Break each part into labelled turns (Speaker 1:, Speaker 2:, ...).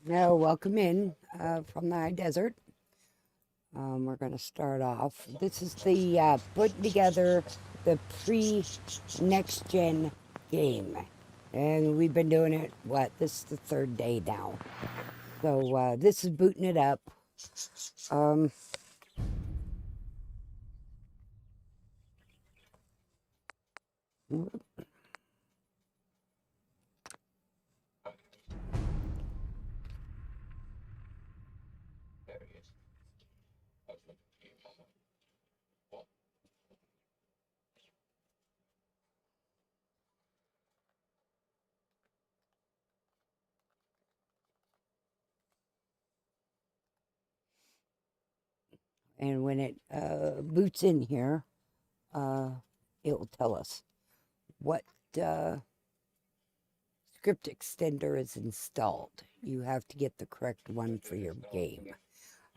Speaker 1: Now, welcome in from the high desert. We're going to start off. This is the putting together the pre-next gen game. And we've been doing it, this is the third day now. So this is booting it up. Um, and when it boots in here, it will tell us what script extender is installed. You have to get the correct one for your game.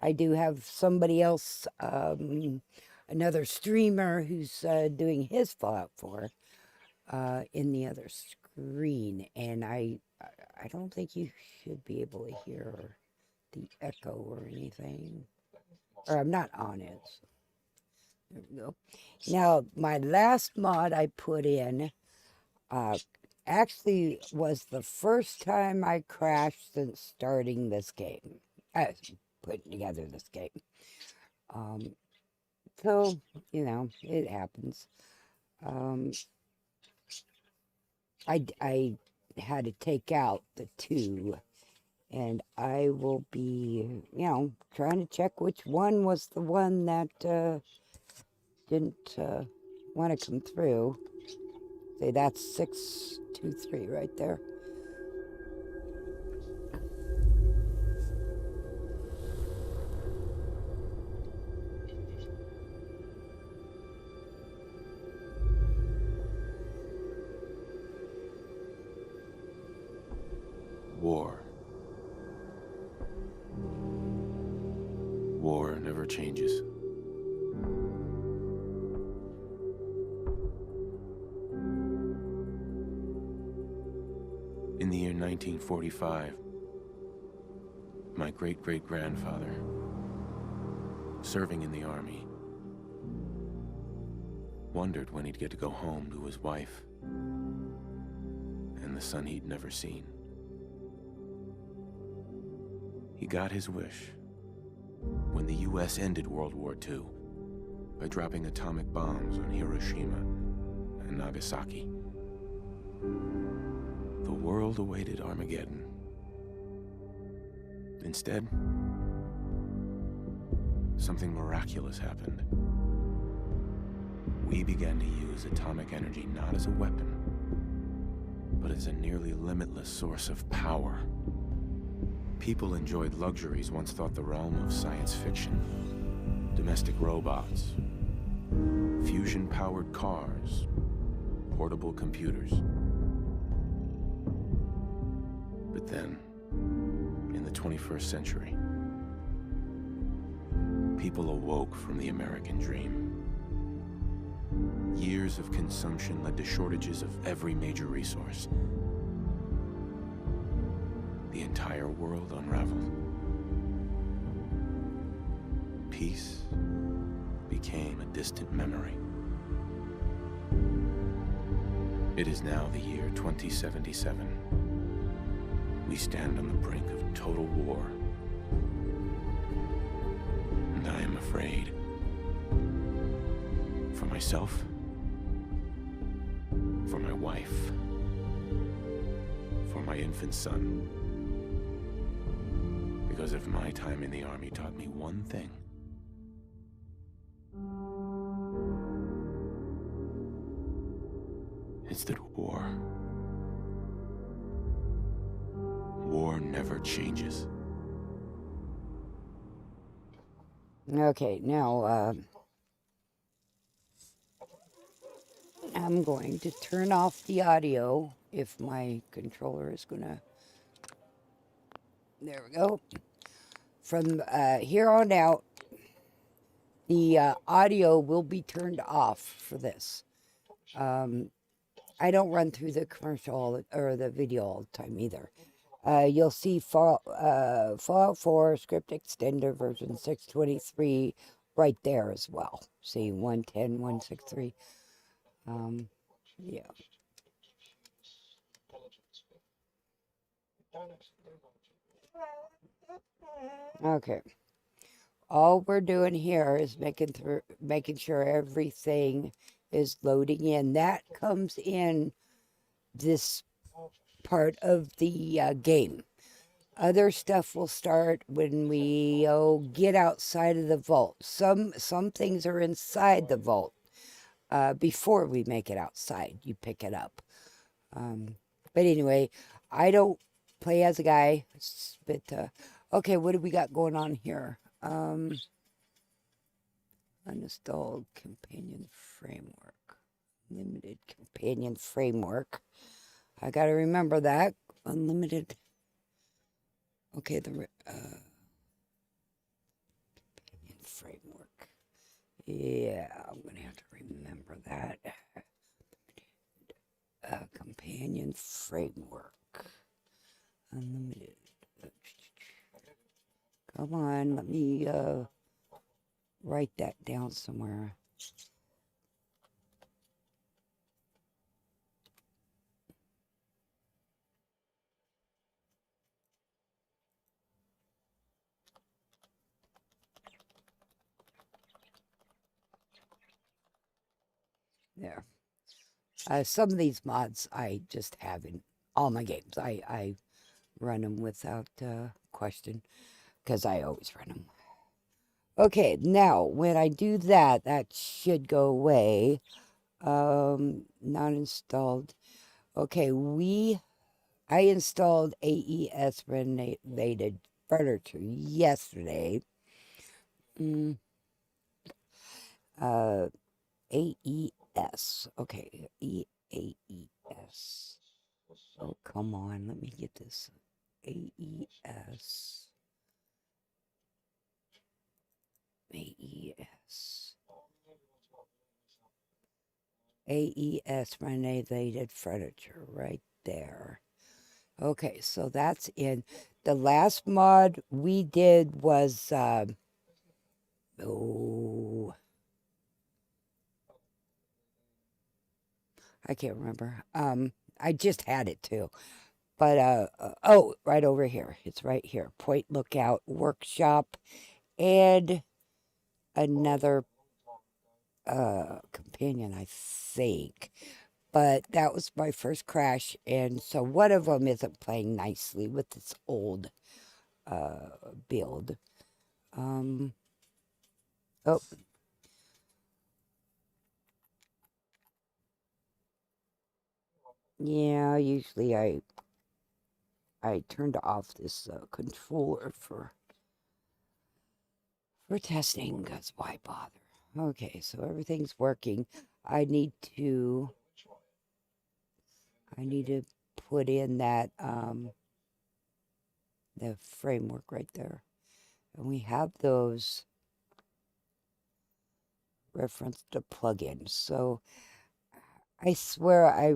Speaker 1: I do have somebody else, another streamer who's doing his Fallout 4 in the other screen, and I don't think you should be able to hear the echo or anything. Or I'm not on it. So there we go. Now, my last mod I put in actually was the first time I crashed since starting this game. Putting together this game. So, you know, it happens. I had to take out the 2, and I will be, trying to check which one was the one that didn't want to come through. Say that's 623 right there.
Speaker 2: War. War never changes. In the year 1945, my great-great-grandfather, serving in the army, wondered when he'd get to go home to his wife and the son he'd never seen. He got his wish when the U.S. ended World War II by dropping atomic bombs on Hiroshima and Nagasaki. The world awaited Armageddon. Instead, something miraculous happened. We began to use atomic energy not as a weapon, but as a nearly limitless source of power. People enjoyed luxuries once thought the realm of science fiction. Domestic robots, fusion-powered cars, portable computers. But then, in the 21st century, people awoke from the American dream. Years of consumption led to shortages of every major resource. The entire world unraveled. Peace became a distant memory. It is now the year 2077. We stand on the brink of total war. And I am afraid. For myself, for my wife, for my infant son. Because if my time in the army taught me one thing, it's that war never changes.
Speaker 1: Okay, now I'm going to turn off the audio if my controller is gonna. There we go. From here on out, the audio will be turned off for this. I don't run through the commercial or the video all the time either. You'll see Fallout 4 script extender version 623 right there as well. See 110, 163. Yeah. Okay. All we're doing here is making sure everything is loading in. That comes in this part of the game. Other stuff will start when we get outside of the vault. Some things are inside the vault before we make it outside. You pick it up. But anyway, I don't play as a guy. But okay, what do we got going on here? Uninstalled companion framework. Limited companion framework. I got to remember that. Unlimited. Okay, the companion framework. Yeah, I'm going to have to remember that. Companion framework. Unlimited. Come on, let me write that down somewhere. There. Some of these mods I just have in all my games. I run them without question because I always run them. Okay, now when I do that, that should go away. Not installed. Okay, I installed AES related furniture yesterday. AES. Okay, AES. Oh, come on, let me get this. AES. AES. AES renovated furniture right there. Okay, so that's in. The last mod we did was, I can't remember. I just had it too. But, right over here. It's right here. Point Lookout Workshop and another companion, I think. But that was my first crash, and so one of them isn't playing nicely with this old build. Oh. Yeah, usually I turned off this controller for testing, because why bother? Okay, so everything's working. I need to put in that the framework right there. And we have those reference to plugins. So I swear I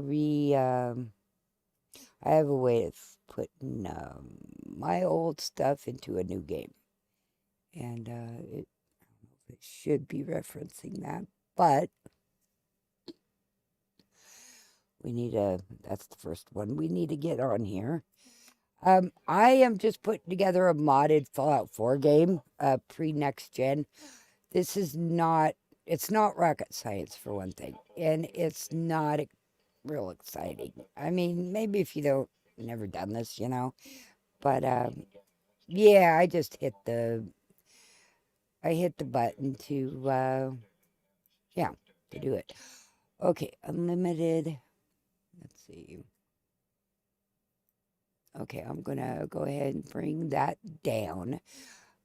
Speaker 1: have a way of putting my old stuff into a new game. And it should be referencing that. But that's the first one we need to get on here. I am just putting together a modded Fallout 4 game, pre-next gen. This is not, it's not rocket science for one thing, and it's not real exciting. I mean, maybe if you never done this, but yeah, I just hit the button to do it. Okay, unlimited. Let's see. Okay, I'm going to go ahead and bring that down.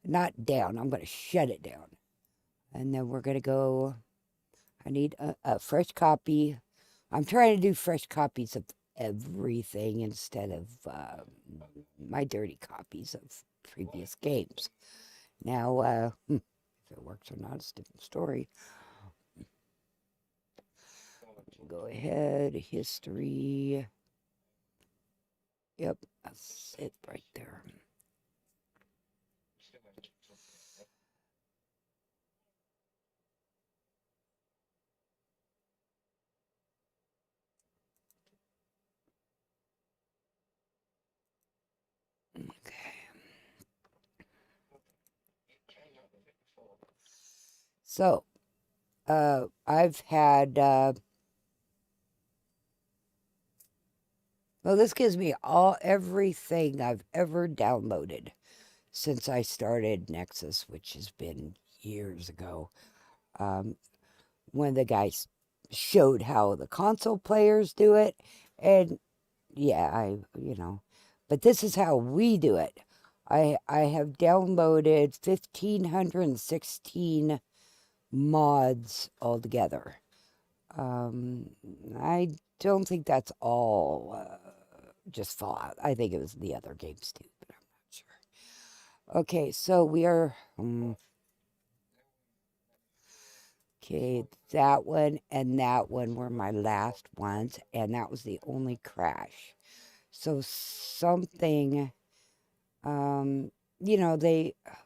Speaker 1: Not down, I'm going to shut it down. And then we're going to go, I need a fresh copy. I'm trying to do fresh copies of everything instead of my dirty copies of previous games. Now, if it works or not, it's a different story. Go ahead, history. Yep, that's it right there. Okay. So, I've had, well, this gives me everything I've ever downloaded since I started Nexus, which has been years ago. Um, when the guys showed how the console players do it, and yeah, but this is how we do it. I have downloaded 1,516 mods altogether. I don't think that's all just Fallout. I think it was the other games too, but I'm not sure. Okay, so we are. Okay, that one and that one were my last ones, and that was the only crash. So something, they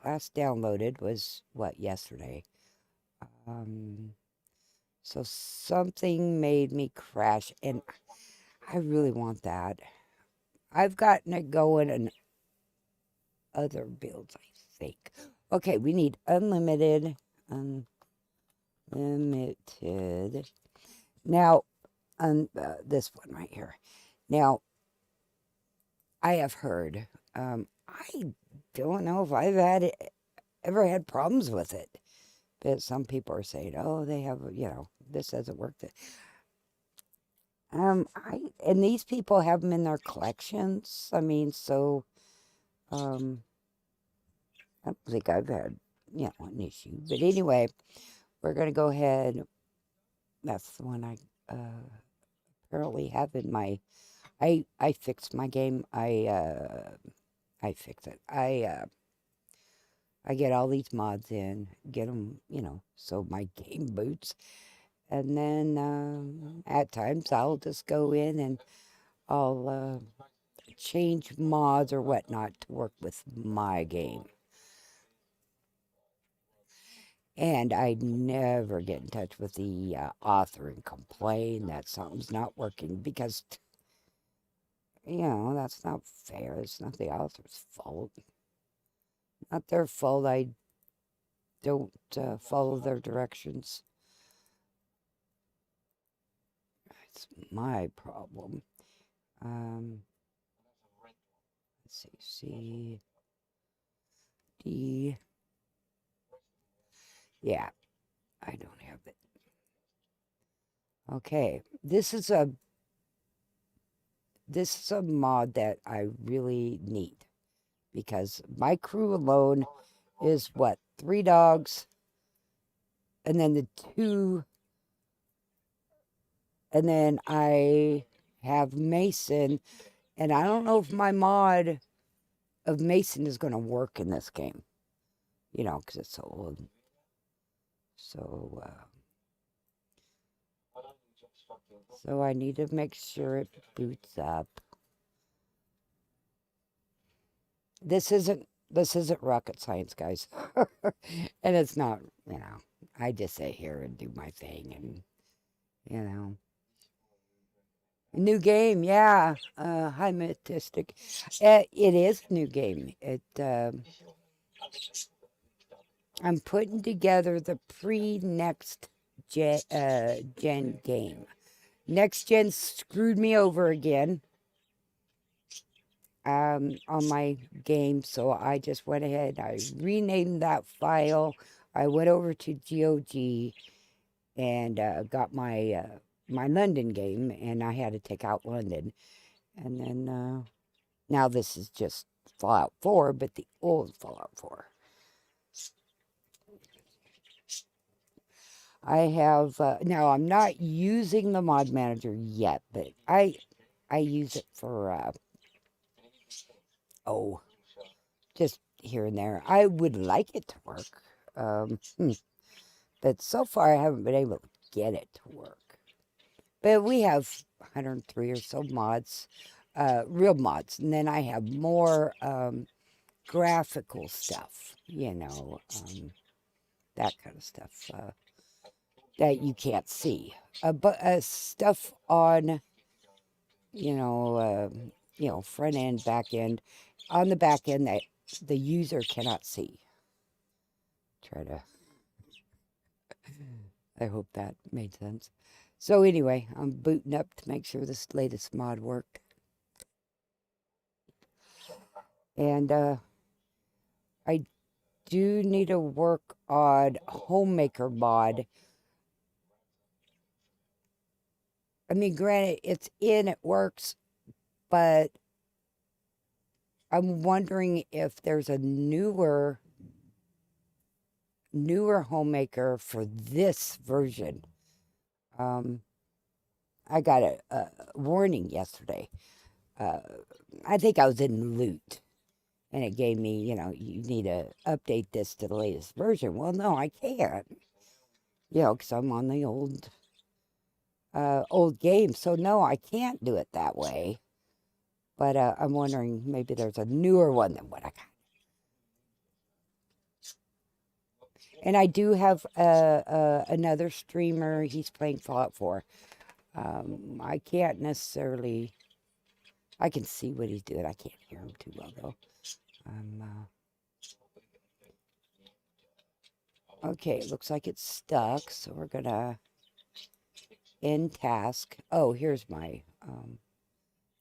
Speaker 1: last downloaded was what, yesterday. Um, so something made me crash, and I really want that. I've gotten it going in other builds, I think. Okay, we need unlimited. Unlimited. Now, this one right here. Now, I have heard, I don't know if I've ever had problems with it, but some people are saying, oh, they have, this doesn't work. And these people have them in their collections. I mean, so, I don't think I've had, an issue. But anyway, we're going to go ahead. That's the one I apparently have in my. I fixed my game. I fix it. I get all these mods in, get them, so my game boots, and then at times I'll just go in and I'll change mods or whatnot to work with my game. And I never get in touch with the author and complain that something's not working because, that's not fair. It's not the author's fault. Not their fault I don't follow their directions. It's my problem. Let's see, C, D. Yeah, I don't have it. Okay, this is a mod that I really need because my crew alone is what, 3 dogs, and then the 2, and then I have Mason, and I don't know if my mod of Mason is going to work in this game, because it's so old. So I need to make sure it boots up. This isn't rocket science, guys. And it's not, I just sit here and do my thing and, New game, yeah. Hi, Mythistic. It is a new game. I'm putting together the pre-next gen game. Next gen screwed me over again on my game, so I just went ahead. I renamed that file. I went over to GOG and got my my London game, and I had to take out London. And then now this is just Fallout 4, but the old Fallout 4. I have now. I'm not using the mod manager yet, but I use it for just here and there. I would like it to work, but so far I haven't been able to get it to work. But we have 103 or so mods, real mods. And then I have more graphical stuff, that kind of stuff that you can't see. But stuff on, front end, back end. On the back end that the user cannot see. Try to, I hope that made sense. So anyway, I'm booting up to make sure this latest mod worked. And I do need to work on Homemaker mod. I mean, granted, it's in, it works, but I'm wondering if there's a newer Homemaker for this version. I got a warning yesterday. I think I was in Loot, and it gave me, you need to update this to the latest version. Well, no, I can't, because I'm on the old game. So no, I can't do it that way. But I'm wondering maybe there's a newer one than what I got. And I do have another streamer. He's playing Fallout 4. I can't necessarily... I can see what he's doing. I can't hear him too well, though. Okay, it looks like it's stuck. So we're going to end task. Oh, here's my...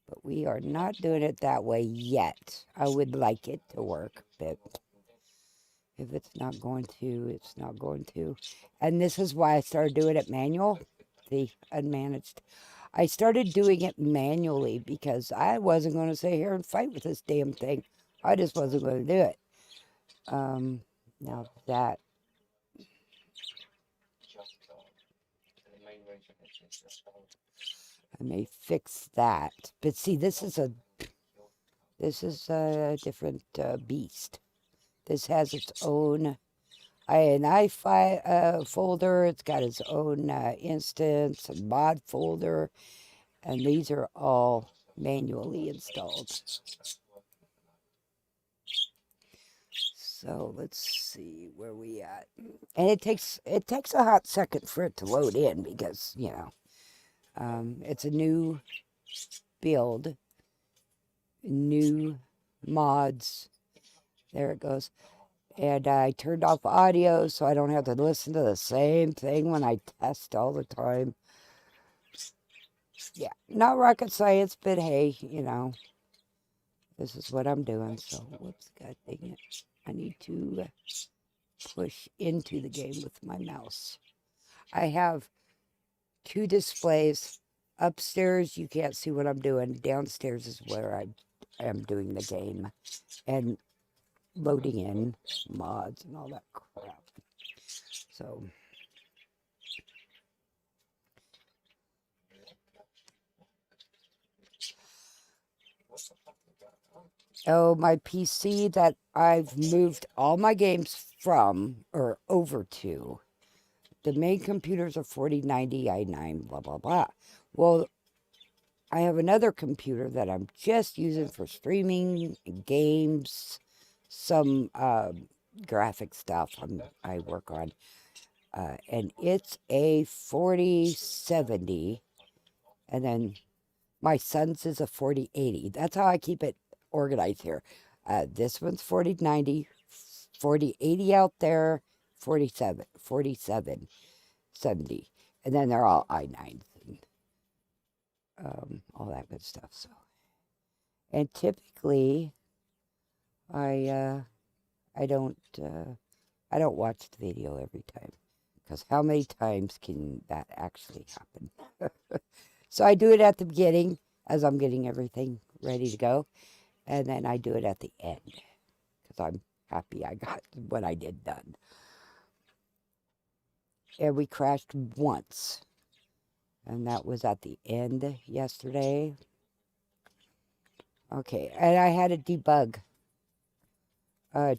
Speaker 1: but we are not doing it that way yet. I would like it to work, but... if it's not going to, it's not going to. And this is why I started doing it manual, the unmanaged. I started doing it manually because I wasn't going to sit here and fight with this damn thing. I just wasn't going to do it. Now that... I may fix that. But see, this is a different beast. This has its own INI folder. It's got its own instance, a mod folder, and these are all manually installed. So let's see where we at. And it takes a hot second for it to load in because, it's a new build, new mods. There it goes. And I turned off audio so I don't have to listen to the same thing when I test all the time. Yeah, not rocket science, but hey, this is what I'm doing. So, whoops, god dang it. I need to push into the game with my mouse. I have 2 displays. Upstairs, you can't see what I'm doing. Downstairs is where I am doing the game. And loading in mods and all that crap. So my PC that I've moved all my games from or over to, the main computers are 4090 i9 blah blah blah. Well, I have another computer that I'm just using for streaming games, some graphic stuff I work on, and it's a 4070, and then my son's is a 4080. That's how I keep it organized here. This one's 4090, 4080 out there, 4770, and then they're all i9s and all that good stuff. So, and typically, I don't watch the video every time, because how many times can that actually happen? So I do it at the beginning as I'm getting everything ready to go, and then I do it at the end because I'm happy I got what I did done. And we crashed once, and that was at the end yesterday. Okay, and I had a debug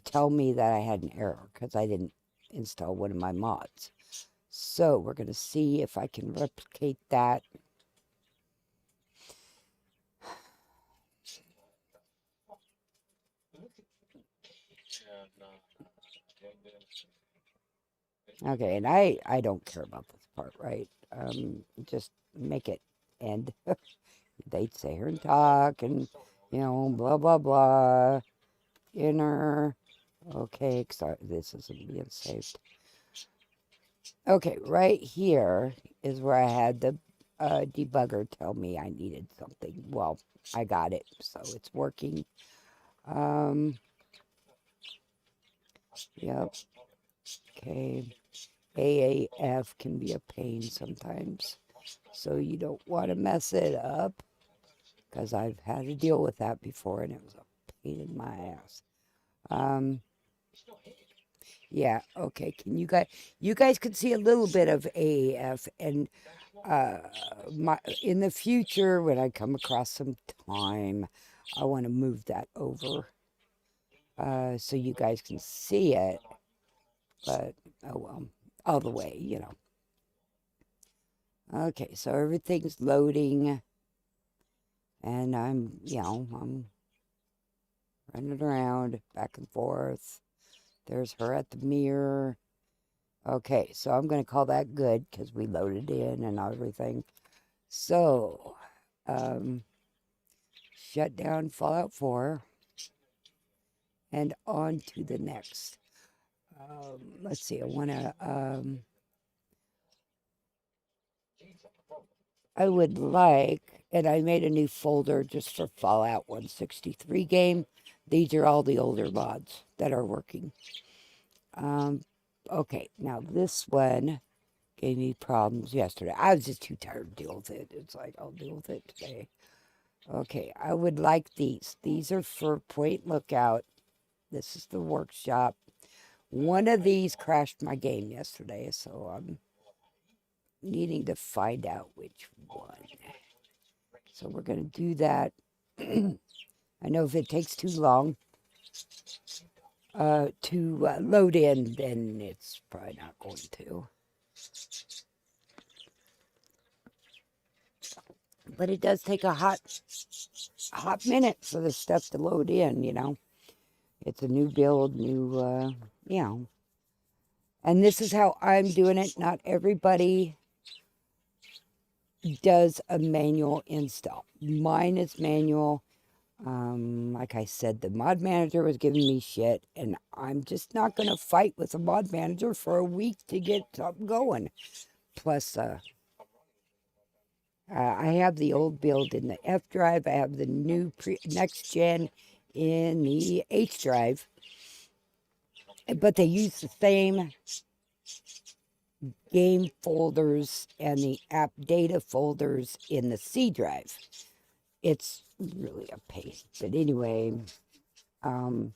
Speaker 1: tell me that I had an error because I didn't install one of my mods. So we're going to see if I can replicate that Okay, and I don't care about this part, right? Just make it end. They'd sit here and talk and, blah, blah, blah. Inner. Okay, sorry, this isn't being saved. Okay, right here is where I had the debugger tell me I needed something. Well, I got it, so it's working. Yep. Okay. AAF can be a pain sometimes, so you don't want to mess it up, because I've had to deal with that before, and it was a pain in my ass. Yeah, okay. Can you guys could see a little bit of AAF, and in the future when I come across some time, I want to move that over so you guys can see it. But oh well, all the way. Okay, so everything's loading, and I'm running around back and forth. There's her at the mirror. Okay, so I'm going to call that good because we loaded in and everything. So, shut down Fallout 4 and on to the next. Let's see, I would like, and I made a new folder just for Fallout 163 game. These are all the older mods that are working. Okay, now this one gave me problems yesterday. I was just too tired to deal with it. It's like, I'll deal with it today. Okay, I would like these. These are for Point Lookout. This is the workshop. One of these crashed my game yesterday, so I'm needing to find out which one. So we're going to do that. I know if it takes too long to load in, then it's probably not going to. But it does take a hot minute for the stuff to load in, It's a new build, And this is how I'm doing it. Not everybody does a manual install. Mine is manual. Like I said, the mod manager was giving me shit, and I'm just not going to fight with the mod manager for a week to get something going. Plus, I have the old build in the F drive. I have the new next gen in the H drive. But they use the same game folders and the app data folders in the C drive. It's really a pain. But anyway, I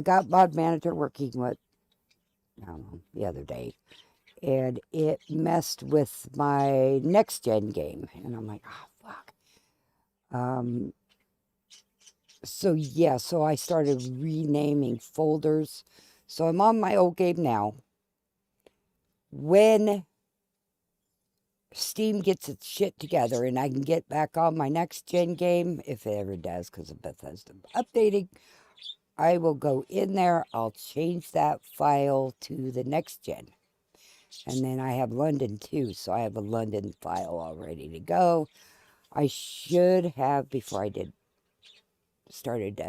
Speaker 1: got Mod Manager working with, I don't know, the other day. And it messed with my next gen game. And I'm like, oh, fuck. So I started renaming folders. So I'm on my old game now. When Steam gets its shit together and I can get back on my next gen game, if it ever does, because of Bethesda updating, I will go in there, I'll change that file to the next gen. And then I have London too, so I have a London file all ready to go. I should have, before I started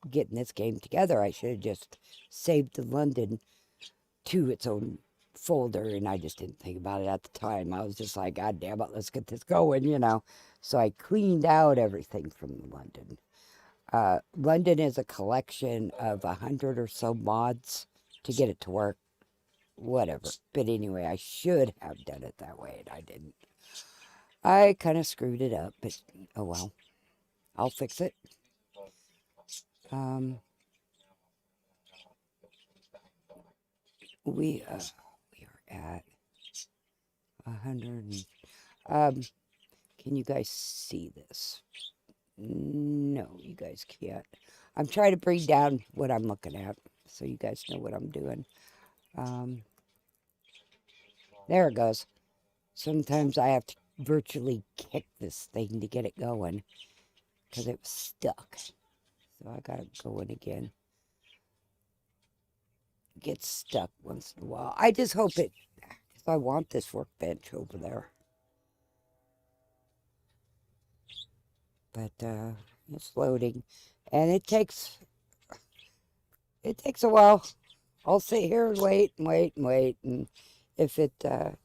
Speaker 1: getting this game together, I should have just saved the London to its own folder, and I just didn't think about it at the time. I was just like, God damn it, let's get this going, So I cleaned out everything from London. London is a collection of 100 or so mods to get it to work. Whatever. But anyway, I should have done it that way, and I didn't. I kind of screwed it up, but oh well. I'll fix it. We are at 100. Can you guys see this? No, you guys can't. I'm trying to bring down what I'm looking at so you guys know what I'm doing. There it goes. Sometimes I have to virtually kick this thing to get it going because it was stuck. So I got it going again. gets stuck once in a while. I just hope it, because I want this workbench over there. But it's loading, and it takes a while. I'll sit here and wait and wait and wait, and if it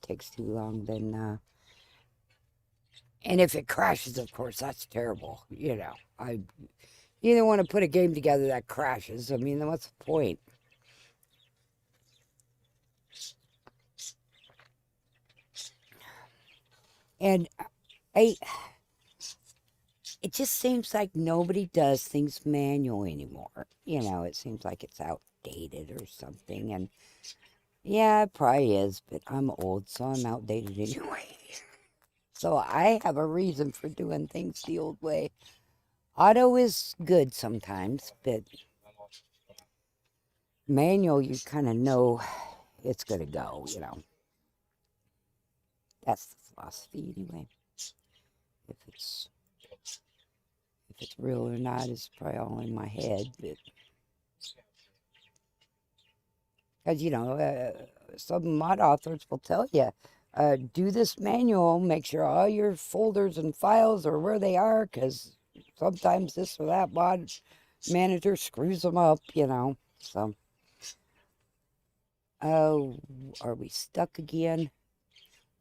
Speaker 1: takes too long, then and if it crashes, of course, that's terrible. You don't want to put a game together that crashes. I mean, then what's the point? And I, it just seems like nobody does things manual anymore. It seems like it's outdated or something. And yeah, it probably is, but I'm old, so I'm outdated anyway. So I have a reason for doing things the old way. Auto is good sometimes, but manual, you kind of know it's going to go. That's the philosophy anyway. If it's real or not is probably all in my head, but because some mod authors will tell you, do this manual, make sure all your folders and files are where they are, because sometimes this or that mod manager screws them up. So, oh, are we stuck again?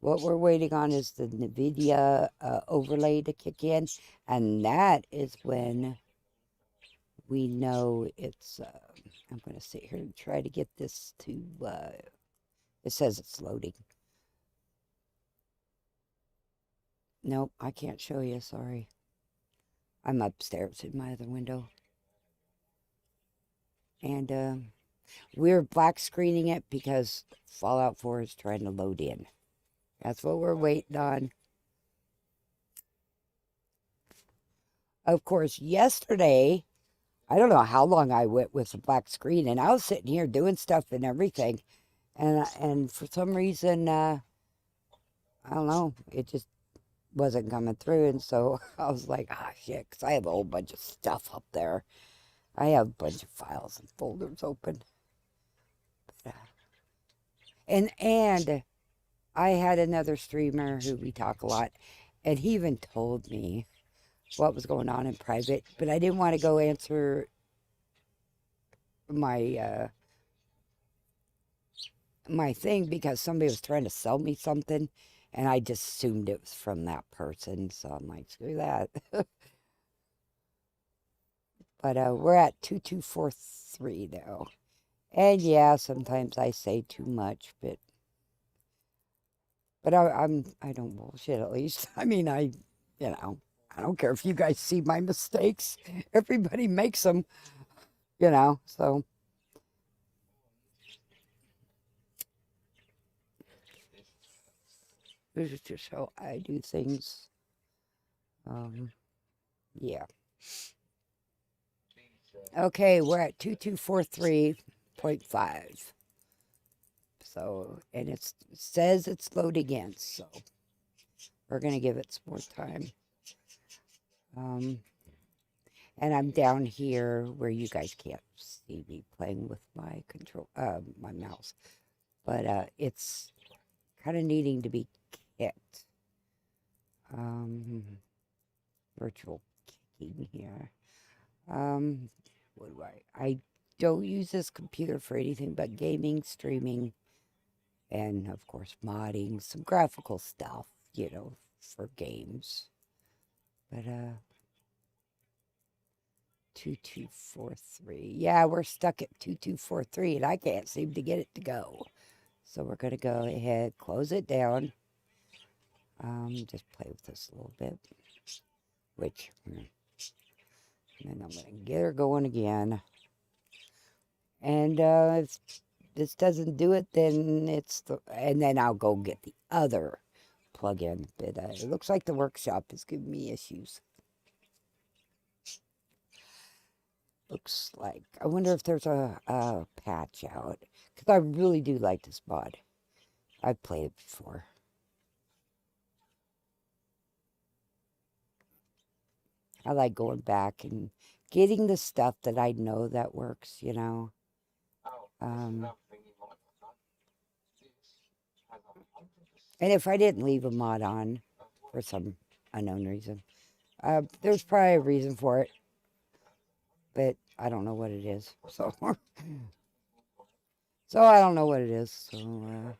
Speaker 1: What we're waiting on is the NVIDIA overlay to kick in, and that is when we know it's, I'm going to sit here and try to get this to, it says it's loading. Nope, I can't show you, sorry. I'm upstairs in my other window. And we're black screening it because Fallout 4 is trying to load in. That's what we're waiting on. Of course, yesterday, I don't know how long I went with the black screen, and I was sitting here doing stuff and everything, and for some reason, I don't know, it just wasn't coming through, and so I was like, shit, because I have a whole bunch of stuff up there. I have a bunch of files and folders open. And I had another streamer who we talk a lot, and he even told me what was going on in private, but I didn't want to go answer my my thing because somebody was trying to sell me something, and I just assumed it was from that person, so I'm like, screw that. But we're at 2243 now. And yeah, sometimes I say too much, but I don't bullshit at least. I mean, I don't care if you guys see my mistakes. Everybody makes them, so. This is just how I do things. Yeah. Okay, we're at 2243.5. So, and it says it's loading in, so we're going to give it some more time. And I'm down here where you guys can't see me playing with my my mouse. But it's kind of needing to be kicked. Virtual kicking here. What do I don't use this computer for anything but gaming, streaming, and of course modding, some graphical stuff, for games. But 2243. Yeah, we're stuck at 2243 and I can't seem to get it to go. So we're gonna go ahead, close it down. Just play with this a little bit. And then I'm gonna get her going again. And if this doesn't do it, then and then I'll go get the other plug-in. But it looks like the workshop is giving me issues. Looks like. I wonder if there's a patch out. Because I really do like this mod. I've played it before. I like going back and getting the stuff that I know that works, And if I didn't leave a mod on for some unknown reason, there's probably a reason for it, but I don't know what it is. So, so I don't know what it is. So,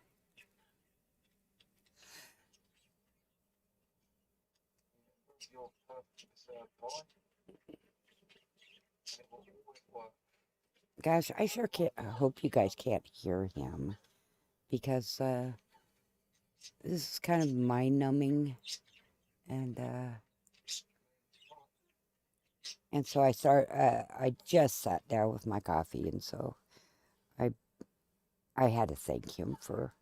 Speaker 1: gosh, I sure can't. I hope you guys can't hear him because this is kind of mind-numbing, and so I just sat down with my coffee, and so I I had to thank him for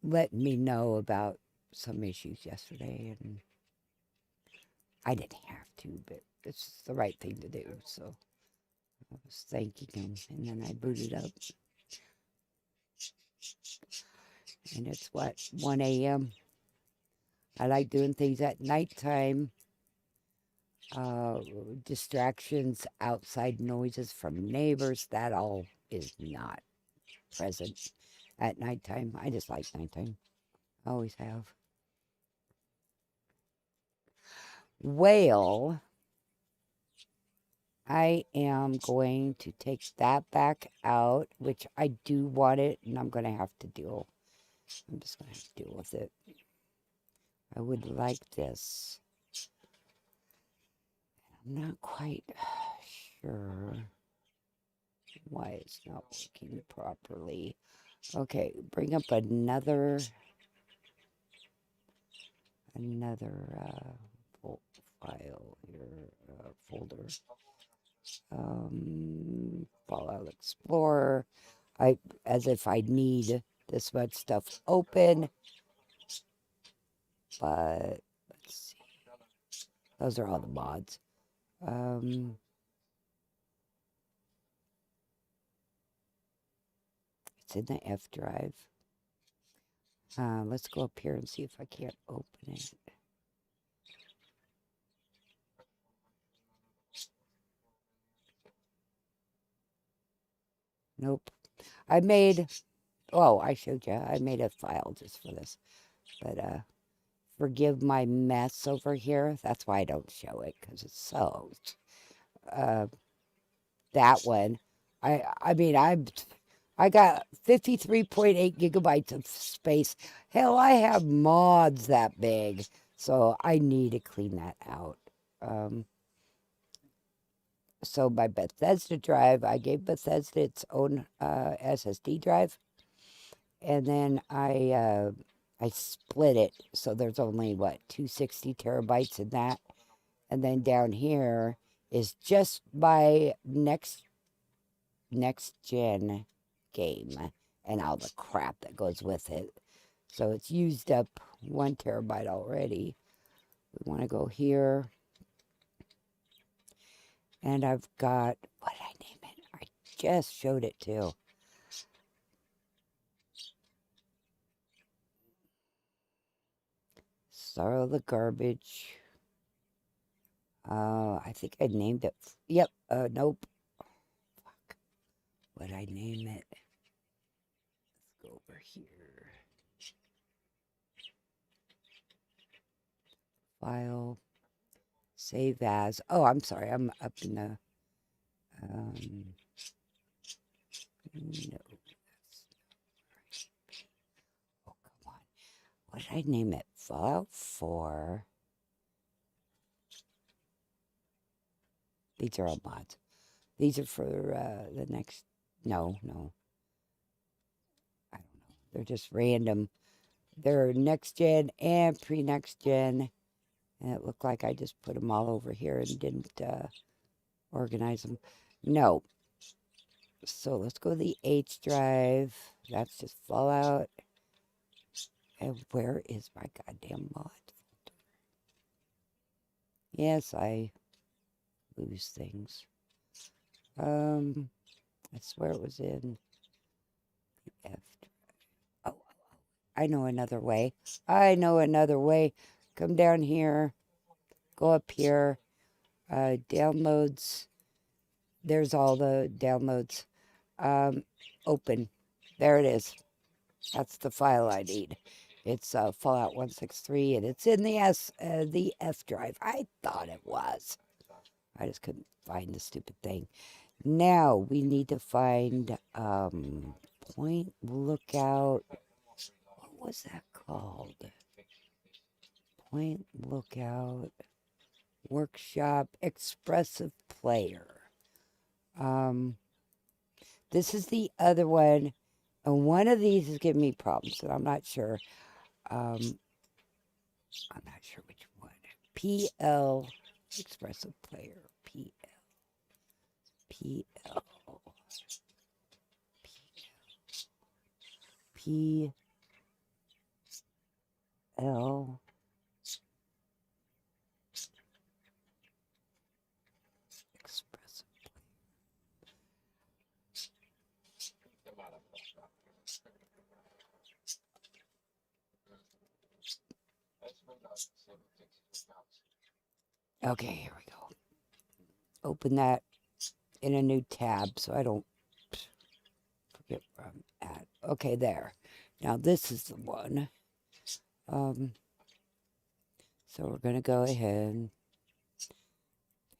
Speaker 1: letting me know about some issues yesterday, and I didn't have to, but it's the right thing to do. So I was thanking him, and then I booted up, and it's what, 1 a.m. I like doing things at nighttime. Distractions, outside noises from neighbors, that all is not present at nighttime. I just like nighttime. Always have. Well, I am going to take that back out, which I do want it, and I'm just going to have to deal with it. I would like this. I'm not quite sure why it's not working properly. Okay, bring up another file here, folder. Fallout Explorer. As if I need this much stuff open, but let's see. Those are all the mods. It's in the F drive. Let's go up here and see if I can't open it. Nope. I showed you. I made a file just for this. But forgive my mess over here. That's why I don't show it, because it's so... that one. I mean, I got 53.8 gigabytes of space. Hell, I have mods that big. So I need to clean that out. So my Bethesda drive, I gave Bethesda its own SSD drive. And then I split it. So there's only, 260 terabytes in that. And then down here is just my next gen game and all the crap that goes with it. So it's used up 1 terabyte already. We want to go here. And I've got, what did I name it? I just showed it too. Sorrow the Garbage. I think I named it. Yep. Nope. Fuck. What'd I name it? Let's go over here. File. Save as. Oh, I'm sorry. I'm up in the... no. Oh, come on. What did I name it? Fallout 4. These are all mods. These are for the next... No. I don't know. They're just random. They're next gen and pre-next gen. And it looked like I just put them all over here and didn't organize them. No. So let's go to the H drive. That's just Fallout. And where is my goddamn mod? Yes, I lose things. I swear it was in the F drive. Oh, I know another way. Come down here. Go up here. Downloads. There's all the downloads. Open. There it is. That's the file I need. It's Fallout 163, and it's in the F drive. I thought it was. I just couldn't find the stupid thing. Now we need to find Point Lookout. What was that called? Point Lookout Workshop Expressive Player. This is the other one, and one of these is giving me problems, and I'm not sure. I'm not sure which one. PL Expressive Player. PL. Expressive. Okay, here we go. Open that in a new tab so I don't forget where I'm at. Okay, there. Now this is the one. So we're going to go ahead and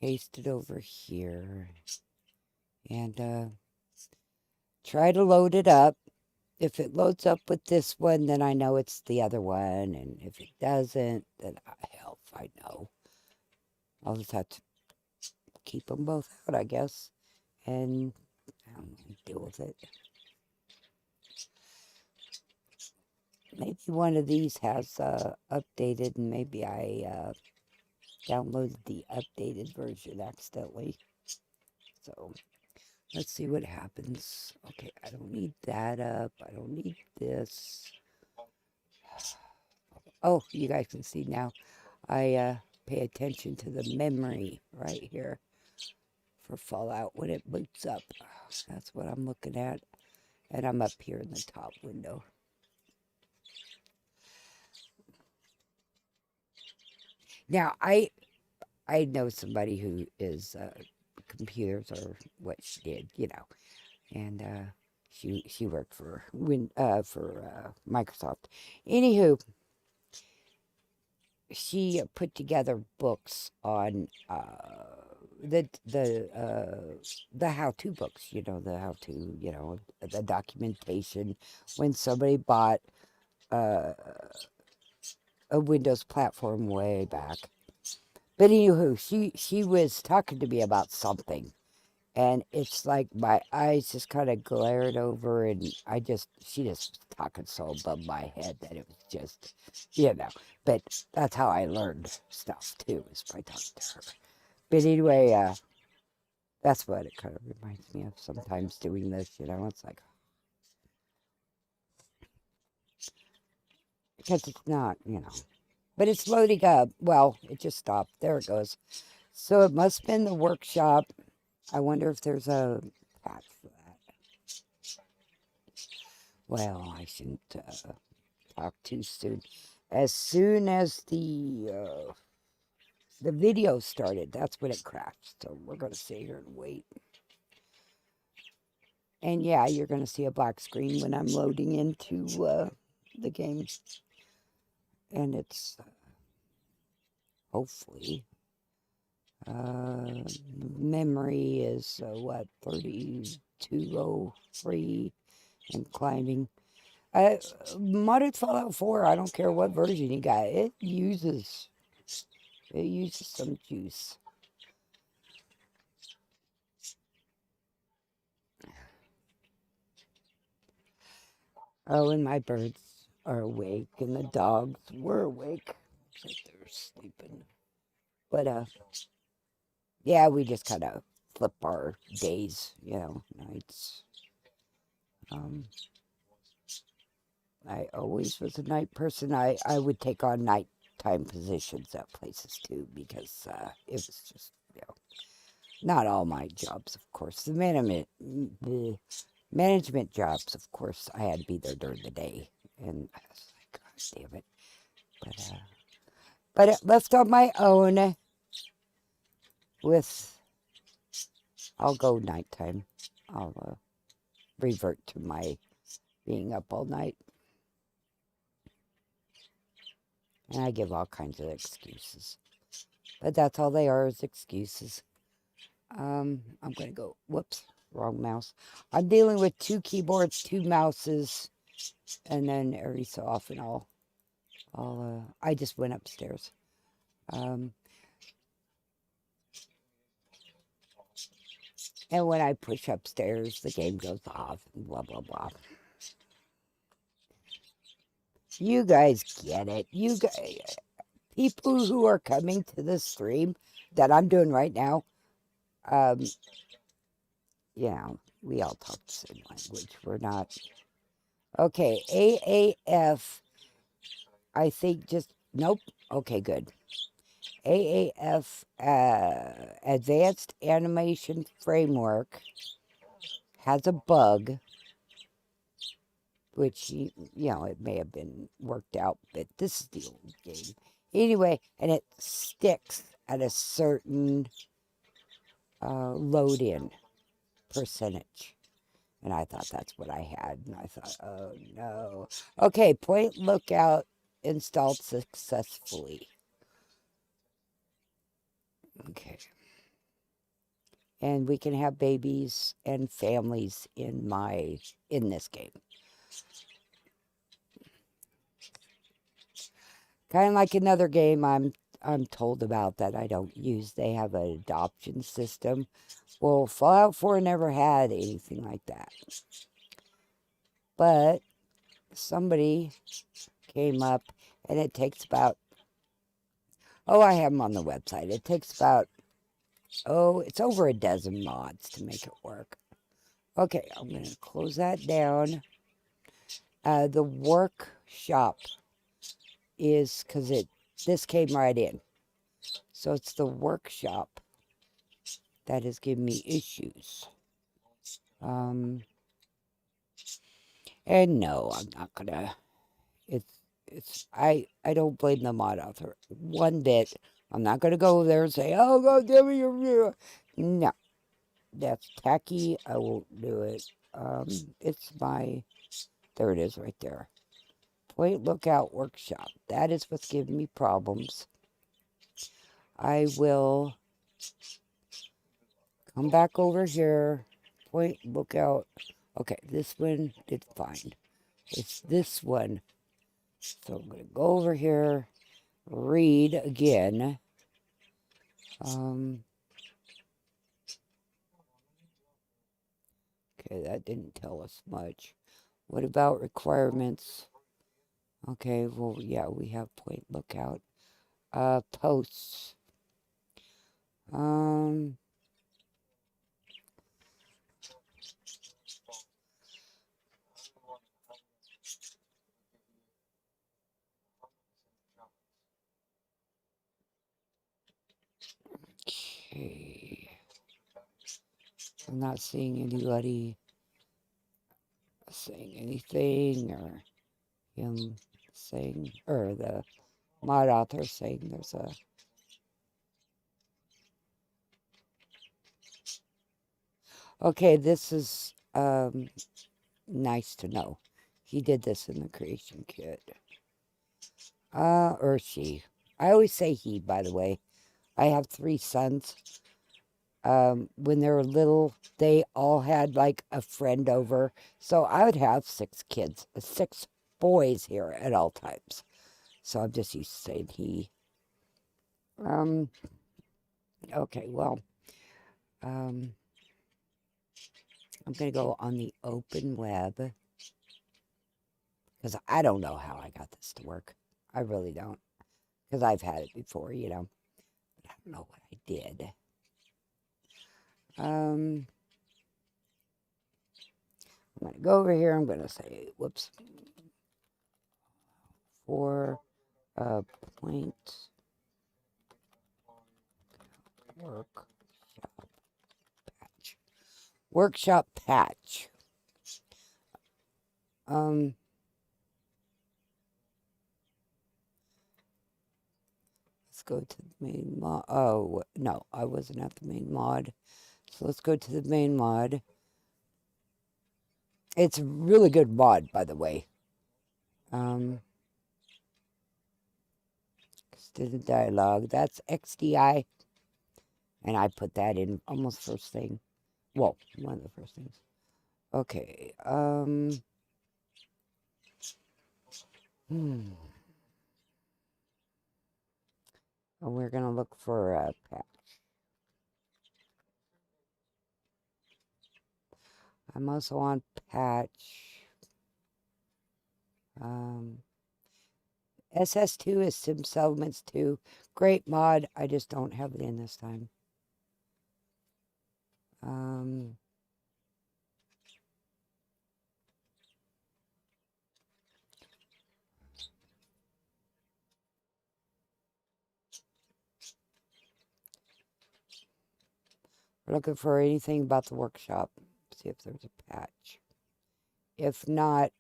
Speaker 1: paste it over here and try to load it up. If it loads up with this one, then I know it's the other one. And if it doesn't, then hell if I know. I'll just have to keep them both out, I guess. And deal with it. Maybe one of these has updated, and maybe I downloaded the updated version accidentally. So let's see what happens. Okay, I don't need that up. I don't need this. Oh, you guys can see now. I pay attention to the memory right here for Fallout when it boots up. That's what I'm looking at. And I'm up here in the top window. Now, I know somebody who is computers, or what she did, you know, and she worked for Microsoft. Anywho, she put together books on the how-to books, you know, the how-to, you know, the documentation when somebody bought a Windows platform way back. But anywho, she was talking to me about something, and it's like my eyes just kind of glared over, and she just was talking so above my head that it was just, you know. But that's how I learned stuff too, is by talking to her. But anyway, that's what it kind of reminds me of sometimes doing this, you know. It's like, because it's not, you know. But it's loading up. Well, it just stopped. There it goes. So it must have been the workshop. I wonder if there's a patch for that. Well, I shouldn't talk too soon. As soon as the video started, that's when it crashed. So we're going to sit here and wait. And yeah, you're going to see a black screen when I'm loading into the game. And it's hopefully memory is what, 3203 and climbing. Modded Fallout 4, I don't care what version you got, it uses some juice. Oh, and my birds are awake, and the dogs were awake. Looks like they're sleeping. But yeah, we just kind of flip our days, you know, nights. I always was a night person. I would take on nighttime positions at places too, because it was just, you know, not all my jobs, of course. The management jobs, of course, I had to be there during the day, and I was like, God damn it. But it left on my own I'll go nighttime. I'll revert to my being up all night. And I give all kinds of excuses. But that's all they are, is excuses. I'm going to go, whoops, wrong mouse. I'm dealing with 2 keyboards, 2 mouses, and then every so often I just went upstairs. And when I push upstairs, the game goes off, and blah, blah, blah. You guys get it. You guys, people who are coming to the stream that I'm doing right now, we all talk the same language. We're not. Okay, AAF, I think just, nope. Okay, good. AAF, Advanced Animation Framework, has a bug, which, it may have been worked out, but this is the old game. Anyway, and it sticks at a certain load-in percentage. And I thought that's what I had. And I thought, oh, no. Okay, Point Lookout installed successfully. Okay. And we can have babies and families in this game. Kind of like another game I'm told about that I don't use. They have an adoption system. Well, Fallout 4 never had anything like that. But somebody came up, and it takes about, I have them on the website. It takes about, it's over a dozen mods to make it work. Okay, I'm going to close that down. The workshop is, because this came right in. So it's the workshop that has given me issues. And no, I'm not gonna. I don't blame the mod author one bit. I'm not gonna go there and say, "Oh, God, give me your review." No, that's tacky. I won't do it. It's there it is right there. Point Lookout Workshop. That is what's giving me problems. I will come back over here. Point Lookout. Okay, this one did fine. It's this one. So I'm going to go over here, read again. Okay, that didn't tell us much. What about requirements? Okay, well, yeah, we have Point Lookout. Posts. Okay. I'm not seeing anybody saying anything, or him saying, or the mod author saying there's a... Okay, this is nice to know. He did this in the creation kit. Or she. I always say he, by the way. I have 3 sons. When they were little, they all had like a friend over. So I would have 6 kids, 6 boys here at all times. So I'm just used to saying he. Okay, well, I'm going to go on the open web, because I don't know how I got this to work. I really don't, because I've had it before, But I don't know what I did. I'm going to go over here. I'm going to say, whoops, for point workshop patch. Let's go to the main mod. Oh, no, I wasn't at the main mod. So let's go to the main mod. It's a really good mod, by the way. text and dialogue. That's XDI. And I put that in almost first thing. Well, one of the first things. Okay. Oh, we're going to look for a patch. I'm also on patch. SS2 is Sim Settlements 2. Great mod. I just don't have it in this time. We're looking for anything about the workshop. See if there's a patch. If not,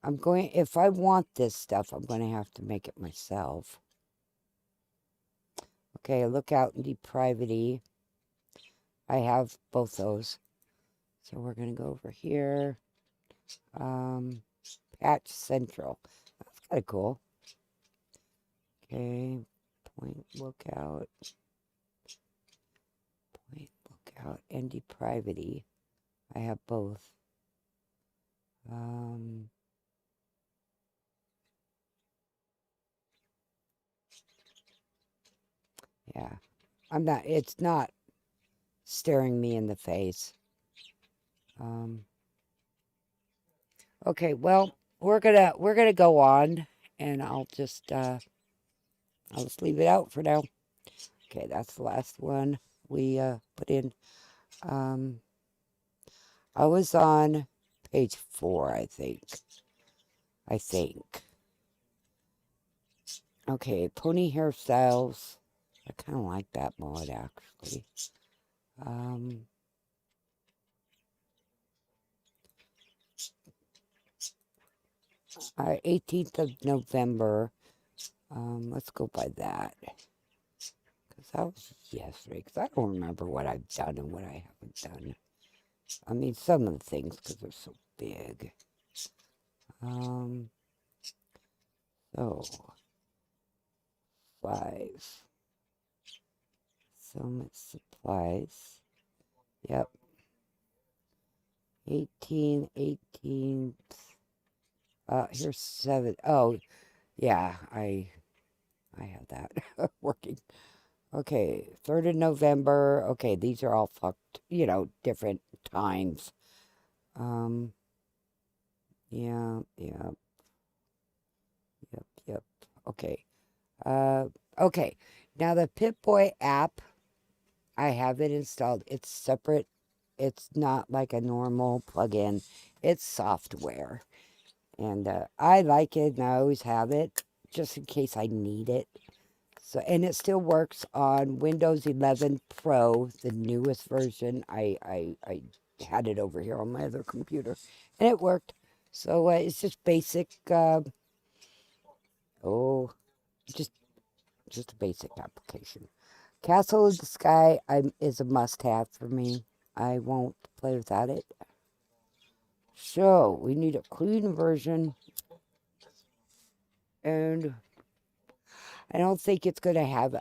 Speaker 1: if I want this stuff, I'm going to have to make it myself. Okay, Lookout and Depravity. I have both those. So we're going to go over here. Patch Central. That's kind of cool. Okay, Point Lookout. Point Lookout and Depravity. I have both. Yeah. It's not staring me in the face. Okay, well, we're gonna go on, and I'll just leave it out for now. Okay, that's the last one we put in. I was on page 4, I think. Okay, pony hairstyles. I kind of like that mod, actually. 18th of November. Let's go by that. Because that was yesterday. Because I don't remember what I've done and what I haven't done. I mean, some of the things, because they're so big. So, 5. Summit supplies. Yep. 18th. Here's 7. Oh, yeah, I have that working. Okay, 3rd of November. Okay, these are all fucked, different times. Yeah. Yep. Okay. Okay. Now the Pip-Boy app, I have it installed. It's separate. It's not like a normal plugin. It's software. And I like it, and I always have it, just in case I need it. So, and it still works on Windows 11 Pro, the newest version. I had it over here on my other computer, and it worked. So it's just basic. Just a basic application. Castle of the Sky is a must-have for me. I won't play without it. So we need a clean version, and I don't think it's going to have.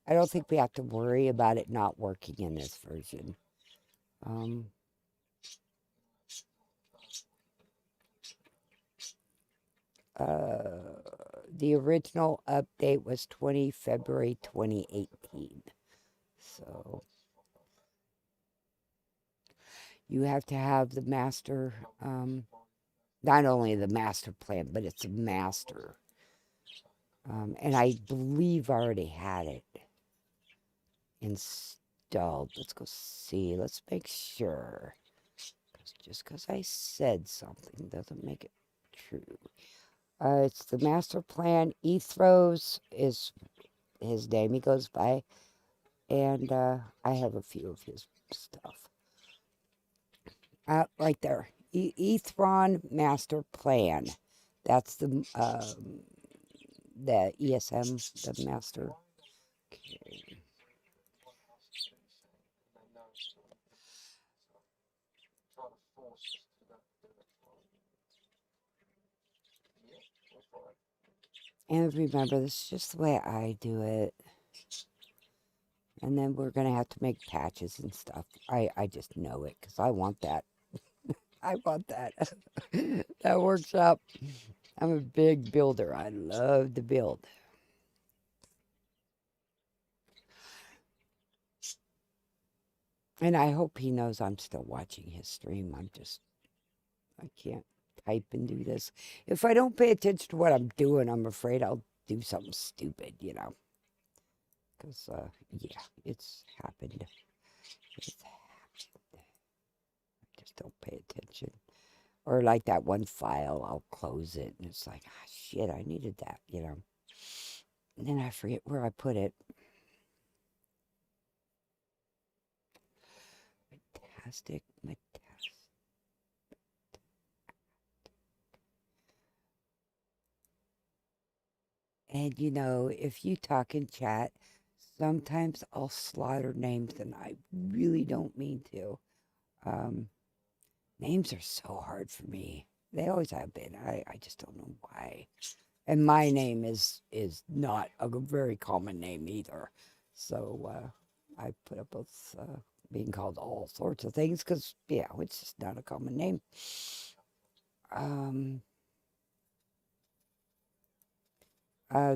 Speaker 1: I don't think we have to worry about it not working in this version. The original update was February 2018. So you have to have the master, not only the master plan, but it's a master. And I believe I already had it installed. Let's go see. Let's make sure. Just because I said something doesn't make it true. It's the master plan. Ethros is his name he goes by. And I have a few of his stuff. Right there. Ethron master plan. That's the ESM, the master. Okay. And remember, this is just the way I do it. And then we're going to have to make patches and stuff. I just know it because I want that. I want that. That workshop. I'm a big builder. I love to build. And I hope he knows I'm still watching his stream. I can't type and do this. If I don't pay attention to what I'm doing, I'm afraid I'll do something stupid, Because, yeah, it's happened. It's happened. I just don't pay attention. Or like that one file, I'll close it. And it's like, shit, I needed that, And then I forget where I put it. Fantastic. And if you talk in chat, sometimes I'll slaughter names and I really don't mean to. Names are so hard for me. They always have been. I just don't know why. And my name is not a very common name either. So I put up with being called all sorts of things because, yeah, it's just not a common name.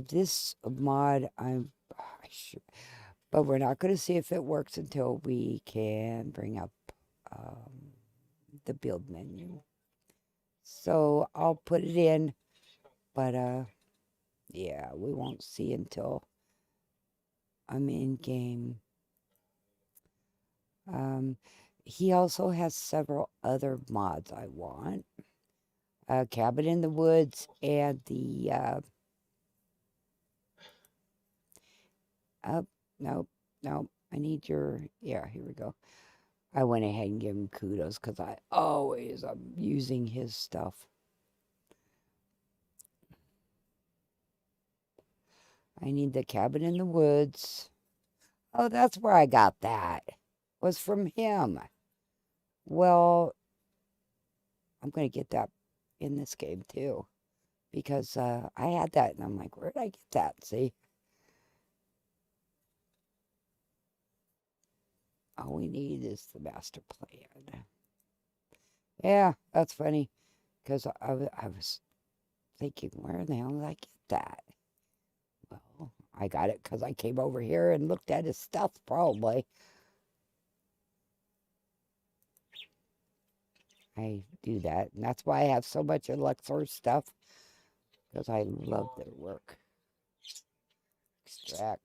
Speaker 1: This mod, I should, but we're not going to see if it works until we can bring up the build menu. So I'll put it in, but yeah, we won't see until I'm in game. He also has several other mods I want. Cabin in the Woods and the no, I need your, yeah, here we go. I went ahead and gave him kudos because I'm using his stuff. I need the Cabin in the Woods. Oh, that's where I got that. Was from him. Well, I'm going to get that in this game too. Because I had that and I'm like, where did I get that? See? All we need is the master plan. Yeah, that's funny. Because I was thinking, where the hell did I get that? Well, I got it because I came over here and looked at his stuff, probably. I do that. And that's why I have so much of Luxor's stuff. Because I love their work. Extract.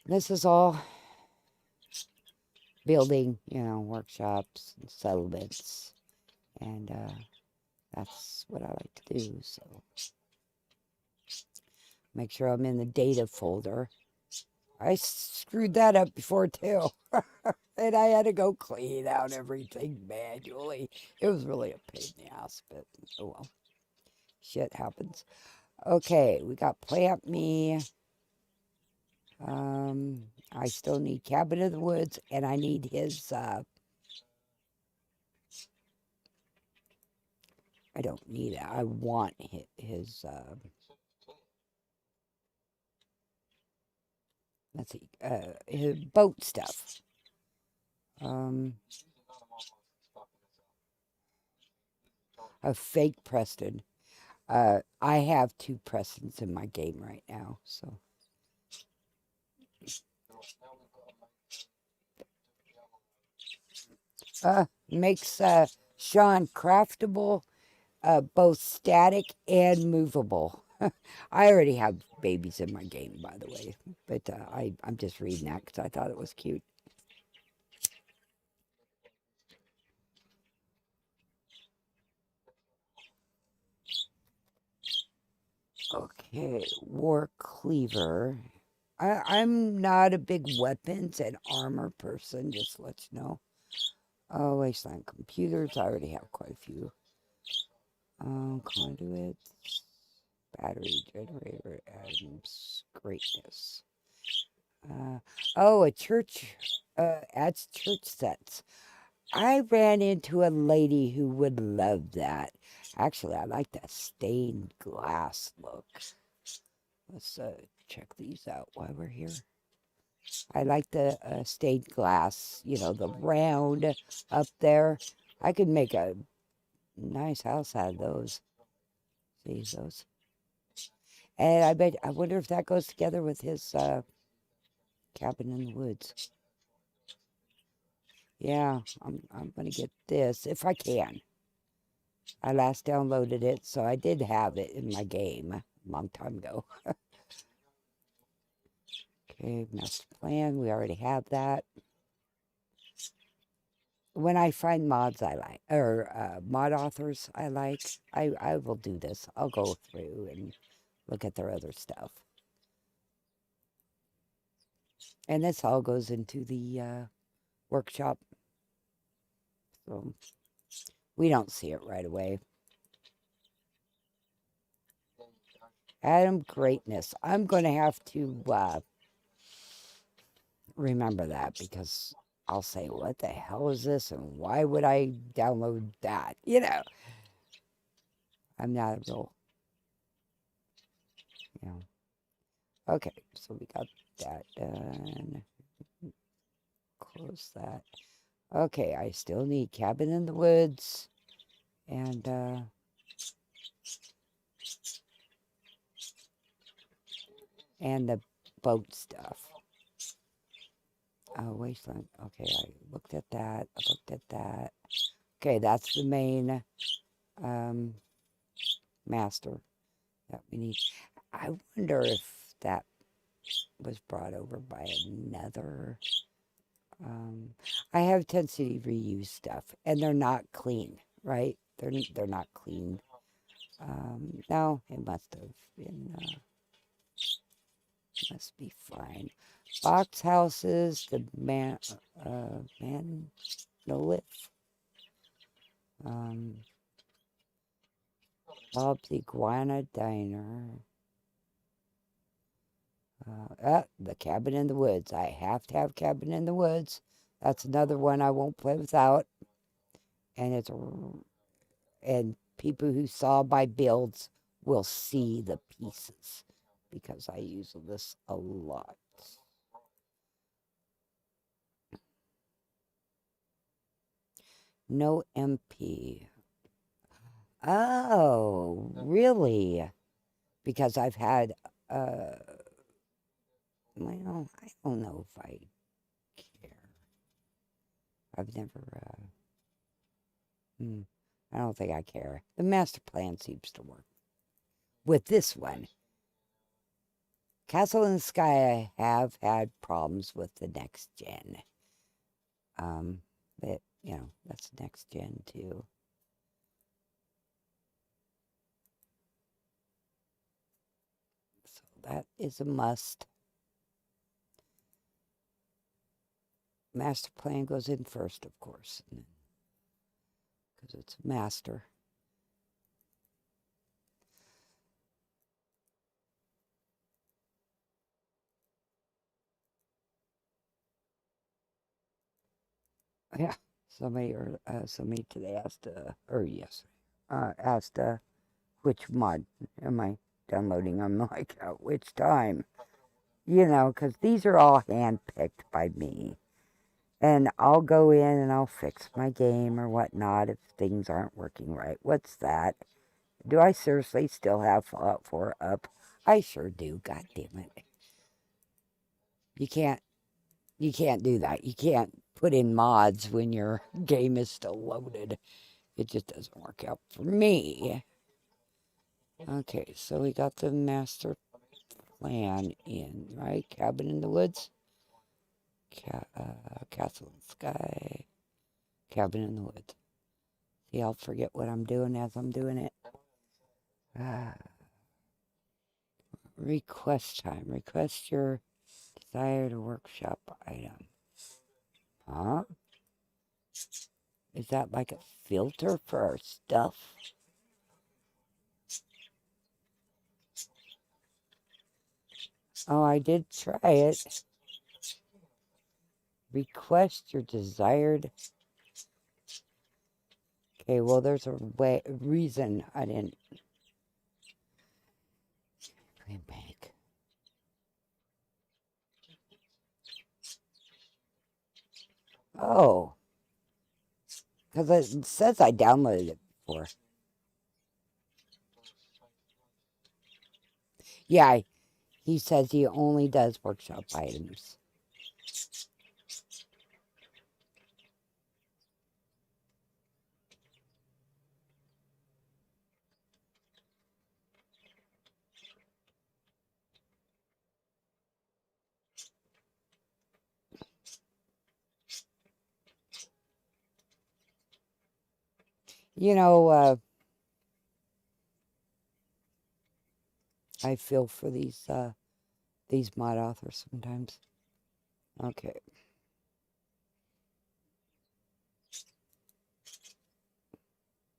Speaker 1: This is all building, workshops and settlements. And that's what I like to do. So make sure I'm in the data folder. I screwed that up before too. And I had to go clean out everything manually. It was really a pain in the ass, but oh well. Shit happens. Okay, we got Plant Me. I still need Cabin in the Woods, and I need his, I don't need it. I want his, let's see, his boat stuff. A fake Preston. I have 2 Prestons in my game right now, so. Makes Sean craftable, both static and movable. I already have babies in my game, by the way, but I'm just reading that because I thought it was cute. Okay, War Cleaver. I'm not a big weapons and armor person, just to let you know. Oh, Wasteland Computers, I already have quite a few. Conduits, battery generator, Adams, greatness. A church, adds church sets. I ran into a lady who would love that. Actually, I like that stained glass look. Let's check these out while we're here. I like the stained glass, you know, the round up there. I could make a nice house out of those. See those? And I wonder if that goes together with his cabin in the woods. Yeah, I'm gonna get this if I can. I last downloaded it, so I did have it in my game a long time ago. Okay, master plan. We already have that. When I find mods I like, or mod authors I like, I will do this. I'll go through and look at their other stuff. And this all goes into the workshop. So we don't see it right away. Adam Greatness. I'm going to have to remember that because I'll say, what the hell is this and why would I download that? You know, I'm not a real, you know. Okay, so we got that done. Close that. Okay, I still need Cabin in the Woods and the boat stuff. Oh, Wasteland. Okay, I looked at that. I looked at that. Okay, that's the main master that we need. I wonder if that was brought over by another. I have a tendency to reuse stuff, and they're not clean, right? They're not clean. No, it must have been. Must be fine. Box houses, the Manolith. Bob's Iguana Diner. The Cabin in the Woods. I have to have Cabin in the Woods. That's another one I won't play without. And and people who saw my builds will see the pieces because I use this a lot. No MP. Oh, really? Because I've had, well, I don't know if I care. I've never, I don't think I care. The master plan seems to work. With this one, Castle in the Sky, I have had problems with the next gen. But, you know, that's next gen too. So that is a must. Master plan goes in first, of course, because it's a master. Yeah, somebody today asked, asked, which mod am I downloading? I'm like, at which time? You know, because these are all handpicked by me. And I'll go in and I'll fix my game or whatnot if things aren't working right. What's that? Do I seriously still have Fallout 4 up? I sure do, god damn it. You can't do that. You can't put in mods when your game is still loaded. It just doesn't work out for me. Okay, so we got the master plan in, right? Cabin in the Woods. Castle in the Sky. Cabin in the Woods. See, I'll forget what I'm doing as I'm doing it. Request time. Request your desired workshop item. Huh? Is that like a filter for our stuff? Oh, I did try it. Request your desired. Okay, well, there's a reason I didn't bring it back. Oh, because it says I downloaded it before. Yeah, he says he only does workshop items. You know, I feel for these mod authors sometimes. Okay.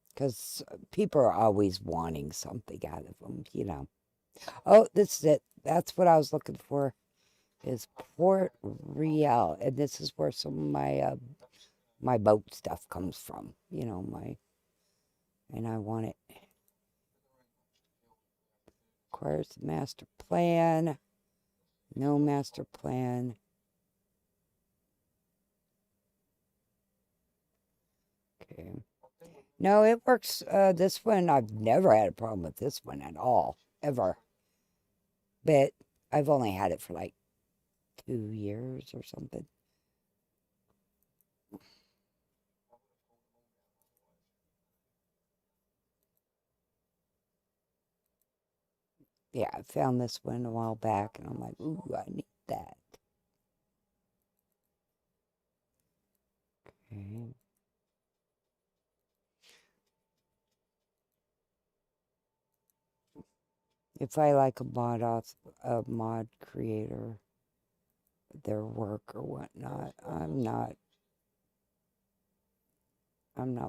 Speaker 1: Because people are always wanting something out of them, you know. Oh, this is it. That's what I was looking for, is Port Real. And this is where some of my boat stuff comes from. You know, and I want it. Requires the master plan. No master plan. Okay. No, it works. This one, I've never had a problem with this one at all, ever. But I've only had it for like 2 years or something. Yeah, I found this one a while back, and I'm like, ooh, I need that. Okay. If I like a mod creator, their work or whatnot, I'm not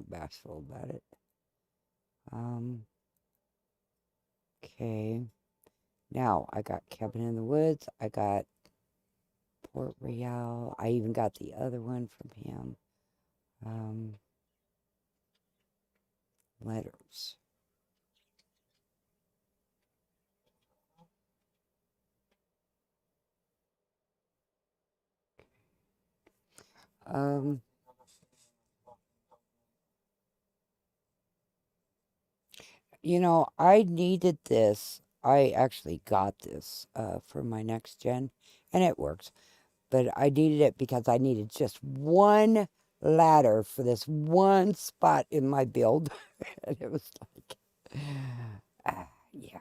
Speaker 1: bashful about it. Okay. Now I got Cabin in the Woods. I got Port Real. I even got the other one from him. Letters. Um, you know, I needed this. I actually got this for my next gen, and it works. But I needed it because I needed just one ladder for this one spot in my build. And it was like, yeah.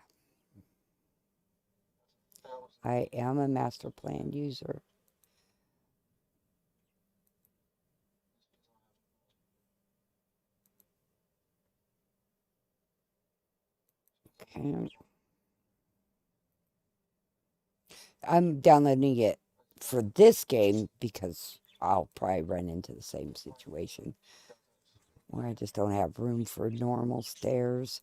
Speaker 1: I am a master plan user. Okay. I'm downloading it for this game because I'll probably run into the same situation where I just don't have room for normal stairs.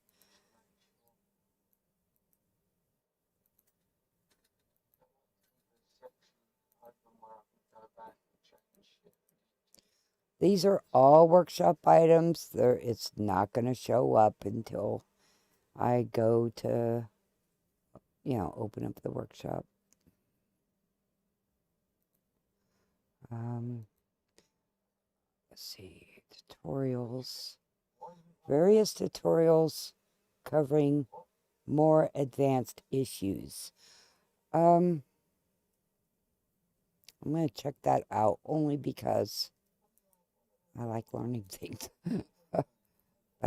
Speaker 1: These are all workshop items. It's not going to show up until I go to, open up the workshop. Let's see, tutorials. Various tutorials covering more advanced issues. I'm going to check that out only because I like learning things. But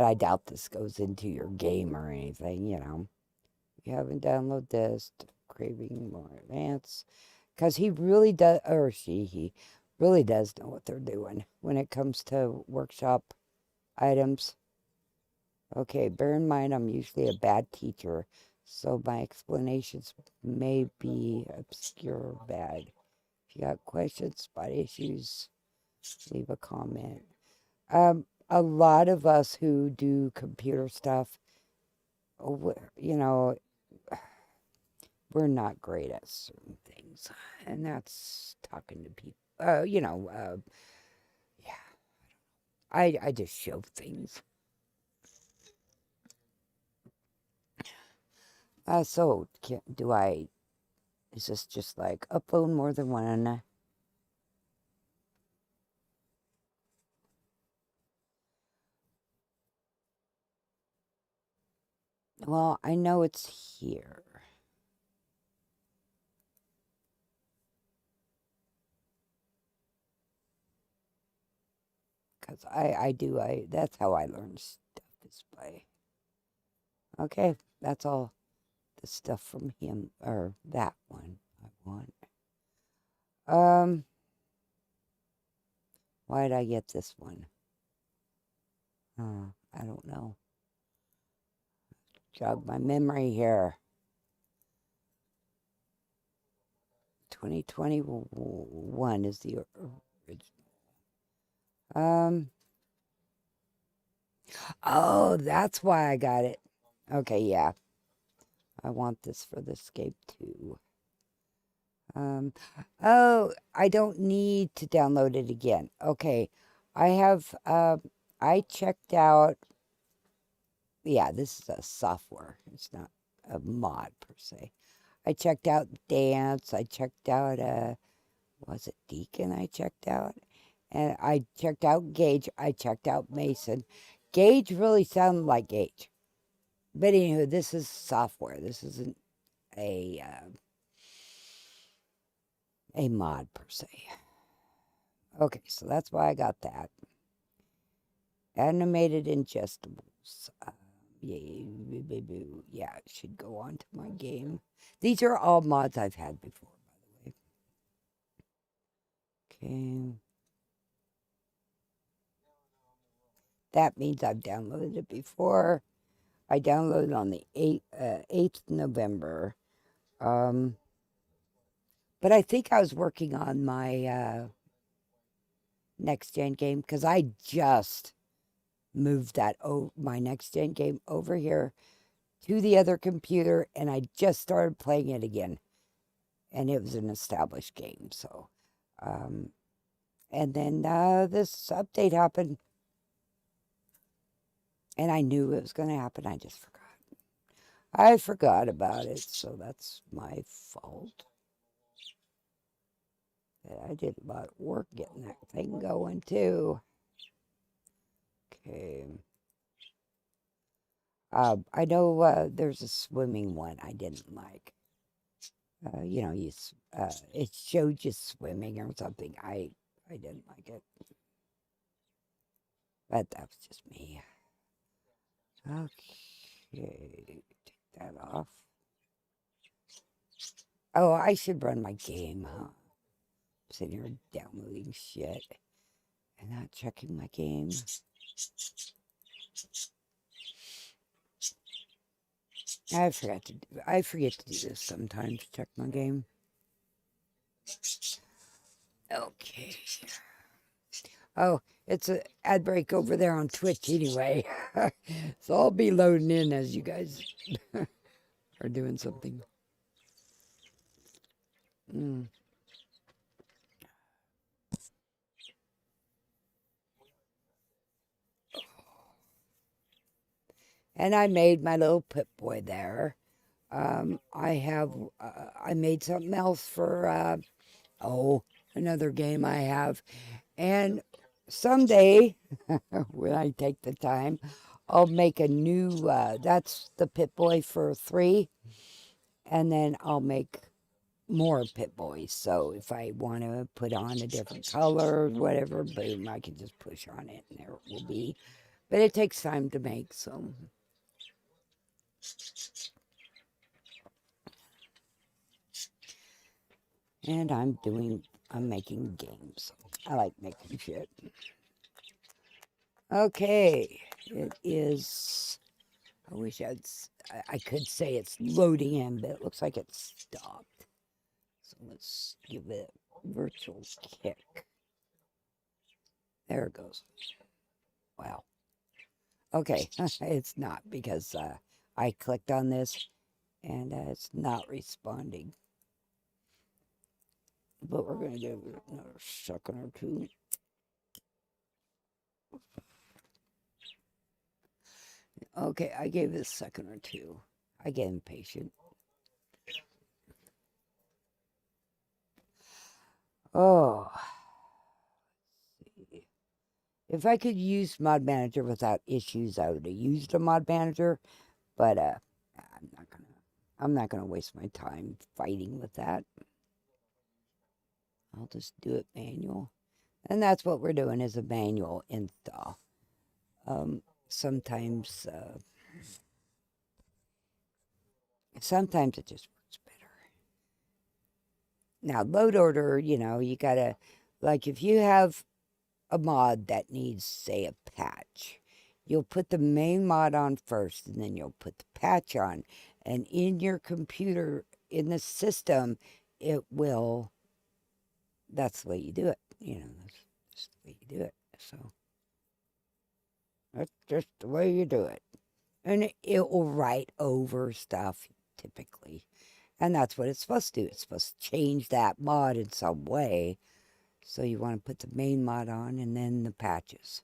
Speaker 1: I doubt this goes into your game or anything, If you haven't downloaded this, craving more advanced. Because he really does, or he really does know what they're doing when it comes to workshop items. Okay, bear in mind I'm usually a bad teacher, so my explanations may be obscure or bad. If you got questions, spot issues, leave a comment. A lot of us who do computer stuff, you know, we're not great at certain things, and that's talking to people. Yeah, I just show things. So, is this just like upload more than one? Well, I know it's here. Because that's how I learn stuff is by, okay, that's all the stuff from him, or that one I want. Why did I get this one? I don't know. Jog my memory here. 2021 is the original. Oh, that's why I got it. Okay, yeah. I want this for the Escape too. Oh, I don't need to download it again. Okay, I have, I checked out, yeah, this is a software. It's not a mod per se. I checked out Dance. I checked out, was it Deacon I checked out? And I checked out Gage. I checked out Mason. Gage really sounded like Gage. But anywho, this is software. This isn't a mod per se. Okay, so that's why I got that. Animated ingestibles. Yeah, it should go on to my game. These are all mods I've had before, by the way. Okay. That means I've downloaded it before. I downloaded on the 8th November. But I think I was working on my next gen game because I just moved my next gen game over here to the other computer, and I just started playing it again, and it was an established game. So, and then this update happened, and I knew it was going to happen. I just forgot. I forgot about it, so that's my fault. I did a lot of work getting that thing going too. Okay. I know there's a swimming one I didn't like. It showed you swimming or something. I didn't like it. But that was just me. Okay, take that off. Oh, I should run my game, huh? Sitting here downloading shit and not checking my game. I forget to do this sometimes. Check my game. Okay. Oh, it's an ad break over there on Twitch anyway. So I'll be loading in as you guys are doing something. And I made my little Pip-Boy there. I made something else for, another game I have. And someday, when I take the time, I'll make a new, that's the Pip-Boy for 3. And then I'll make more Pip-Boys. So if I want to put on a different color or whatever, boom, I can just push on it and there it will be. But it takes time to make, so. And I'm making games. I like making shit. Okay, it is, I wish I could say it's loading in, but it looks like it's stopped. So let's give it a virtual kick. There it goes. Wow. Okay, it's not because I clicked on this and it's not responding. But we're going to give it another second or two. Okay, I gave it a second or two. I get impatient. Oh, if I could use Mod Manager without issues, I would have used a Mod Manager. But I'm not gonna waste my time fighting with that. I'll just do it manual, and that's what we're doing is a manual install. Sometimes sometimes it just works better. Now load order, you gotta, like, if you have a mod that needs, say, a patch, you'll put the main mod on first, and then you'll put the patch on. And in your computer, in the system, it will, that's the way you do it. That's the way you do it. So, that's just the way you do it. And it will write over stuff, typically. And that's what it's supposed to do. It's supposed to change that mod in some way. So you want to put the main mod on and then the patches.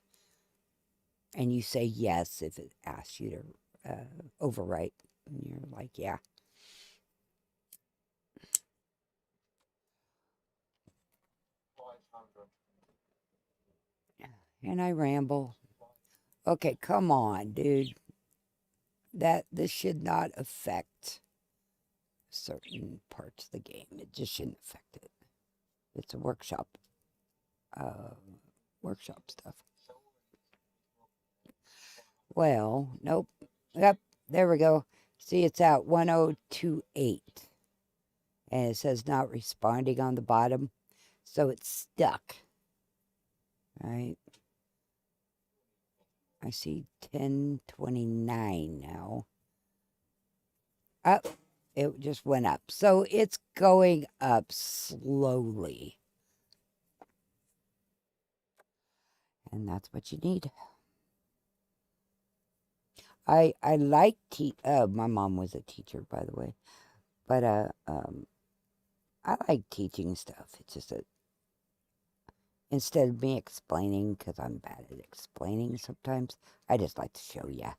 Speaker 1: And you say yes if it asks you to overwrite. And you're like, yeah. And I ramble. Okay, come on, dude. This should not affect certain parts of the game. It just shouldn't affect it. It's a workshop stuff. Well, nope. Yep, there we go. See, it's at 1028. And it says not responding on the bottom. So it's stuck. Right? I see 1029 now. Up. It just went up. So it's going up slowly. And that's what you need. I like my mom was a teacher, by the way. But I like teaching stuff. It's just that instead of me explaining, because I'm bad at explaining sometimes, I just like to show you.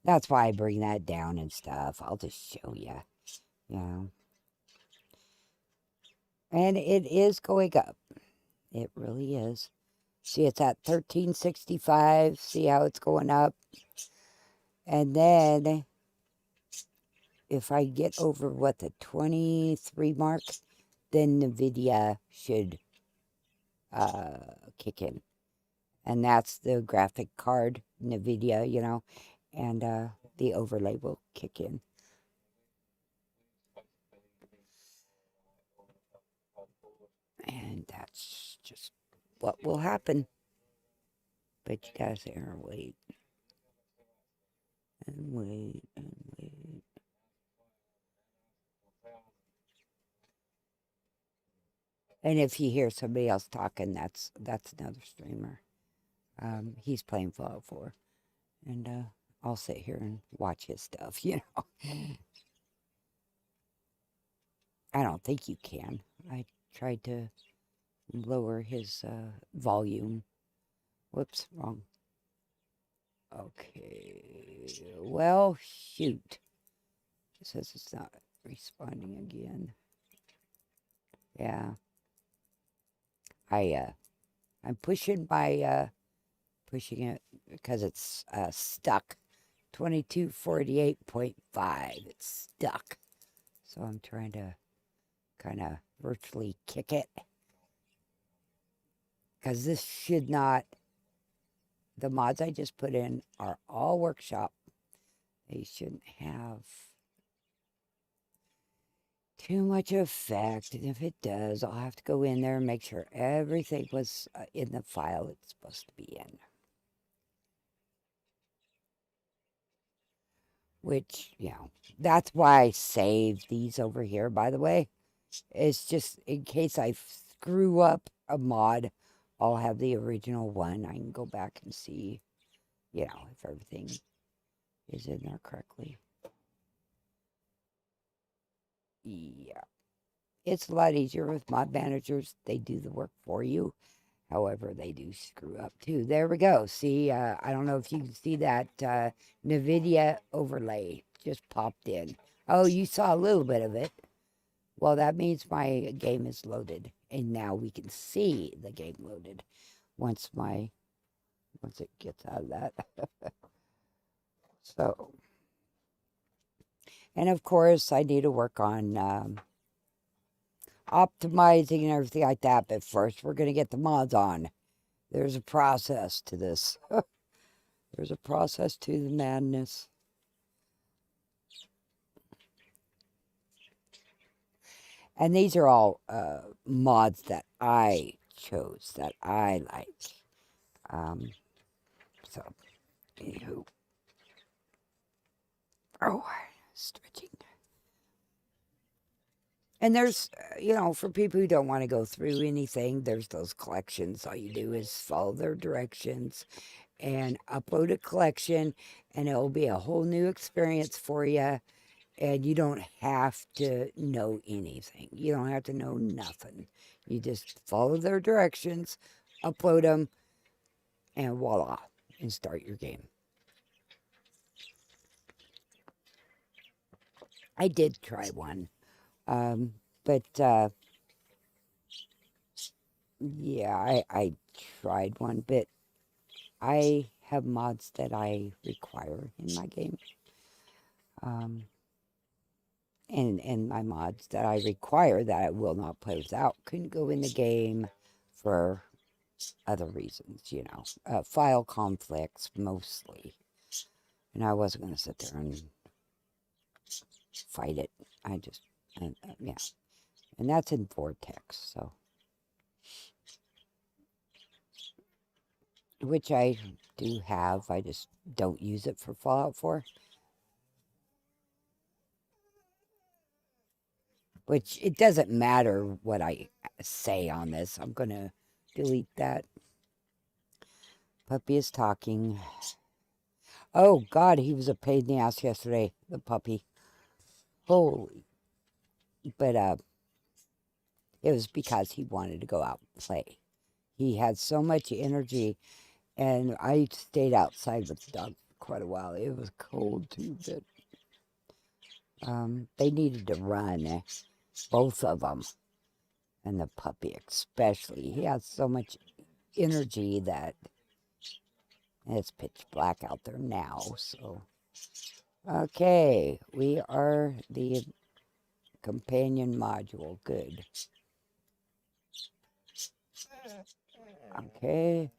Speaker 1: That's why I bring that down and stuff. I'll just show you. And it is going up. It really is. See, it's at 1365. See how it's going up? And then if I get over, the 23 mark, then NVIDIA should kick in. And that's the graphic card, NVIDIA, and the overlay will kick in. And that's just what will happen. But you gotta sit here and wait. And wait, and wait. And if you hear somebody else talking, that's another streamer. He's playing FO4. And I'll sit here and watch his stuff, I don't think you can. I tried to lower his volume. Whoops, wrong. Okay. Well, shoot. It says it's not responding again. Yeah. I'm pushing it because it's stuck. 2248.5. It's stuck. So I'm trying to kind of virtually kick it. Because this should not, the mods I just put in are all workshop. They shouldn't have too much effect. And if it does, I'll have to go in there and make sure everything was in the file it's supposed to be in. Which, that's why I saved these over here, by the way. It's just in case I screw up a mod, I'll have the original one. I can go back and see, if everything is in there correctly. Yeah. It's a lot easier with mod managers. They do the work for you. However, they do screw up too. There we go. See, I don't know if you can see that NVIDIA overlay just popped in. Oh, you saw a little bit of it. Well, that means my game is loaded. And now we can see the game loaded once it gets out of that. So, and of course, I need to work on optimizing and everything like that. But first, we're going to get the mods on. There's a process to this. There's a process to the madness. And these are all mods that I chose, that I like. So, anywho. Oh, stretching. And there's, for people who don't want to go through anything, there's those collections. All you do is follow their directions and upload a collection, and it'll be a whole new experience for you. And you don't have to know anything. You don't have to know nothing. You just follow their directions, upload them, and voila, and start your game. I did try one. But yeah, I tried one, but I have mods that I require in my game. And my mods that I require that I will not play without couldn't go in the game for other reasons, file conflicts mostly. And I wasn't going to sit there and fight it. Yeah. And that's in Vortex, so. Which I do have, I just don't use it for Fallout 4. Which, it doesn't matter what I say on this. I'm going to delete that. Puppy is talking. Oh, God, he was a pain in the ass yesterday, the puppy. Holy. But it was because he wanted to go out and play. He had so much energy, and I stayed outside with the dog for quite a while. It was cold, too, but they needed to run, both of them. And the puppy especially. He has so much energy that it's pitch black out there now. So, okay, we are the companion module. Good. Okay.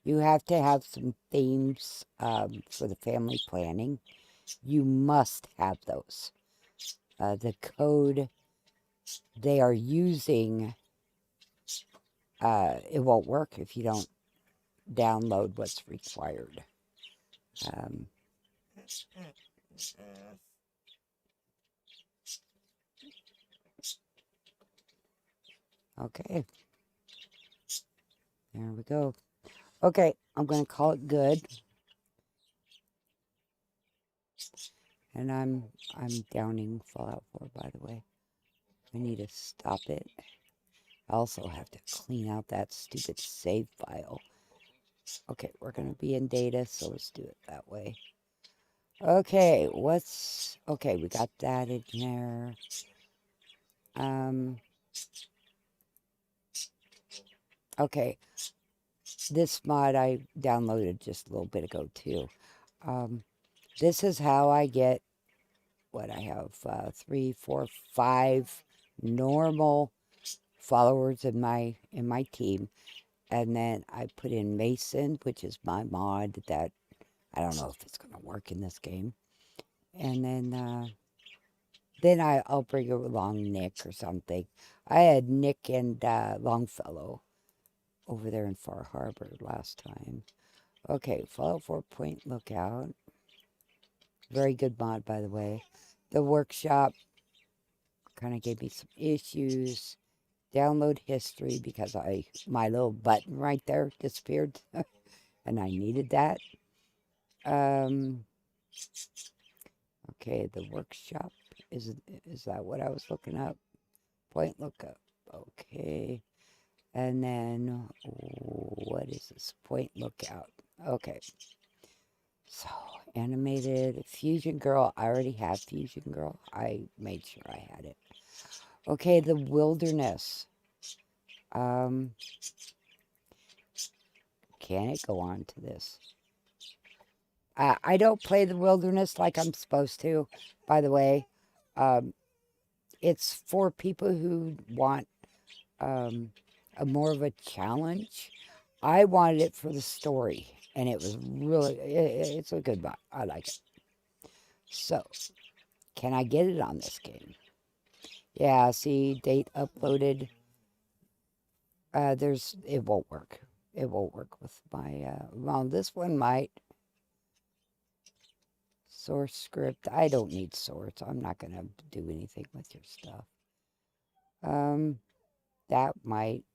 Speaker 1: You have to have some themes for the family planning. You must have those. The code they are using, it won't work if you don't download what's required. Okay. There we go. Okay, I'm going to call it good. And I'm downing Fallout 4, by the way. I need to stop it. I also have to clean out that stupid save file. Okay, we're going to be in data, so let's do it that way. Okay, okay, we got that in there. Okay, this mod I downloaded just a little bit ago, too. This is how I get what I have, 3, 4, 5 normal followers in my team. And then I put in Mason, which is my mod that I don't know if it's going to work in this game. And then I'll bring along Nick or something. I had Nick and Longfellow over there in Far Harbor last time. Okay, Fallout 4 Point Lookout. Very good mod, by the way. The workshop kind of gave me some issues. Download history because my little button right there disappeared. And I needed that. Okay, the workshop. Is that what I was looking up? Point lookup. Okay. And then, what is this? Point lookout. Okay. So, animated Fusion Girl. I already have Fusion Girl. I made sure I had it. Okay, the wilderness. Can it go on to this? I don't play the wilderness like I'm supposed to, by the way. It's for people who want a more of a challenge. I wanted it for the story, and it was really, it's a good mod. I like it. So, can I get it on this game? Yeah, see, date uploaded. It won't work. It won't work with my, well, this one might. Source script. I don't need source. I'm not going to do anything with your stuff. That might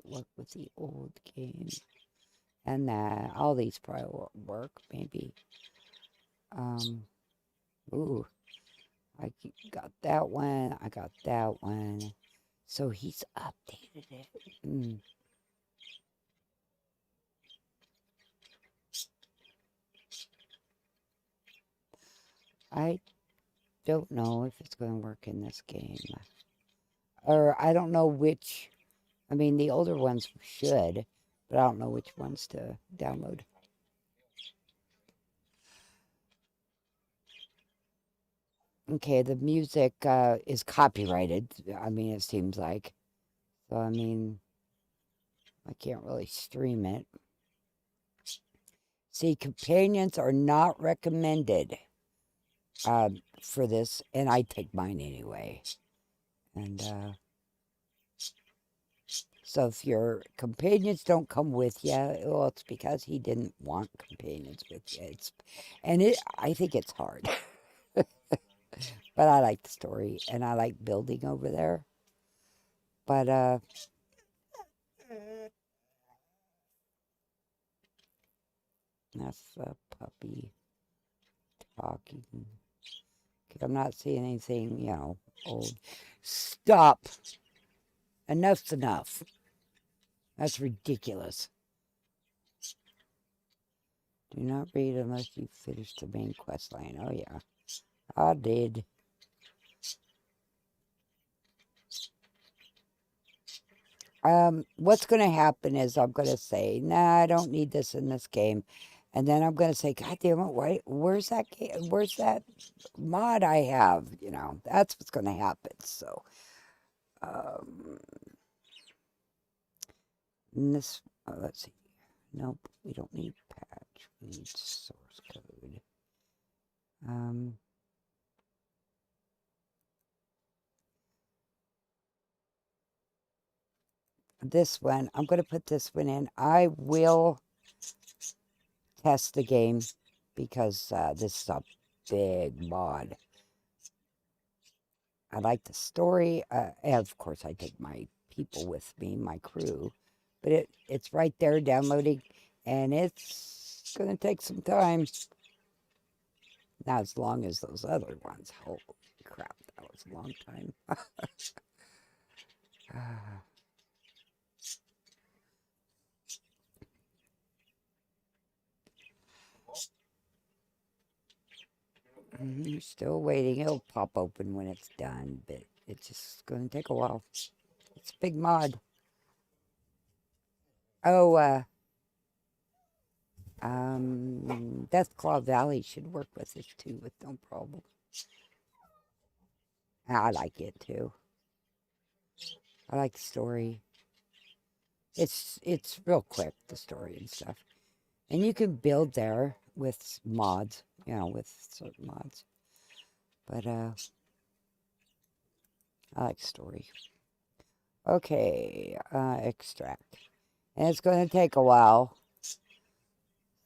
Speaker 1: work with the old game. And that, all these probably won't work, maybe. Ooh, I got that one. I got that one. So he's updated it. I don't know if it's going to work in this game. Or I don't know which. I mean, the older ones should, but I don't know which ones to download. Okay, the music is copyrighted. I mean, it seems like. So, I mean, I can't really stream it. See, companions are not recommended for this, and I take mine anyway. And so if your companions don't come with you, well, it's because he didn't want companions with you. I think it's hard. But I like the story, and I like building over there. But, that's a puppy talking. Because I'm not seeing anything, old. Stop! Enough's enough. That's ridiculous. Do not read unless you finish the main quest line. Oh, yeah. I did. What's going to happen is I'm going to say, nah, I don't need this in this game. And then I'm going to say, God damn it, where's that mod I have? That's what's going to happen. So, let's see. Nope, we don't need patch. We need source code. This one, I'm going to put this one in. I will test the game because this is a big mod. I like the story. And of course, I take my people with me, my crew. But it's right there downloading, and it's going to take some time. Not as long as those other ones. Holy crap, that was a long time. Still waiting. It'll pop open when it's done, but it's just going to take a while. It's a big mod. Oh, Deathclaw Valley should work with this too, with no problem. I like it too. I like the story. It's real quick, the story and stuff. And you can build there with mods, with certain mods. But I like story. Okay, extract. And it's going to take a while.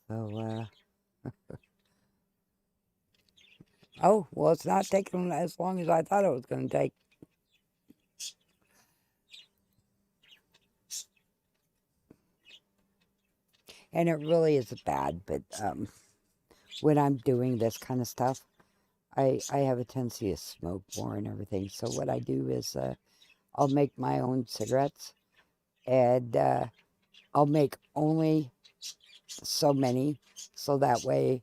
Speaker 1: So, oh, well, it's not taking as long as I thought it was going to take. And it really is bad, but when I'm doing this kind of stuff, I have a tendency to smoke more and everything. So what I do is I'll make my own cigarettes, and I'll make only so many, so that way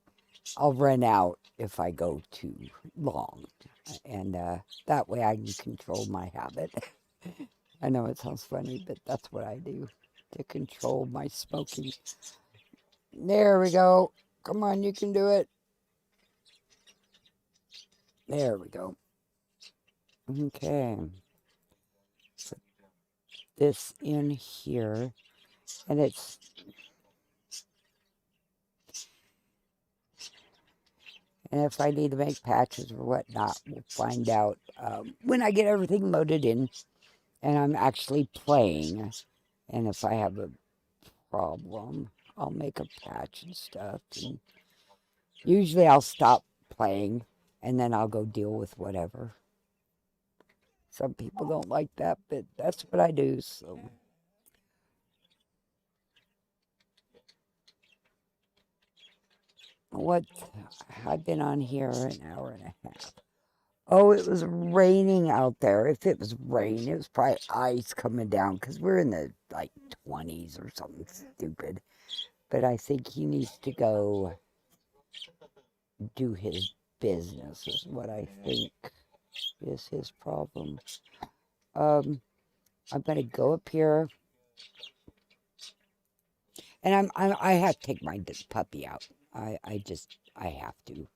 Speaker 1: I'll run out if I go too long. And that way I can control my habit. I know it sounds funny, but that's what I do to control my smoking. There we go. Come on, you can do it. There we go. Okay. Put this in here. And it's... And if I need to make patches or whatnot, we'll find out when I get everything loaded in and I'm actually playing. And if I have a problem, I'll make a patch and stuff. And usually I'll stop playing and then I'll go deal with whatever. Some people don't like that, but that's what I do. So what? I've been on here an hour and a half. Oh, it was raining out there. If it was rain, it was probably ice coming down because we're in the like 20s or something stupid. But I think he needs to go do his business is what I think is his problem. I'm gonna go up here, and I have to take my puppy out. I have to.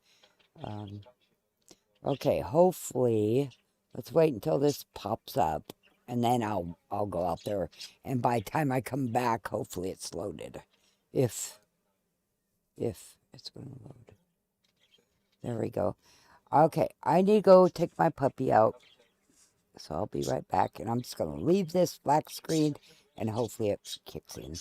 Speaker 1: Okay, hopefully, let's wait until this pops up, and then I'll go out there. And by the time I come back, hopefully it's loaded. If it's going to load. There we go. Okay, I need to go take my puppy out. So I'll be right back, and I'm just going to leave this black screen, and hopefully it kicks in.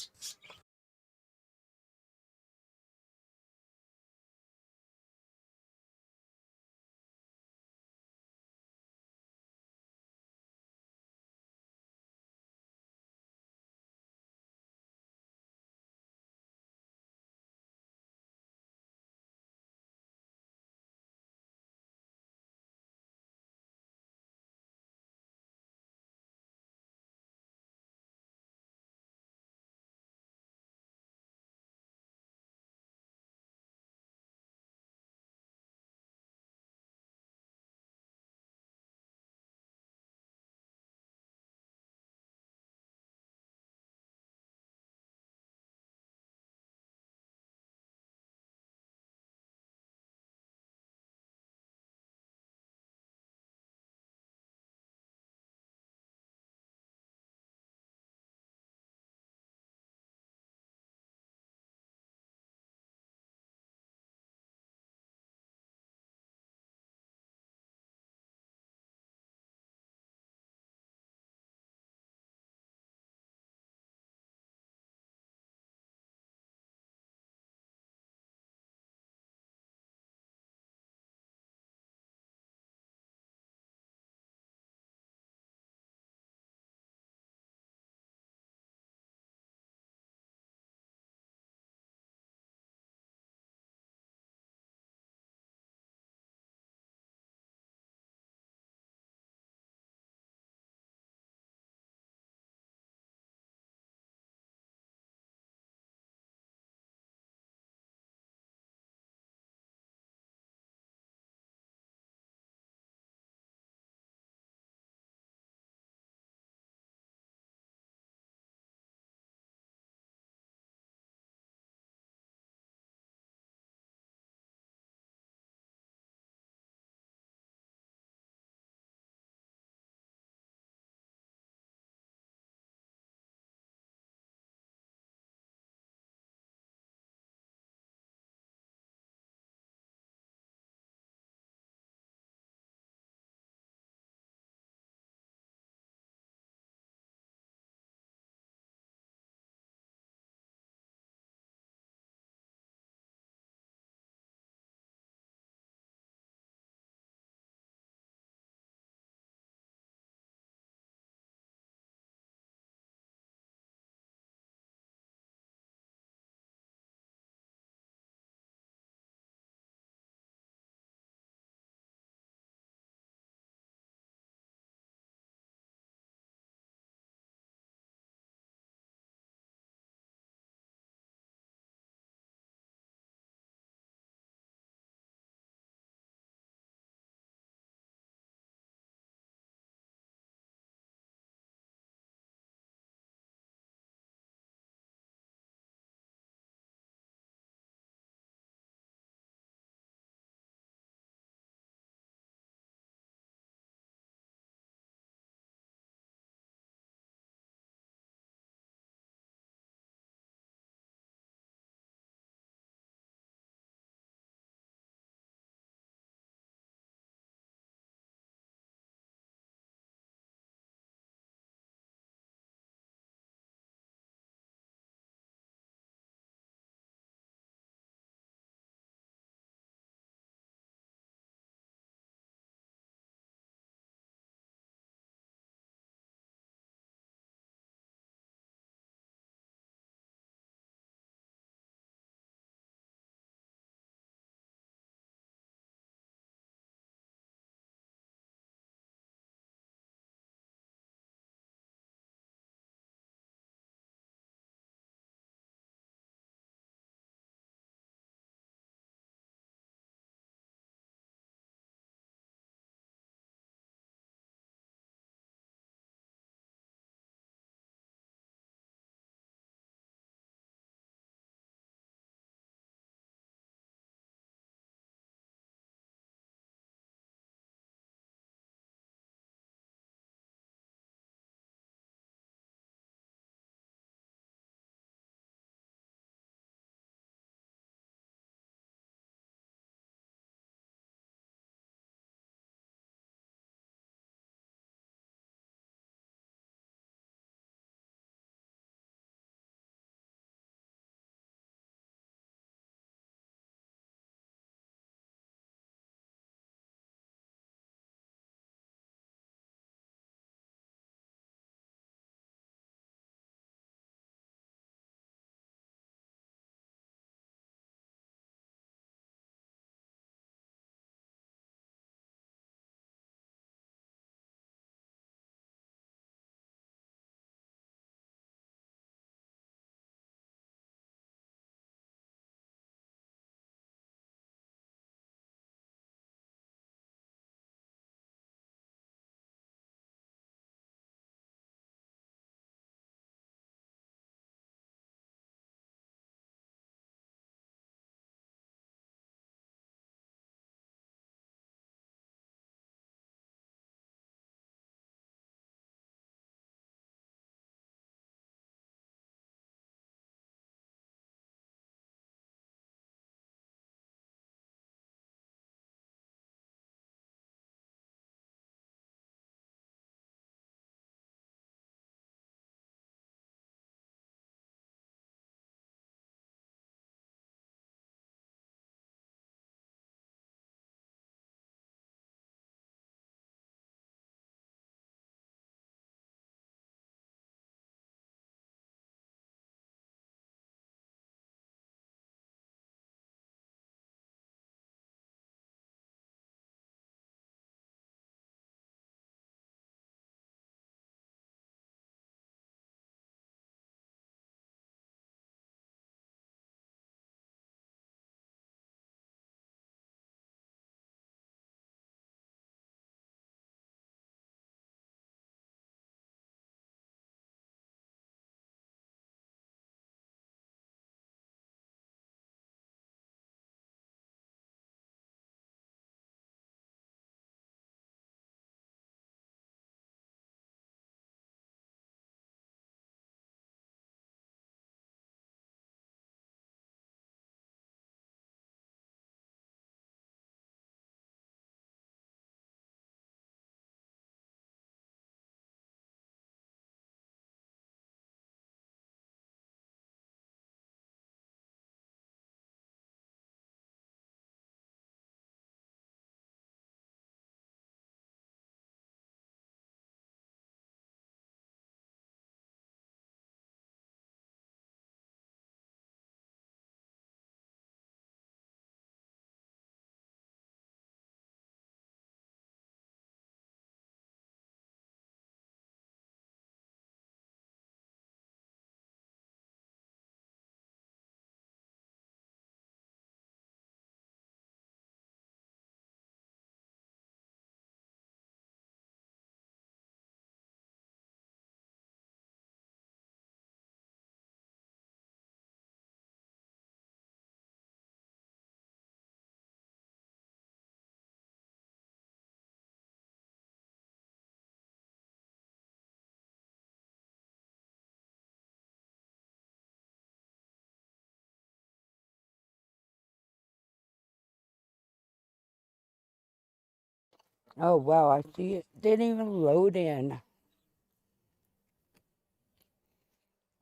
Speaker 1: Oh, wow, I see it didn't even load in.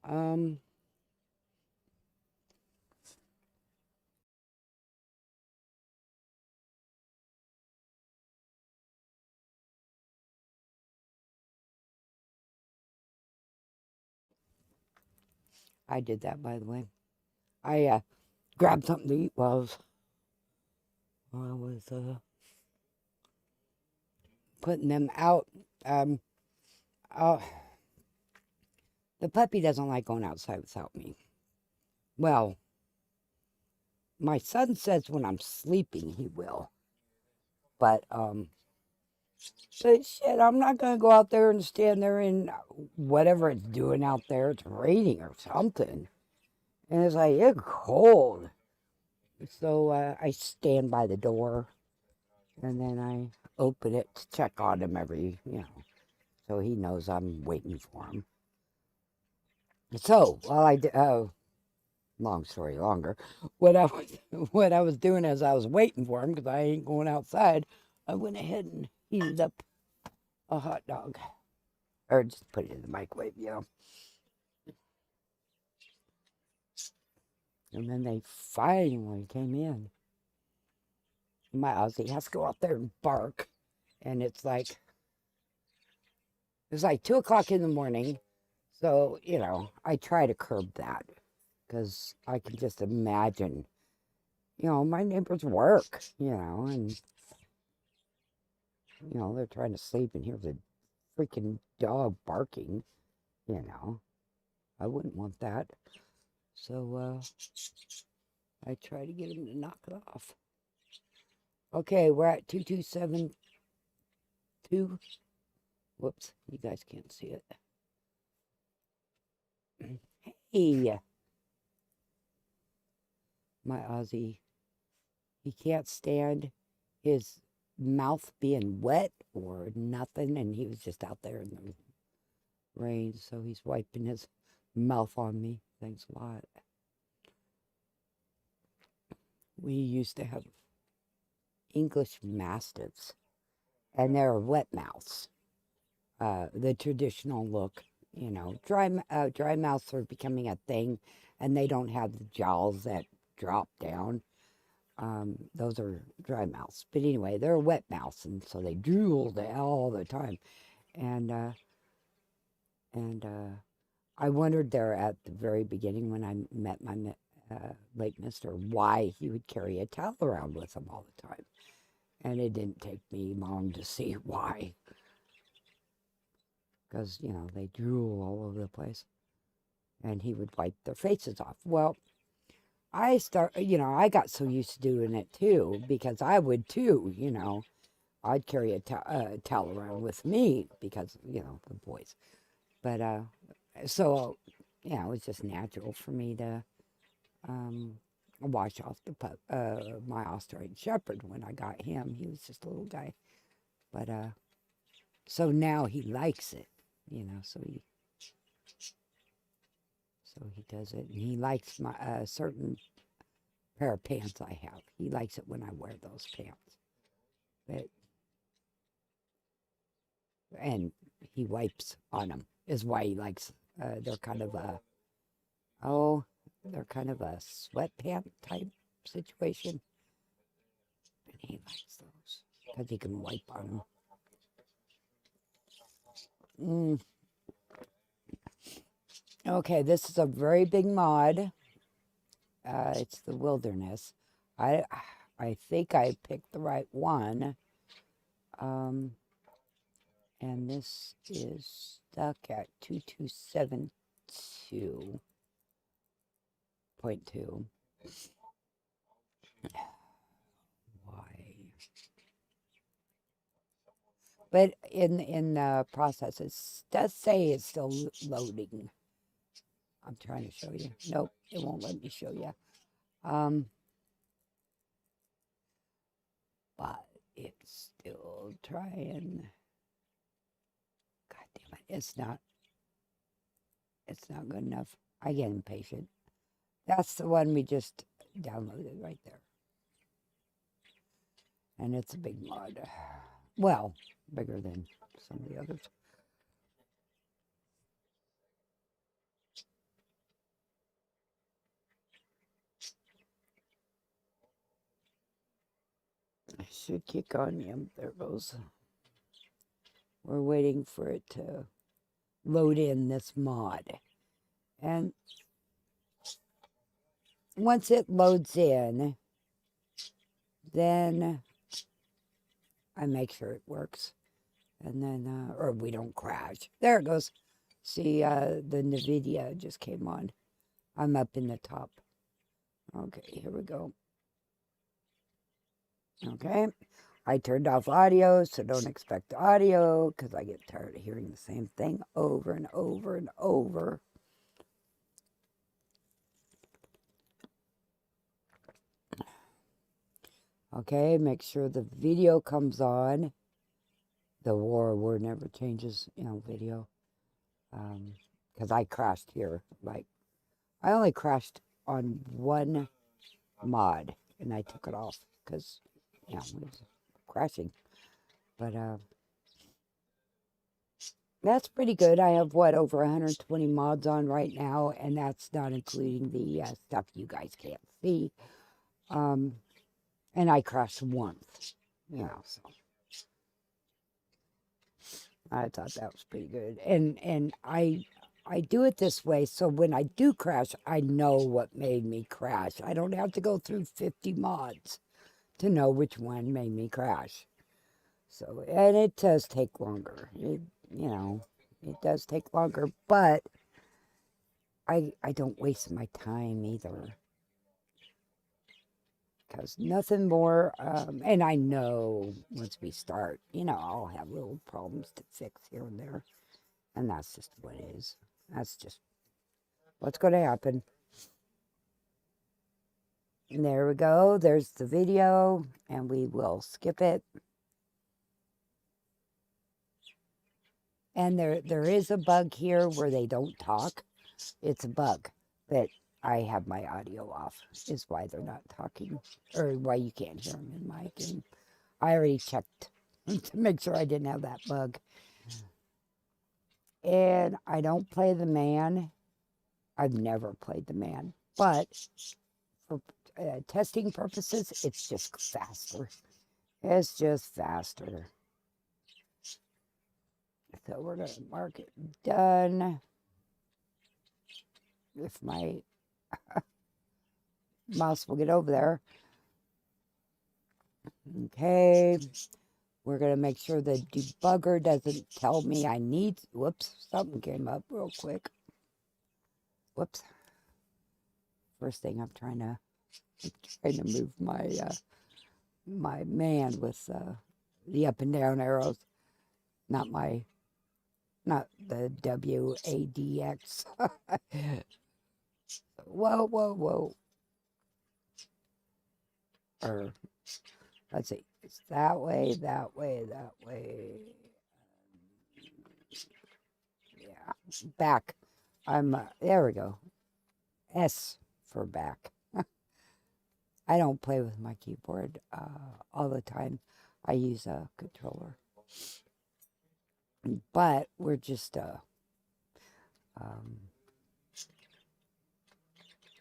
Speaker 1: Um, I did that, by the way. I grabbed something to eat while I was putting them out. Um, uh, the puppy doesn't like going outside without me. Well, my son says when I'm sleeping he will, but shit, I'm not gonna go out there and stand there in whatever it's doing out there. It's raining or something, and it's like it's cold. So I stand by the door, and then I open it to check on him so he knows I'm waiting for him. So while long story longer, what I was what I was doing as I was waiting for him because I ain't going outside, I went ahead and heated up a hot dog, or just put it in the microwave. And then they finally came in. My Aussie has to go out there and bark, and it's like 2 o'clock in the morning. So I try to curb that because I can just imagine, my neighbors work, and they're trying to sleep, and here's a freaking dog barking. You know, I wouldn't want that. So I try to get him to knock it off. Okay, we're at 2272. Whoops, you guys can't see it. Hey, my Aussie, he can't stand his mouth being wet or nothing, and he was just out there in the rain, so he's wiping his mouth on me. Thanks a lot. We used to have English Mastiffs, and they're wet mouths. The traditional look, dry mouths are becoming a thing, and they don't have the jowls that drop down. Those are dry mouths. But anyway, they're wet mouths, and so they drool all the time. And I wondered there at the very beginning when I met my late mister why he would carry a towel around with him all the time. And it didn't take me long to see why. Because, they drool all over the place. And he would wipe their faces off. Well, I got so used to doing it too, because I would too, I'd carry a towel around with me because, the boys. But, so, it was just natural for me to wash off my Australian Shepherd when I got him. He was just a little guy. But, so now he likes it, so he does it. And he likes my certain pair of pants I have. He likes it when I wear those pants. And he wipes on them is why he likes. They're kind of a sweatpant type situation, and he likes those because he can wipe on them. Okay, this is a very big mod. It's the Wilderness. I think I picked the right one. And this is stuck at 2272.2. Why? But in the process, it does say it's still loading. I'm trying to show you. Nope, it won't let me show you. But it's still trying. God damn it! It's not good enough. I get impatient. That's the one we just downloaded right there. And it's a big mod. Well, bigger than some of the others. I should kick on. Yep, there it goes. We're waiting for it to load in this mod. And once it loads in, then I make sure it works. And then, or we don't crash. There it goes. See, the NVIDIA just came on. I'm up in the top. Okay, here we go. Okay. I turned off audio, so don't expect audio, because I get tired of hearing the same thing over and over and over. Okay, make sure the video comes on. The war word never changes, video. Because I crashed here. Like, I only crashed on one mod, and I took it off, because, it was crashing. But, that's pretty good. I have, over 120 mods on right now, and that's not including the stuff you guys can't see. And I crashed once. So I thought that was pretty good. And I do it this way, so when I do crash, I know what made me crash. I don't have to go through 50 mods to know which one made me crash. So, and it does take longer. It does take longer, but I don't waste my time either. Because nothing more, and I know once we start, I'll have little problems to fix here and there. And that's just what it is. That's just what's going to happen. And there we go. There's the video, and we will skip it. And there is a bug here where they don't talk. It's a bug that I have my audio off, is why they're not talking, or why you can't hear them in my game. I already checked to make sure I didn't have that bug. And I don't play the man. I've never played the man. But for testing purposes, it's just faster. It's just faster. So we're going to mark it done. If my mouse will get over there. Okay. We're going to make sure the debugger doesn't tell me I need... Whoops, something came up real quick. Whoops. First thing I'm trying to move my my man with the up and down arrows. Not the WADX. Whoa. Or, let's see. It's that way. Yeah, back. There we go. S for back. I don't play with my keyboard all the time. I use a controller. But we're just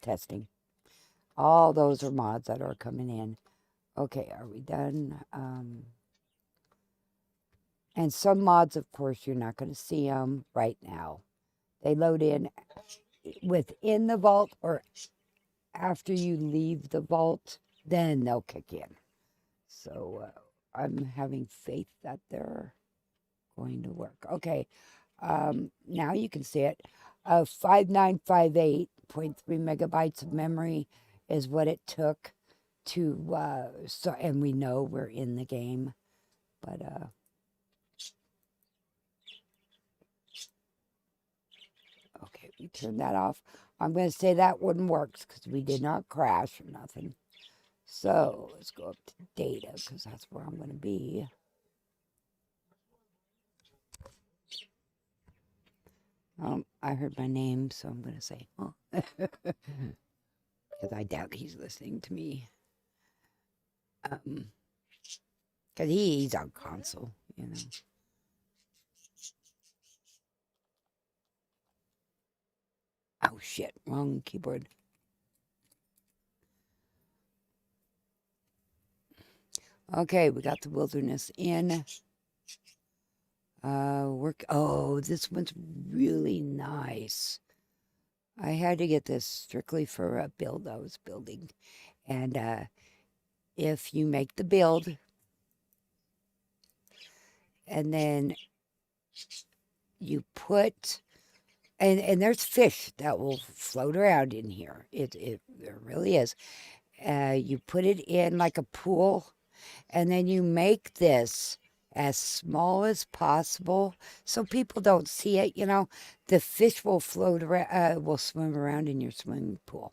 Speaker 1: testing. All those are mods that are coming in. Okay, are we done? And some mods, of course, you're not going to see them right now. They load in within the vault or after you leave the vault, then they'll kick in. So I'm having faith that they're going to work. Okay, now you can see it. 5958.3 megabytes of memory is what it took to, and we know we're in the game, but, okay, we turn that off. I'm going to say that one works because we did not crash or nothing. So let's go up to data because that's where I'm going to be. I heard my name, so I'm going to say, huh. Because I doubt he's listening to me. Because he's on console, you know. Oh, shit. Wrong keyboard. Okay, we got the wilderness in. Oh, this one's really nice. I had to get this strictly for a build I was building. And if you make the build, and then you put, and there's fish that will float around in here. There really is. You put it in like a pool, and then you make this as small as possible so people don't see it. You know, the fish will float around, will swim around in your swimming pool.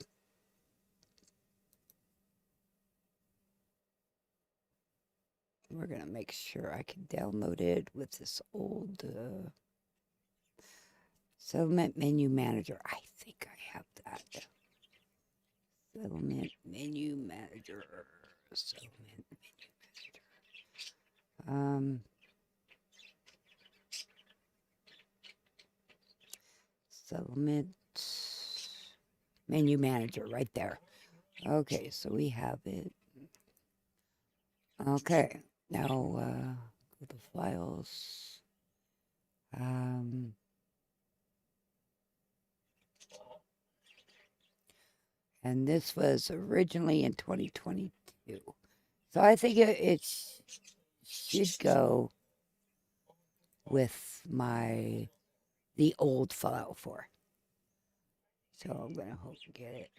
Speaker 1: We're going to make sure I can download it with this old settlement menu manager. I think I have that. Settlement menu manager. Settlement menu manager. Settlement menu manager right there. Okay, so we have it. Okay, now go to files. And this was originally in 2022. So I think it should go with the old Fallout 4. So I'm going to hope to get it.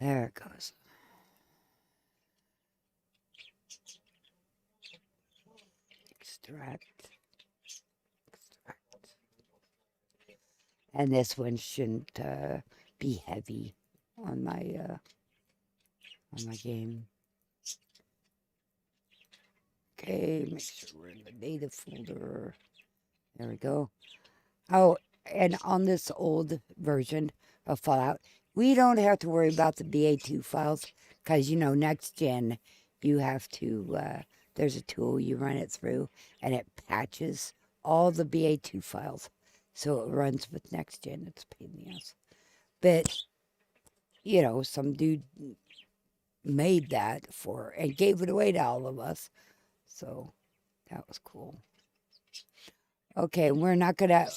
Speaker 1: There it goes. Extract. And this one shouldn't be heavy on my game. Okay, make sure we're in the data folder. There we go. Oh, and on this old version of Fallout, we don't have to worry about the BA2 files because, you know, next gen, you have to, there's a tool you run it through and it patches all the BA2 files. So it runs with next gen. It's a pain in the ass. But, you know, some dude made that and gave it away to all of us. So that was cool. Okay, we're not gonna,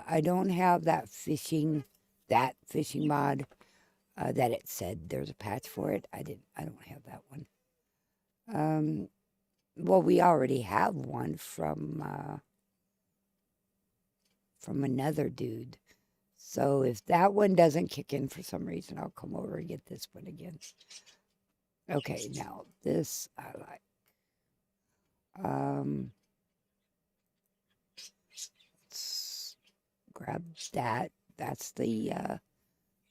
Speaker 1: I don't have that fishing mod that it said there's a patch for it. I don't have that one. Well, we already have one from another dude. So if that one doesn't kick in for some reason, I'll come over and get this one again. Okay, now this I like. Let's grab that. That's the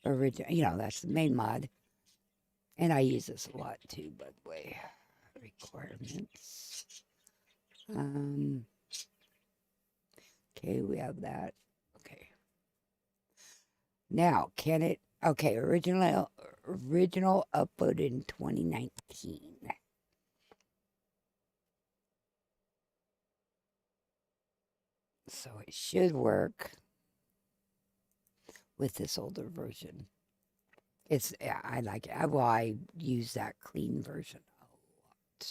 Speaker 1: original, you know, that's the main mod. And I use this a lot too, by the way. Requirements. Okay, we have that. Okay. Now, can it, okay, original uploaded in 2019. So it should work with this older version. I like it. I use that clean version a lot.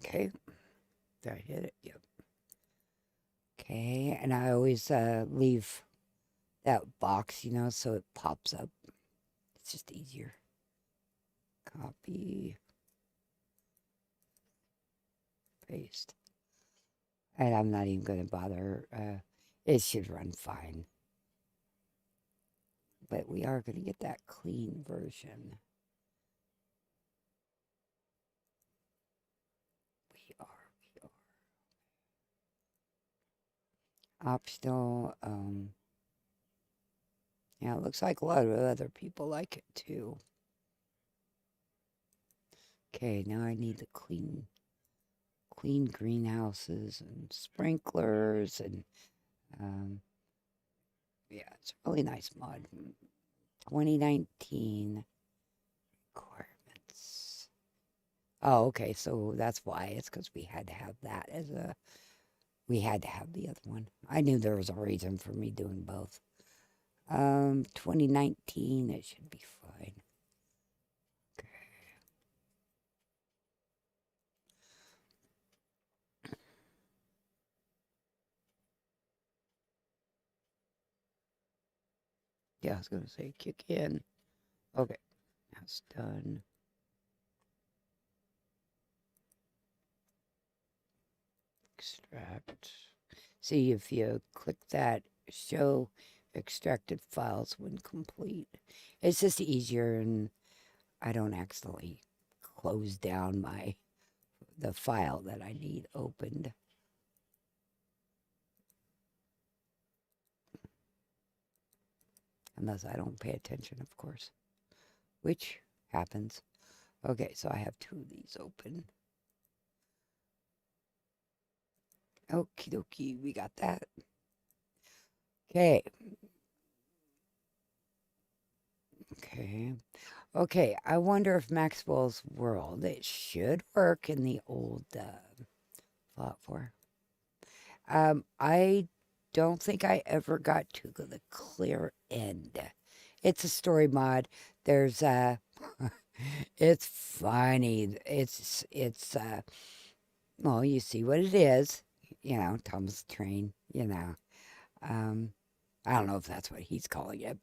Speaker 1: Okay. Did I hit it? Yep. Okay, and I always leave that box, you know, so it pops up. It's just easier. Copy. Paste. And I'm not even going to bother. It should run fine. But we are going to get that clean version. We are. Optional. Yeah, it looks like a lot of other people like it too. Okay, now I need the clean clean greenhouses and sprinklers and yeah, it's a really nice mod. 2019 requirements. Oh, okay, so that's why. It's because we had to have that as a. We had to have the other one. I knew there was a reason for me doing both. 2019, it should be fine. Okay. Yeah, I was going to say kick in. Okay, that's done. Extract. See if you click that, show extracted files when complete. It's just easier and I don't accidentally close down the file that I need opened. Unless I don't pay attention, of course, which happens. Okay, so I have 2 of these open. Okie dokie, we got that. Okay. Okay, I wonder if Maxwell's World, it should work in the old Fallout 4. I don't think I ever got to the clear end. It's a story mod. There's it's funny. Well, you see what it is. Thomas Train, I don't know if that's what he's calling it,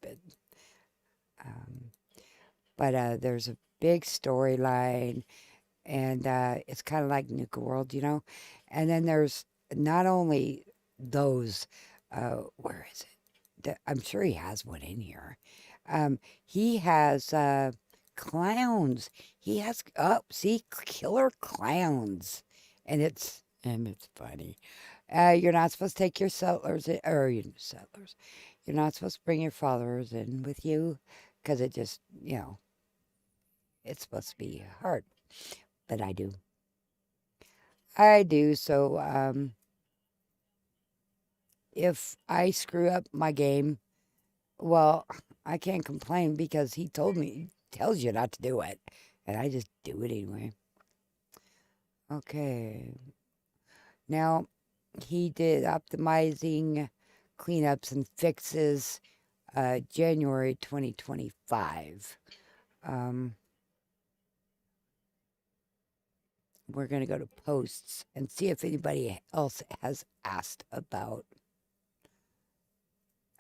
Speaker 1: but there's a big storyline, and it's kind of like Nuka World, and then there's not only those, where is it? I'm sure he has one in here. He has clowns. He has, see, killer clowns, and it's funny. You're not supposed to take your settlers in, or your settlers. You're not supposed to bring your followers in with you because it just, it's supposed to be hard. But I do. So if I screw up my game, well, I can't complain because he tells you not to do it. And I just do it anyway. Okay. Now, he did optimizing, cleanups, and fixes January 2025. We're going to go to posts and see if anybody else has asked about.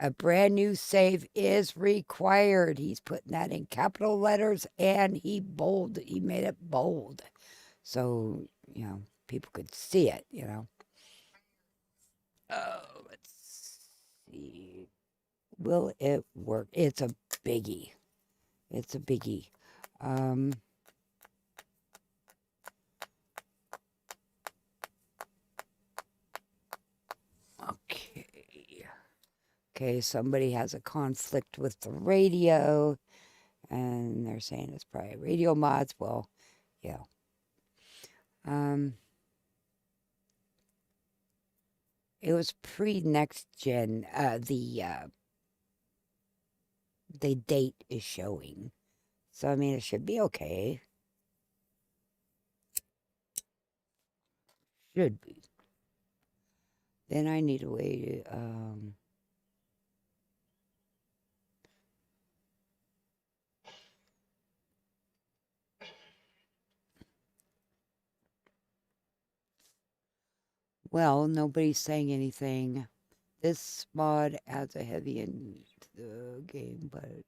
Speaker 1: A brand new save is required. He's putting that in capital letters and he made it bold. So, people could see it, Oh, let's see. Will it work? It's a biggie. It's a biggie. Okay, somebody has a conflict with the radio, and they're saying it's probably radio mods. Well, yeah. It was pre-next gen. The date is showing. So, I mean, it should be okay. Should be. Then I need a way to, well, nobody's saying anything. This mod adds a heavy into the game, but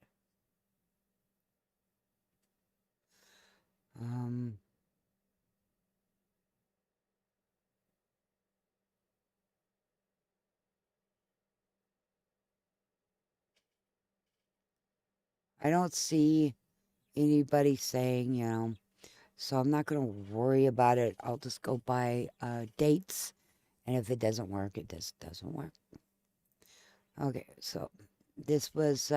Speaker 1: I don't see anybody saying, so I'm not going to worry about it. I'll just go by dates, and if it doesn't work, it just doesn't work. Okay, so this was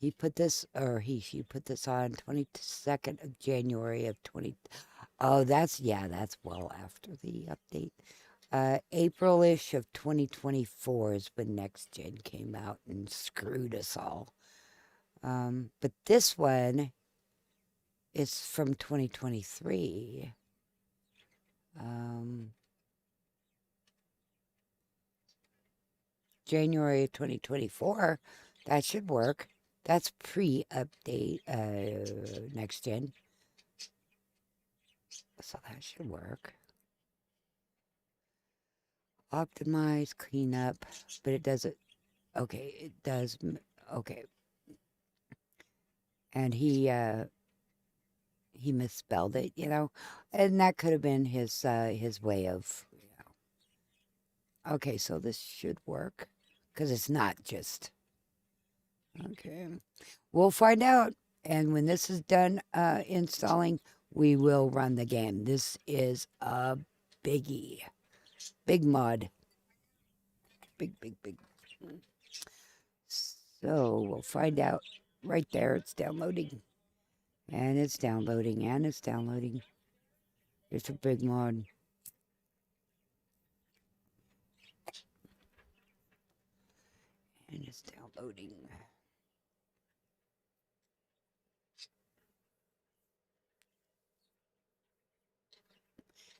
Speaker 1: He put this, or she put this on 22nd of January of 20. Oh, that's well after the update. April-ish of 2024 is when Next Gen came out and screwed us all. But this one is from 2023. January of 2024. That should work. That's pre-update Next Gen. So that should work. Optimize, clean up, but it doesn't. Okay, it does. Okay. And he misspelled it, and that could have been his way of, Okay, so this should work because it's not just. Okay, we'll find out, and when this is done installing, we will run the game. This is a biggie, big mod, big. So we'll find out right there. It's downloading, and it's downloading, and it's downloading. It's a big mod. And it's downloading.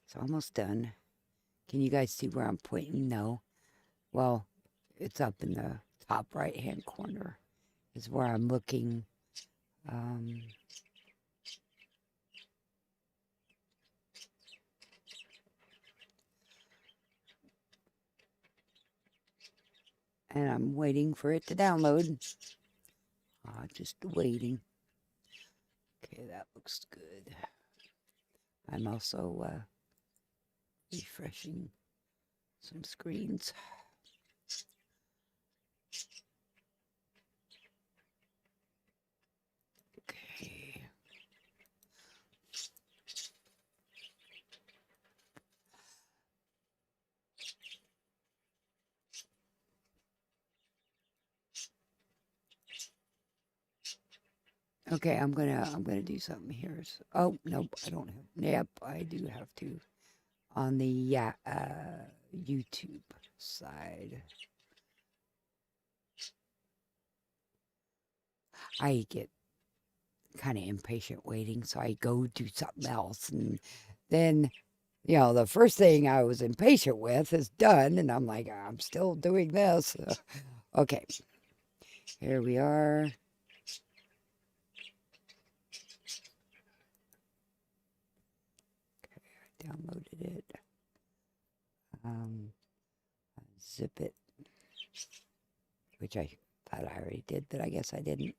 Speaker 1: It's almost done. Can you guys see where I'm pointing? No. Well, it's up in the top right-hand corner is where I'm looking. And I'm waiting for it to download. Just waiting. Okay, that looks good. I'm also refreshing some screens. Okay. Okay, I'm gonna do something here. Oh nope, I don't have. Yep, I do have to on the YouTube side. I get kind of impatient waiting, so I go do something else, and then the first thing I was impatient with is done, and I'm like, I'm still doing this. Okay, here we are. Downloaded it. Zip it, which I thought I already did, but I guess I didn't.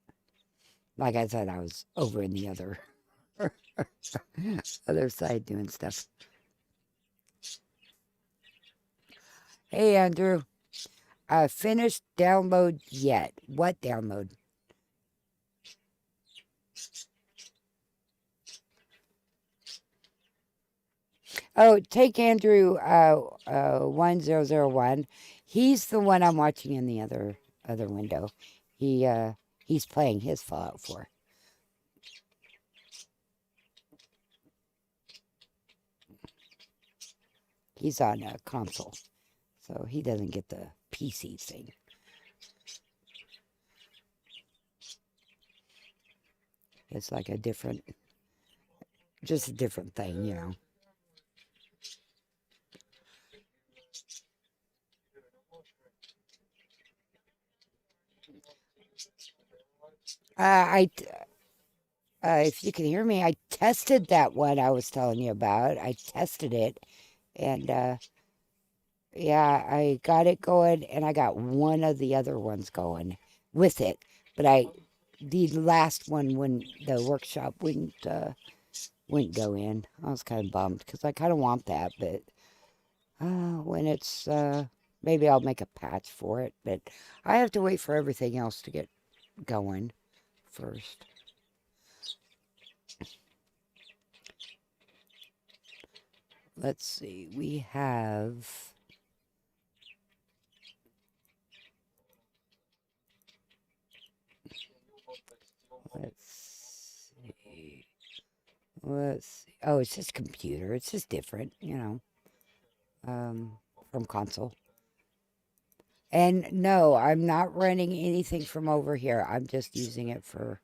Speaker 1: Like I said, I was over in the other other side doing stuff. Hey, Andrew. Finished download yet? What download? Oh, take Andrew 1001. He's the one I'm watching in the other window. He's playing his Fallout 4. He's on a console, so he doesn't get the PC thing. It's like just a different thing, If you can hear me, I tested that one I was telling you about. I tested it, and yeah, I got it going, and I got one of the other ones going with it. But the last one, when the workshop wouldn't go in, I was kind of bummed because I kind of want that. But when it's maybe I'll make a patch for it. But I have to wait for everything else to get going first. Let's see. We have. Let's see. Oh, it's just computer. It's just different, you know, from console. And no, I'm not running anything from over here. I'm just using it for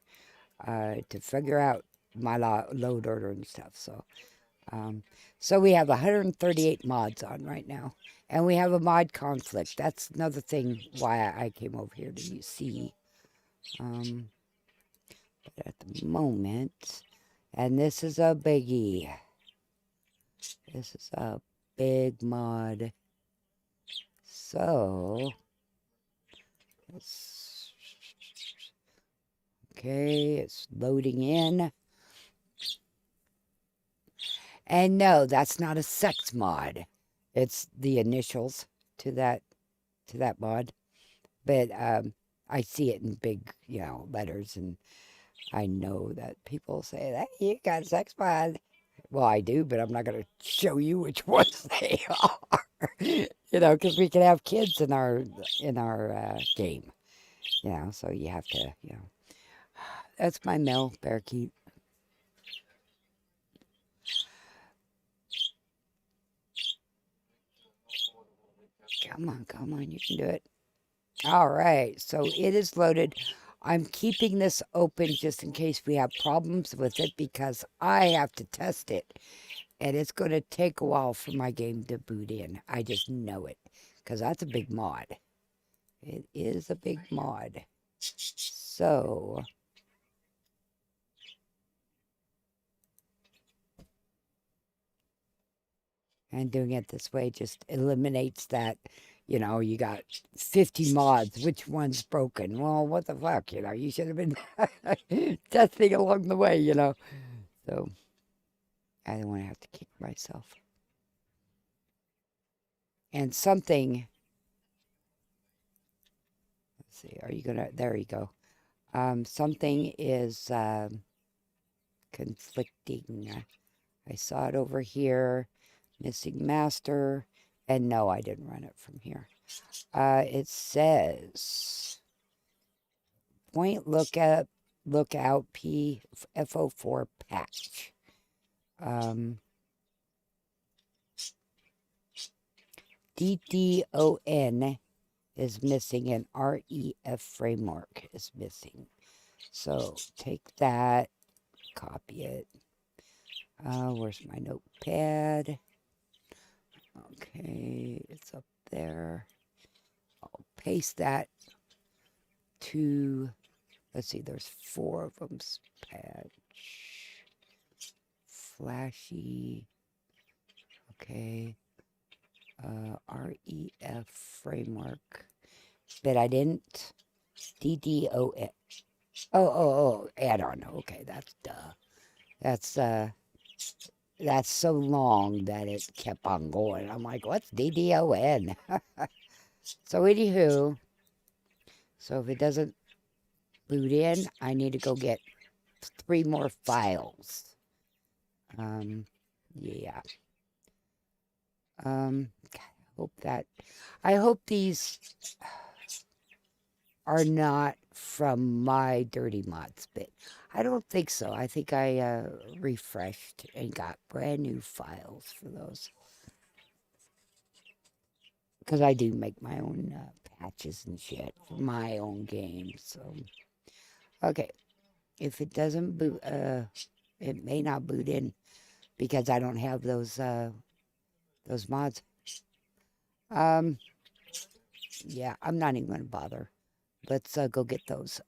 Speaker 1: to figure out my load order and stuff. Um, so we have 138 mods on right now, and we have a mod conflict. That's another thing why I came over here to see. But at the moment, and this is a biggie. This is a big mod. So, it's, okay, it's loading in. And no, that's not a sex mod. It's the initials to that mod. But I see it in big, letters, and I know that people say that you got a sex mod. Well, I do, but I'm not going to show you which ones they are. Because we can have kids in our game. So you have to, That's my male parakeet. Come on, you can do it. All right, so it is loaded. I'm keeping this open just in case we have problems with it because I have to test it. And it's going to take a while for my game to boot in. I just know it because that's a big mod. It is a big mod. So, and doing it this way just eliminates that, you got 50 mods. Which one's broken? Well, what the fuck, you should have been testing along the way, So, I don't want to have to kick myself. And something, let's see, are you going to, there you go. Something is conflicting. I saw it over here, missing master, and no, I didn't run it from here. It says point lookout P FO4 patch. DDON is missing and REF framework is missing. So take that, copy it. Where's my notepad? Okay, it's up there. I'll paste that to, let's see, there's 4 of them. Patch, flashy, okay, REF framework, but I didn't, DDON, oh, add-on, okay, that's duh. That's so long that it kept on going. I'm like, what's DDON? So anywho, so if it doesn't boot in, I need to go get 3 more files. Yeah. I hope these are not from my dirty mods, but I don't think so. I think I refreshed and got brand new files for those. Because I do make my own patches and shit for my own games. So, okay. If it doesn't boot, it may not boot in because I don't have those mods. Yeah, I'm not even going to bother. Let's go get those.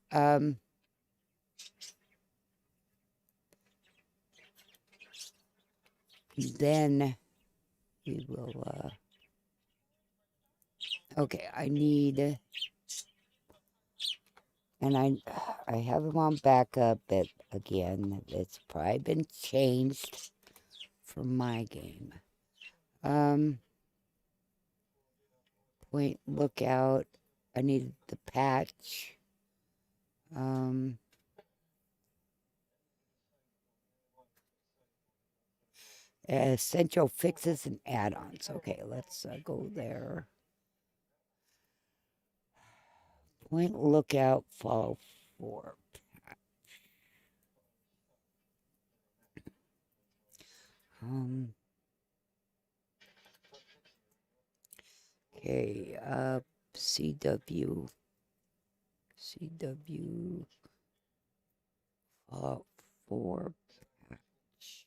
Speaker 1: Then we will, okay, I need, and I have them on backup, but again, it's probably been changed from my game. Point lookout, I need the patch. Essential fixes and add-ons. Okay, let's go there. Point lookout FO4. Okay, CW Fallout 4 patch.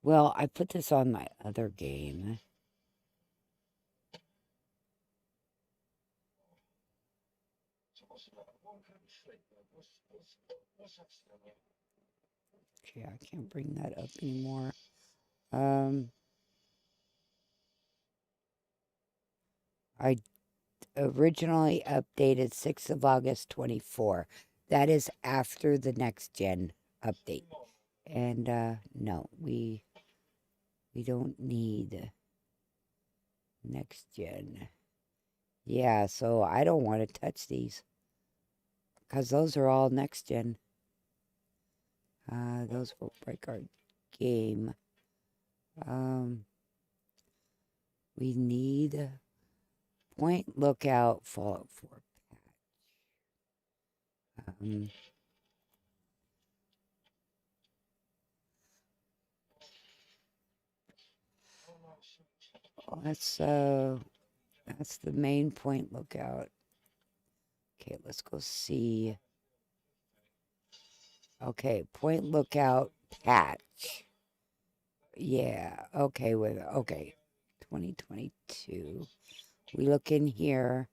Speaker 1: Well, I put this on my other game. Okay, I can't bring that up anymore. I originally updated 6th of August 24. That is after the next gen update. And no, we don't need next gen. Yeah, so I don't want to touch these because those are all next gen. Those will break our game. We need Point Lookout Fallout 4 patch. That's the main Point Lookout. Okay, let's go see. Okay, Point Lookout patch. Yeah, okay, okay. 2022. We look in here.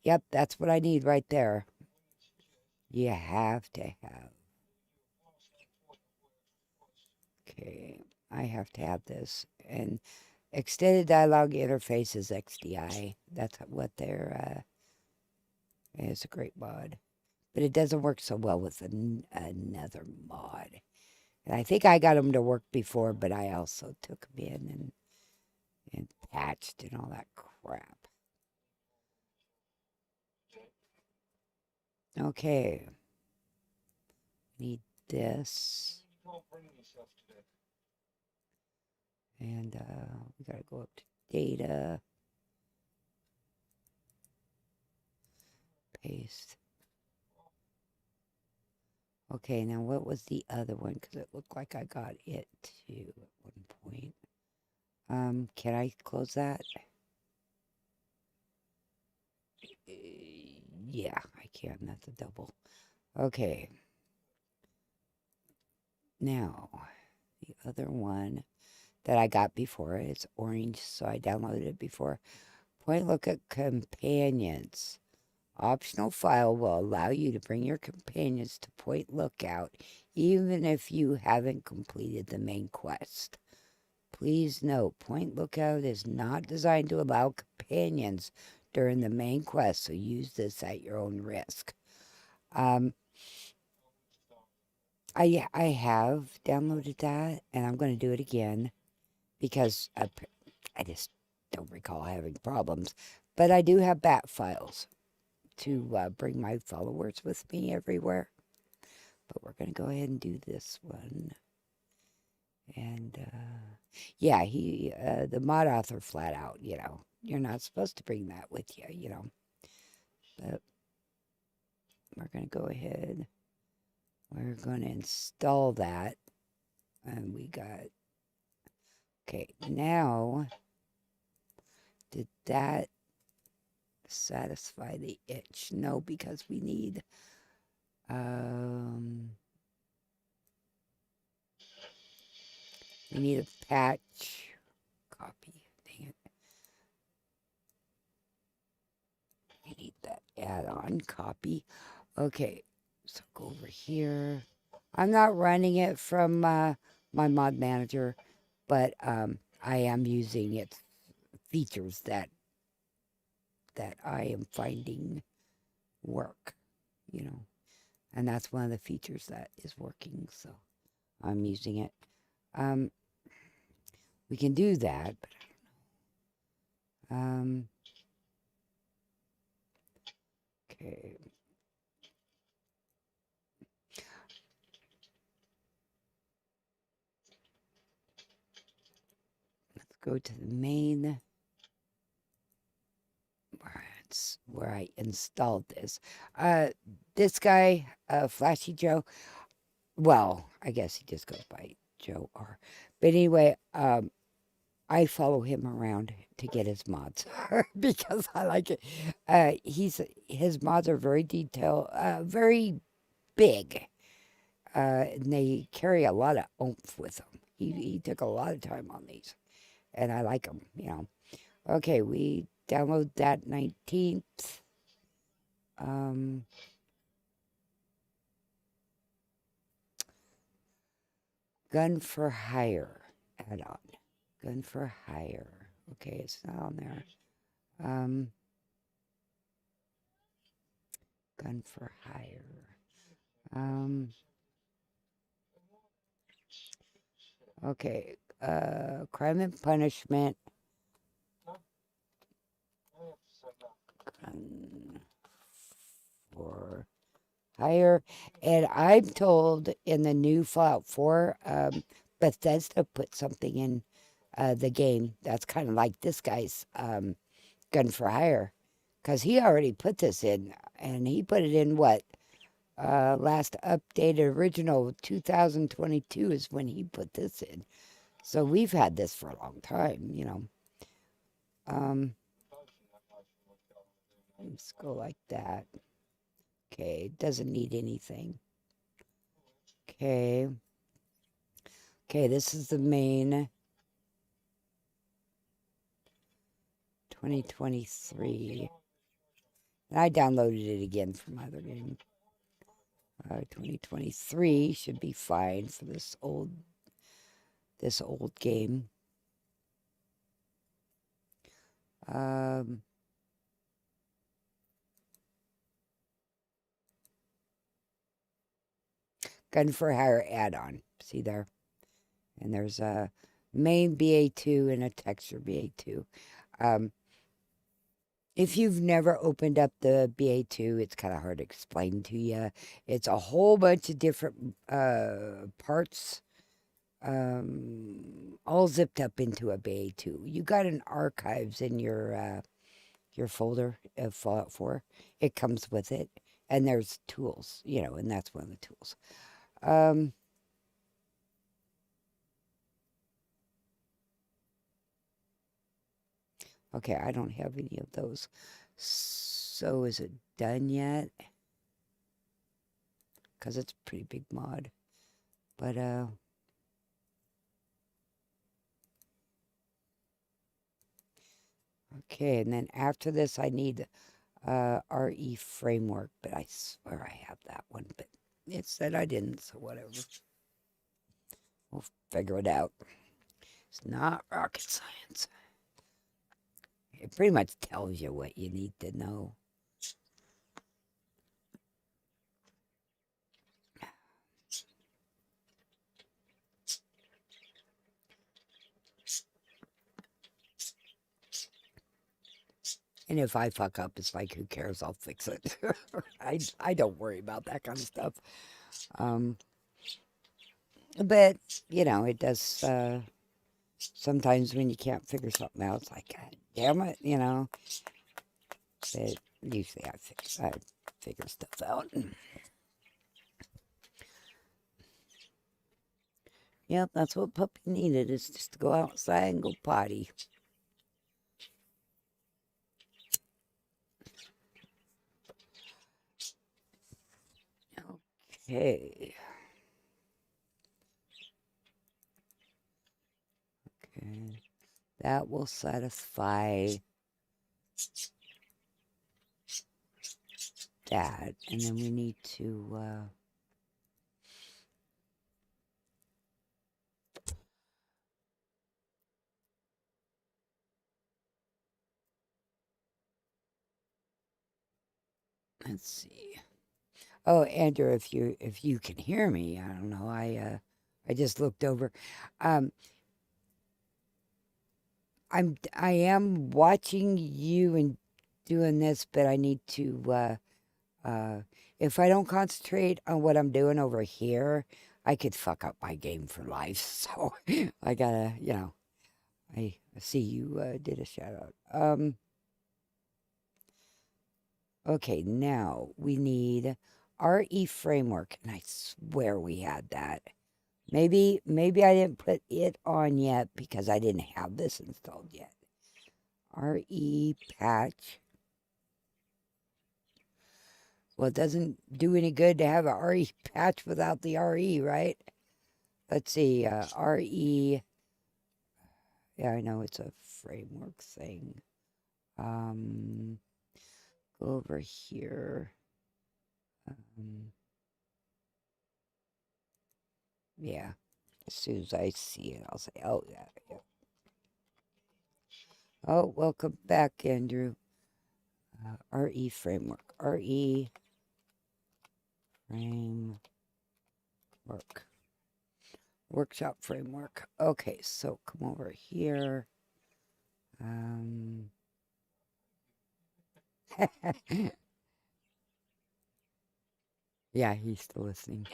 Speaker 1: Yep, that's what I need right there. You have to have. Okay, I have to have this. And Extended Dialogue Interface is XDI. That's what they're, it's a great mod. But it doesn't work so well with another mod. And I think I got them to work before, but I also took them in and patched and all that crap. Okay. Need this. And we gotta go up to data. Paste. Okay, now what was the other one? Because it looked like I got it too at one point. Can I close that? Yeah, I can. That's a double. Okay. Now, the other one that I got before, it's orange, so I downloaded it before. Point Lookout Companions. Optional file will allow you to bring your companions to Point Lookout, even if you haven't completed the main quest. Please note, Point Lookout is not designed to allow companions during the main quest, so use this at your own risk. I have downloaded that, and I'm going to do it again because I just don't recall having problems. But I do have bat files to bring my followers with me everywhere. But we're going to go ahead and do this one. And yeah, the mod author flat out, you're not supposed to bring that with you, But we're going to go ahead. We're going to install that. And we got, okay, now, did that satisfy the itch? No, because we need, we need a patch copy. Dang it. We need that add-on copy. Okay, so go over here. I'm not running it from my mod manager, but I am using its features that I am finding work, and that's one of the features that is working, so I'm using it. We can do that, but I don't know. Okay. Let's go to the main. That's where I installed this. This guy, Flashy Joe, Well, I guess he just goes by Joe R. But anyway, I follow him around to get his mods because I like it. His mods are very detailed, very big, and they carry a lot of oomph with them. He took a lot of time on these, and I like them. Okay, we download that 19th. Gun for Hire add-on. Gun for Hire. Okay, it's not on there. Gun for Hire. Okay. Crime and Punishment. Gun for Hire. And I'm told in the new Fallout 4, Bethesda put something in the game that's kind of like this guy's Gun for Hire. Because he already put this in, and he put it in what? Last updated original 2022 is when he put this in. So we've had this for a long time. Let's go like that. Okay, doesn't need anything. Okay. Okay, this is the main 2023. And I downloaded it again from my other game. 2023 should be fine for this old game. Gun for Hire add-on. See there? And there's a main BA2 and a texture BA2. If you've never opened up the BA2, it's kind of hard to explain to you. It's a whole bunch of different parts all zipped up into a BA2. You got an archives in your folder of Fallout 4. It comes with it. And there's tools, and that's one of the tools. Okay, I don't have any of those. So is it done yet? Because it's a pretty big mod. But, okay, and then after this, I need RE framework, but I swear I have that one, but it said I didn't, so whatever. We'll figure it out. It's not rocket science. It pretty much tells you what you need to know. And if I fuck up, it's like, who cares? I'll fix it. I don't worry about that kind of stuff. But, it does, sometimes when you can't figure something out, it's like, God damn it, But usually I figure stuff out. Yep, that's what Puppy needed, is just to go outside and go potty. Okay. Okay. That will satisfy that. And then we need to... let's see. Oh, Andrew, if you can hear me, I don't know. I just looked over. I am watching you and doing this, but I need to if I don't concentrate on what I'm doing over here, I could fuck up my game for life. So I gotta, I see you did a shout out. Okay, now we need RE framework, and I swear we had that. Maybe I didn't put it on yet because I didn't have this installed yet. RE patch. Well, it doesn't do any good to have a RE patch without the RE, right? Let's see, RE. Yeah, I know it's a framework thing. Go over here. Yeah, as soon as I see it, I'll say, oh, yeah. Oh, welcome back, Andrew. RE framework. RE framework. Workshop framework. Okay, so come over here. Yeah, he's still listening.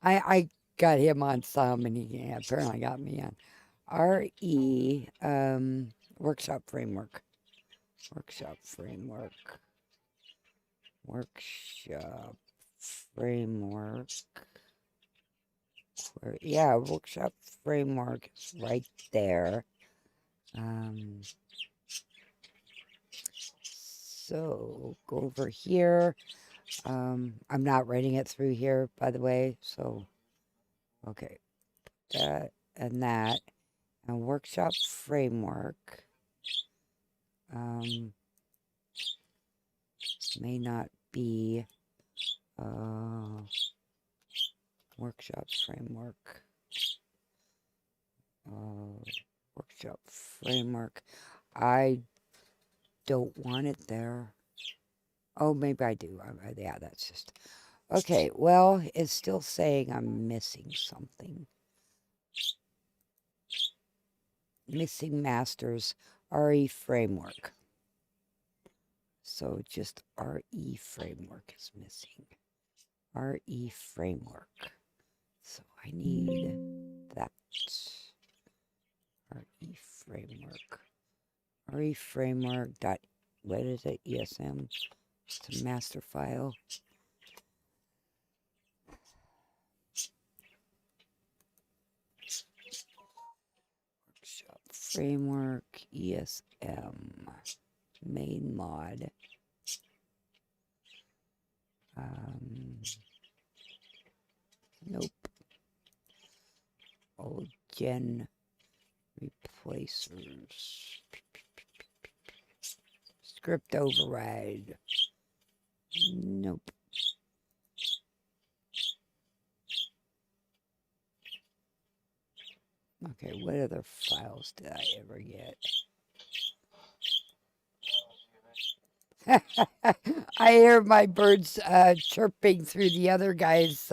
Speaker 1: I got him on some, and he apparently got me on. RE workshop framework. Workshop framework. Workshop framework. Yeah, workshop framework is right there. So go over here. I'm not writing it through here, by the way. So, okay, that and that, and workshop framework. May not be workshop framework. Workshop framework. I don't want it there. Oh, maybe I do. Yeah, that's just... Okay, well, it's still saying I'm missing something. Missing masters RE framework. So just RE framework is missing. RE framework. So I need that. RE framework. RE framework dot, what is it? ESM. It's a master file. Workshop framework ESM main mod. Nope. Old gen replacers. Script override. Nope. Okay, what other files did I ever get? I hear my birds chirping through the other guy's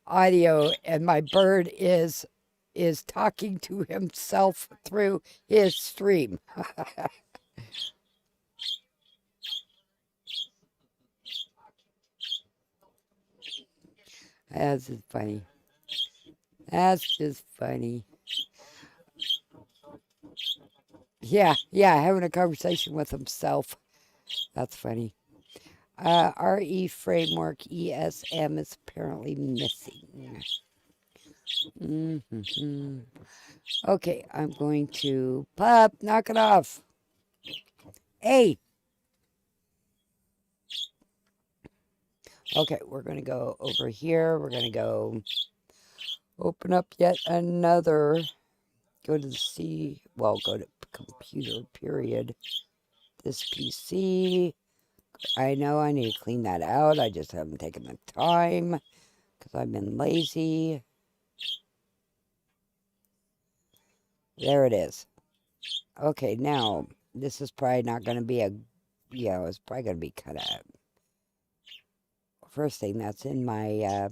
Speaker 1: audio, and my bird is talking to himself through his stream. That's just funny. That's just funny. Yeah, having a conversation with himself. That's funny. RE framework ESM is apparently missing. Okay, I'm going to... Pup, knock it off. Hey! Okay, we're going to go over here. We're going to go open up yet another... Go to the C... Well, go to computer, period. This PC... I know I need to clean that out. I just haven't taken the time because I've been lazy. There it is. Okay, now, this is probably not going to be a... Yeah, it's probably going to be cut out. First thing that's in my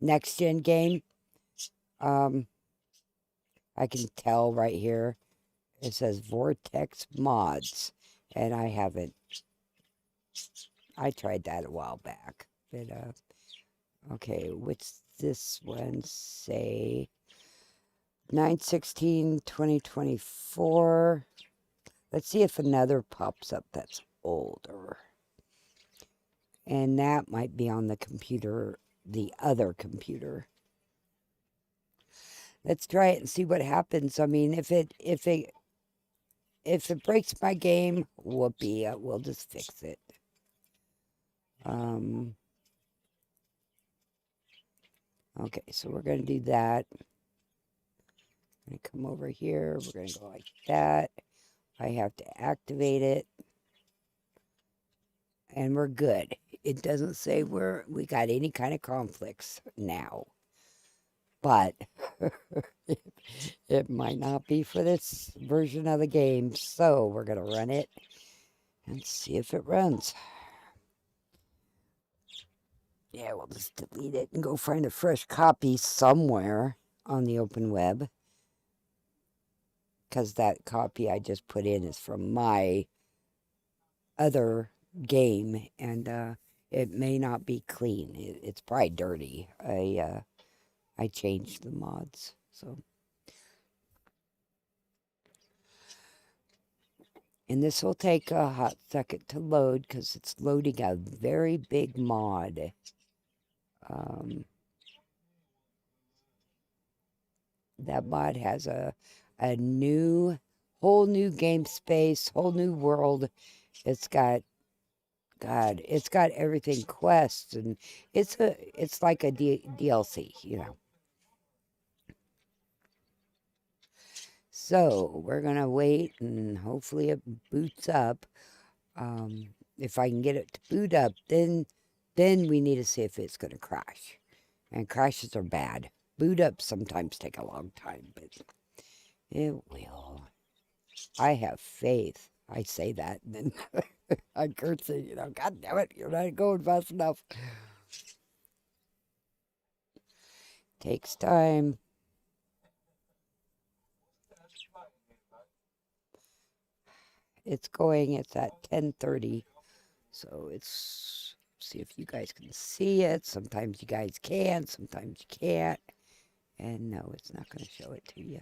Speaker 1: next gen game. I can tell right here. It says Vortex Mods. And I haven't... I tried that a while back. But, okay, what's this one say? 9/16/2024. Let's see if another pops up that's older. And that might be on the computer, the other computer. Let's try it and see what happens. I mean, if it breaks my game, whoopee, we'll just fix it. Okay, so we're going to do that. I'm going to come over here. We're going to go like that. I have to activate it. And we're good. It doesn't say we got any kind of conflicts now. But it might not be for this version of the game. So we're going to run it and see if it runs. Yeah, we'll just delete it and go find a fresh copy somewhere on the open web. Because that copy I just put in is from my other game. And it may not be clean. It's probably dirty. I changed the mods. So. And this will take a hot second to load because it's loading a very big mod. That mod has a whole new game space, whole new world. It's got, God, it's got everything, quests, and it's like a DLC, you know. So we're gonna wait and hopefully it boots up. If I can get it to boot up, then we need to see if it's gonna crash. And crashes are bad. Boot ups sometimes take a long time, but it will. I have faith. I say that, and then I curse it, you know. God damn it, you're not going fast enough. Takes time. It's at 10:30. So see if you guys can see it. Sometimes you guys can, sometimes you can't. And no, it's not going to show it to you.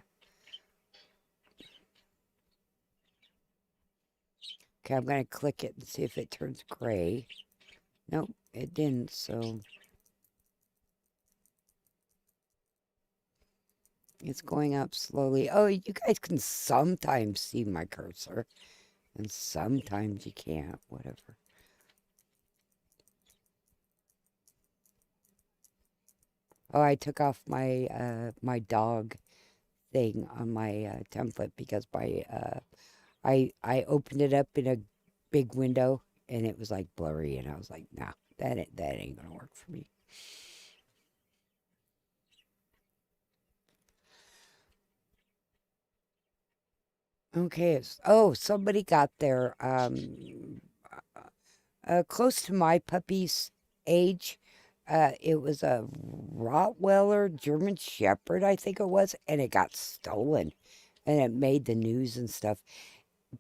Speaker 1: Okay, I'm going to click it and see if it turns gray. Nope, it didn't, so it's going up slowly. Oh, you guys can sometimes see my cursor, and sometimes you can't, whatever. Oh, I took off my my dog thing on my template because I opened it up in a big window and it was like blurry, and I was like, nah, that ain't gonna work for me. Okay, somebody got there close to my puppy's age. It was a Rottweiler German Shepherd, I think it was, and it got stolen, and it made the news and stuff.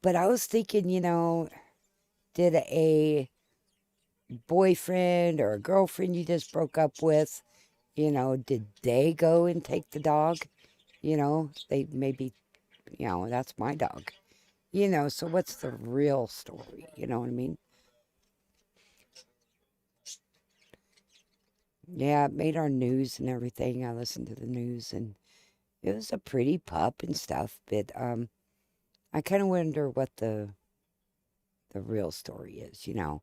Speaker 1: But I was thinking, you know, did a boyfriend or a girlfriend you just broke up with, you know, did they go and take the dog? You know, they maybe, you know, that's my dog. You know, so what's the real story? You know what I mean? Yeah, it made our news and everything. I listened to the news, and it was a pretty pup and stuff, but I kind of wonder what the real story is, you know.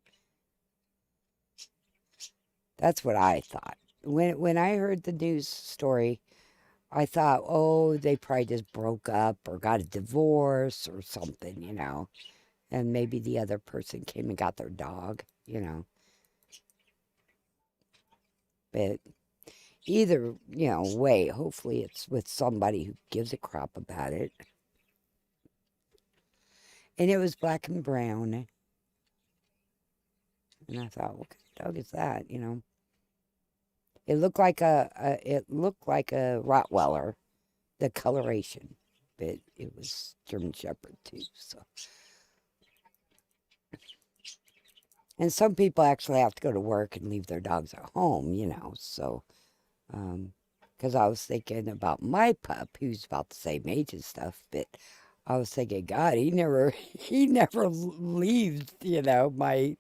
Speaker 1: That's what I thought. When I heard the news story, I thought, oh, they probably just broke up or got a divorce or something, you know. And maybe the other person came and got their dog, you know. But either, you know, way, hopefully it's with somebody who gives a crap about it. And it was black and brown. And I thought, what kind of dog is that, you know? It looked like a Rottweiler, the coloration, but it was German Shepherd too. So, and some people actually have to go to work and leave their dogs at home, you know. So, because I was thinking about my pup, who's about the same age and stuff, but I was thinking, God, he never leaves, you know, my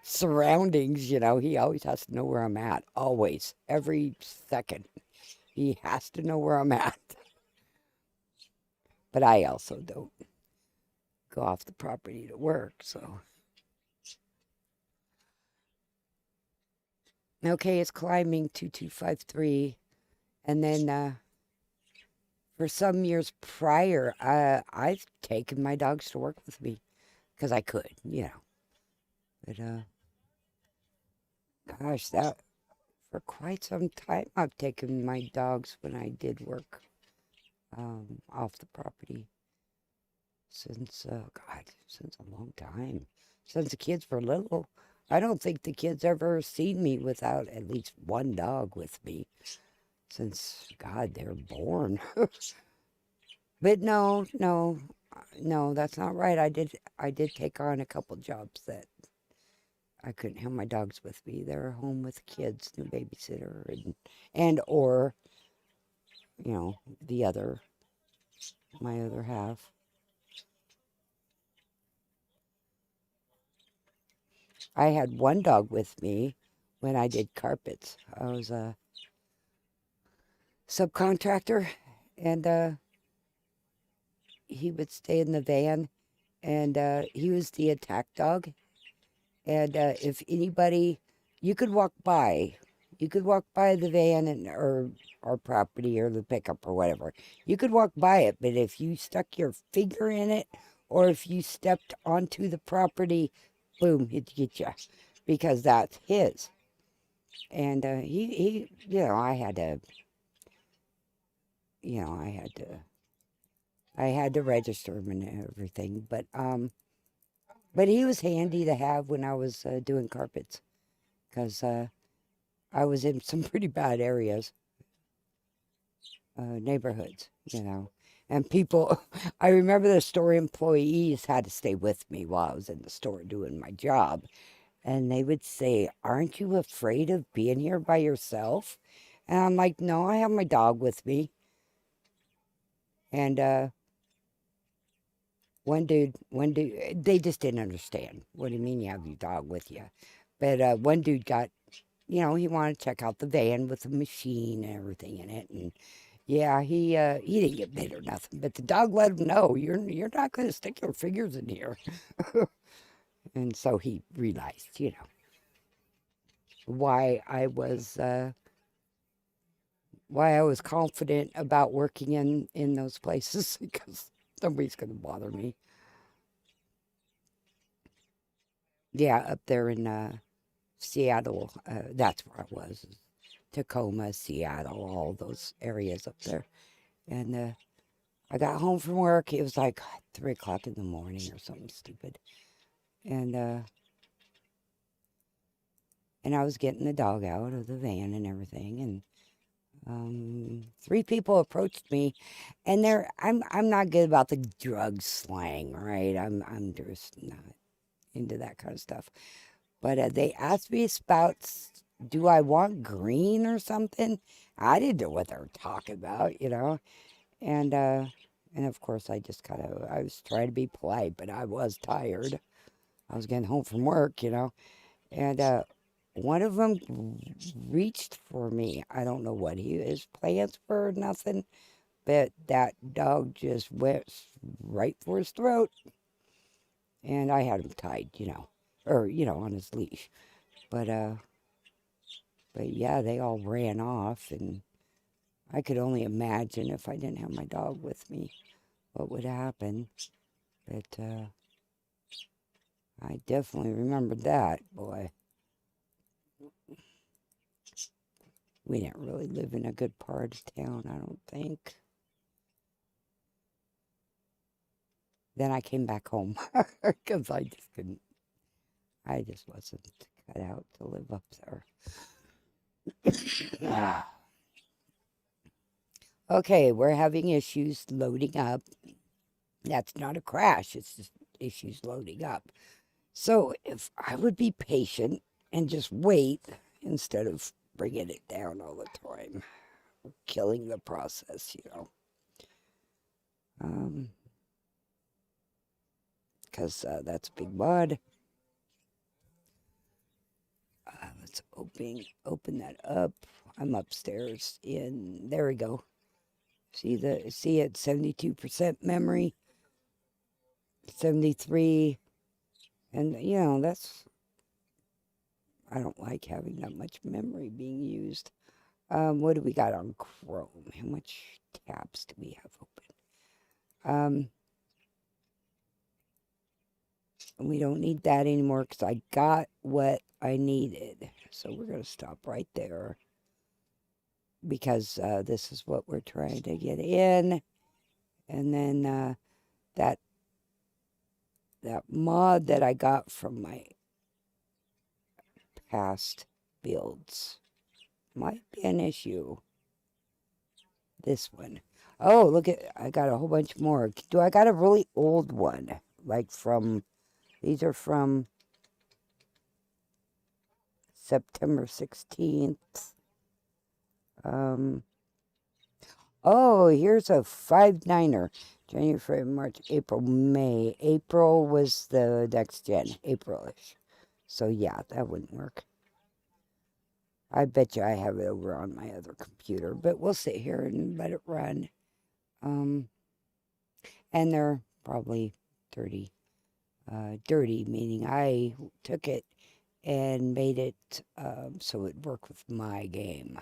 Speaker 1: surroundings, he always has to know where I'm at. Always. Every second. He has to know where I'm at. But I also don't go off the property to work, so. Okay, it's climbing 2253. And then for some years prior, I've taken my dogs to work with me because I could. But gosh, that for quite some time I've taken my dogs when I did work off the property since since a long time, since the kids were little. I don't think the kids ever seen me without at least one dog with me since they were born. But no, that's not right. I did take on a couple jobs that I couldn't have my dogs with me. They were home with kids and a babysitter and or the other my other half. I had one dog with me when I did carpets. I was a subcontractor, and he would stay in the van, and he was the attack dog. And if anybody, you could walk by, the van or our property or the pickup or whatever. You could walk by it, but if you stuck your finger in it or if you stepped onto the property, boom, he'd get you because that's his. And I had to, I had to register him and everything. But he was handy to have when I was doing carpets because I was in some pretty bad areas, neighborhoods. And people, I remember the store employees had to stay with me while I was in the store doing my job. And they would say, "Aren't you afraid of being here by yourself?" And I'm like, "No, I have my dog with me." And one dude, they just didn't understand. What do you mean you have your dog with you? But one dude got, he wanted to check out the van with the machine and everything in it. And yeah, he didn't get bit or nothing. But the dog let him know, you're not going to stick your fingers in here. And so he realized, why I was confident about working in those places because nobody's going to bother me. Yeah, up there in Seattle, that's where I was. Tacoma, Seattle, all those areas up there. And I got home from work. It was like 3 o'clock in the morning or something stupid. And I was getting the dog out of the van and everything. And 3 people approached me, and I'm not good about the drug slang, right? I'm just not into that kind of stuff. But they asked me about, do I want green or something? I didn't know what they were talking about. And of course I just I was trying to be polite, but I was tired. I was getting home from work. And one of them reached for me. I don't know what his plans were, nothing. But that dog just went right for his throat. And I had him tied, or, on his leash. But yeah, they all ran off. And I could only imagine if I didn't have my dog with me, what would happen. But I definitely remembered that, boy. We didn't really live in a good part of town, I don't think. Then I came back home because I just couldn't. I just wasn't cut out to live up there. Okay, we're having issues loading up. That's not a crash, it's just issues loading up. So if I would be patient and just wait instead of bringing it down all the time, killing the process. Because that's big mud. Let's open that up. I'm upstairs there we go. See it's 72% memory, 73, and I don't like having that much memory being used. What do we got on Chrome? How much tabs do we have open? We don't need that anymore because I got what I needed. So we're going to stop right there because this is what we're trying to get in. And then that mod that I got from my past builds might be an issue. This one. Oh, look I got a whole bunch more. I got a really old one? Like these are from September 16th. Oh, here's a 5/9er. January, February, March, April, May. April was the next gen. April-ish. So yeah, that wouldn't work. I bet you I have it over on my other computer, but we'll sit here and let it run. And they're probably dirty. Dirty, meaning I took it and made it so it worked with my game.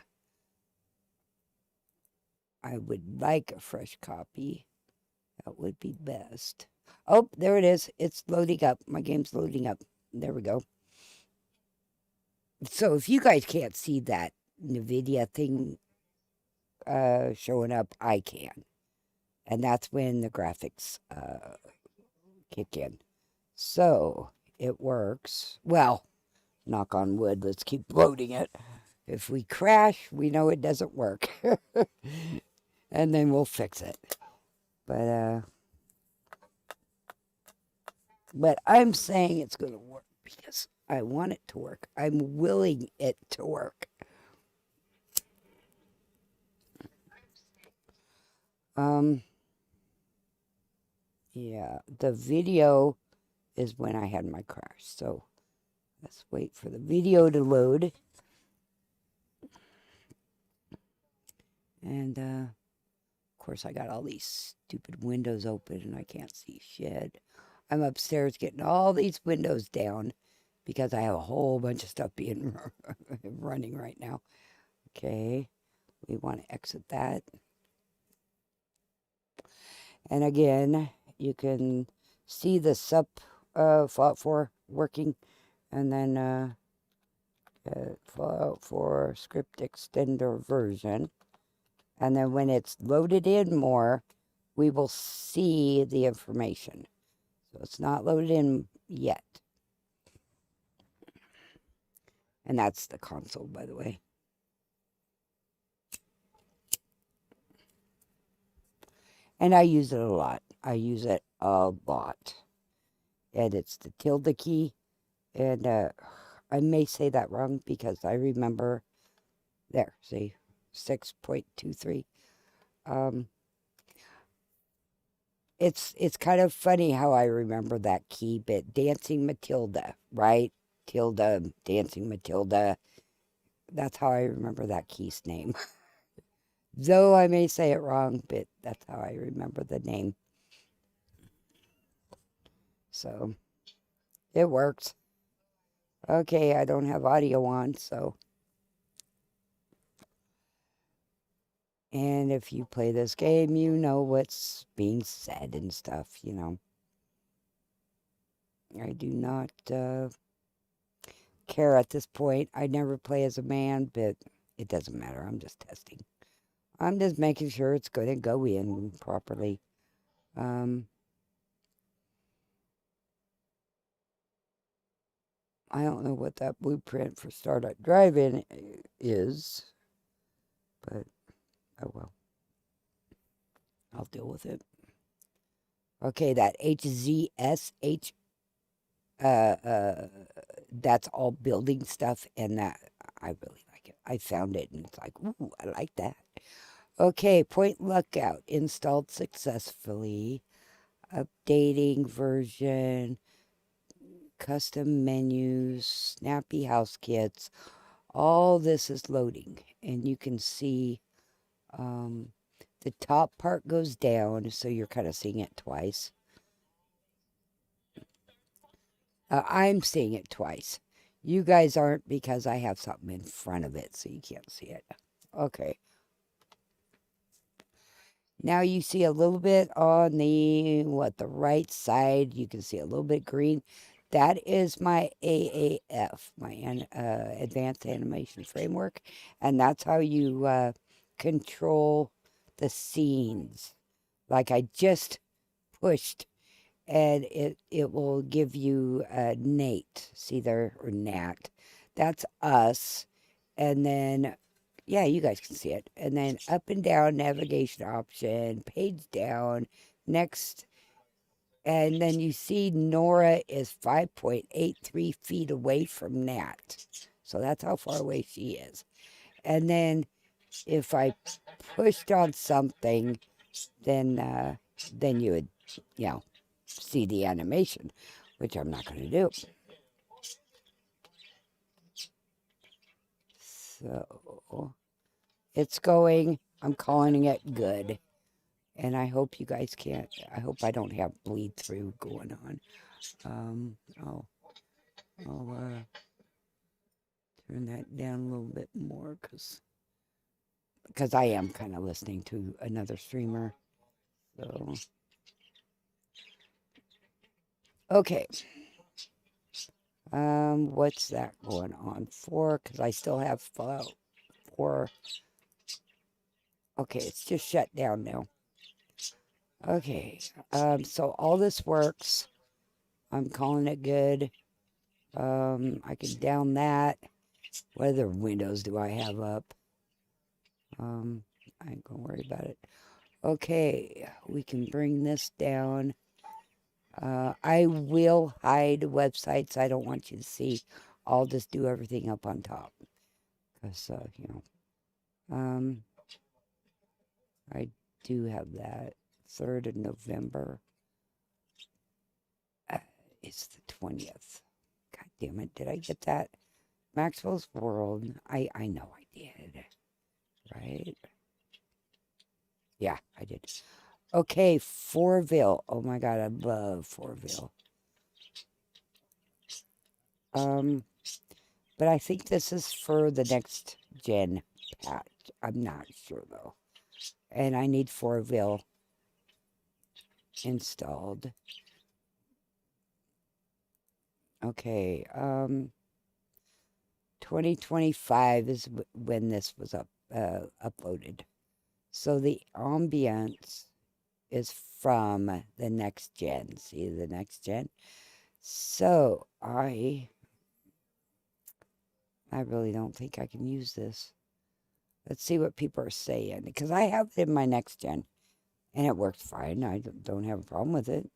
Speaker 1: I would like a fresh copy. That would be best. Oh, there it is. It's loading up. My game's loading up. There we go. So if you guys can't see that NVIDIA thing showing up, I can. And that's when the graphics kick in. So it works. Well, knock on wood, let's keep loading it. If we crash, we know it doesn't work. And then we'll fix it. But I'm saying it's going to work because I want it to work. I'm willing it to work. Yeah, the video is when I had my crash. So let's wait for the video to load. And of course I got all these stupid windows open and I can't see shit. I'm upstairs getting all these windows down because I have a whole bunch of stuff being running right now. Okay, we want to exit that. And again, you can see the FO4 working, and then FO4 script extender version. And then when it's loaded in more, we will see the information. So it's not loaded in yet. And that's the console, by the way. And I use it a lot. I use it a lot. And it's the tilde key. And I may say that wrong because I remember, there, see, 6.23. It's kind of funny how I remember that key bit. Dancing Matilda, right? Tilda, Dancing Matilda. That's how I remember that key's name. Though I may say it wrong, but that's how I remember the name. So, it works. Okay, I don't have audio on, so. And if you play this game, you know what's being said and stuff, you know. I do not care at this point. I never play as a man, but it doesn't matter. I'm just testing. I'm just making sure it's going to go in properly. I don't know what that blueprint for Startup Drive-In is, but oh well. I'll deal with it. Okay, that HZSH, that's all building stuff, and that, I really like it. I found it, and it's like, ooh, I like that. Okay, Point Lookout installed successfully. Updating version custom menus, snappy house kits. All this is loading, and you can see the top part goes down, so you're kind of seeing it twice. I'm seeing it twice. You guys aren't because I have something in front of it, so you can't see it. Okay. Now you see a little bit on the right side. You can see a little bit green. That is my AAF, my Advanced Animation Framework, and that's how you control the scenes. Like I just pushed, and it will give you Nate. See there, or Nat. That's us, and then yeah, you guys can see it. And then up and down navigation option, page down, next. And then you see Nora is 5.83 feet away from Nat. So that's how far away she is. And then if I pushed on something, then you would, see the animation, which I'm not going to do. So it's going. I'm calling it good. And I hope you guys can't. I hope I don't have bleed through going on. I'll turn that down a little bit more because I am kind of listening to another streamer. So okay. What's that going on for? Because I still have 4. Okay, it's just shut down now. Okay, so all this works. I'm calling it good. I can down that. What other windows do I have up? I ain't gonna worry about it. Okay, we can bring this down. I will hide websites I don't want you to see. I'll just do everything up on top. Because, I do have that. 3rd of November. It's the 20th. God damn it, did I get that? Maxwell's World. I know I did. Right? Yeah, I did. Okay, Fourville. Oh my god, I love Fourville. But I think this is for the next gen patch. I'm not sure though. And I need Fourville installed. Okay, 2025 is when this was uploaded. So the ambience is from the next gen. See the next gen? So I really don't think I can use this. Let's see what people are saying. Because I have it in my next gen. And it works fine. I don't have a problem with it.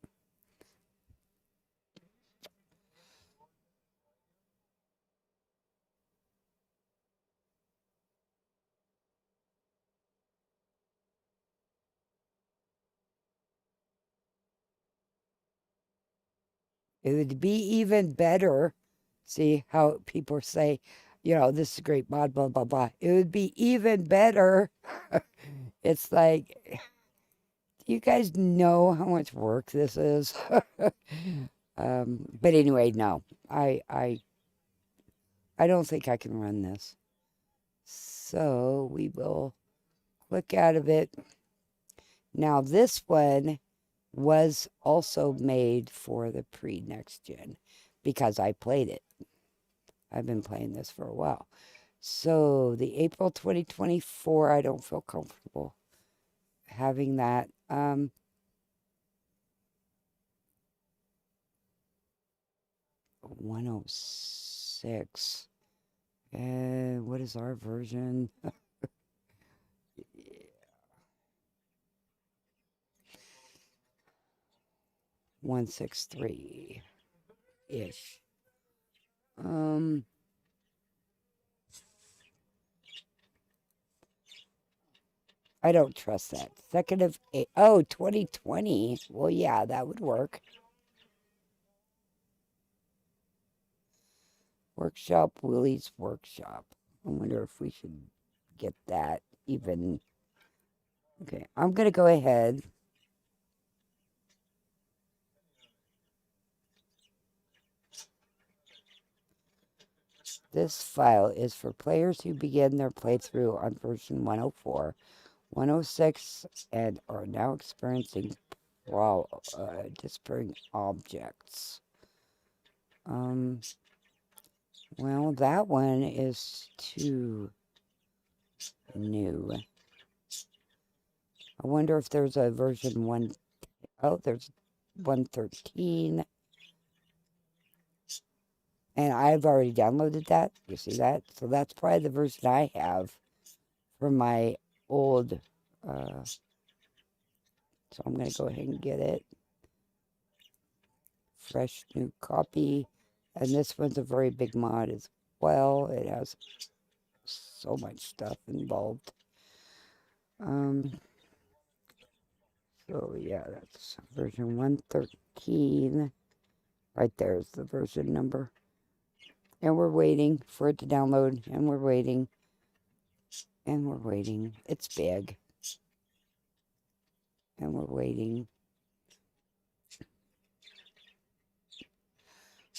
Speaker 1: It would be even better. See how people say, this is a great mod, blah, blah, blah. It would be even better. It's like, do you guys know how much work this is? But anyway, no. I don't think I can run this. So we will click out of it. Now this one was also made for the pre-next gen because I played it. I've been playing this for a while. So the April 2024, I don't feel comfortable having that. 106. And what is our version? 163-ish. I don't trust that. 2nd of 8. Oh, 2020. Well, yeah, that would work. Workshop, Willie's Workshop. I wonder if we should get that even. Okay, I'm going to go ahead. This file is for players who begin their playthrough on version 104, 106, and are now experiencing disappearing objects. Well, that one is too new. I wonder if there's a version 1. Oh, there's 113. And I've already downloaded that. You see that? So that's probably the version I have from my old. So I'm going to go ahead and get it. Fresh new copy. And this one's a very big mod as well. It has so much stuff involved. So yeah, that's version 113. Right there is the version number. And we're waiting for it to download. And we're waiting. And we're waiting. It's big. And we're waiting.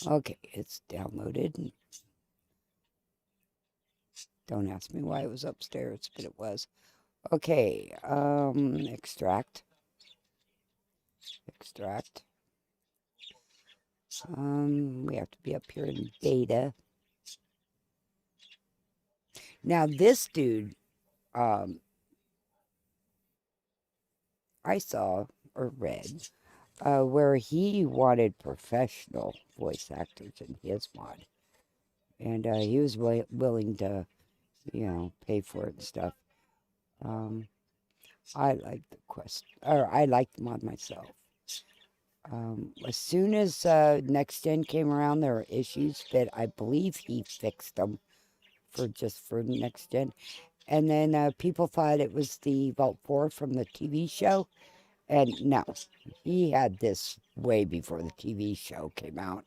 Speaker 1: Okay, it's downloaded. Don't ask me why it was upstairs, but it was. Okay, extract. Extract. We have to be up here in beta. Now this dude, I saw or read where he wanted professional voice actors in his mod. And he was willing to, pay for it and stuff. I like I like the mod myself. As soon as Next Gen came around, there were issues, but I believe he fixed them for Next Gen. And then people thought it was the FO4 from the TV show. And no, he had this way before the TV show came out.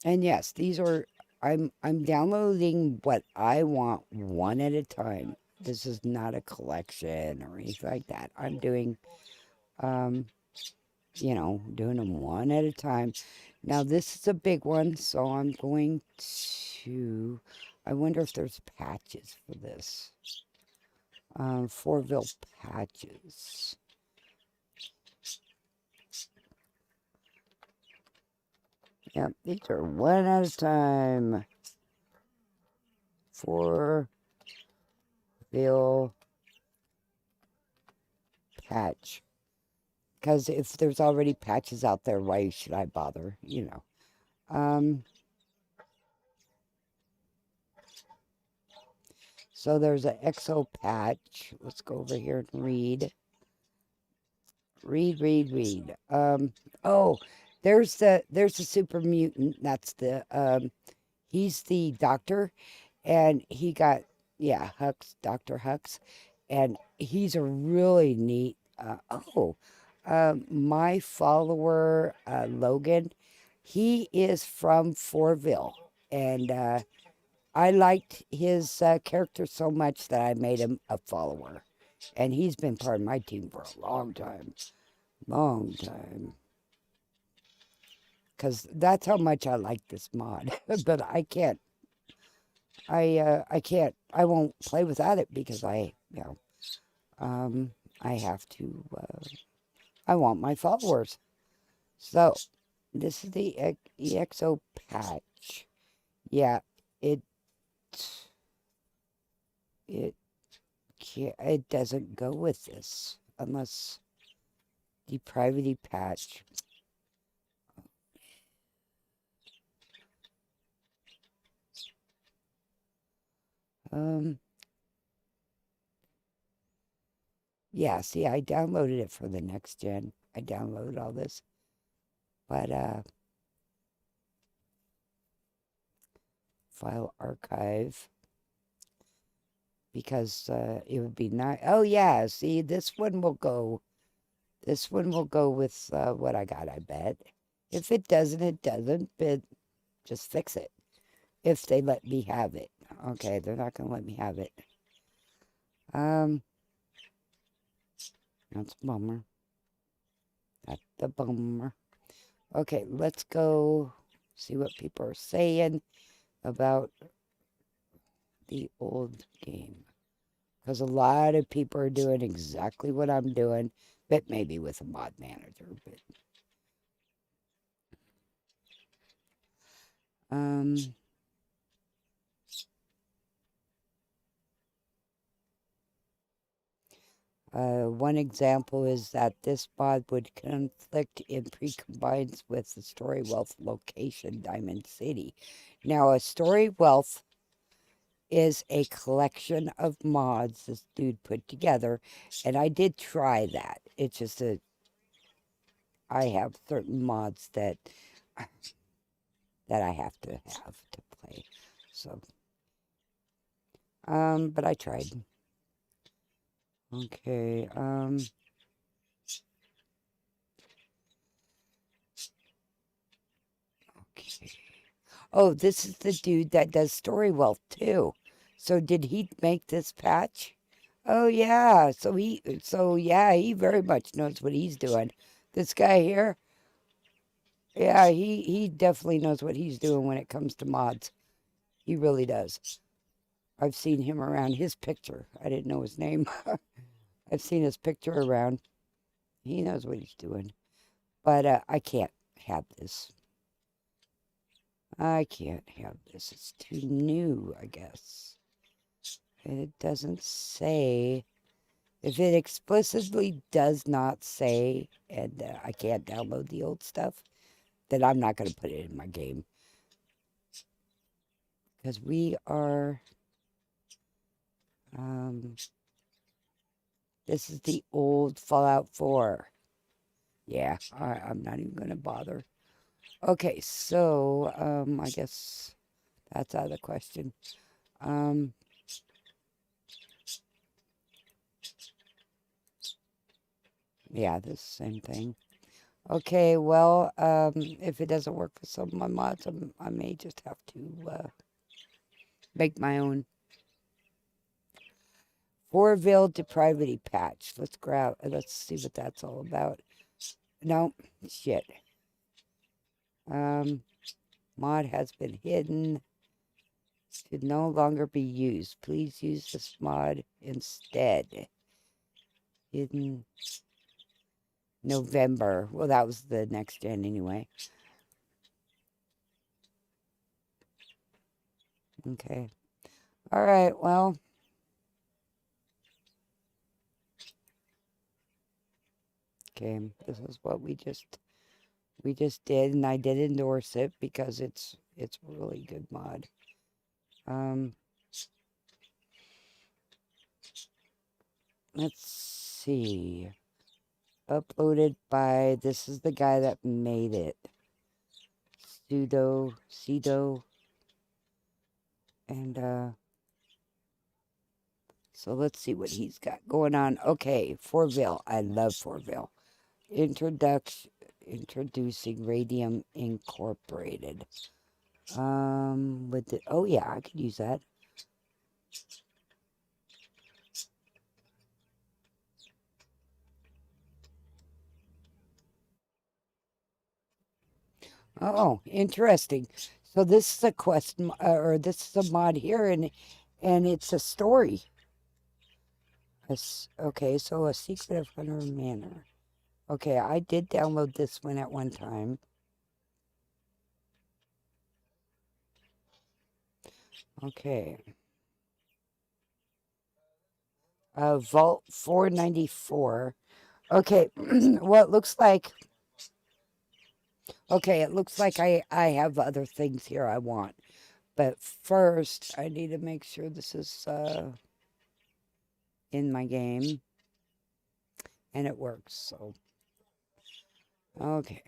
Speaker 1: And yes, these are I'm downloading what I want one at a time. This is not a collection or anything like that. I'm doing doing them one at a time. Now this is a big one, so I'm going to I wonder if there's patches for this. 4ville patches. Yep, these are one at a time. 4ville patch. Because if there's already patches out there, why should I bother? So there's an EXO patch. Let's go over here and read. Read. Oh, there's the super mutant. That's he's the doctor, and he got Hux, Dr. Hux, and he's a really neat. My follower Logan, he is from 4ville, and I liked his character so much that I made him a follower. And he's been part of my team for a long time. Long time. Because that's how much I like this mod. But I can't. I won't play without it because I have to, I want my followers. So, this is the EXO patch. Yeah, it doesn't go with this unless depravity patch. Yeah, see, I downloaded it for the Next Gen. I downloaded all this. But file archive. because it would be nice. Oh yeah, see, this one will go. This one will go with what I got, I bet. If it doesn't, it doesn't, but just fix it. If they let me have it. Okay, they're not going to let me have it. That's a bummer. That's a bummer. Okay, let's go see what people are saying about the old game. Because a lot of people are doing exactly what I'm doing, but maybe with a mod manager. But one example is that this mod would conflict in pre-combines with the Story Wealth location, Diamond City. Now, a Story Wealth is a collection of mods this dude put together, and I did try that. It's just that I have certain mods that I have to play. So, but I tried. Okay, okay. Oh, this is the dude that does Story Wealth too. So did he make this patch? Oh yeah. So yeah, he very much knows what he's doing. This guy here, yeah, he definitely knows what he's doing when it comes to mods. He really does. I've seen him around. His picture. I didn't know his name. I've seen his picture around. He knows what he's doing. But I can't have this. I can't have this. It's too new, I guess. And it doesn't say. If it explicitly does not say, and I can't download the old stuff, then I'm not going to put it in my game. Because we are... this is the old Fallout 4. Yeah, I'm not even going to bother. Okay, so I guess that's out of the question. Yeah, this same thing. Okay, well, if it doesn't work for some of my mods, I may just have to make my own. Fourville depravity patch. Let's see what that's all about. No, shit. Mod has been hidden. Should no longer be used. Please use this mod instead. Hidden November. Well, that was the next gen anyway. Okay. All right, well. Okay, this is what we just did, and I did endorse it because it's a really good mod. Let's see. Uploaded by, this is the guy that made it. Pseudo, and so let's see what he's got going on. Okay, Fourville. I love Fourville. Introducing Radium Incorporated. Oh yeah, I could use that. Oh, interesting. So this is a quest, or this is a mod here, and it's a story. Okay, so A Secret of Hunter Manor. Okay, I did download this one at one time. Okay. Vault 494. Okay, well, it looks like... Okay, it looks like I have other things here I want. But first, I need to make sure this is in my game. And it works, so... Okay.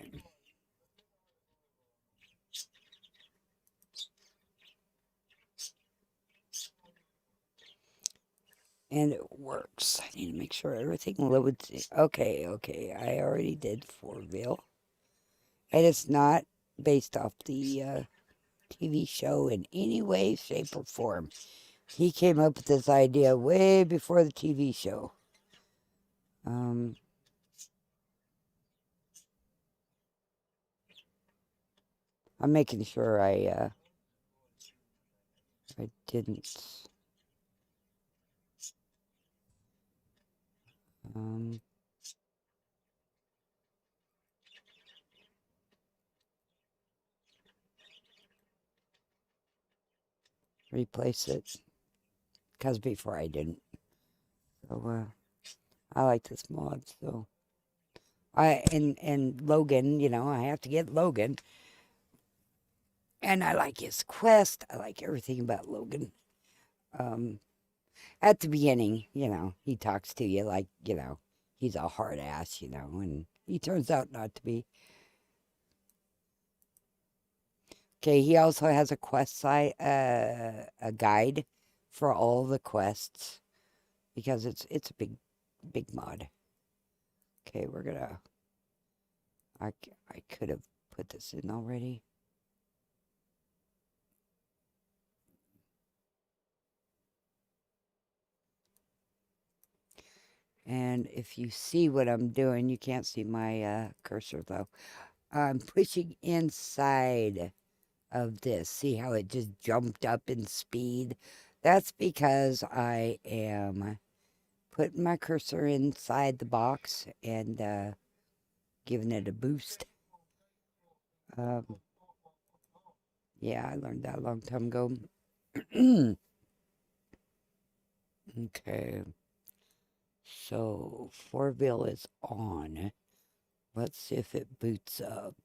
Speaker 1: And it works. I need to make sure everything loads. Okay, I already did Fortville. And it's not based off the TV show in any way, shape, or form. He came up with this idea way before the TV show. I'm making sure I didn't replace it, because before I didn't. So I like this mod. So and Logan, I have to get Logan, and I like his quest. I like everything about Logan. At the beginning, he talks to you like, he's a hard ass, and he turns out not to be. Okay, he also has a quest site, a guide for all the quests, because it's a big mod. Okay, we're gonna. I could have put this in already. And if you see what I'm doing, you can't see my cursor though. I'm pushing inside of this. See how it just jumped up in speed? That's because I am putting my cursor inside the box and giving it a boost. Yeah, I learned that a long time ago. Okay. So, Fortville is on. Let's see if it boots up.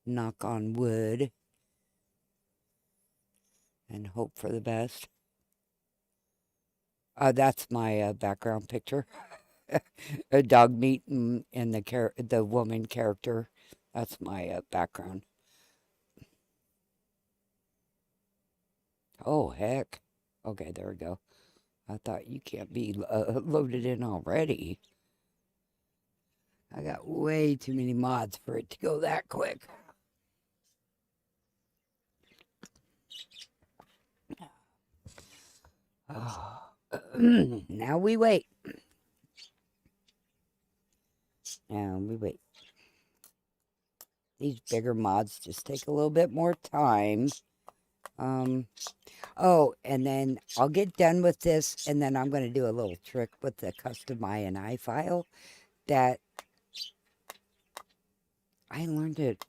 Speaker 1: Knock on wood. And hope for the best. That's my background picture. A dog meat and the woman character. That's my background. Oh, heck. Okay, there we go. I thought you can't be loaded in already. I got way too many mods for it to go that quick. Oh. Now we wait. These bigger mods just take a little bit more time. Oh, and then I'll get done with this, and then I'm going to do a little trick with the custom INI file that I learned it.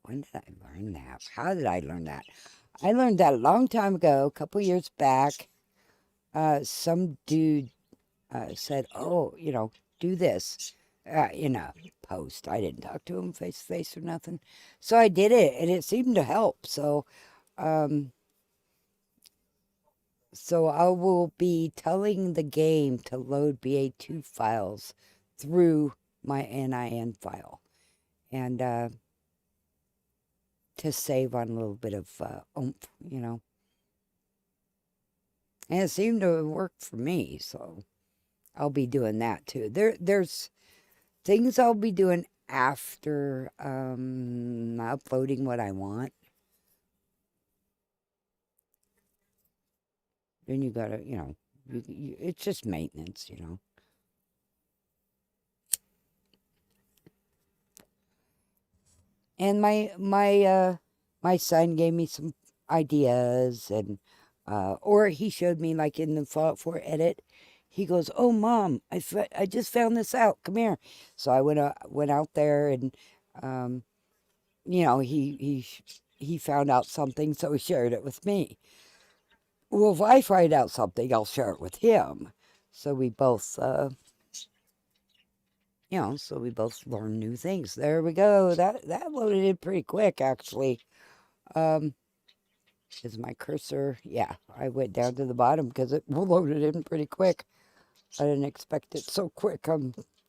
Speaker 1: When did I learn that? How did I learn that? I learned that a long time ago, a couple years back. Some dude said, oh, do this in a post. I didn't talk to him face to face or nothing. So I did it, and it seemed to help. So I will be telling the game to load BA2 files through my NIN file. And to save on a little bit of oomph, And it seemed to work for me, so I'll be doing that too. There's things I'll be doing after uploading what I want. Then you gotta, it's just maintenance, And my son gave me some ideas, and or he showed me, like in the Fallout 4 edit. He goes, "Oh, Mom, I just found this out. Come here." So I went out there, and he found out something, so he shared it with me. Well, if I find out something, I'll share it with him. So we both learn new things. There we go. That loaded in pretty quick, actually. Is my cursor? Yeah, I went down to the bottom because it loaded in pretty quick. I didn't expect it so quick.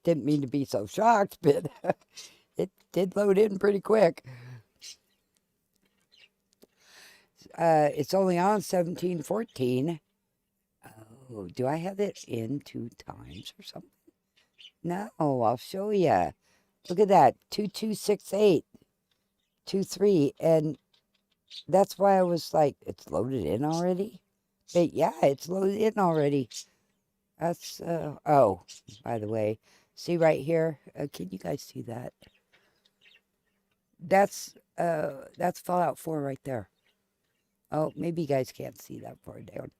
Speaker 1: Didn't mean to be so shocked, but it did load in pretty quick. It's only on 17:14. Oh, do I have it in 2 times or something? No, I'll show you. Look at that, 2268, 23, and that's why I was like, it's loaded in already? But yeah, it's loaded in already. That's, oh, by the way, see right here? Can you guys see that? That's Fallout 4 right there. Oh, maybe you guys can't see that far down.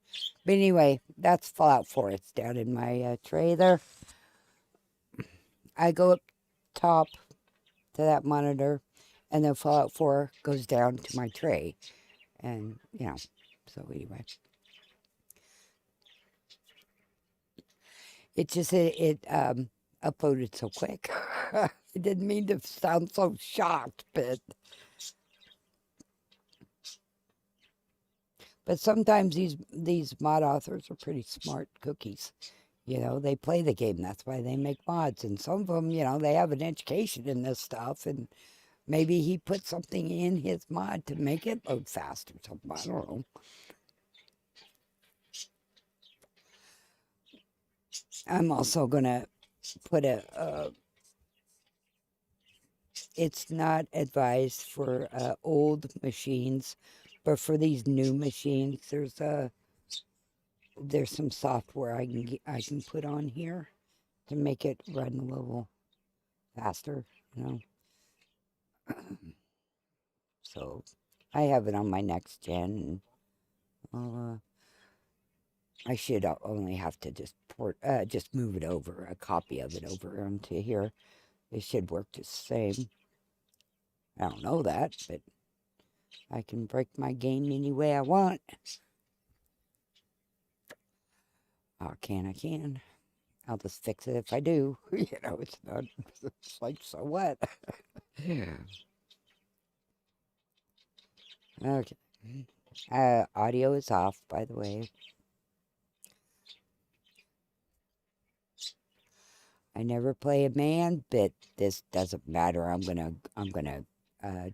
Speaker 1: But anyway, that's Fallout 4. It's down in my tray there. I go up top to that monitor, and then Fallout 4 goes down to my tray. And, you know, so anyway. It just, it uploaded so quick. I didn't mean to sound so shocked, but sometimes these mod authors are pretty smart cookies. You know, they play the game. That's why they make mods. And some of them, you know, they have an education in this stuff. And maybe he put something in his mod to make it load fast or something. I don't know. I'm also going to put it's not advised for old machines, but for these new machines, there's some software I can put on here to make it run a little faster, you know. So I have it on my next gen. And I should only have to just just move it over, a copy of it over onto here. It should work just the same. I don't know that, but I can break my game any way I want. I can. I'll just fix it if I do. You know, it's not, it's like, so what? Okay. Audio is off, by the way. I never play a man, but this doesn't matter. I'm gonna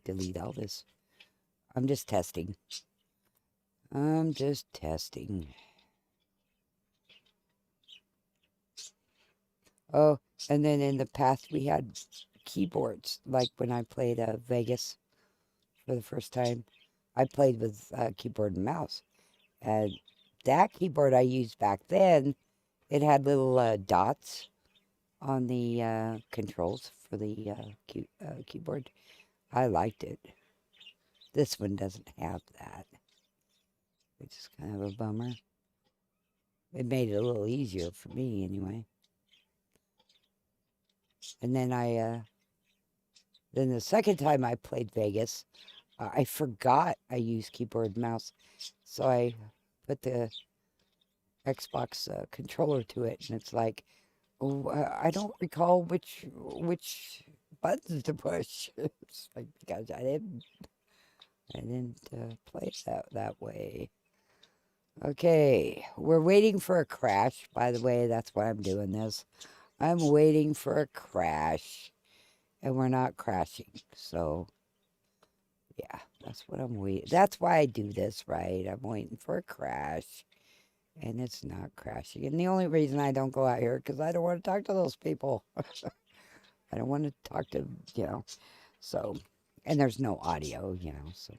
Speaker 1: delete all this. I'm just testing. Oh, and then in the past we had keyboards, like when I played Vegas for the first time. I played with keyboard and mouse. And that keyboard I used back then, it had little dots on the controls for the keyboard. I liked it. This one doesn't have that, which is kind of a bummer. It made it a little easier for me anyway. And then then the second time I played Vegas, I forgot I used keyboard and mouse. So I put the Xbox controller to it, and it's like, oh, I don't recall which buttons to push. It's like, because I didn't play it that way. Okay, we're waiting for a crash. By the way, that's why I'm doing this. I'm waiting for a crash, and we're not crashing. So, yeah, that's what I'm waiting. That's why I do this, right? I'm waiting for a crash, and it's not crashing. And the only reason I don't go out here because I don't want to talk to those people. I don't want to talk to, you know, so, and there's no audio, you know, so.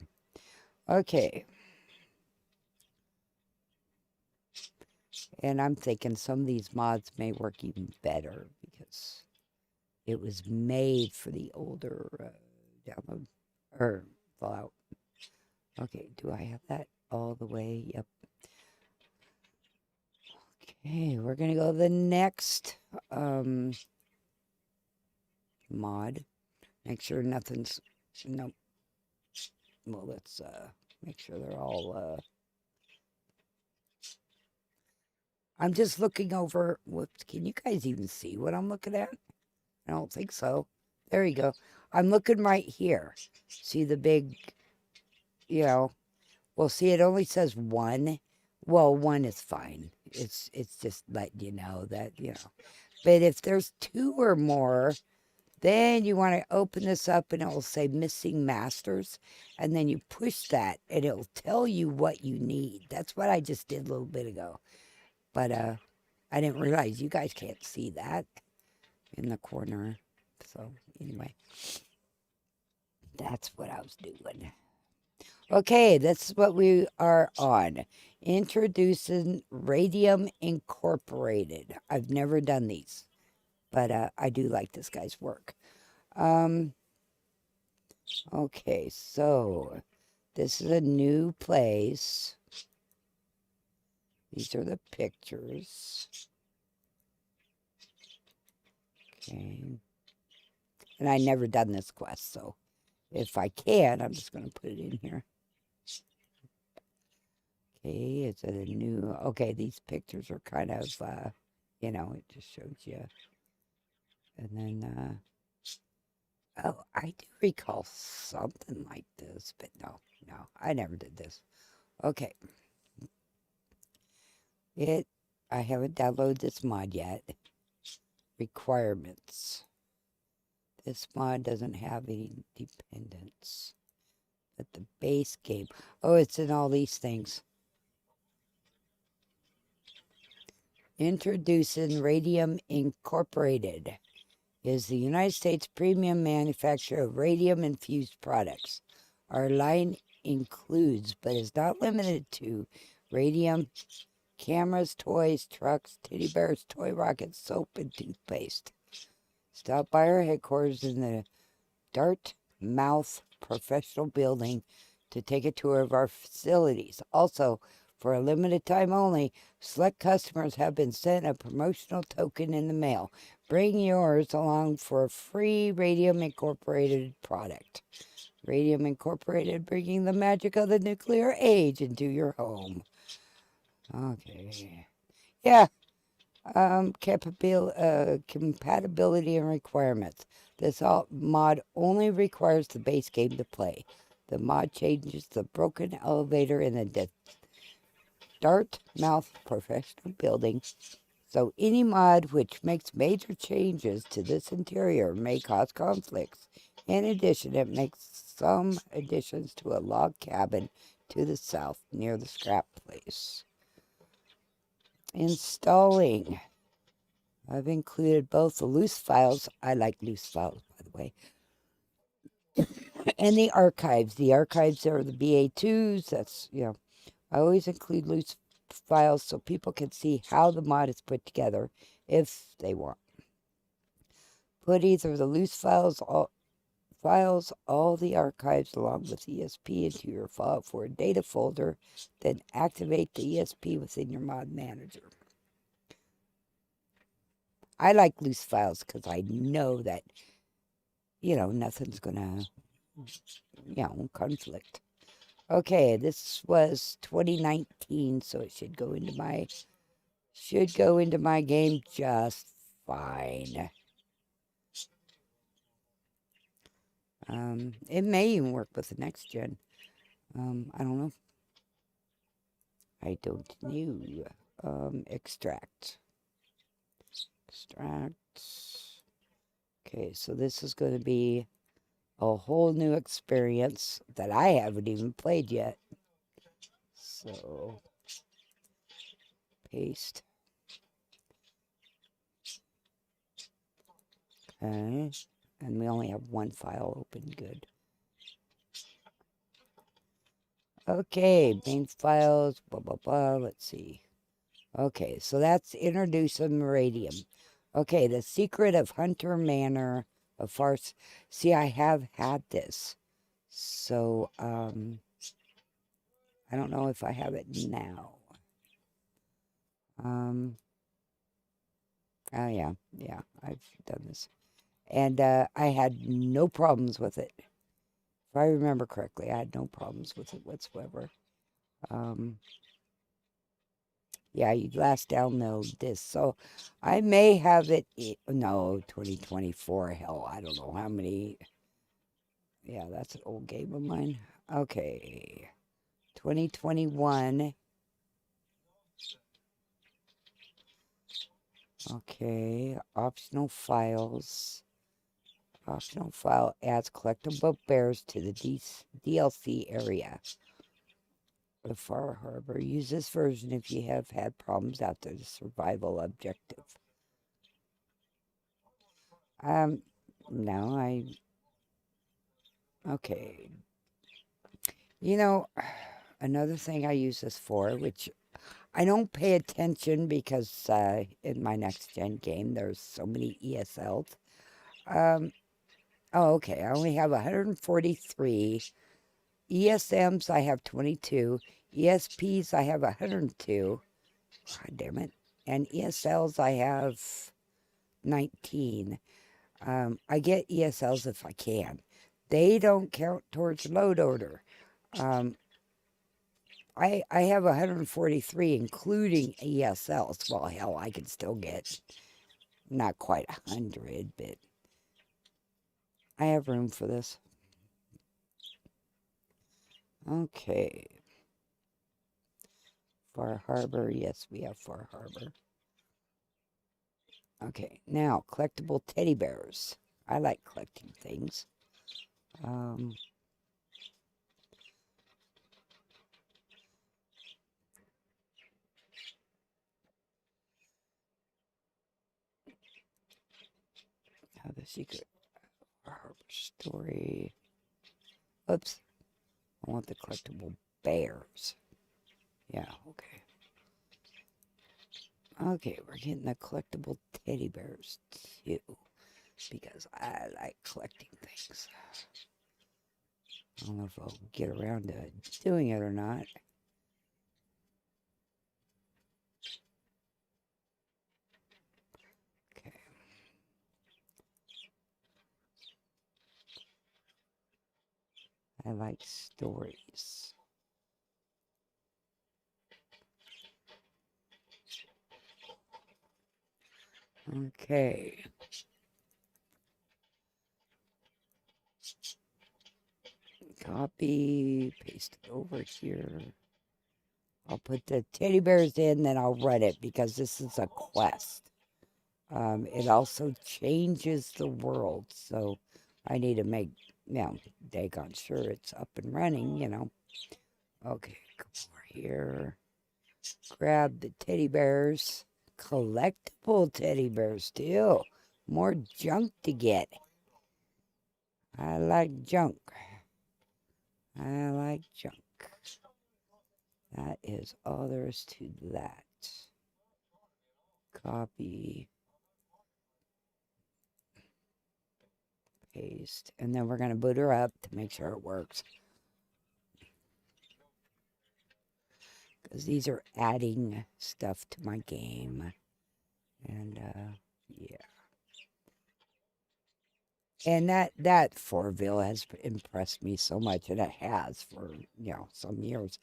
Speaker 1: Okay. And I'm thinking some of these mods may work even better because it was made for the older download or Fallout. Okay, do I have that all the way? Yep. Okay, we're gonna go to the next mod. Make sure nothing's, nope. Well, let's make sure they're all I'm just looking over. Whoops, can you guys even see what I'm looking at? I don't think so. There you go. I'm looking right here. See the big, you know, well, see, it only says 1. Well, 1 is fine. It's just letting you know that, you know. But if there's 2 or more, then you want to open this up and it will say missing masters. And then you push that and it'll tell you what you need. That's what I just did a little bit ago. But I didn't realize you guys can't see that in the corner. So anyway, that's what I was doing. Okay, this is what we are on. Introducing Radium Incorporated. I've never done these, but I do like this guy's work. Okay, so this is a new place. These are the pictures. Okay. And I never done this quest, so if I can, I'm just going to put it in here. Okay, it's a new... Okay, these pictures are kind of, you know, it just shows you. And then, oh, I do recall something like this, but no, I never did this. Okay. I haven't downloaded this mod yet. Requirements. This mod doesn't have any dependents. But the base game... Oh, it's in all these things. Introducing Radium Incorporated is the United States premium manufacturer of radium-infused products. Our line includes, but is not limited to, radium cameras, toys, trucks, teddy bears, toy rockets, soap, and toothpaste. Stop by our headquarters in the Dartmouth Professional Building to take a tour of our facilities. Also, for a limited time only, select customers have been sent a promotional token in the mail. Bring yours along for a free Radium Incorporated product. Radium Incorporated, bringing the magic of the nuclear age into your home. Okay. Yeah. Compatibility and requirements. This mod only requires the base game to play. The mod changes the broken elevator in the Dartmouth Professional Building, so any mod which makes major changes to this interior may cause conflicts. In addition, it makes some additions to a log cabin to the south near the scrap place. Installing. I've included both the loose files. I like loose files, by the way. And the archives. The archives are the BA2s. That's, you know, I always include loose files so people can see how the mod is put together if they want. Put either the loose files, all the archives along with ESP into your FO4 data folder, then activate the ESP within your mod manager. I like loose files because I know that, you know, nothing's gonna, you know, conflict. Okay, this was 2019, so it should go into my game just fine. It may even work with the next gen. I don't know. I don't know. Extract. Okay, so this is going to be a whole new experience that I haven't even played yet. So, paste. Okay, and we only have one file open. Good. Okay, main files, blah, blah, blah. Let's see. Okay, so that's introducing radium. Okay, the secret of Hunter Manor of Farce. See, I have had this. So, I don't know if I have it now. Oh, yeah, I've done this. And I had no problems with it. If I remember correctly, I had no problems with it whatsoever. Yeah, you last download this. So I may have it. No, 2024. Hell, I don't know how many. Yeah, that's an old game of mine. Okay. 2021. Okay. Optional files. Optional file adds collectible bears to the DLC area. The Far Harbor. Use this version if you have had problems after the survival objective. No, okay. You know, another thing I use this for, which I don't pay attention because in my next gen game there's so many ESLs. Oh, okay. I only have 143. ESMs I have 22. ESPs I have 102. God damn it. And ESLs I have 19. I get ESLs if I can. They don't count towards load order. I have 143 including ESLs. Well, hell, I can still get not quite 100, but I have room for this. Okay. Far Harbor. Yes, we have Far Harbor. Okay, now collectible teddy bears. I like collecting things. The secret Harbor story. Oops. I want the collectible bears. Yeah, okay. Okay, we're getting the collectible teddy bears too. Because I like collecting things. I don't know if I'll get around to doing it or not. Okay. I like stories. Okay. Copy, paste it over here. I'll put the teddy bears in, then I'll run it because this is a quest. It also changes the world, so I need to make, daggone sure it's up and running, Okay, come over here. Grab the teddy bears. Collectible teddy bears, too. More junk to get. I like junk. I like junk. That is all there is to that. Copy. Paste. And then we're going to boot her up to make sure it works. Because these are adding stuff to my game. And, yeah. And that Forville has impressed me so much, and it has for, some years.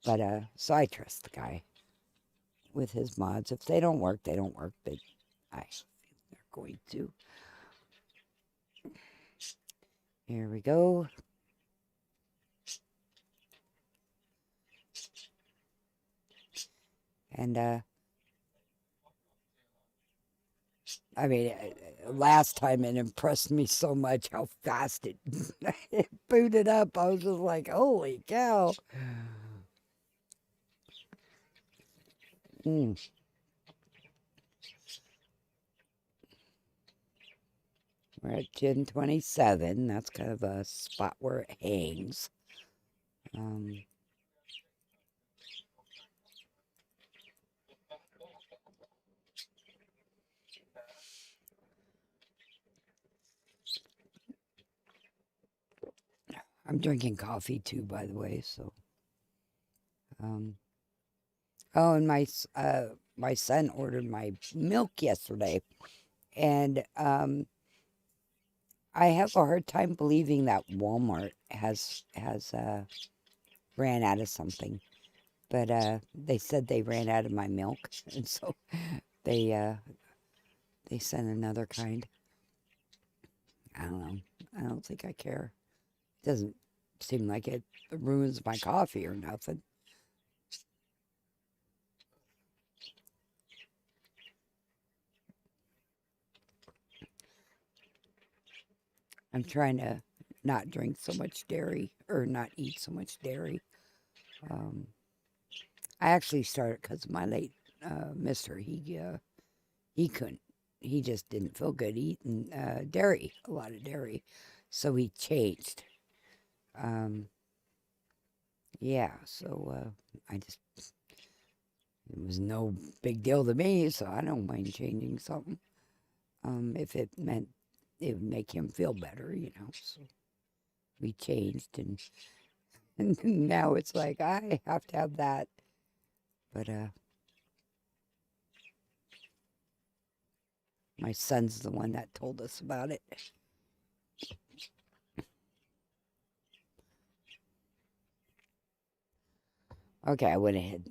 Speaker 1: But, so I trust the guy with his mods. If they don't work, they don't work, but I feel they're going to. Here we go. And, I mean, last time it impressed me so much how fast it, it booted up. I was just like, holy cow. We're at Gen 27. That's kind of a spot where it hangs. I'm drinking coffee too, by the way, so. Oh, and my son ordered my milk yesterday, and I have a hard time believing that Walmart has ran out of something, but they said they ran out of my milk, and so they sent another kind. I don't know. I don't think I care. It doesn't seem like it ruins my coffee or nothing. I'm trying to not drink so much dairy, or not eat so much dairy. I actually started because of my late mister. He couldn't. He just didn't feel good eating dairy, a lot of dairy. So he changed. Yeah, so I just, it was no big deal to me, so I don't mind changing something. If it meant it would make him feel better, you know. So we changed, and now it's like I have to have that. But my son's the one that told us about it. Okay, I went ahead.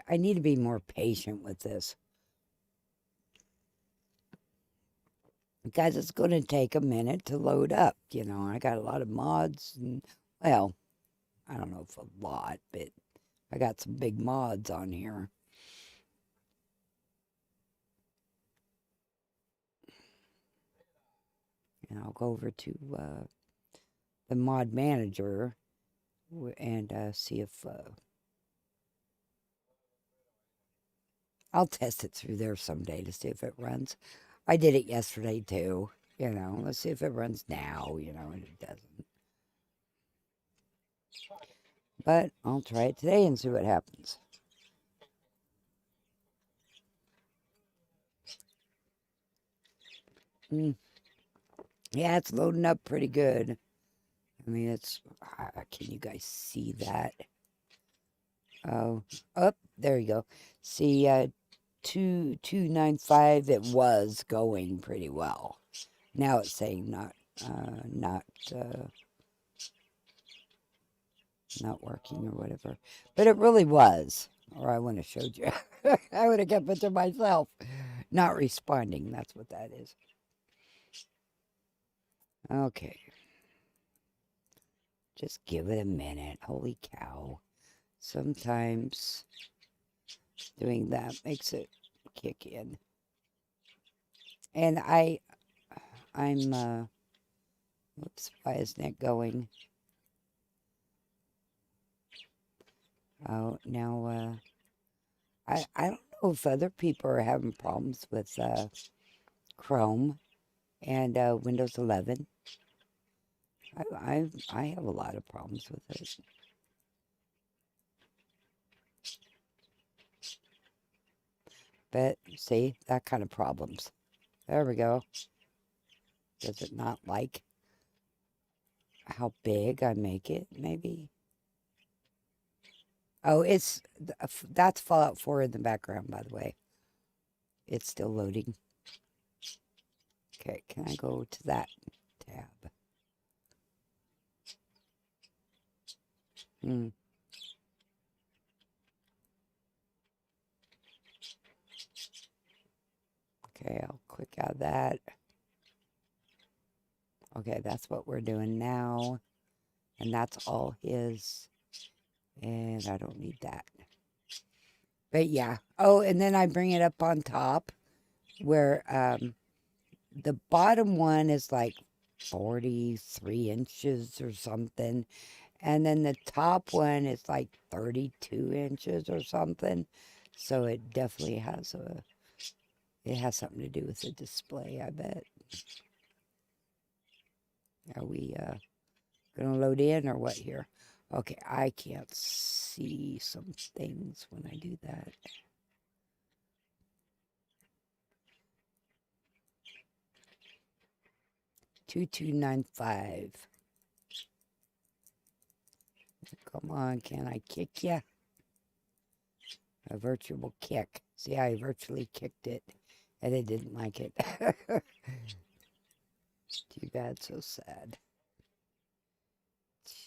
Speaker 1: I need to be more patient with this. Because it's going to take a minute to load up. You know, I got a lot of mods, and, well, I don't know if a lot, but I got some big mods on here. And I'll go over to the mod manager and see if I'll test it through there someday to see if it runs. I did it yesterday too. You know, let's see if it runs now, you know, and it doesn't. But I'll try it today and see what happens. Yeah, it's loading up pretty good. I mean, it's, can you guys see that? Oh, there you go. See, 2295, it was going pretty well. Now it's saying not working or whatever. But it really was. Or I wouldn't have showed you. I would have kept it to myself. Not responding, that's what that is. Okay. Just give it a minute. Holy cow. Sometimes doing that makes it kick in. And I'm whoops, why isn't it going? Oh, now, I don't know if other people are having problems with Chrome and Windows 11. I have a lot of problems with it. But see, that kind of problems. There we go. Does it not like how big I make it, maybe? Oh, that's Fallout 4 in the background, by the way. It's still loading. Okay, can I go to that tab? Okay, I'll click out of that. Okay, that's what we're doing now. And that's all his. And I don't need that. But yeah. Oh, and then I bring it up on top where the bottom one is like 43 inches or something. And then the top one is like 32 inches or something. So it definitely has it has something to do with the display, I bet. Are we gonna load in or what here? Okay, I can't see some things when I do that. $2295. Come on, can I kick ya? A virtual kick. See, I virtually kicked it, and it didn't like it. Too bad, so sad.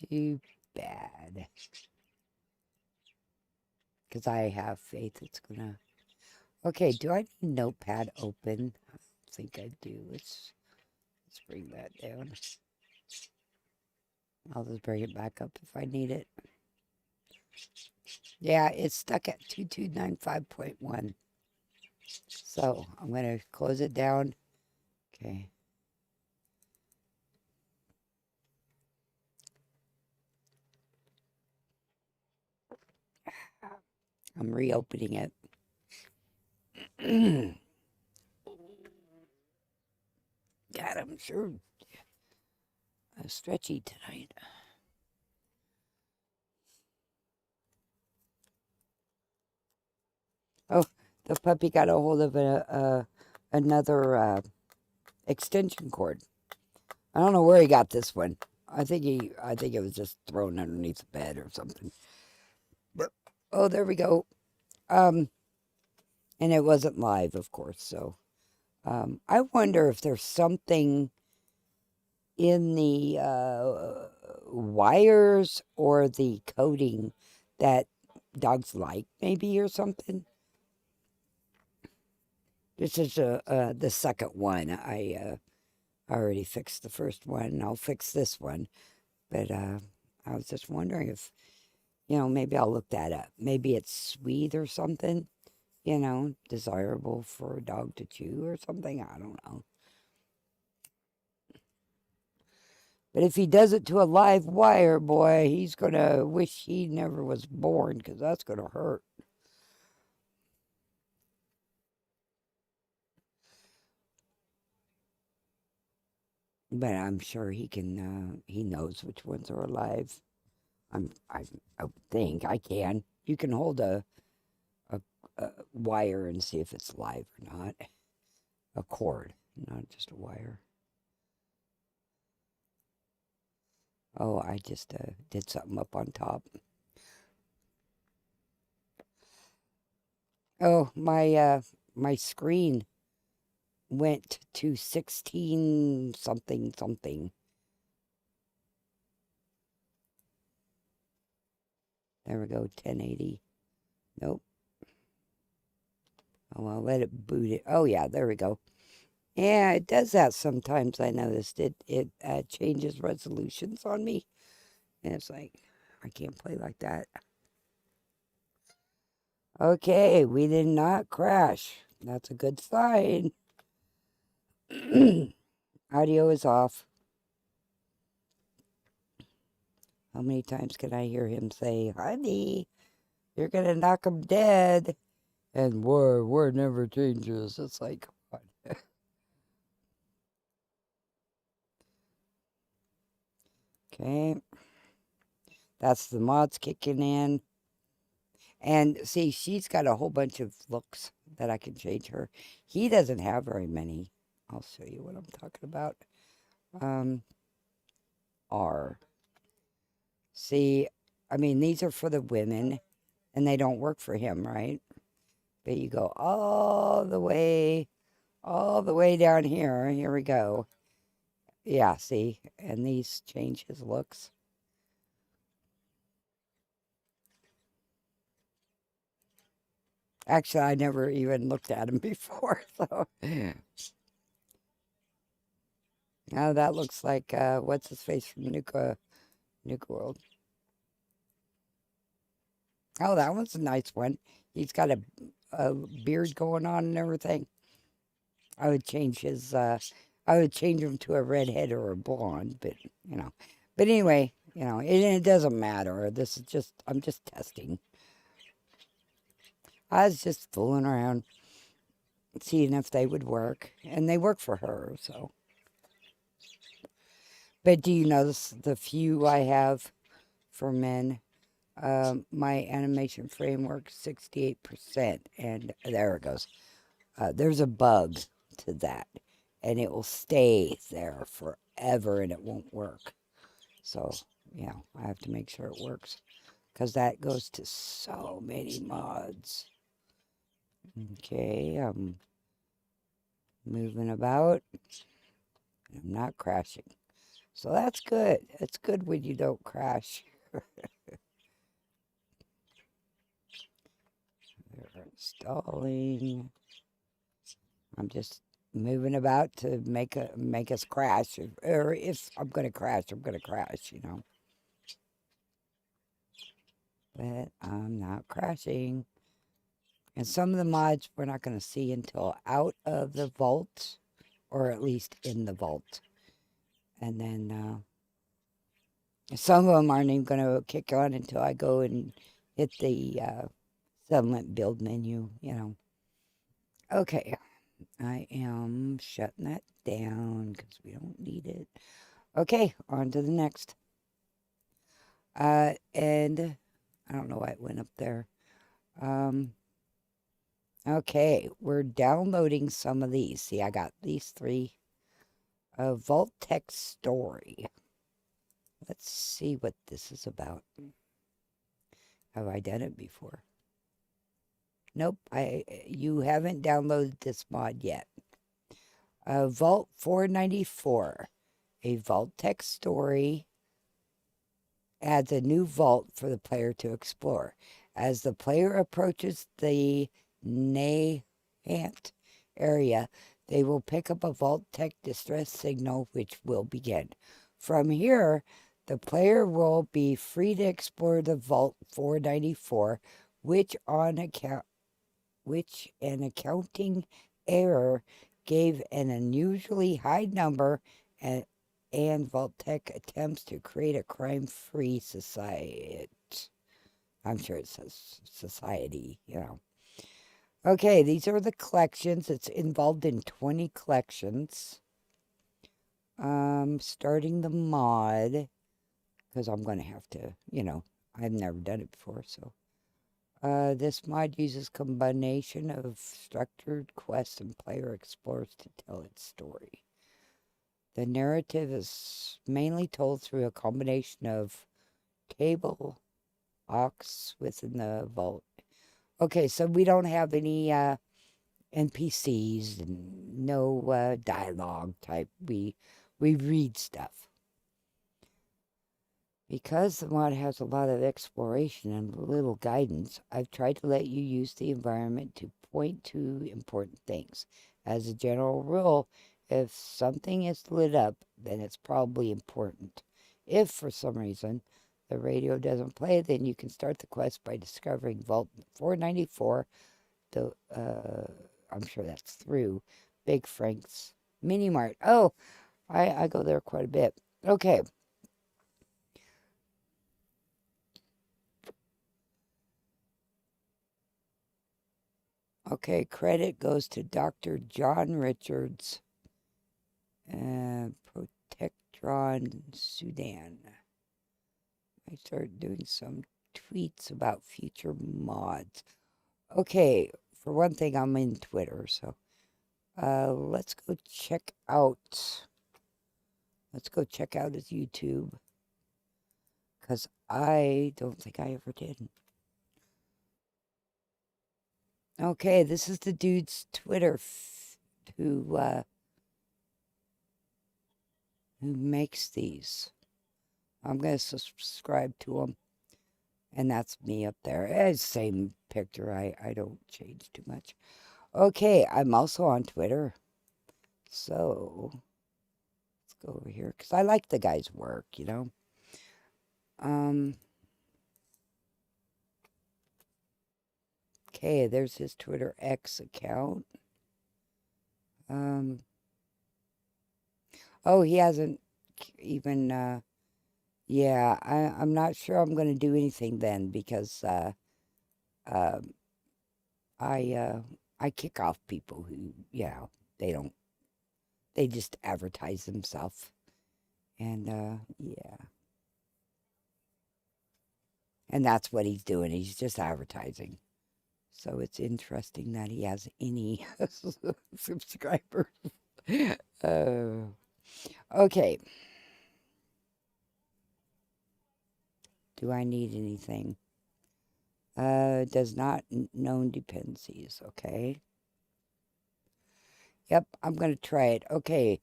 Speaker 1: Too bad. Because I have faith it's gonna... Okay, do I need Notepad open? I think I do. Let's bring that down. I'll just bring it back up if I need it. Yeah, it's stuck at 2295.1. So I'm going to close it down. Okay. I'm reopening it. God, I'm sure stretchy tonight. Oh, the puppy got a hold of another extension cord. I don't know where he got this one. I think it was just thrown underneath the bed or something. But, oh, there we go. And it wasn't live, of course. So, I wonder if there's something in the wires or the coating that dogs like, maybe, or something. This is the second one. I already fixed the first one. I'll fix this one. But I was just wondering if, maybe I'll look that up. Maybe it's sweet or something, desirable for a dog to chew or something. I don't know. But if he does it to a live wire, boy, he's going to wish he never was born, because that's going to hurt. But I'm sure he can, he knows which ones are alive. I think I can. You can hold a wire and see if it's live or not. A cord, not just a wire. Oh, I just did something up on top. Oh, my screen went to 16 something something. There we go, 1080. Nope. Oh, I'll let it boot it. Oh yeah, there we go. Yeah, it does that sometimes. I noticed it changes resolutions on me, and it's like I can't play like that. Okay, we did not crash. That's a good sign. Audio is off. How many times can I hear him say, "Honey, you're gonna knock him dead," and word never changes. It's like, come on. Okay, that's the mods kicking in. And see, she's got a whole bunch of looks that I can change her. He doesn't have very many. I'll show you what I'm talking about. R. See, I mean, these are for the women, and they don't work for him, right? But you go all the way down here. Here we go. Yeah, see? And these change his looks. Actually, I never even looked at him before, so. Now that looks like, what's his face from Nuka World? Oh, that one's a nice one. He's got a beard going on and everything. I would change I would change him to a redhead or a blonde, but, But anyway, it doesn't matter. This is just, I'm just testing. I was just fooling around, seeing if they would work. And they work for her, so. But do you notice the few I have for men? My animation framework, 68%. And there it goes. There's a bug to that. And it will stay there forever and it won't work. So, I have to make sure it works. Because that goes to so many mods. Okay, I'm moving about. I'm not crashing. So that's good. It's good when you don't crash. They're installing. I'm just moving about to make us crash. Or if I'm going to crash, I'm going to crash, But I'm not crashing. And some of the mods we're not going to see until out of the vault, or at least in the vault. And then some of them aren't even going to kick on until I go and hit the settlement build menu, you know. Okay, I am shutting that down because we don't need it. Okay, on to the next. And I don't know why it went up there. Okay, we're downloading some of these. See, I got these three. Vault Tech Story. Let's see what this is about. Have I done it before? Nope, you haven't downloaded this mod yet. Vault 494. A Vault Tech Story adds a new vault for the player to explore. As the player approaches the Nahant area, they will pick up a Vault Tech distress signal, which will begin. From here, the player will be free to explore the Vault 494, which an accounting error gave an unusually high number, and Vault-Tec attempts to create a crime-free society. I'm sure it says society, you know. Okay, these are the collections. It's involved in 20 collections. Starting the mod, because I'm going to have to, you know, I've never done it before, so. This mod uses combination of structured quests and player explores to tell its story. The narrative is mainly told through a combination of table ox within the vault. Okay, so we don't have any NPCs and no dialogue type. We read stuff. Because the mod has a lot of exploration and little guidance, I've tried to let you use the environment to point to important things. As a general rule, if something is lit up, then it's probably important. If, for some reason, the radio doesn't play, then you can start the quest by discovering Vault 494. I'm sure that's through Big Frank's Mini Mart. Oh, I go there quite a bit. Okay. Okay, credit goes to Dr. John Richards, Protectron, Sudan. I started doing some tweets about future mods. Okay, for one thing, I'm in Twitter, so let's go check out his YouTube, because I don't think I ever did. Okay, this is the dude's Twitter who makes these. I'm going to subscribe to him. And that's me up there. It's the same picture. I don't change too much. Okay, I'm also on Twitter. So, let's go over here. Because I like the guy's work, you know. Okay, there's his Twitter X account. Oh, he hasn't even, yeah, I'm not sure I'm going to do anything then because, I kick off people who, you know, they just advertise themselves. And, yeah. And that's what he's doing. He's just advertising. So it's interesting that he has any subscribers. Okay. Do I need anything? Does not known dependencies. Okay. Yep, I'm going to try it. Okay.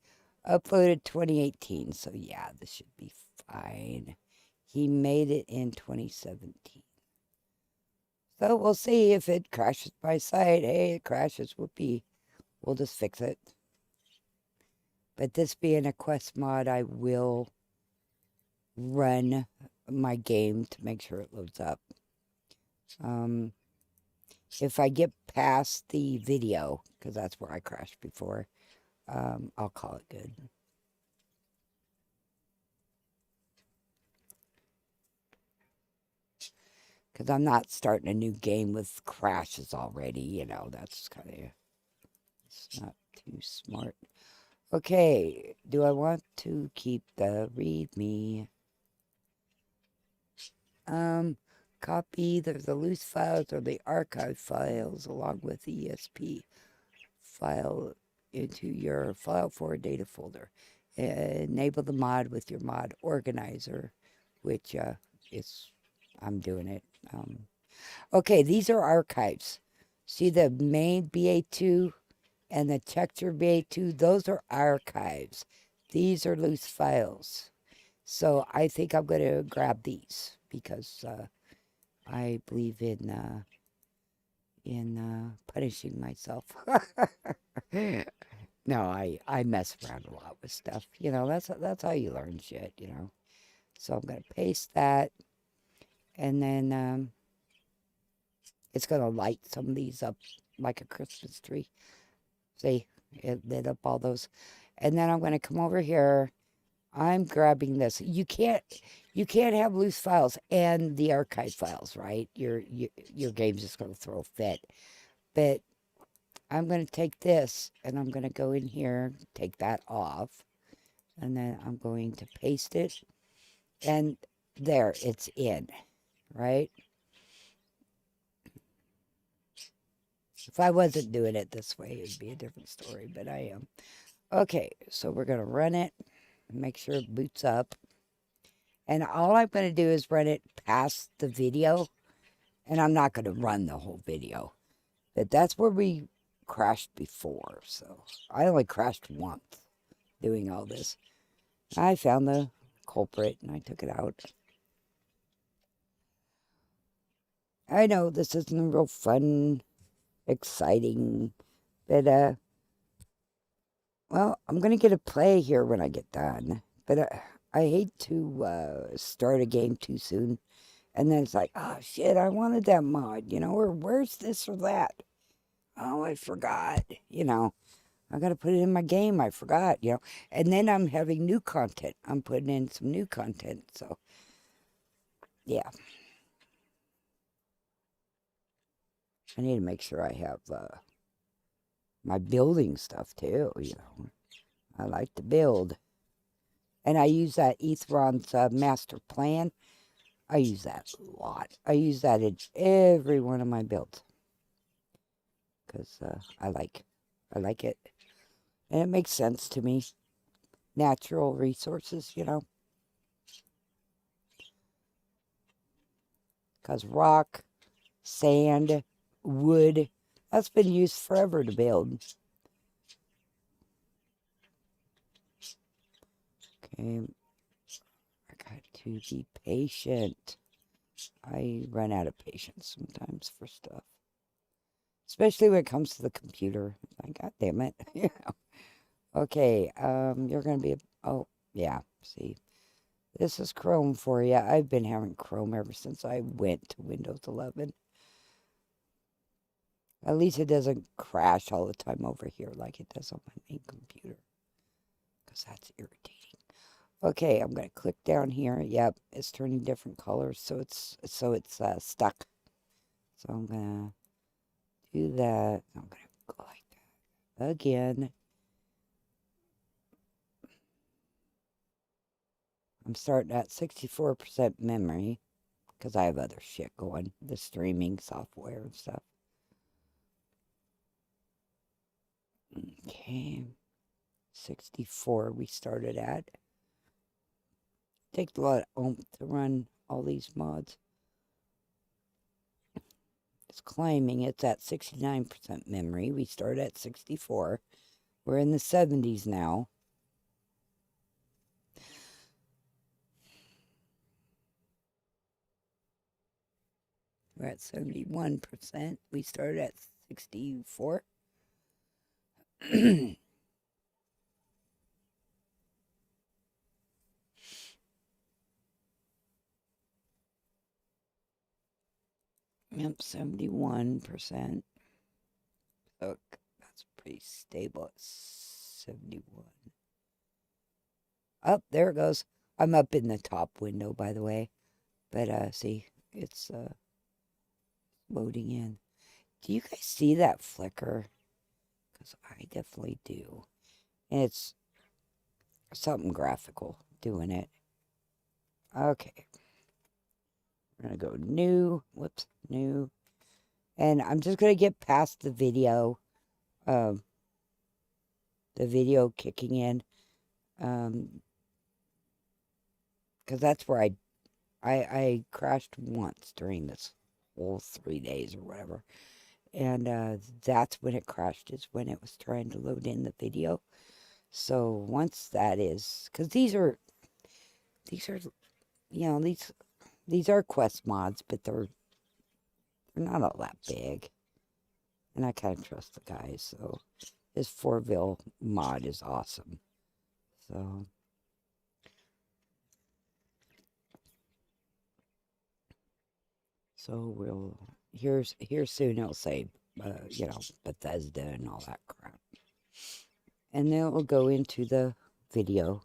Speaker 1: Uploaded 2018. So yeah, this should be fine. He made it in 2017. So we'll see if it crashes my site. Hey, it crashes. Whoopee. We'll just fix it. But this being a quest mod, I will run my game to make sure it loads up. If I get past the video, because that's where I crashed before, I'll call it good. Because I'm not starting a new game with crashes already, you know, that's kind of, it's not too smart. Okay, do I want to keep the README? Copy either the loose files or the archive files along with the ESP file into your FO4 data folder. Enable the mod with your mod organizer, which is, I'm doing it. Okay, these are archives. See the main BA2 and the texture BA2? Those are archives. These are loose files. So I think I'm going to grab these because I believe in punishing myself. No, I mess around a lot with stuff. You know, that's how you learn shit, you know. So I'm going to paste that, and then it's going to light some of these up like a Christmas tree. See, it lit up all those. And then I'm going to come over here. I'm grabbing this. You can't have loose files and the archive files, right? Your game's just going to throw a fit. But I'm going to take this and I'm going to go in here, take that off, and then I'm going to paste it. And there, it's in, right? If I wasn't doing it this way, it'd be a different story, but I am. Okay, so we're going to run it, make sure it boots up. And all I'm going to do is run it past the video, and I'm not going to run the whole video. But that's where we crashed before, so I only crashed once doing all this. I found the culprit, and I took it out. I know this isn't real fun, exciting, but, well, I'm going to get a play here when I get done. But I hate to start a game too soon. And then it's like, oh, shit, I wanted that mod, you know, or where's this or that? Oh, I forgot, you know. I got to put it in my game. I forgot, you know. And then I'm having new content. I'm putting in some new content. So, yeah. I need to make sure I have my building stuff, too, you know. I like to build. And I use that Ethron's master plan. I use that a lot. I use that in every one of my builds. Because I like it. And it makes sense to me. Natural resources, you know. Because rock, sand, wood, that's been used forever to build. Okay. I got to be patient. I run out of patience sometimes for stuff. Especially when it comes to the computer. Like, God damn it. You know. Okay, you're going to be... Oh, yeah, see. This is Chrome for you. I've been having Chrome ever since I went to Windows 11. At least it doesn't crash all the time over here like it does on my main computer. Because that's irritating. Okay, I'm going to click down here. Yep, it's turning different colors, so it's stuck. So I'm going to do that. I'm going to go like that again. I'm starting at 64% memory because I have other shit going, the streaming software and stuff. Okay, 64 we started at. Takes a lot of oomph to run all these mods. It's claiming it's at 69% memory. We started at 64. We're in the 70s now. We're at 71%. We started at 64. Yep, 71%. Look, that's pretty stable at 71. Up, there it goes. I'm up in the top window, by the way. But, see, it's, loading in. Do you guys see that flicker? Because I definitely do. And it's something graphical doing it. Okay. We're going to go new. Whoops. New. And I'm just going to get past the video. The video kicking in. Because that's where I crashed once during this whole 3 days or whatever. And that's when it crashed, is when it was trying to load in the video. So once that is, because these are, you know, these are quest mods, but they're not all that big. And I kind of trust the guys, so this Fortville mod is awesome. So we'll, here soon it'll say, you know, Bethesda and all that crap. And then it will go into the video.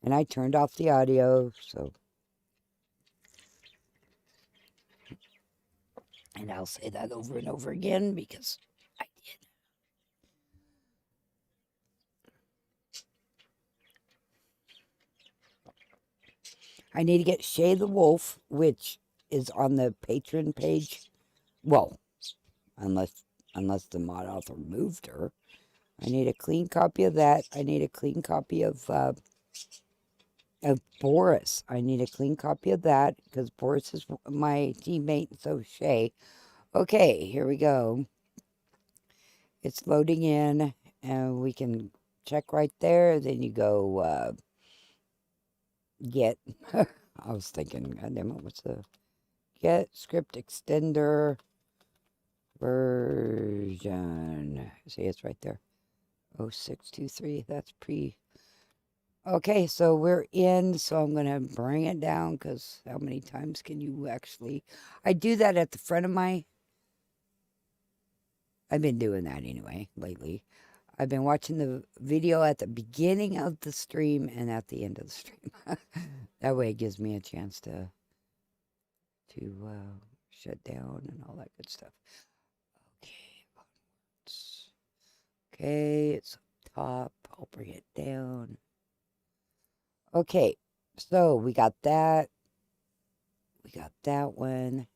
Speaker 1: And I turned off the audio, so. And I'll say that over and over again because I did. I need to get Shay the Wolf, which is on the Patreon page. Well, unless the mod author moved her. I need a clean copy of that. I need a clean copy of Boris. I need a clean copy of that because Boris is my teammate, and so Shay. Okay, here we go. It's loading in, and we can check right there. Then you go get. I was thinking, goddamn it, what's the get script extender version? See, it's right there. 0623. That's pre. Okay, so we're in, so I'm going to bring it down because how many times can you actually... I do that at the front of my... I've been doing that anyway, lately. I've been watching the video at the beginning of the stream and at the end of the stream. That way it gives me a chance to shut down and all that good stuff. Okay, onwards. Okay, it's up top. I'll bring it down. Okay, so we got that. We got that one.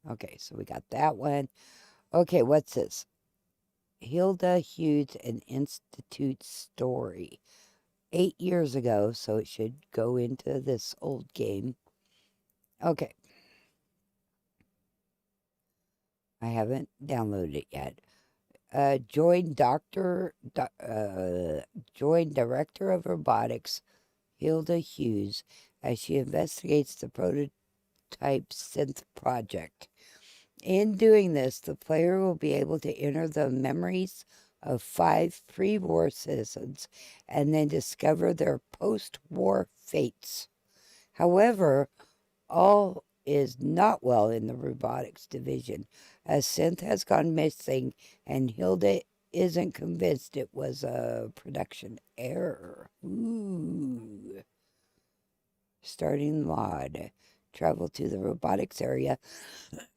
Speaker 1: Okay, so we got that one. Okay, what's this? Hilda Hughes, an Institute story. 8 years ago, so it should go into this old game. Okay. I haven't downloaded it yet. Join Director of Robotics, Hilda Hughes, as she investigates the prototype synth project. In doing this, the player will be able to enter the memories of 5 pre-war citizens and then discover their post-war fates. However, all is not well in the robotics division, as synth has gone missing and Hilda isn't convinced it was a production error. Ooh. Starting mod. Travel to the robotics area,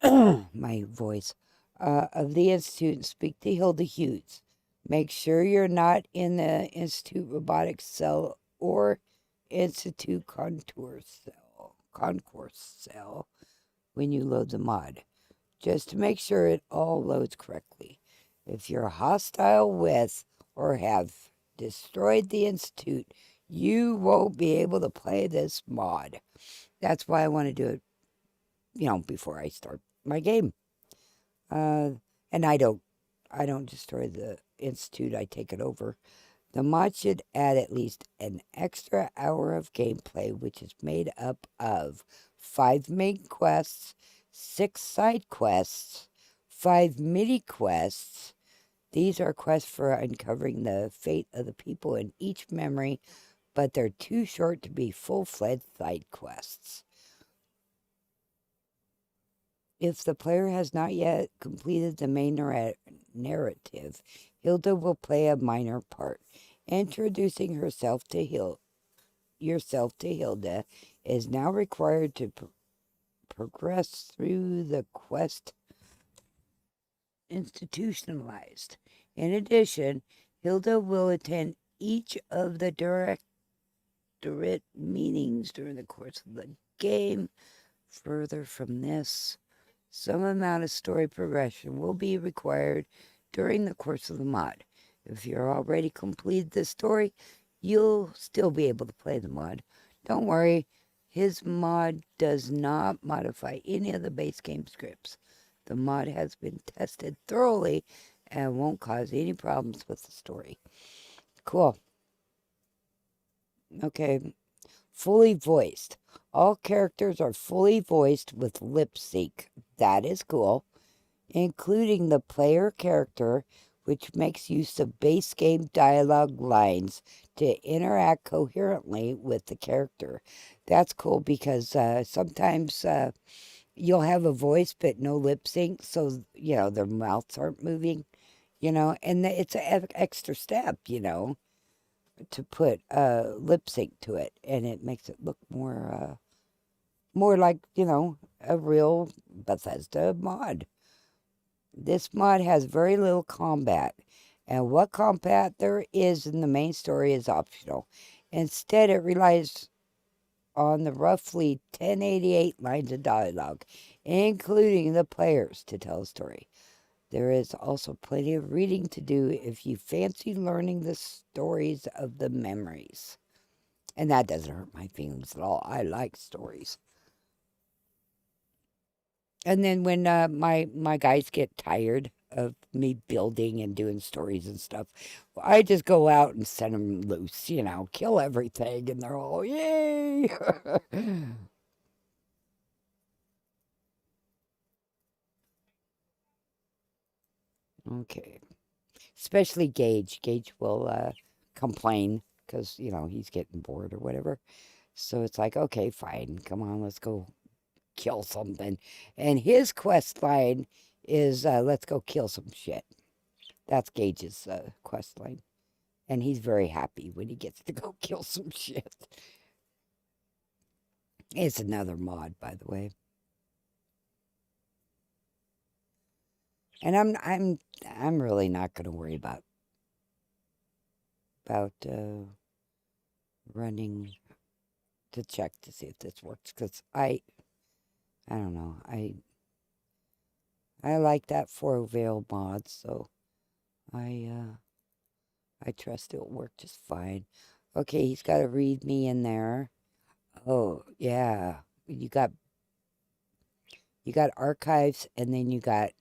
Speaker 1: my voice, of the Institute and speak to Hilda Hughes. Make sure you're not in the Institute robotics cell or Institute concourse cell when you load the mod, just to make sure it all loads correctly. If you're hostile with or have destroyed the Institute, you won't be able to play this mod. That's why I want to do it, you know, before I start my game. And I don't destroy the Institute, I take it over. The mod should add at least an extra hour of gameplay, which is made up of 5 main quests, 6 side quests, 5 mini quests. These are quests for uncovering the fate of the people in each memory, but they're too short to be full-fledged side quests. If the player has not yet completed the main narrative, Hilda will play a minor part. Introducing yourself to Hilda is now required to progress through the quest institutionalized. In addition, Hilda will attend each of the directorate meetings during the course of the game. Further from this, some amount of story progression will be required during the course of the mod. If you're already completed the story, you'll still be able to play the mod. Don't worry, his mod does not modify any of the base game scripts. The mod has been tested thoroughly and won't cause any problems with the story. Cool. Okay. Fully voiced. All characters are fully voiced with lip sync. That is cool. Including the player character, which makes use of base game dialogue lines to interact coherently with the character. That's cool because sometimes you'll have a voice but no lip sync, so, their mouths aren't moving, and it's an extra step, to put lip sync to it, and it makes it look more like, a real Bethesda mod. This mod has very little combat, and what combat there is in the main story is optional. Instead, it relies on the roughly 1088 lines of dialogue, including the players, to tell a story. There is also plenty of reading to do if you fancy learning the stories of the memories. And that doesn't hurt my feelings at all. I like stories. And then when my guys get tired of me building and doing stories and stuff, I just go out and set them loose, kill everything, and they're all, yay! Okay. Especially Gage. Gage will complain because, he's getting bored or whatever. So it's like, okay, fine, come on, let's go kill something. And his quest line is, let's go kill some shit. That's Gage's quest line. And he's very happy when he gets to go kill some shit. It's another mod, by the way. And I'm really not going to worry about running to check to see if this works, because I don't know. I like that 4 Veil mod, so I trust it'll work just fine. Okay, he's got a readme in there. Oh, yeah. You got archives, and then you got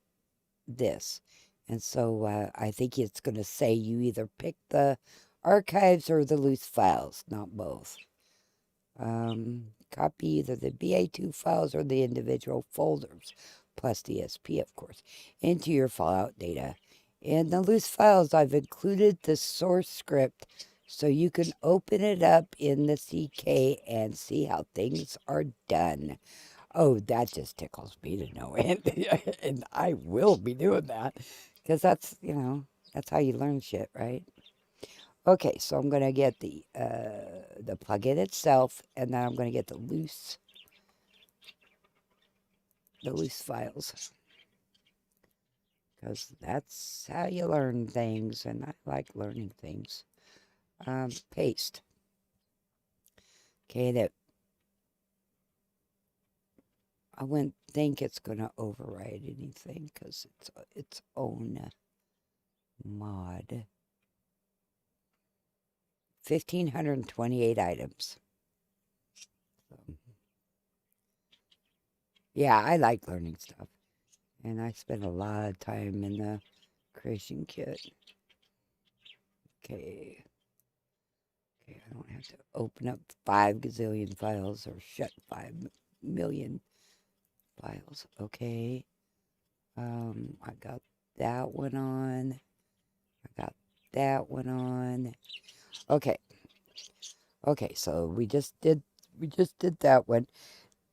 Speaker 1: this. And so I think it's going to say you either pick the archives or the loose files, not both. Copy either the BA2 files or the individual folders, plus the SP, of course, into your Fallout data. In the loose files, I've included the source script so you can open it up in the CK and see how things are done. Oh, that just tickles me to no end. And I will be doing that because that's how you learn shit, right? Okay, so I'm going to get the plugin itself, and then I'm going to get the loose files, because that's how you learn things, and I like learning things. Paste. Okay, that I wouldn't think it's going to override anything because it's its own mod. 1,528 items. So, yeah, I like learning stuff. And I spend a lot of time in the creation kit. Okay. Okay, I don't have to open up 5 gazillion files or shut 5 million files. Okay. I got that one on. I got that one on. Okay. Okay, so we just did that one.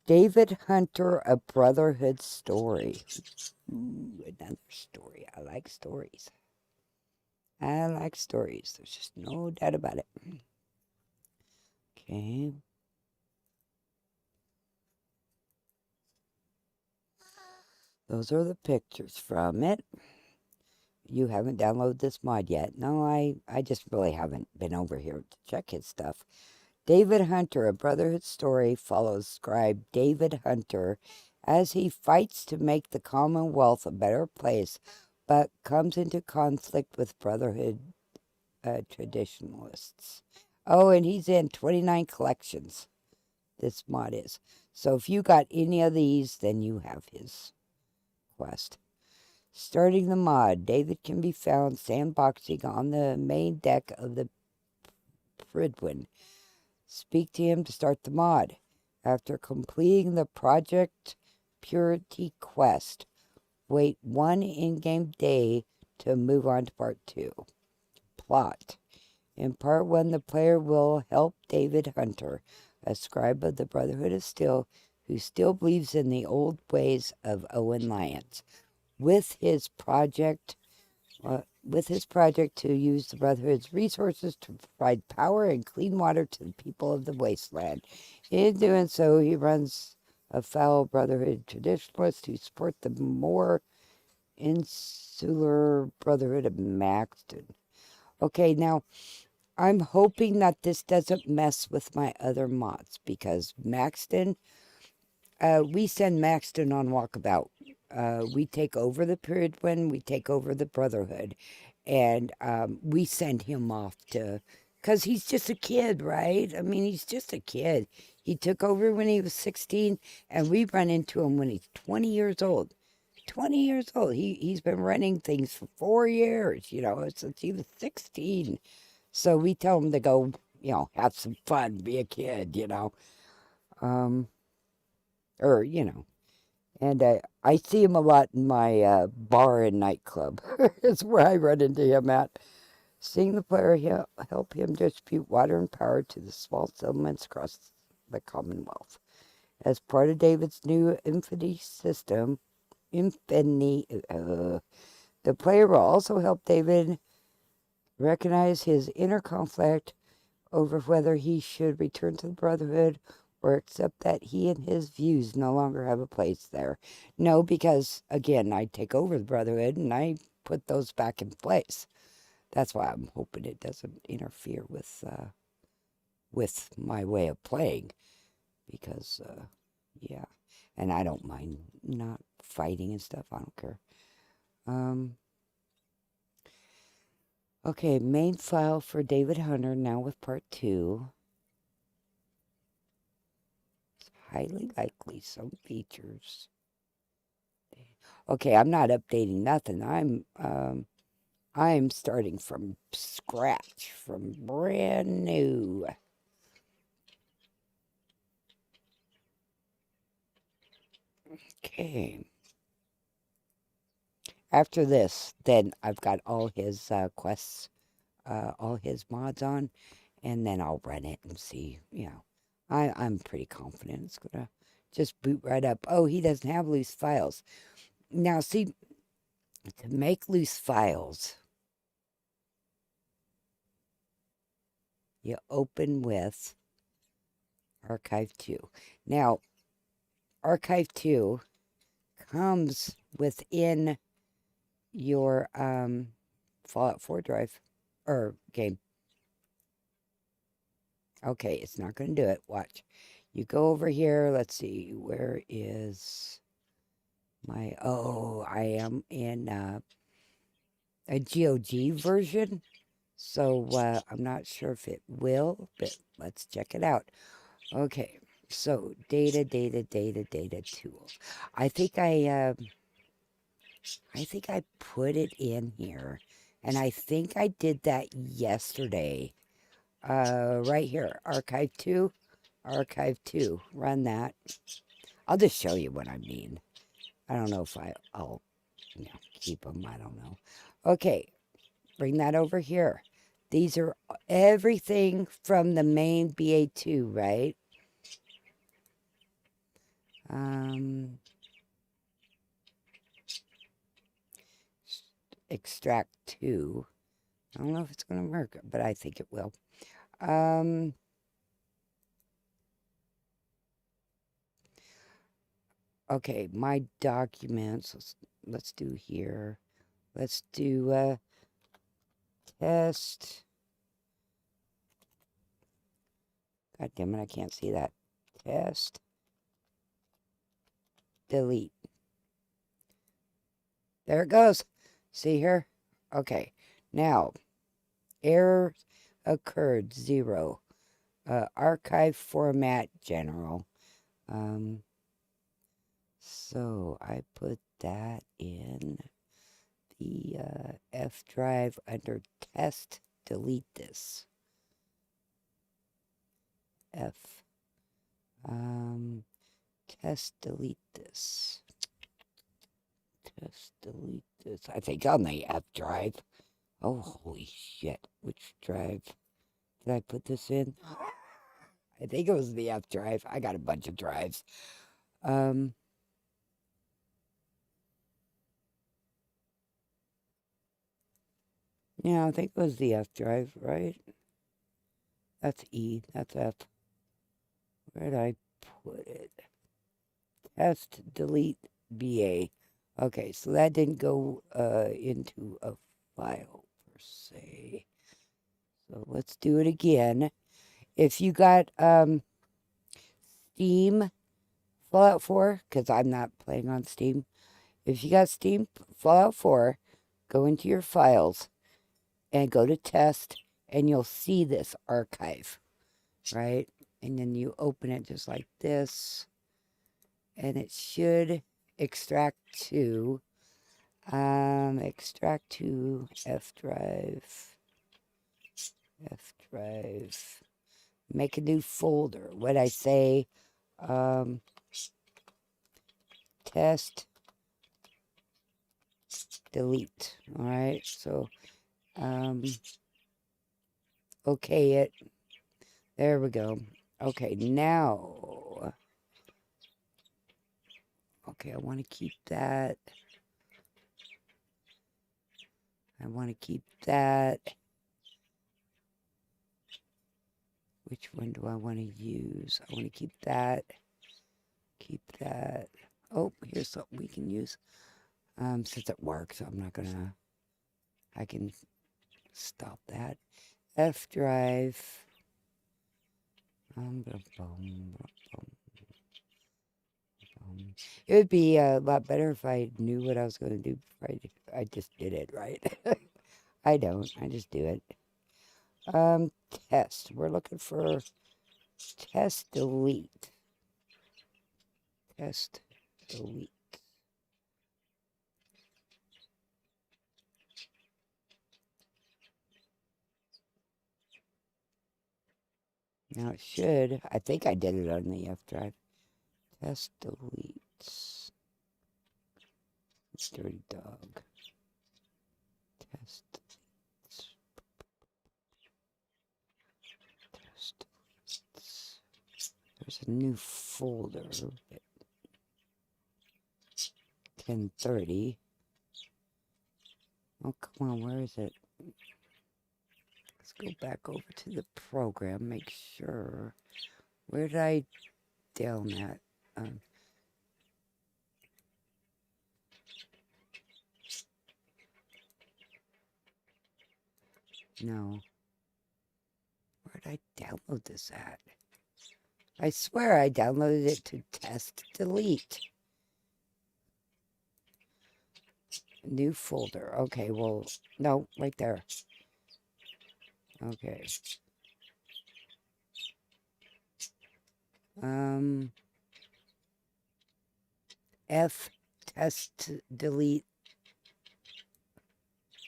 Speaker 1: David Hunter, A Brotherhood Story. Ooh, another story. I like stories. I like stories. There's just no doubt about it. Okay. Those are the pictures from it. You haven't downloaded this mod yet. No, I just really haven't been over here to check his stuff. David Hunter, A Brotherhood Story, follows scribe David Hunter as he fights to make the Commonwealth a better place, but comes into conflict with Brotherhood traditionalists. Oh, and he's in 29 collections, this mod is. So if you got any of these, then you have his quest. Starting the mod, David can be found sandboxing on the main deck of the Pridwin. Speak to him to start the mod. After completing the Project Purity quest, wait one in-game day to move on to Part 2. Plot. In Part 1, the player will help David Hunter, a scribe of the Brotherhood of Steel, who still believes in the old ways of Owen Lyons. With his project to use the Brotherhood's resources to provide power and clean water to the people of the wasteland. In doing so, he runs afoul Brotherhood traditionalists who support the more insular Brotherhood of Maxton. Okay, now, I'm hoping that this doesn't mess with my other mods, because Maxton, we send Maxton on walkabout. We take over the period when we take over the Brotherhood, and we send him off to, because he's just a kid, right? I mean, he's just a kid. He took over when he was 16, and we run into him when he's 20 years old. 20 years old. He's been running things for 4 years, since he was 16. So we tell him to go, have some fun, be a kid, And I see him a lot in my bar and nightclub. It's where I run into him at. Seeing the player help him distribute water and power to the small settlements across the Commonwealth. As part of David's new Infinity system, the player will also help David recognize his inner conflict over whether he should return to the Brotherhood or accept that he and his views no longer have a place there. No, because, again, I take over the Brotherhood and I put those back in place. That's why I'm hoping it doesn't interfere with my way of playing. Because, yeah. And I don't mind not fighting and stuff. I don't care. Okay, main file for David Hunter, now with Part 2. It's highly likely some features. Okay, I'm not updating nothing. I'm starting from scratch, from brand new. Okay. After this, then I've got all his quests, all his mods on, and then I'll run it and see, I'm pretty confident it's going to just boot right up. Oh, he doesn't have loose files. Now, see, to make loose files, you open with Archive 2. Now, Archive 2 comes within your Fallout 4 drive, or game. Okay, it's not going to do it. Watch. You go over here. Let's see. Where is my... Oh, I am in a GOG version. So I'm not sure if it will, but let's check it out. Okay. So data tools. I think I put it in here, and I think I did that yesterday. Right here, Archive 2, run that. I'll just show you what I mean. I don't know if I'll keep them, I don't know. Okay, bring that over here. These are everything from the main BA2, right? Extract 2. I don't know if it's going to work, but I think it will. Okay, my documents. Let's do here. Let's do test. God damn it, I can't see that. Test. Delete. There it goes. See here? Okay. Now, error occurred. 0. Archive format general. So I put that in the F drive under test. Delete this. F. Test. Delete this. Test. Delete this. I think on the F drive. Oh, holy shit. Which drive did I put this in? I think it was the F drive. I got a bunch of drives. Yeah, I think it was the F drive, right? That's E. That's F. Where did I put it? Test, delete, BA. Okay, so that didn't go into a file per se. So let's do it again. If you got Steam Fallout 4, because I'm not playing on Steam. If you got Steam Fallout 4, go into your files and go to test, and you'll see this archive, right? And then you open it just like this, and it should extract to F drive, make a new folder. What I say, test, delete. All right, so okay it. There we go. Okay, now, okay, I want to keep that. I want to keep that. Which one do I want to use? I want to keep that. Keep that. Oh, here's something we can use. Since it works, I'm not gonna. I can stop that. F drive. It would be a lot better if I knew what I was going to do before I just did it, right? I don't. I just do it. Test. We're looking for test delete. Test delete. Now it should. I think I did it on the F drive. Test delete. Dirty dog. Test. Test. There's a new folder. 1030. Oh, come on, where is it? Let's go back over to the program, make sure. Where did I down that? No. Where did I download this at? I swear I downloaded it to test delete. New folder. Okay, well, no, right there. Okay. F test delete.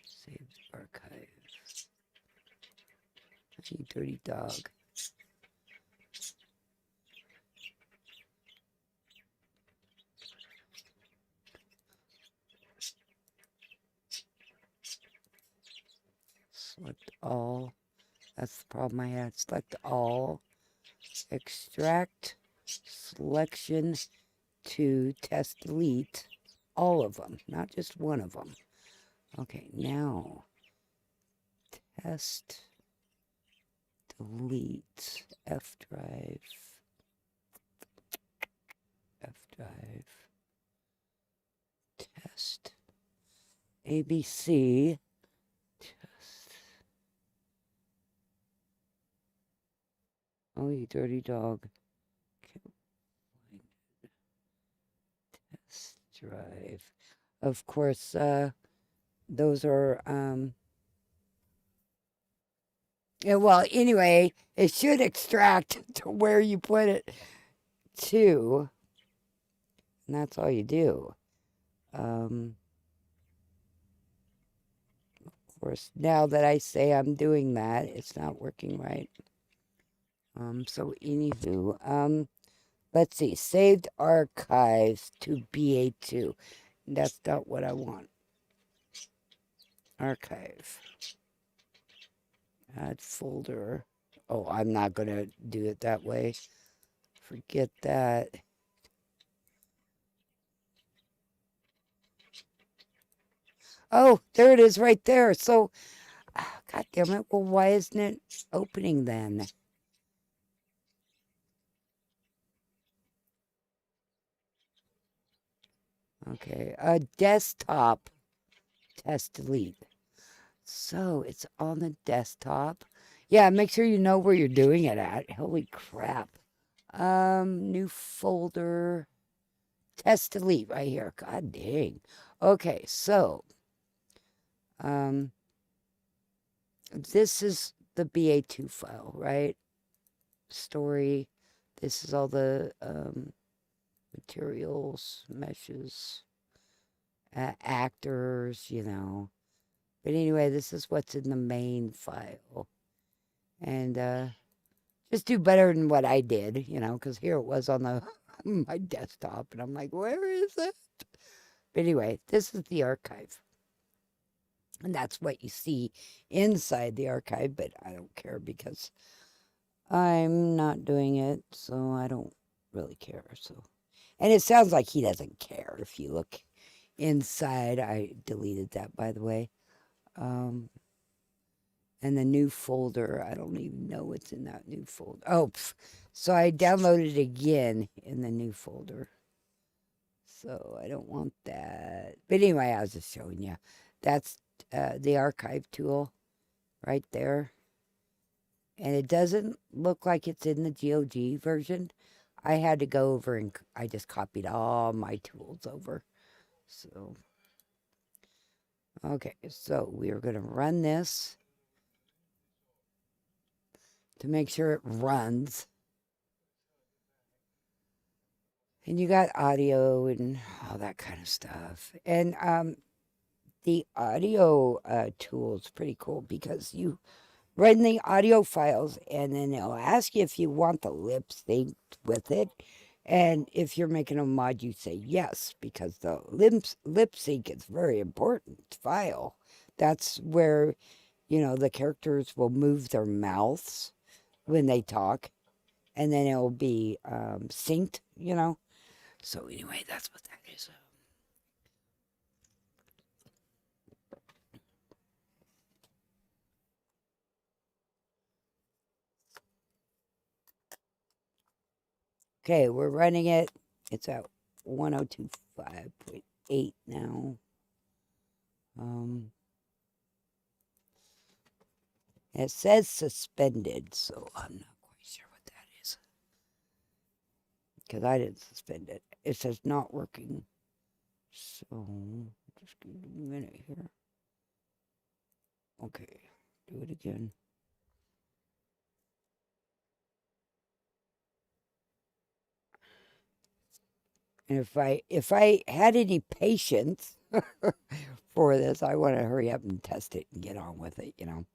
Speaker 1: Save archive. You dirty dog. Select all. That's the problem I had. Select all. Extract selection to test delete. All of them, not just one of them. Okay, now test delete F drive. F drive. test. ABC test. Oh, you dirty dog. Test drive. Of course, those are, yeah, well, anyway, it should extract to where you put it to. And that's all you do. Of course, now that I say I'm doing that, it's not working right. So anywho, let's see, saved archives to BA2. That's not what I want. Archive. Add folder. Oh, I'm not going to do it that way. Forget that. Oh, there it is right there. So, God damn it. Well, why isn't it opening then? Okay. Desktop test delete. So it's on the desktop. Yeah, make sure you know where you're doing it at. Holy crap. New folder. Test delete right here. God dang. Okay, so this is the BA2 file, right? Story. This is all the materials, meshes, actors, you know. But anyway, this is what's in the main file. And just do better than what I did, you know, because here it was on the my desktop. And I'm like, where is it? But anyway, this is the archive. And that's what you see inside the archive, but I don't care because I'm not doing it, so I don't really care. So, and it sounds like he doesn't care. If you look inside, I deleted that, by the way. And the new folder, I don't even know what's in that new folder. Oh, so I downloaded it again in the new folder. So I don't want that. But anyway, I was just showing you. That's the archive tool right there. And it doesn't look like it's in the GOG version. I had to go over and I just copied all my tools over. So, okay, so we are going to run this to make sure it runs. And you got audio and all that kind of stuff. And the audio tool is pretty cool because you run the audio files and then it'll ask you if you want the lip sync with it. And if you're making a mod, you say yes, because the lip sync is very important file. That's where, you know, the characters will move their mouths when they talk, and then it'll be synced, you know. So anyway, that's what that is. Okay, we're running it. It's at 1025.8 now. It says suspended, so I'm not quite sure what that is. Because I didn't suspend it. It says not working. So, just give it a minute here. Okay, do it again. And if I had any patience for this, I want to hurry up and test it and get on with it, you know.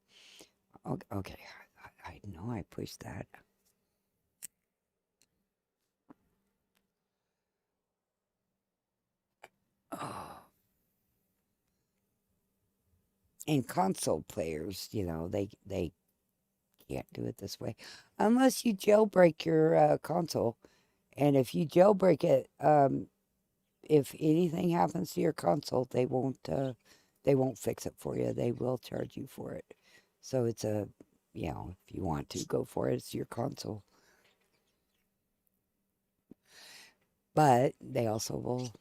Speaker 1: Okay, I know I pushed that. Oh. And console players, you know, they can't do it this way unless you jailbreak your console. And if you jailbreak it, if anything happens to your console, they won't fix it for you. They will charge you for it. So it's a, you know, if you want to go for it, it's your console. But they also will,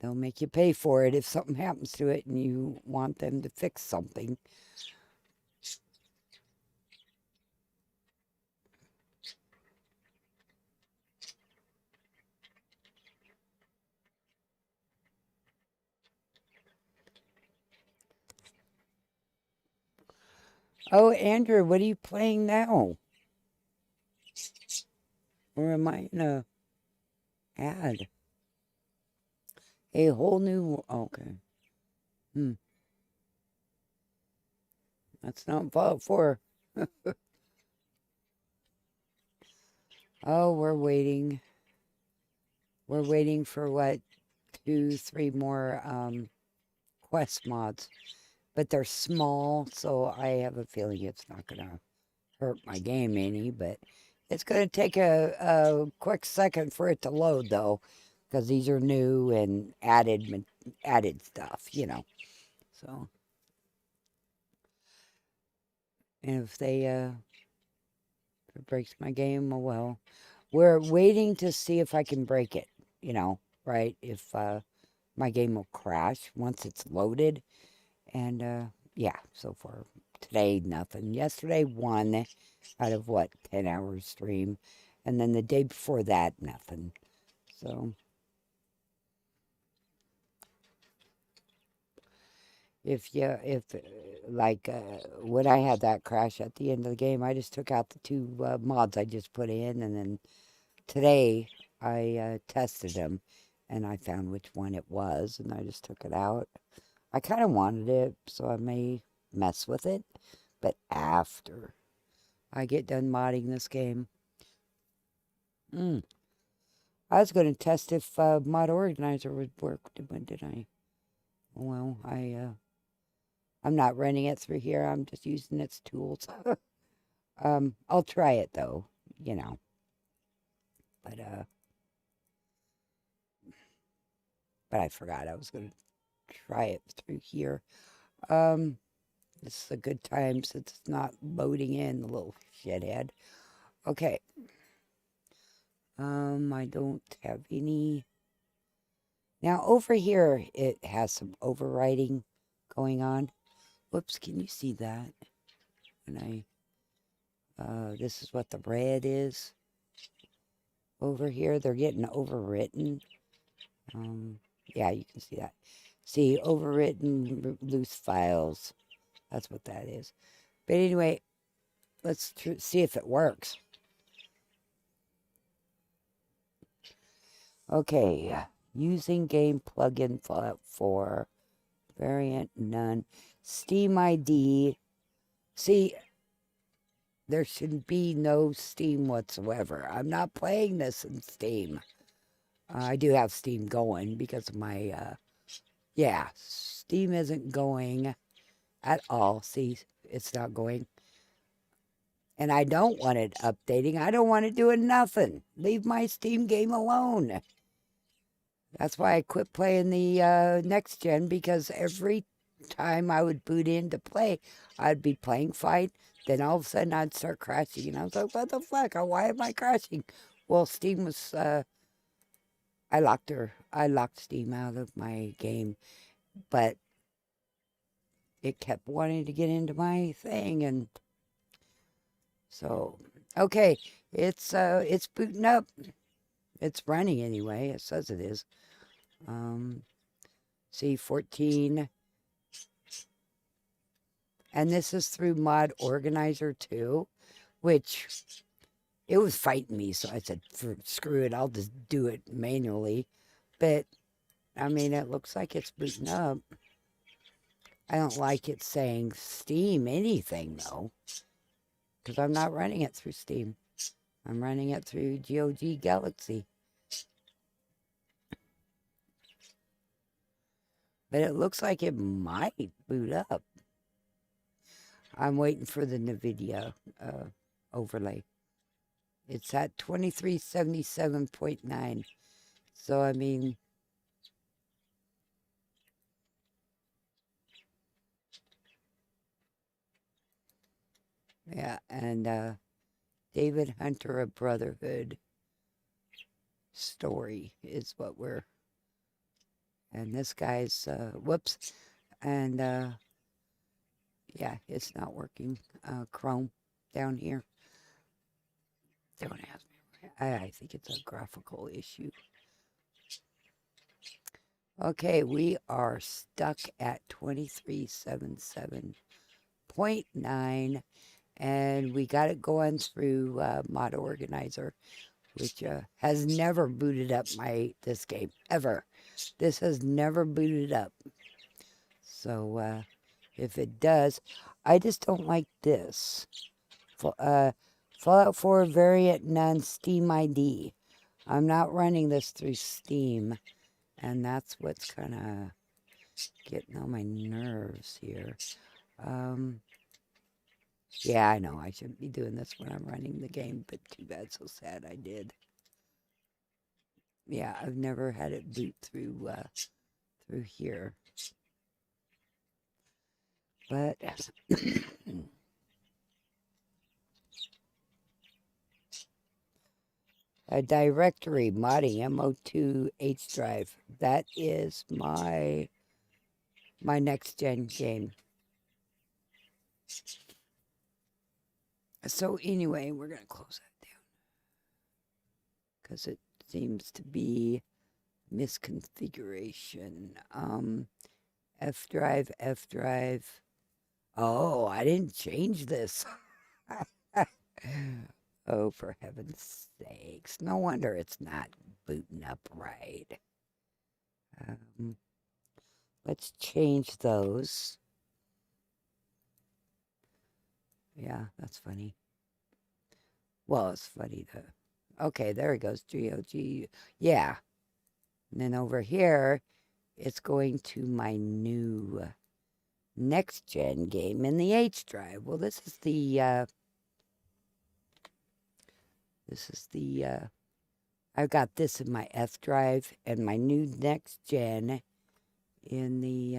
Speaker 1: They'll make you pay for it if something happens to it and you want them to fix something. Oh, Andrew, what are you playing now? Or am I in a ad? A whole new... Okay. That's not Fallout 4. Oh, we're waiting. We're waiting for what? 2, 3 more quest mods. But they're small, so I have a feeling it's not going to hurt my game any, but it's going to take a quick second for it to load, though, because these are new and added stuff, you know. So, and if it breaks my game, oh well. We're waiting to see if I can break it, you know, right? If my game will crash once it's loaded. And yeah, so far today, nothing. Yesterday, 1 out of what, 10 hours stream. And then the day before that, nothing. So, when I had that crash at the end of the game, I just took out the 2 mods I just put in. And then today, I tested them and I found which one it was. And I just took it out. I kind of wanted it, so I may mess with it. But after I get done modding this game. I was going to test if Mod Organizer would work. When did I? Well, I'm not running it through here. I'm just using its tools. I'll try it, though, you know. But I forgot I was going to try it through here. It's a good time since it's not loading in, the little shithead. Okay. I don't have any. Now, over here, it has some overwriting going on. Whoops, can you see that? And this is what the red is. Over here, they're getting overwritten. Yeah, you can see that. See, overwritten loose files. That's what that is. But anyway, let's see if it works. Okay, using game plugin Fallout 4, variant none, Steam ID. See, there should be no Steam whatsoever. I'm not playing this in Steam. I do have Steam going because of my, yeah, Steam isn't going at all. See, it's not going. And I don't want it updating. I don't want it doing nothing. Leave my Steam game alone. That's why I quit playing the next gen, because every time I would boot in to play, I'd be playing fight. Then all of a sudden I'd start crashing. And I was like, what the fuck? Why am I crashing? Well, Steam was, I locked Steam out of my game. But it kept wanting to get into my thing. And so, okay, it's booting up. It's running anyway. It says it is. C14. And this is through Mod Organizer too, which it was fighting me. So I said, screw it. I'll just do it manually. But, I mean, it looks like it's booting up. I don't like it saying Steam anything, though, because I'm not running it through Steam. I'm running it through GOG Galaxy. But it looks like it might boot up. I'm waiting for the NVIDIA overlay. It's at 2377.9. So, I mean, yeah, and David Hunter, A Brotherhood story is what we're And this guy's, whoops. And, yeah, it's not working. Chrome down here. Don't ask me. I think it's a graphical issue. Okay, we are stuck at 2377.9, and we got it going through Mod Organizer, which has never booted up this game, ever. This has never booted up. So, if it does, I just don't like this. Fallout 4 variant none Steam ID. I'm not running this through Steam, and that's what's kind of getting on my nerves here. Yeah, I know I shouldn't be doing this when I'm running the game, but too bad, so sad I did. Yeah, I've never had it boot through here. But a directory modding MO2 H drive. That is my next gen game. So anyway, we're gonna close that down because it seems to be misconfiguration. F drive. Oh, I didn't change this. Oh, for heaven's sakes. No wonder it's not booting up right. Let's change those. Yeah, that's funny. Well, it's funny though. Okay, there it goes. GOG. Yeah. And then over here, it's going to my new next gen game in the H drive. Well, this is the I've got this in my F drive and my new next gen in the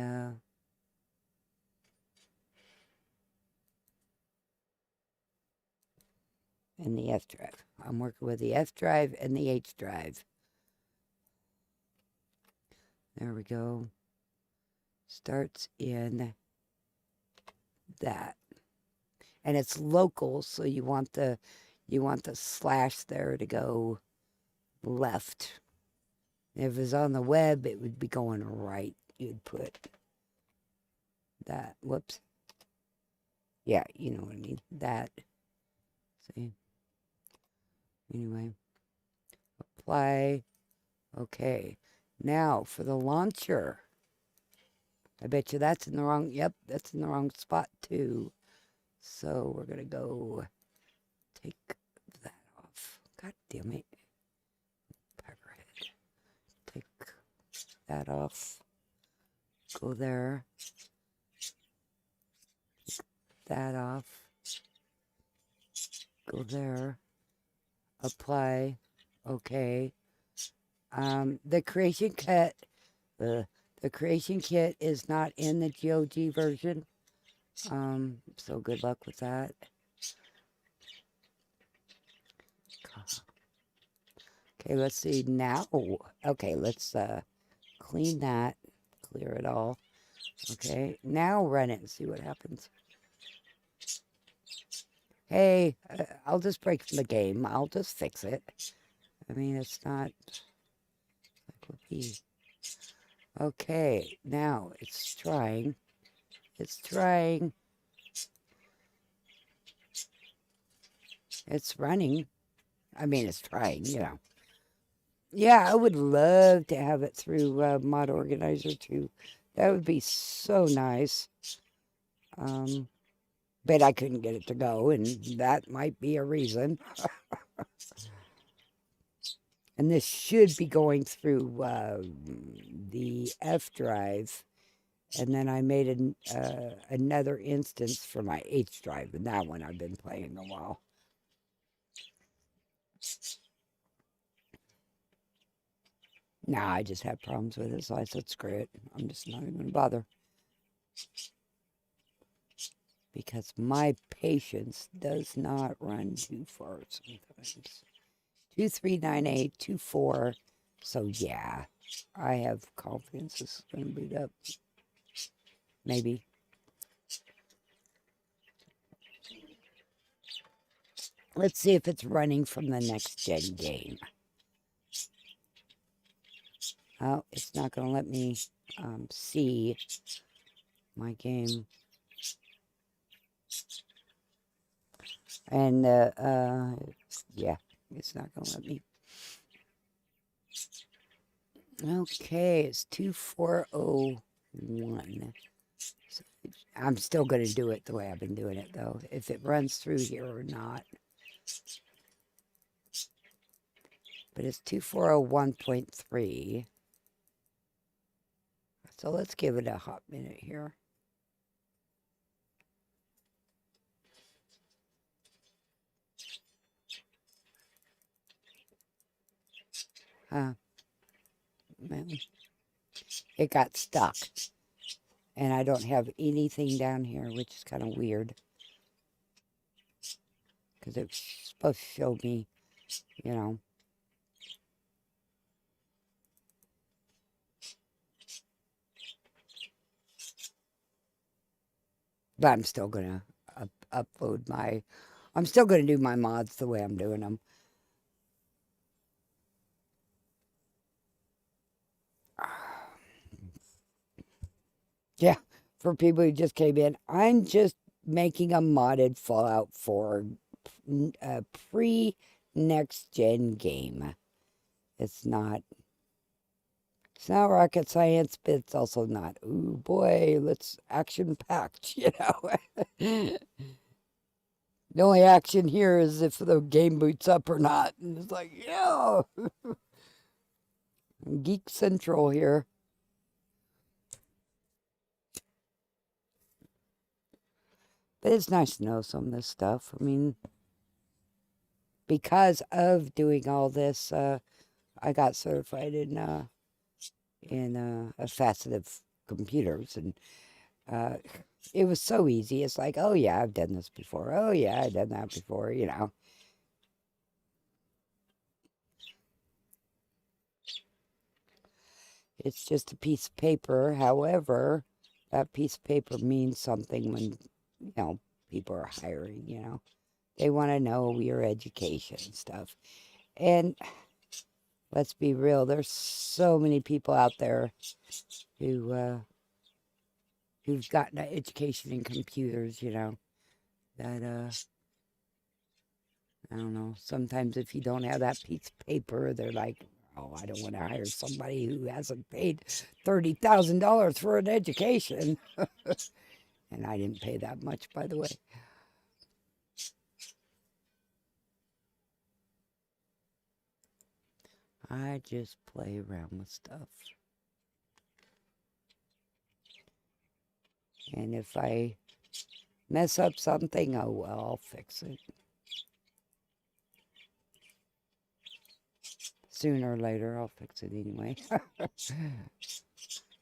Speaker 1: F drive. I'm working with the F drive and the H drive. There we go. Starts in that. And it's local, so you want the slash there to go left. If it's on the web, it would be going right. You'd put that. Whoops. Yeah, you know what I mean. That. See? Anyway. Apply. Okay. Now for the launcher. I bet you that's in the wrong, yep, that's in the wrong spot too. So we're going to go take that off. God damn it. Pepperhead. Take that off. Go there. Take that off. Go there. Apply. Okay. The creation kit is not in the GOG version. So good luck with that. Okay, let's see now. Okay, let's clean that, clear it all. Okay, now run it and see what happens. Hey, I'll just break from the game. I'll just fix it. I mean, it's not... Okay, now it's trying. It's trying. It's running. I mean, it's trying, you know. Yeah, I would love to have it through Mod Organizer too. That would be so nice. But I couldn't get it to go, and that might be a reason. And this should be going through the F drive. And then I made another instance for my H drive, and that one I've been playing a while. Nah, I just had problems with it, so I said, screw it. I'm just not even going to bother. Because my patience does not run too far sometimes. 239824. So, yeah. I have confidence this is going to boot up. Maybe. Let's see if it's running from the next gen game. Oh, it's not going to let me see my game. And, yeah, it's not going to let me. Okay, it's 2401. So I'm still going to do it the way I've been doing it, though, if it runs through here or not. But it's 2401.3. So let's give it a hot minute here. It got stuck. And I don't have anything down here, which is kind of weird. Because it's supposed to show me, you know. But I'm still going to upload my... I'm still going to do my mods the way I'm doing them. Yeah, for people who just came in, I'm just making a modded Fallout 4 pre-next gen game. It's not rocket science, but it's also not, ooh boy, let's action-packed, you know. The only action here is if the game boots up or not. And it's like, yeah. Geek Central here. But it's nice to know some of this stuff. I mean, because of doing all this, I got certified in faceted computers, and it was so easy. It's like, oh yeah, I've done this before. Oh yeah, I've done that before, you know. It's just a piece of paper. However, that piece of paper means something when, you know, people are hiring, you know. They want to know your education and stuff. And let's be real, there's so many people out there who who've gotten an education in computers, you know, that I don't know, sometimes if you don't have that piece of paper, they're like, oh, I don't want to hire somebody who hasn't paid $30,000 for an education. And I didn't pay that much, by the way. I just play around with stuff. And if I mess up something, oh well, I'll fix it. Sooner or later, I'll fix it anyway.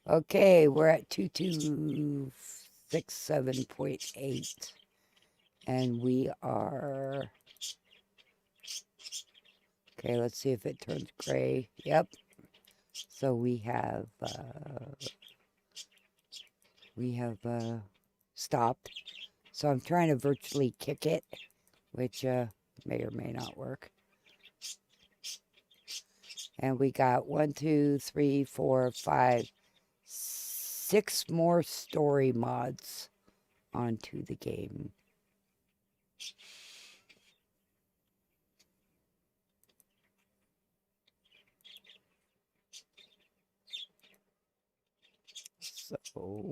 Speaker 1: Okay, we're at 2267.8. And we are... Okay, let's see if it turns gray. Yep. So we have stopped. So I'm trying to virtually kick it, which may or may not work. And we got 1, 2, 3, 4, 5, 6 more story mods onto the game. So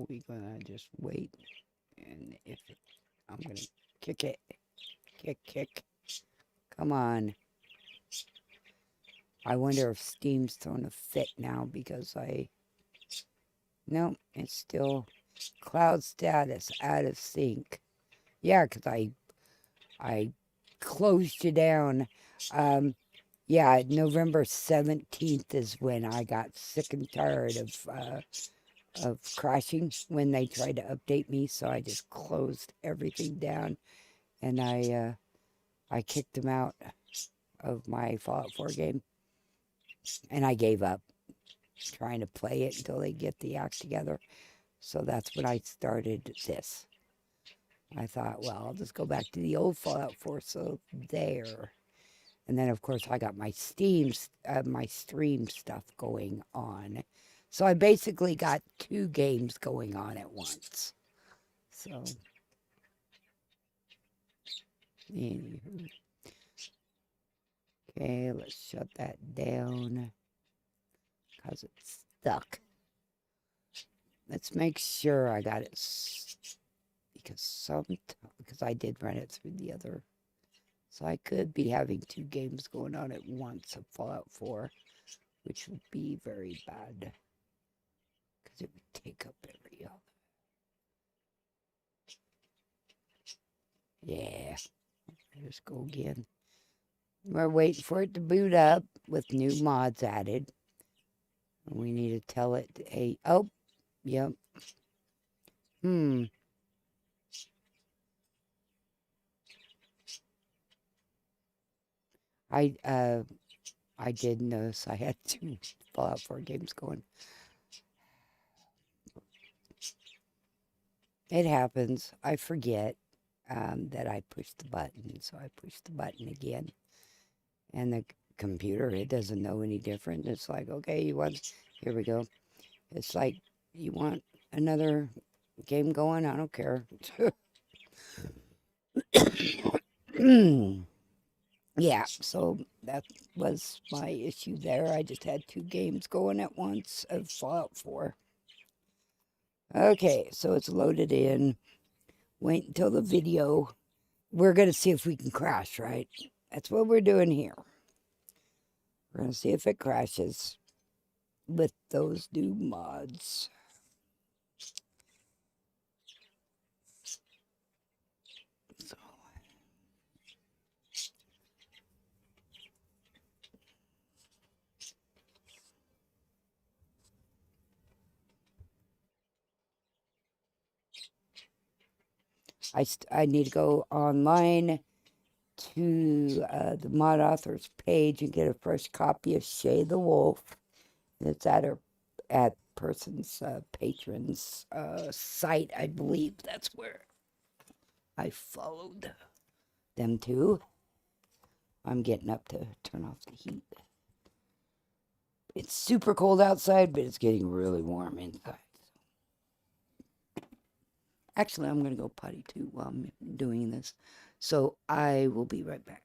Speaker 1: we're gonna just wait, and if I'm gonna kick it, kick, come on. I wonder if Steam's throwing a fit now because no, it's still cloud status out of sync. Yeah, because I closed you down. Yeah, November 17th is when I got sick and tired of crashing when they tried to update me, so I just closed everything down, and I kicked them out of my Fallout 4 game, and I gave up. trying to play it until they get the act together. So that's when I started this. I thought, well, I'll just go back to the old Fallout 4. So there. And then, of course, I got my my stream stuff going on. So I basically got 2 games going on at once. So, anywho. Okay, let's shut that down because it's stuck. Let's make sure I got it because I did run it through the other. So I could be having 2 games going on at once of Fallout 4, which would be very bad because it would take up every other. Yeah, just go again. We're waiting for it to boot up with new mods added. We need to tell it, hey, oh, yep. I did notice I had 2 Fallout 4 games going. It happens. I forget that I pushed the button, so I pushed the button again. And the computer, it doesn't know any different. It's like, okay, here we go. It's like, you want another game going? I don't care. Yeah, so that was my issue there. I just had 2 games going at once of Fallout 4. Okay, so it's loaded in. Wait until the video. We're going to see if we can crash, right? That's what we're doing here. We're going to see if it crashes with those new mods. So, I need to go online to the mod author's page and get a fresh copy of Shay the Wolf. It's at person's patron's site, I believe. That's where I followed them to. I'm getting up to turn off the heat. It's super cold outside, but it's getting really warm inside. Actually, I'm going to go potty too while I'm doing this. So I will be right back.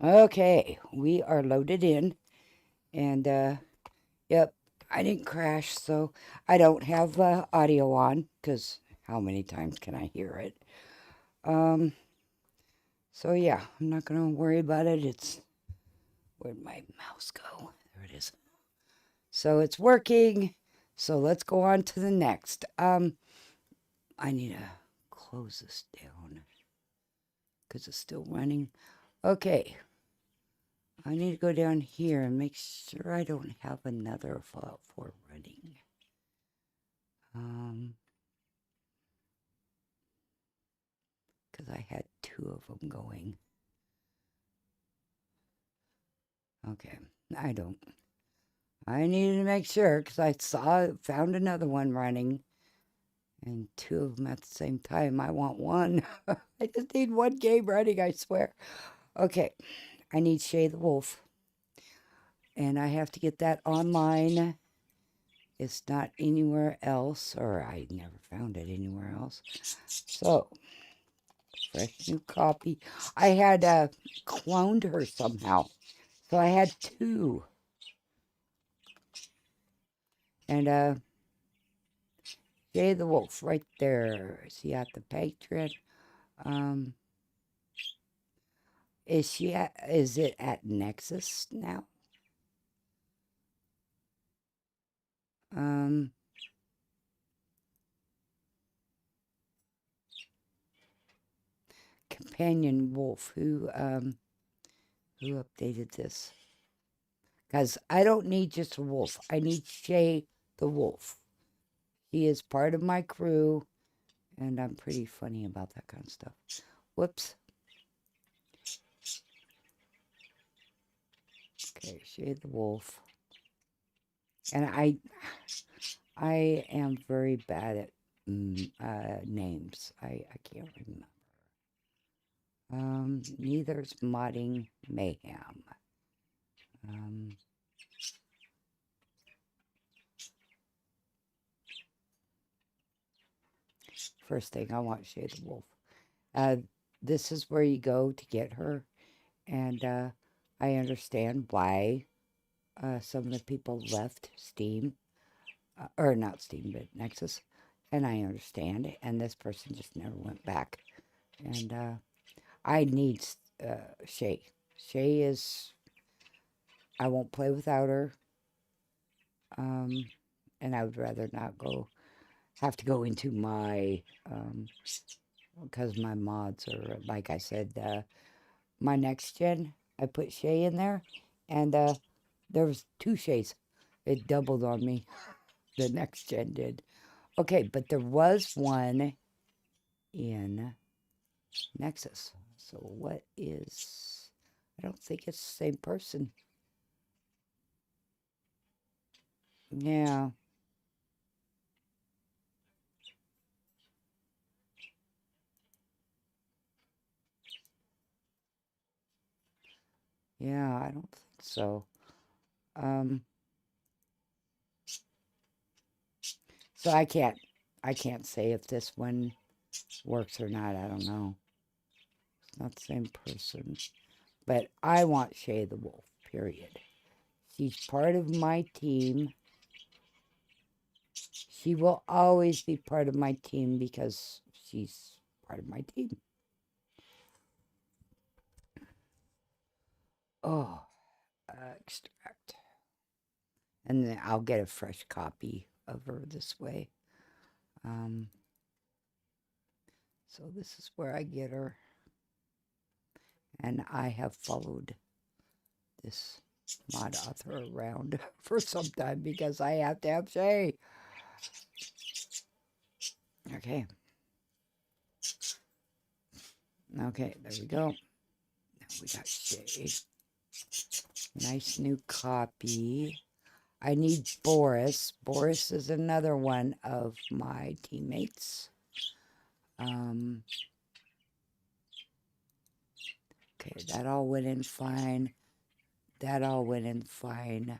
Speaker 1: Okay, we are loaded in. And, yep, I didn't crash, so I don't have audio on, because how many times can I hear it? So yeah, I'm not going to worry about it. Where'd my mouse go? There it is. So it's working. So let's go on to the next. I need to close this down because it's still running. Okay. I need to go down here and make sure I don't have another Fallout 4 running. Because I had 2 of them going. Okay, I don't. I needed to make sure because found another one running, and two of them at the same time. I want one. I just need one game running, I swear. Okay, I need Shay the Wolf, and I have to get that online. It's not anywhere else, or I never found it anywhere else. So, fresh new copy. I had cloned her somehow, so I had two. And Jay the Wolf right there. Is he at the Patreon? Um, is it at Nexus now? Um, Companion Wolf, who updated this? Because I don't need just a wolf. I need Shay the Wolf. He is part of my crew, and I'm pretty funny about that kind of stuff. Whoops. Okay, Shay the Wolf. And I am very bad at names. I can't remember. Neither's Modding Mayhem. First thing, I want Shay the Wolf. This is where you go to get her. And I understand why some of the people left Steam. Or not Steam, but Nexus. And I understand. And this person just never went back. And I need Shay. Shay is... I won't play without her. And I would rather not have to go into my... because my mods are, like I said, my next gen, I put Shay in there. And there was two Shays. It doubled on me. The next gen did. Okay, but there was one in Nexus. So what is... I don't think it's the same person. Yeah. Yeah, I don't think so. So I can't say if this one works or not. I don't know. It's not the same person. But I want Shay the Wolf, period. She's part of my team. She will always be part of my team because she's part of my team. Oh, extract. And then I'll get a fresh copy of her this way. So this is where I get her. And I have followed this mod author around for some time because I have to have Shay. Okay. Okay, there we go. Now we got Shay. Nice new copy. I need Boris. Boris is another one of my teammates. Okay, that all went in fine. That all went in fine.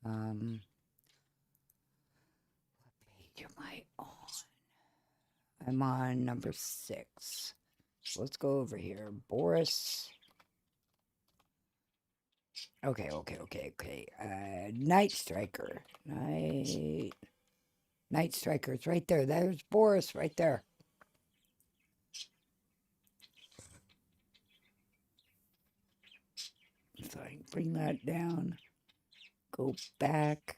Speaker 1: What page am I on? I'm on number 6. So let's go over here. Boris. Okay. Night Striker. Night Striker. It's right there. There's Boris right there. So I can bring that down. Go back.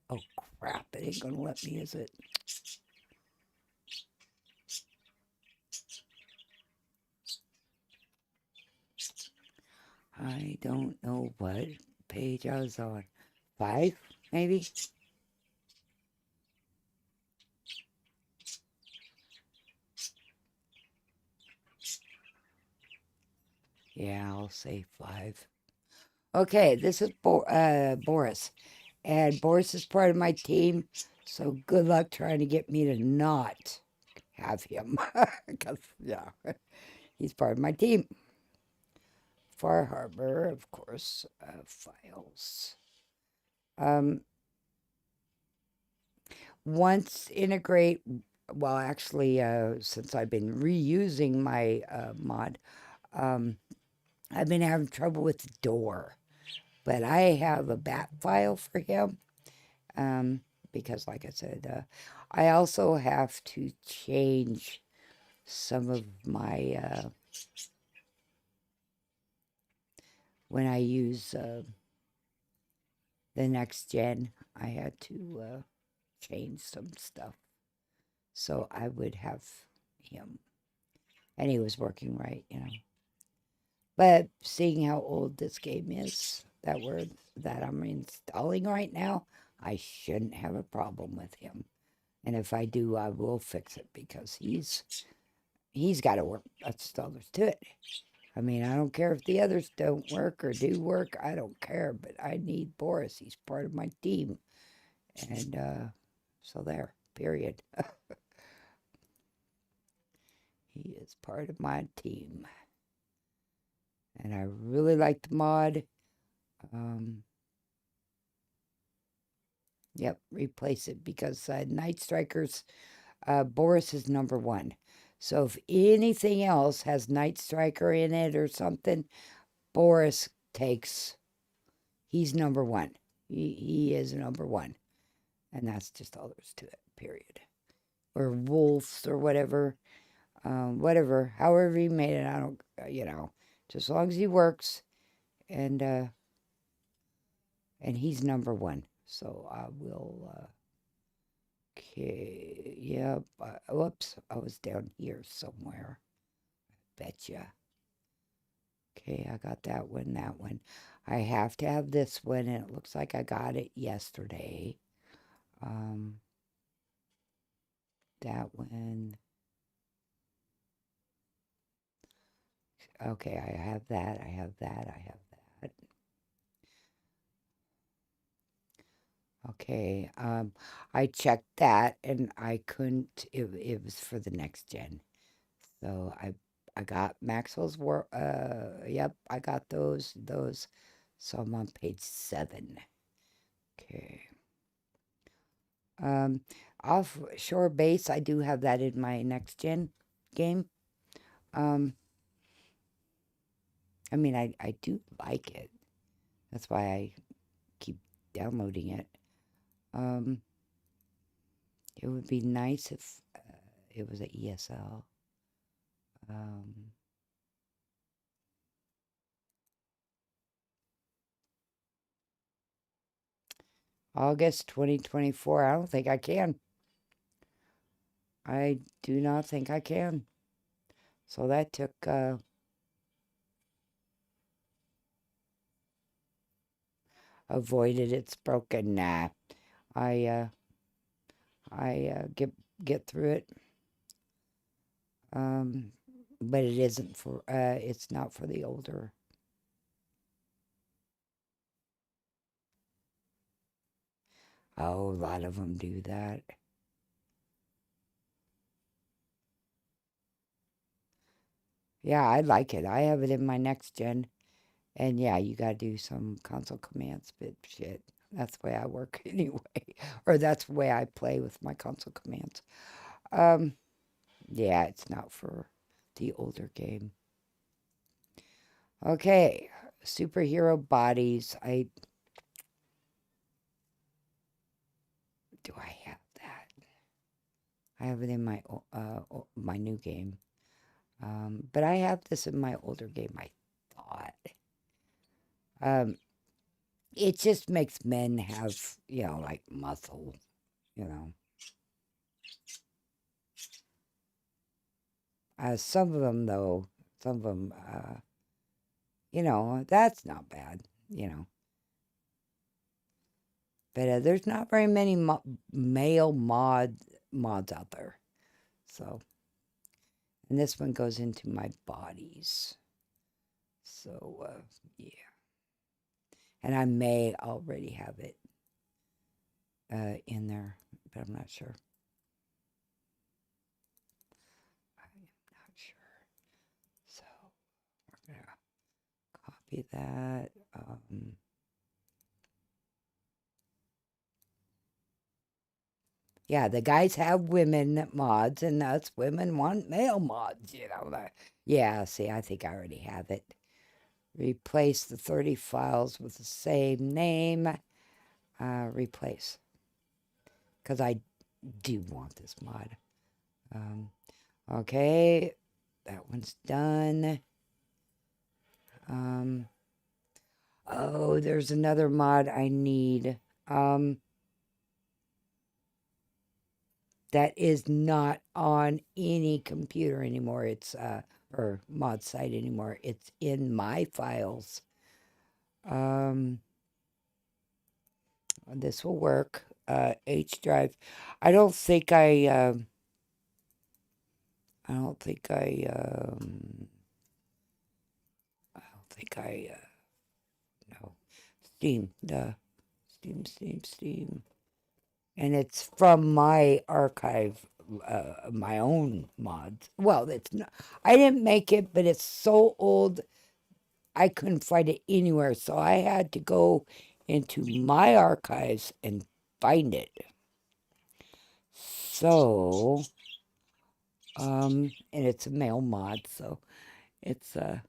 Speaker 1: Oh, crap. It ain't gonna let me, is it? I don't know what page I was on. 5, maybe? Yeah, I'll say 5. Okay, this is Boris. And Boris is part of my team, so good luck trying to get me to not have him. Because, yeah, he's part of my team. Far Harbor, of course, files. Once integrate, well, actually, since I've been reusing my mod, I've been having trouble with the door. But I have a bat file for him because, like I said, I also have to change some of my, when I use the next gen, I had to change some stuff. So I would have him. And he was working right, you know. But seeing how old this game is, that I'm installing right now, I shouldn't have a problem with him. And if I do, I will fix it because he's got to work. That's all there's to it. I mean, I don't care if the others don't work or do work. I don't care, but I need Boris. He's part of my team. And so there, period. He is part of my team. And I really like the mod. Yep, replace it because Night Strikers, Boris is number 1. So if anything else has Night Striker in it or something, Boris he's number 1. He is number 1. And that's just all there's to it, period. Or wolves or whatever. Whatever, however he made it, I don't, just as long as he works. And he's number 1. So I will, okay, yep. Whoops, I was down here somewhere. Betcha. Okay, I got that one. I have to have this one, and it looks like I got it yesterday. That one. Okay, I have that. Okay, I checked that, and I couldn't, it was for the next gen. So I got Maxwell's work, yep, I got those, so I'm on page 7. Okay. Offshore base, I do have that in my next gen game. I mean, I do like it. That's why I keep downloading it. It would be nice if it was an ESL. August 2024. I don't think I can. I do not think I can. So that took avoided. It's broken. Nah. I get through it. But it isn't for it's not for the older. Oh, a lot of them do that. Yeah, I like it. I have it in my next gen. And yeah, you got to do some console commands, but shit, that's the way I work anyway. Or that's the way I play with my console commands. Yeah, it's not for the older game. Okay, superhero bodies. Do I have that? I have it in my my new game. But I have this in my older game, I thought. It just makes men have, like muscle, you know. Some of them, though, that's not bad, But there's not very many male mods out there. So, and this one goes into my bodies. So, yeah. And I may already have it in there, but I'm not sure. I'm not sure. So, we're going to copy that. Yeah, the guys have women mods, and us women want male mods, you know. Yeah, see, I think I already have it. Replace the 30 files with the same name. Replace. Because I do want this mod. Okay, that one's done. Oh, there's another mod I need. That is not on any computer anymore. It's or mod site anymore. It's in my files. This will work. H drive. I don't think I. I don't think I. I don't think I. No. Steam. Steam. And it's from my archive, my own mods. Well, it's not. I didn't make it, but it's so old, I couldn't find it anywhere. So I had to go into my archives and find it. So, and it's a male mod, so it's I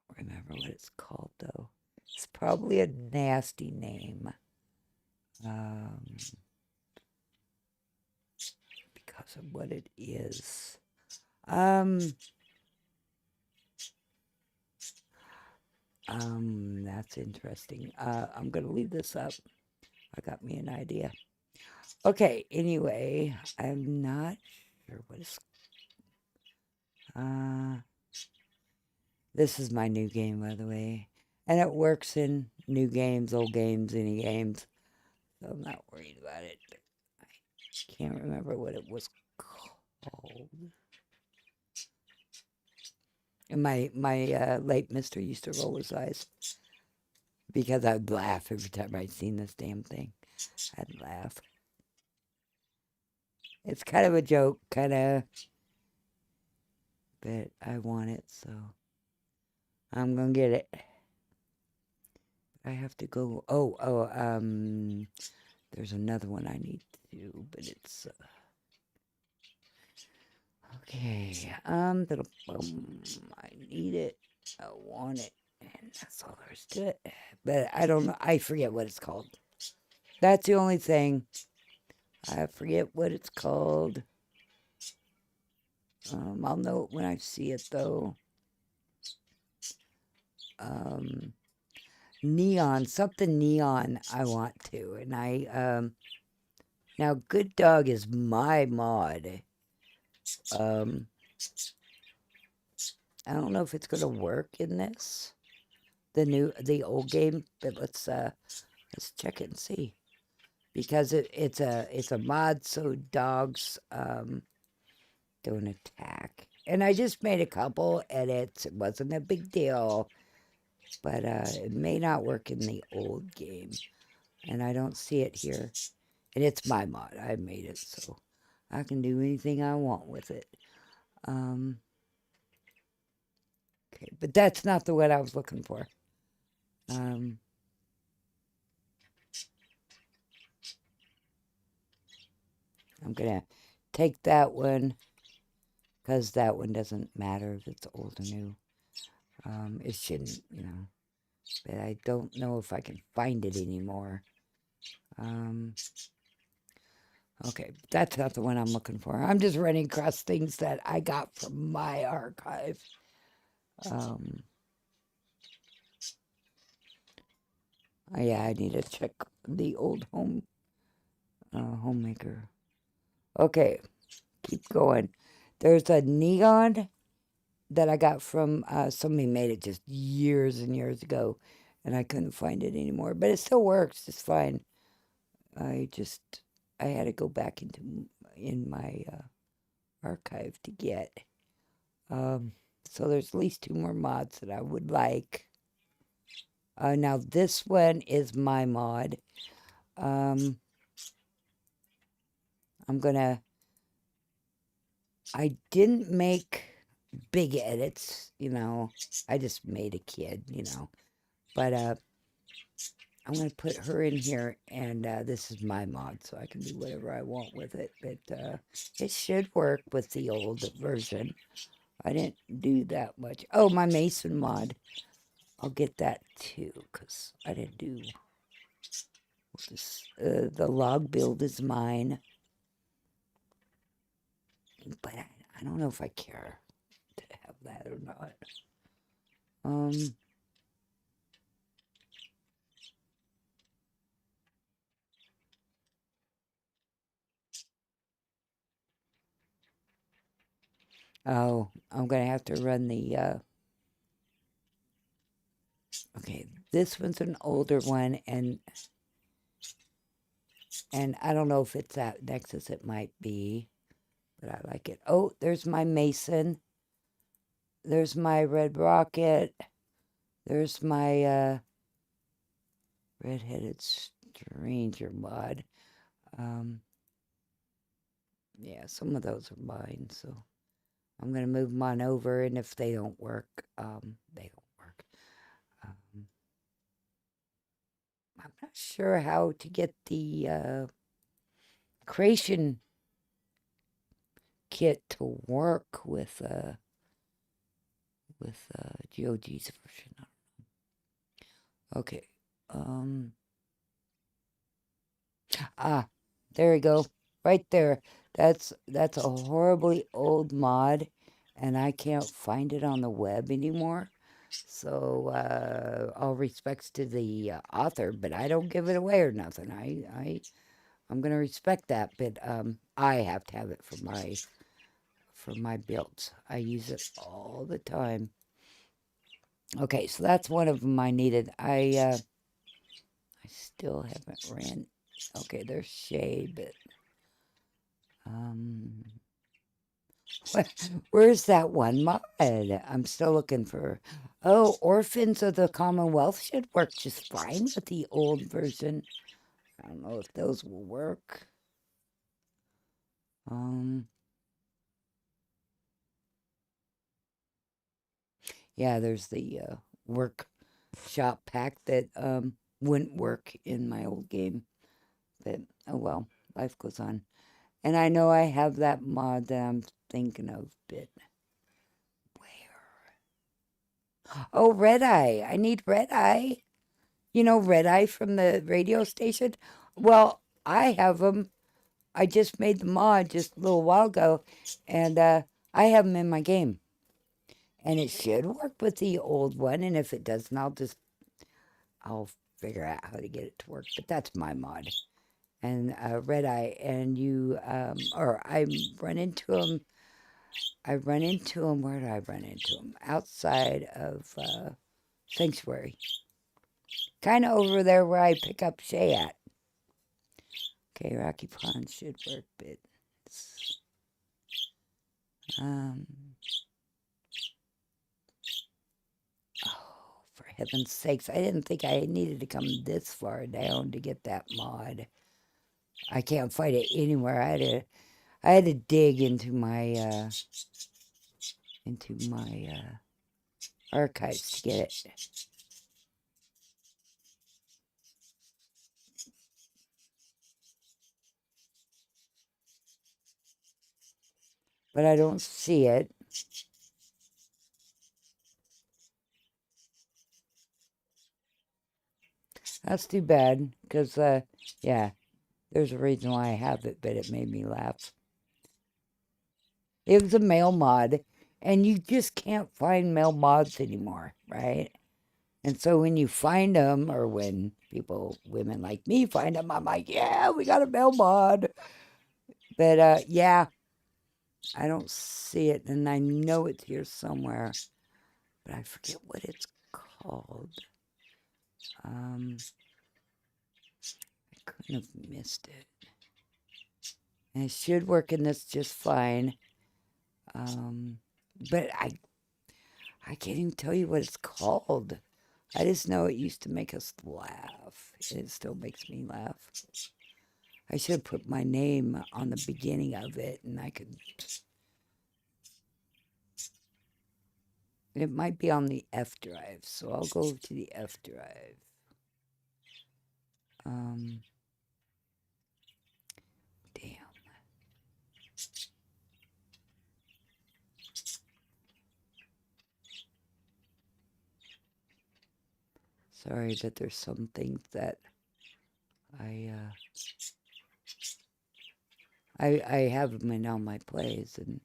Speaker 1: don't remember what it's called though. It's probably a nasty name. Because of what it is. That's interesting. I'm gonna leave this up. I got me an idea. Okay, anyway, I'm not sure what it's this is my new game, by the way. And it works in new games, old games, any games. So I'm not worried about it. I can't remember what it was called. And my late mister used to roll his eyes because I'd laugh every time I'd seen this damn thing. I'd laugh. It's kind of a joke, kind of, but I want it, so I'm gonna get it. I have to go. There's another one I need to do, but it's okay. I need it. I want it, and that's all there is to it. But I don't know. I forget what it's called. That's the only thing. I forget what it's called. I'll know it when I see it, though. Neon, something neon I want to. And now Good Dog is my mod. I don't know if it's gonna work in this. The old game, but let's check it and see. Because it's a mod so dogs don't attack. And I just made a couple edits. It wasn't a big deal. But it may not work in the old game. And I don't see it here. And it's my mod. I made it, so I can do anything I want with it. Okay, but that's not the one I was looking for. I'm going to take that one because that one doesn't matter if it's old or new. It shouldn't, you know. But I don't know if I can find it anymore. Okay, that's not the one I'm looking for. I'm just running across things that I got from my archive. Yeah, I need to check the old homemaker. Okay, keep going. There's a neon that I got from somebody made it just years and years ago, and I couldn't find it anymore. But it still works just fine. I had to go back in my archive to get. So there's at least 2 more mods that I would like. Now this one is my mod. I'm gonna... I didn't make big edits, you know. I just made a kid, you know. But I'm going to put her in here, and this is my mod, so I can do whatever I want with it. But it should work with the old version. I didn't do that much. Oh, my Mason mod. I'll get that too, because I didn't do this. The log build is mine. But I don't know if I care to have that or not. Oh, I'm going to have to run the... okay, this one's an older one, and I don't know if it's that Nexus. It might be, but I like it. Oh, there's my Mason. There's my Red Rocket. There's my Red-Headed Stranger mod. Yeah, some of those are mine, so I'm going to move them on over, and if they don't work, they don't work. I'm not sure how to get the creation kit to work with GOG's version. Okay. There we go. Right there. That's a horribly old mod, and I can't find it on the web anymore. So all respects to the author, but I don't give it away or nothing. I'm gonna respect that, but I have to have it for my builds. I use it all the time. Okay, so that's one of them I needed. I still haven't ran. Okay, there's shade, but where's that one mod? I'm still looking for. Oh, Orphans of the Commonwealth should work just fine with the old version. I don't know if those will work. Yeah, there's the workshop pack that wouldn't work in my old game. But oh well, life goes on. And I know I have that mod that I'm thinking of, but where? Oh, Red Eye. I need Red Eye. You know Red Eye from the radio station? Well, I have them. I just made the mod just a little while ago, and I have them in my game. And it should work with the old one, and if it doesn't, I'll figure out how to get it to work. But that's my mod. And Red Eye, and or I run into them. Where do I run into them? Outside of Sanctuary. Kind of over there where I pick up Shay at. Okay, Rocky Pond should work, but oh, for heaven's sakes, I didn't think I needed to come this far down to get that mod. I can't find it anywhere. I had to dig into my archives to get it. But I don't see it. That's too bad, because, yeah, there's a reason why I have it, but it made me laugh. It was a male mod, and you just can't find male mods anymore, right? And so when you find them, or when women like me find them, I'm like, yeah, we got a male mod. But, yeah, I don't see it, and I know it's here somewhere, but I forget what it's called. I couldn't have missed it. And it should work in this just fine. But I can't even tell you what it's called. I just know it used to make us laugh. And it still makes me laugh. I should have put my name on the beginning of it, and I could... It might be on the F drive, so I'll go to the F drive. Damn. Sorry, but there's some things that I have them in all my plays, and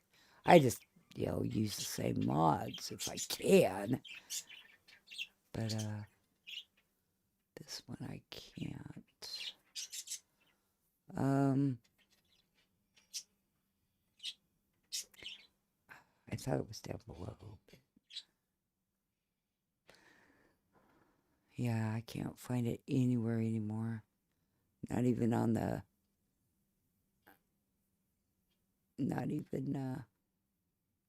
Speaker 1: I just, use the same mods if I can. But this one I can't. I thought it was down below. Yeah, I can't find it anywhere anymore. Not even on the... Not even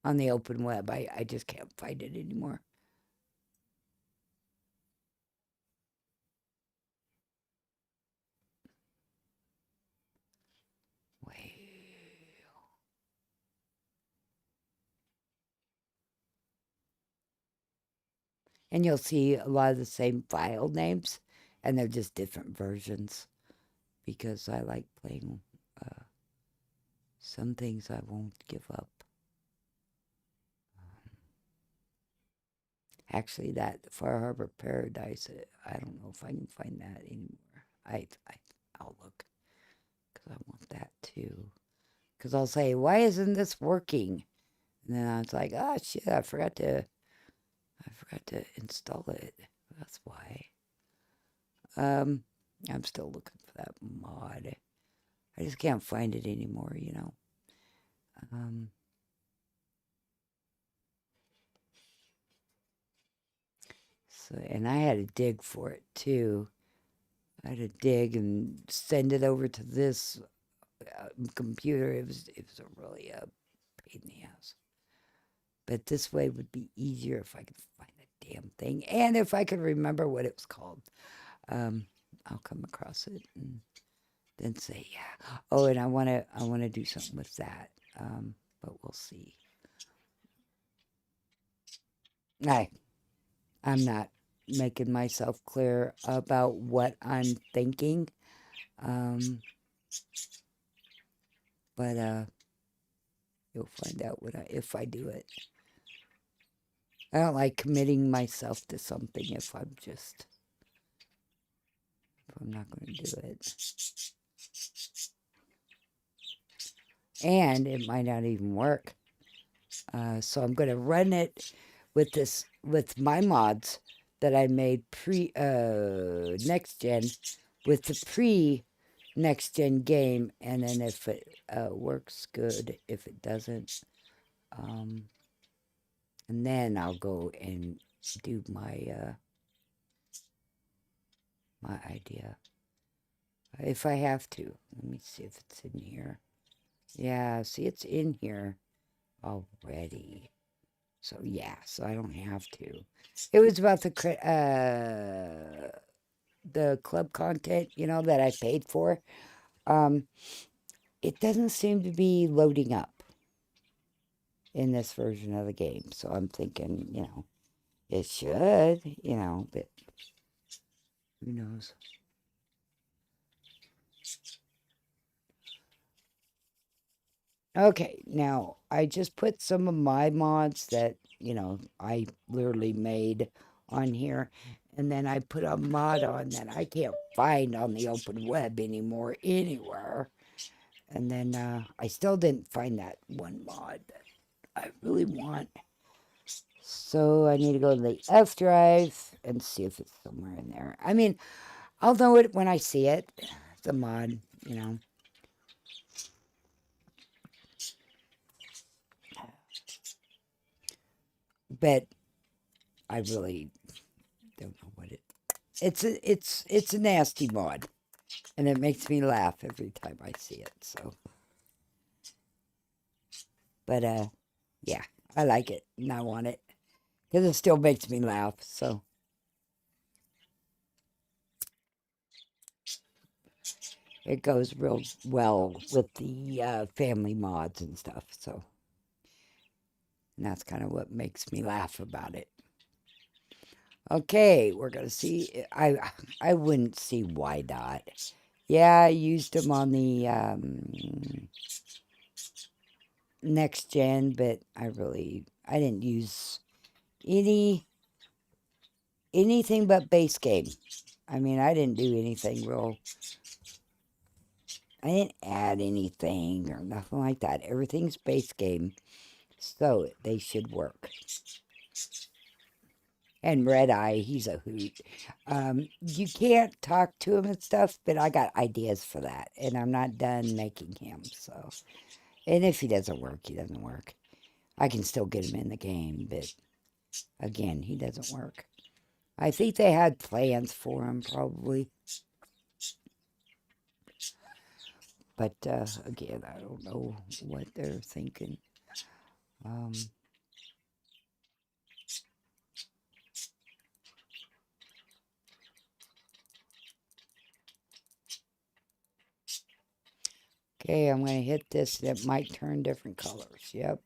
Speaker 1: on the open web. I just can't find it anymore. And you'll see a lot of the same file names, and they're just different versions, because I like playing some things I won't give up. Actually, that Far Harbor Paradise, I don't know if I can find that anymore. I'll look, because I want that too. Because I'll say, why isn't this working? And then I was like, oh shit, I forgot to install it. That's why. I'm still looking for that mod. I just can't find it anymore, So, and I had to dig for it too. I had to dig and send it over to this computer. It was really a pain in the ass. But this way would be easier if I could find the damn thing, and if I could remember what it was called. I'll come across it and then say, yeah. Oh, and I want to do something with that. But we'll see. I'm not making myself clear about what I'm thinking. But you'll find out if I do it. I don't like committing myself to something if I'm not going to do it. And it might not even work. So I'm going to run it with my mods that I made next gen, with the next gen game, and then if it works, good. If it doesn't, and then I'll go and do my my idea, if I have to. Let me see if it's in here. Yeah, see, it's in here already. So yeah, so I don't have to. It was about the club content, that I paid for. It doesn't seem to be loading up in this version of the game. So I'm thinking, it should, but who knows? Okay, now I just put some of my mods that, I literally made on here. And then I put a mod on that I can't find on the open web anymore anywhere. And then I still didn't find that one mod that I really want. So I need to go to the F drive and see if it's somewhere in there. I mean, I'll know it when I see it. It's a mod, But I really don't know what it's a nasty mod. And it makes me laugh every time I see it, so. But, yeah, I like it, and I want it. because it still makes me laugh. So it goes real well with the family mods and stuff. So, and that's kind of what makes me laugh about it. Okay, we're gonna see. I wouldn't see why not. Yeah, I used them on the next gen, but I didn't use anything but base game. I mean, I didn't do anything real. I didn't add anything or nothing like that. Everything's base game, so they should work. And Red Eye, he's a hoot. You can't talk to him and stuff, but I got ideas for that, and I'm not done making him. So, and if he doesn't work, he doesn't work. I can still get him in the game, but again, he doesn't work. I think they had plans for him, probably. But again, I don't know what they're thinking. Um, okay, I'm going to hit this, and it might turn different colors. Yep.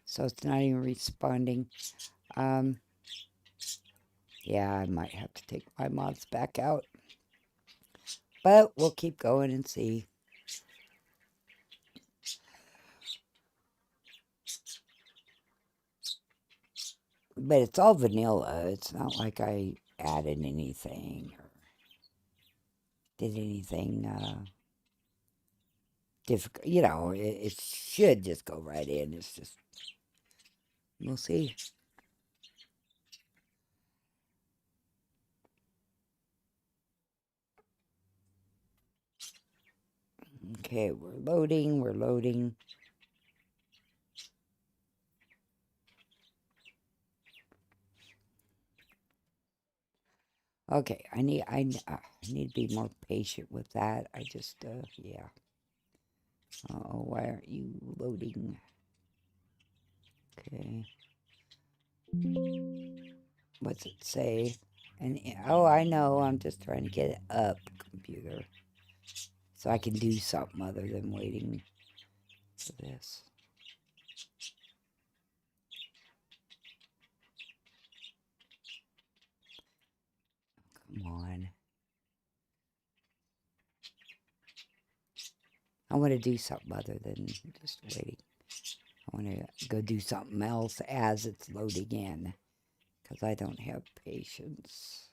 Speaker 1: So it's not even responding. Yeah, I might have to take my mods back out. But we'll keep going and see. But it's all vanilla. It's not like I added anything or did anything difficult. You know, it should just go right in. It's just, we'll see. Okay, we're loading, we're loading. Okay, I need to be more patient with that. I just yeah. Oh, why aren't you loading? Okay. What's it say? And oh, I know. I'm just trying to get it up, computer, so I can do something other than waiting for this. Come on. I want to do something other than just waiting. I want to go do something else as it's loading in, because I don't have patience.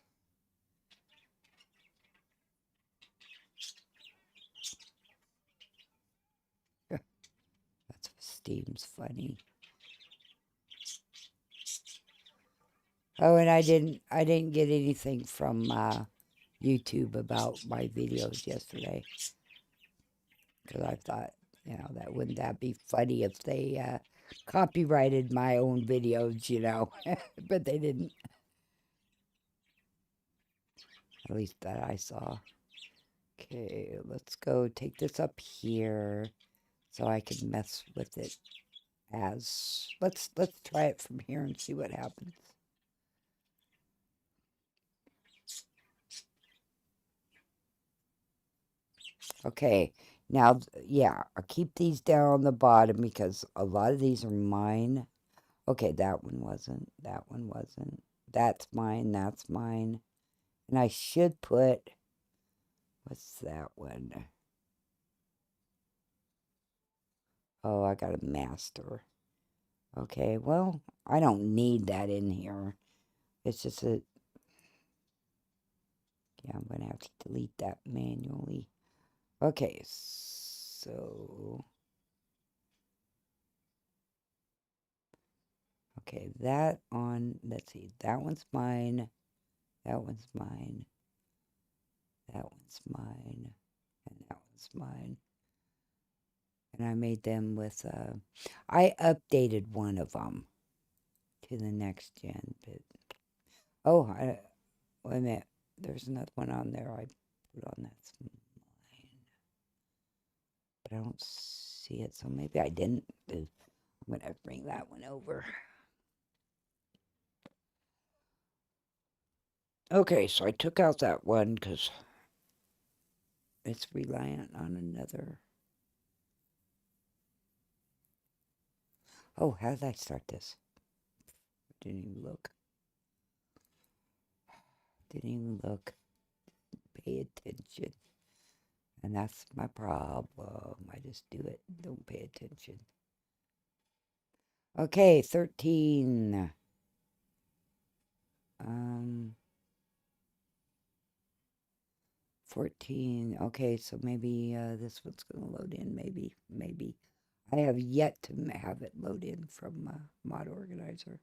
Speaker 1: That's Steam's funny. Oh, and I didn't get anything from YouTube about my videos yesterday, because I thought, you know, wouldn't that be funny if they copyrighted my own videos, you know? But they didn't. At least that I saw. Okay, let's go take this up here so I can mess with it as let's try it from here and see what happens. Okay, now, yeah, I'll keep these down on the bottom because a lot of these are mine. Okay, that one wasn't. That one wasn't. That's mine. That's mine. And I should put, what's that one? Oh, I got a master. Okay, well, I don't need that in here. It's just a, yeah, I'm going to have to delete that manually. Okay, so, okay, that on, let's see, that one's mine. That one's mine. That one's mine. And that one's mine. And I made them with, I updated one of them to the next gen. But, oh, wait a minute. There's another one on there I put on that's mine. But I don't see it, so maybe I didn't. I'm going to bring that one over. Okay, so I took out that one because it's reliant on another. Oh, how did I start this? Didn't even look. Didn't even look. Pay attention. And that's my problem. I just do it. Don't pay attention. Okay, 13. 14. Okay, so maybe this one's going to load in. Maybe. I have yet to have it load in from Mod Organizer.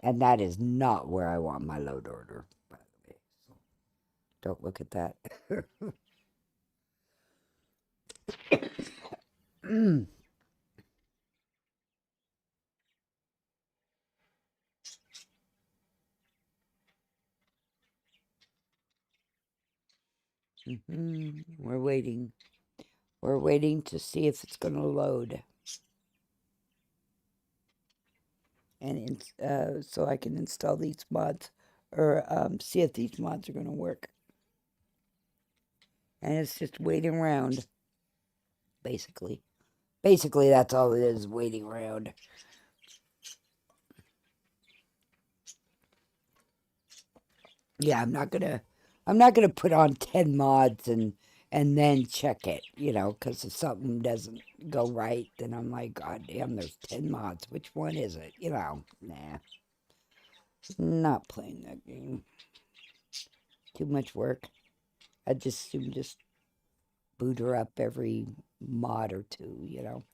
Speaker 1: And that is not where I want my load order, by the way. So don't look at that. We're waiting. We're waiting to see if it's going to load. And so I can install these mods or see if these mods are going to work. And it's just waiting around, basically. Basically, that's all it is, waiting around. Yeah, I'm not gonna put on 10 mods and then check it, you know, because if something doesn't go right, then I'm like, God damn, there's 10 mods. Which one is it? You know, nah. Not playing that game. Too much work. I just soon just boot her up every mod or two, you know.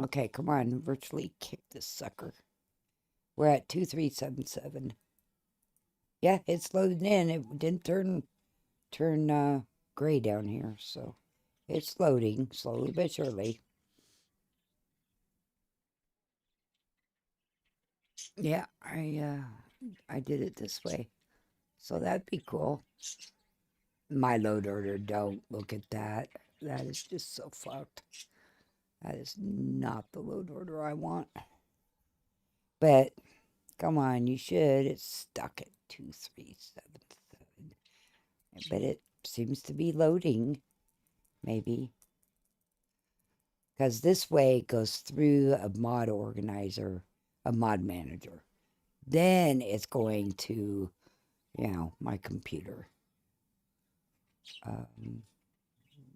Speaker 1: Okay, come on, virtually kick this sucker. We're at 2377. Yeah, it's loaded in. It didn't turn gray down here, so it's loading slowly but surely. Yeah, I did it this way, so that'd be cool. My load order, don't look at that. That is just so fucked. That is not the load order I want. But come on, you should. It's stuck at 2377. But it seems to be loading, maybe. Because this way it goes through a mod organizer, a mod manager. Then it's going to, you know, my computer.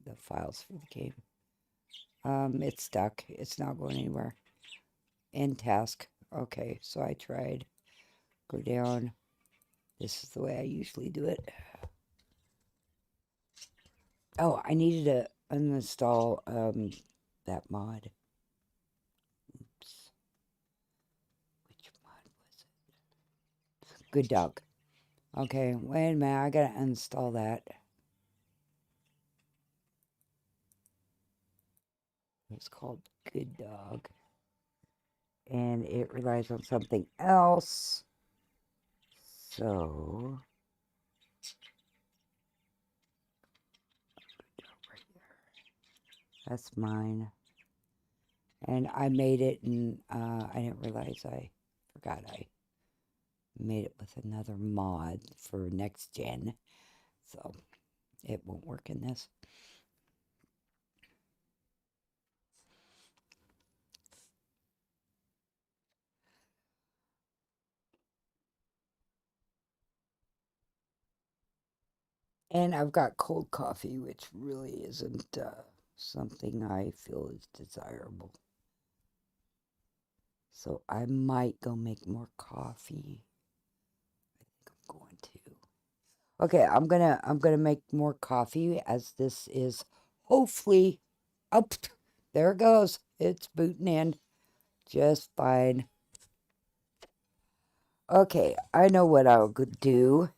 Speaker 1: The files for the game. It's stuck. It's not going anywhere. End task. Okay, so I tried. Go down. This is the way I usually do it. Oh, I needed to uninstall that mod. Oops. Which mod was it? Good dog. Okay, wait a minute. I gotta uninstall that. It's called Good Dog. And it relies on something else. So, right there. That's mine. And I made it, and I didn't realize I forgot I made it with another mod for next gen. So, it won't work in this. And I've got cold coffee, which really isn't something I feel is desirable. So I might go make more coffee. I think I'm going to. Okay, I'm gonna make more coffee as this is hopefully up. There it goes. It's booting in just fine. Okay, I know what I'll do.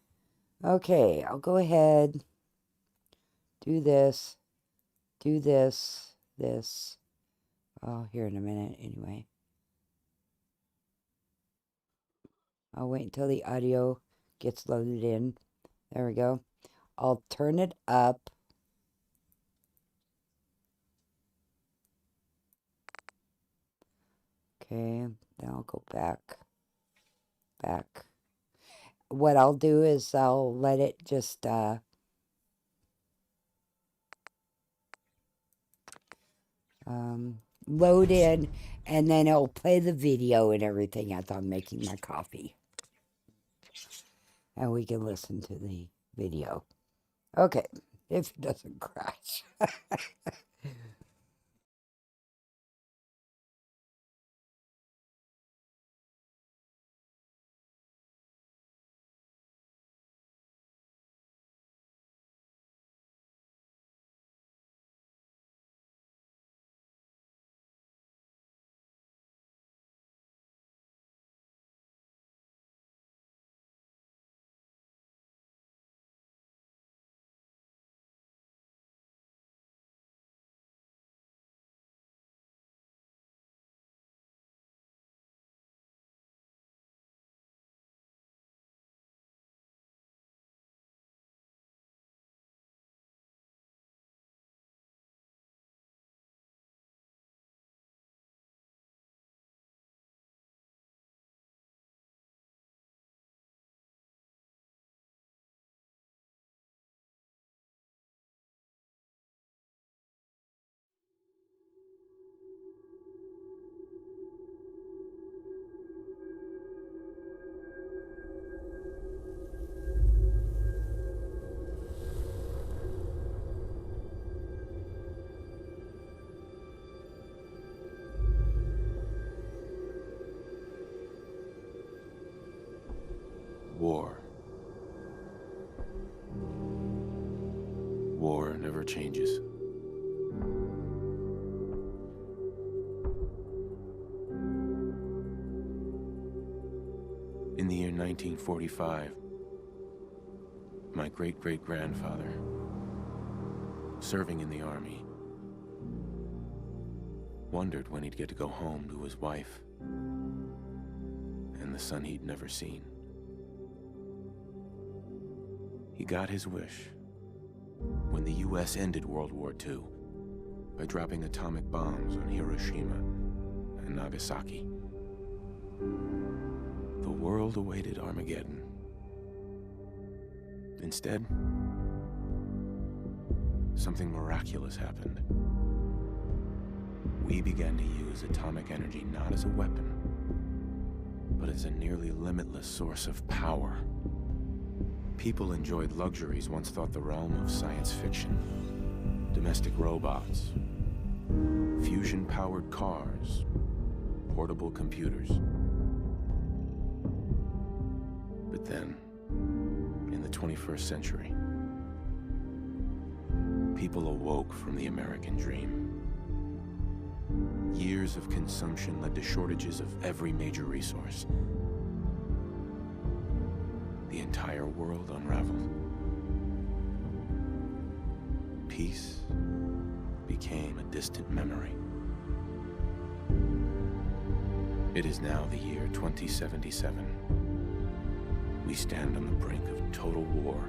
Speaker 1: Okay, I'll go ahead. Do this. Do this. This. Oh, here in a minute anyway. I'll wait until the audio gets loaded in. There we go. I'll turn it up. Okay, then I'll go back. What I'll do is I'll let it just load in, and then it'll play the video and everything as I'm making my coffee. And we can listen to the video. Okay, if it doesn't crash.
Speaker 2: War. War never changes. In the year 1945, my great-great-grandfather, serving in the army, wondered when he'd get to go home to his wife and the son he'd never seen. He got his wish when the US ended World War II by dropping atomic bombs on Hiroshima and Nagasaki. The world awaited Armageddon. Instead, something miraculous happened. We began to use atomic energy not as a weapon, but as a nearly limitless source of power. People enjoyed luxuries once thought the realm of science fiction. Domestic robots, fusion-powered cars, portable computers. But then, in the 21st century, people awoke from the American dream. Years of consumption led to shortages of every major resource. The entire world unraveled. Peace became a distant memory. It is now the year 2077. We stand on the brink of total war.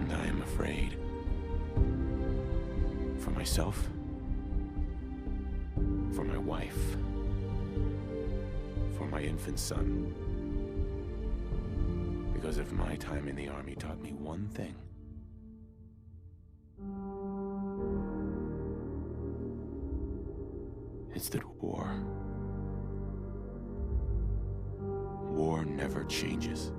Speaker 2: And I am afraid. For myself, for my wife, for my infant son. Because if my time in the army taught me one thing, it's that war never changes.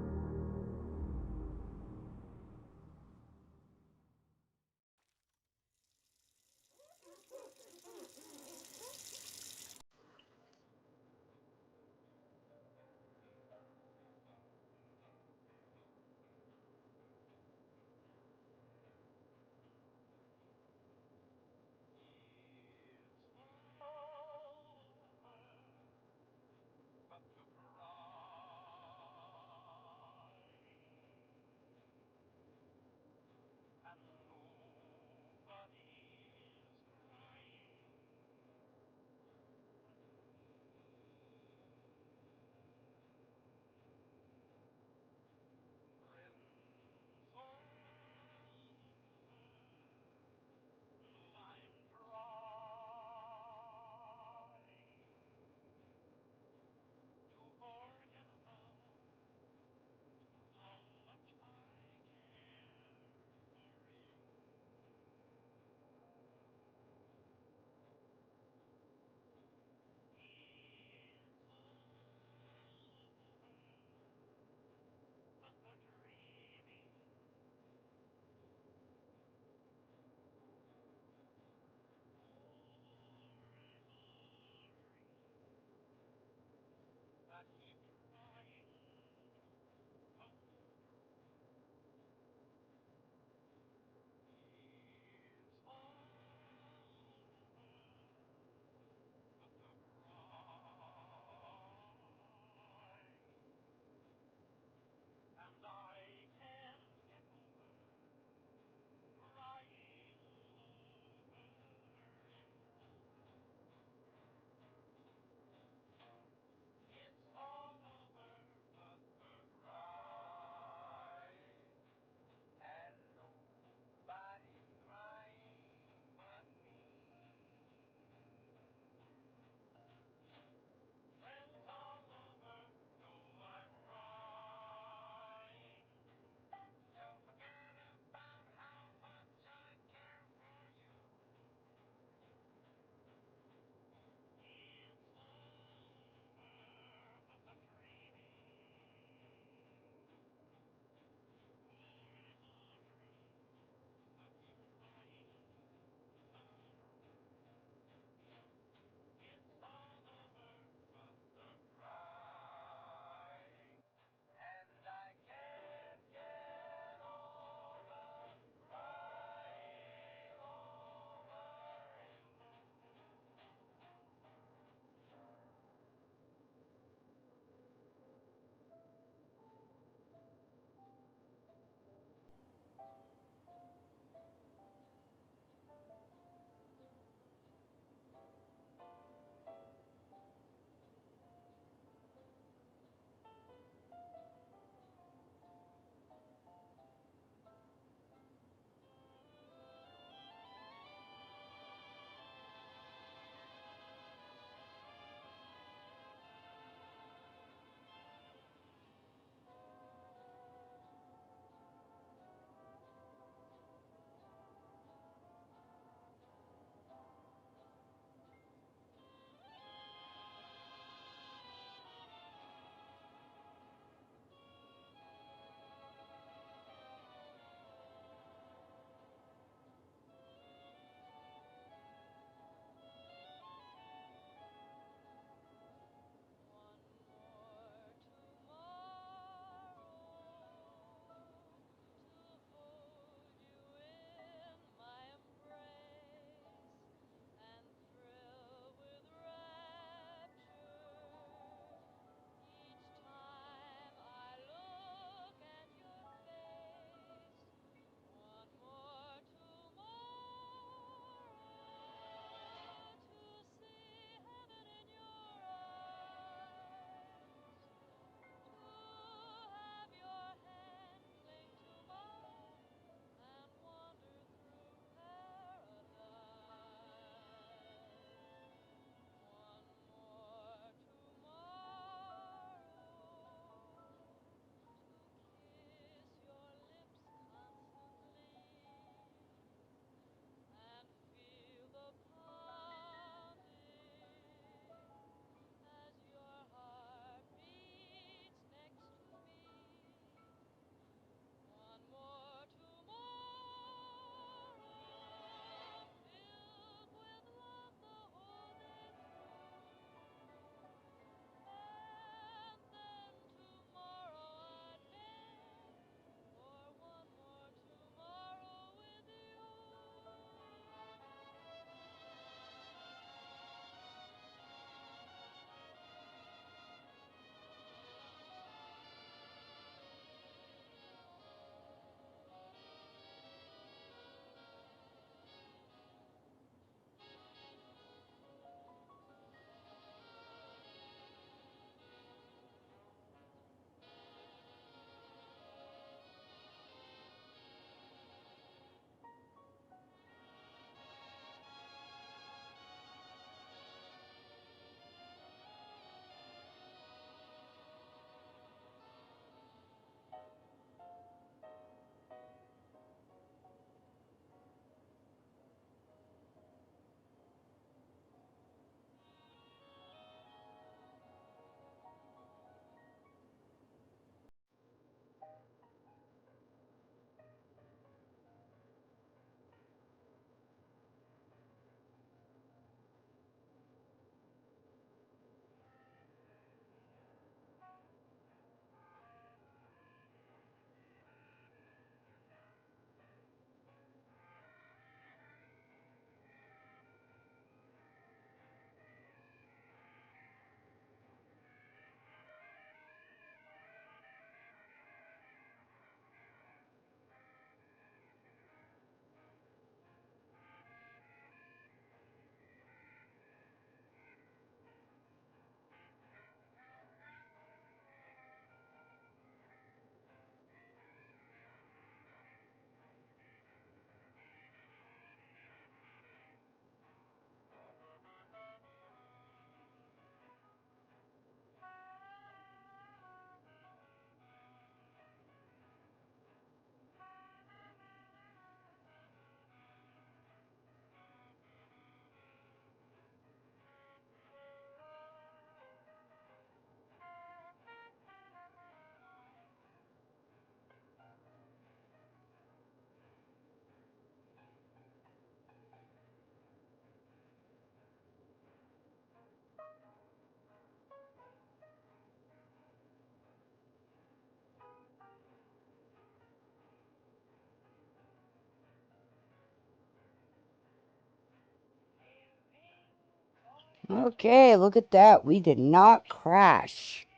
Speaker 1: Okay, look at that. We did not crash.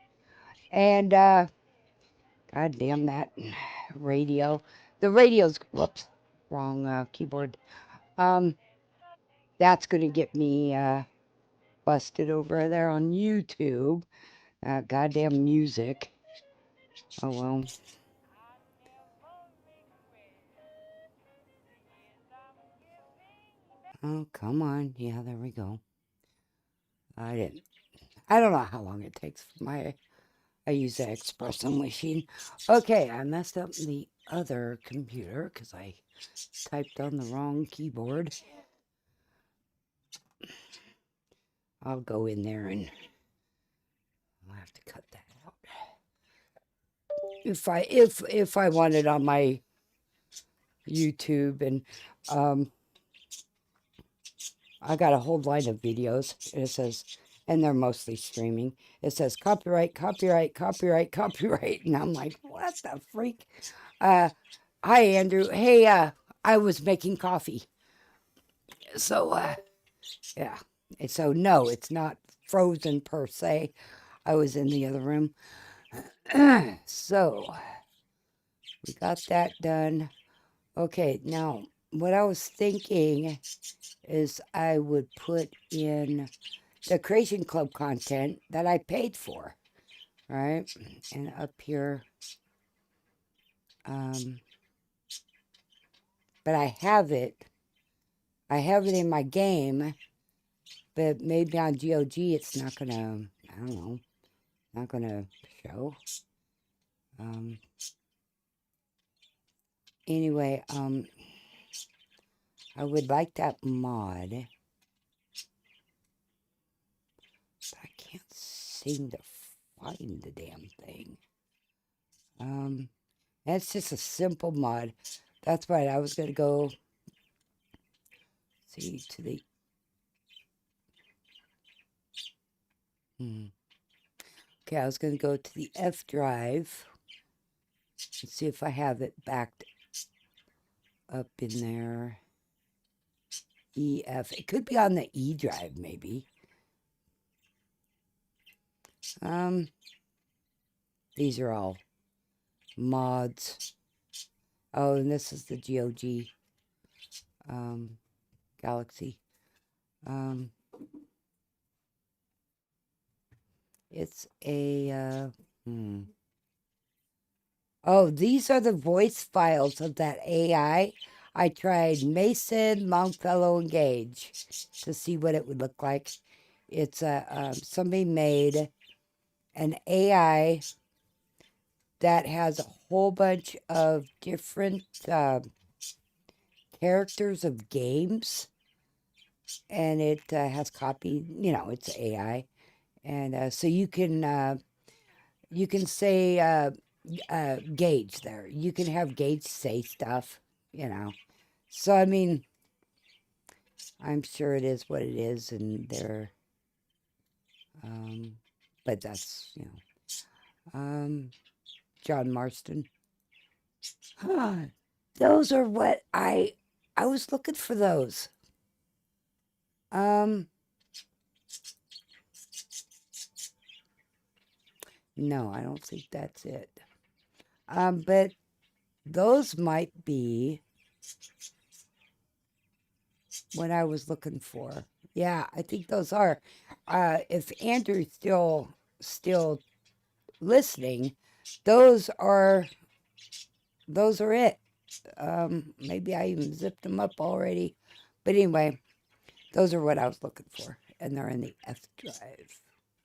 Speaker 1: And, god damn that radio. The radio's, whoops, wrong keyboard. That's going to get me busted over there on YouTube. Goddamn music. Oh, well. Oh, come on. Yeah, there we go. I don't know how long it takes for I use the espresso machine. Okay, I messed up the other computer because I typed on the wrong keyboard. I'll go in there and I'll have to cut that out. If I want it on my YouTube, and I got a whole line of videos. It says, and they're mostly streaming. It says copyright, copyright, copyright, copyright, and I'm like, what the freak? Hi Andrew. Hey, I was making coffee, so yeah. So no, it's not frozen per se. I was in the other room. So we got that done. Okay, now what I was thinking is I would put in the Creation Club content that I paid for, right? And up here, but I have it in my game, but maybe on GOG it's not gonna, I don't know, not gonna show. Anyway, I would like that mod, but I can't seem to find the damn thing. That's just a simple mod. That's right, I was gonna go see to the okay, I was gonna go to the F drive and see if I have it backed up in there. EF. It could be on the E drive, maybe. These are all mods. Oh, and this is the GOG Galaxy. It's a oh, these are the voice files of that AI. I tried Mason, Longfellow, and Gage to see what it would look like. It's somebody made an AI that has a whole bunch of different characters of games, and it has copy. It's AI, and so you can say Gage there. You can have Gage say stuff. So I mean, I'm sure it is what it is, and they're, but that's, John Marston. Those are what I was looking for those. No, I don't think that's it. But those might be what I was looking for. Yeah, I think those are. If Andrew's still listening, those are it. Maybe I even zipped them up already. But anyway, those are what I was looking for. And they're in the F drive.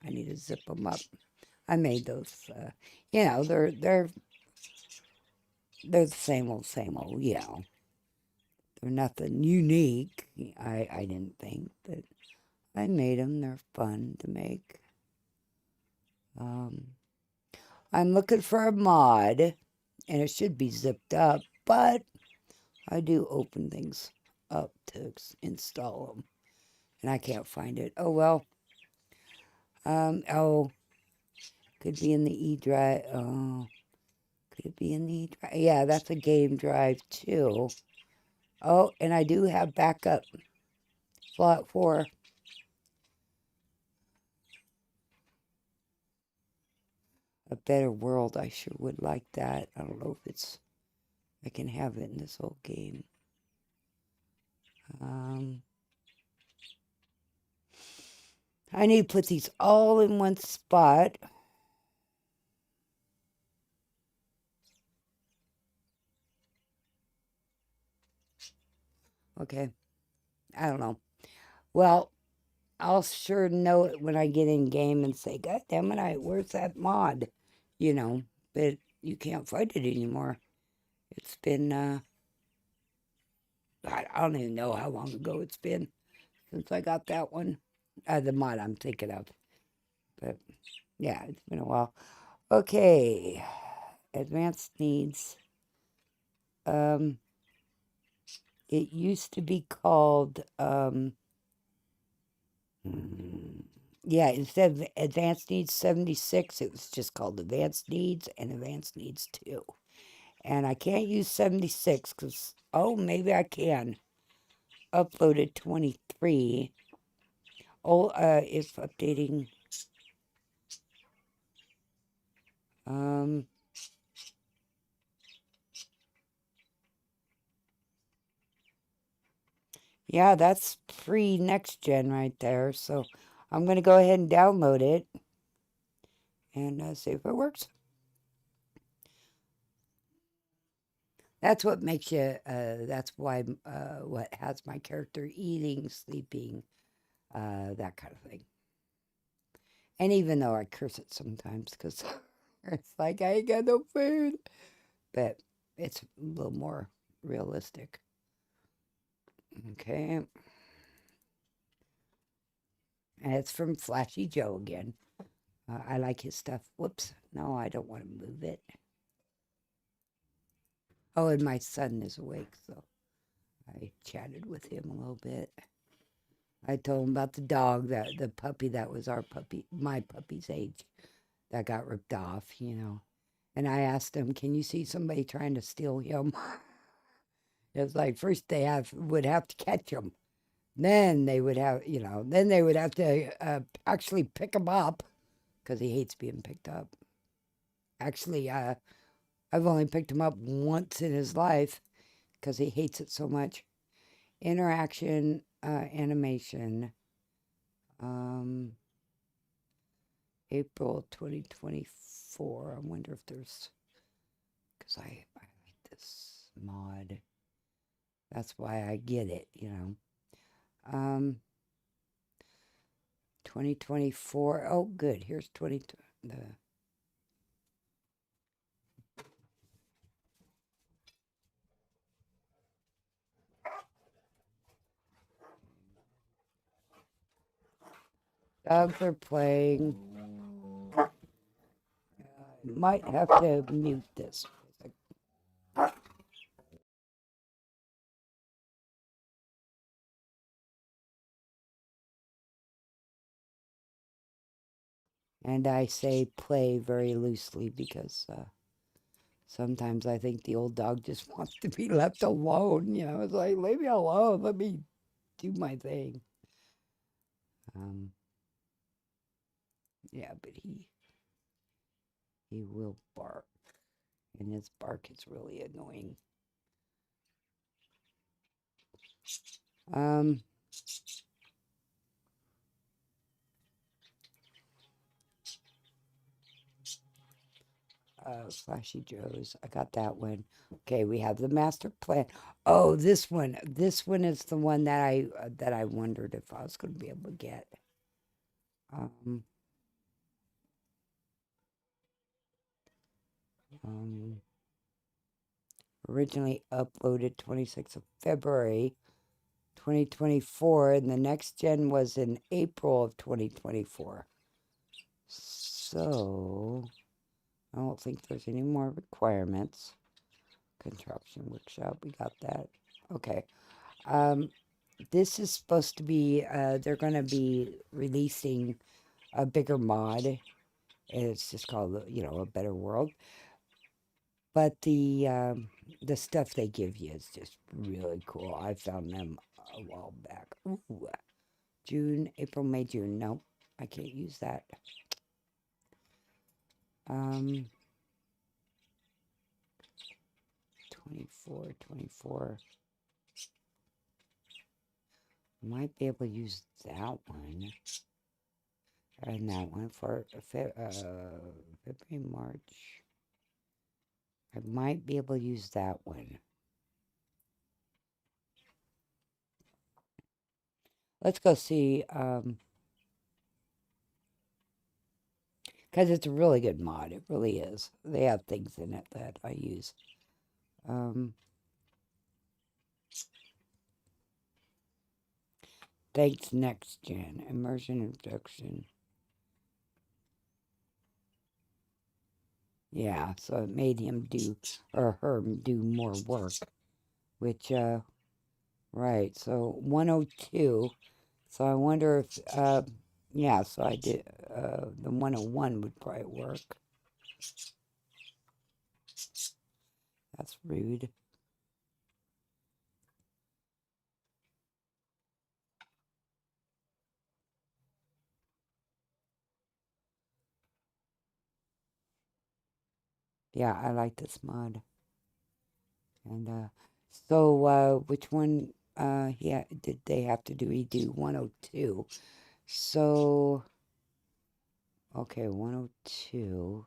Speaker 1: I need to zip them up. I made those, they're the same old, They're nothing unique. I didn't think, but I made them. They're fun to make. I'm looking for a mod, and it should be zipped up, but I do open things up to install them, and I can't find it. Oh, well. Could be in the E drive. Oh, could it be in the E drive? Yeah, that's a game drive, too. Oh, and I do have backup. FO4. A Better World. I sure would like that. I don't know if I can have it in this whole game. I need to put these all in one spot. Okay. I don't know. Well, I'll sure know it when I get in game and say, God damn it, where's that mod? You know, but you can't find it anymore. It's been, I don't even know how long ago it's been since I got that one. The mod I'm thinking of. But yeah, it's been a while. Okay. Advanced needs. It used to be called, yeah, instead of Advanced Needs 76, it was just called Advanced Needs and Advanced Needs 2. And I can't use 76 because, oh, maybe I can. Uploaded 23. Oh, if updating. Yeah, that's pre-next gen right there. So I'm going to go ahead and download it and see if it works. That's what makes you, that's why, what has my character eating, sleeping, that kind of thing. And even though I curse it sometimes because it's like I ain't got no food, but it's a little more realistic. Okay. And it's from Flashy Joe again. I like his stuff. Whoops. No, I don't want to move it. Oh, and my son is awake, so I chatted with him a little bit. I told him about the dog, the puppy that was my puppy's age, that got ripped off, you know. And I asked him, can you see somebody trying to steal him? It's like first they would have to catch him. Then they would have, then they would have to actually pick him up because he hates being picked up. Actually, I've only picked him up once in his life because he hates it so much. Interaction, animation, April 2024. I wonder if there's, because I like this mod. That's why I get it, 2024. Oh, good. Here's the dogs are playing. Might have to mute this. And I say play very loosely because sometimes I think the old dog just wants to be left alone. It's like, leave me alone. Let me do my thing. Yeah, but he will bark. And his bark is really annoying. Flashy Joe's. I got that one. Okay, we have the master plan. Oh, this one. This one is the one that I wondered if I was going to be able to get. Originally uploaded 26th of February 2024, and the next gen was in April of 2024. So I don't think there's any more requirements. Contraption workshop, we got that. Okay. This is supposed to be, they're going to be releasing a bigger mod. And it's just called, A Better World. But the stuff they give you is just really cool. I found them a while back. Ooh, June, April, May, June. Nope, I can't use that. Um, 24. Might be able to use that one. And that one for February, March. I might be able to use that one. Let's go see, because it's a really good mod. It really is. They have things in it that I use. Thanks, next gen. Immersion introduction. Yeah, so it made him do, or her do more work. Which, right, so 102. So I wonder if, yeah, so I did, the 101 would probably work. That's rude. Yeah, I like this mod. And, so, which one, yeah, did they have to do? Redo 102. So, okay, 102.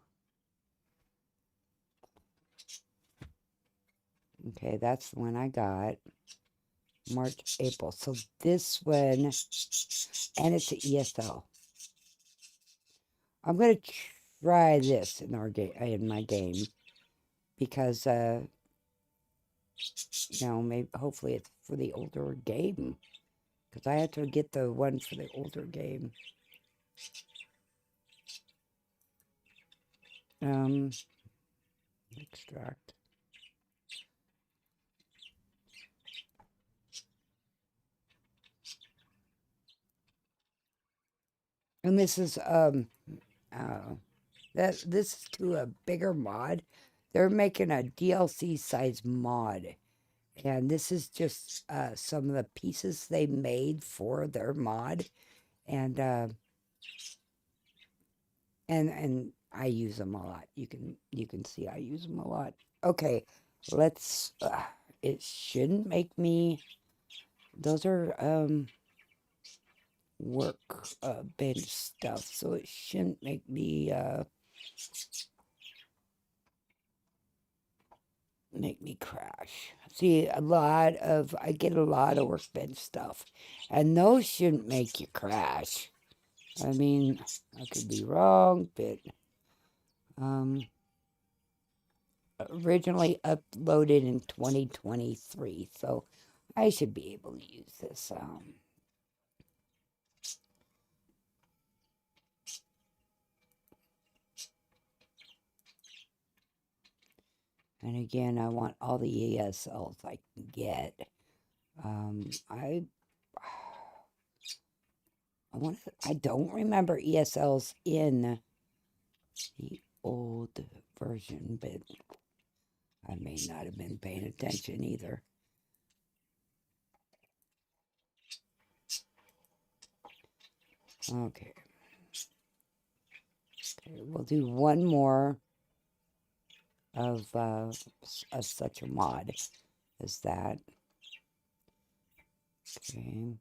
Speaker 1: Okay, that's the one I got. March, April. So this one, and it's an ESL. I'm gonna try this in our game, in my game, because you know, maybe hopefully it's for the older game, because I have to get the one for the older game. Extract. And this is this is to a bigger mod. They're making a DLC size mod. And this is just some of the pieces they made for their mod. And and I use them a lot. You can see I use them a lot. Okay, let's it shouldn't make me, those are work bench stuff, so it shouldn't make me crash. See, I get a lot of workbench stuff, and those shouldn't make you crash. I mean, I could be wrong, but originally uploaded in 2023, so I should be able to use this. And again, I want all the ESLs I can get. I don't remember ESLs in the old version, but I may not have been paying attention either. Okay. Okay, we'll do one more of such a mod as that. Okay.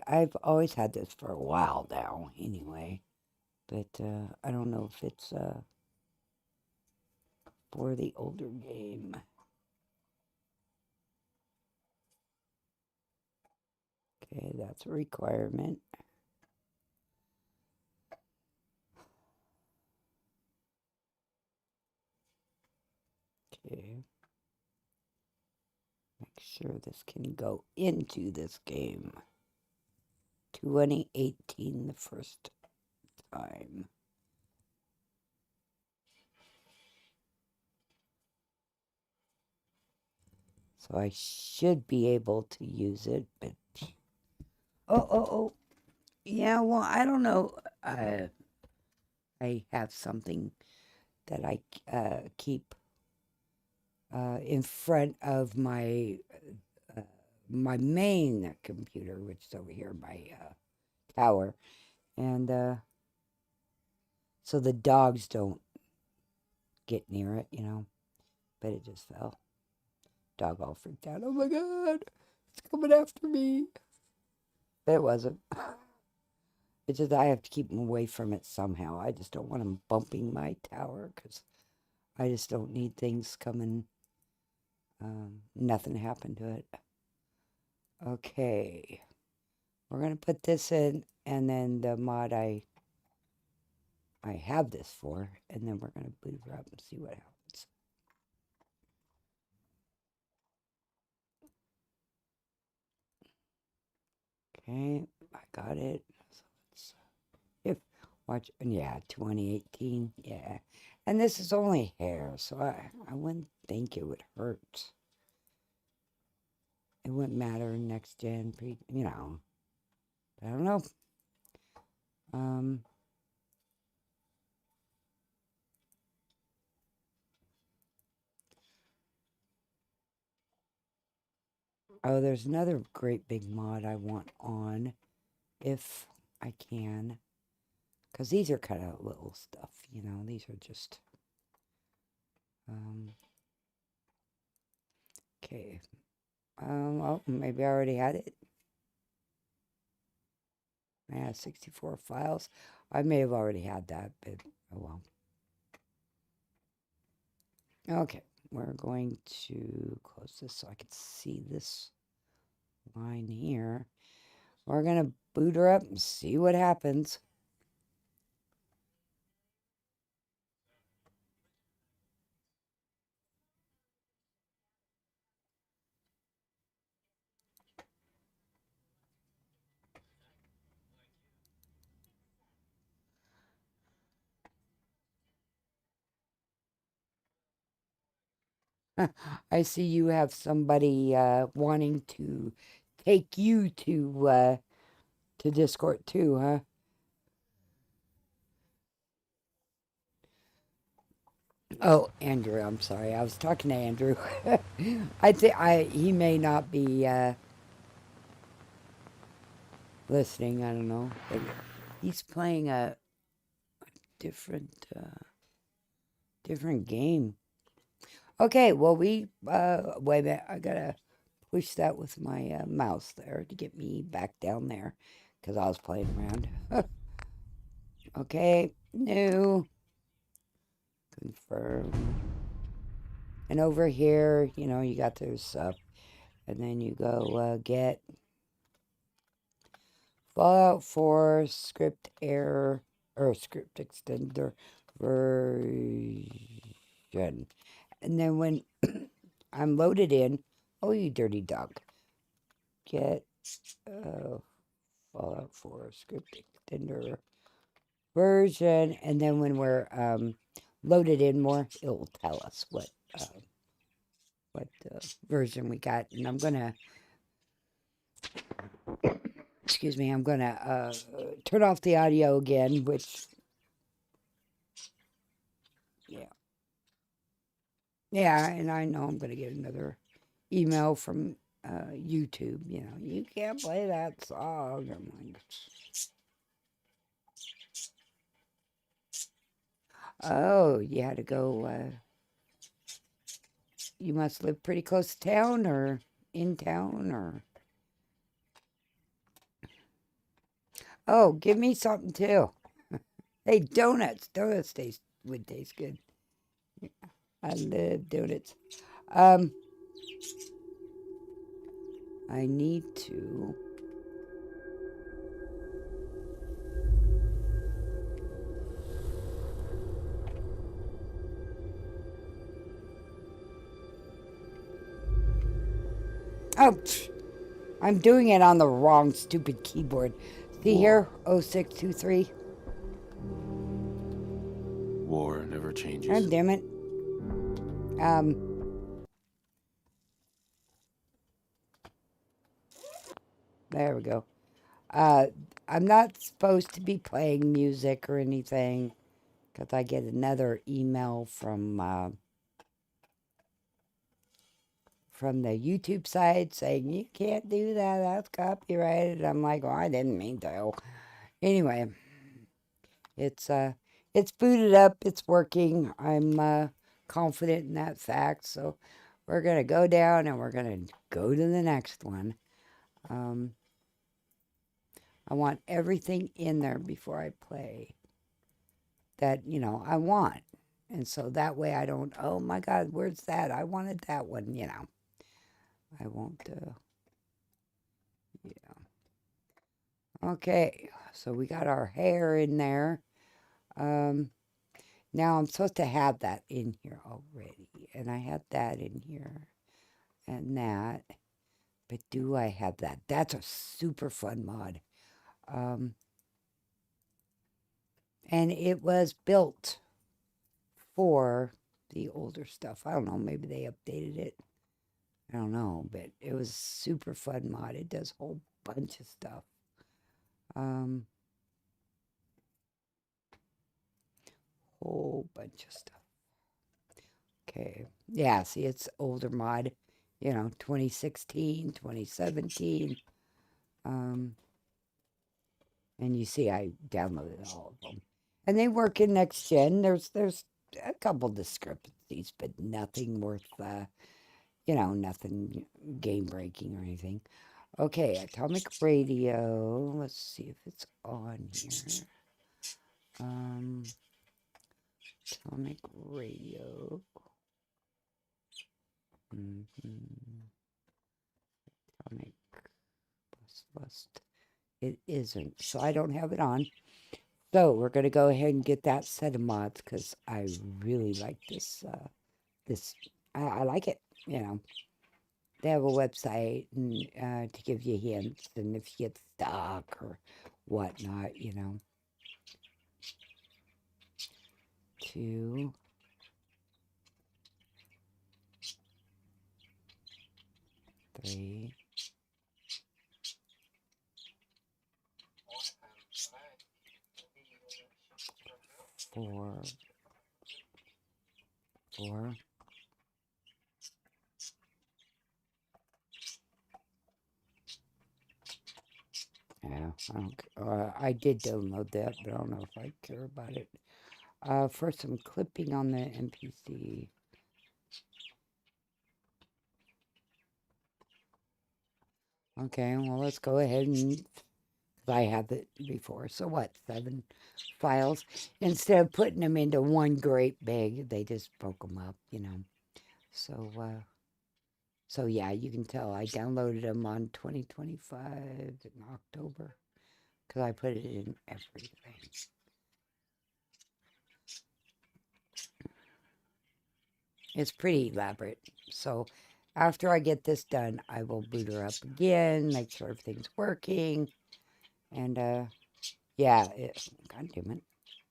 Speaker 1: I've always had this for a while now, anyway, but I don't know if it's for the older game. Okay, that's a requirement. Okay. Make sure this can go into this game. 2018 the first time. So I should be able to use it, but oh. Yeah, well, I don't know. I have something that I keep in front of my my main computer, which is over here, my tower. And so the dogs don't get near it, you know. But it just fell. Dog all freaked out. Oh my God, it's coming after me. But it wasn't. It's just I have to keep him away from it somehow. I just don't want him bumping my tower because I just don't need things coming. Nothing happened to it. Okay. We're going to put this in, and then the mod I have this for, and then we're going to boot her up and see what happens. Okay, I got it. So let's, if watch, yeah, 2018, yeah. And this is only hair, so I wouldn't think it would hurt. It wouldn't matter next gen, you know. I don't know. Oh, there's another great big mod I want on, if I can. Because these are kind of little stuff, you know. These are just... okay. Well, maybe I already had it. I have 64 files. I may have already had that, but oh well. Okay, we're going to close this so I can see this line here. We're going to boot her up and see what happens. I see you have somebody wanting to take you to Discord too, huh? Oh, Andrew, I'm sorry. I was talking to Andrew. I think he may not be listening. I don't know. But he's playing a different different game. Okay, well wait a minute. I gotta push that with my mouse there to get me back down there because I was playing around. Okay, new, confirm. And over here, you know, you got those stuff. And then you go get Fallout 4 script error or script extender version. And then when I'm loaded in, oh, you dirty dog, get Fallout 4 script extender version. And then when we're loaded in more, it'll tell us what version we got. And I'm going to excuse me, I'm going to turn off the audio again, which, yeah. Yeah, and I know I'm going to get another email from YouTube, you know, you can't play that song. I'm like, oh, you had to go, you must live pretty close to town or in town or... Oh, give me something too. Hey, donuts. Donuts would taste good. I love donuts. I need to... Oh, I'm doing it on the wrong stupid keyboard. See here? 0623.
Speaker 2: War never changes.
Speaker 1: God damn it. There we go. I'm not supposed to be playing music or anything because I get another email from from the YouTube side saying, you can't do that, that's copyrighted. I'm like, well, I didn't mean to. Anyway, it's booted up, it's working. I'm confident in that fact, so we're going to go down and we're going to go to the next one. I want everything in there before I play that, I want. And so that way I don't, oh my God, where's that? I wanted that one, I won't, yeah. Okay, so we got our hair in there. Now I'm supposed to have that in here already. And I had that in here. And that. But do I have that? That's a super fun mod. And it was built for the older stuff. I don't know, maybe they updated it. I don't know, but it was super fun mod. It does a whole bunch of stuff. Whole bunch of stuff. Okay. Yeah, see, it's older mod, 2016, 2017. And you see I downloaded all of them. And they work in next gen. There's a couple discrepancies, but nothing worth nothing game breaking or anything. Okay, Atomic Radio. Let's see if it's on here. Atomic Radio. Atomic Lust. It isn't, so I don't have it on. So we're going to go ahead and get that set of mods because I really like this. I like it, They have a website and to give you hints and if you get stuck or whatnot, 2, 3, 4, 4. Yeah, I did download that, but I don't know if I care about it. For some clipping on the NPC. Okay, well, let's go ahead and I have it before. So what? 7 files. Instead of putting them into one great big, they just broke them up, So yeah, you can tell I downloaded them on 2025 in October because I put it in everything. It's pretty elaborate. So after I get this done, I will boot her up again, make sure everything's working. And yeah, God damn it.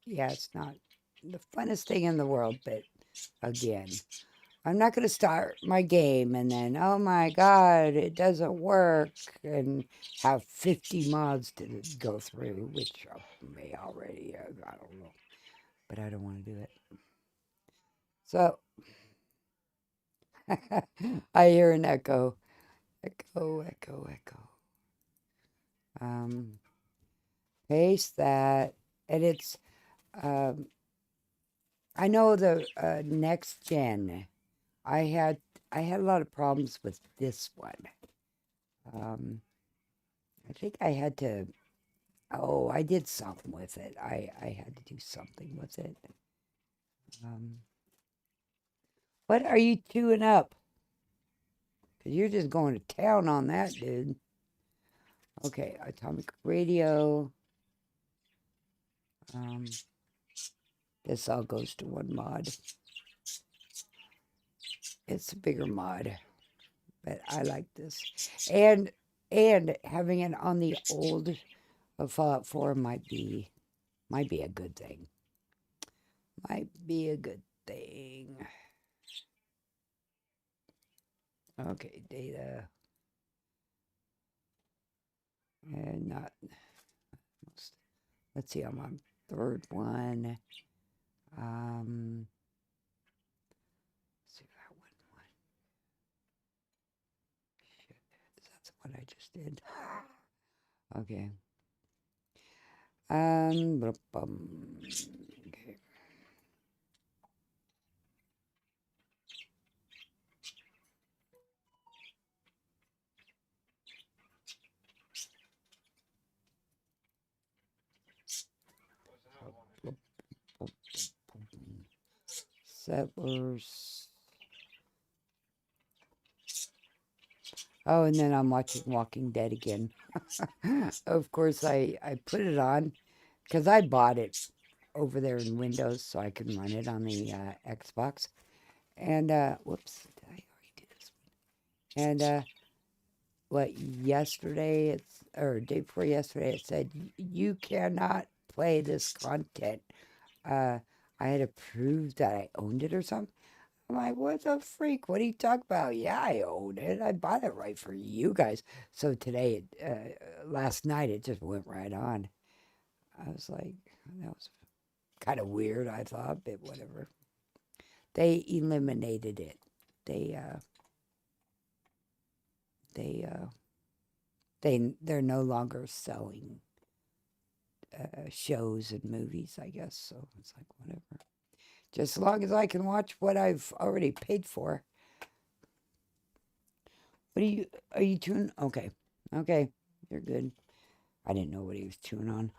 Speaker 1: Yeah, it's not the funnest thing in the world, but again, I'm not going to start my game and then, oh my God, it doesn't work and have 50 mods to go through, which I may already have, I don't know, but I don't want to do it. So, I hear an echo. Echo, echo, echo. Paste that, and it's, I know the next gen, I had a lot of problems with this one. I think I had to, I did something with it. I had to do something with it. What are you chewing up? Because you're just going to town on that, dude. Okay, Atomic Radio. This all goes to one mod. It's a bigger mod, but I like this. And having it on the old Fallout 4 might be a good thing. Might be a good thing. Okay, data. And not. Let's see, I'm on third one. See that one. what I just did. Okay. Okay. Settlers. Oh, and then I'm watching Walking Dead again. Of course, I put it on because I bought it over there in Windows so I can run it on the Xbox. And, whoops, did I already do this one? And, what, yesterday, or day before yesterday, it said, you cannot play this content. I had to prove that I owned it or something. I'm like, what the freak? What are you talking about? Yeah, I own it. I bought it right for you guys. So today, last night, it just went right on. I was like, that was kind of weird, I thought, but whatever. They eliminated it. They, uh, they, uh, they're no longer selling shows and movies, I guess. So it's like, whatever. Just as long as I can watch what I've already paid for. Are you chewing? Okay. Okay. You're good. I didn't know what he was chewing on.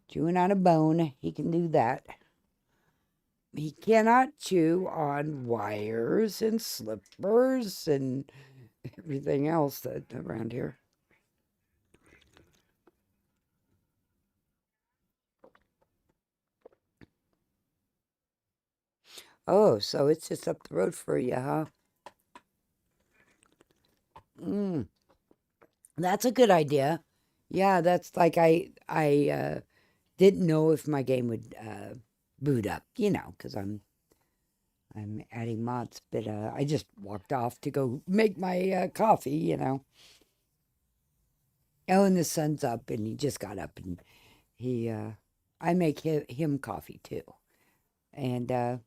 Speaker 1: Chewing on a bone. He can do that. He cannot chew on wires and slippers and everything else that around here. Oh, so it's just up the road for you, huh? Mm, that's a good idea. Yeah, that's like I didn't know if my game would boot up, because I'm adding mods, but I just walked off to go make my coffee. Oh, and the sun's up, and he just got up, and I make him coffee too, and I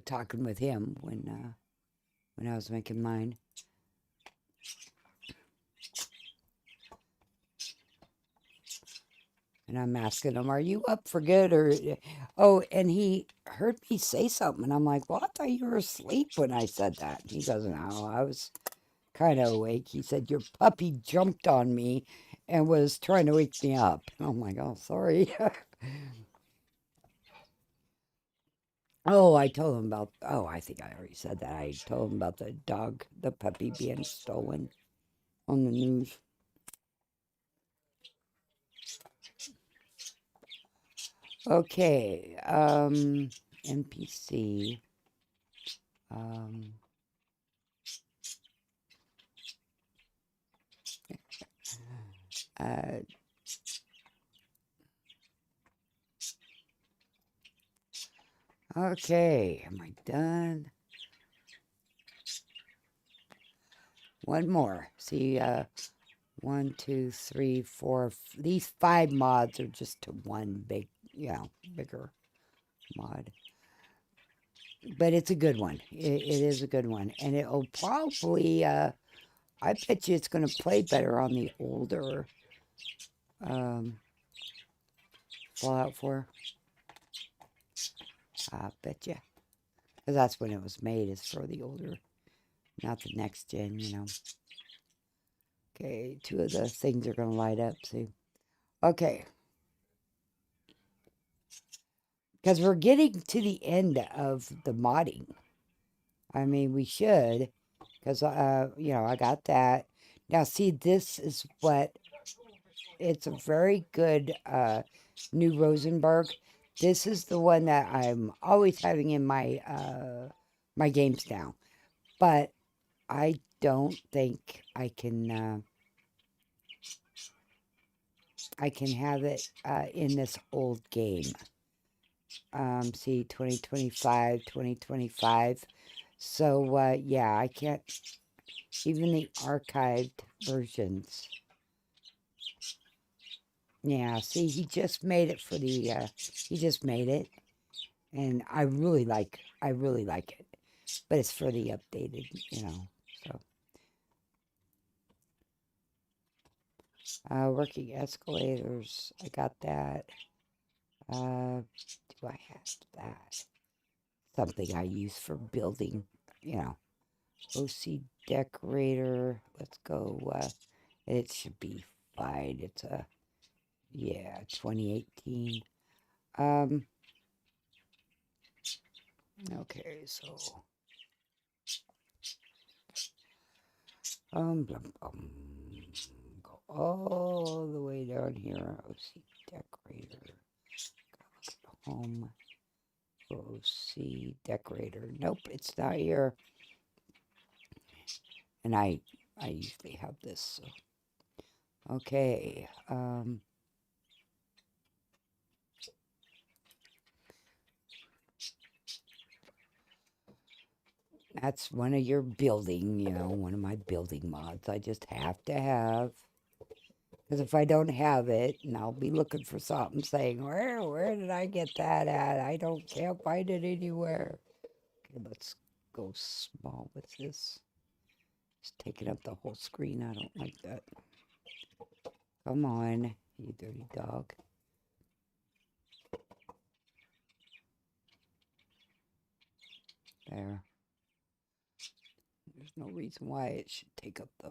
Speaker 1: talking with him when I was making mine. And I'm asking him, are you up for good? Oh, and he heard me say something. And I'm like, well, I thought you were asleep when I said that. He goes, no, I was kind of awake. He said, your puppy jumped on me and was trying to wake me up. And I'm like, oh, sorry. Oh, I told him about, I think I already said that. I told him about the puppy being stolen on the news. Okay, NPC. Um, uh, okay, am I done? One more. See, 1, 2, 3, 4. These 5 mods are just to one bigger mod. But it's a good one. It is a good one. And it'll probably, I bet you it's going to play better on the older Fallout 4. I bet you. Because that's when it was made, is for the older, not the next gen. Okay, 2 of the things are going to light up, see? Okay. Because we're getting to the end of the modding. I mean, we should, because, I got that. Now, see, this is it's a very good New Rosenberg. This is the one that I'm always having in my games now. But I don't think I can have it in this old game. See, 2025, 2025. So, yeah, I can't, even the archived versions. Yeah, see, he just made it for the, he just made it. And I really like it. But it's for the updated, so. Working escalators, I got that. Do I have that? Something I use for building, OC decorator. Let's go, it should be fine. It's a, yeah, 2018. Okay, so, go all the way down here. OC decorator. Home. OC decorator. Nope, it's not here. And I usually have this. So. Okay. That's one of your building, one of my building mods. I just have to have. Because if I don't have it, and I'll be looking for something saying, where did I get that at? Can't find it anywhere. Okay, let's go small with this. It's taking up the whole screen. I don't like that. Come on, you dirty dog. There. There's no reason why it should take up the...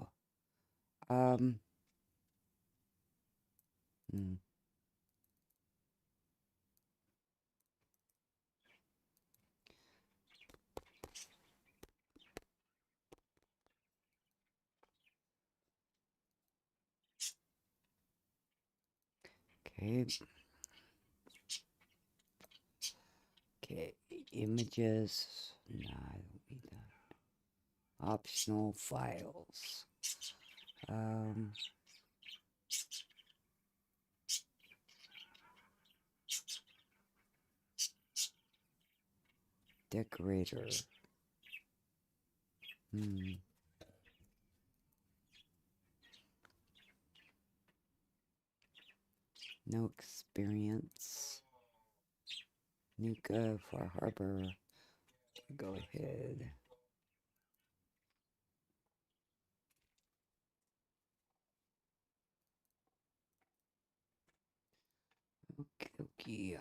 Speaker 1: Okay. Okay, images. Nah, I don't need that. Optional files. Decorator. No experience. Nuka for Harbor. Go ahead. Okay.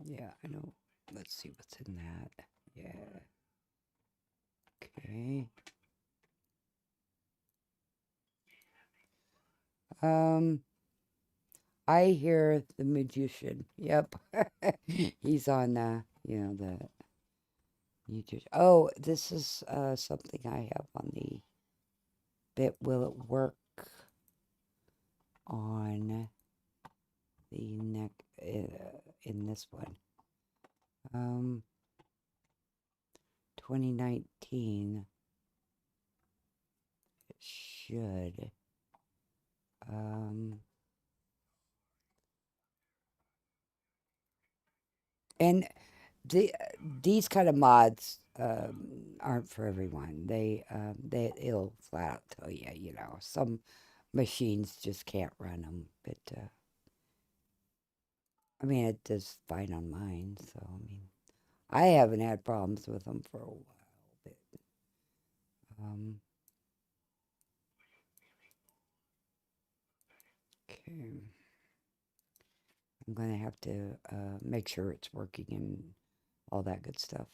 Speaker 1: Yeah, I know. Let's see what's in that. Yeah. Okay. I hear the magician. Yep. He's on, the YouTube. Oh, this is something I have on the bit. Will it work on the neck in this one? 2019. It should. And these kind of mods aren't for everyone. It'll flat out tell you, some machines just can't run them. But I mean, it does fine on mine. So I mean, I haven't had problems with them for a while. But okay, I'm gonna have to make sure it's working and all that good stuff.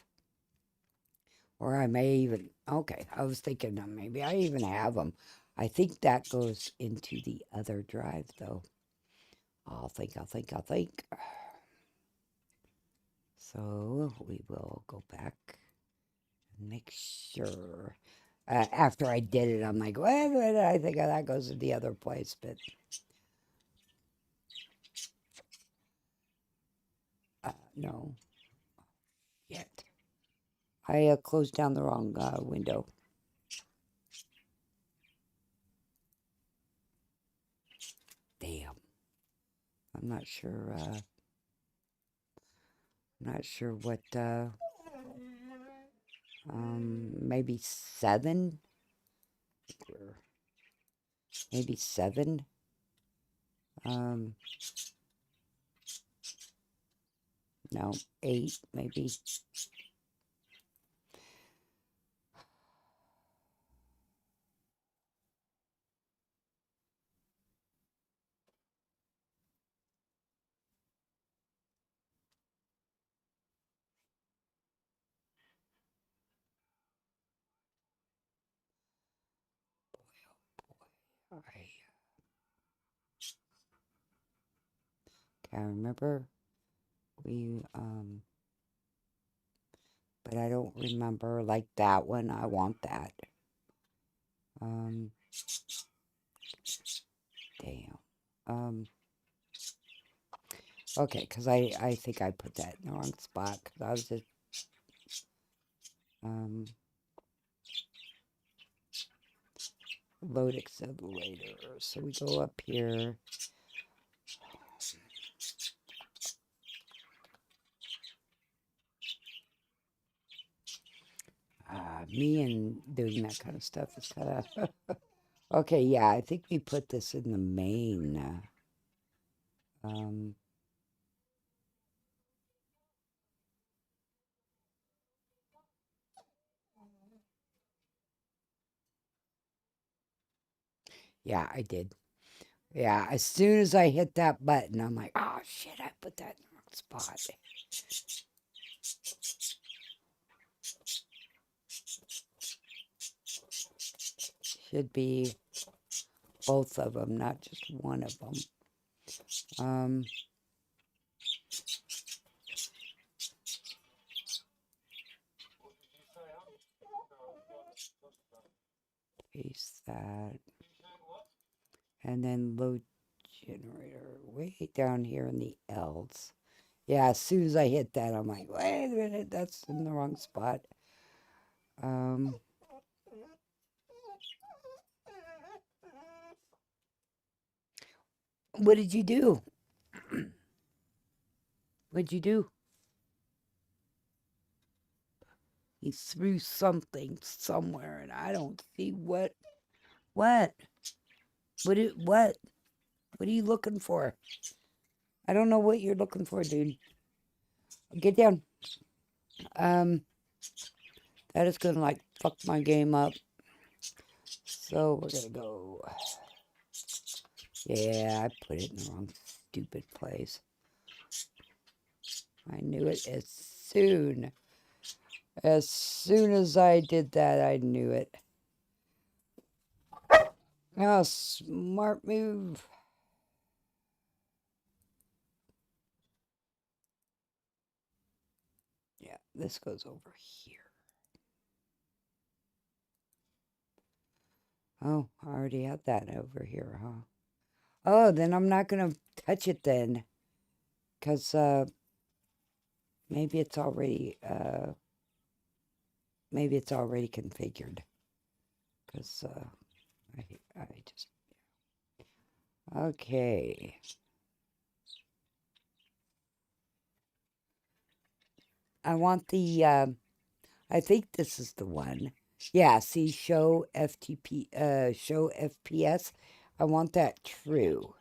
Speaker 1: Or I may even, okay, I was thinking maybe I even have them. I think that goes into the other drive, though. I'll think. So we will go back and make sure. After I did it, I'm like, well, I think that goes to the other place, but... no. Yet. I closed down the wrong window. Damn. I'm not sure what, maybe 7? Maybe 7? No, 8 maybe. I can't remember. But I don't remember, like, that one. I want that. Damn. Okay, because I think I put that in the wrong spot, because I was just, load accelerator. So we go up here. Me and doing that kind of stuff is kind of... Okay, yeah, I think we put this in the main. Yeah, I did. Yeah, as soon as I hit that button, I'm like, oh, shit, I put that in the wrong spot. Should be both of them, not just one of them. Paste that. And then load generator way down here in the L's. Yeah, as soon as I hit that, I'm like, wait a minute, that's in the wrong spot. What did you do? What'd you do? He threw something somewhere, and I don't see what. What? What? What are you looking for? I don't know what you're looking for, dude. Get down. That is gonna, like, fuck my game up. So we're gonna go. Yeah, I put it in the wrong stupid place. I knew it as soon as I did that, I knew it. Oh, smart move. Yeah, this goes over here. Oh, I already had that over here, huh? Oh, then I'm not going to touch it then. Because maybe it's already configured. Because I just... Okay. I want the... I think this is the one. Yeah, see, show FPS. I want that true.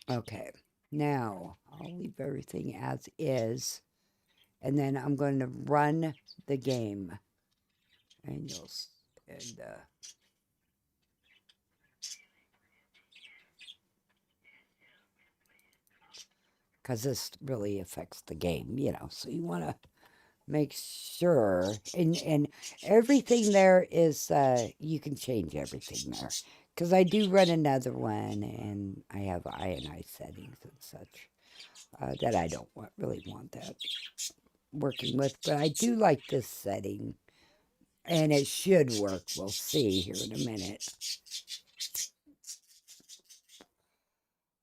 Speaker 1: Okay, now I'll leave everything as is, and then I'm going to run the game, and because this really affects the game, so you want to make sure, and everything there is, you can change everything there, because I do run another one, and I have INI settings and such, that I don't really want that working with, but I do like this setting, and it should work. We'll see here in a minute.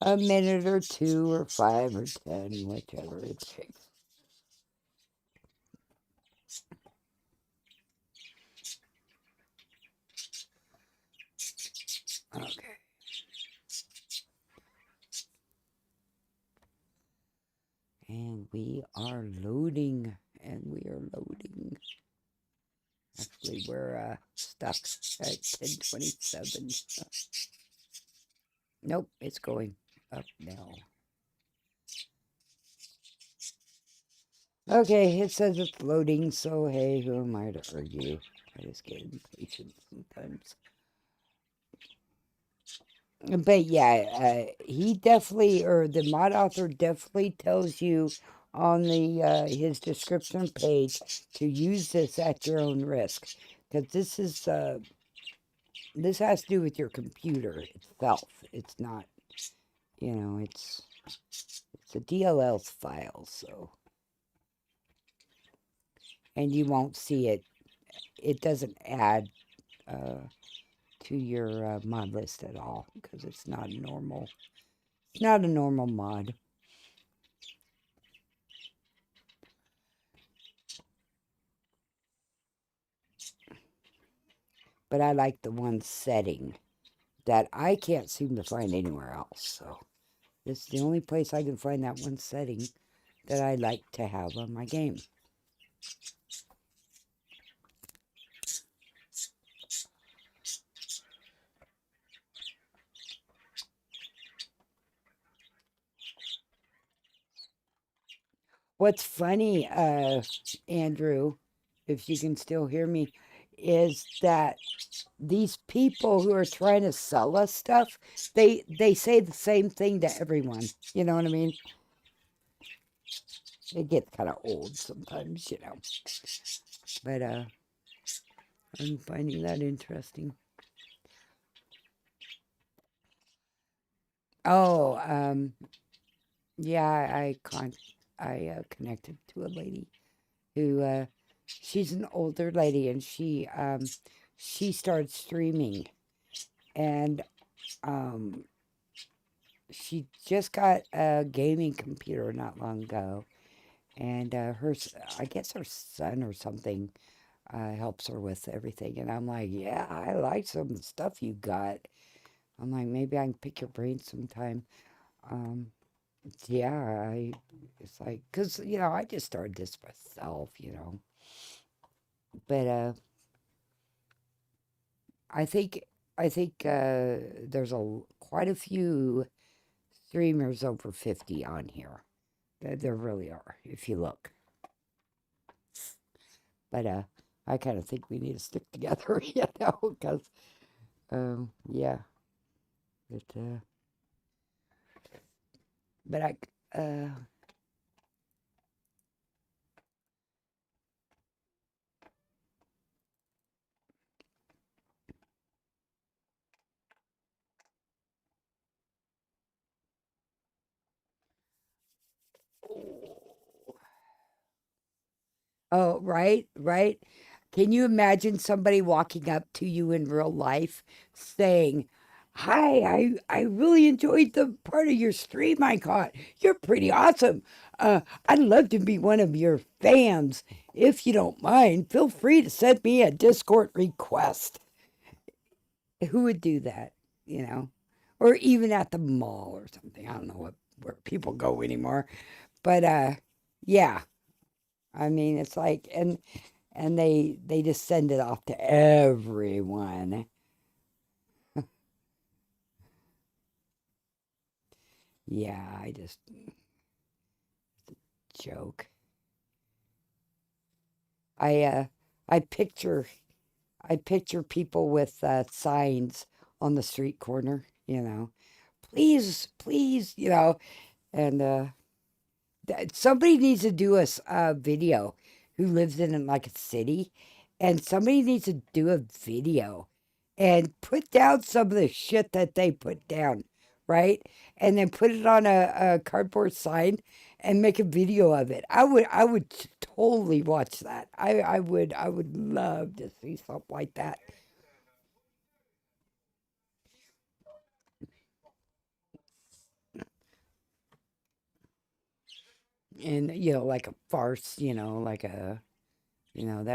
Speaker 1: A minute or 2 or 5 or 10, whichever it takes. Okay. And we are loading. Actually, we're stuck at 10:27. Nope, it's going up now. Okay, it says it's loading, so hey, who am I to argue? I just get impatient sometimes. But yeah, he definitely, or the mod author definitely tells you on the his description page to use this at your own risk, because this has to do with your computer itself. It's not, it's a DLL file, so, and you won't see it. It doesn't add to your mod list at all because it's not normal. It's not a normal mod. But I like the one setting that I can't seem to find anywhere else. So it's the only place I can find that one setting that I like to have on my game. What's funny, Andrew, if you can still hear me, is that these people who are trying to sell us stuff, they say the same thing to everyone. You know what I mean? It gets kind of old sometimes, But I'm finding that interesting. Oh, yeah, I connected to a lady who she's an older lady, and she started streaming, and um she just got a gaming computer not long ago, and I guess her son or something helps her with everything, and I'm like, yeah, I like some of the stuff you got. I'm like, maybe I can pick your brain sometime. Um, yeah, it's like, because, I just started this myself. But I think, there's quite a few streamers over 50 on here. There really are, if you look. But I kind of think we need to stick together, because, yeah. But, but oh, right, right. Can you imagine somebody walking up to you in real life saying, "Hi, I really enjoyed the part of your stream I caught. You're pretty awesome. I'd love to be one of your fans. If you don't mind, feel free to send me a Discord request." Who would do that, you know? Or even at the mall or something. I don't know where people go anymore. But yeah. I mean, it's like, and they just send it off to everyone. Yeah, I just joke. I uh I picture I picture people with signs on the street corner, please, please, and somebody needs to do a video who lives in like a city, and somebody needs to do a video and put down some of the shit that they put down, right? And then put it on a cardboard sign and make a video of it. I would totally watch that. I would love to see something like that. And like a farce, that'd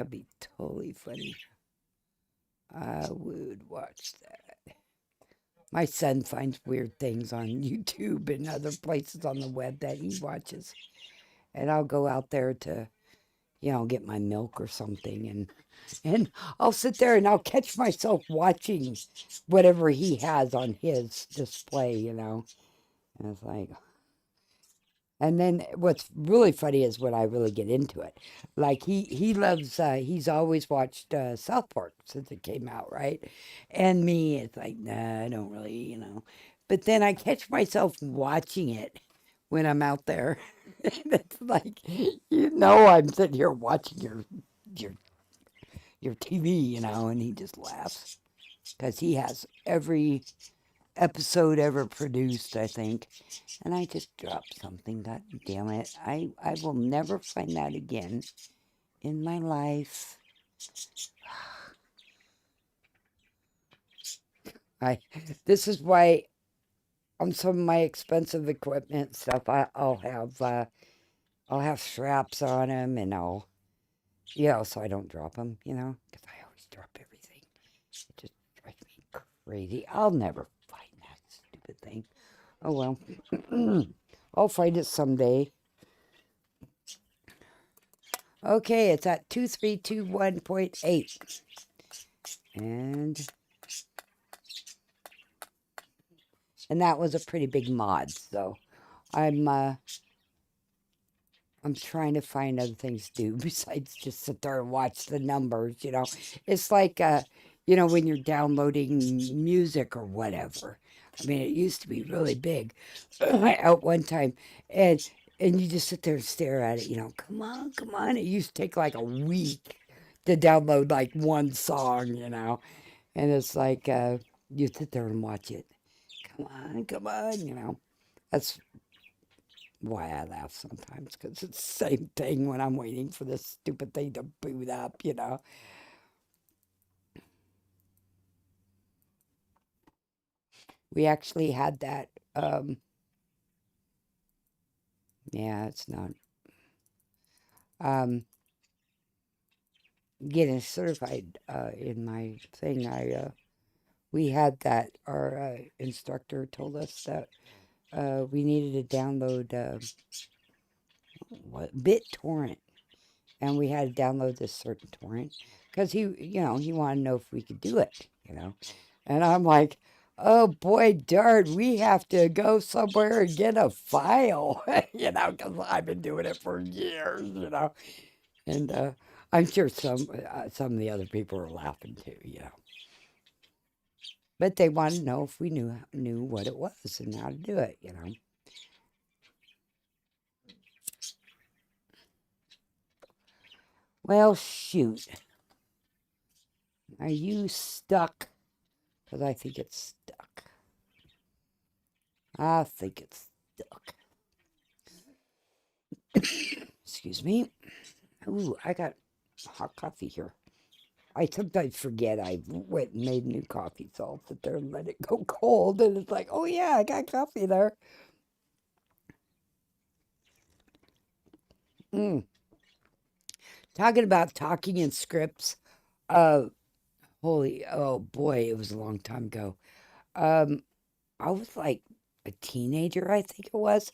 Speaker 1: be totally funny. I would watch that. My son finds weird things on YouTube and other places on the web that he watches. And I'll go out there to, get my milk or something, and I'll sit there and I'll catch myself watching whatever he has on his display. And it's like, and then what's really funny is when I really get into it. Like he loves he's always watched South Park since it came out, right? And me, it's like, nah, I don't really. But then I catch myself watching it when I'm out there. And it's like, I'm sitting here watching your your TV, and he just laughs because he has every episode ever produced, I think. And I just dropped something. God damn it! I will never find that again in my life. I. This is why on some of my expensive equipment stuff, I'll have straps on them, and so I don't drop them. Because I always drop everything. It just drives me crazy. I'll never find that stupid thing. Oh well. I'll find it someday. Okay, it's at 2321.8. And that was a pretty big mod, so I'm trying to find other things to do besides just sit there and watch the numbers. It's like when you're downloading music or whatever. I mean, it used to be really big at one time, and you just sit there and stare at it. Come on, come on. It used to take like a week to download like one song. And it's like you sit there and watch it. Come on. That's why I laugh sometimes, because it's the same thing when I'm waiting for this stupid thing to boot up. We actually had that. Yeah, it's not. Getting certified in my thing, we had that. Our instructor told us that we needed to download BitTorrent, and we had to download this certain torrent because he wanted to know if we could do it. And I'm like, oh boy, darn, we have to go somewhere and get a file, because I've been doing it for years. And I'm sure some of the other people are laughing too. But they wanted to know if we knew what it was and how to do it. Well, shoot. Are you stuck? Because I think it's stuck. I think it's stuck. Excuse me. Ooh, I got hot coffee here. I sometimes forget I went and made new coffee, so I'll sit there and let it go cold. And it's like, oh yeah, I got coffee there. Talking about talking in scripts. Oh boy, it was a long time ago. I was like a teenager, I think it was.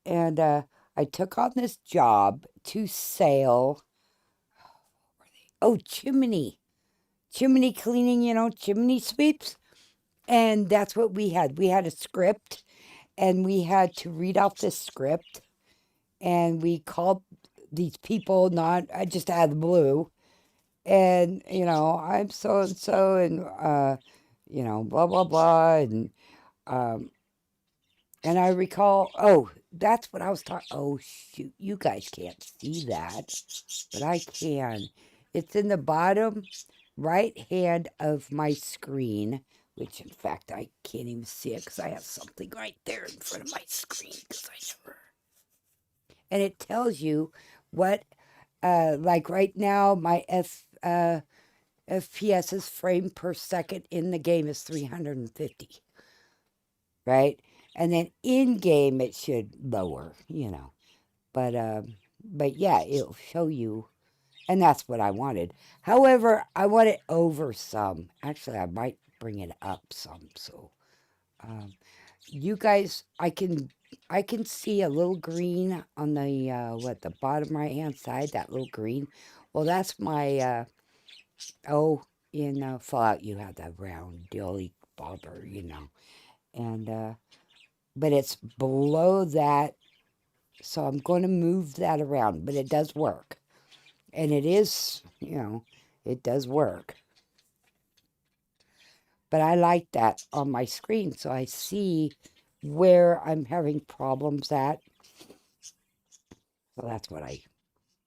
Speaker 1: And I took on this job to sail. Oh, chimney cleaning, chimney sweeps. And that's what we had. We had a script, and we had to read off this script, and we called these people, not just out of the blue, and I'm so and so, and blah blah blah, and I recall. Oh, that's what I was talking. Oh shoot, you guys can't see that, but I can. It's in the bottom right hand of my screen, which in fact I can't even see it because I have something right there in front of my screen because I never. And it tells you what, like right now, my FPS's frame per second in the game is 350, right? And then in game it should lower. But yeah, it'll show you. And that's what I wanted. However, I want it over some. Actually, I might bring it up some. So, you guys, I can I can see a little green on the, the bottom right-hand side, that little green. Well, that's my, in Fallout you have that round dilly bobber, And, but it's below that, so I'm going to move that around, but it does work. And it is, it does work. But I like that on my screen, so I see where I'm having problems at. So that's what I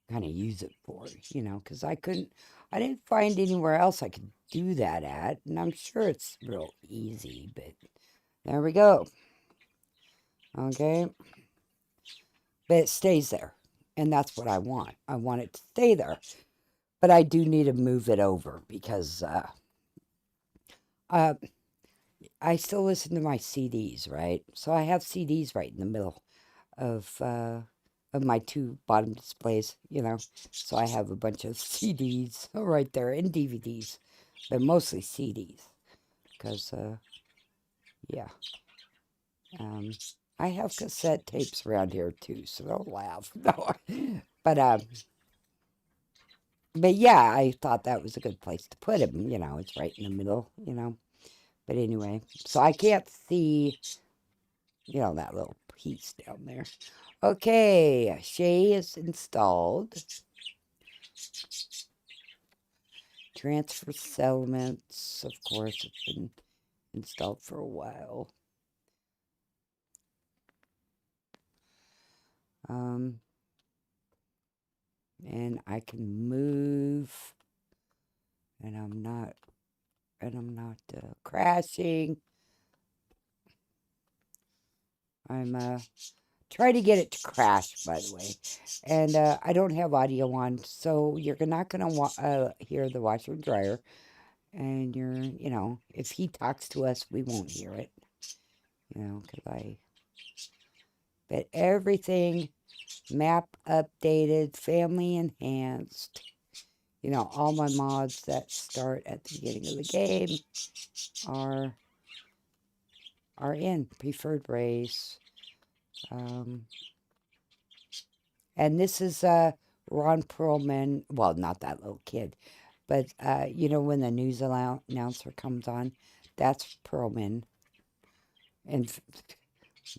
Speaker 1: kind of use it for, because I didn't find anywhere else I could do that at. And I'm sure it's real easy, but there we go. Okay. But it stays there. And that's what I want. I want it to stay there. But I do need to move it over because I still listen to my CDs, right? So I have CDs right in the middle of my two bottom displays, So I have a bunch of CDs right there and DVDs, but mostly CDs because, yeah. I have cassette tapes around here too, so don't laugh. No, but but yeah, I thought that was a good place to put him. It's right in the middle. But anyway, so I can't see, that little piece down there. Okay, Shay is installed. Transfer settlements, of course, have been installed for a while. And I can move, and I'm not crashing. I'm trying to get it to crash, by the way. And I don't have audio on, so you're not going to hear the washer and dryer. And if he talks to us, we won't hear it. But everything, map updated, family enhanced. All my mods that start at the beginning of the game are in preferred race. And this is Ron Perlman. Well, not that little kid, but when the news announcer comes on, that's Perlman. And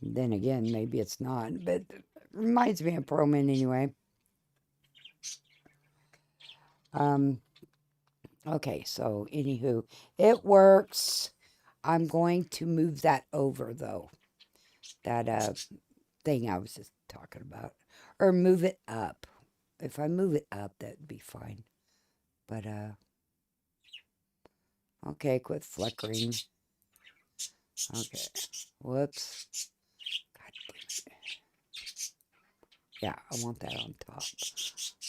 Speaker 1: then again, maybe it's not, but it reminds me of Perlman anyway. Okay, so anywho, it works. I'm going to move that over though. That thing I was just talking about. Or move it up. If I move it up, that'd be fine. But okay, quit flickering. Okay. Whoops. God damn it. Yeah, I want that on top.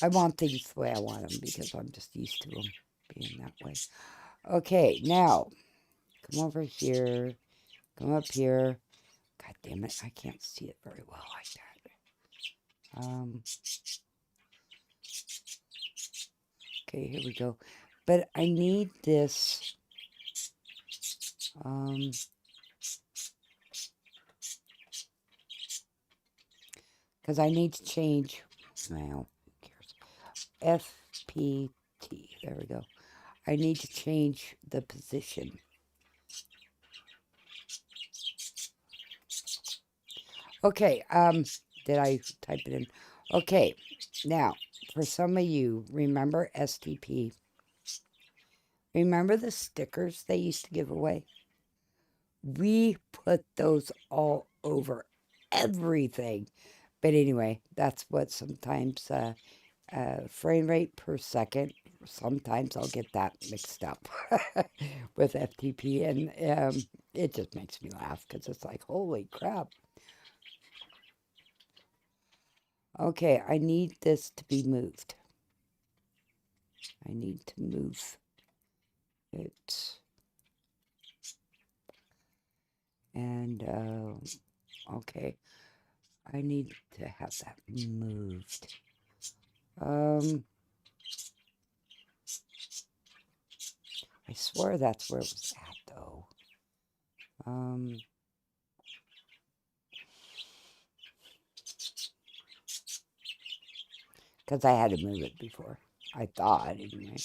Speaker 1: I want things the way I want them because I'm just used to them being that way. Okay, now, come over here. Come up here. God damn it, I can't see it very well like that. Okay, here we go. But I need this. Because I need to change. Well, who cares? FPT. There we go. I need to change the position. Okay, did I type it in? Okay, now, for some of you, remember STP? Remember the stickers they used to give away? We put those all over everything. But anyway, that's what sometimes frame rate per second. Sometimes I'll get that mixed up with FTP, and it just makes me laugh because it's like, holy crap. Okay, I need this to be moved. I need to move it. And, okay, I need to have that moved. I swear that's where it was at, though. because I had to move it before. I thought, anyway.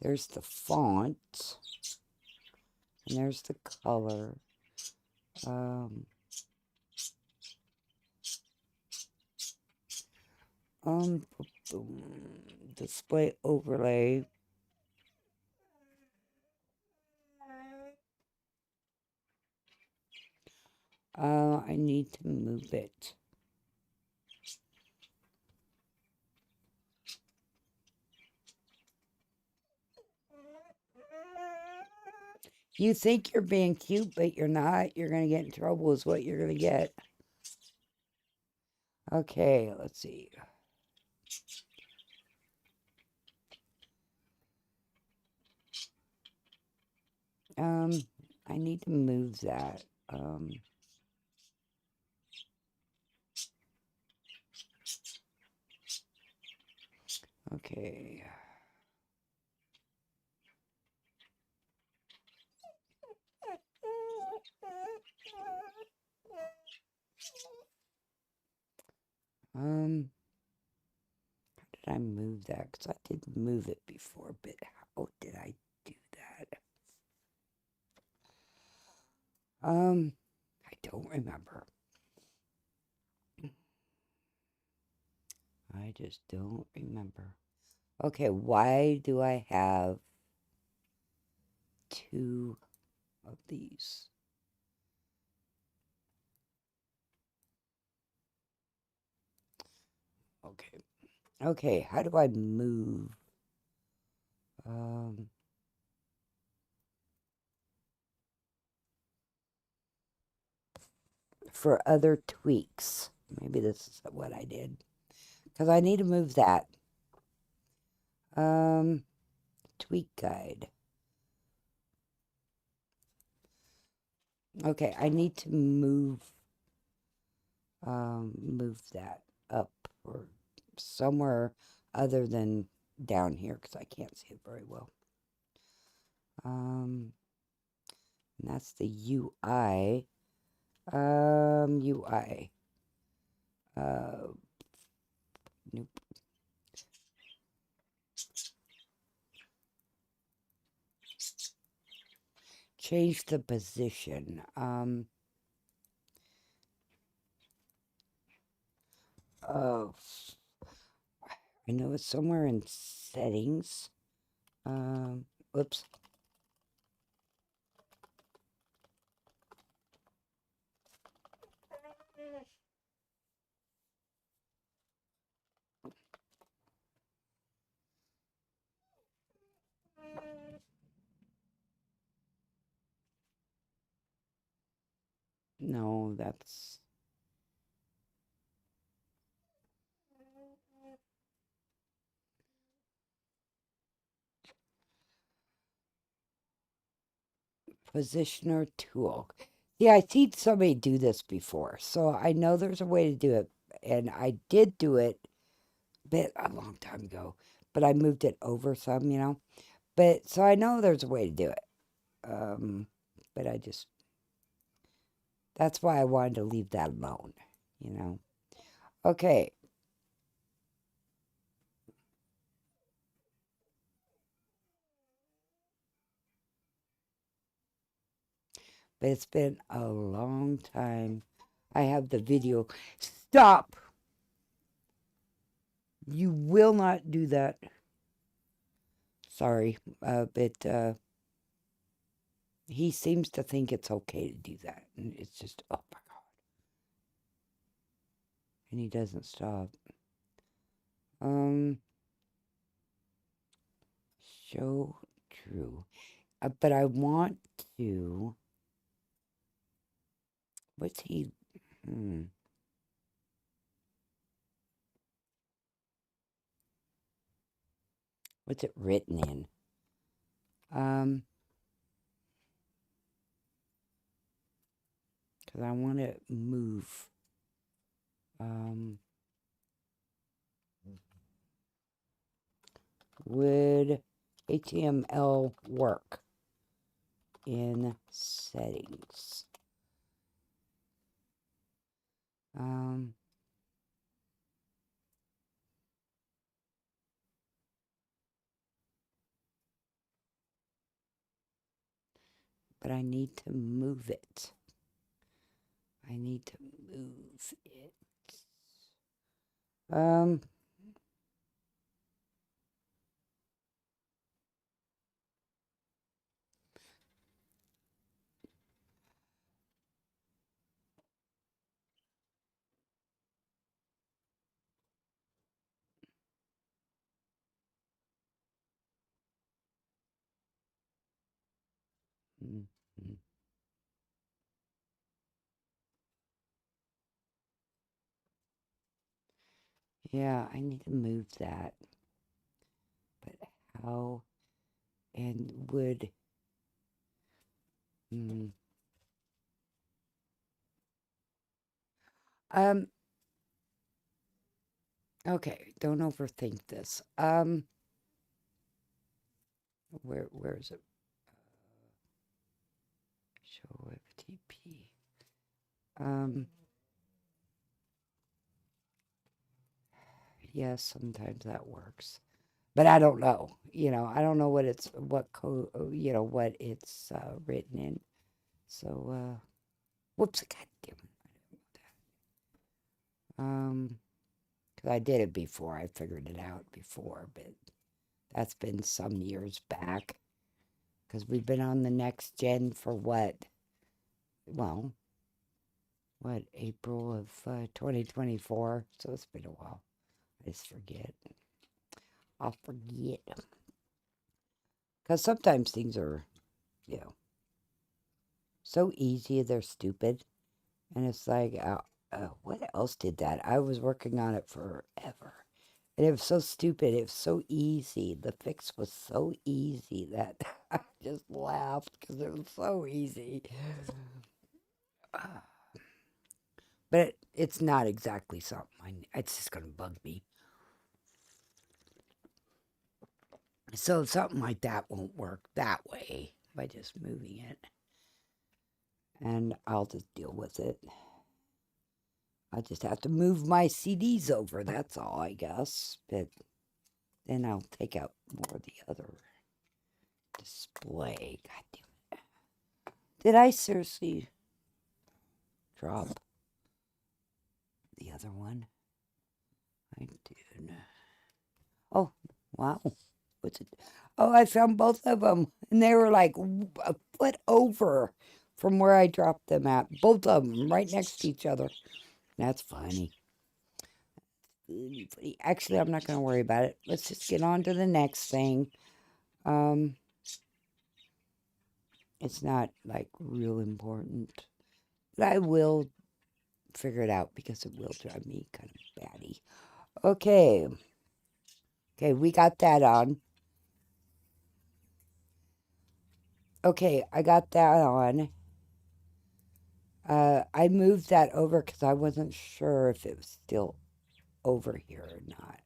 Speaker 1: There's the font, and there's the color. Um, display overlay. I need to move it. You think you're being cute, but you're not. You're going to get in trouble is what you're going to get. Okay, let's see. I need to move that. Okay. How did I move that? Because I did move it before, but how did I do that? I don't remember. I just don't remember. Okay, why do I have two of these? Okay. Okay, how do I move? For other tweaks. Maybe this is what I did. Because I need to move that. Tweak guide. Okay, I need to move that up or somewhere other than down here because I can't see it very well. And that's the UI. UI. Nope. Change the position. Oh, I know it's somewhere in settings. Oops. No, that's positioner tool. Yeah, I seen somebody do this before, so I know there's a way to do it, and I did do it a long time ago, but I moved it over some, But so I know there's a way to do it. But that's why I wanted to leave that alone, Okay. But it's been a long time. I have the video. Stop! You will not do that. Sorry, but he seems to think it's okay to do that. And it's just, oh my God. And he doesn't stop. Show true. But I want to... What's he... What's it written in? Because I want to move. Would HTML work in settings? Um, but I need to move it. I need to move it. Um, mm, mm. Yeah, I need to move that. But how and would mm, um okay, don't overthink this. Where is it? Show FTP. Yes, sometimes that works. But I don't know. I don't know what code, what it's written in. So, whoops, God damn it. 'Cause I did it before. I figured it out before, but that's been some years back. Because we've been on the next gen for what? Well, what, April of 2024? So it's been a while. I just forget. I'll forget. Because sometimes things are, you know, so easy, they're stupid. And it's like, what else did that? I was working on it forever. And it was so stupid. It was so easy. The fix was so easy that I just laughed because it was so easy. But it's not exactly something. It's just going to bug me. So something like that won't work that way by just moving it. And I'll just deal with it. I just have to move my CDs over. That's all, I guess. But then I'll take out more of the other display. God damn it. Did I seriously drop the other one? I did. Oh, wow. What's it? Oh, I found both of them. And they were like a foot over from where I dropped them at. Both of them right next to each other. That's funny. Funny. Actually, I'm not going to worry about it. Let's just get on to the next thing. Um, it's not like real important. But I will figure it out because it will drive me kind of batty. Okay. Okay, we got that on. Okay, I got that on. I moved that over because I wasn't sure if it was still over here or not.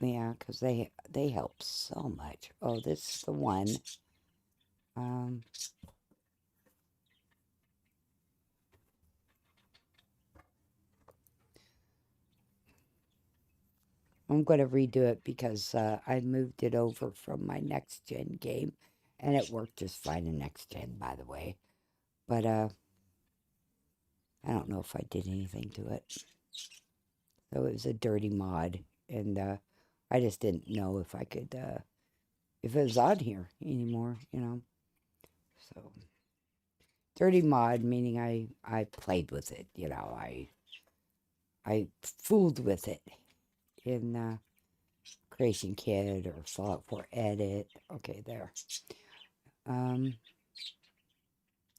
Speaker 1: Yeah, because they help so much. Oh, this is the one. Um, I'm going to redo it because I moved it over from my next gen game, and it worked just fine in next gen, by the way. But I don't know if I did anything to it. So it was a dirty mod, and I just didn't know if I could, if it was on here anymore. So dirty mod meaning I played with it. I fooled with it in Creation Kit or Fallout 4 Edit. Okay, there.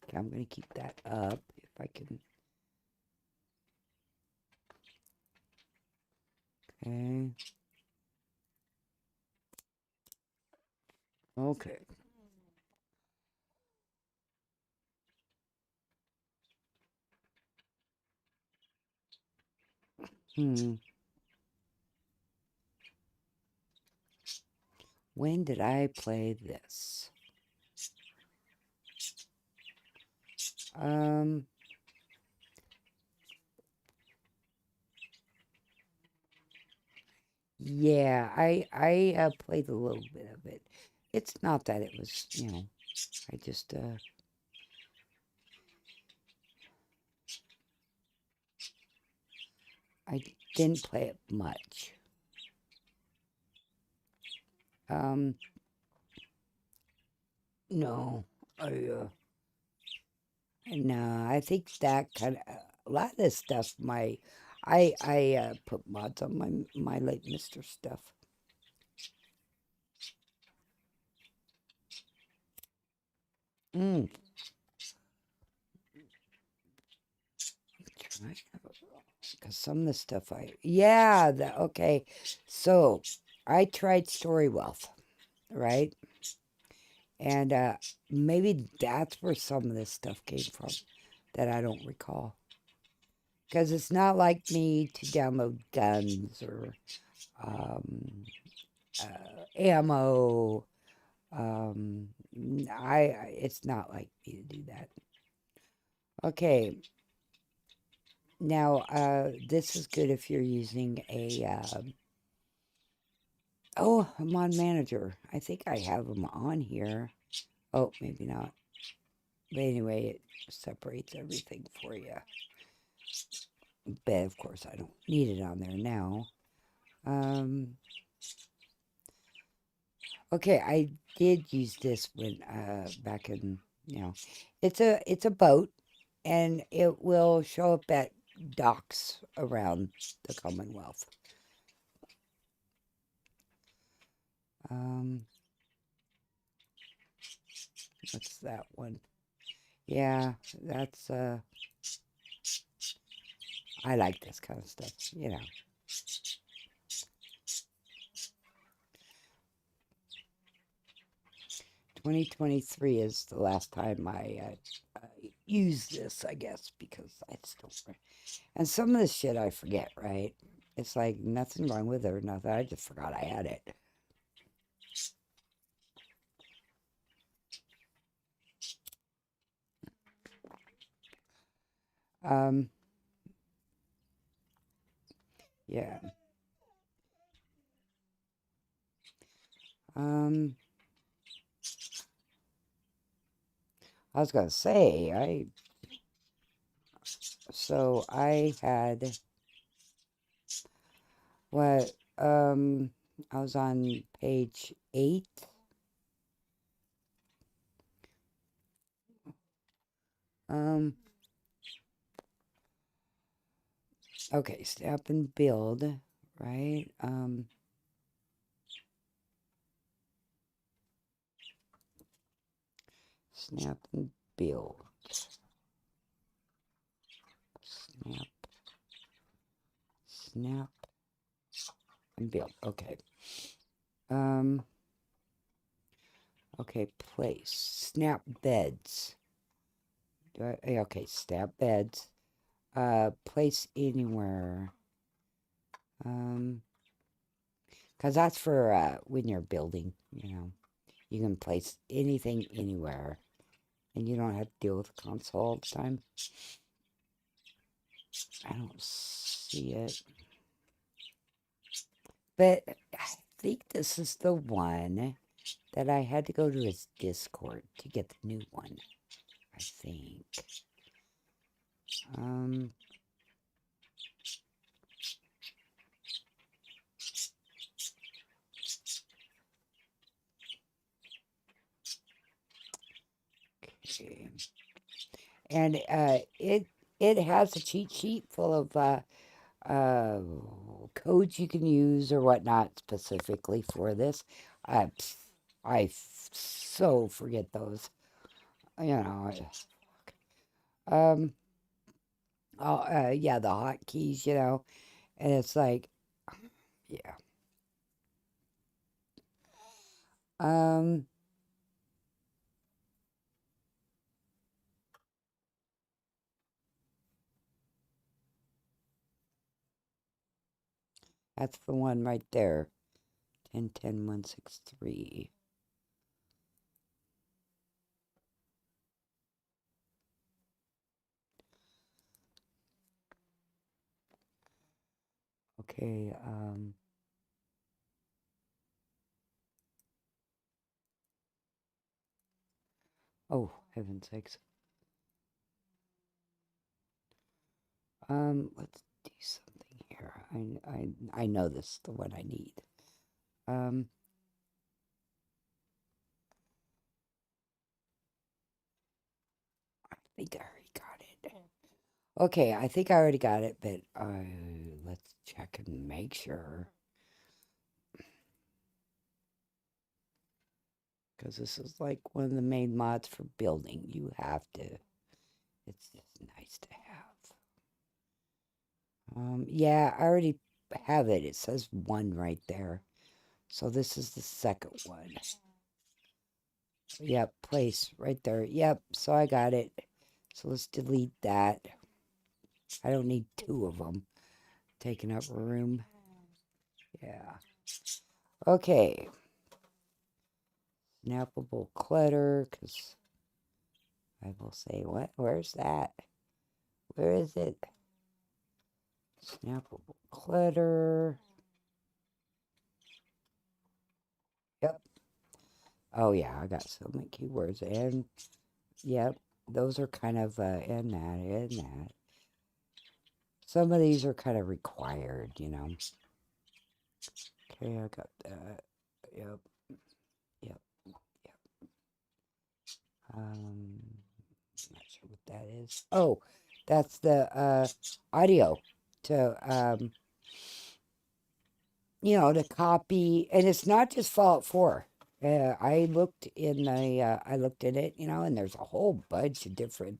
Speaker 1: Okay, I'm gonna keep that up if I can. Okay. Okay. Hmm. When did I play this? Um, Yeah, I played a little bit of it. It's not that it was, I just I didn't play it much. Um, no, no, I think that kind of a lot of this stuff. I put mods on my late Mister stuff. Mm. Because some of the stuff okay. So I tried Story Wealth, right? And maybe that's where some of this stuff came from that I don't recall. Because it's not like me to download guns or ammo. It's not like me to do that. Okay, now this is good if you're using a mod manager. I think I have them on here. Oh, maybe not. But anyway, it separates everything for you. But of course, I don't need it on there now. Okay, I did use this when back in it's a boat, and it will show up at docks around the Commonwealth. Um, what's that one? Yeah, that's I like this kind of stuff, 2023 is the last time I used this, I guess, because I still and some of this shit I forget, right? It's like nothing wrong with it or nothing. I just forgot I had it. Um, yeah. Um, I was gonna say I had what I was on page 8. Um, okay, snap and build, right? Snap and build. Snap, snap, and build. Okay. Um, okay, place. Snap beds. Okay, snap beds. Place anywhere. Because that's for when you're building, You can place anything anywhere, and you don't have to deal with the console all the time. I don't see it. But I think this is the one that I had to go to his Discord to get the new one, I think. Okay. And it has a cheat sheet full of uh, codes you can use or whatnot specifically for this. I so forget those. You know. Um. Oh, yeah, the hotkeys. And it's like, yeah. Um. That's the one right there. 1010-163. Okay. Oh, heaven's sakes. Let's do something here. I know this is the one I need. I think I already got it. Okay, I think I already got it, but let's check and make sure. Because this is like one of the main mods for building. You have to. It's just nice to have. Yeah, I already have it. It says 1 right there. So this is the second one. Yep, place right there. Yep, so I got it. So let's delete that. I don't need 2 of them taking up room. Yeah. Okay. Snappable clutter, because I will say, what? Where's that? Where is it? Snappable clutter. Yep. Oh, yeah, I got so many keywords. And, yep, those are kind of, and that. Some of these are kind of required, you know. Okay, I got that. Yep. Yep. Yep. Not sure what that is. Oh, that's the audio to to copy, and it's not just Fallout 4. I looked in it, and there's a whole bunch of different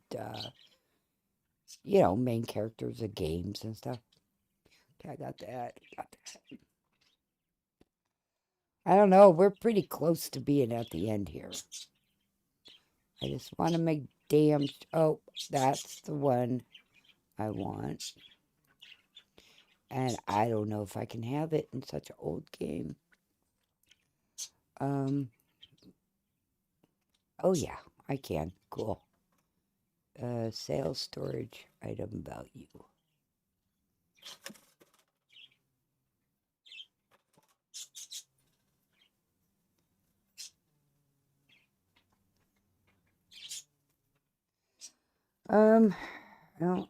Speaker 1: main characters of games and stuff. Okay, I got that. I don't know, we're pretty close to being at the end here. I just want to make damn... Oh, that's the one I want. And I don't know if I can have it in such an old game. Oh yeah, I can. Cool. Sales storage item value. No,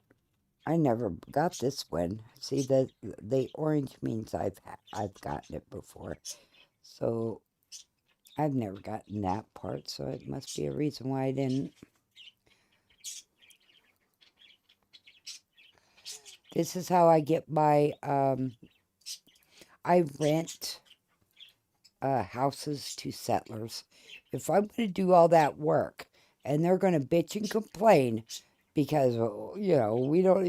Speaker 1: I never got this one. See, the orange means I've gotten it before. So I've never gotten that part, so it must be a reason why I didn't. This is how I get my I rent houses to settlers. If I'm going to do all that work and they're going to bitch and complain because, we don't,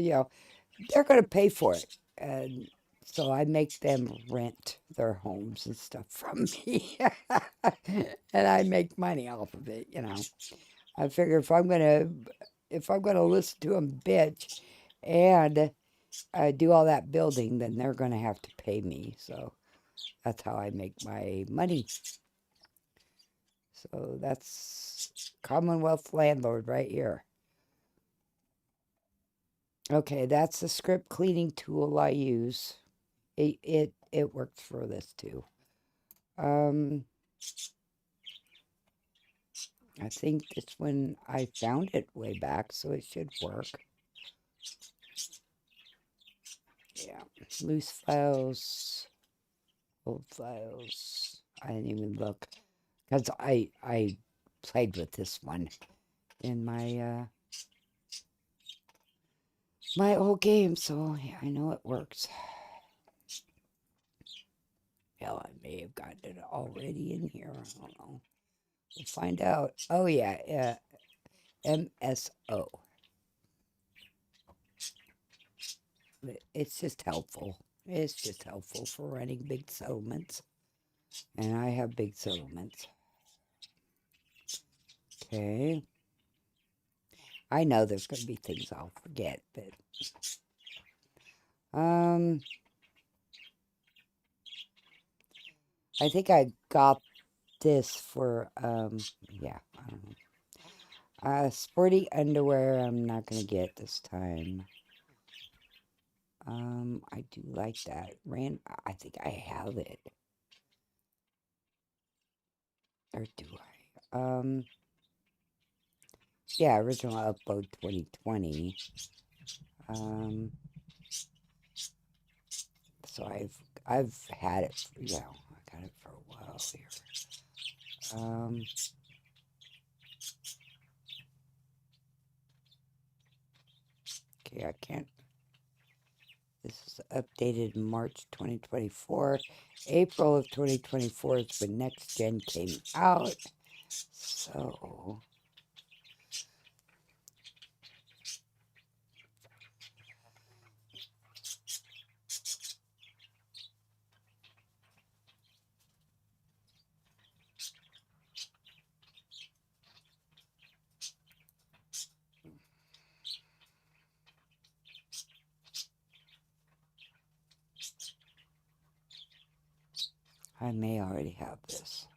Speaker 1: they're going to pay for it. And so I make them rent their homes and stuff from me. And I make money off of it, I figure if I'm going to listen to them bitch and do all that building, then they're going to have to pay me. So that's how I make my money. So that's Commonwealth landlord right here. Okay, that's the script cleaning tool I use. It works for this too. I think it's when I found it way back, so it should work. Yeah, loose files, old files. I didn't even look because I played with this one in my my old game, so yeah, I know it works. Hell, I may have gotten it already in here. I don't know. We'll find out. Oh yeah, MSO. It's just helpful. It's just helpful for running big settlements. And I have big settlements. Okay. I know there's going to be things I'll forget, but... I think I got this for, yeah, I don't know. Sporty underwear I'm not going to get this time. I do like that. I think I have it. Or do I? Yeah, original upload 2020. So I've had it, I got it for a while here. Okay, I can't. This is updated March 2024. April of 2024 is when Next Gen came out. So I may already have this,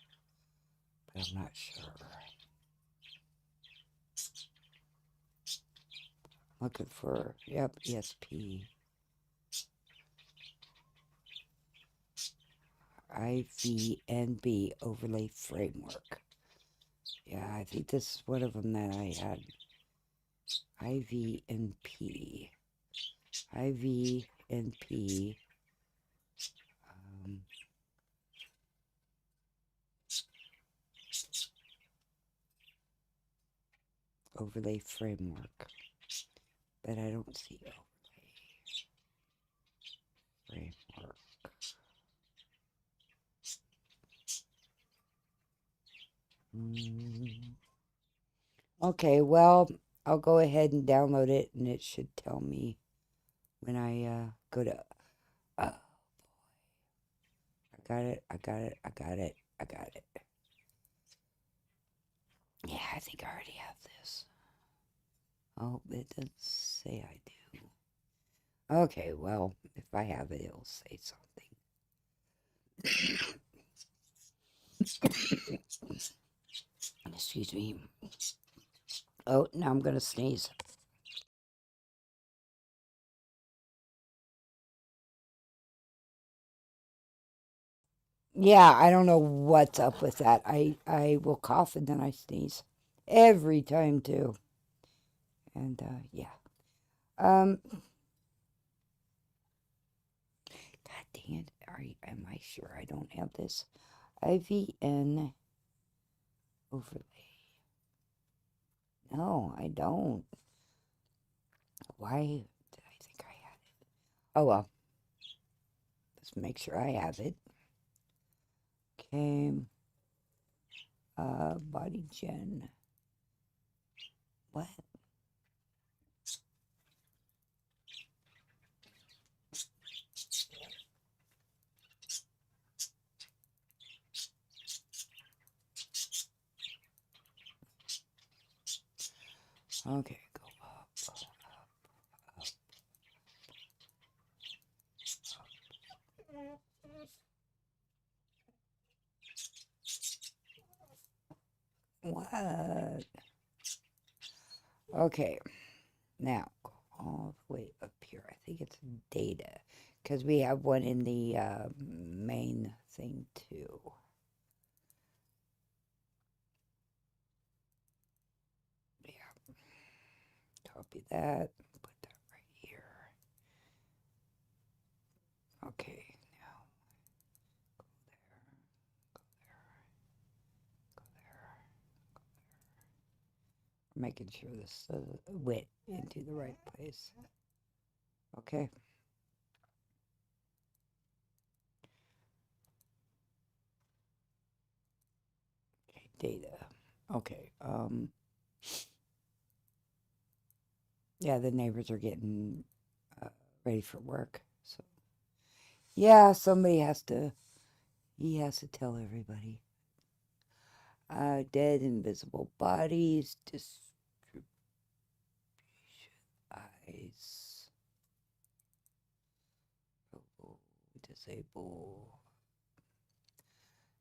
Speaker 1: but I'm not sure. Looking for, yep, ESP. IVNB overlay framework. Yeah, I think this is one of them that I had. IVNP. IVNP. Overlay framework. But I don't see overlay framework. Okay, well, I'll go ahead and download it, and it should tell me when I go to... I got it. Yeah, I think I already have this. Oh, it doesn't say I do. Okay, well, if I have it, it'll say something. Excuse me. Oh, now I'm going to sneeze. Yeah, I don't know what's up with that. I will cough and then I sneeze. Every time, too. And, yeah. God dang it. Am I sure I don't have this? IVN overlay. No, I don't. Why did I think I had it? Oh, well. Let's make sure I have it. Okay. Body gen. What? Okay, go up. What? Okay, now go all the way up here. I think it's data, because we have one in the main thing too. Yeah. Copy that. Put that right here. Okay, now go there. Making sure this went into the right place. Okay. Okay, data. Okay. Yeah, the neighbors are getting ready for work. So, yeah, he has to tell everybody. Dead invisible bodies, distribution eyes, disable.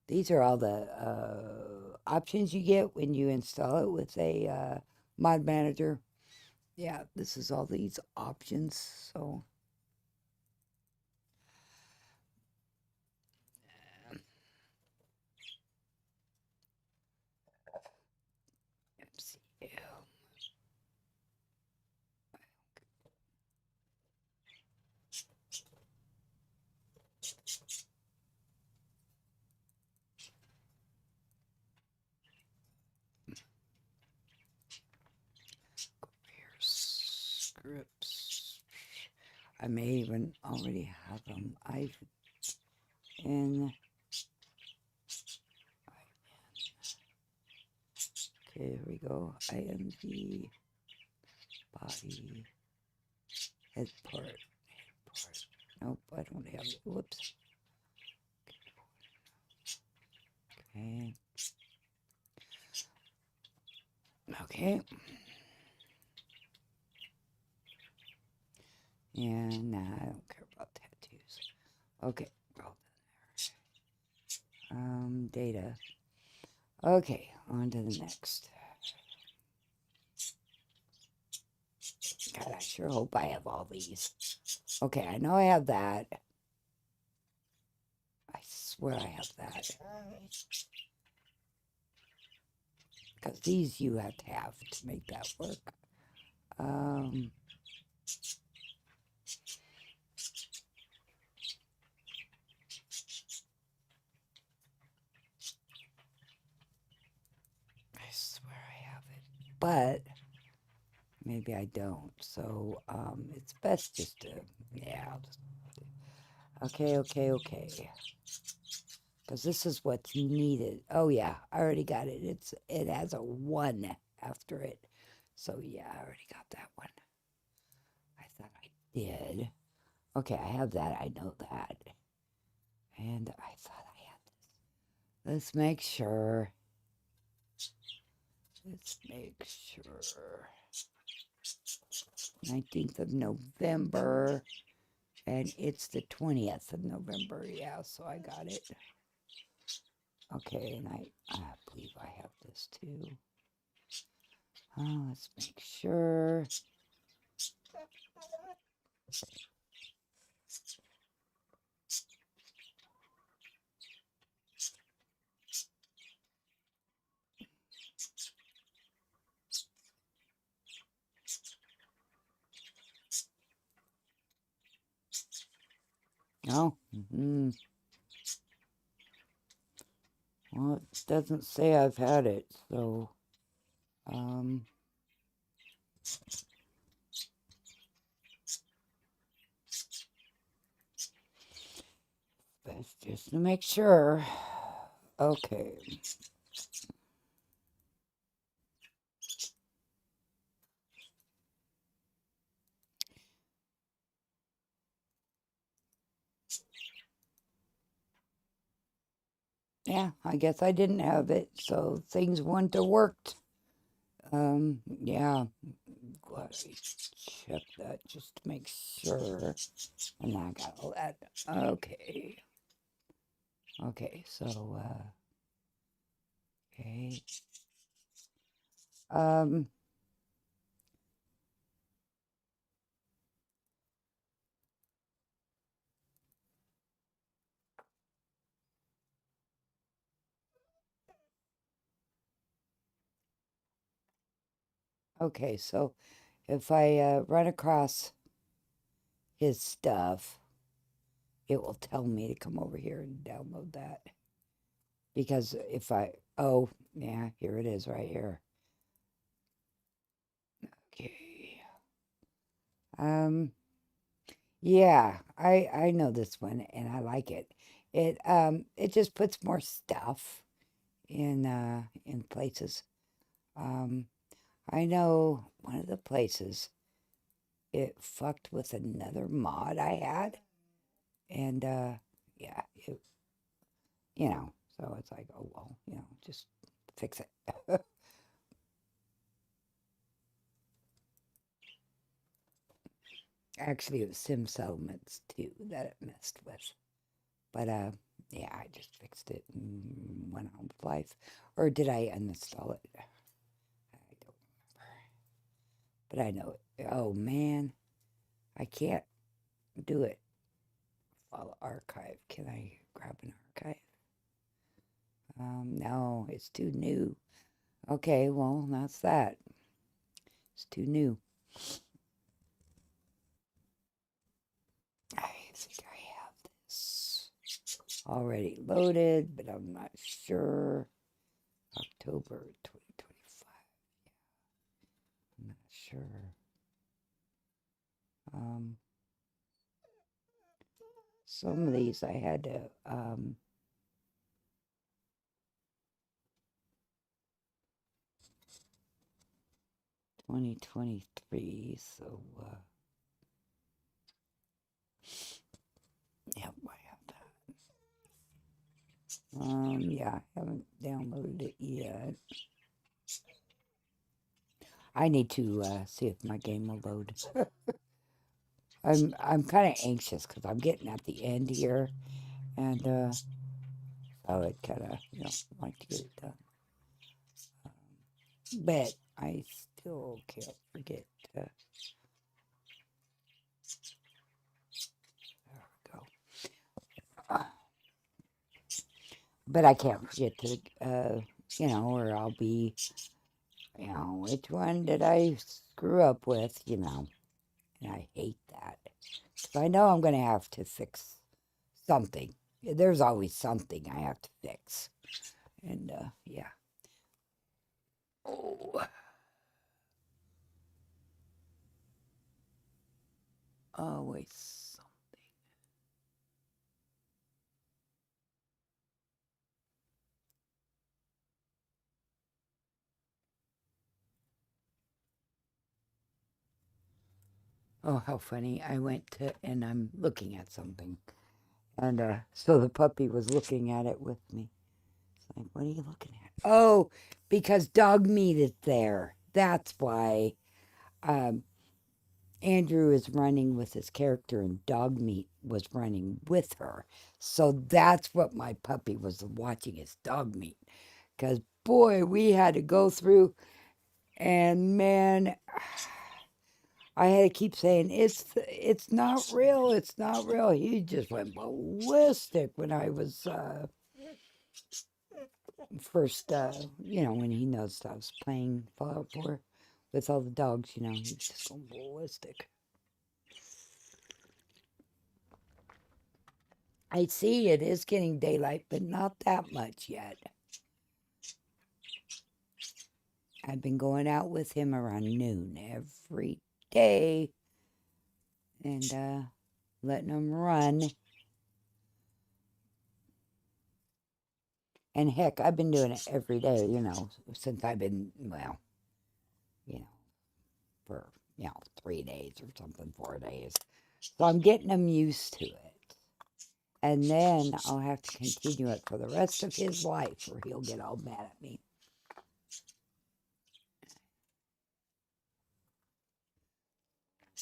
Speaker 1: These are all the options you get when you install it with a mod manager. Yeah, this is all these options, so... MCL. scripts. I may even already have them. In. Okay, here we go. IMG body head part. Nope, I don't have it. Whoops. Okay. Okay. And nah, I don't care about tattoos. Okay, roll in there. Data. Okay, on to the next. God, I sure hope I have all these. Okay, I know I have that. I swear I have that. Because these you have to make that work. I swear I have it. But maybe I don't. So it's best just to, yeah. Okay. Because this is what's needed. Oh yeah, I already got it. It has a 1 after it. So yeah, I already got that one. I thought I did. Okay, I have that. I know that. And I thought I had this. Let's make sure. 19th of November. And it's the 20th of November. Yeah, so I got it. Okay, and I believe I have this too. Let's make sure. No? Well, it doesn't say I've had it, so, best just to make sure. Okay. Yeah, I guess I didn't have it, so things wouldn't have worked. Yeah, glad I checked that just to make sure. And I got all that. Okay. Okay, so, okay. Okay, so if I run across his stuff, it will tell me to come over here and download that. Because if oh, yeah, here it is right here. Okay. Yeah, I know this one and I like it. It just puts more stuff in places. I know one of the places it fucked with another mod I had. And yeah, so it's like, oh well, just fix it. Actually, it was Sim Settlements too that it messed with. But yeah, I just fixed it and went on with life. Or did I uninstall it? I don't remember. But I know it. Oh man, I can't do it. Follow archive. Can I grab an archive? No, it's too new. Okay, well, that's that. It's too new. I think I have this already loaded, but I'm not sure. October 2025. Yeah, I'm not sure. Some of these I had to 2023, so yeah, I have that. Yeah, I haven't downloaded it yet. I need to see if my game will load. I'm kind of anxious because I'm getting at the end here, and so it kind of like to get it done. But I still can't forget. There we go. But I can't forget to, or I'll be, which one did I screw up with, and I hate that. Because I know I'm going to have to fix something. There's always something I have to fix. And, yeah. Oh. Always something. Oh, how funny. I went to, and I'm looking at something. And so the puppy was looking at it with me. It's like, what are you looking at? Oh, because dog meat is there. That's why Andrew is running with his character and dog meat was running with her. So that's what my puppy was watching, is dog meat. Because, boy, we had to go through, and man, I had to keep saying, it's not real, it's not real. He just went ballistic when I was first, when he knows I was playing Fallout 4 with all the dogs, he's just going ballistic. I see it is getting daylight, but not that much yet. I've been going out with him around noon every day and letting him run. And heck, I've been doing it every day, since I've been, for, 3 days or something, 4 days. So I'm getting him used to it. And then I'll have to continue it for the rest of his life or he'll get all mad at me.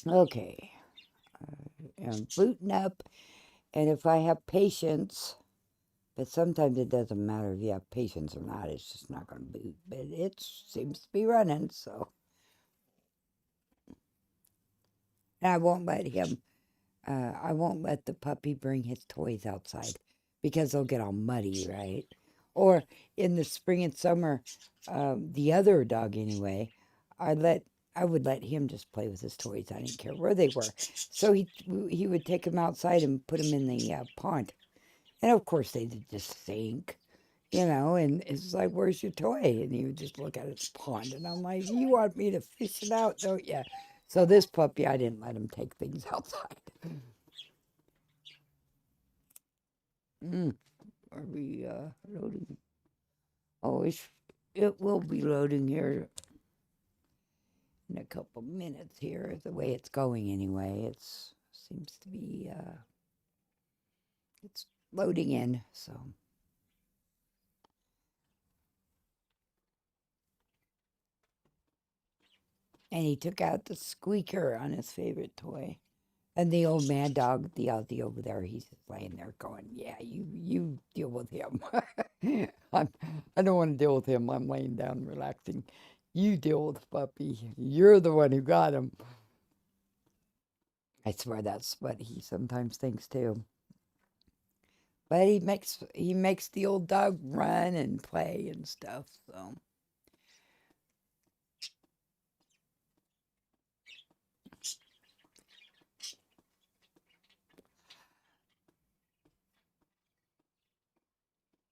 Speaker 1: Okay. I'm booting up. And if I have patience, but sometimes it doesn't matter if you have patience or not, it's just not going to boot. But it seems to be running, so. And I won't let the puppy bring his toys outside because they'll get all muddy, right? Or in the spring and summer, the other dog anyway, I would let him just play with his toys. I didn't care where they were. So he would take them outside and put them in the pond. And of course they just sink, and it's like, where's your toy? And he would just look at his pond. And I'm like, you want me to fish it out, don't you? So this puppy, I didn't let him take things outside. Are we loading? Oh, it will be loading here in a couple minutes here. The way it's going anyway, it seems to be, it's loading in, so. And he took out the squeaker on his favorite toy. And the old mad dog, the Aussie over there, he's just laying there going, yeah, you deal with him. I don't want to deal with him. I'm laying down relaxing. You deal with the puppy. You're the one who got him. I swear that's what he sometimes thinks too. But he makes the old dog run and play and stuff, so.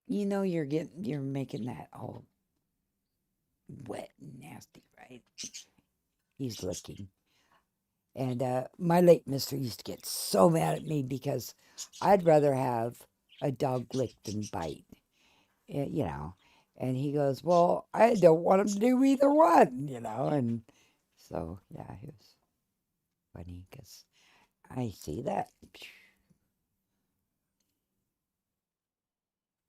Speaker 1: You're making that all wet and nasty, right? He's looking. And my late mister used to get so mad at me because I'd rather have a dog lick than bite, you know. And he goes, well, I don't want him to do either one, you know. And so, yeah, it was funny because I see that.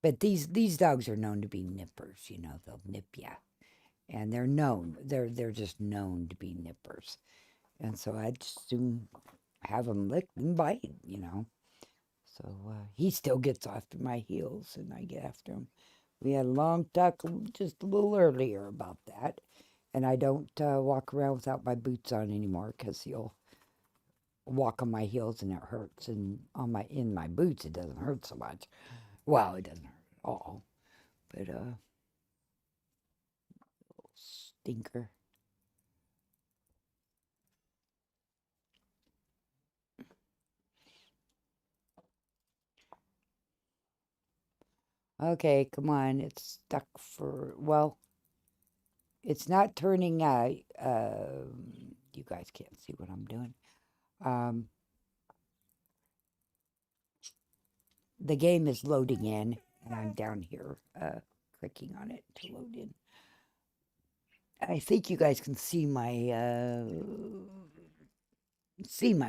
Speaker 1: But these dogs are known to be nippers, you know. They'll nip you. And they're known. They're just known to be nippers. And so I'd just soon have him lick and bite, you know. So he still gets after my heels, and I get after him. We had a long talk just a little earlier about that, and I don't walk around without my boots on anymore because he'll walk on my heels and it hurts, and in my boots it doesn't hurt so much. Well, it doesn't hurt at all, but stinker. Okay, come on, it's stuck for well. It's not turning out. You guys can't see what I'm doing. The game is loading in, and I'm down here clicking on it to load in. I think you guys can see my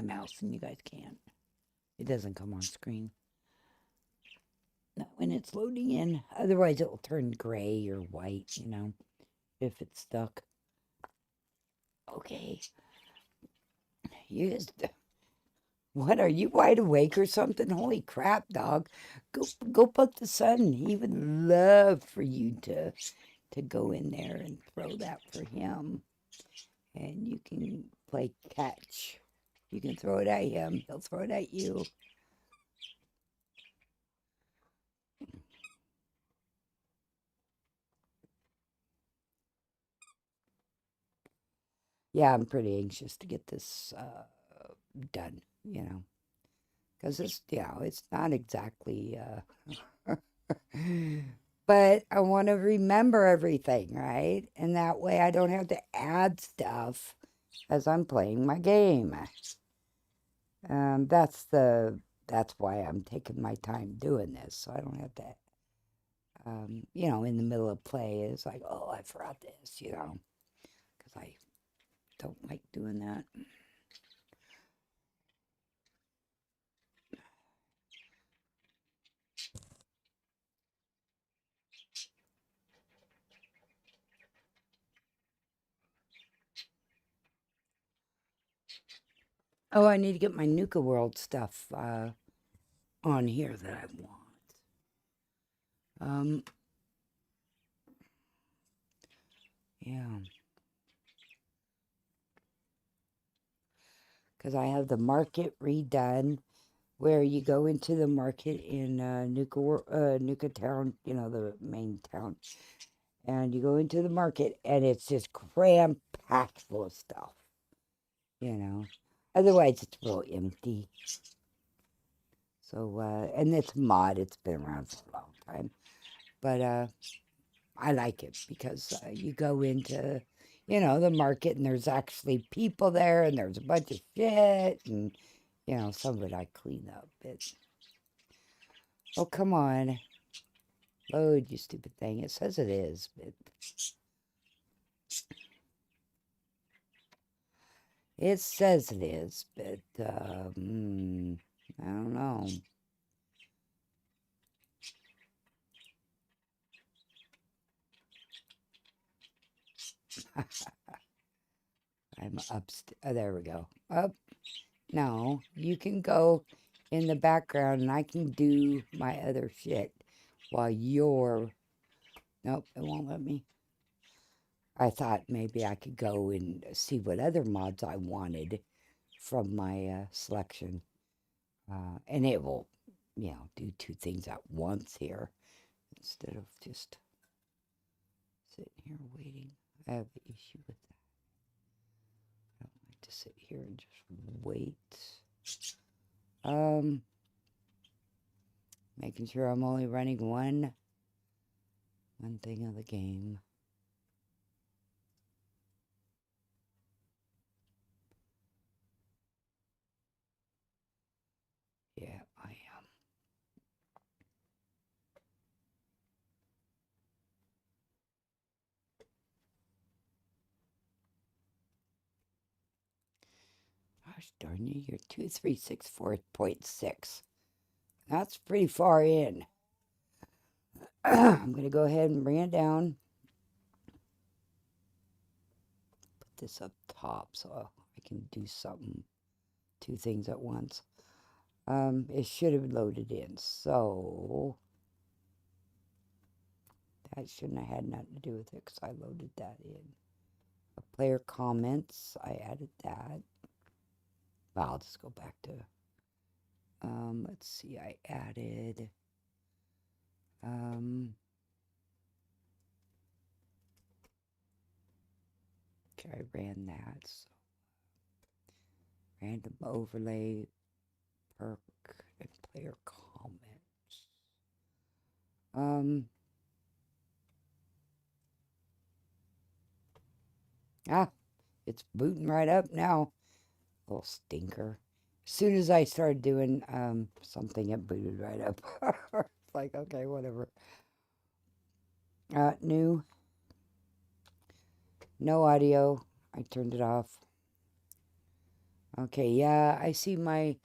Speaker 1: mouse, and you guys can't. It doesn't come on screen. Not when it's loading in. Otherwise, it'll turn gray or white, you know, if it's stuck. Okay. You just... What, are you wide awake or something? Holy crap, dog. Go poke the sun. He would love for you to go in there and throw that for him. And you can play catch. You can throw it at him. He'll throw it at you. Yeah, I'm pretty anxious to get this done, you know. Because it's not exactly... but I want to remember everything, right? And that way I don't have to add stuff as I'm playing my game. That's why I'm taking my time doing this, so I don't have to, in the middle of play, it's like, oh, I forgot this, because I don't like doing that. Oh, I need to get my Nuka World stuff on here that I want. Yeah. Because I have the market redone, where you go into the market in Nuka Town, the main town, and you go into the market, and it's just cram-packed full of stuff, Otherwise, it's real empty. So, and it's mod. It's been around for a long time. But I like it because you go into, the market, and there's actually people there, and there's a bunch of shit, and, some of it I clean up. Oh, come on. Load, you stupid thing. It says it is, but... It says it is, but, I don't know. I'm upstairs. Oh, there we go. Up. No, you can go in the background, and I can do my other shit while you're... Nope, it won't let me. I thought maybe I could go and see what other mods I wanted from my selection. And it will, do two things at once here instead of just sitting here waiting. I have an issue with that. I don't like to sit here and just wait. Making sure I'm only running one thing of the game. Gosh darn you, you're 2364.6. That's pretty far in. I'm going to go ahead and bring it down. Put this up top so I can do something, two things at once. It should have loaded in, so that shouldn't have had nothing to do with it because I loaded that in. Player comments, I added that. Well, I'll just go back to, let's see, I added, okay, I ran that, so random overlay, perk, and player comments. It's booting right up now. Little stinker. As soon as I started doing something, it booted right up. It's like, okay, whatever. New. No audio. I turned it off. Okay, yeah, I see my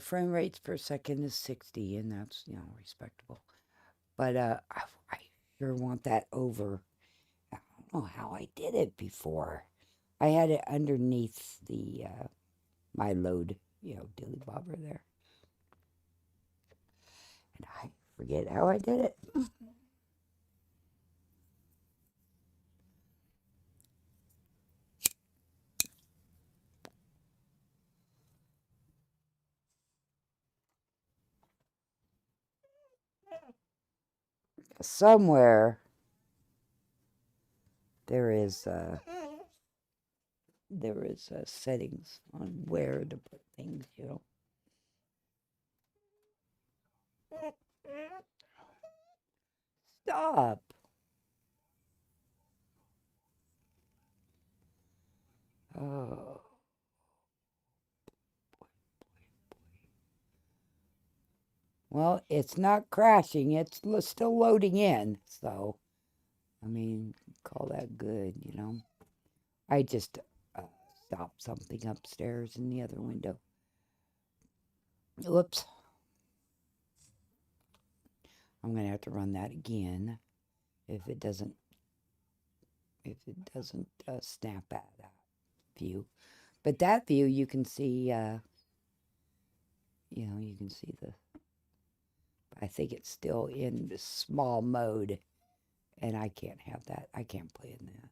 Speaker 1: frame rates per second is 60, and that's, respectable. But I sure want that over. I don't know how I did it before. I had it underneath the my load, dilly bobber there. And I forget how I did it. Somewhere there is settings on where to put things. Stop. Oh. Well, it's not crashing. It's still loading in. So, I mean, call that good. I just stopped something upstairs in the other window. Whoops. I'm going to have to run that again if it doesn't snap at that view. But that view, you can see, you can see I think it's still in the small mode, and I can't have that. I can't play in that.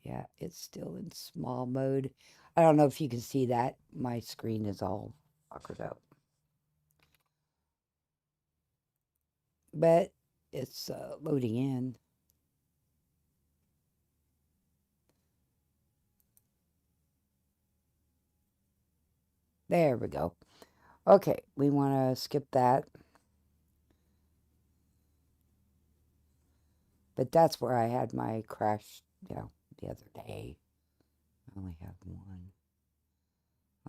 Speaker 1: Yeah, it's still in small mode. I don't know if you can see that. My screen is all fuckered up. But it's loading in. There we go. Okay, we want to skip that. But that's where I had my crash, the other day. I only have one.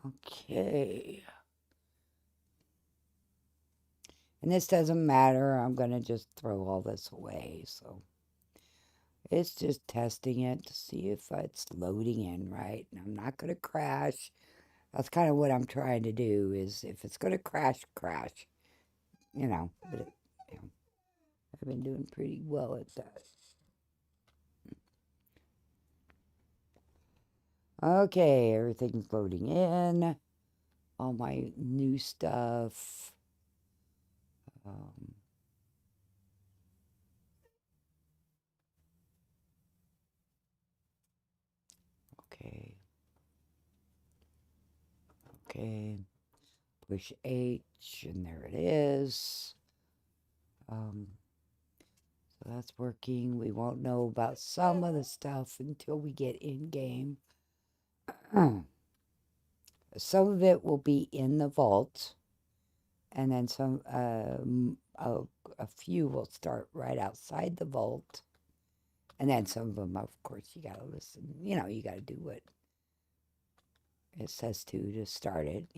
Speaker 1: Okay. And this doesn't matter. I'm going to just throw all this away. So it's just testing it to see if it's loading in right. And I'm not going to crash. That's kind of what I'm trying to do is if it's going to crash. But I've been doing pretty well at that. Okay, everything's loading in. All my new stuff. Okay. Okay. Push H, and there it is. So that's working. We won't know about some of the stuff until we get in game. Some of it will be in the vault, and then some. A few will start right outside the vault, and then some of them, of course, you gotta listen. You gotta do what it says to start it.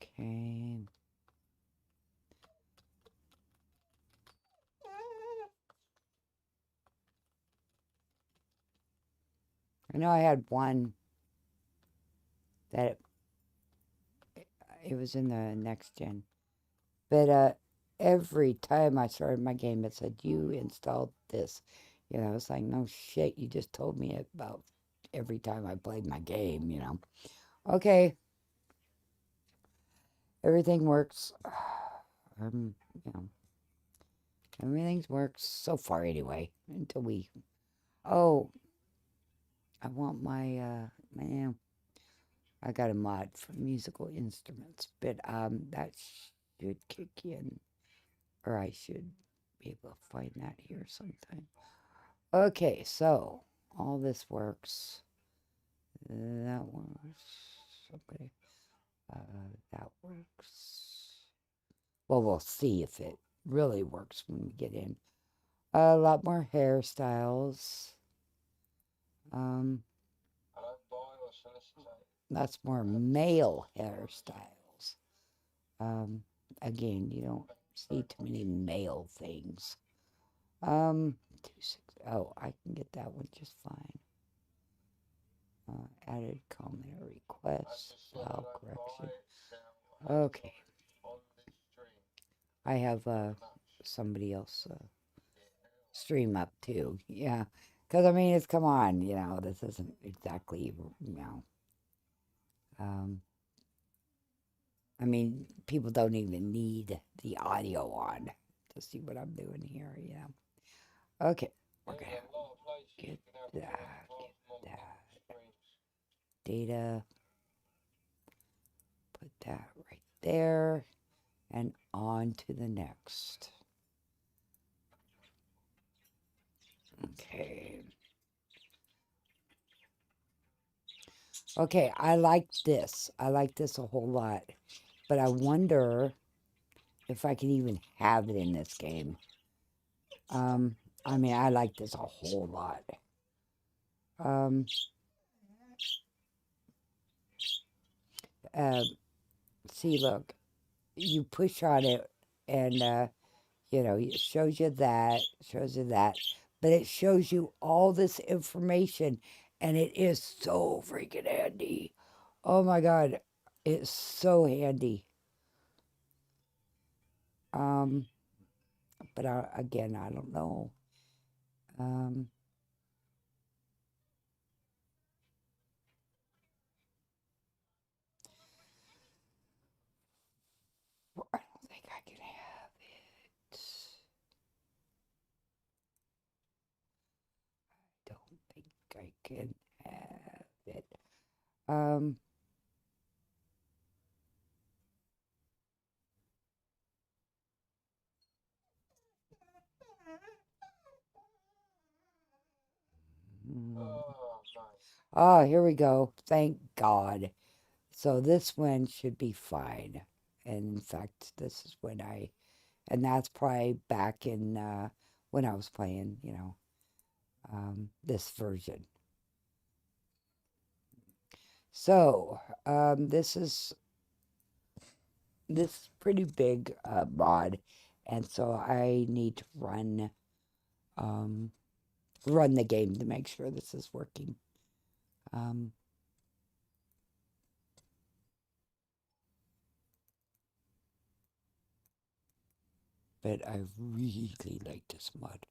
Speaker 1: Okay. I know I had one that it was in the next gen. But every time I started my game, it said, you installed this. You know, it's like, no shit, you just told me about every time I played my game, you know. Okay, everything works. You know, everything works so far anyway, until we... Oh, I want my, man, I got a mod for musical instruments, but that should kick in, or I should be able to find that here sometime. Okay, so all this works. That works. Okay, that works. Well, we'll see if it really works when we get in. A lot more hairstyles. Um, that's more male hairstyles. Um, again, you don't see too many male things. 26. Oh, I can get that one just fine. Added comment or request, file correction. Okay. I have somebody else stream up too. Yeah. Because, I mean, it's, come on, you know, this isn't exactly, you know. I mean, people don't even need the audio on to see what I'm doing here, you know. Okay. We're going to get that. Data. Put that right there. And on to the next. Okay. Okay, I like this. I like this a whole lot. But I wonder if I can even have it in this game. I mean, I like this a whole lot. See, look. You push on it and, you know, it shows you that, but it shows you all this information, and it is so freaking handy. Oh my God, it's so handy. But again, I don't know. I don't think I can have it. I don't think I can have it. Oh, here we go. Thank God. So this one should be fine. And in fact, this is when and that's probably back in when I was playing, you know, this version. So this is pretty big mod, and so I need to run the game to make sure this is working. But I really like this mod.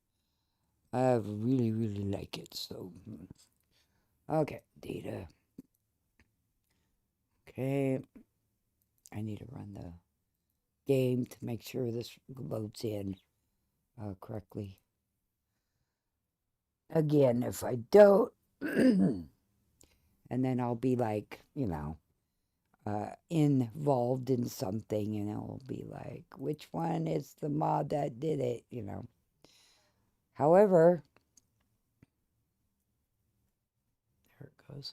Speaker 1: I really, really like it. So, okay, data. Okay, I need to run the game to make sure this loads in correctly. Again, if I don't, and then I'll be like, you know, involved in something, and it'll be like, which one is the mod that did it, you know. However, there it goes.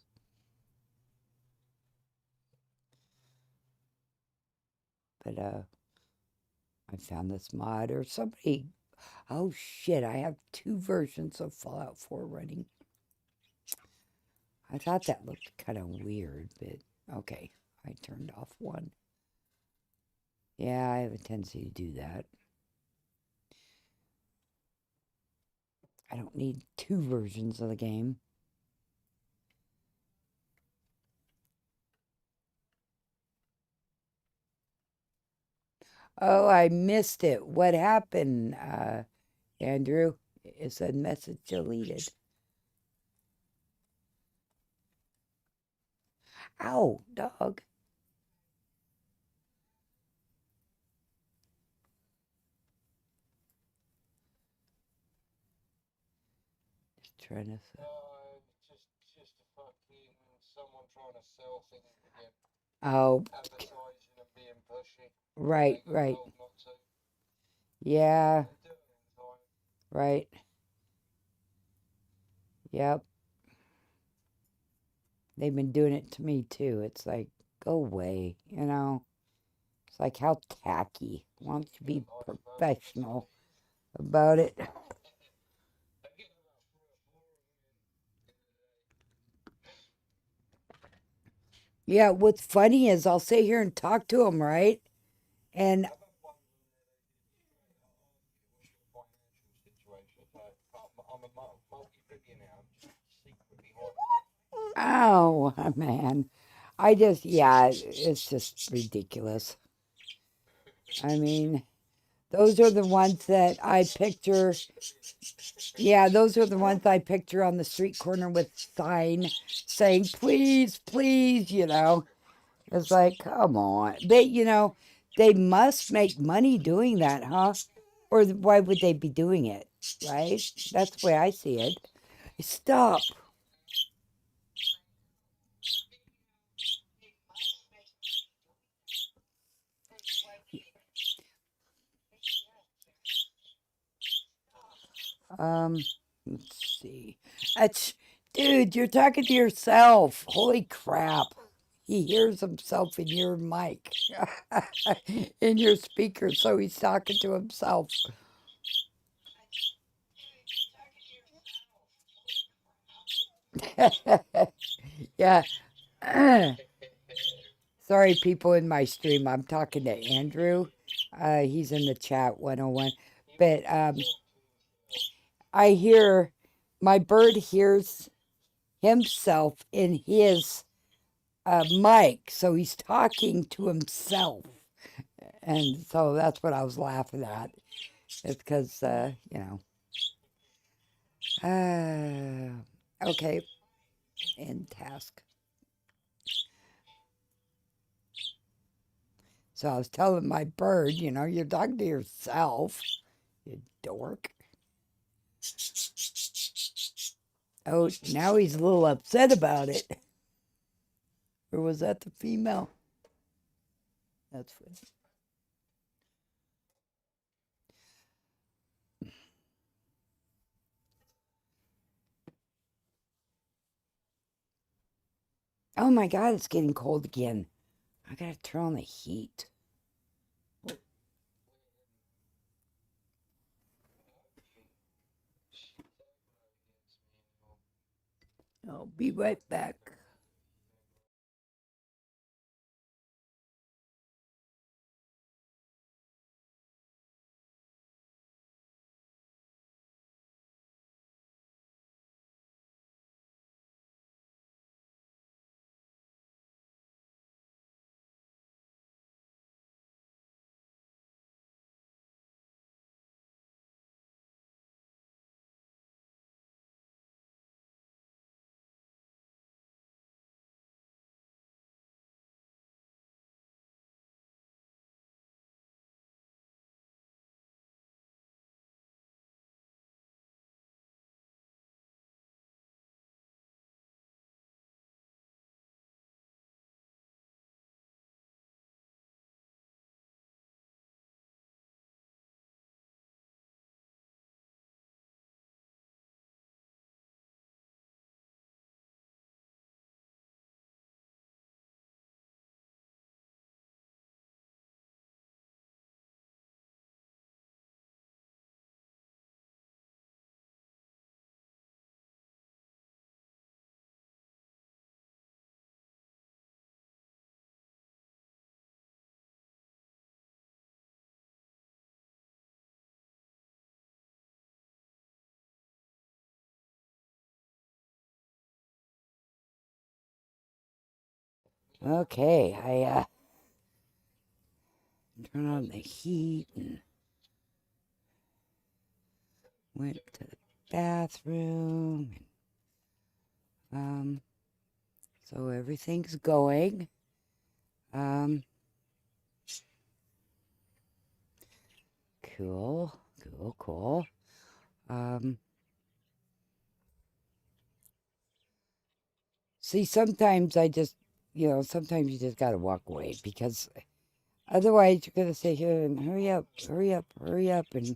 Speaker 1: But I found this mod, or somebody, oh shit, I have 2 versions of Fallout 4 running. I thought that looked kind of weird, but okay, I turned off one. Yeah, I have a tendency to do that. I don't need 2 versions of the game. Oh, I missed it. What happened, Andrew? It said message deleted. Ow, dog. Just trying to.
Speaker 3: Just a fucking someone trying to sell things again,
Speaker 1: Oh,
Speaker 3: advertising and being pushy.
Speaker 1: right,
Speaker 3: They got
Speaker 1: right.
Speaker 3: told not to.
Speaker 1: Yeah,
Speaker 3: They do it all the time.
Speaker 1: right. Yep. They've been doing it to me too. It's like, go away, you know? It's like, how tacky. Why don't you be professional about it?
Speaker 3: I get about 3 or 4 of them in a day.
Speaker 1: Yeah, what's funny is I'll sit here and talk to them, right? And
Speaker 3: I've had one where they straight up ask you, what's your financial situation? Like, I'm a multi-billionaire. I'm just secretly hiding.
Speaker 1: oh, man. I just, yeah, it's just ridiculous. I mean, those are the ones that I picture. Yeah, those are the ones I picture on the street corner with sign saying, please, please, you know. It's like, come on. They must make money doing that, huh? Or why would they be doing it, right? That's the way I see it. Stop. Um, let's see. That's, dude, you're talking to yourself. Holy crap. He hears himself in your mic, in your speaker, so he's talking to himself. Yeah. Sorry, people in my stream. I'm talking to Andrew. He's in the chat 101. But I hear my bird hears himself in his mic, so he's talking to himself. And so that's what I was laughing at. It's because, okay, end task. So I was telling my bird, you're talking to yourself, you dork. Oh, now he's a little upset about it. Or was that the female? That's funny. Oh my God, it's getting cold again. I gotta turn on the heat. I'll be right back. Okay, I turn on the heat and went to the bathroom. So everything's going. Cool, cool, cool. See, sometimes I just, sometimes you just gotta walk away because otherwise you're gonna sit here and hurry up, hurry up, hurry up, and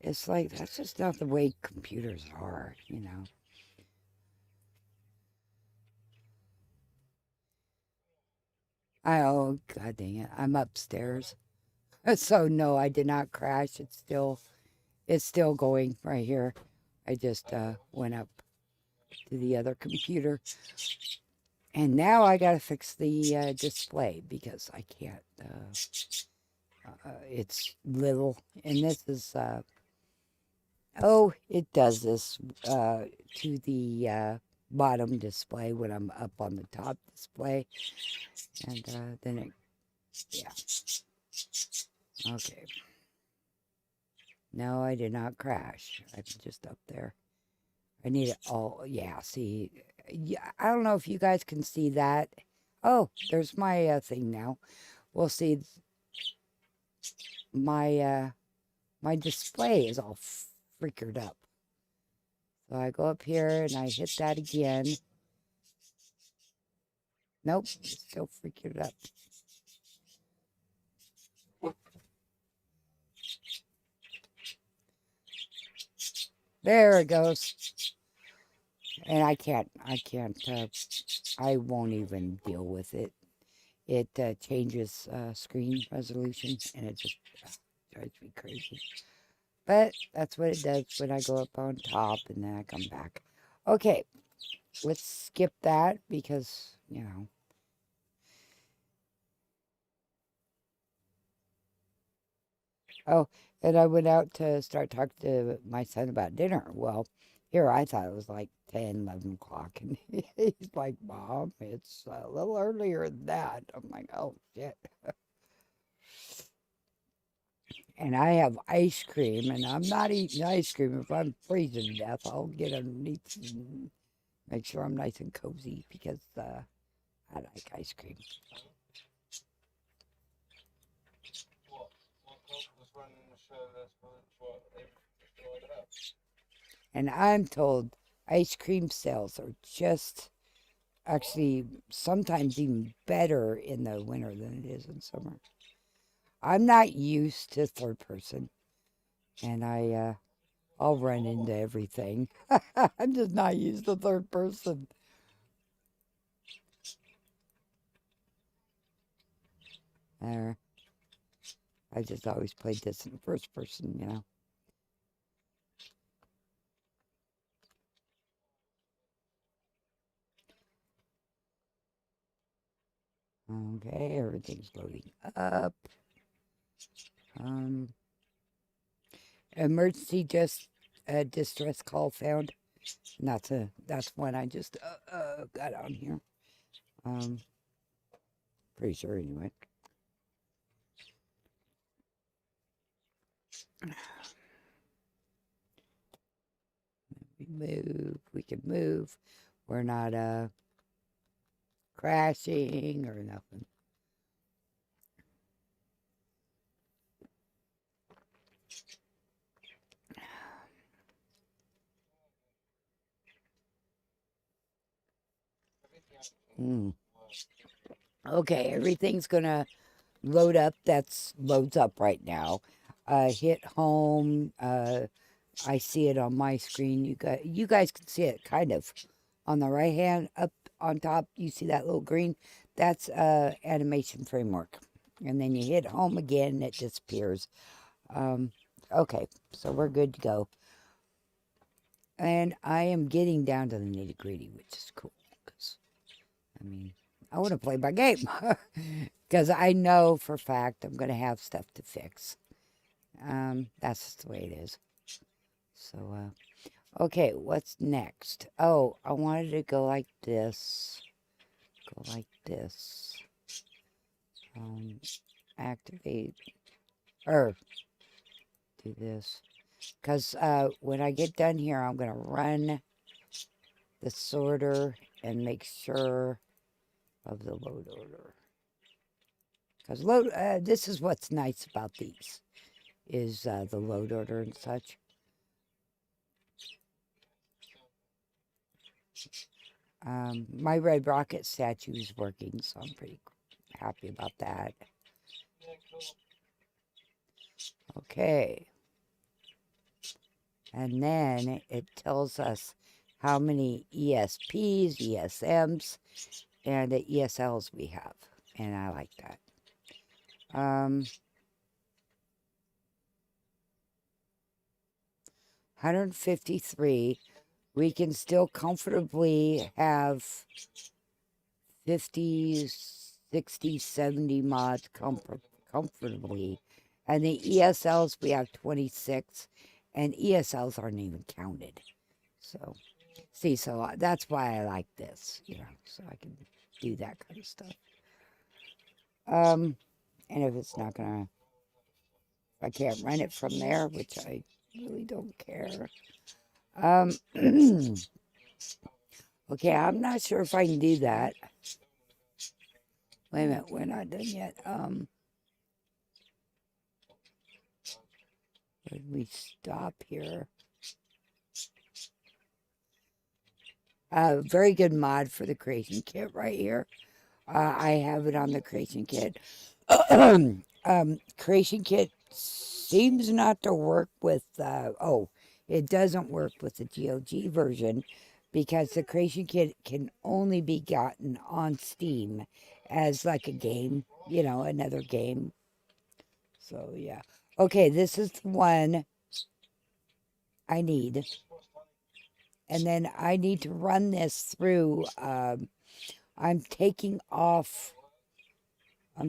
Speaker 1: it's like that's just not the way computers are, Oh, god dang it! I'm upstairs, so no, I did not crash. It's still going right here. I just went up to the other computer, and now I gotta fix the display because I can't. It's little, and this is it does this to the bottom display when I'm up on the top display, and then yeah. Okay. No, I did not crash. I'm just up there. I need it. Oh, yeah. See, yeah, I don't know if you guys can see that. Oh, there's my thing now. We'll see. My display is all freakered up. So I go up here and I hit that again. Nope, it's still freaking up. There it goes. And I can't, I won't even deal with it. It changes screen resolution and it just drives me crazy. But that's what it does when I go up on top and then I come back. Okay, let's skip that because, Oh, and I went out to start talking to my son about dinner. Well, here I thought it was like 10, 11 o'clock. And he's like, Mom, it's a little earlier than that. I'm like, oh, shit. And I have ice cream, and I'm not eating ice cream. If I'm freezing to death, I'll get underneath and make sure I'm nice and cozy because I like ice cream. And I'm told ice cream sales are just actually sometimes even better in the winter than it is in summer. I'm not used to third person, and I'll run into everything. I'm just not used to third person. Uh, I just always played this in first person. Okay, everything's loading up. Emergency distress call found. And that's when I just got on here. Pretty sure anyway. We can move. We're not crashing or nothing. Okay, everything's gonna load up. That's loads up right now. Hit home. I see it on my screen. You guys can see it kind of on the right hand up on top. You see that little green? That's animation framework. And then you hit home again, and it disappears. Okay, so we're good to go. And I am getting down to the nitty gritty, which is cool. Because, I want to play my game. Because I know for a fact I'm going to have stuff to fix. That's just the way it is. So, okay, what's next? Oh, I wanted to go like this. Go like this. activate, or do this. Because when I get done here, I'm going to run the sorter and make sure of the load order. Because this is what's nice about these, is the load order and such. My red rocket statue is working, so I'm pretty happy about that. Okay. And then it tells us how many ESPs, ESMs, and the ESLs we have. And I like that. 153. We can still comfortably have 50, 60, 70 mods comfortably. And the ESLs, we have 26. And ESLs aren't even counted. So, see, so that's why I like this, you know, so I can do that kind of stuff. And if it's not gonna, if I can't run it from there, which I really don't care. Okay, I'm not sure if I can do that. Wait a minute, we're not done yet. When we stop here. Very good mod for the creation kit right here. I have it on the creation kit. Creation kit seems not to work with, it doesn't work with the GOG version because the creation kit can only be gotten on Steam as like a game, you know, another game. So, yeah. Okay, this is the one I need. And then I need to run this through, I'm taking off, I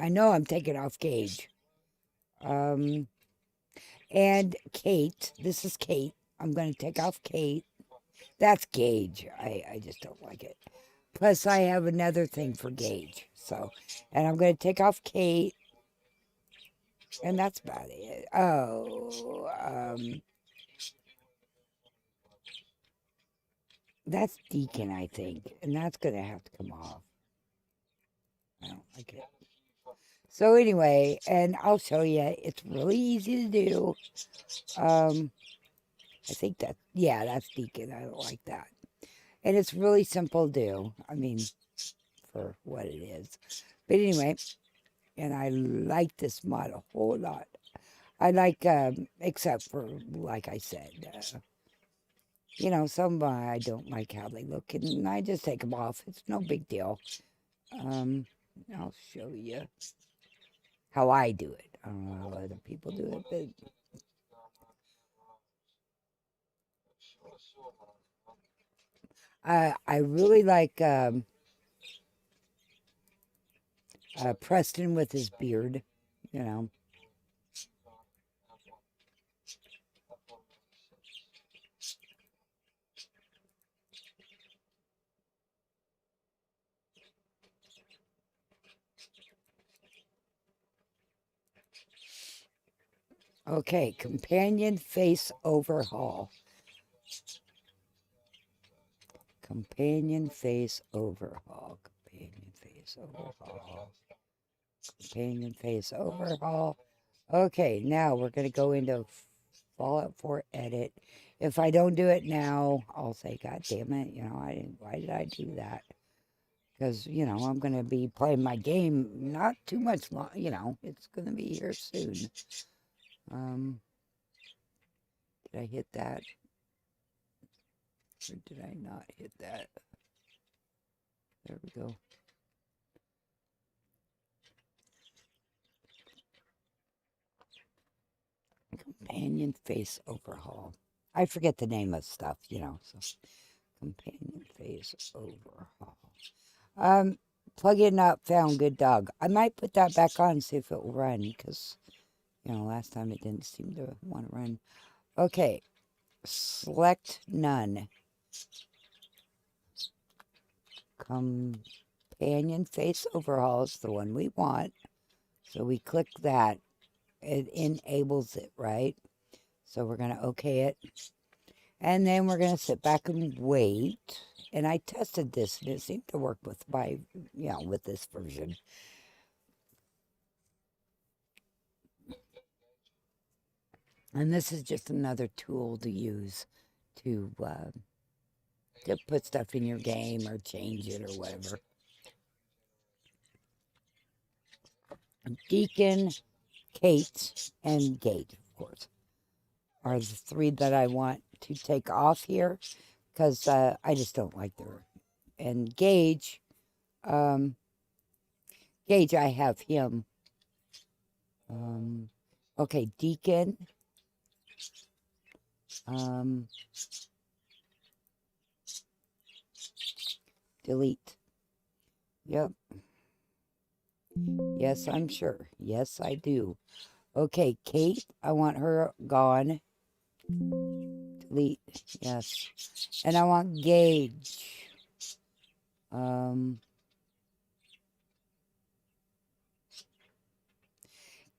Speaker 1: know I'm taking off Gage. And Kate, this is Kate. I'm going to take off Kate. That's Gage. I just don't like it. Plus, I have another thing for Gage. So, and I'm going to take off Kate. And that's about it. Oh, that's Deacon, I think. And that's going to have to come off. I don't like it. So anyway, and I'll show you. It's really easy to do. I think that, yeah, that's Deacon. I don't like that. And it's really simple to do. I mean, for what it is. But anyway, and I like this mod a whole lot. I like, except for, like I said, you know, some I don't like how they look, and I just take them off. It's no big deal. I'll show you how I do it. I don't know how other people do it, but I really like Preston with his beard, you know. Okay, companion face overhaul. Companion face overhaul. Companion face overhaul. Companion face overhaul. Okay, now we're going to go into Fallout 4 edit. If I don't do it now, I'll say, God damn it, you know, why did I do that? Because, you know, I'm going to be playing my game not too much long, you know, it's going to be here soon. Did I hit that? Or did I not hit that? There we go. Companion face overhaul. I forget the name of stuff, you know, so companion face overhaul. Plug-in not found, good dog. I might put that back on and see if it will run, because, you know, last time it didn't seem to want to run. Okay, select none. Companion companion face overhaul is the one we want. So we click that. It enables it, right? So we're going to okay it. And then we're going to sit back and wait. And I tested this and it seemed to work with my, with this version. And this is just another tool to use to put stuff in your game or change it or whatever. Deacon, Kate, and Gate, of course, are the three that I want to take off here because I just don't like their. And Gage, I have him. Okay, Deacon. Delete. Yep. Yes, I'm sure. Yes, I do. Okay, Kate, I want her gone. Delete. Yes. And I want Gage.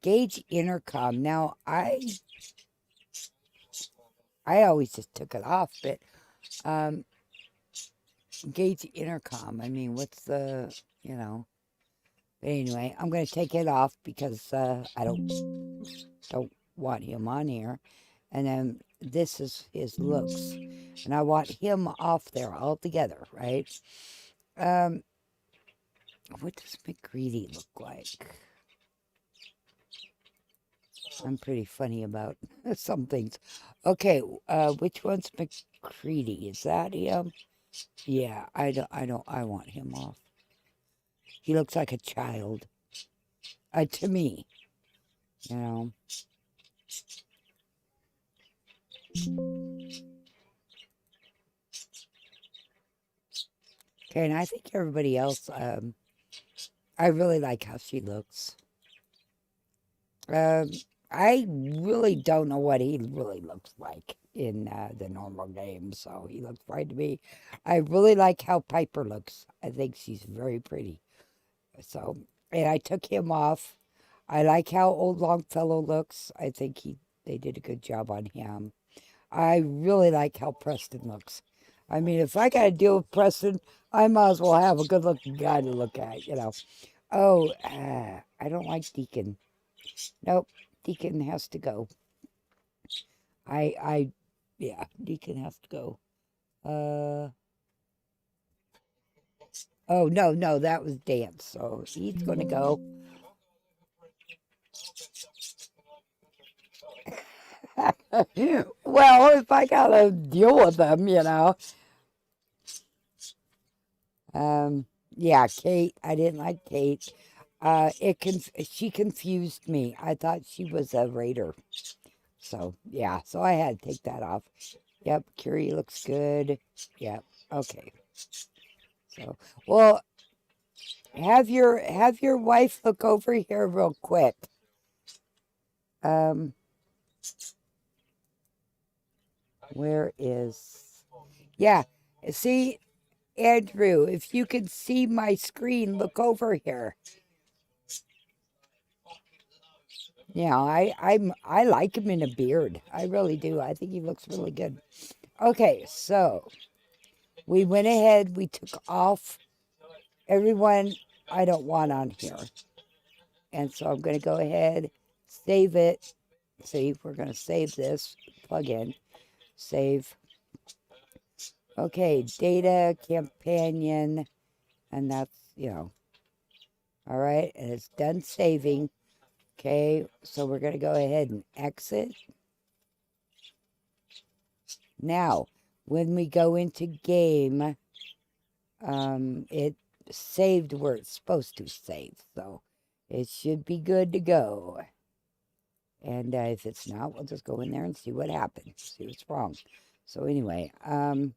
Speaker 1: Gage intercom. Now, I always just took it off, but Gage intercom. I mean, what's the, But anyway, I'm going to take it off because I don't want him on here. And then this is his looks. And I want him off there altogether, right? What does McGreedy look like? I'm pretty funny about some things. Okay, which one's McCready? Is that him? Yeah, I want him off. He looks like a child. To me. Okay, and I think everybody else, I really like how she looks. I really don't know what he really looks like in the normal game, so he looks fine to me. I really like how Piper looks. I think she's very pretty. So, and I took him off. I like how Old Longfellow looks. I think they did a good job on him. I really like how Preston looks. I mean, if I got to deal with Preston, I might as well have a good-looking guy to look at, Oh, I don't like Deacon. Nope, Deacon has to go. Yeah, Deacon has to go. Oh, no, that was Dance, so he's going to go. Well, if I got to deal with them, Yeah, Kate, I didn't like Kate. She confused me. I thought she was a raider. So, yeah, so I had to take that off. Yep, Curie looks good. Yep, okay. So, well, have your wife look over here real quick. Where is... Yeah, see, Andrew, if you can see my screen, look over here. Yeah, I like him in a beard. I really do. I think he looks really good. Okay, so we went ahead. We took off everyone I don't want on here. And so I'm going to go ahead, save it. See, we're going to save this. Plug in. Save. Okay, data, companion. And that's, All right, and it's done saving. Okay, so we're going to go ahead and exit. Now, when we go into game, it saved where it's supposed to save. So it should be good to go. And if it's not, we'll just go in there and see what happens. See what's wrong. So anyway, and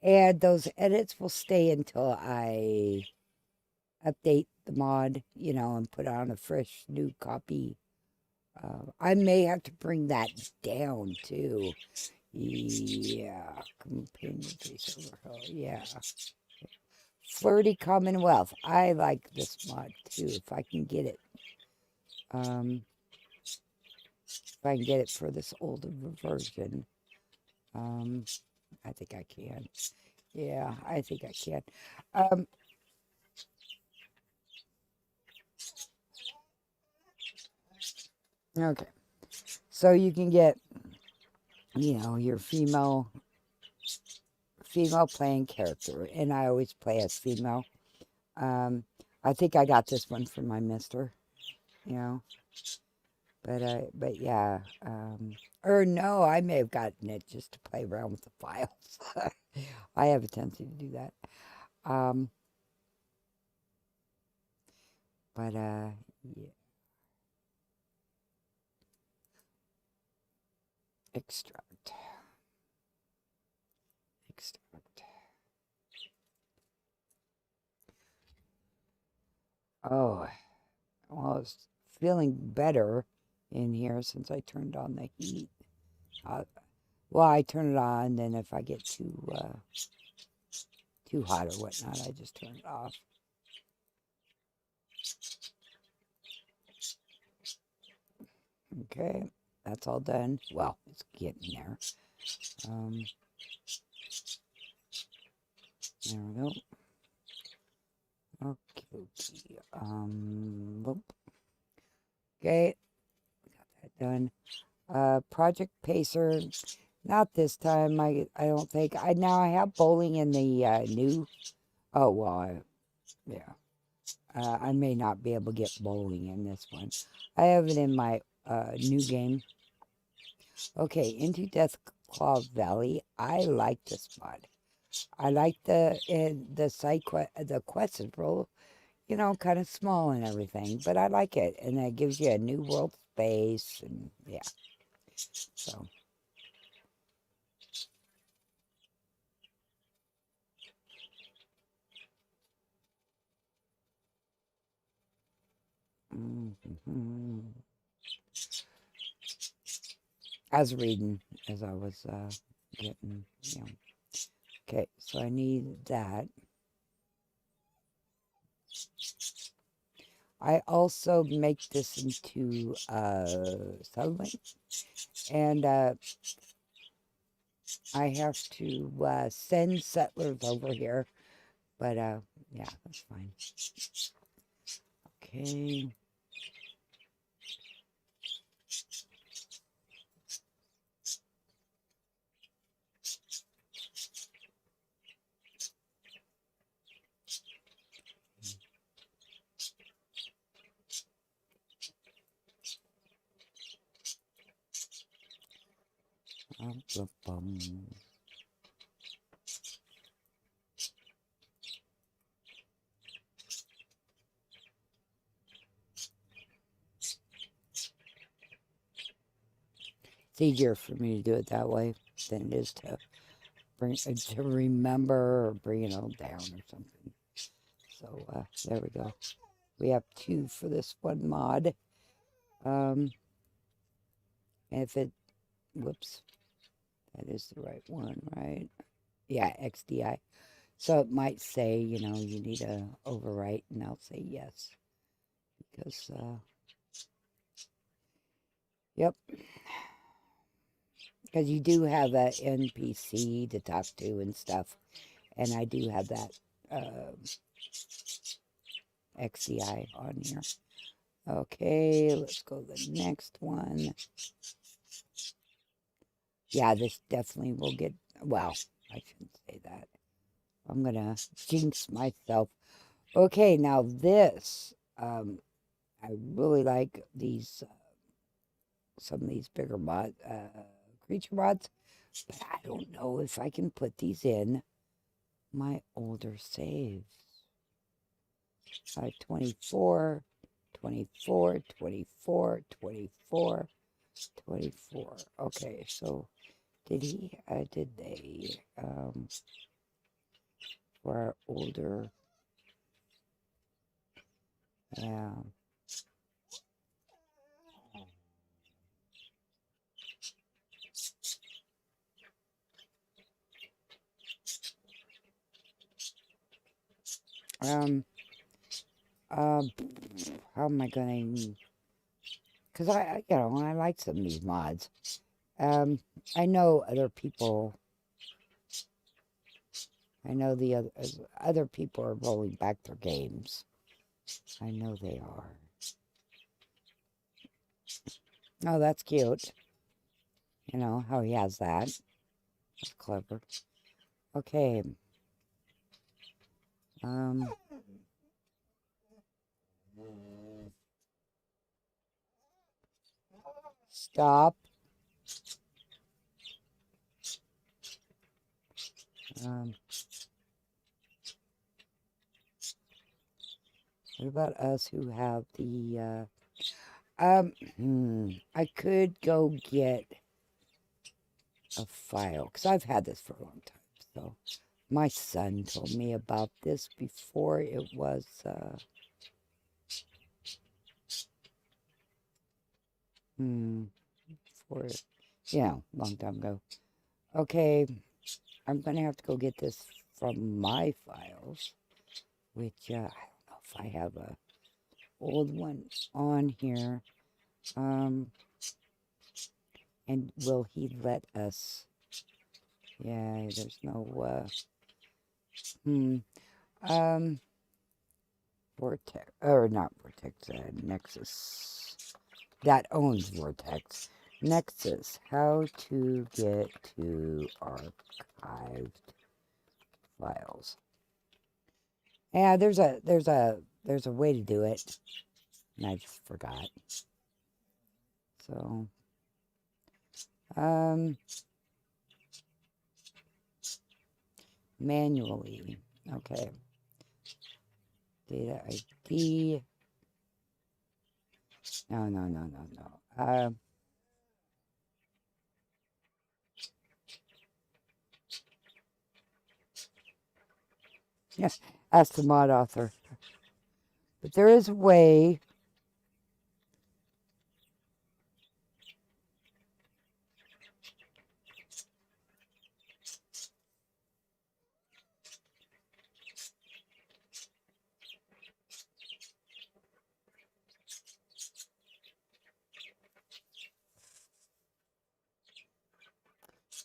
Speaker 1: those edits will stay until I update the mod, and put on a fresh new copy. I may have to bring that down too. Yeah, companion face overhaul. Yeah. Flirty Commonwealth. I like this mod too, if I can get it. If I can get it for this older version. I think I can. Yeah, I think I can. Okay. So you can get, your female playing character, and I always play as female. I think I got this one from my mister, but yeah, or no, I may have gotten it just to play around with the files. I have a tendency to do that. But yeah. Extract. Oh, well, it's feeling better in here since I turned on the heat. Well, I turn it on, then if I get too hot or whatnot, I just turn it off. Okay, that's all done. Well, it's getting there. There we go. Okay. Okay, got that done. Project Pacer. Not this time. I don't think. I have bowling in the new. Oh well, yeah. I may not be able to get bowling in this one. I have it in my new game. Okay, into Deathclaw Valley. I like this mod. I like the side quest. The quest is real, kind of small and everything, but I like it, and it gives you a new world space, and yeah. So. I was reading as I was getting, Okay, so I need that. I also make this into settlement, and I have to send settlers over here, but yeah, that's fine. Okay. It's easier for me to do it that way than it is to remember or bring it all down or something. So there we go. We have 2 for this one mod. And if it, whoops, that is the right one, right? Yeah, XDI. So it might say, you need to overwrite, and I'll say yes. Because, yep. Because you do have an NPC to talk to and stuff. And I do have that XDI on here. Okay, let's go to the next one. Yeah, this definitely will get, well, I shouldn't say that. I'm going to jinx myself. Okay, now this, I really like these, some of these bigger creature mods, but I don't know if I can put these in my older saves. 24, 24, 24, 24, 24. Okay, so did they, for our older, yeah. Um, uh, how am I gonna? Because I like some of these mods. I know other people. I know the other people are rolling back their games. I know they are. Oh, that's cute. You know how he has that. That's clever. Okay. Stop. Um, what about us who have the, I could go get a file, because I've had this for a long time, so my son told me about this before it was, for, long time ago. Okay, I'm gonna have to go get this from my files, which, I don't know if I have a old one on here. And will he let us? Yeah, there's no, Vortex, or not Vortex, Nexus. That owns Vortex. Nexus, how to get to archived files. Yeah, there's a way to do it, and I just forgot. So, manually. Okay. Data ID. No. Yes, ask the mod author. But there is a way.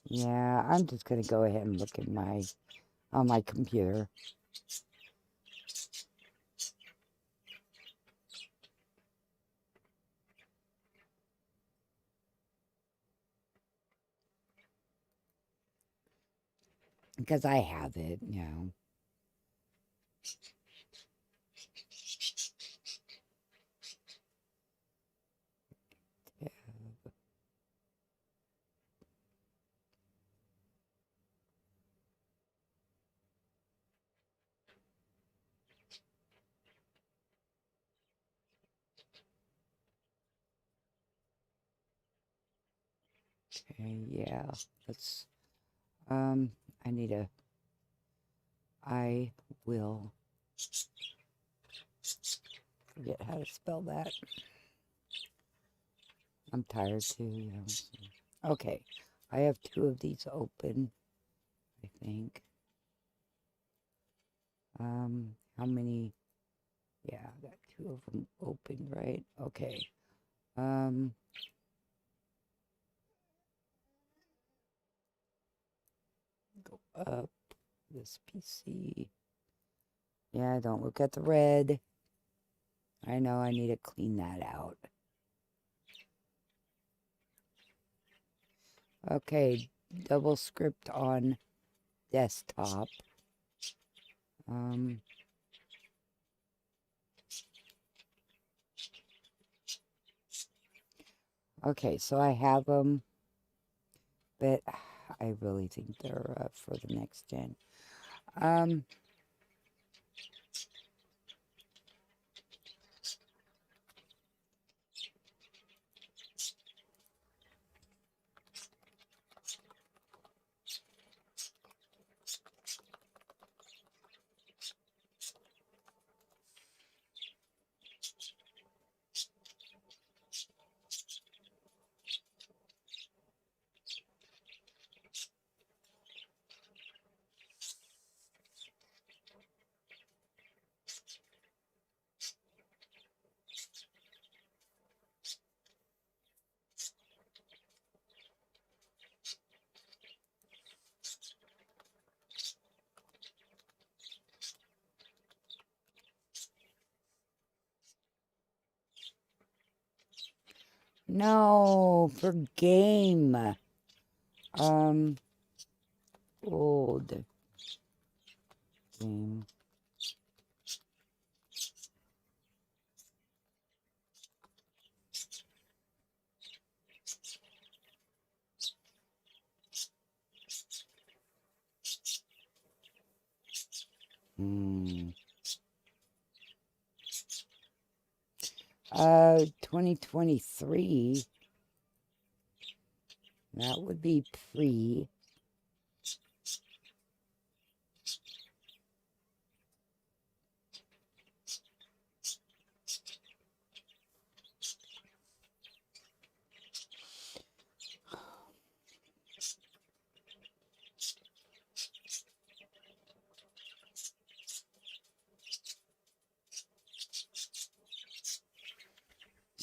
Speaker 1: Yeah, I'm just gonna go ahead and look in on my computer. Because I have it, Okay, yeah. Let's I need I will forget how to spell that. I'm tired too, Okay. I have 2 of these open, I think. How many? Yeah, I got 2 of them open, right? Okay. Go up this PC. Yeah, don't look at the red. I know I need to clean that out. Okay, double script on desktop. Okay, so I have them, but I really think they're for the next gen. No, for game. Old game. Hmm. 2023. That would be pre.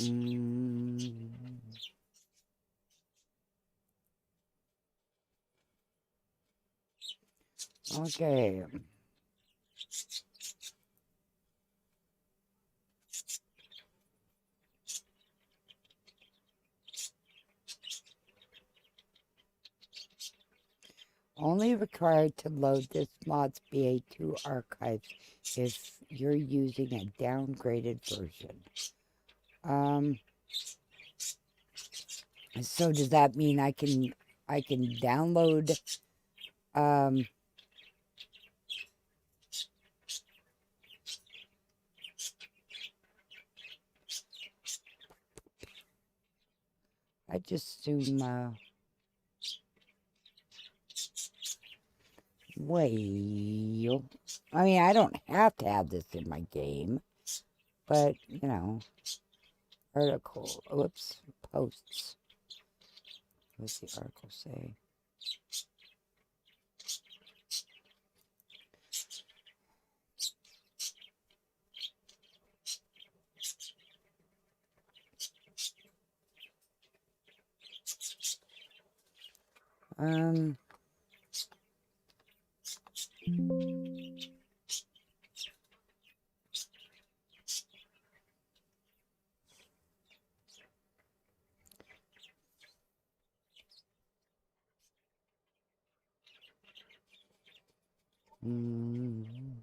Speaker 1: Mm, okay. Only required to load this mod's BA2 archive if you're using a downgraded version. So does that mean I can download I just assume well, I mean, I don't have to have this in my game, but you know, article, whoops, posts. What's the article say? Um, mm,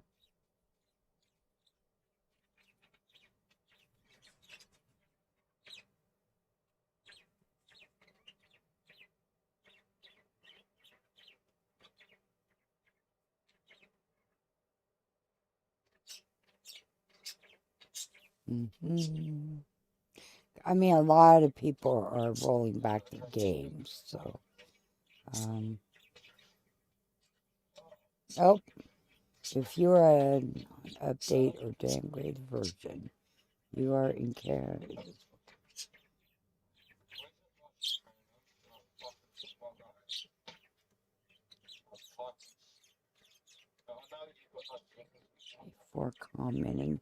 Speaker 1: mhm. I mean, a lot of people are rolling back the games, so. Oh, if you're an update or downgrade version, you are in care. For commenting.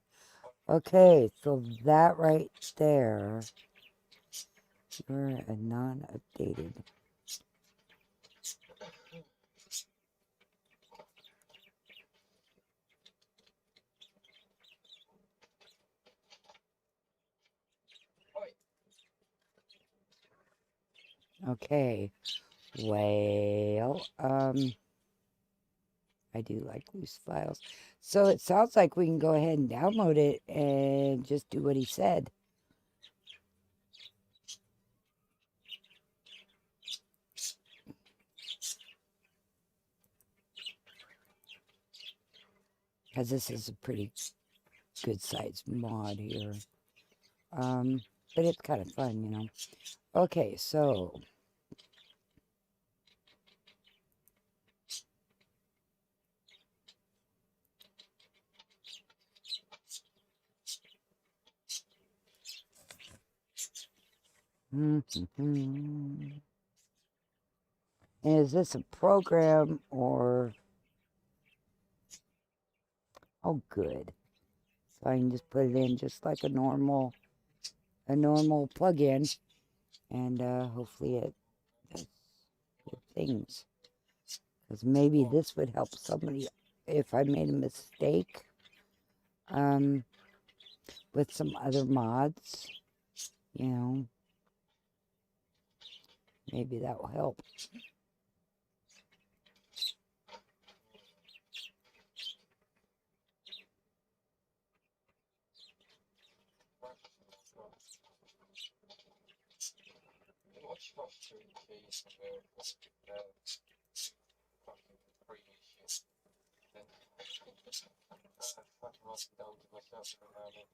Speaker 1: Okay, so that right there, you're a non-updated. Okay, well, I do like loose files. So it sounds like we can go ahead and download it and just do what he said. Because this is a pretty good sized mod here. But it's kind of fun, you know. Okay, so and is this a program or oh good. So I can just put it in just like a normal plug-in and hopefully it does good things. Because maybe this would help somebody if I made a mistake with some other mods, you know. Maybe that will help.
Speaker 3: What's frustrating is fucking previous shit. Then fucking write it down to myself and remember.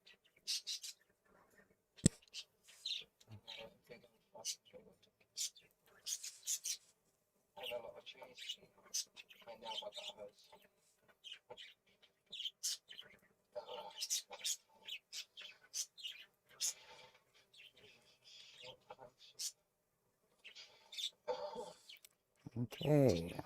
Speaker 3: Big and fucking good. And a lot of cheese. And now my gut hurts.
Speaker 1: Okay.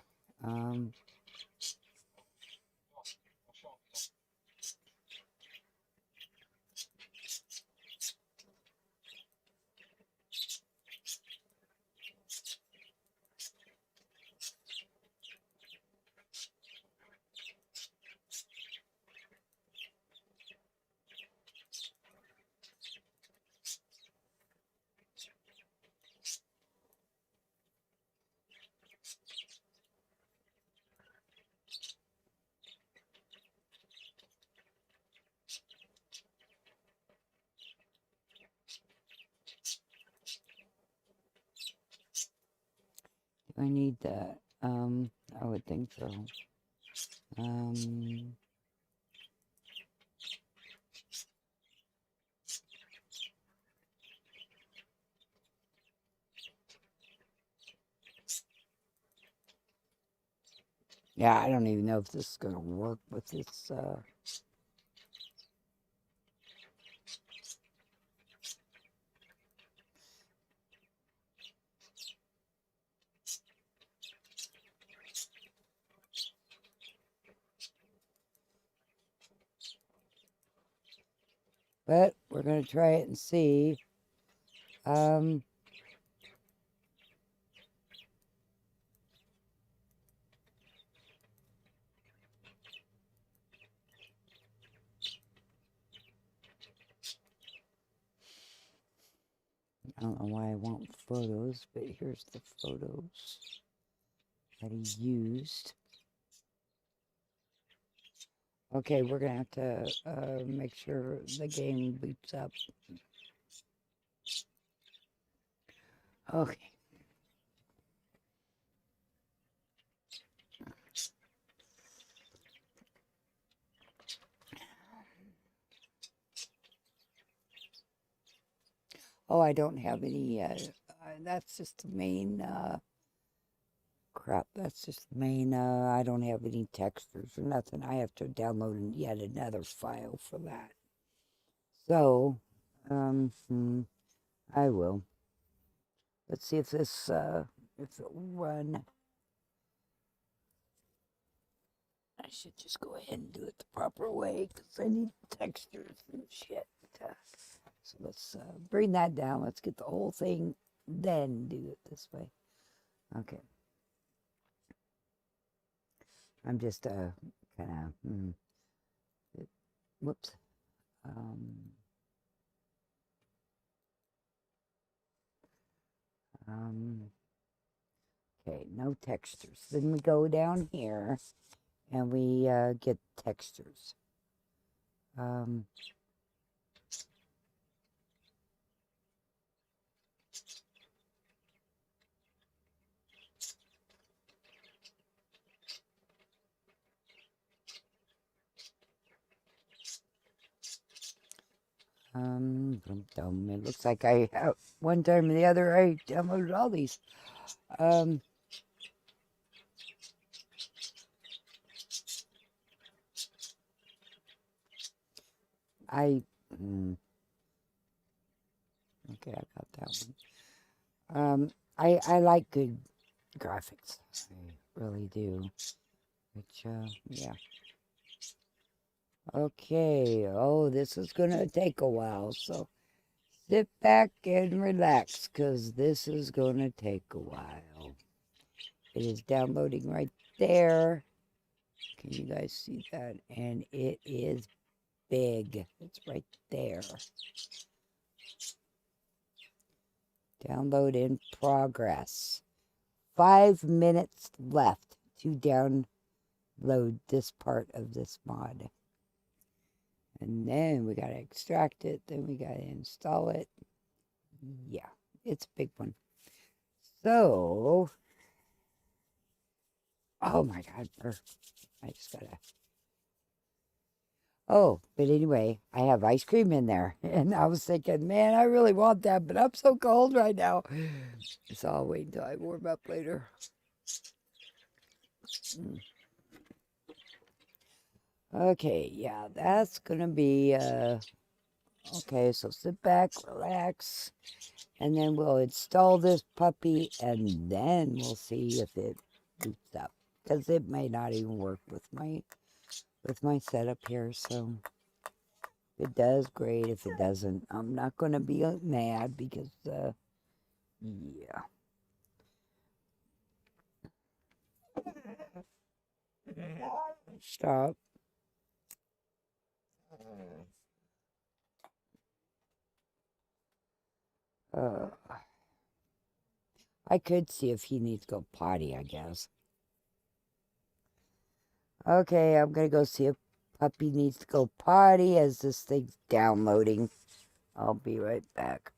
Speaker 1: Do I need that? I would think so. Yeah, I don't even know if this is going to work with this. But we're going to try it and see. I don't know why I want photos, but here's the photos that he used. Okay, we're going to have to make sure the game boots up. Okay. Oh, I don't have any, that's just the main, crap, that's just the main, I don't have any textures or nothing. I have to download yet another file for that. So, I will. Let's see if this, if it will run. I should just go ahead and do it the proper way, because I need textures and shit. So let's bring that down. Let's get the whole thing, then do it this way. Okay. I'm just kind of, whoops. Okay, no textures. Then we go down here and we get textures. It looks like I have one time or the other I downloaded all these. Okay, I got that one. I like good graphics. I really do. Which, yeah. Okay. Oh, this is gonna take a while, so sit back and relax, because this is gonna take a while. It is downloading right there. Can you guys see that? And it is big. It's right there. Download in progress. 5 minutes left to download this part of this mod. And then we got to extract it. Then we got to install it. Yeah, it's a big one. So, oh my God, I just got to. Oh, but anyway, I have ice cream in there. And I was thinking, man, I really want that, but I'm so cold right now. So I'll wait until I warm up later. Okay, yeah, that's going to be, okay, so sit back, relax, and then we'll install this puppy, and then we'll see if it boots up. Because it may not even work with my setup here, so... If it does, great. If it doesn't, I'm not going to be mad because, yeah. Stop. I could see if he needs to go potty, I guess. Okay, I'm going to go see if puppy needs to go potty as this thing's downloading. I'll be right back.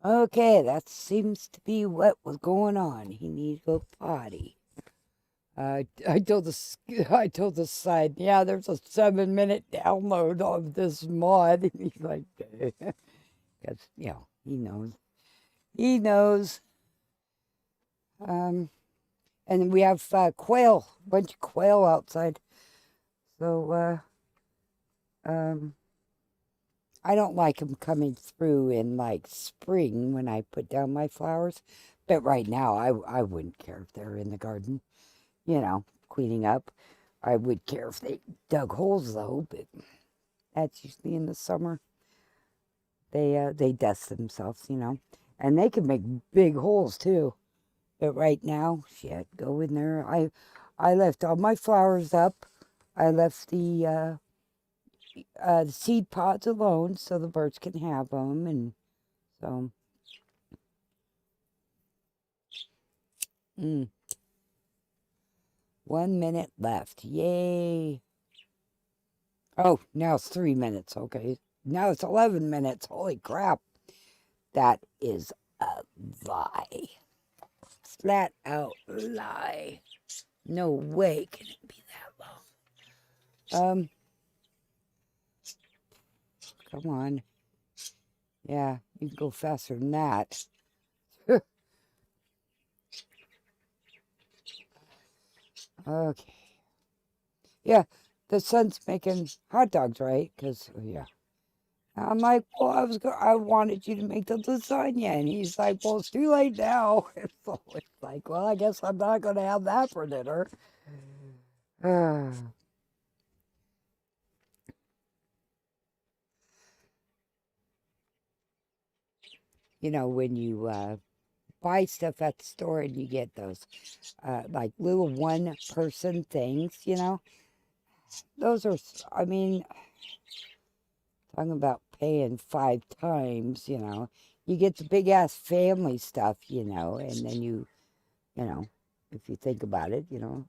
Speaker 1: Okay, that seems to be what was going on. He needs to go potty. I told the side, yeah, there's a 7-minute download of this mod. And he's like, because, he knows. He knows. And we have quail, a bunch of quail outside. So, I don't like them coming through in like spring when I put down my flowers. But right now, I wouldn't care if they're in the garden, cleaning up. I would care if they dug holes though, but that's usually in the summer. They dust themselves, and they can make big holes too. But right now, shit, go in there. I left all my flowers up. I left the seed pods alone so the birds can have them, and so. 1 minute left. Yay. Oh, now it's 3 minutes. Okay. Now it's 11 minutes. Holy crap. That is a lie. Flat out lie. No way can it be that long. Come on. Yeah, you can go faster than that. Okay. Yeah, the son's making hot dogs, right? Because, yeah. I'm like, well, I wanted you to make the lasagna. And he's like, well, it's too late now. So it's like, well, I guess I'm not going to have that for dinner. You know, when you buy stuff at the store and you get those like little one-person things, you know, those are, I mean, talking about paying 5 times, you know, you get the big-ass family stuff, you know, and then you know, if you think about it, you know,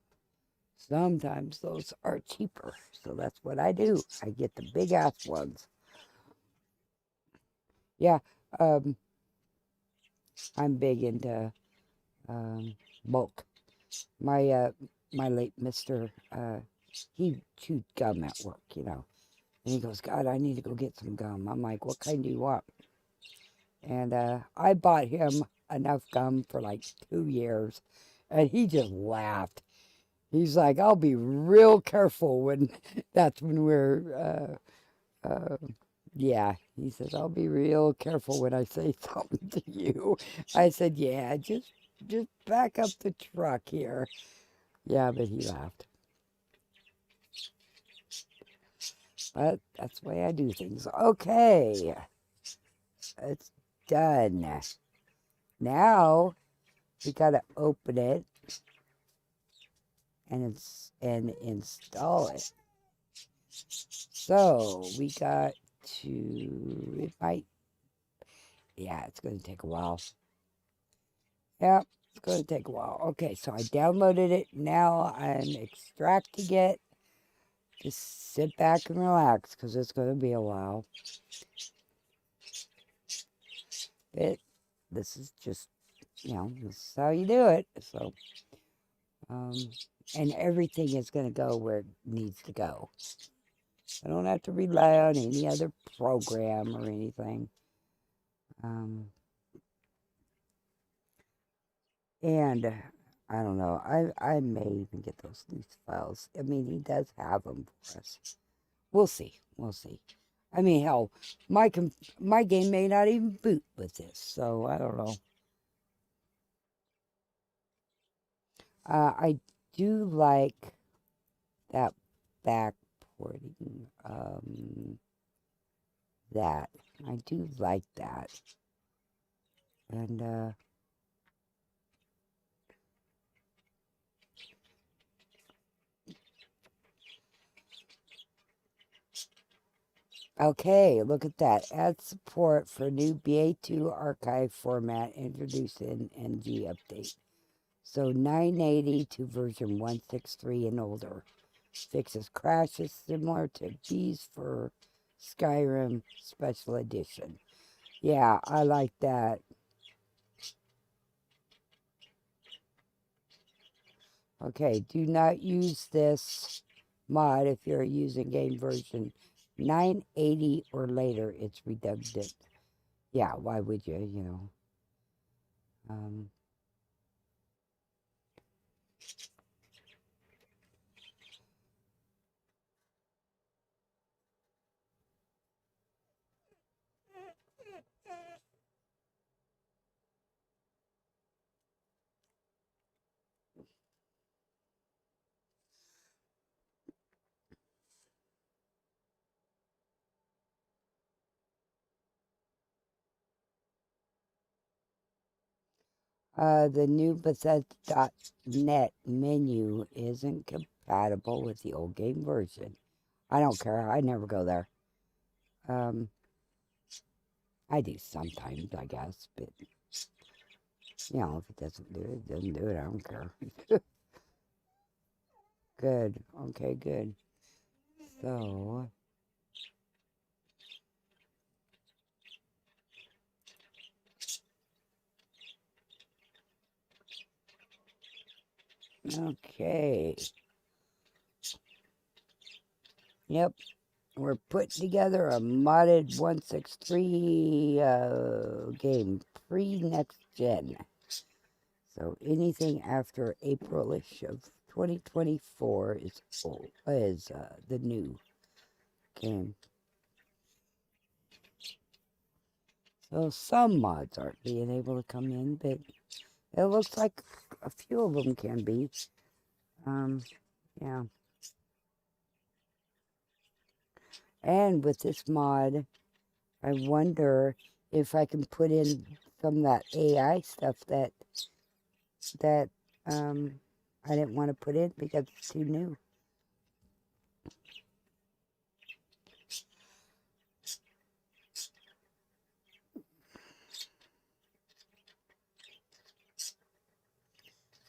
Speaker 1: sometimes those are cheaper. So that's what I do. I get the big-ass ones. Yeah, um, I'm big into bulk. My late mister, he chewed gum at work, you know. And he goes, God, I need to go get some gum. I'm like, what kind do you want? And I bought him enough gum for like 2 years. And he just laughed. He's like, I'll be real careful when that's when we're, yeah. He says, I'll be real careful when I say something to you. I said, yeah, just back up the truck here. Yeah, but he laughed. But that's the way I do things. Okay. It's done. Now we gotta open it and install it. So we got to, it might, yeah, it's gonna take a while. Yep, it's gonna take a while. Okay, so I downloaded it. Now I'm extracting it. Just sit back and relax because it's gonna be a while. But this is just, you know, this is how you do it. So, and everything is going to go where it needs to go. I don't have to rely on any other program or anything. And I don't know. I may even get those loose files. I mean, he does have them for us. We'll see. We'll see. I mean, hell, my game may not even boot with this, so I don't know. I do like that backporting. That I do like that, and okay, look at that. Add support for new BA2 archive format introduced in NG update. So 980 to version 163 and older. Fixes crashes similar to Bees for Skyrim Special Edition. Yeah, I like that. Okay, do not use this mod if you're using game version 980 or later. It's redundant. Yeah, why would you, you know? The new Bethesda.net menu isn't compatible with the old game version. I don't care. I never go there. I do sometimes, I guess, but, you know, if it doesn't do it, it doesn't do it. I don't care. Good. Okay, good. So, okay. Yep. We're putting together a modded 163 game pre-next gen. So anything after April-ish of 2024 is the new game. So some mods aren't being able to come in, but it looks like a few of them can be. Yeah. And with this mod, I wonder if I can put in some of that AI stuff that I didn't want to put in because it's too new.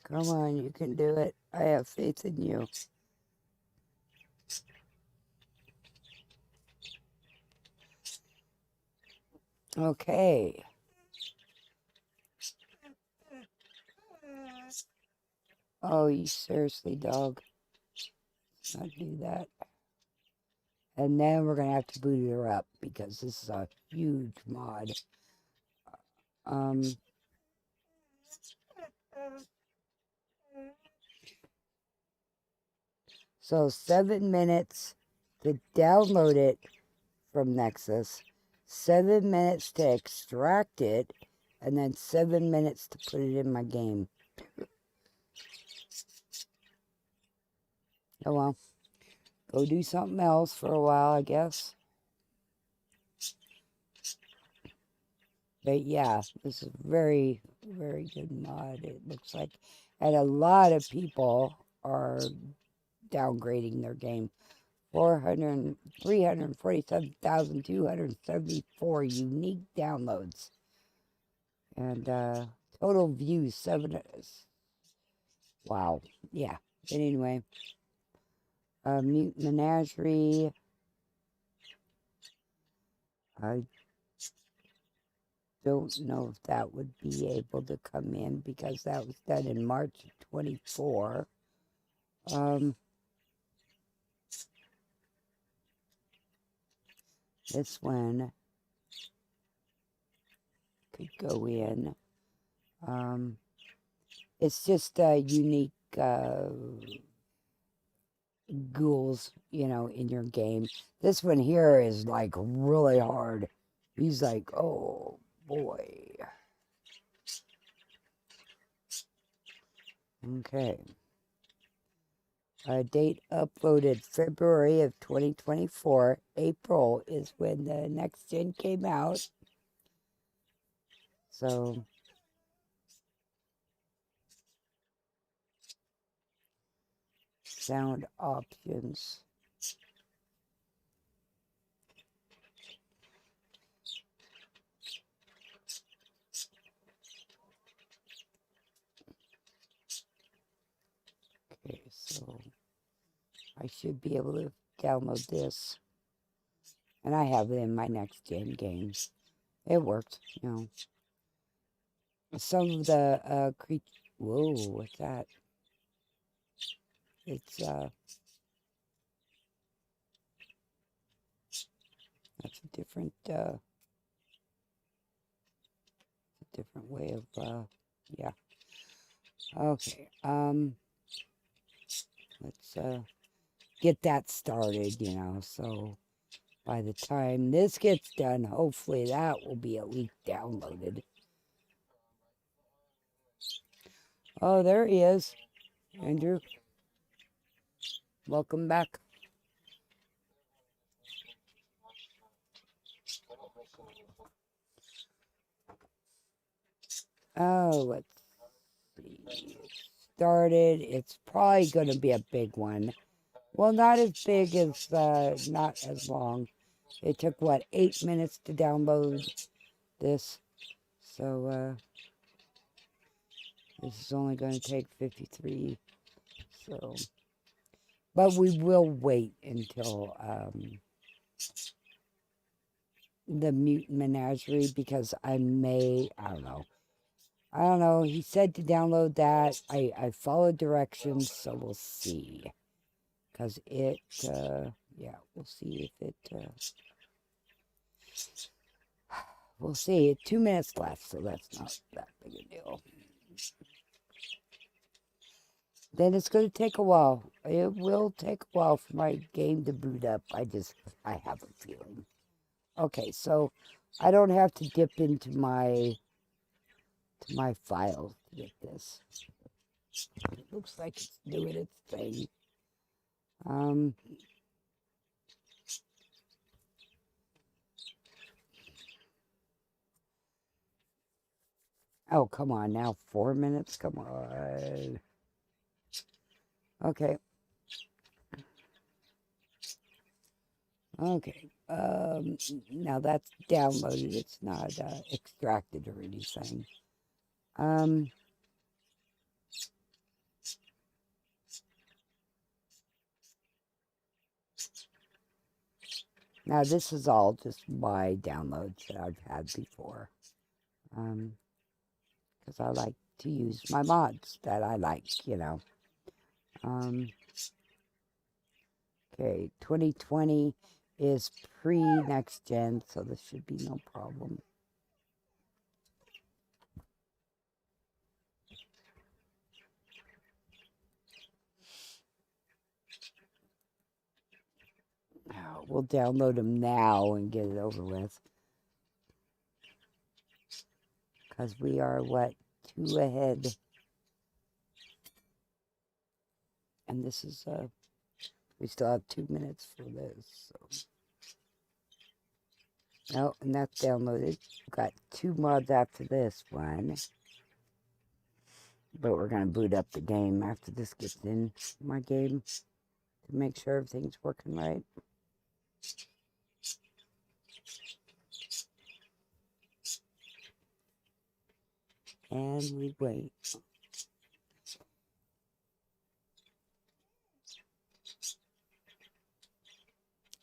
Speaker 1: Come on, you can do it. I have faith in you. Okay. Oh, you seriously, dog? Let's not do that. And then we're going to have to boot her up because this is a huge mod. So 7 minutes to download it from Nexus, 7 minutes to extract it, and then 7 minutes to put it in my game. Oh well. Go do something else for a while, I guess. But yeah, this is very, very good mod, it looks like. And a lot of people are downgrading their game. 347,274 unique downloads. And total views, 7. Wow. Yeah. But anyway, Mute Menagerie. I don't know if that would be able to come in because that was done in March of 24. This one could go in. It's just unique ghouls, you know, in your game. This one here is like really hard. He's like, oh boy. Okay. Date uploaded February of 2024. April is when the next gen came out. So sound options. Okay, so I should be able to download this. And I have it in my next gen games. It worked, you know. Some of the creatures. Whoa, what's that? It's that's a different way of yeah. Okay. Let's get that started, you know. So by the time this gets done, hopefully that will be at least downloaded. Oh, there he is. Andrew. Welcome back. Oh, let's see. Started. It's probably going to be a big one. Well, not as big as, not as long. It took, what, 8 minutes to download this. So, this is only going to take 53. So, but we will wait until, the Mute Menagerie because I don't know. He said to download that. I followed directions, so we'll see. Because it, yeah, we'll see if it, we'll see. 2 minutes left, so that's not that big a deal. then it's going to take a while. It will take a while for my game to boot up. I have a feeling. Okay, so I don't have to dip into my file to get this. It looks like it's doing its thing. Oh, come on now. 4 minutes? Come on. Okay. Okay. Now that's downloaded. It's not extracted or anything. Now this is all just my downloads that I've had before. Because I like to use my mods that I like, you know. Okay, 2020 is pre-next gen, so this should be no problem. We'll download them now and get it over with. Because we are, what, 2 ahead. And this is, we still have 2 minutes for this. So. Oh, and that's downloaded. We've got 2 mods after this one. But we're going to boot up the game after this gets in my game to make sure everything's working right. And we wait.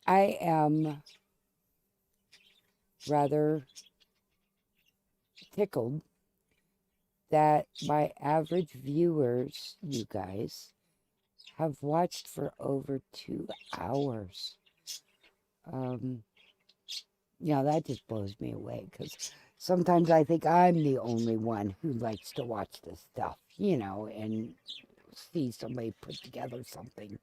Speaker 1: I am rather tickled that my average viewers, you guys, have watched for over 2 hours. That just blows me away because sometimes I think I'm the only one who likes to watch this stuff, and see somebody put together something.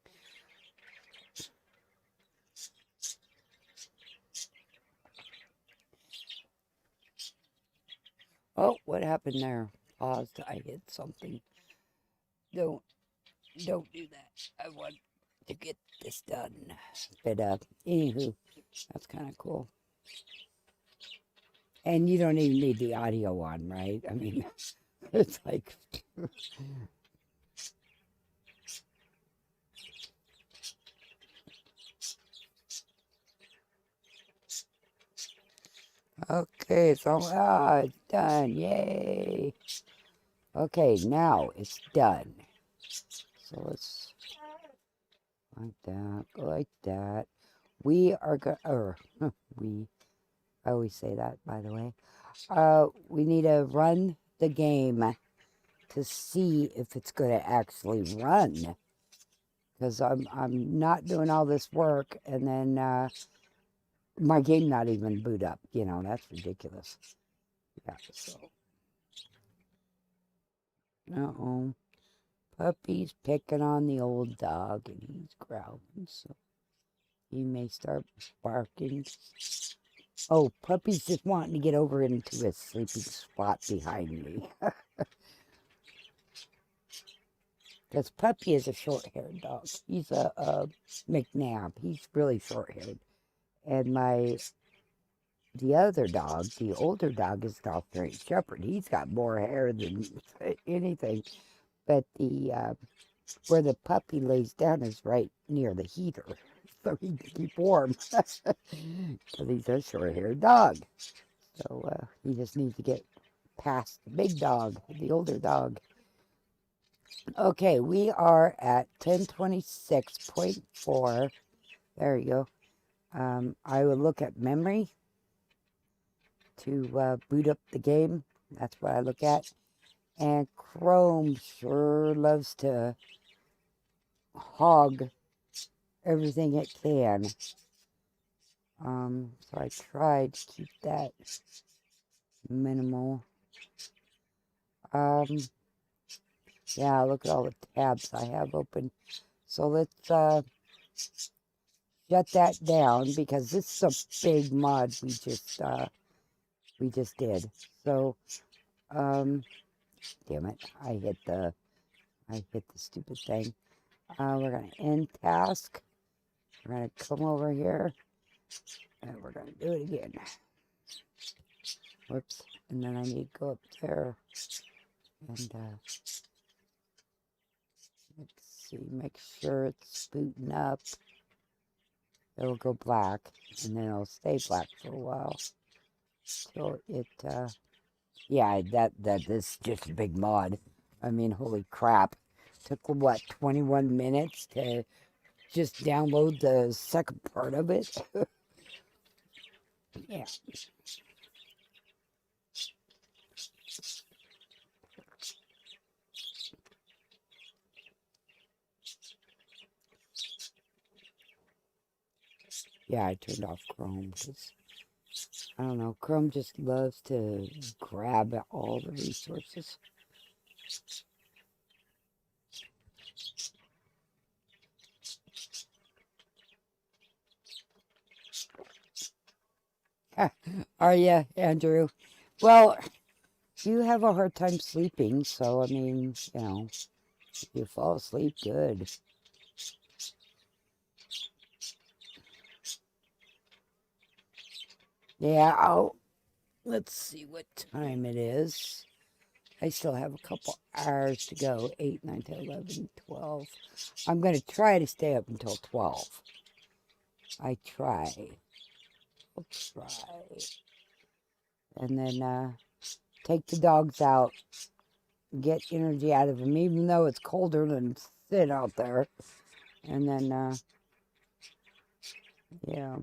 Speaker 1: Oh, what happened there? Paused. I hit something. Don't do that. I want to get this done. But anywho, that's kind of cool. And you don't even need the audio on, right? I mean, it's like... Okay, so, it's done. Yay. Okay, now it's done. So let's, like that, go like that. We are going, I always say that, by the way. We need to run the game to see if it's going to actually run. Because I'm not doing all this work and then my game not even boot up. That's ridiculous. Yeah, so. Uh-oh. Puppy's picking on the old dog and he's growling, so he may start barking. Oh, Puppy's just wanting to get over into his sleeping spot behind me. Because Puppy is a short-haired dog. He's a McNabb. He's really short-haired. And the other dog, the older dog, is an Australian Shepherd. He's got more hair than anything. But where the puppy lays down is right near the heater, so he can keep warm. Because he's a short-haired dog. So he just needs to get past the big dog, the older dog. Okay, we are at 1026.4. There you go. I will look at memory to boot up the game. That's what I look at. And Chrome sure loves to hog everything it can. So I tried to keep that minimal. Yeah, look at all the tabs I have open. So let's shut that down because this is a big mod we just did. So damn it, I hit the stupid thing. We're gonna end task. We're gonna come over here and we're gonna do it again. Whoops, and then I need to go up there and let's see, make sure it's booting up. It'll go black, and then it'll stay black for a while till it. Yeah, this is just a big mod. I mean, holy crap! Took what 21 minutes to just download the second part of it. Yeah. Yeah, I turned off Chrome because I don't know. Chrome just loves to grab at all the resources. Are you, Andrew? Well, you have a hard time sleeping, so I mean, you know, if you fall asleep, good. Yeah, let's see what time it is. I still have a couple hours to go. 8, 9, 10, 11, 12. I'm going to try to stay up until 12. I'll try. And then take the dogs out. Get energy out of them, even though it's colder than sit out there. And then, yeah.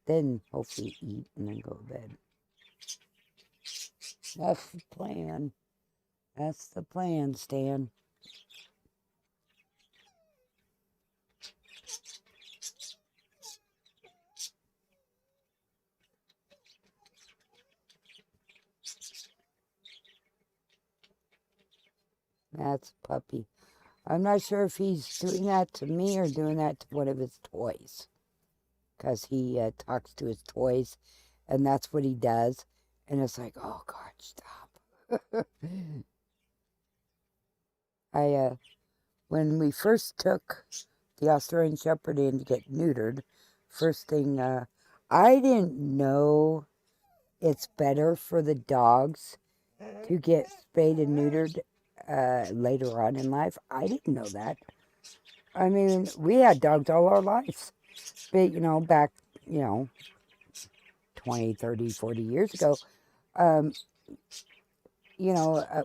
Speaker 1: Then hopefully eat and then go to bed. That's the plan. That's the plan, Stan. That's a puppy. I'm not sure if he's doing that to me or doing that to one of his toys. Because he talks to his toys, and that's what he does. And it's like, oh, God, stop. When we first took the Australian Shepherd in to get neutered, first thing, I didn't know it's better for the dogs to get spayed and neutered later on in life. I didn't know that. I mean, we had dogs all our lives. But, back, 20, 30, 40 years ago.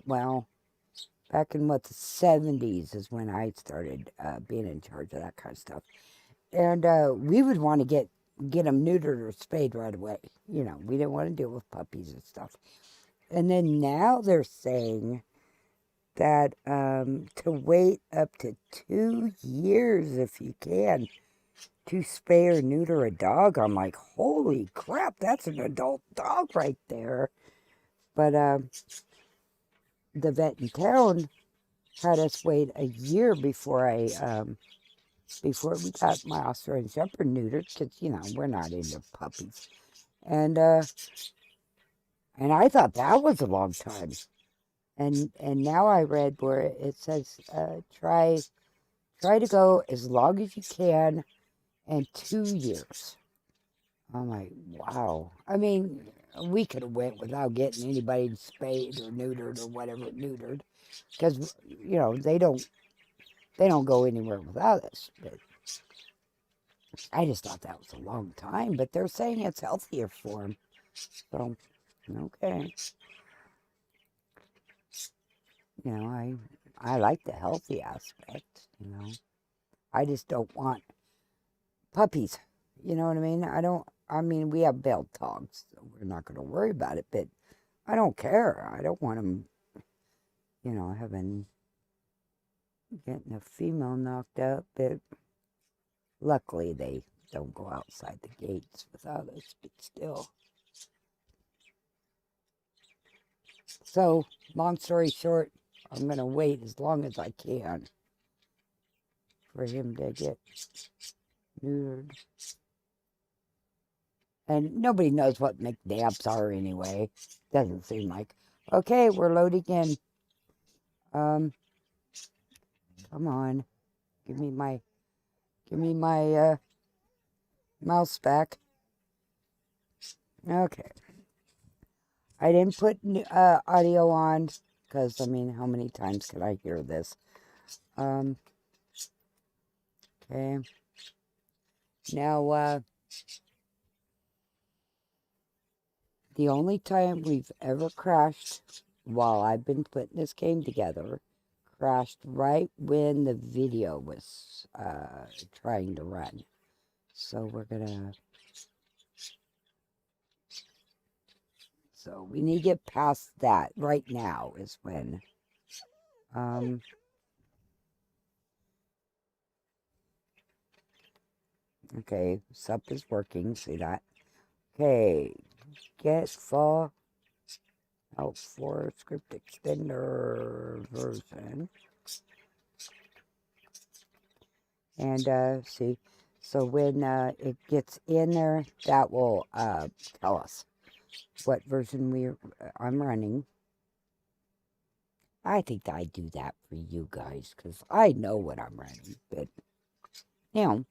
Speaker 1: Well, back in the 70s is when I started being in charge of that kind of stuff. And we would want to get them neutered or spayed right away. We didn't want to deal with puppies and stuff. And then now they're saying that to wait up to 2 years if you can to spay or neuter a dog. I'm like, holy crap, that's an adult dog right there. But the vet in town had us wait a year before before we got my Australian Shepherd neutered, because we're not into puppies, and I thought that was a long time, and now I read where it says try to go as long as you can, and 2 years. I'm like, wow. I mean, we could have went without getting anybody spayed or neutered or whatever neutered, because they don't go anywhere without us. But I just thought that was a long time. But they're saying it's healthier for them. So, okay. I like the healthy aspect. I just don't want puppies. You know what I mean? I mean, we have bell dogs, so we're not going to worry about it. But I don't care. I don't want them, getting a female knocked up. But luckily, they don't go outside the gates without us. But still. So, long story short, I'm going to wait as long as I can for him to get neutered. And nobody knows what McNabs are anyway. Doesn't seem like. Okay, we're loading in. Come on. Give me my mouse back. Okay. I didn't put audio on because, I mean, how many times can I hear this? Okay. Now, the only time we've ever crashed while I've been putting this game together, crashed right when the video was trying to run. So we're gonna... So we need to get past that. Right now is when... okay, sup is working. See that? Okay, get FO4 script extender version. And see, so when it gets in there, that will tell us what version I'm running. I think I do that for you guys because I know what I'm running. But, you know,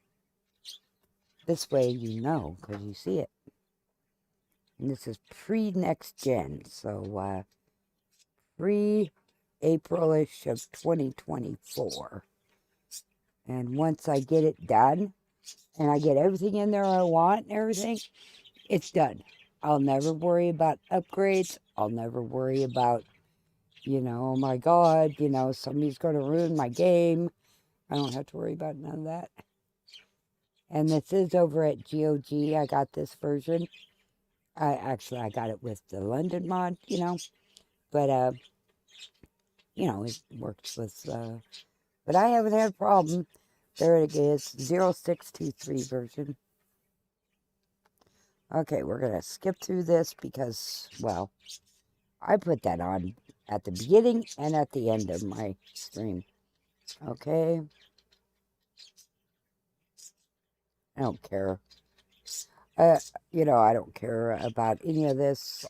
Speaker 1: this way you know because you see it. And this is pre-next gen, so pre-April-ish of 2024. And once I get it done, and I get everything in there I want and everything, it's done. I'll never worry about upgrades. I'll never worry about, you know, oh my God, you know, somebody's going to ruin my game. I don't have to worry about none of that. And this is over at GOG. I got this version. I got it with the London mod, you know. But, you know, it works with, but I haven't had a problem. There it is, 0623 version. Okay, we're going to skip through this because, well, I put that on at the beginning and at the end of my stream. Okay. I don't care. You know, I don't care about any of this.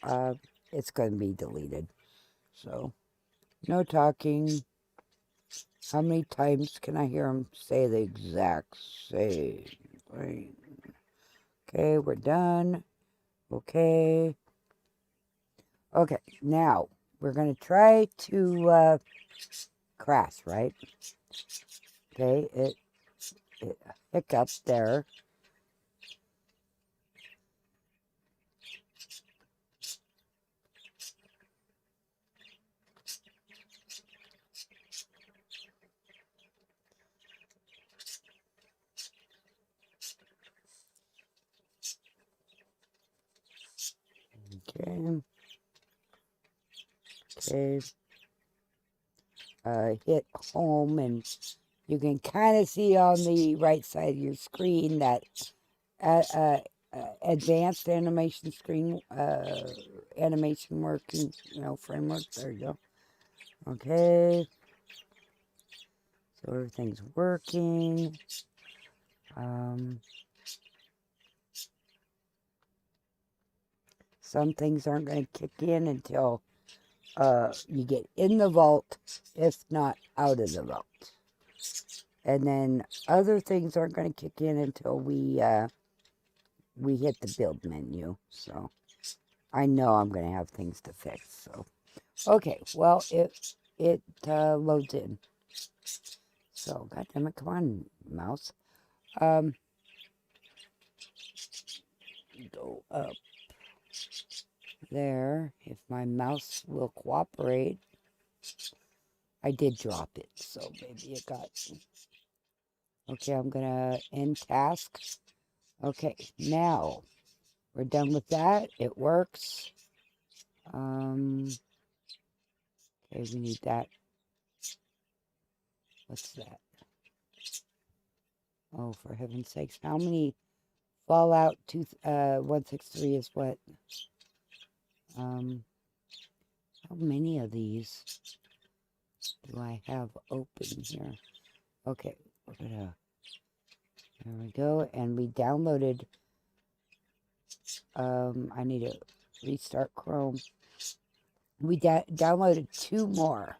Speaker 1: It's going to be deleted. So, no talking. How many times can I hear him say the exact same thing? Okay, we're done. Okay. Okay, now we're going to try to crash, right? Okay, it hiccuped there. Okay. Okay. Hit home, and you can kind of see on the right side of your screen that advanced animation screen, animation working, you know, framework. There you go. Okay. So everything's working. Some things aren't going to kick in until you get in the vault, if not out of the vault. And then other things aren't going to kick in until we hit the build menu. So I know I'm going to have things to fix. So okay, well it loads in. So goddammit, come on, mouse. Go up there. If my mouse will cooperate. I did drop it, so maybe it got... Okay, I'm gonna end task. Okay, now we're done with that. It works. Okay, we need that. What's that? Oh, for heaven's sakes. How many Fallout 163 is what? How many of these? do I have open here? Okay, we're gonna, there we go, and we downloaded, I need to restart Chrome. We downloaded 2 more.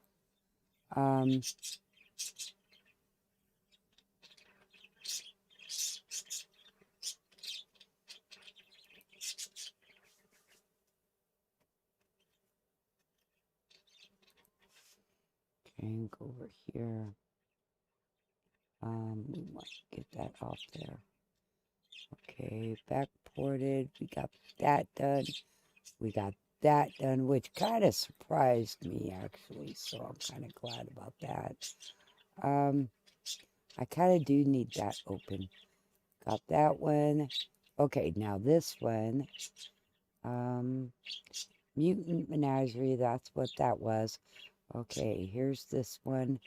Speaker 1: Okay, go over here. We want to get that off there. Okay, backported. We got that done. We got that done, which kind of surprised me, actually. So I'm kind of glad about that. I kind of do need that open. Got that one. Okay, now this one. Mutant Menagerie, that's what that was. Okay, here's this one.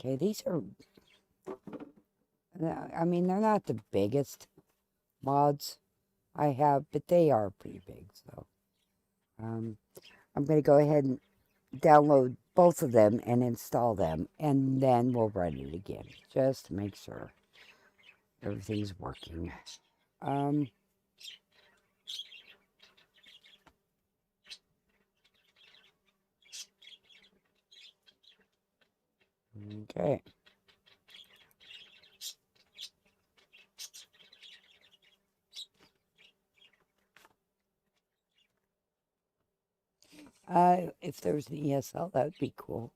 Speaker 1: Okay, these are, I mean, they're not the biggest mods I have, but they are pretty big, so. I'm going to go ahead and download both of them and install them, and then we'll run it again, just to make sure everything's working. Okay. If there was an ESL, that would be cool.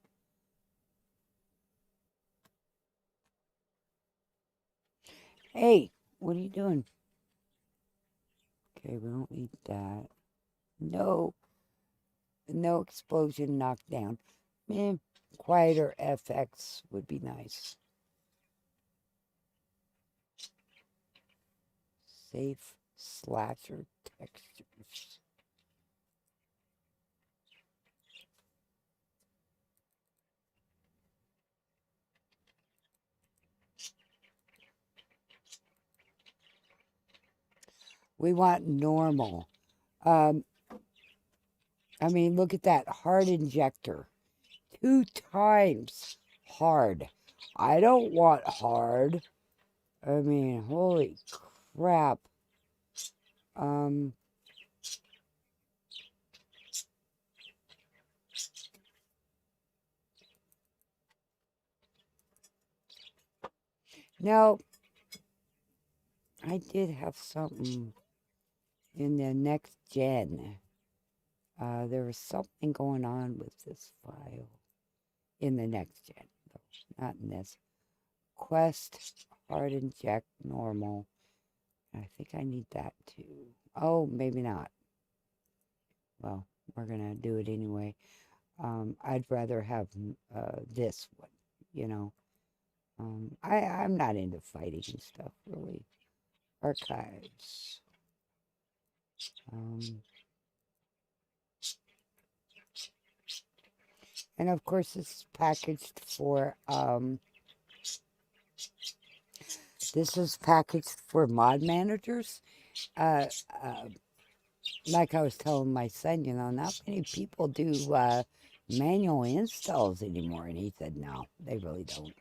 Speaker 1: Hey, what are you doing? Okay, we don't need that. No explosion knockdown. Quieter FX would be nice. Safe slasher textures. We want normal. I mean, look at that hard injector. 2 times hard. I don't want hard. I mean, holy crap. Now, I did have something in the next gen. There was something going on with this file in the next gen, though, not in this. Quest, hard inject, normal. I think I need that too. Oh, maybe not. Well, we're going to do it anyway. I'd rather have this one, you know. I'm not into fighting and stuff, really. Archives. And of course, it's packaged for, this is packaged for mod managers. Like I was telling my son, you know, not many people do manual installs anymore. And he said, no, they really don't.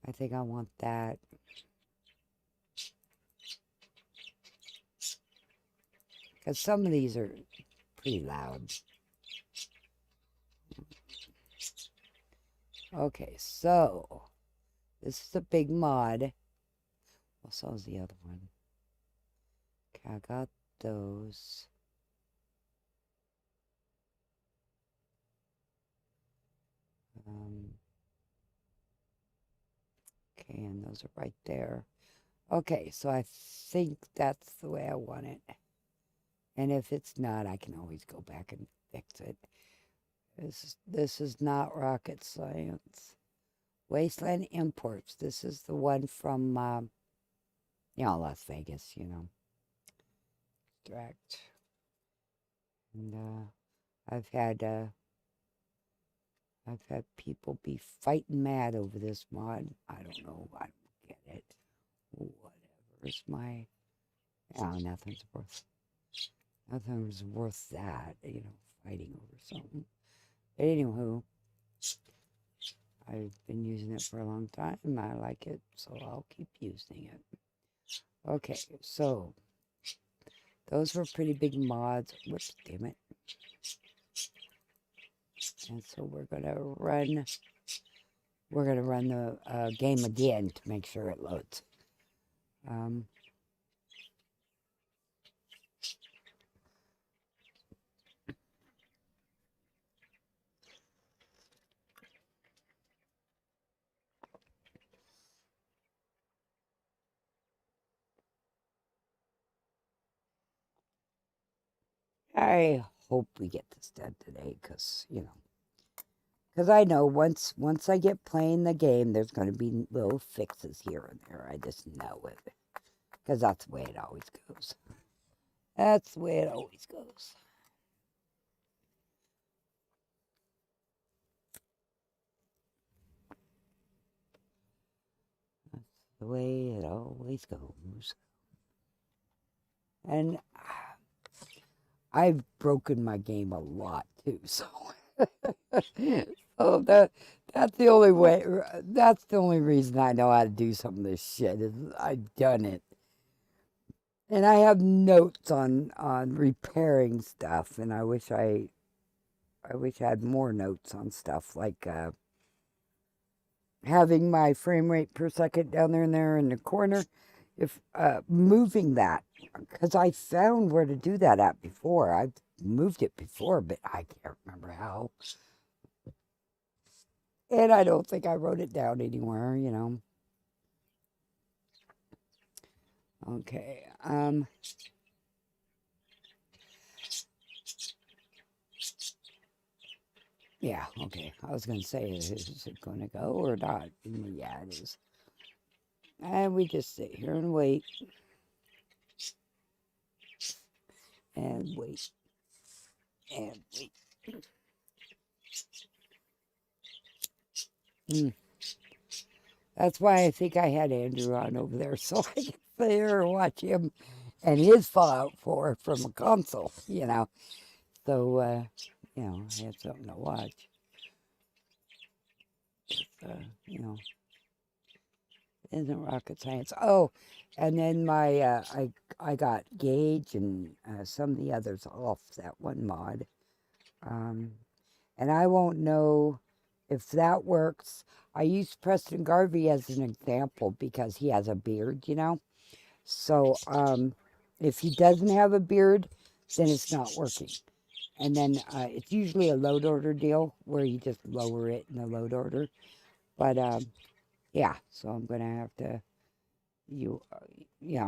Speaker 1: I think I want that. Because some of these are pretty loud. Okay, so this is a big mod. Well, so is the other one. Okay, I got those. Okay, and those are right there. Okay, so I think that's the way I want it. And if it's not, I can always go back and fix it. This is not rocket science. Wasteland Imports. This is the one from, Las Vegas, you know. Extract. And, I've had, I've had people be fighting mad over this mod. I don't know. I don't get it. Whatever's my... Yeah, nothing's worth that, fighting over something. But anywho, I've been using it for a long time. I like it, so I'll keep using it. Okay, so those were pretty big mods. Whoops, damn it. And so we're gonna run the game again to make sure it loads. I hope we get this done today, because I know once I get playing the game, there's going to be little fixes here and there. I just know it, because that's the way it always goes. That's the way it always goes. That's the way it always goes. And I've broken my game a lot too, so so that's the only way. That's the only reason I know how to do some of this shit is I've done it. And I have notes on repairing stuff, and I wish I had more notes on stuff like having my frame rate per second down there in the corner. If moving that, because I found where to do that at before. I've moved it before, but I can't remember how. And I don't think I wrote it down anywhere, Okay. Yeah, okay. I was going to say, is it going to go or not? Yeah, it is. And we just sit here and wait. And wait. And wait. That's why I think I had Andrew on over there, so I could sit there and watch him and his Fallout 4 from a console, So, I had something to watch. Isn't rocket science. Oh, and then my I got Gage and some of the others off that one mod. And I won't know if that works. I used Preston Garvey as an example because he has a beard, So if he doesn't have a beard, then it's not working. And then it's usually a load order deal where you just lower it in the load order. But yeah, so I'm going to have to,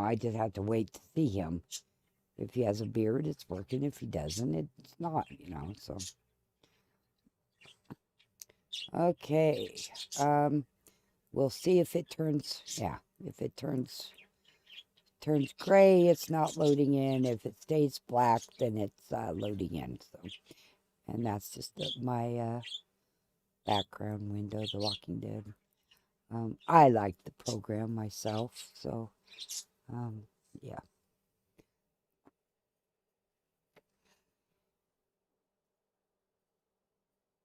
Speaker 1: I just have to wait to see him. If he has a beard, it's working. If he doesn't, it's not, so. Okay. We'll see if it turns, if it turns gray, it's not loading in. If it stays black, then it's loading in. So, and that's just my background window, The Walking Dead. I like the program myself, so yeah.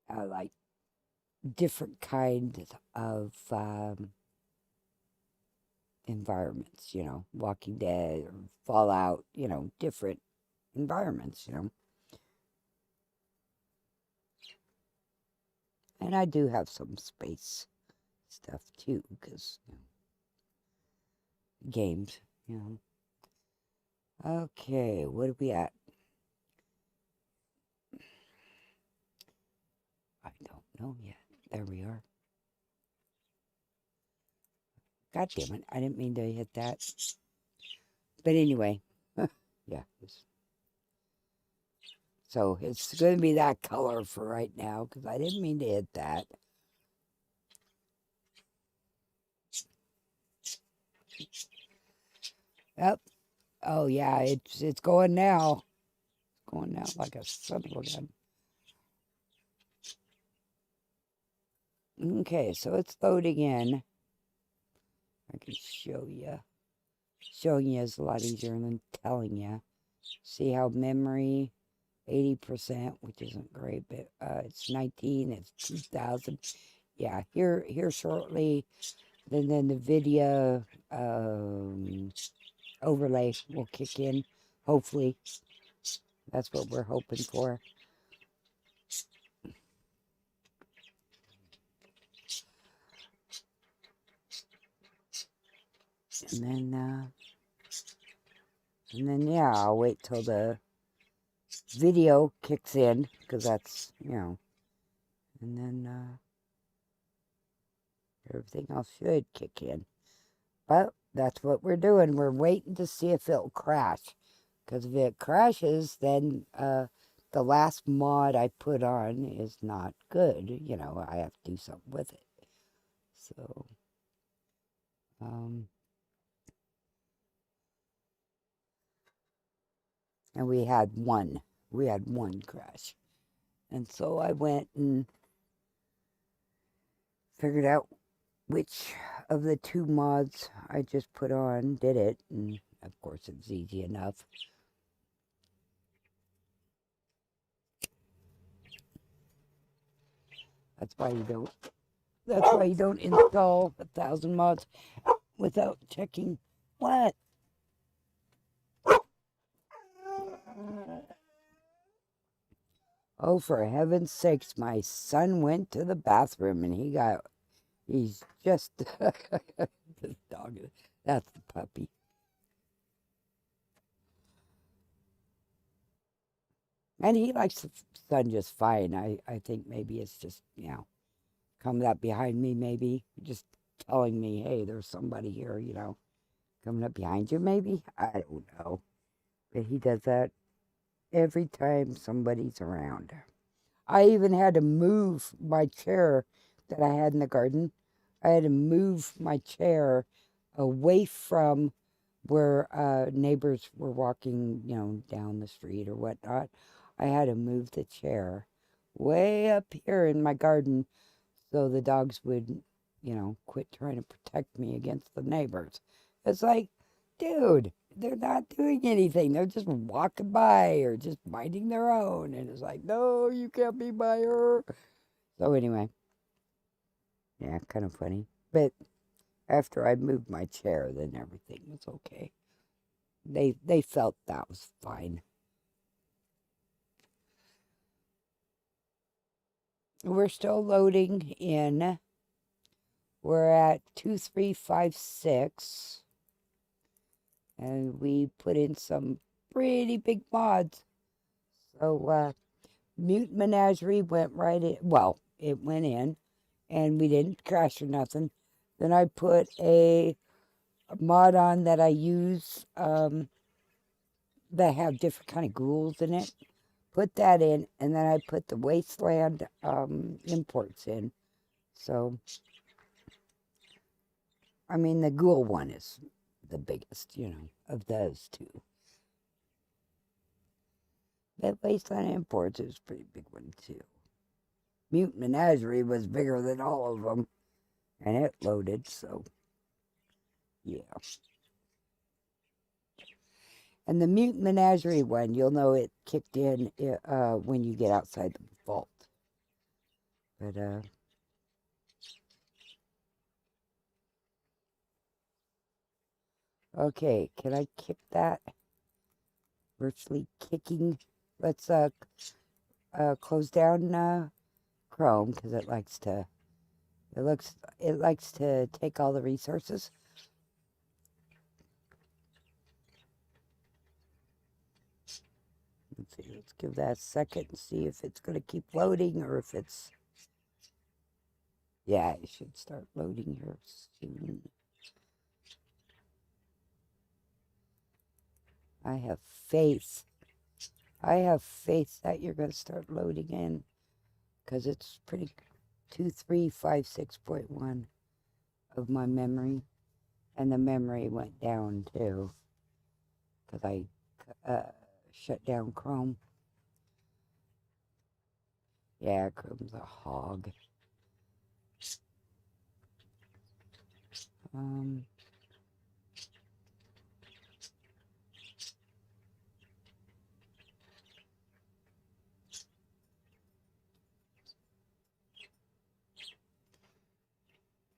Speaker 1: I like different kinds of environments, Walking Dead or Fallout, different environments, And I do have some space stuff too, because games, Okay, what are we at? I don't know yet. There we are. God damn it, I didn't mean to hit that. But anyway, yeah. So it's going to be that color for right now, because I didn't mean to hit that. Yep. Oh yeah, it's going now. It's going now like a son of a gun. Okay, so it's loading in. I can show you. Showing you is a lot easier than telling you. See how memory 80%, which isn't great, but it's 19, it's 2000. Yeah, here shortly. Then the video overlay will kick in. Hopefully, that's what we're hoping for. And then yeah, I'll wait till the video kicks in, because that's, and then everything else should kick in. But that's what we're doing. We're waiting to see if it'll crash. Because if it crashes, then the last mod I put on is not good. I have to do something with it. So, and we had one crash. And so I went and figured out which of the two mods I just put on did it. And of course, it's easy enough. That's why you don't install 1,000 mods without checking what. Oh, for heaven's sakes, my son went to the bathroom and he's just, this dog, that's the puppy. And he likes the sun just fine. I think maybe it's just, coming up behind me, maybe, just telling me, hey, there's somebody here, coming up behind you, maybe? I don't know. But he does that every time somebody's around. I even had to move my chair that I had in the garden. I had to move my chair away from where neighbors were walking, down the street or whatnot. I had to move the chair way up here in my garden so the dogs would, quit trying to protect me against the neighbors. It's like, dude, they're not doing anything. They're just walking by or just minding their own. And it's like, no, you can't be by her. So anyway, yeah, kind of funny. But after I moved my chair, then everything was okay. They felt that was fine. We're still loading in. We're at 2356. And we put in some pretty big mods. So, Mute Menagerie went right in. Well, it went in, and we didn't crash or nothing. Then I put a mod on that I use that have different kind of ghouls in it. Put that in, and then I put the Wasteland imports in. So, I mean, the ghoul one is the biggest, of those two. That Wasteland Imports is a pretty big one, too. Mute Menagerie was bigger than all of them, and it loaded, so, yeah. And the Mute Menagerie one, you'll know it kicked in when you get outside the vault. But, okay, can I kick that? Virtually kicking. Let's close down Chrome, because it likes to take all the resources. Let's see, let's give that a second and see if it's going to keep loading or if it's... Yeah, it should start loading here soon. I have faith. I have faith that you're going to start loading in, because it's pretty 2356.1 of my memory, and the memory went down too, because I shut down Chrome. Yeah, Chrome's a hog. Um,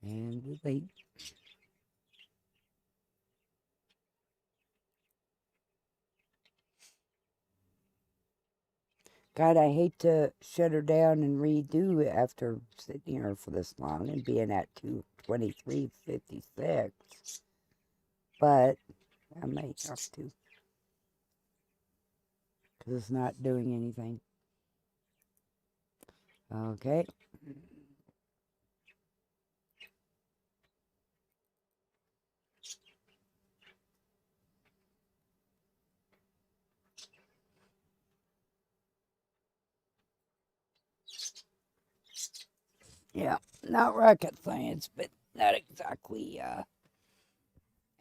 Speaker 1: and we wait. God, I hate to shut her down and redo after sitting here for this long and being at 223.56. But I might have to, because it's not doing anything. Okay. Yeah, not rocket science, but not exactly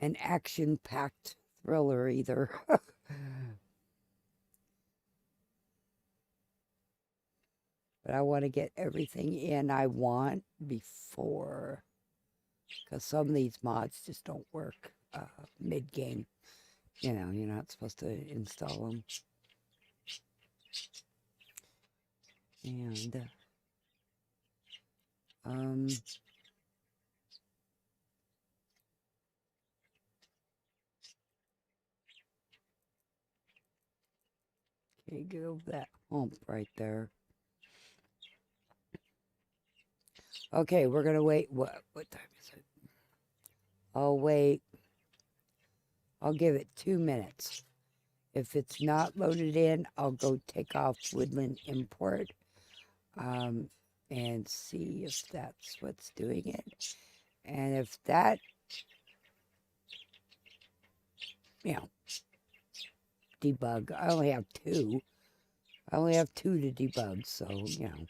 Speaker 1: an action-packed thriller either. But I want to get everything in I want before, because some of these mods just don't work mid-game. You know, you're not supposed to install them. And, okay, get over that hump right there. Okay, we're going to wait. What time is it? I'll wait. I'll give it 2 minutes. If it's not loaded in, I'll go take off Woodland Import and see if that's what's doing it. And if that, you know, debug, I only have 2. I only have 2 to debug, so, you know.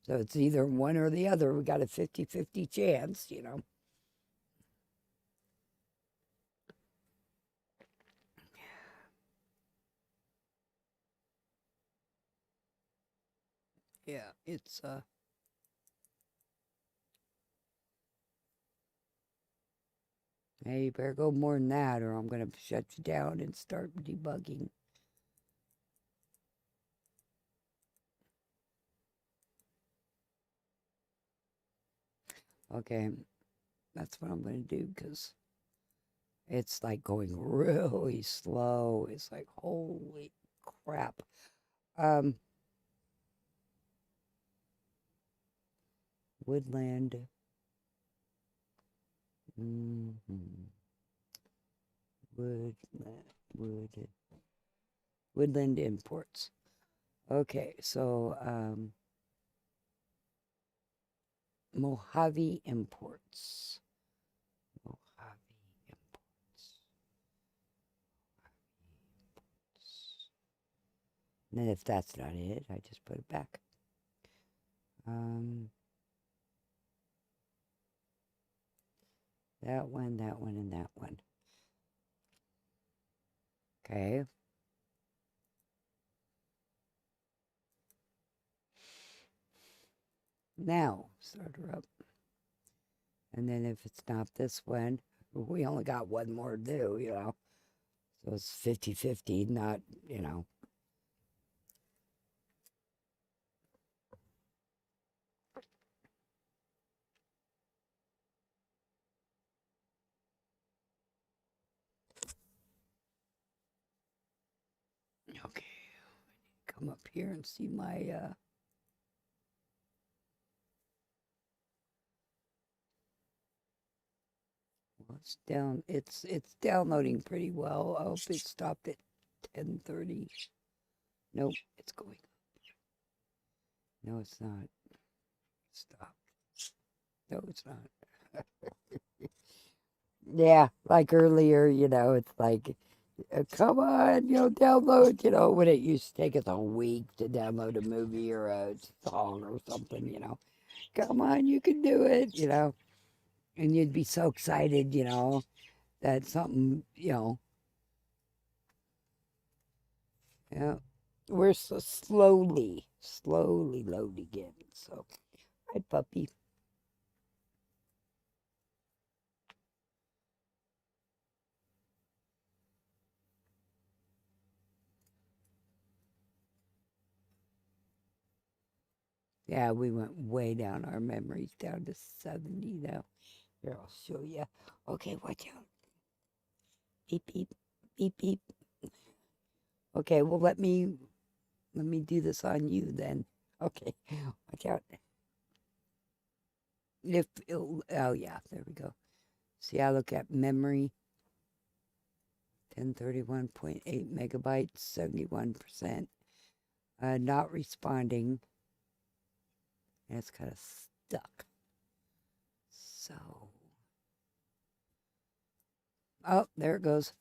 Speaker 1: So it's either one or the other. We got a 50-50 chance, you know. Yeah, it's, hey, you better go more than that or I'm going to shut you down and start debugging. Okay, that's what I'm going to do because it's like going really slow. It's like, holy crap. Woodland. Woodland Imports. Okay, so Mojave Imports. Mojave Imports. And then if that's not it, I just put it back. That one, and that one. Okay. Now, start her up. And then if it's not this one, we only got one more to do, you know. So it's 50-50, not, you know. Okay. Come up here and see my, well, it's down, it's downloading pretty well. I hope it stopped at 10:30. Nope, it's going. No, it's not. Stop. No, it's not. Yeah, like earlier, you know, it's like, come on, you know, download, you know, when it used to take us a week to download a movie or a song or something, you know. Come on, you can do it, you know. And you'd be so excited, you know, that something, you know, yeah. We're so slowly loading in. So, hi, puppy. Yeah, we went way down. Our memory's down to 70 now. Here, I'll show you. Okay, watch out. Beep, beep, beep, beep. Okay, well, let me do this on you then. Okay, watch out. Oh yeah, there we go. See, I look at memory, 1031.8 megabytes, 71%. Not responding. And it's kind of stuck. So, oh, there it goes.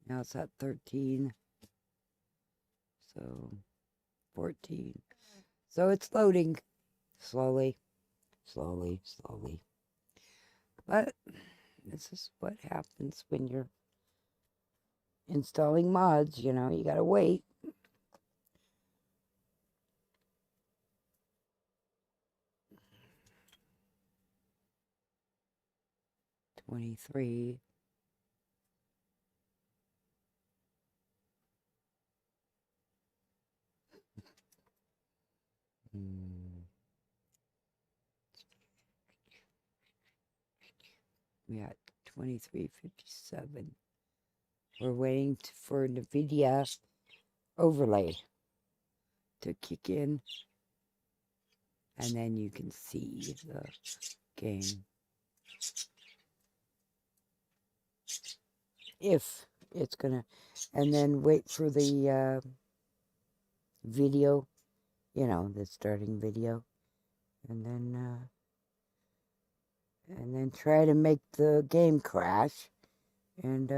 Speaker 1: Now it's at 13. So, 14. So it's loading slowly, slowly, slowly. But this is what happens when you're installing mods, you know, you gotta wait. $23. We got 23.57. We're waiting for NVIDIA overlay to kick in, and then you can see the game. If it's gonna, and then wait for the video, you know, the starting video, and then try to make the game crash, and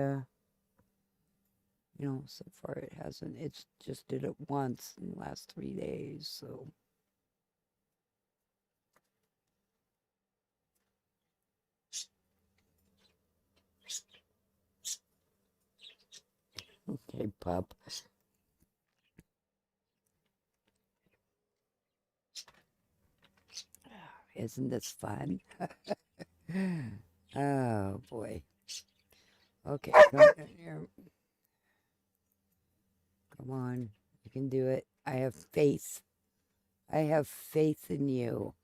Speaker 1: you know, so far it hasn't. It's just did it once in the last 3 days, so. Okay, pup. Isn't this fun? Oh, boy. Okay, come on. You can do it. I have faith. I have faith in you.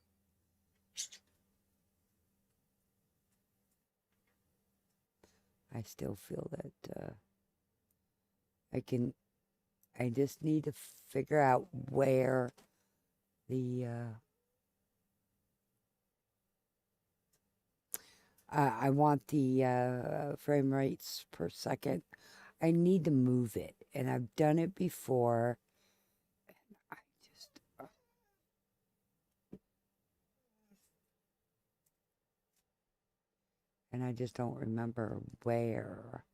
Speaker 1: I still feel that I just need to figure out where the I want the frame rates per second. I need to move it, and I've done it before. I just and I just don't remember where.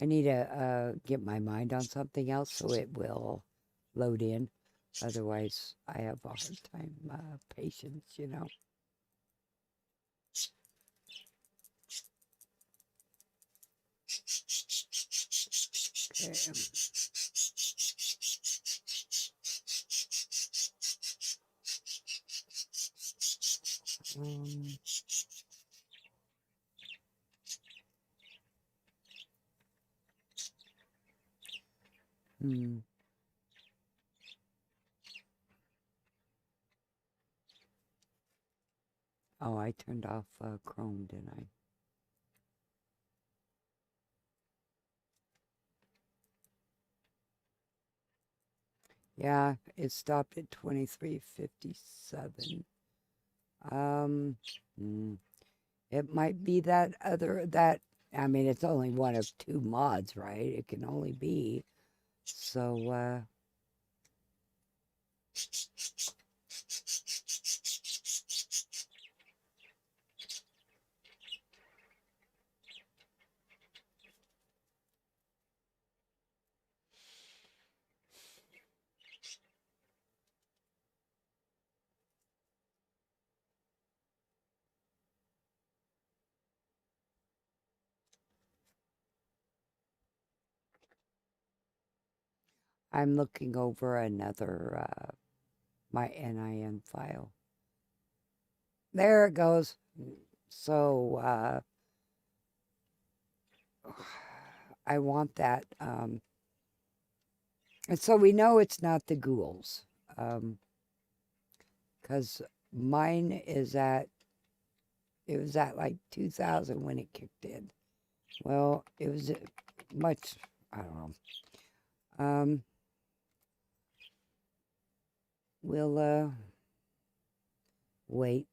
Speaker 1: I need to get my mind on something else so it will load in. Otherwise, I have a hard time patience, you know. Okay. Hmm. Oh, I turned off Chrome, didn't I? Yeah, it stopped at 23:57. It might be that I mean, it's only one of two mods, right? It can only be. So, I'm looking over another, my NIN file. There it goes. So I want that. And so we know it's not the ghouls. Because mine is it was at like 2000 when it kicked in. Well, it was much, I don't know. We'll wait.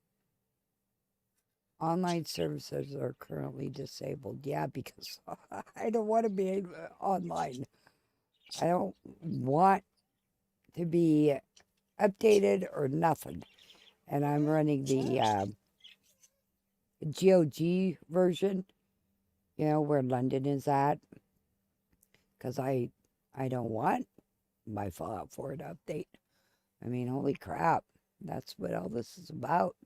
Speaker 1: Online services are currently disabled. Yeah, because I don't want to be online. I don't want to be updated or nothing. And I'm running the GOG version, where London is at, because I don't want my Fallout 4 to update. I mean, holy crap, that's what all this is about.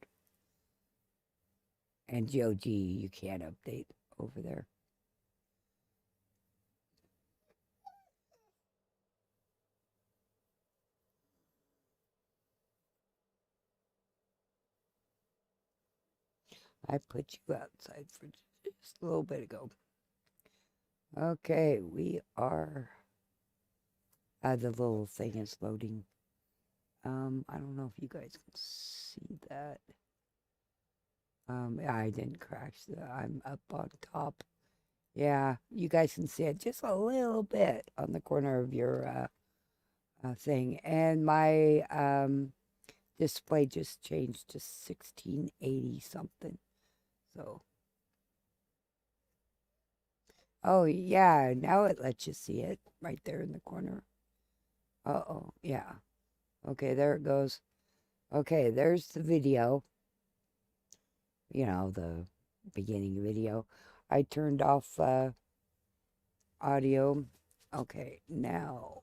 Speaker 1: And GOG, you can't update over there. I put you outside for just a little bit ago. Okay, we are. The little thing is loading. I don't know if you guys can see that. Yeah, I didn't crash. I'm up on top. Yeah, you guys can see it just a little bit on the corner of your thing. And my display just changed to 1680 something. So, oh yeah, now it lets you see it right there in the corner. Uh-oh, yeah. Okay, there it goes. Okay, there's the video. The beginning video. I turned off audio. Okay, now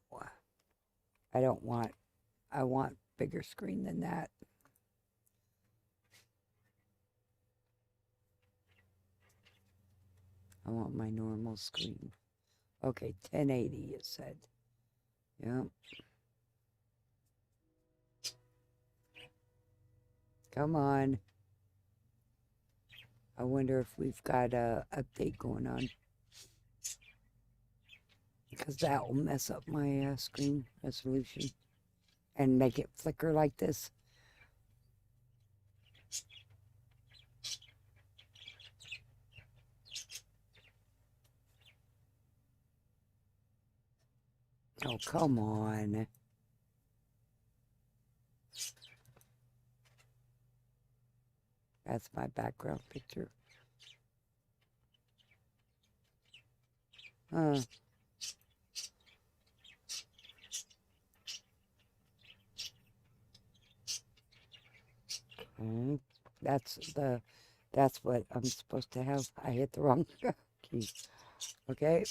Speaker 1: I want bigger screen than that. I want my normal screen. Okay, 1080 it said. Yep. Come on. I wonder if we've got a update going on. Because that will mess up my screen resolution and make it flicker like this. Oh, come on. That's my background picture. Okay. That's what I'm supposed to have. I hit the wrong key. Okay.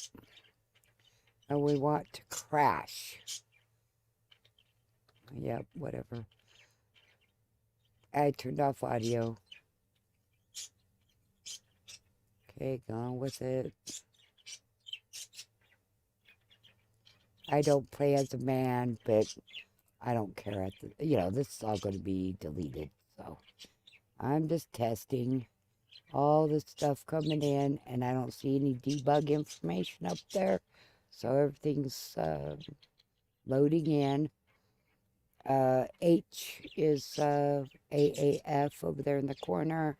Speaker 1: And we want to crash. Yep, whatever. I turned off audio. Okay, gone with it. I don't play as a man, but I don't care. This is all going to be deleted. So I'm just testing all this stuff coming in, and I don't see any debug information up there. So everything's loading in. H is AAF over there in the corner.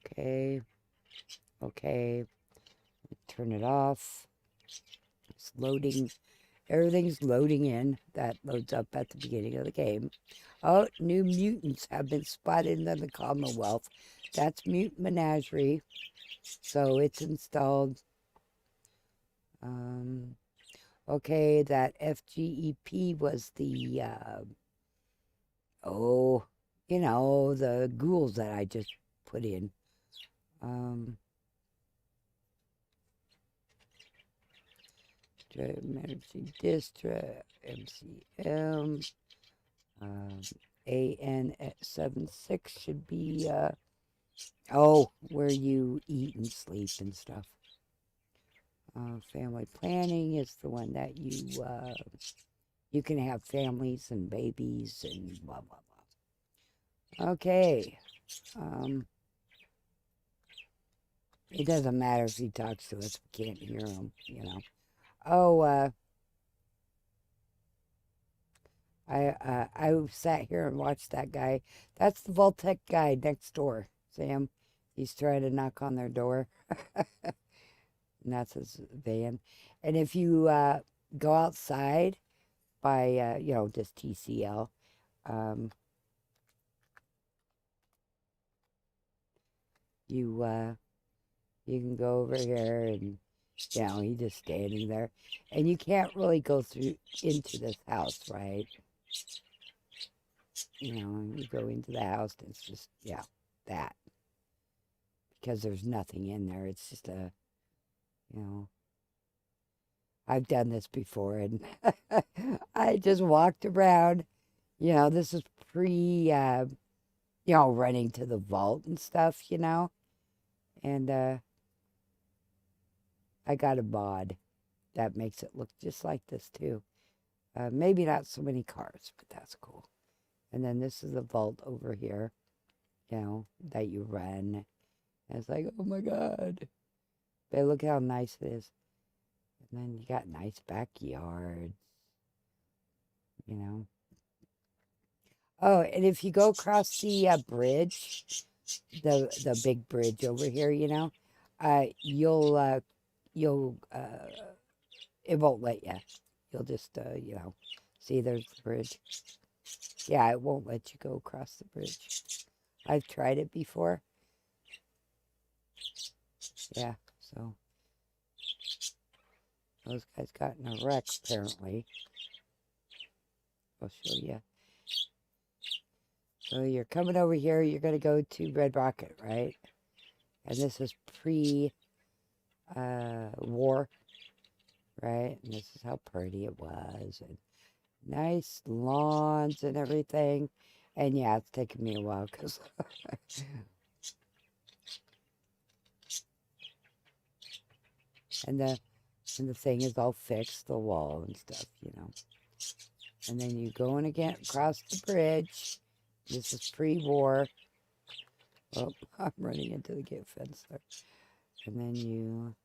Speaker 1: Okay. Okay. Turn it off. It's loading. Everything's loading in. That loads up at the beginning of the game. Oh, new mutants have been spotted in the Commonwealth. That's Mutant Menagerie. So it's installed. Okay, that FGEP was the, the ghouls that I just put in. Emergency District, MCM, AN76 should be, where you eat and sleep and stuff. Family planning is the one that you can have families and babies and blah, blah, blah. Okay. It doesn't matter if he talks to us. We can't hear him, you know. Oh, I sat here and watched that guy. That's the Voltec guy next door, Sam. He's trying to knock on their door. And that's his van. And if you go outside by, you know, just TCL, um, you can go over here and, you know, he's just standing there. And you can't really go through into this house, right? You know, you go into the house and it's just, yeah, that. Because there's nothing in there. It's just a, you know, I've done this before and I just walked around. You know, this is pre, you know, running to the vault and stuff, you know. And I got a mod that makes it look just like this too. Maybe not so many cars, but that's cool. And then this is the vault over here, you know, that you run. And it's like, oh my God. But look how nice it is. And then you got nice backyards, you know. Oh, and if you go across the bridge, the big bridge over here, you know, you'll it won't let you. You'll just you know, see there's the bridge. Yeah, it won't let you go across the bridge. I've tried it before. Yeah, so those guys got in a wreck apparently. I'll show you. So you're coming over here. You're gonna go to Red Rocket, right? And this is pre war, right? And this is how pretty it was, and nice lawns and everything. And yeah, it's taken me a while because and the thing is all fixed, the wall and stuff, you know. And then you go in again across the bridge. This is pre-war. Oh, I'm running into the gate fence there. And then you.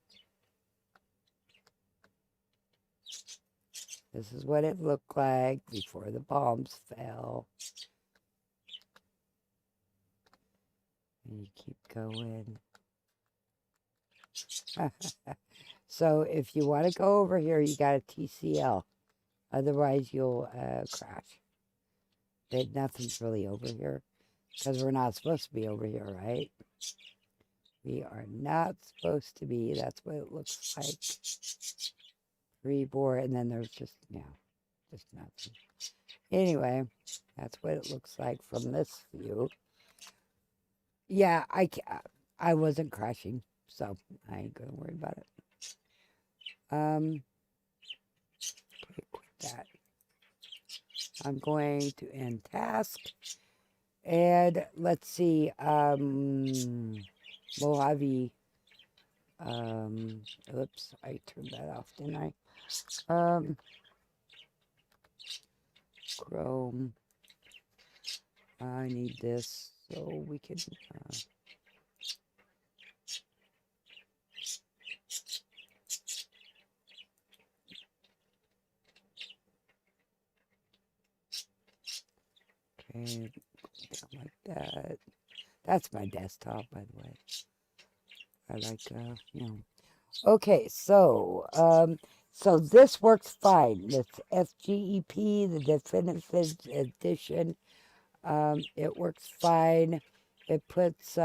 Speaker 1: This is what it looked like before the bombs fell. And you keep going. So if you want to go over here, you got a TCL. Otherwise, you'll crash. But nothing's really over here. Because we're not supposed to be over here, right? We are not supposed to be. That's what it looks like. Pre-bore, and then there's just, yeah, just nothing. Anyway, that's what it looks like from this view. Yeah, I wasn't crashing, so I ain't gonna worry about it. Okay, quit that. I'm going to end task, and let's see. Mojave. Oops, I turned that off, didn't I? Chrome. I need this so we can. Okay, down like that. That's my desktop, by the way. I like, you know. Okay, so, so this works fine. This FGEP, the Definitive Edition, it works fine. It puts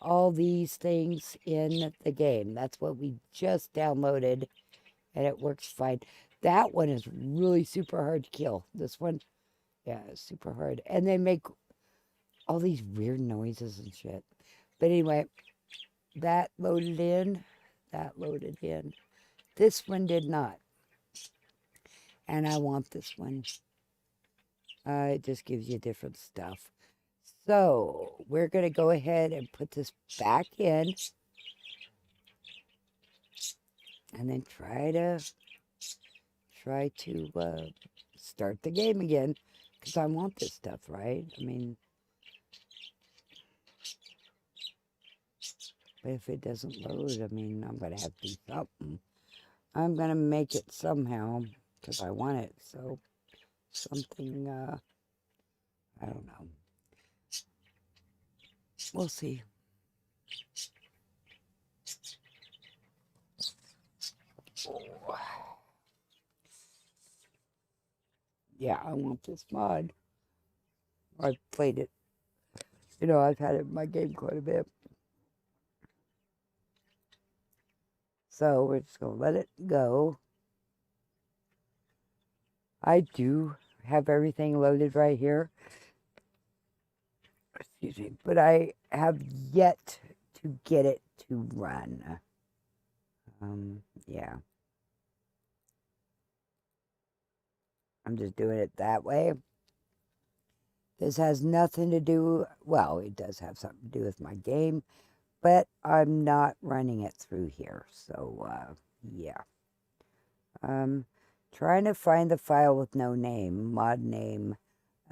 Speaker 1: all these things in the game. That's what we just downloaded, and it works fine. That one is really super hard to kill. This one, yeah, it's super hard. And they make all these weird noises and shit. But anyway, that loaded in. That loaded in. This one did not. And I want this one. It just gives you different stuff. So we're going to go ahead and put this back in. And then try to start the game again. Because I want this stuff, right? I mean, But if it doesn't load, I mean, I'm going to have to do something. I'm going to make it somehow because I want it. So something, I don't know. We'll see. Oh. Yeah, I want this mod. I've played it. You know, I've had it in my game quite a bit. So we're just going to let it go. I do have everything loaded right here. Excuse me. But I have yet to get it to run. Yeah. I'm just doing it that way. This has nothing to do, well, it does have something to do with my game, but I'm not running it through here. So, yeah. Trying to find the file with no name, mod name,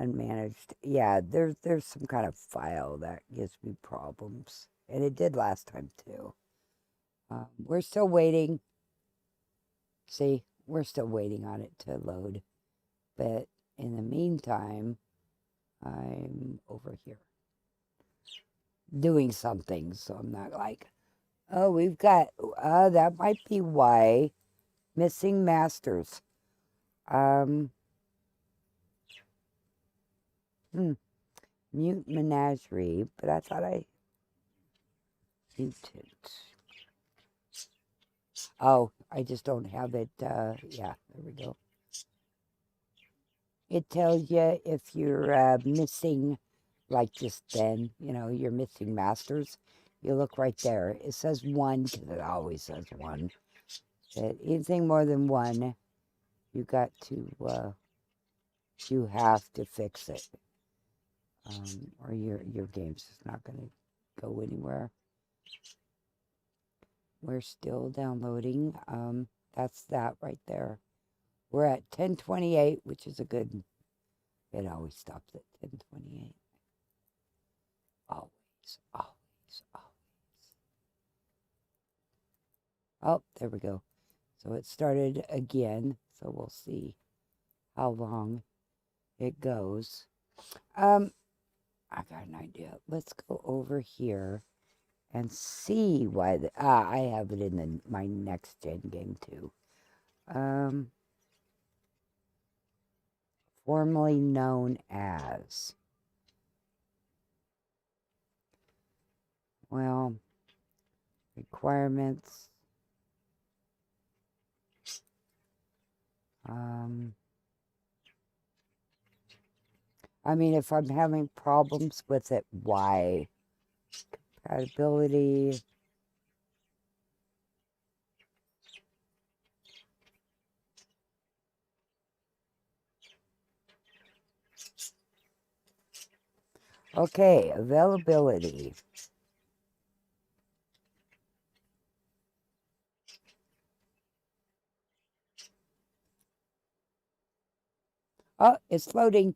Speaker 1: unmanaged. Yeah, there's some kind of file that gives me problems. And it did last time too. We're still waiting. See, we're still waiting on it to load. But in the meantime, I'm over here doing something. So I'm not like, oh, we've got, that might be why. Missing masters. Mute menagerie, but I thought I mutant. Oh, I just don't have it. Yeah, there we go. It tells you if you're missing, like just then, you know, you're missing masters. You look right there. It says 1 because it always says 1. But anything more than 1, you got to, you have to fix it. Or your game's just not going to go anywhere. We're still downloading. That's that right there. We're at 1028, which is a good, it always stops at 1028. Always, always, always. Oh, there we go. So it started again. So we'll see how long it goes. I got an idea. Let's go over here and see why I have it in my next gen game too. Formerly known as, well, requirements. I mean, if I'm having problems with it, why? Compatibility. Okay, availability. Oh, it's loading.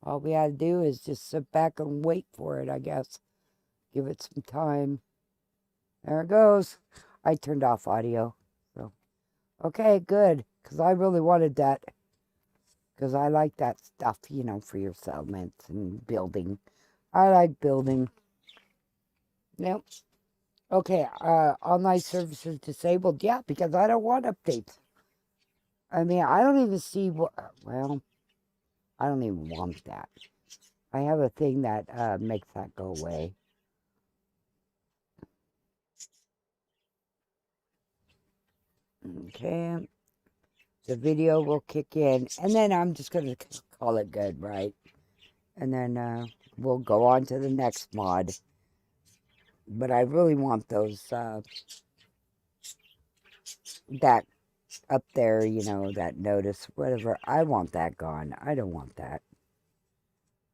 Speaker 1: All we had to do is just sit back and wait for it, I guess. Give it some time. There it goes. I turned off audio. So, okay, good. Because I really wanted that. Because I like that stuff, you know, for your settlements and building. I like building. Yep. Okay, online services disabled. Yeah, because I don't want updates. I mean, I don't even see what, well, I don't even want that. I have a thing that makes that go away. Okay. The video will kick in, and then I'm just going to call it good, right? And then we'll go on to the next mod. But I really want those, that up there, you know, that notice, whatever. I want that gone. I don't want that.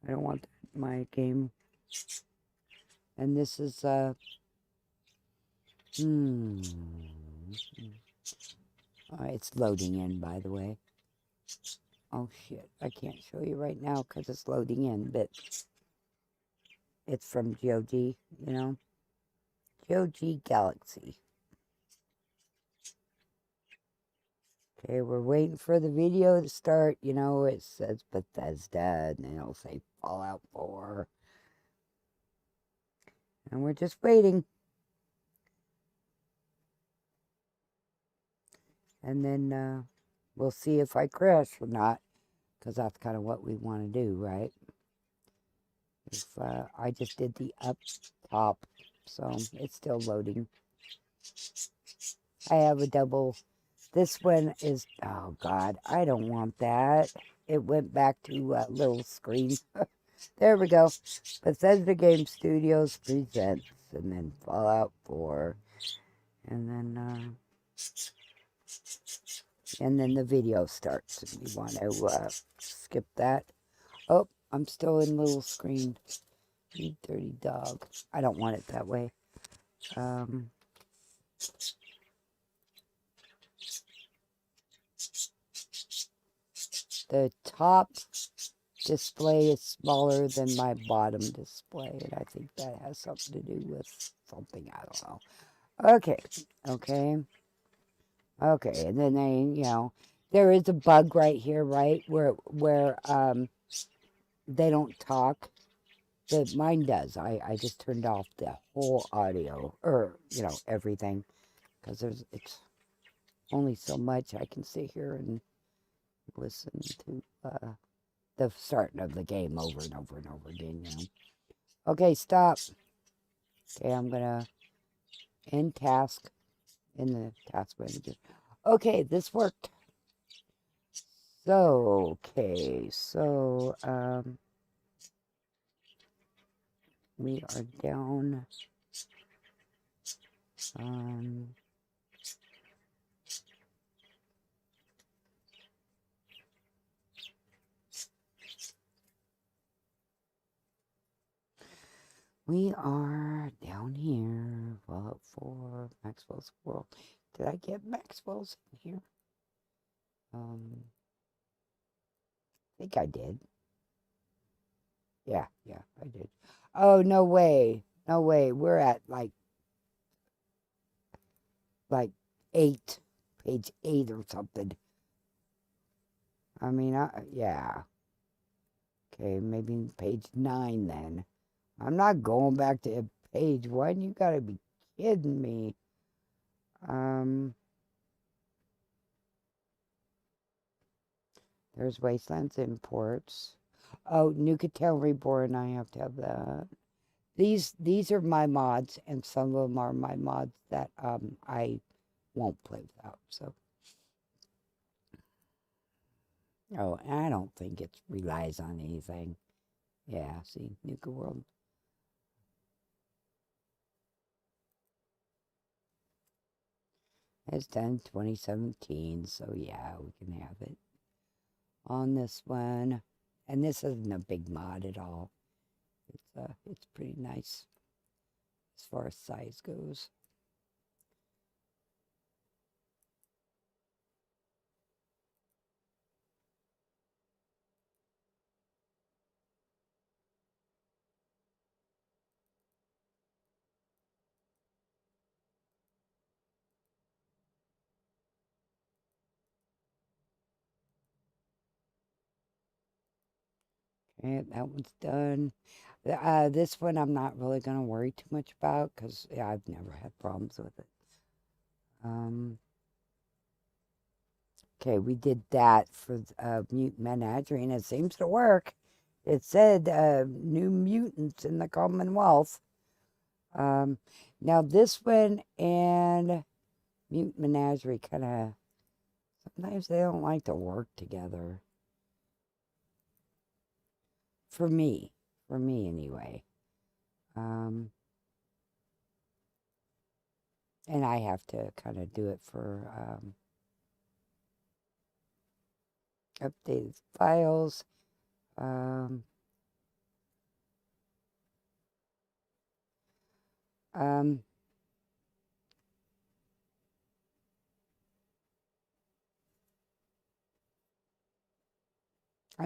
Speaker 1: I don't want my game. And this is, it's loading in, by the way. Oh, shit. I can't show you right now because it's loading in, but It's from GOG, you know? GOG Galaxy. Okay, we're waiting for the video to start. You know, it says Bethesda, and then it'll say Fallout 4. And we're just waiting. And then we'll see if I crash or not, because that's kind of what we want to do, right? If I just did the up top, so it's still loading. I have a double. This one is, oh God, I don't want that. It went back to little screen. There we go. Bethesda Game Studios presents, and then Fallout 4, and then the video starts. If you want to skip that. Oh, I'm still in little screen. You dirty dog. I don't want it that way. The top display is smaller than my bottom display, and I think that has something to do with something. I don't know. Okay, and then there is a bug right here, right, where they don't talk. That mine does. I just turned off the whole audio, or everything, because it's only so much I can sit here and listen to the starting of the game over and over and over again. Okay, stop. Okay, I'm gonna end task in the task manager. Okay, this worked. So we are down. We are down here. Fallout 4, Maxwell's World. Did I get Maxwell's in here? I think I did. Yeah, I did. Oh, no way. No way. We're at like 8, page 8 or something. I mean, yeah. Okay, maybe page 9 then. I'm not going back to page 1. You gotta be kidding me. There's Wastelands Imports. Oh, Nuka-Town Reborn. I have to have that. These are my mods, and some of them are my mods that I won't play without. So, oh, and I don't think it relies on anything. Yeah, see, Nuka World. It's done 2017, so yeah, we can have it on this one. And this isn't a big mod at all. It's pretty nice as far as size goes. Okay, that one's done. This one I'm not really going to worry too much about because I've never had problems with it. Okay, we did that for Mutant Menagerie, and it seems to work. It said new mutants in the Commonwealth. Now this one and Mutant Menagerie kind of, sometimes they don't like to work together. For me anyway. And I have to kind of do it for updated files. I'm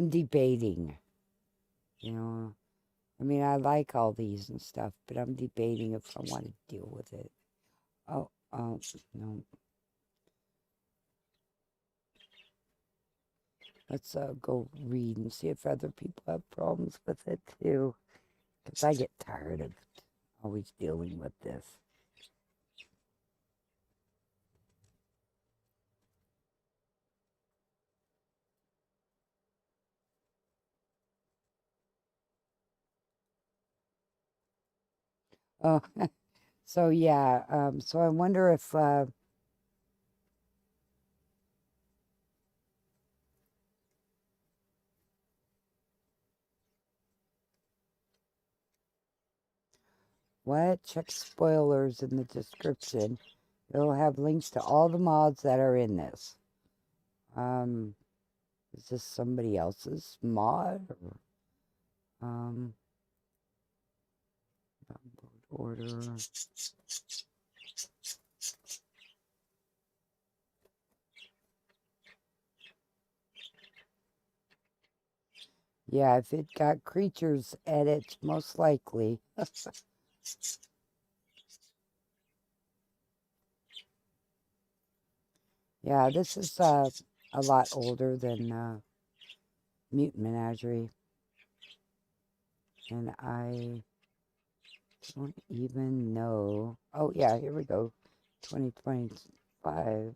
Speaker 1: debating, I mean, I like all these and stuff, but I'm debating if I want to deal with it. Oh, no. Let's go read and see if other people have problems with it too. Because I get tired of always dealing with this. Oh, so yeah. So I wonder if what? Check spoilers in the description. It'll have links to all the mods that are in this. Um, is this somebody else's mod? Or, order. Yeah, if it got creatures edits, most likely. Yeah, this is a lot older than Mutant Menagerie. And I don't even know. Oh, yeah, here we go. 2025.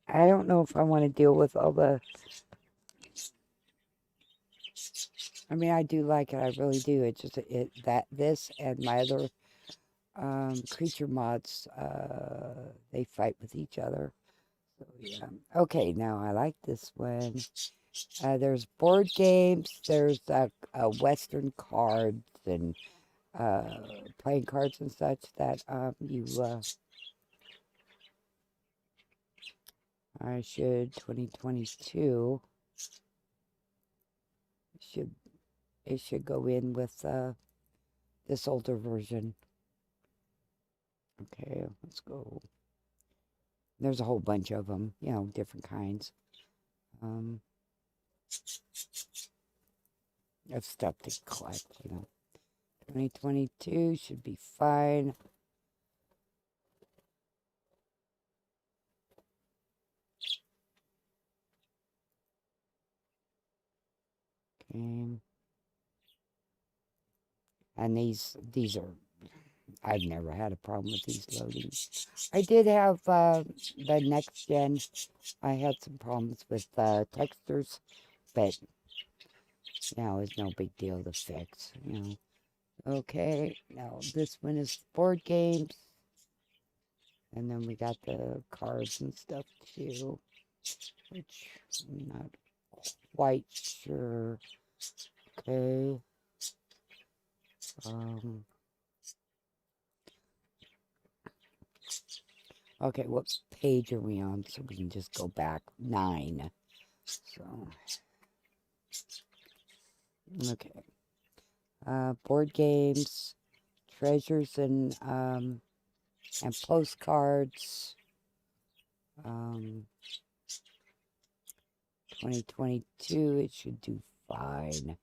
Speaker 1: I don't know if I want to deal with all the... I mean, I do like it. I really do. It's just this and my other creature mods, they fight with each other. So, yeah. Okay, now I like this one. There's board games. There's Western cards and playing cards and such that I should 2022 it should go in with this older version. Okay, let's go. There's a whole bunch of them, different kinds. Of stuff to collect, 2022 should be fine. Okay. And these are, I've never had a problem with these loading. I did have the next gen. I had some problems with textures, but it's no big deal to fix. Okay, now this one is board games, and then we got the cards and stuff too, which I'm not quite sure. Okay. Okay, what page are we on? So we can just go back 9. So, okay. Board games, treasures and postcards. 2022, it should do fine.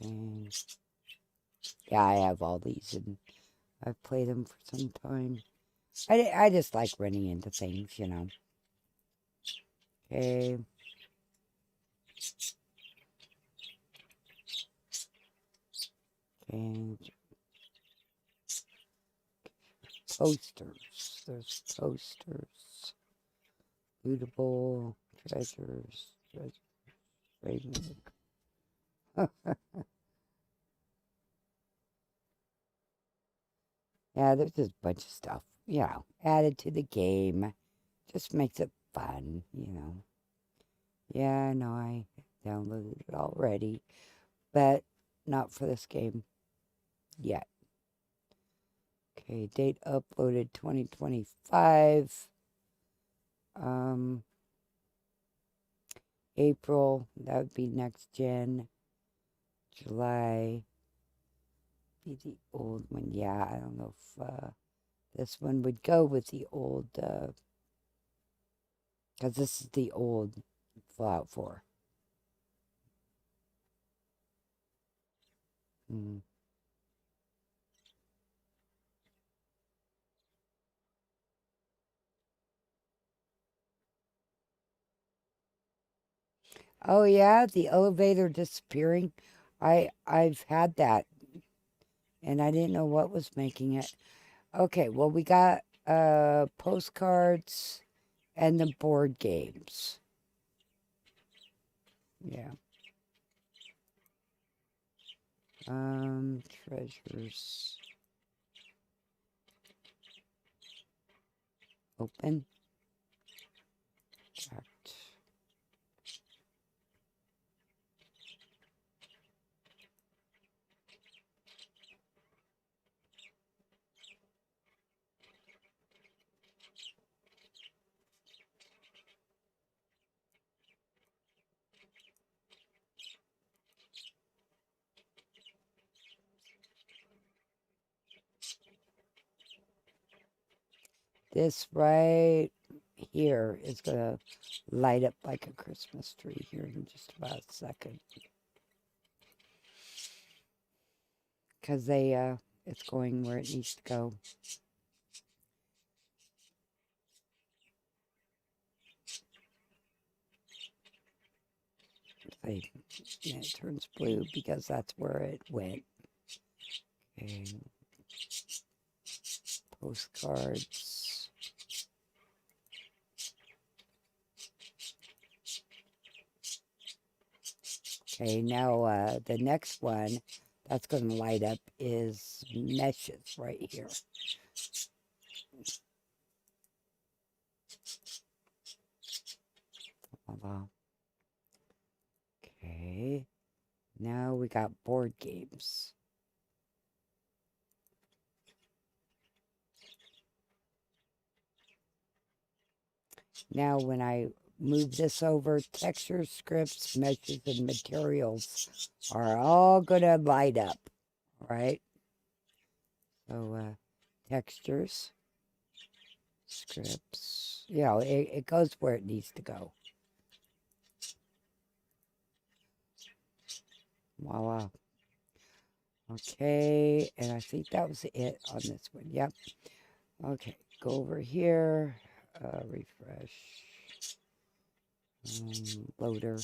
Speaker 1: Okay. Yeah, I have all these and I've played them for some time. I just like running into things, Okay. Okay. Posters. There's posters. Lootable. Treasures. Framework. Yeah, there's just a bunch of stuff, added to the game. Just makes it fun, Yeah, I know I downloaded it already, but not for this game yet. Okay, date uploaded 2025. April, that would be next gen. July. be the old one. Yeah, I don't know if this one would go with the old, because this is the old Fallout 4. Mm. Oh yeah, the elevator disappearing. I've had that, and I didn't know what was making it. Okay, well we got postcards and the board games. Yeah. Treasures. Open. Checked. This right here is gonna light up like a Christmas tree here in just about a second. Because it's going where it needs to go. And it turns blue because that's where it went. And postcards. Okay, now the next one that's going to light up is meshes right here. Okay, now we got board games. Now when I move this over, textures, scripts, meshes, and materials are all going to light up, right? So textures, scripts, it goes where it needs to go. Voila. Okay, and I think that was it on this one. Yep. Okay, go over here, refresh, loader.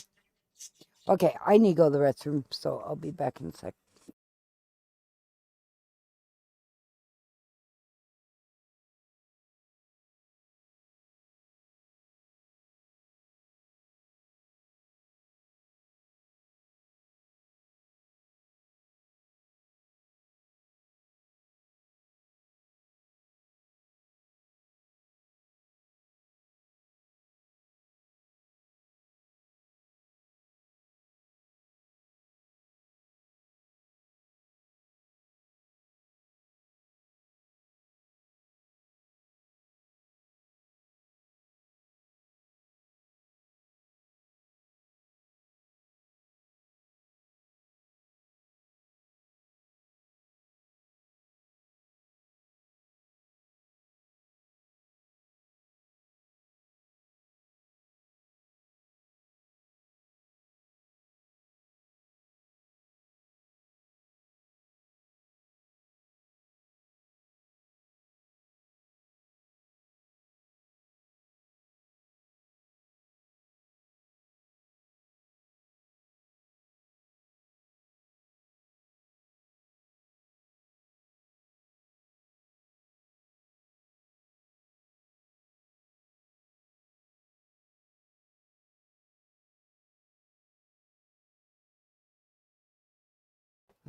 Speaker 1: Okay, I need to go to the restroom, so I'll be back in a sec.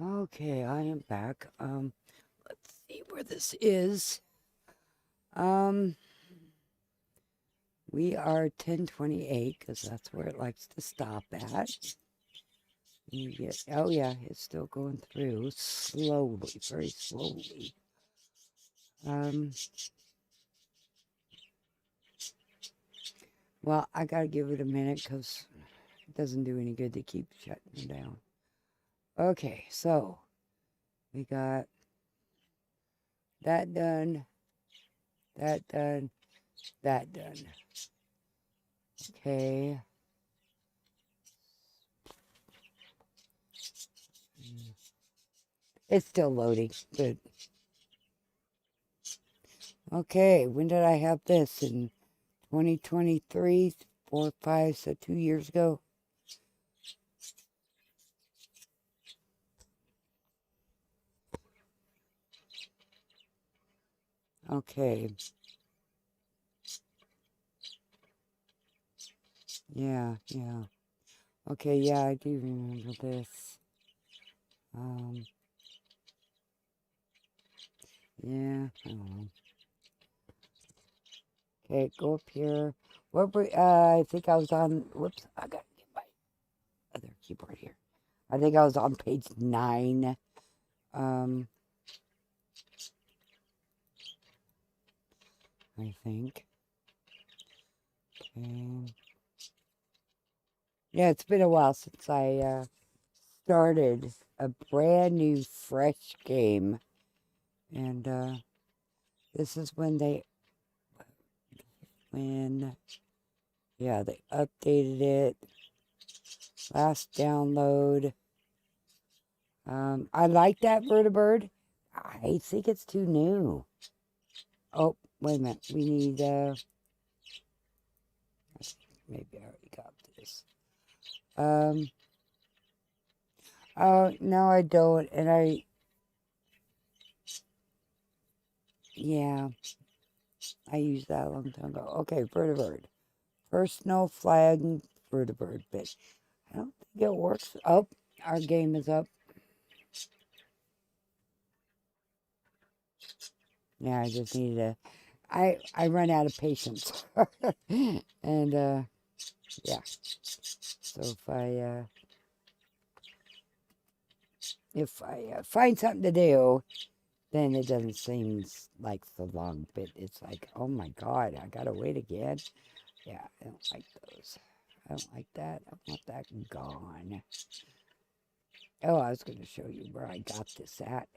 Speaker 1: Okay, I am back. Let's see where this is. We are 1028 because that's where it likes to stop at. Oh yeah, it's still going through slowly, very slowly. Well, I gotta give it a minute because it doesn't do any good to keep shutting it down. Okay, so We got that done, that done, that done. Okay. It's still loading. Good. Okay, when did I have this? In 2023, 4, 5, so 2 years ago. Okay. Yeah. Okay, yeah, I do remember this. Yeah, I don't know. Okay, go up here. What were, I think I was on, whoops, I got to get my other keyboard here. I think I was on page 9. I think. Okay. Yeah, it's been a while since I started a brand new, fresh game. And this is yeah, they updated it. Last download. I like that vertibird. I think it's too new. Oh, wait a minute. We need, maybe I already got this. Oh, no, I don't. And yeah, I used that a long time ago. Okay, vertibird. Personal flag vertibird bit. I don't think it works. Oh, our game is up. Yeah, I just needed to. I run out of patience. And yeah. So if I find something to do, then it doesn't seem like so long. But it's like, oh my God, I gotta wait again. Yeah, I don't like those. I don't like that. I want that gone. Oh, I was going to show you where I got this at,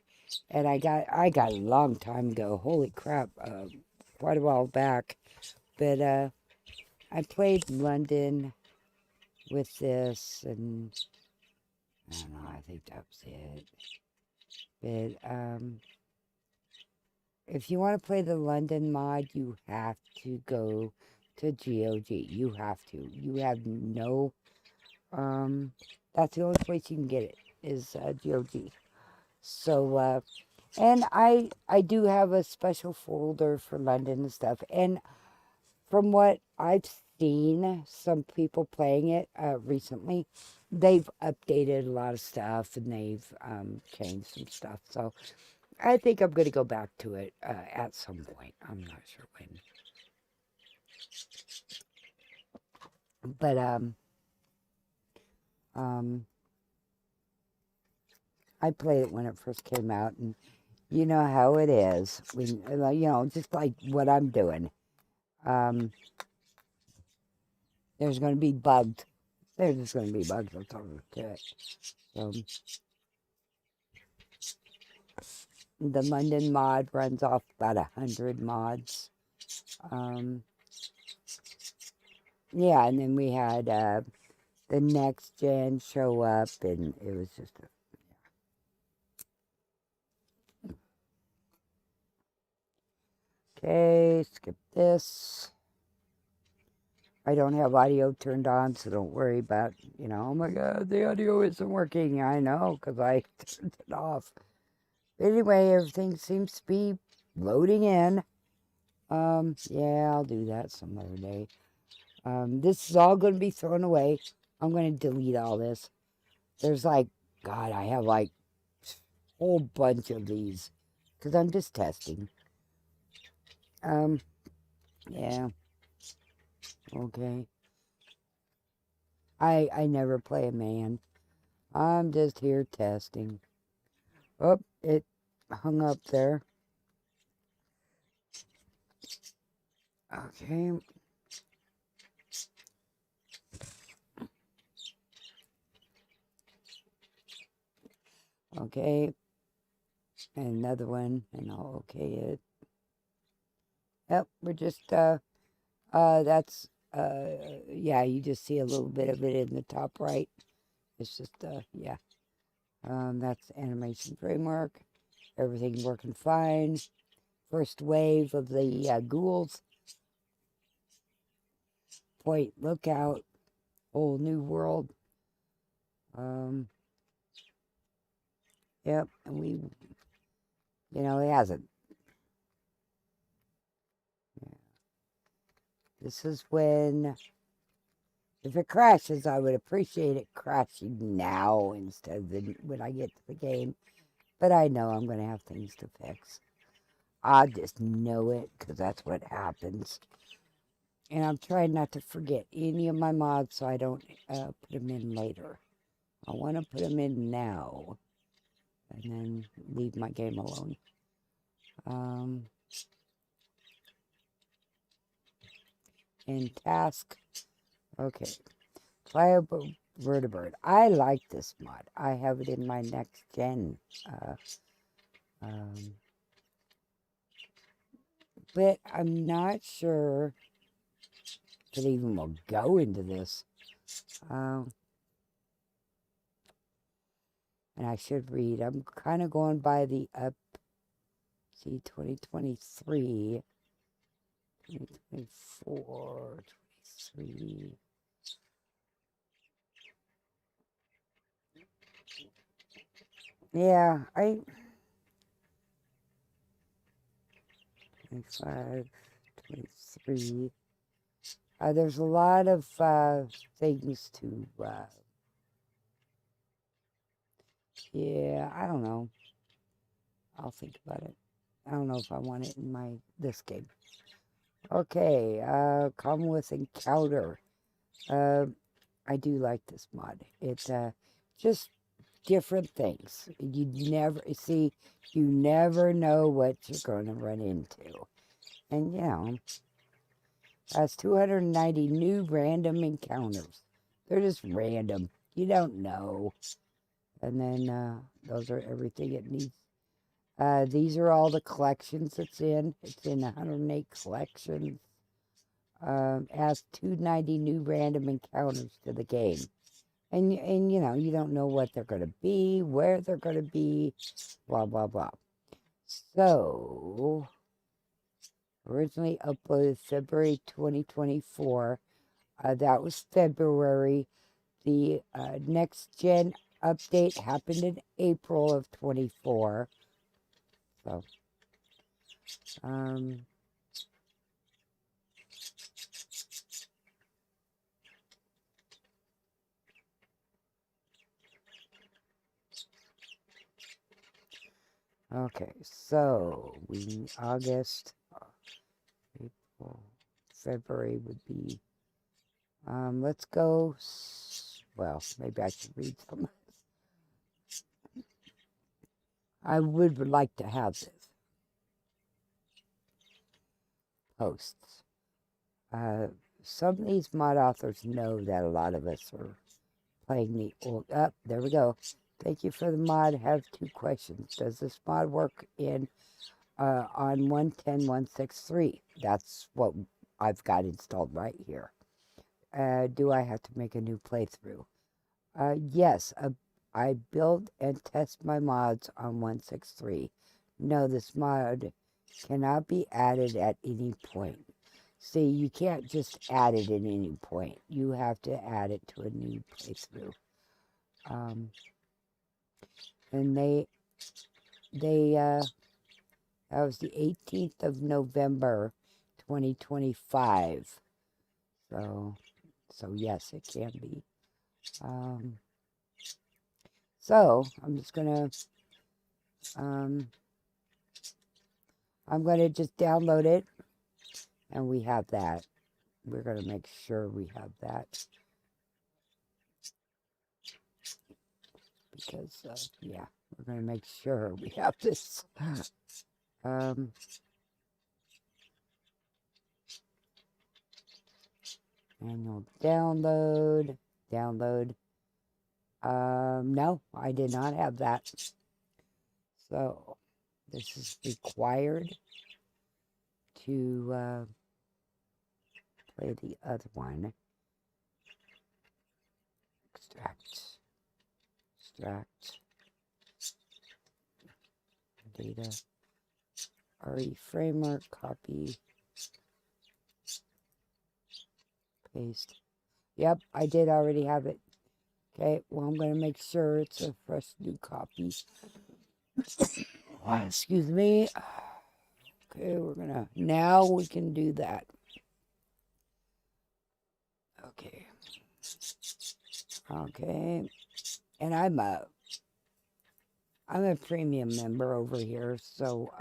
Speaker 1: and I got it a long time ago. Holy crap! Quite a while back, but I played London with this, and I don't know. I think that was it. But if you want to play the London mod, you have to go to GOG. You have to. You have no. That's the only place you can get it is GOG. So, and I do have a special folder for London and stuff. And from what I've seen, some people playing it recently, they've updated a lot of stuff and they've changed some stuff. So I think I'm going to go back to it at some point. I'm not sure when. But I played it when it first came out, and you know how it is. Just like what I'm doing. There's going to be bugs. There's just going to be bugs. That's all to it. So the London mod runs off about 100 mods. Yeah, and then we had the next gen show up, and it was just okay, skip this. I don't have audio turned on, so don't worry about, oh my God, the audio isn't working. I know, because I turned it off. But anyway, everything seems to be loading in. Yeah, I'll do that some other day. This is all going to be thrown away. I'm going to delete all this. There's like, God, I have like a whole bunch of these because I'm just testing. Yeah. Okay. I never play a man. I'm just here testing. Oh, it hung up there. Okay. Okay. And another one, and I'll okay it. Yep, we're just, that's, yeah, you just see a little bit of it in the top right. It's just, yeah. That's animation framework. Everything working fine. First wave of the ghouls. Point lookout. Whole new world. Yep, and we, it hasn't. Yeah. This is when, if it crashes, I would appreciate it crashing now instead of when I get to the game. But I know I'm going to have things to fix. I just know it because that's what happens. And I'm trying not to forget any of my mods so I don't put them in later. I want to put them in now and then leave my game alone. In task, okay. Vertibird. I like this mod. I have it in my next gen. But I'm not sure if it even will go into this. And I should read. I'm kind of going by the see, 2023, 2024, 23. Yeah, 25, 23. There's a lot of things to, yeah, I don't know. I'll think about it. I don't know if I want it in this game. Okay, Commonwealth Encounter. I do like this mod. It's just different things. You never know what you're going to run into. And, has 290 new random encounters. They're just random. You don't know. And then those are everything it needs. These are all the collections it's in. It's in 108 collections. Adds 290 new random encounters to the game. And you don't know what they're going to be, where they're going to be, blah, blah, blah. So, originally uploaded February 2024. That was February. The next gen update happened in April of 24. So, okay, so August, April, February would be, let's go, well, maybe I should read some. I would like to have this. Posts. Some of these mod authors know that a lot of us are playing the old, there we go. Thank you for the mod. Have 2 questions. Does this mod work on 1.10.1.6.3? That's what I've got installed right here. Do I have to make a new playthrough? Yes. I build and test my mods on 1.6.3. No, this mod cannot be added at any point. See, you can't just add it at any point. You have to add it to a new playthrough. And that was the 18th of November, 2025. So yes, it can be. So I'm just gonna, I'm gonna just download it, and we have that. We're gonna make sure we have that. Because, yeah, we're going to make sure we have this. Annual download. No, I did not have that. So, This is required to play the other one. Extract data, RE framework, copy, paste. Yep, I did already have it. Okay, well, I'm going to make sure it's a fresh new copy. Excuse me. Okay, now we can do that. Okay. Okay. And I'm a premium member over here, so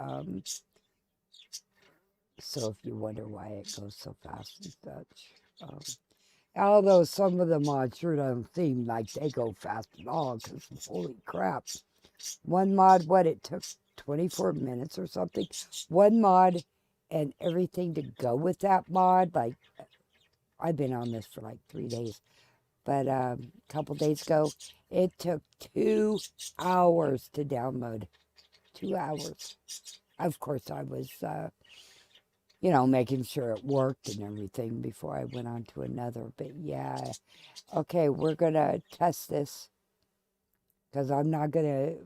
Speaker 1: if you wonder why it goes so fast and such. Although some of the mods sure don't seem like they go fast at all, because holy crap. One mod, it took 24 minutes or something. One mod and everything to go with that mod, like, I've been on this for like 3 days, but a couple days ago, it took 2 hours to download. 2 hours. Of course, I was, making sure it worked and everything before I went on to another. But yeah, okay, we're going to test this because I'm not going to,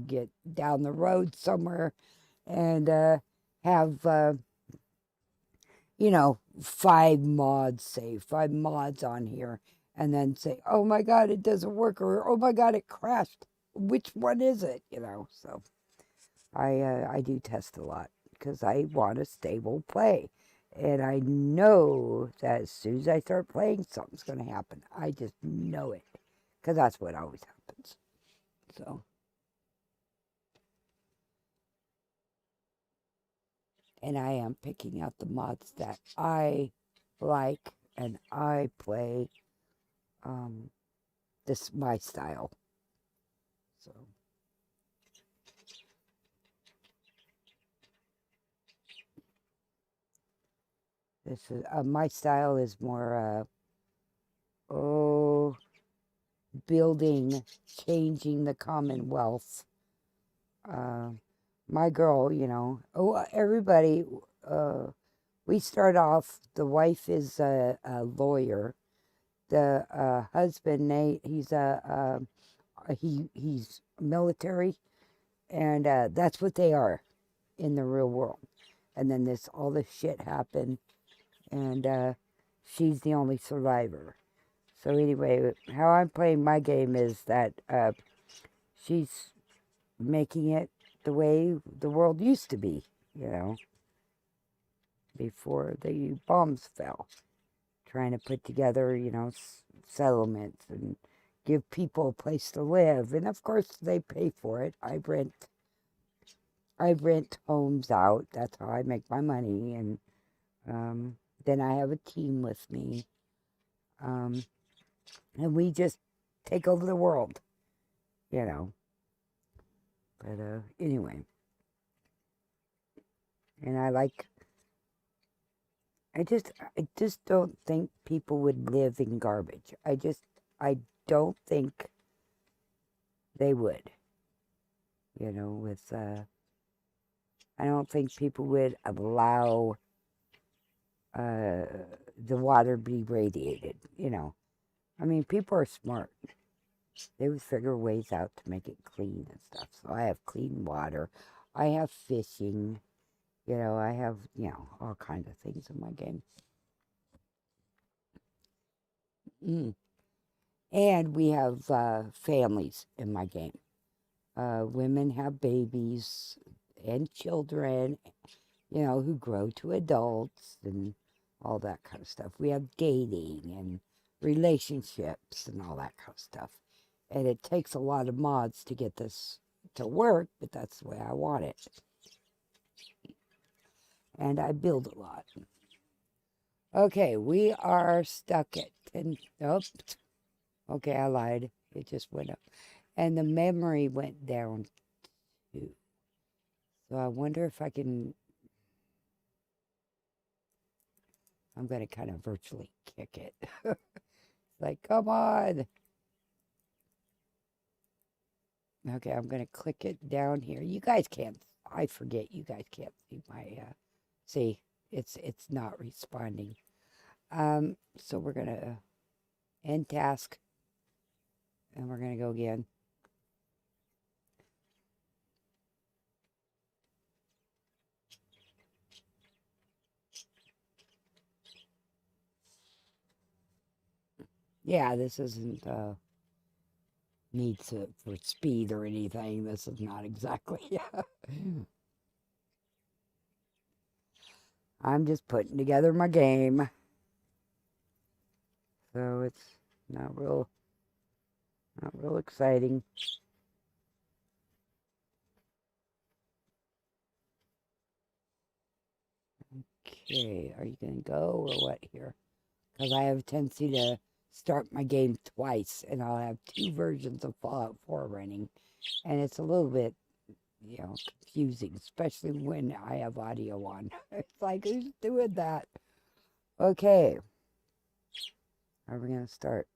Speaker 1: get down the road somewhere and have, 5 mods on here and then say, oh my God, it doesn't work, or oh my God, it crashed. Which one is it? So I do test a lot because I want a stable play. And I know that as soon as I start playing, something's going to happen. I just know it because that's what always happens. So. And I am picking out the mods that I like and I play. This my style. So this is my style is more building, changing the Commonwealth. My girl, everybody. We start off. The wife is a lawyer. The husband, Nate, he's he's military, and that's what they are in the real world. And then all this shit happened, and she's the only survivor. So anyway, how I'm playing my game is that she's making it the way the world used to be, before the bombs fell. Trying to put together, settlements and give people a place to live. And of course, they pay for it. I rent homes out. That's how I make my money. And then I have a team with me. And we just take over the world, But anyway. And I just don't think people would live in garbage. I don't think they would. I don't think people would allow the water be radiated, I mean, people are smart. They would figure ways out to make it clean and stuff. So I have clean water. I have fishing. I have, all kinds of things in my game. And we have families in my game. Women have babies and children, who grow to adults and all that kind of stuff. We have dating and relationships and all that kind of stuff. And it takes a lot of mods to get this to work, but that's the way I want it. And I build a lot. Okay, we are stuck at 10. Oops. Okay, I lied. It just went up. And the memory went down too. So I wonder if I can... I'm going to kind of virtually kick it. Like, come on. Okay, I'm going to click it down here. You guys can't, I forget, you guys can't see my, see, it's not responding. So we're going to end task, and we're going to go again. Yeah, this isn't, needs it for speed or anything. This is not exactly, I'm just putting together my game. So it's not real exciting. Okay, are you going to go or what here? Because I have a tendency to start my game twice, and I'll have two versions of Fallout 4 running. And it's a little bit, confusing, especially when I have audio on. It's like, who's doing that? Okay. Are we going to start?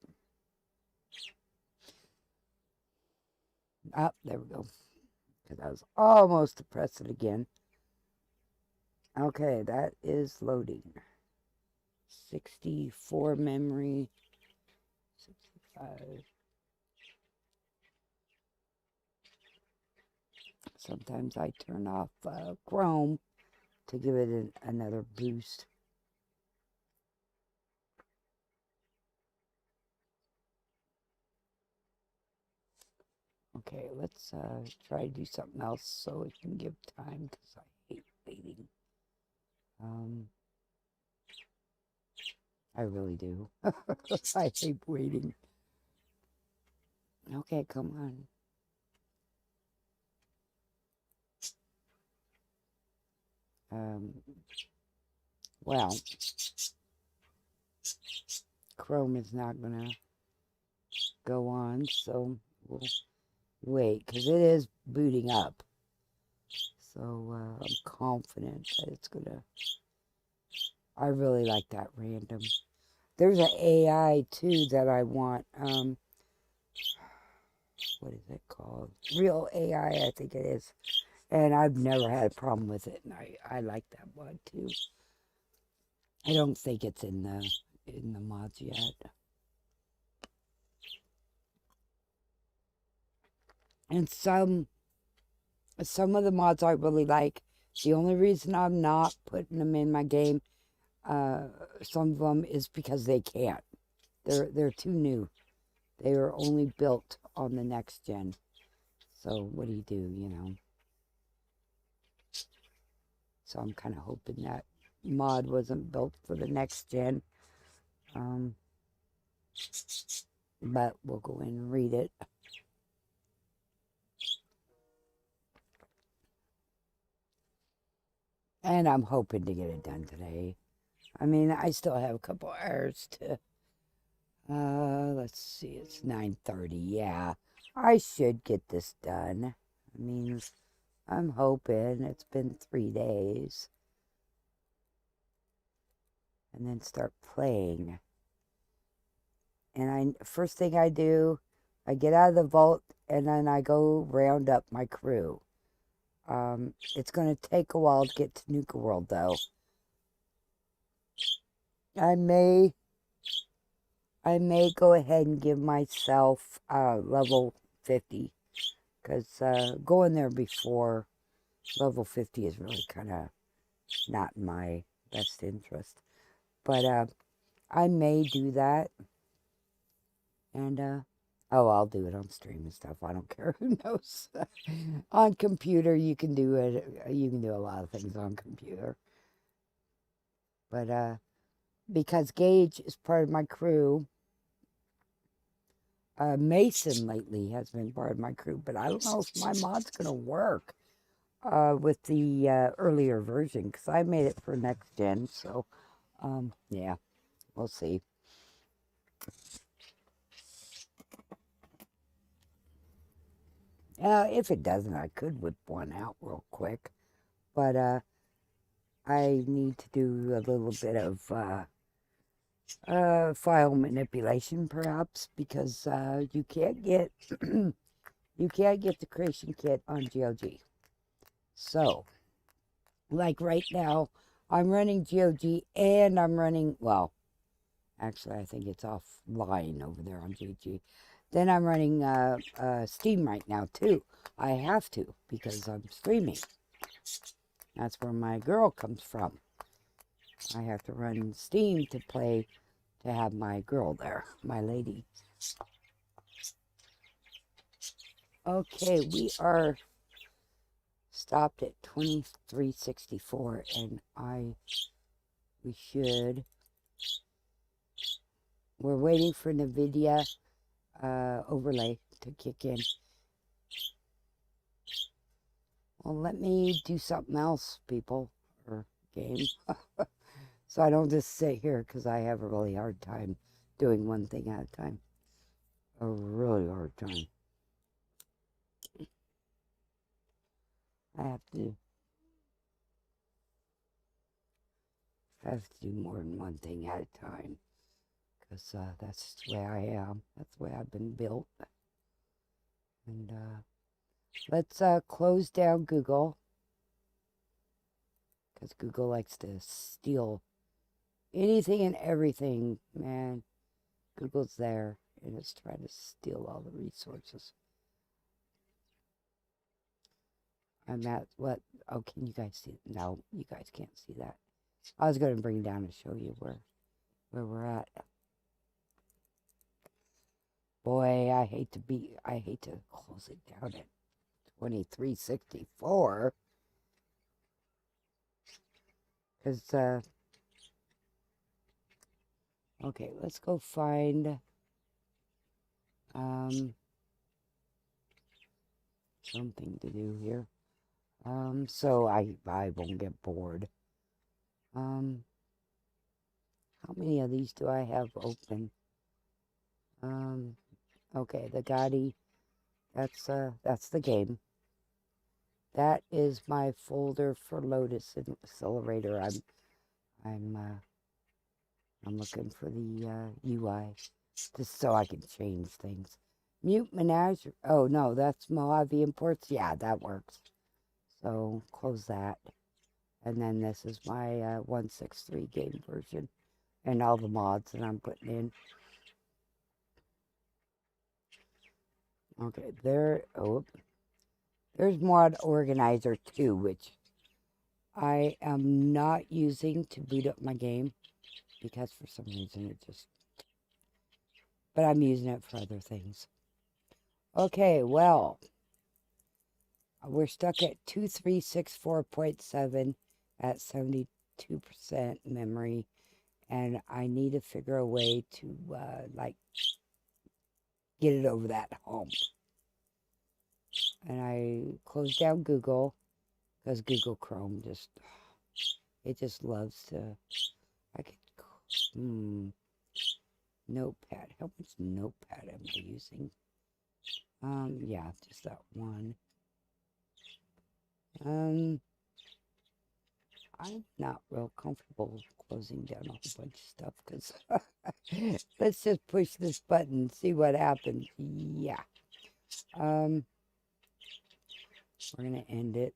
Speaker 1: Oh, there we go. Because I was almost to press it again. Okay, that is loading. 64 memory. 65. Sometimes I turn off Chrome to give it another boost. Okay, let's try to do something else so it can give time, because I hate waiting. I really do. I hate waiting. Okay, come on. Well, Chrome is not going to go on, so we'll wait, because it is booting up. So I'm confident that it's going to... I really like that random. There's an AI, too, that I want. What is it called? Real AI, I think it is. And I've never had a problem with it, and I like that one, too. I don't think it's in the mods yet. And some of the mods I really like. The only reason I'm not putting them in my game, some of them, is because they can't. They're too new. They were only built on the next gen. So what do, So I'm kind of hoping that mod wasn't built for the next gen. But we'll go in and read it. And I'm hoping to get it done today. I mean, I still have a couple hours to... let's see, it's 9:30. Yeah, I should get this done. I mean, I'm hoping. It's been 3 days. And then start playing. And first thing I do, I get out of the vault, and then I go round up my crew. It's going to take a while to get to Nuka World, though. I may go ahead and give myself level 50, because going there before level 50 is really kind of not in my best interest. But I may do that, and I'll do it on stream and stuff. I don't care. Who knows? On computer, you can do it. You can do a lot of things on computer. But because Gage is part of my crew, Mason lately has been part of my crew, but I don't know if my mod's going to work with the earlier version, because I made it for next gen. So, yeah, we'll see. If it doesn't, I could whip one out real quick. But I need to do a little bit of file manipulation, perhaps, because you can't get you can't get the creation kit on GOG. So, like right now, I'm running GOG and I'm running, well, actually I think it's offline over there on GOG. Then I'm running Steam right now too. I have to because I'm streaming. That's where my girl comes from. I have to run Steam to play, to have my girl there, my lady. Okay, we are stopped at 2364, and we should, we're waiting for NVIDIA overlay to kick in. Well, let me do something else, people, or game. So I don't just sit here, because I have a really hard time doing one thing at a time. A really hard time. I have to do more than one thing at a time, because that's the way I am. That's the way I've been built. And let's close down Google, because Google likes to steal anything and everything, man. Google's there, and it's trying to steal all the resources. I'm at what? Oh, can you guys see? No, you guys can't see that. I was going to bring it down and show you where we're at. Boy, I hate to close it down at 2364. Because, okay, let's go find, something to do here. So I won't get bored. How many of these do I have open? Okay, the Gotti, that's the game. That is my folder for Lotus Accelerator. I'm looking for the UI, just so I can change things. Mute Menagerie. Oh no, that's Mojave imports. Yeah, that works. So close that. And then this is my 163 game version, and all the mods that I'm putting in. Okay, there. Oh, there's Mod Organizer 2, which I am not using to boot up my game, because for some reason it just, but I'm using it for other things. Okay, well, we're stuck at 2364.7 at 72% memory, and I need to figure a way to, like, get it over that hump. And I closed down Google, because Google Chrome just, it just loves to, I could, Notepad. How much Notepad am I using? Yeah, just that one. I'm not real comfortable closing down a whole bunch of stuff, because let's just push this button and see what happens. Yeah. We're gonna end it.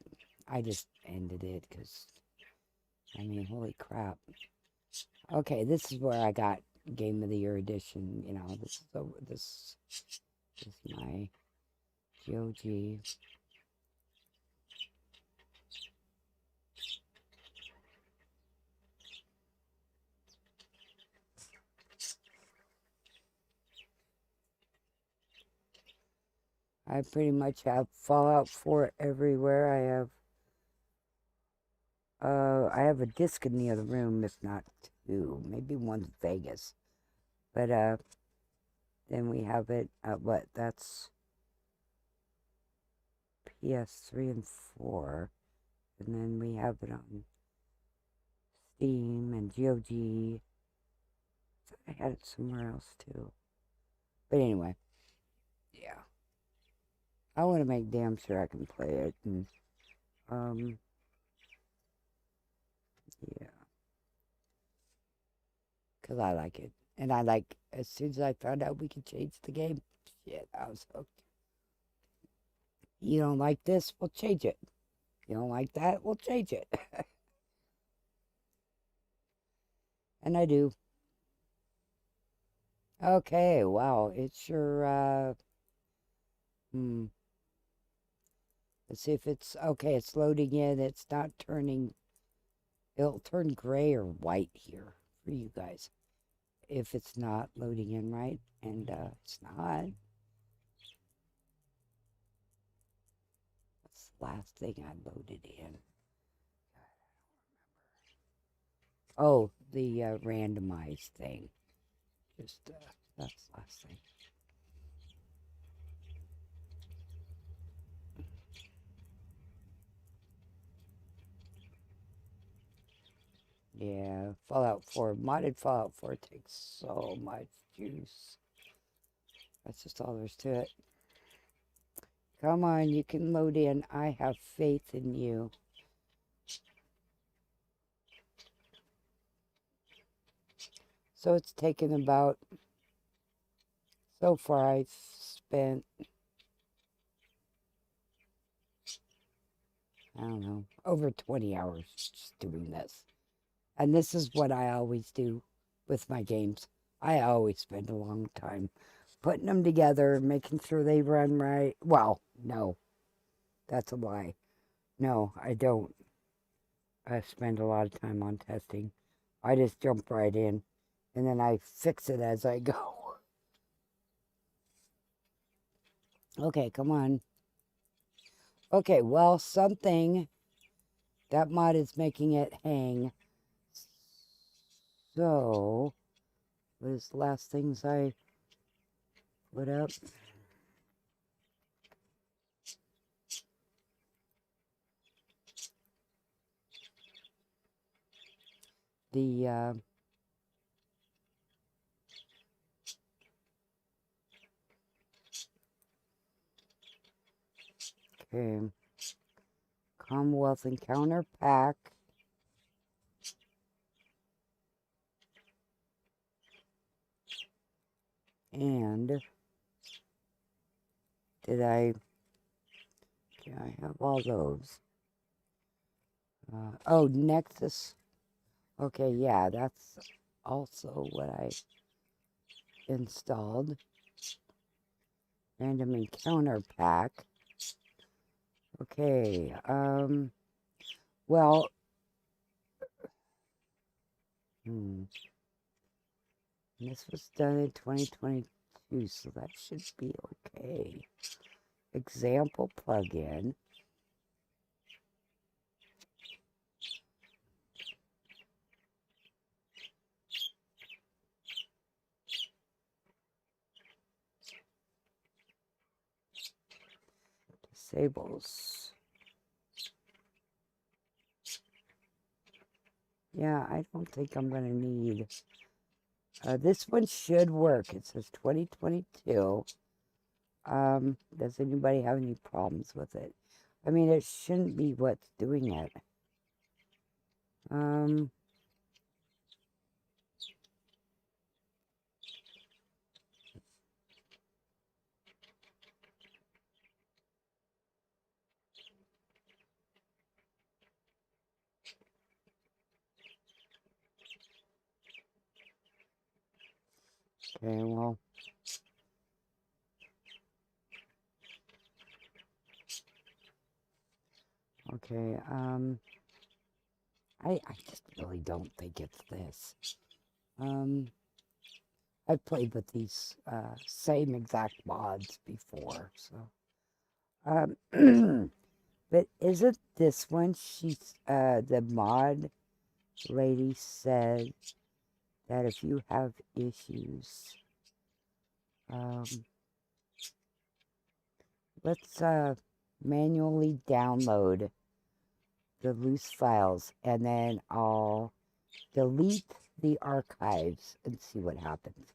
Speaker 1: I just ended it because, I mean, holy crap. Okay, this is where I got Game of the Year edition. You know, this is my GOG. I pretty much have Fallout 4 everywhere. I have a disc in the other room, if not two. Maybe one's Vegas. But, then we have it at what? That's PS3 and 4. And then we have it on Steam and GOG. I had it somewhere else too. But anyway, yeah. I want to make damn sure I can play it. And, yeah. Because I like it. And I like, as soon as I found out we could change the game, shit, I was hooked. You don't like this, we'll change it. You don't like that, we'll change it. And I do. Okay, wow, it sure, let's see if it's, okay, it's loading in. It's not turning, it'll turn gray or white here for you guys if it's not loading in right, and it's not. What's the last thing I loaded in? Oh, the randomized thing. Just, that's the last thing. Yeah, Fallout 4, modded Fallout 4 takes so much juice. That's just all there's to it. Come on, you can load in. I have faith in you. So it's taken about, so far I've spent, I don't know, over 20 hours just doing this. And this is what I always do with my games. I always spend a long time putting them together, making sure they run right. Well, no, that's a lie. No, I don't. I spend a lot of time on testing. I just jump right in, and then I fix it as I go. Okay, come on. Okay, well, something, that mod is making it hang. So, what is the last things I put up? The, okay, Commonwealth Encounter Pack. And did I have all those? Oh, Nexus. Okay, yeah, that's also what I installed. Random Encounter Pack. Okay, well, this was done in 2022, so that should be okay. Example plugin. Disables. Yeah, I don't think I'm going to need... this one should work. It says 2022. Does anybody have any problems with it? I mean, it shouldn't be what's doing it. Okay, well. Okay, I just really don't think it's this. I've played with these, same exact mods before, so. But isn't this one, she's, the mod lady said that if you have issues, let's, manually download the loose files, and then I'll delete the archives and see what happens.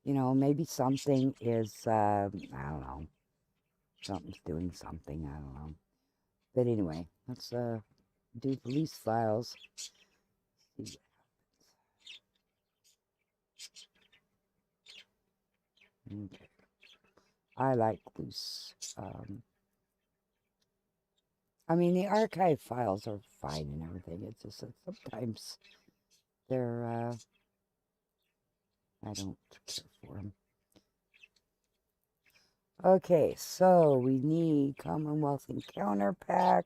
Speaker 1: You know, maybe something is, I don't know, something's doing something, I don't know. But anyway, let's do the loose files. See what happens. Okay. I like loose. I mean, the archive files are fine and everything. It's just that sometimes they're, I don't care for them. Okay, so we need Commonwealth Encounter Pack,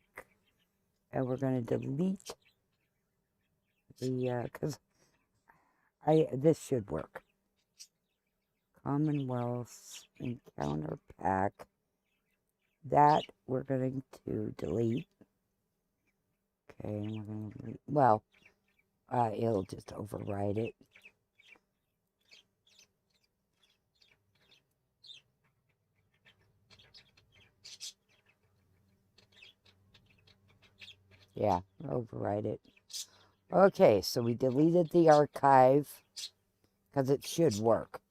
Speaker 1: and we're going to delete the, because this should work. Commonwealth Encounter Pack, that we're going to delete. Okay, and we're going to delete, well, it'll just override it. Yeah, override it. Okay, so we deleted the archive because it should work.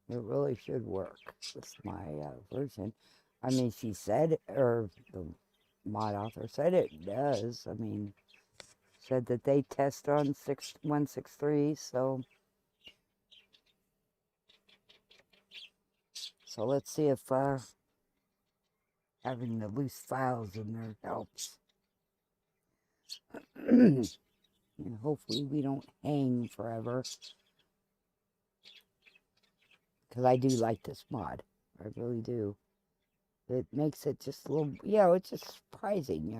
Speaker 1: It really should work with my version. I mean, she said, or the mod author said it does. I mean, said that they test on 163, so let's see if having the loose files in there helps. And hopefully we don't hang forever. Because I do like this mod. I really do. It makes it just a little, it's just surprising,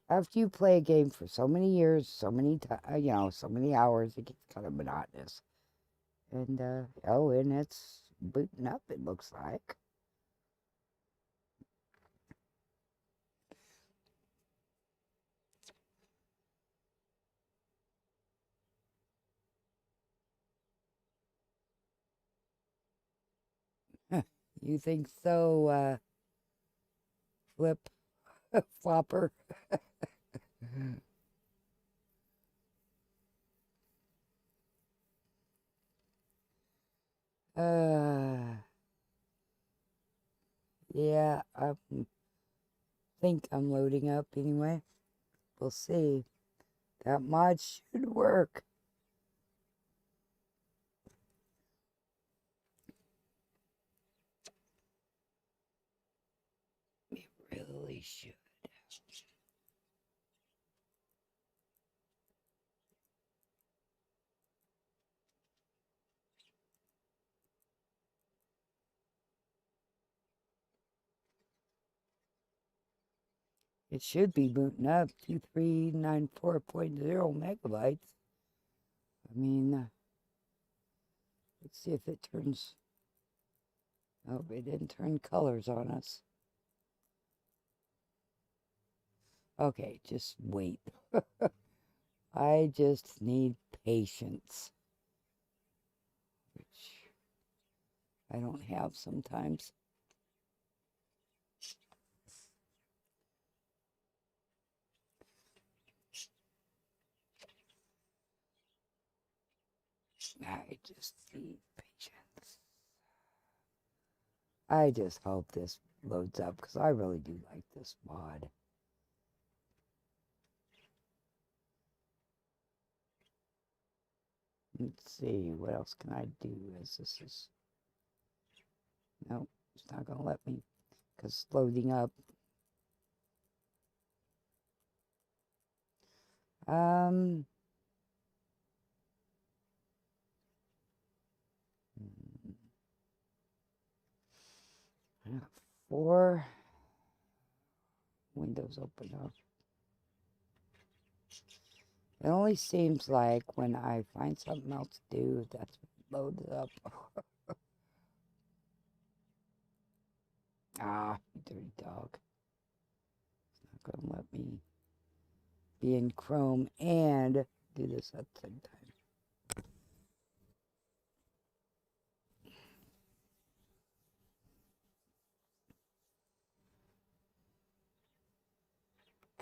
Speaker 1: After you play a game for so many years, so many so many hours, it gets kind of monotonous. And, and it's booting up, it looks like. You think so, Flip? Flopper? Yeah, I think I'm loading up anyway. We'll see. That mod should work. It really should. It should be booting up 2394.0 megabytes. I mean, let's see if it turns. Oh, it didn't turn colors on us. Okay, just wait. I just need patience, which I don't have sometimes. I just need patience. I just hope this loads up because I really do like this mod. Let's see, what else can I do as this is... Nope, it's not going to let me because it's loading up. Um, 4 windows open up. It only seems like when I find something else to do, that's when it loads up. Ah, you dirty dog. It's not going to let me be in Chrome and do this at the same time.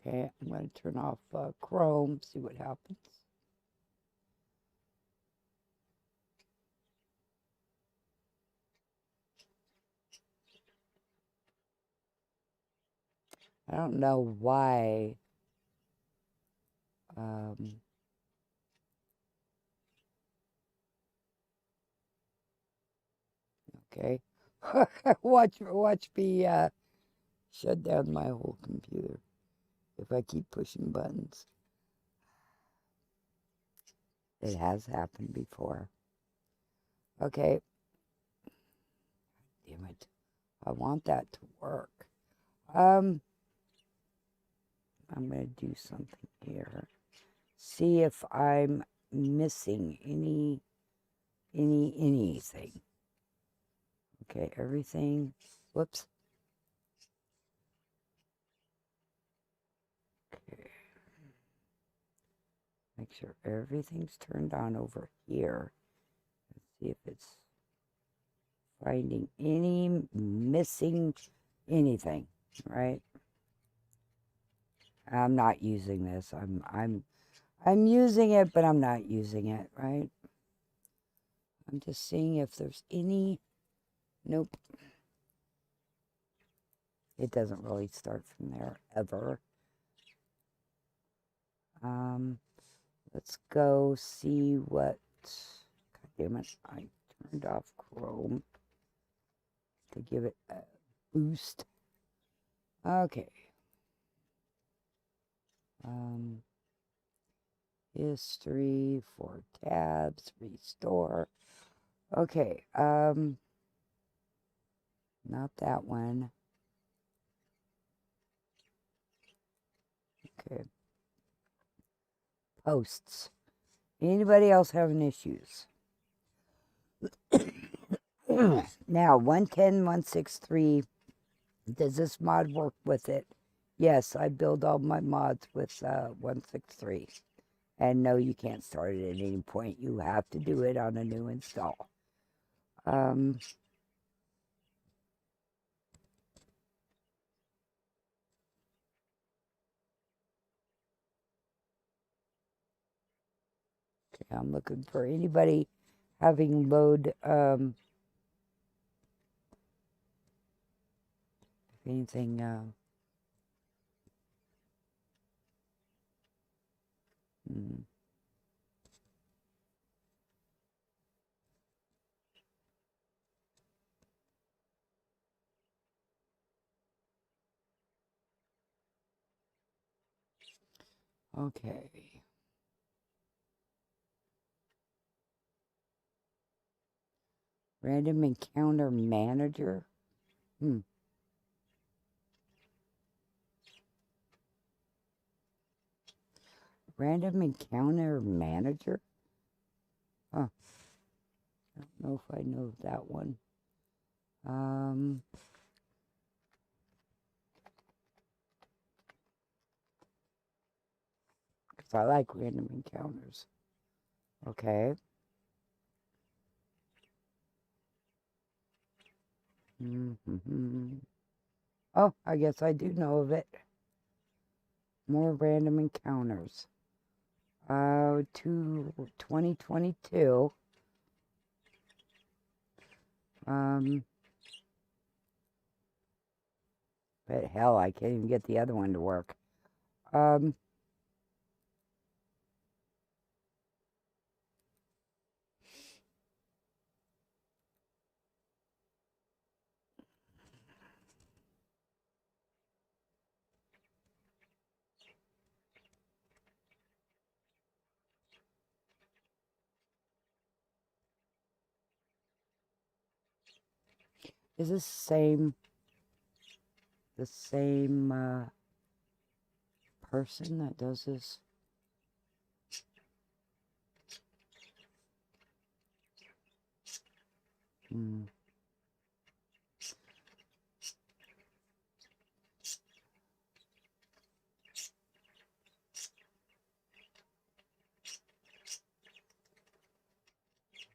Speaker 1: Okay, I'm going to turn off Chrome, see what happens. I don't know why. Okay. Watch me shut down my whole computer if I keep pushing buttons. It has happened before. Okay. Damn it. I want that to work. I'm going to do something here. See if I'm missing anything. Okay, everything. Whoops. Okay. Make sure everything's turned on over here. Let's see if it's finding any missing anything, right? I'm not using this. I'm using it, but I'm not using it, right? I'm just seeing if there's any. Nope. It doesn't really start from there ever. Let's go see what. God damn it! I turned off Chrome to give it a boost. Okay. History, 4 tabs, restore. Okay, not that one. Okay. Posts. Anybody else having issues? Now, 110.163, does this mod work with it? Yes, I build all my mods with 163. And no, you can't start it at any point. You have to do it on a new install. Okay, I'm looking for anybody having load, anything, okay. Random encounter manager. Random encounter manager? Huh. I don't know if I know that one. Because I like random encounters. Okay. Oh, I guess I do know of it. More random encounters. To 2022. But hell, I can't even get the other one to work. Is this the same person that does this?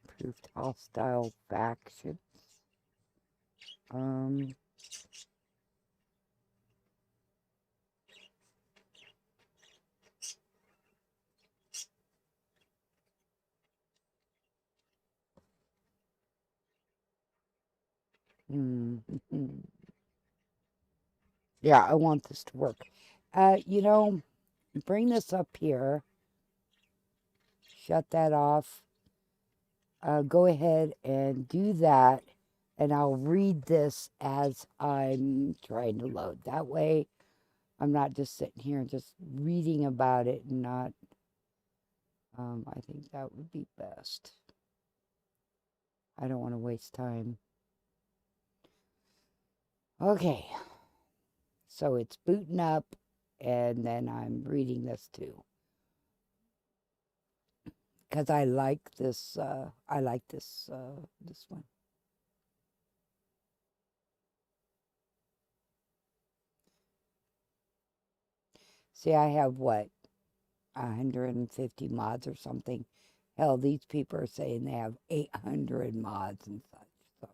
Speaker 1: Approved hostile factions. Yeah, I want this to work. Bring this up here. Shut that off. Go ahead and do that. And I'll read this as I'm trying to load. That way, I'm not just sitting here and just reading about it and not, I think that would be best. I don't want to waste time. Okay. So it's booting up, and then I'm reading this too. Because I like this, this one. See, I have what, 150 mods or something. Hell, these people are saying they have 800 mods and such. So,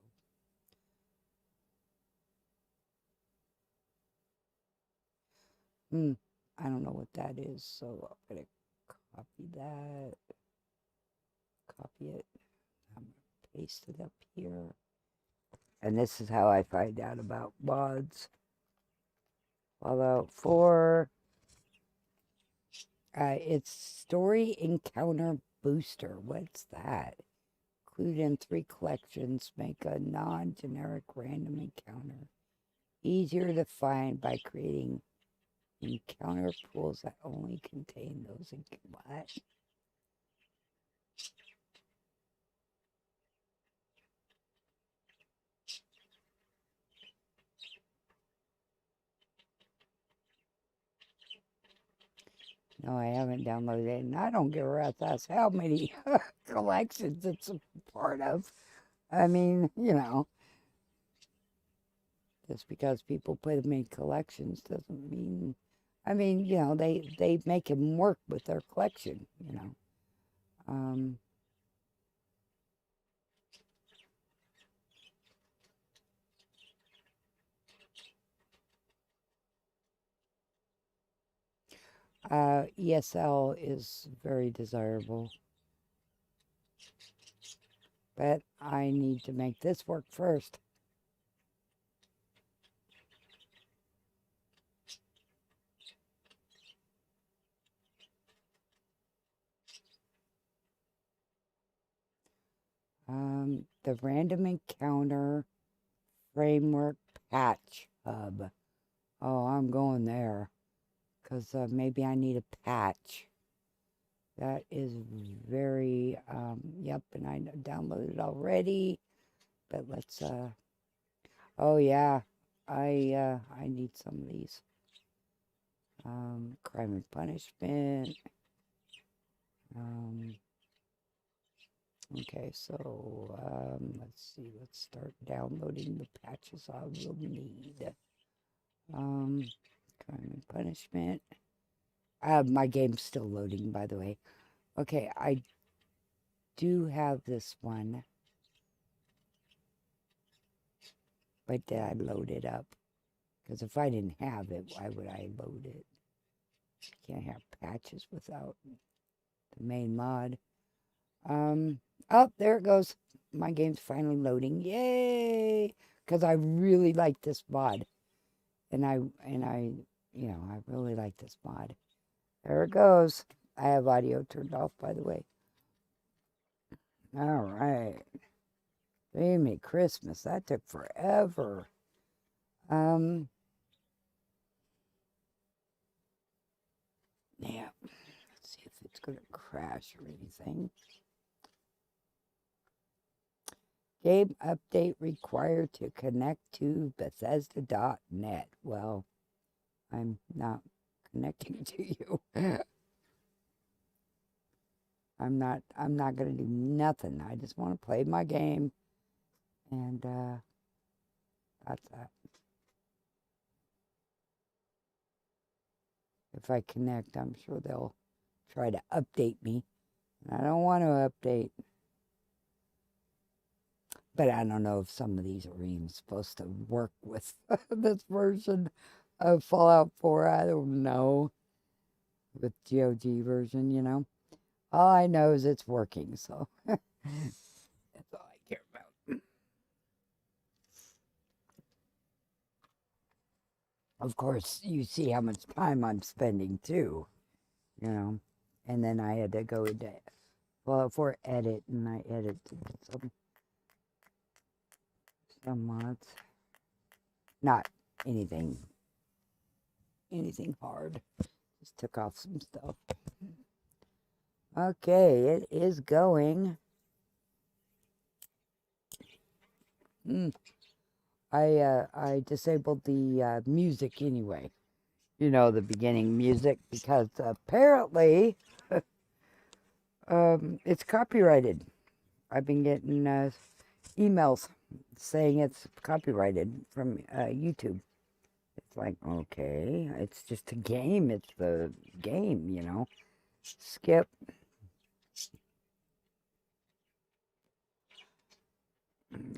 Speaker 1: I don't know what that is. So I'm gonna copy that, copy it, I'm gonna paste it up here. And this is how I find out about mods. Fallout 4. It's Story Encounter Booster. What's that? Include in 3 collections, make a non-generic random encounter easier to find by creating encounter pools that only contain those in what? No, I haven't downloaded it, and I don't give a rat's ass how many collections it's a part of. I mean, just because people put them in collections doesn't mean, they make them work with their collection. Um, ESL is very desirable, but I need to make this work first. The Random Encounter Framework Patch Hub. Oh, I'm going there, because maybe I need a patch. That is very, yep, and I downloaded it already, but let's, oh yeah, I need some of these. Crime and Punishment. Okay, so, let's see, let's start downloading the patches I will need. Crime and Punishment. My game's still loading, by the way. Okay, I do have this one. But did I load it up? Because if I didn't have it, why would I load it? Can't have patches without the main mod. Oh, there it goes. My game's finally loading. Yay! Because I really like this mod. And I really like this mod. There it goes. I have audio turned off, by the way. All right. Merry Christmas. That took forever. Yeah. Let's see if it's going to crash or anything. Game update required to connect to Bethesda.net. Well, I'm not connecting to you. I'm not going to do nothing. I just want to play my game. And that's that. If I connect, I'm sure they'll try to update me. And I don't want to update. But I don't know if some of these are even supposed to work with this version of Fallout 4. I don't know. With GOG version. All I know is it's working, so that's all I care about. Of course, you see how much time I'm spending, too. And then I had to go into Fallout 4 edit, and I edited some some mods. Not anything hard. Just took off some stuff. Okay, it is going. I disabled the music anyway. You know, the beginning music, because apparently it's copyrighted. I've been getting emails saying it's copyrighted from YouTube. It's like, okay, it's just a game. It's the game, you know. Skip.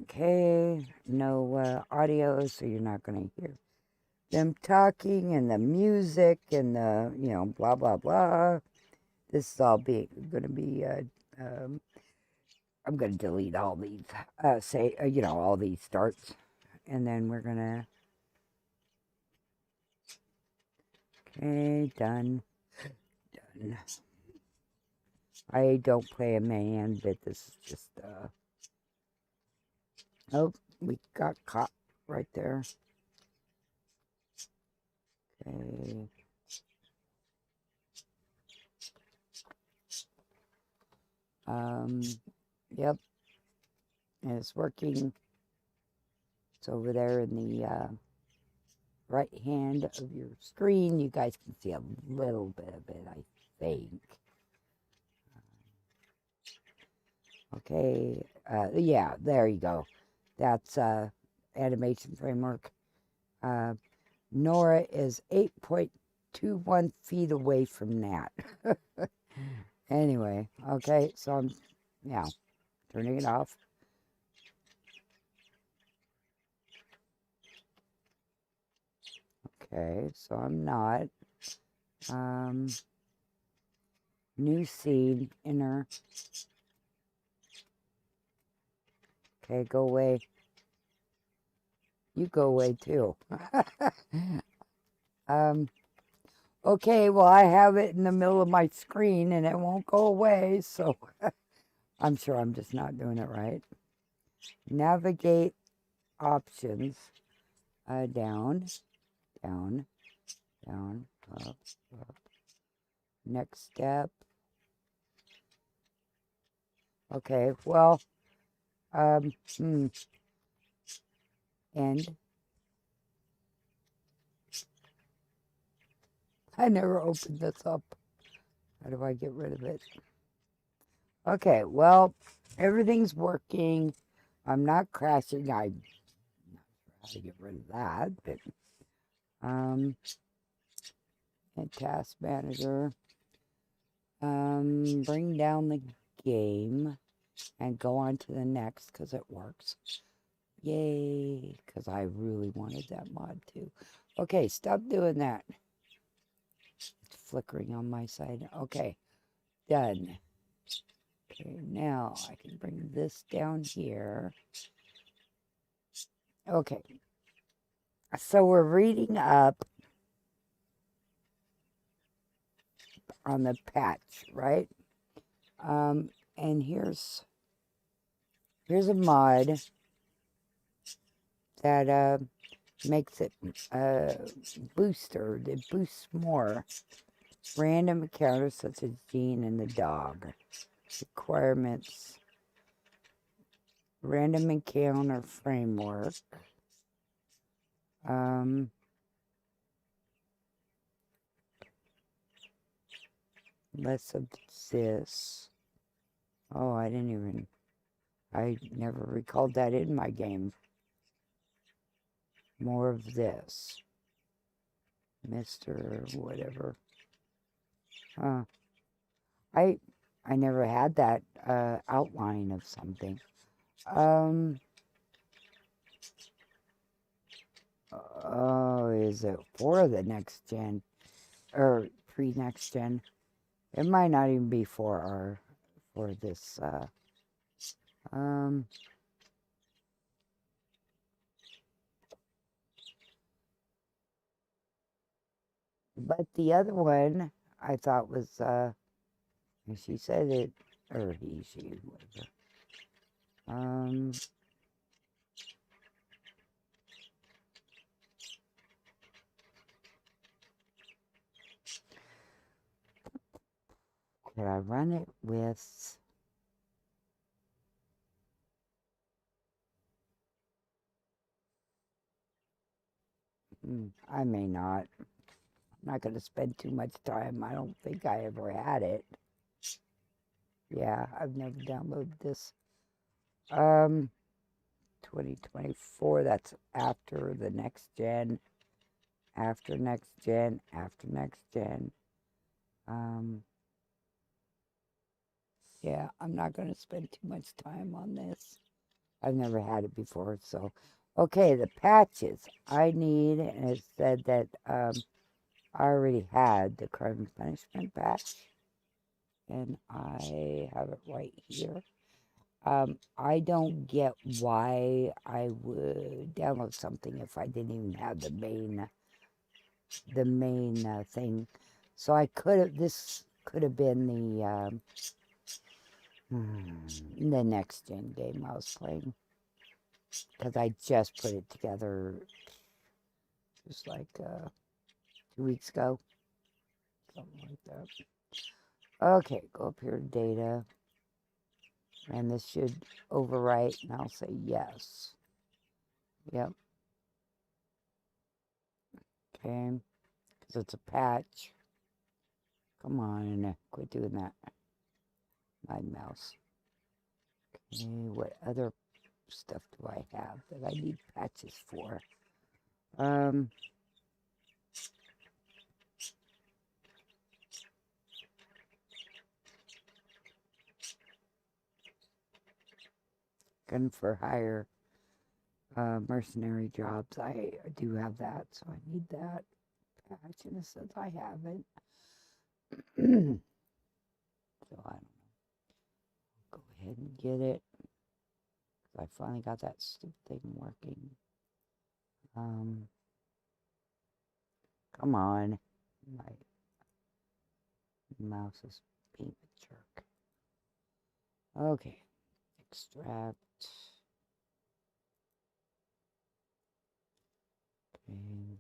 Speaker 1: Okay, no audio, so you're not going to hear them talking and the music and the, you know, blah, blah, blah. This is all going to be, I'm going to delete all these, you know, all these starts. And then we're going to, okay, done. I don't play a man, but this is just, oh, we got caught right there. Okay. Yep. And it's working. It's over there in the right hand of your screen. You guys can see a little bit of it, I think. Okay. Yeah, there you go. That's animation framework. Nora is 8.21 feet away from that. Anyway, okay, so I'm, yeah, turning it off. Okay, so I'm not. New scene, enter. Okay, go away. You go away too. Okay, well, I have it in the middle of my screen and it won't go away, so I'm sure I'm just not doing it right. Navigate options. Down, down, down, up, up. Next step. Okay, well, end. I never opened this up. How do I get rid of it? Okay, well, everything's working. I'm not crashing. I'm not sure how to get rid of that, but and task manager. Bring down the game and go on to the next because it works. Yay, because I really wanted that mod too. Okay, stop doing that. It's flickering on my side. Okay, done. Okay, now I can bring this down here. Okay, so we're reading up on the patch, right? And here's a mod that makes it booster. It boosts more random encounters such as Gene and the dog. Requirements. Random encounter framework. Less of this. Oh, I never recalled that in my game. More of this. Mr. whatever. I never had that outline of something. Oh, is it for the next gen or pre-next gen? It might not even be for this. But the other one I thought was she said it, or he, she, whatever. Could I run it with... I may not. I'm not going to spend too much time. I don't think I ever had it. Yeah, I've never downloaded this. 2024, that's after the next gen. After next gen. After next gen. Yeah, I'm not going to spend too much time on this. I've never had it before, so... Okay, the patches I need, and it said that I already had the crime and punishment patch, and I have it right here. I don't get why I would download something if I didn't even have the main thing. So I could have, this could have been the next gen game I was playing. Because I just put it together just like 2 weeks ago. Something like that. Okay, go up here to data. And this should overwrite, and I'll say yes. Yep. Okay. Because it's a patch. Come on, quit doing that. My mouse. Okay, what other stuff do I have that I need patches for? Gun for hire, mercenary jobs. I do have that, so I need that patch, and it says I have it. So I don't know. Go ahead and get it. I finally got that stupid thing working. Come on. My mouse is being a jerk. Okay. Extract. Okay.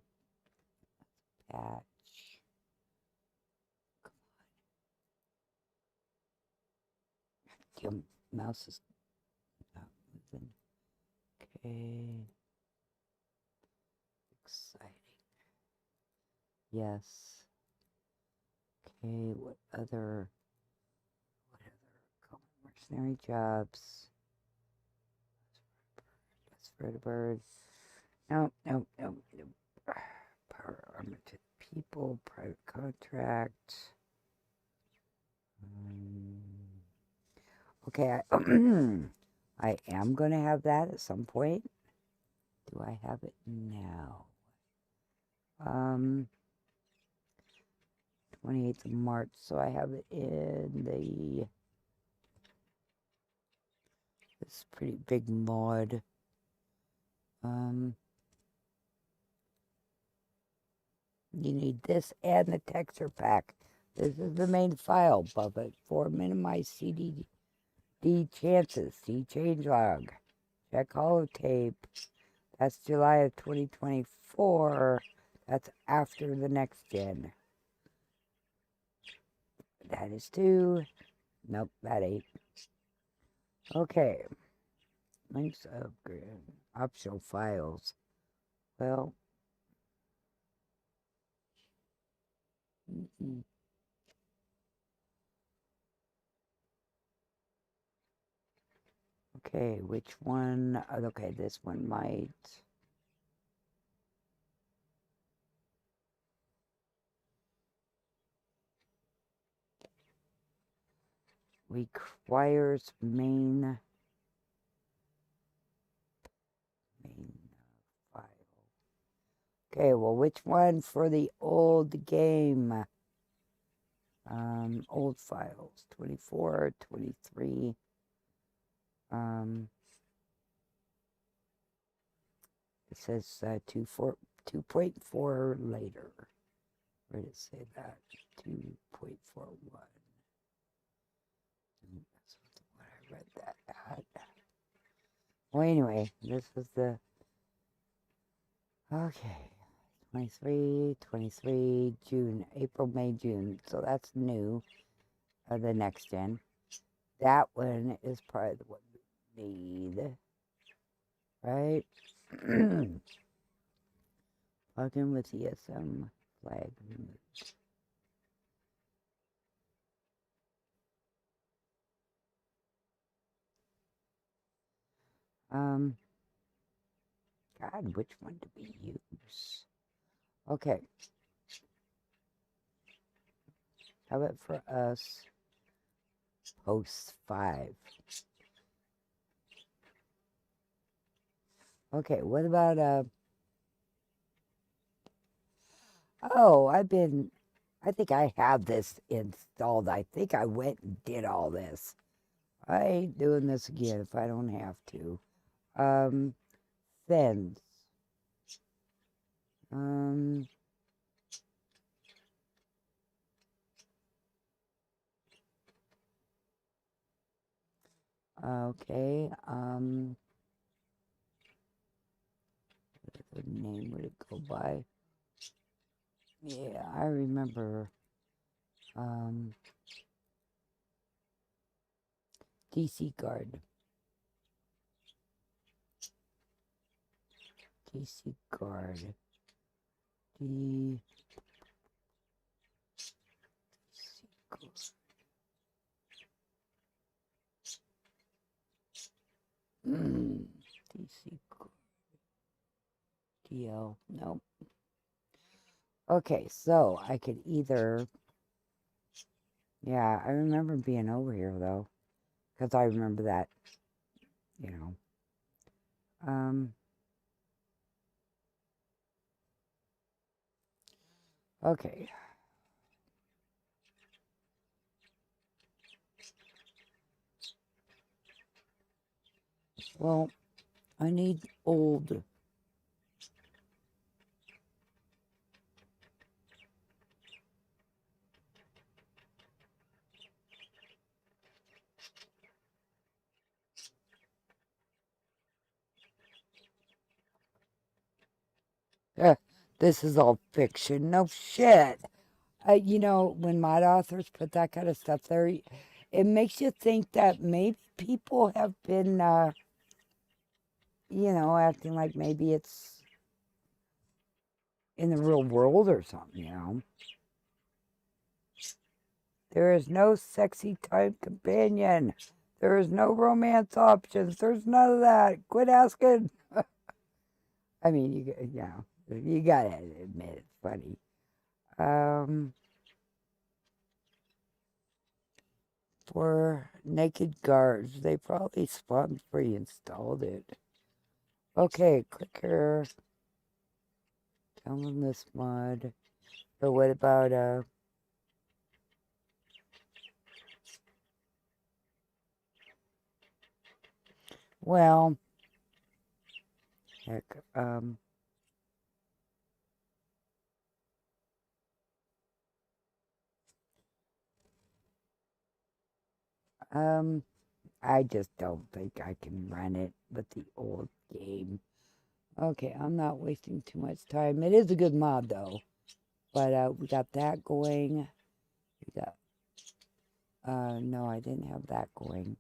Speaker 1: Patch. Your mouse is not moving. Okay. Exciting. Yes. Okay, what other mercenary jobs? That's for the birds. No. Power armor to people, private contract. Okay, I am going to have that at some point. Do I have it now? 28th of March, so I have it in this pretty big mod. You need this and the texture pack. This is the main file above it for minimize CDD chances. See changelog. Check holotape. That's July of 2024. That's after the next gen. That is 2. Nope, that ain't. Okay. Links upgrade. Optional files. Well. Okay, which one? Okay, this one might. Requires main file. Okay, well, which one for the old game? Old files, 24, 23. It says 2.4 later. Where did it say that? 2.41. That's what I read that at. Well, anyway, this was the... Okay. 23, 23, June, April, May, June. So that's new. The next gen. That one is probably the one we need. Right? Plug in with ESM flag. God, which one do we use? Okay. How about for us? Post 5. Okay, what about, oh, I think I have this installed. I think I went and did all this. I ain't doing this again if I don't have to. Fins. Okay, what name would it go by? Yeah, I remember, DC Guard. DC Guard. DC Guard. DC Guard. DL. Nope. Okay, so I could either... Yeah, I remember being over here, though. Because I remember that, you know. Okay. Well, I need old. This is all fiction. No shit. You know, when mod authors put that kind of stuff there, it makes you think that maybe people have been, you know, acting like maybe it's in the real world or something, you know. There is no sexy type companion. There is no romance options. There's none of that. Quit asking. I mean, you gotta admit it's funny. For naked guards, they probably spawned pre-installed it. Okay, click here. Download this mod. But what about well, heck, I just don't think I can run it with the old game. Okay, I'm not wasting too much time. It is a good mod though. But we got that going. We got no, I didn't have that going.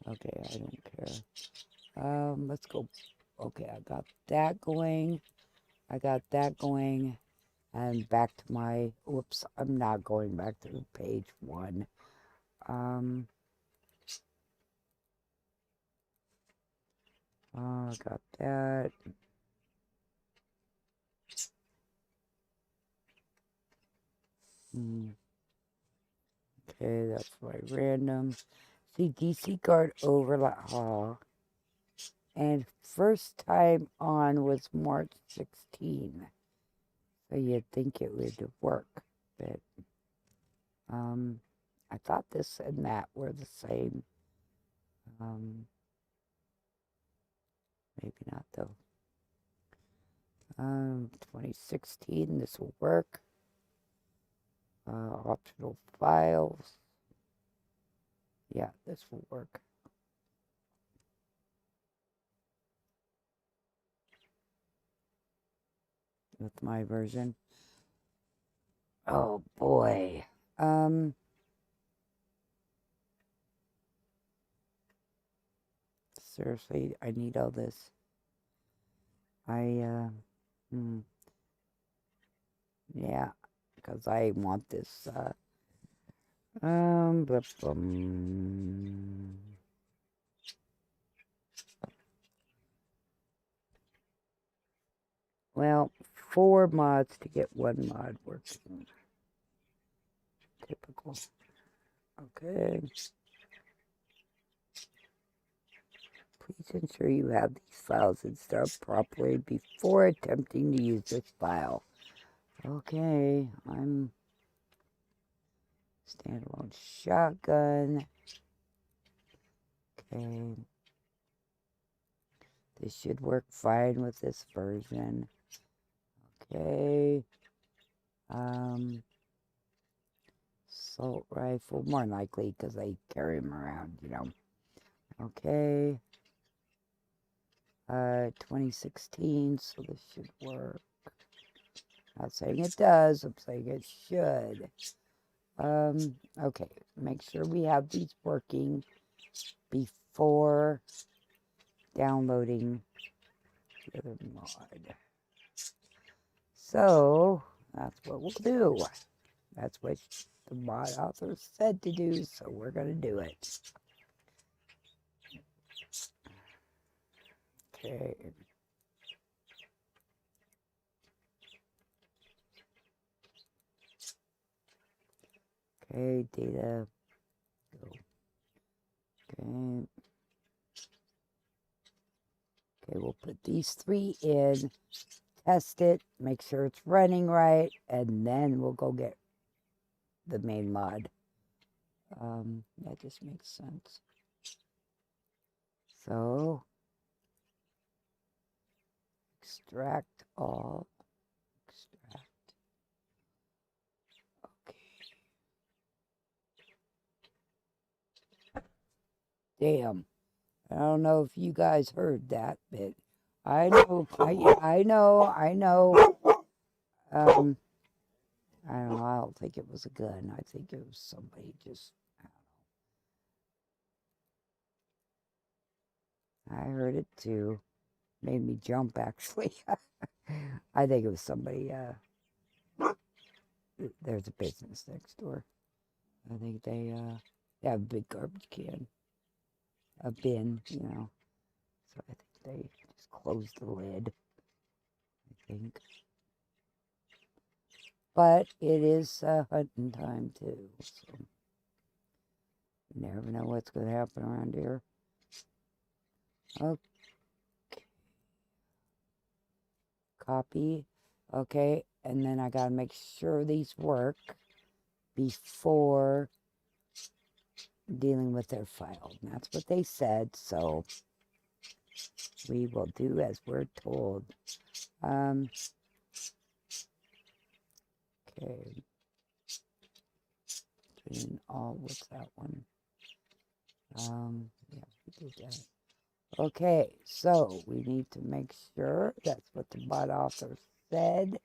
Speaker 1: Okay, I don't care. Let's go. Okay, I got that going. I got that going. And back to my, whoops, I'm not going back to page 1. I got that. Okay, that's my random. See, DC Guard overlap. And first time on was March 16. So you'd think it would work. But, I thought this and that were the same. Maybe not, though. 2016, this will work. Optional files. Yeah, this will work. With my version. Oh boy. Seriously, I need all this. Yeah, because I want this, blip, well, 4 mods to get 1 mod working. Typical. Okay. Please ensure you have these files installed properly before attempting to use this file. Okay, I'm standalone shotgun. Okay. This should work fine with this version. Okay. Assault rifle, more likely because I carry them around, you know. Okay. 2016, so this should work. Not saying it does, I'm saying it should. Okay, make sure we have these working before downloading the other mod. So, that's what we'll do. That's what the mod author said to do, so we're going to do it. Okay. Okay, data. Go. Okay. Okay, we'll put these 3 in, test it, make sure it's running right, and then we'll go get the main mod. That just makes sense. So, extract all. Extract. Okay. Damn. I don't know if you guys heard that, but I know, I know. I don't know, I don't think it was a gun. I think it was somebody just, I don't know. I heard it too. Made me jump, actually. I think it was somebody, there's a business next door. I think they have a big garbage can. A bin, you know. So I think they just closed the lid, I think. But it is hunting time too, so you never know what's going to happen around here. Okay. Copy. Okay, and then I got to make sure these work before dealing with their file. And that's what they said, so we will do as we're told. Okay. In all, what's that one? Yeah, we did that. Okay, so we need to make sure that's what the bot author said.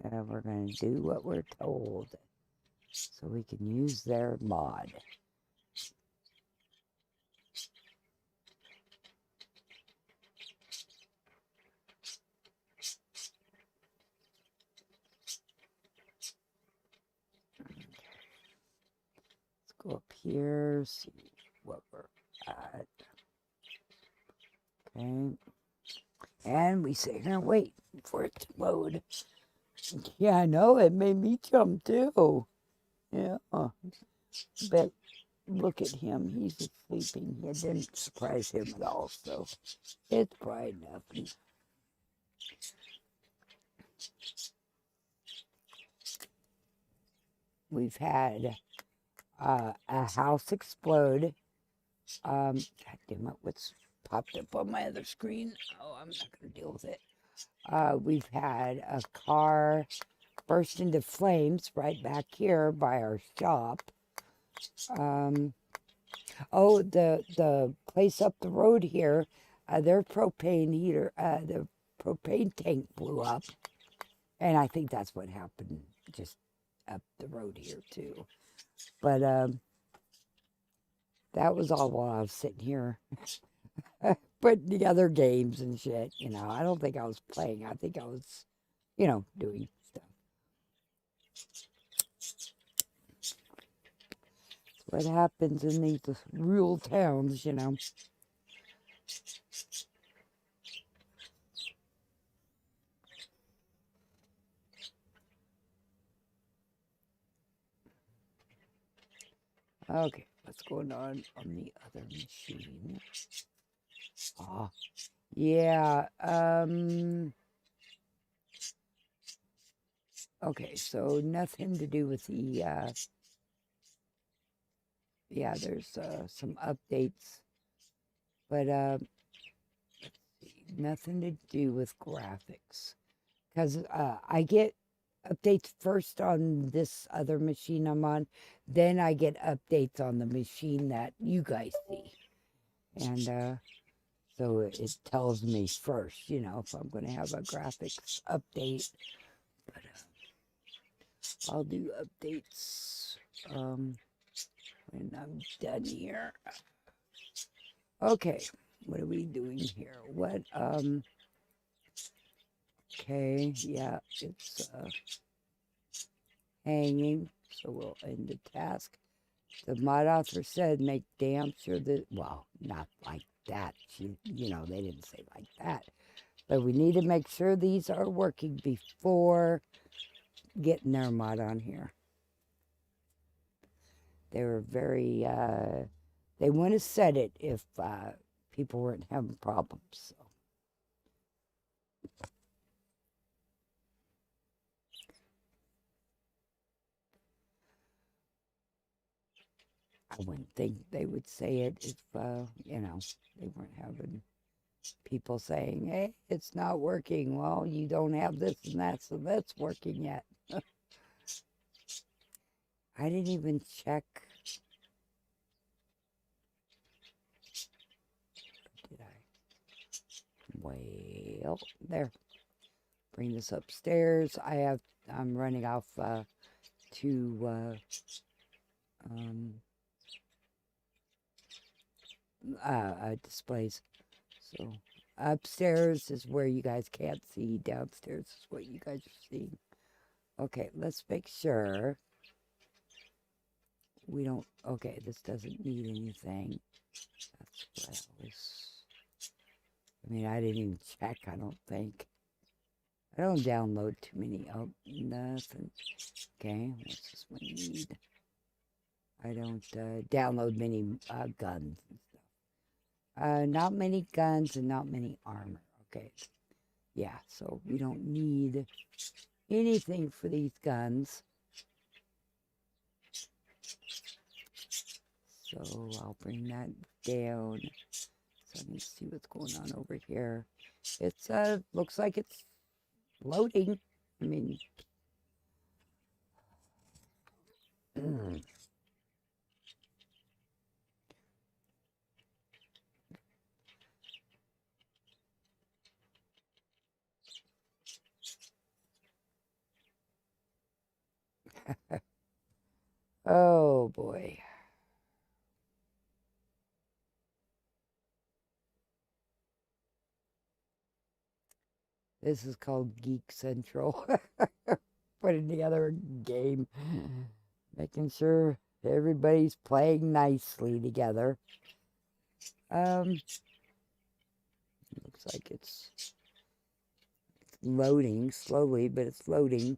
Speaker 1: And we're going to do what we're told so we can use their mod. Let's go up here, see what we're at. Okay. And we sit here and wait for it to load. Yeah, I know, it made me jump too. Yeah. But look at him, he's just sleeping. It didn't surprise him at all, so it's probably nothing. We've had a house explode. God damn it, what's popped up on my other screen? Oh, I'm not going to deal with it. We've had a car burst into flames right back here by our shop. Oh, the place up the road here, their propane heater, the propane tank blew up, and I think that's what happened just up the road here too. But that was all while I was sitting here putting together games and shit. You know, I don't think I was playing. I think I was, doing stuff. What happens in these rural towns, Okay, what's going on the other machine? Ah, yeah. Okay, so nothing to do with the. Yeah, there's some updates, but nothing to do with graphics, because I get updates first on this other machine I'm on, then I get updates on the machine that you guys see, and so it tells me first, if I'm going to have a graphics update. But I'll do updates when I'm done here. Okay, what are we doing here? What, okay, yeah, it's hanging, so we'll end the task. The mod author said make damn sure that, well, not like that, they didn't say like that, but we need to make sure these are working before getting their mod on here. They were very, they wouldn't have said it if people weren't having problems. So. I wouldn't think they would say it if, they weren't having people saying, hey, it's not working. Well, you don't have this and that, so that's working yet. I didn't even check. Did I? Well, there. Bring this upstairs. I'm running off to displays. So upstairs is where you guys can't see. Downstairs is what you guys are seeing. Okay, let's make sure we don't. Okay, this doesn't need anything. That's what I was. I mean, I didn't even check. I don't think. I don't download too many. Oh, nothing. Okay, what's this one need? I don't download many guns and stuff. Not many guns and not many armor. Okay. Yeah, so we don't need anything for these guns. So I'll bring that down. So let me see what's going on over here. It's looks like it's loading. I mean, oh boy. This is called Geek Central. Putting together a game. Making sure everybody's playing nicely together. Looks like it's loading slowly, but it's loading.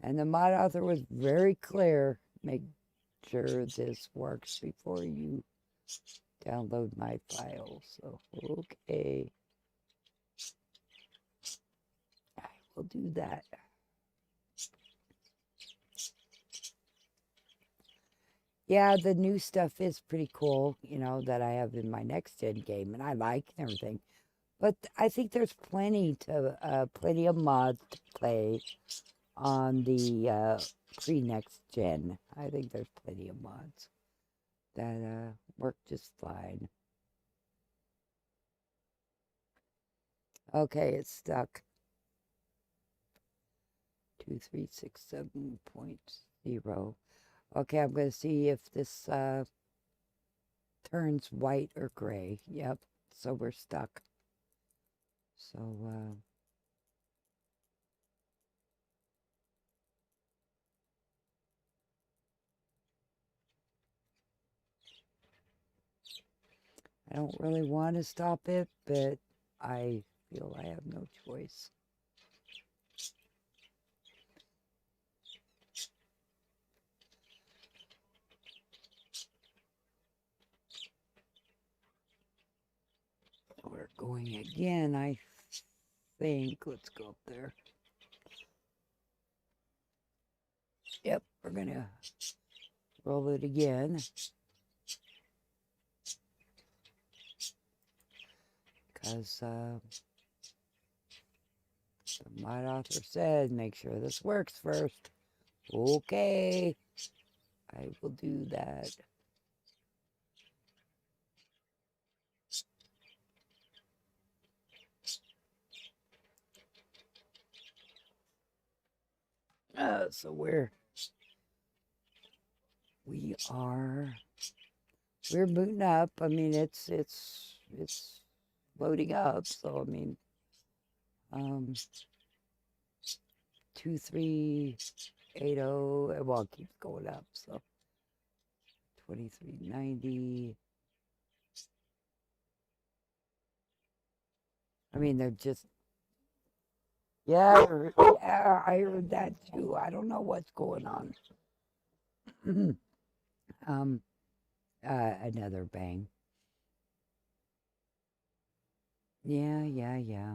Speaker 1: And the mod author was very clear. Make sure this works before you download my file. So, okay. I will do that. Yeah, the new stuff is pretty cool, that I have in my next gen game, and I like everything. But I think there's plenty of mods to play on the pre-next gen. I think there's plenty of mods that work just fine. Okay, it's stuck. 2367.0. Okay, I'm going to see if this turns white or gray. Yep, so we're stuck. So, I don't really want to stop it, but I feel I have no choice. We're going again, I think. Let's go up there. Yep, we're going to roll it again. Because the mod author said, make sure this works first. Okay, I will do that. So we're booting up. I mean, it's loading up. So I mean, 2380. Well, it keeps going up. So 2390. I mean, they're just. Yeah, I heard that too. I don't know what's going on. Another bang. Yeah.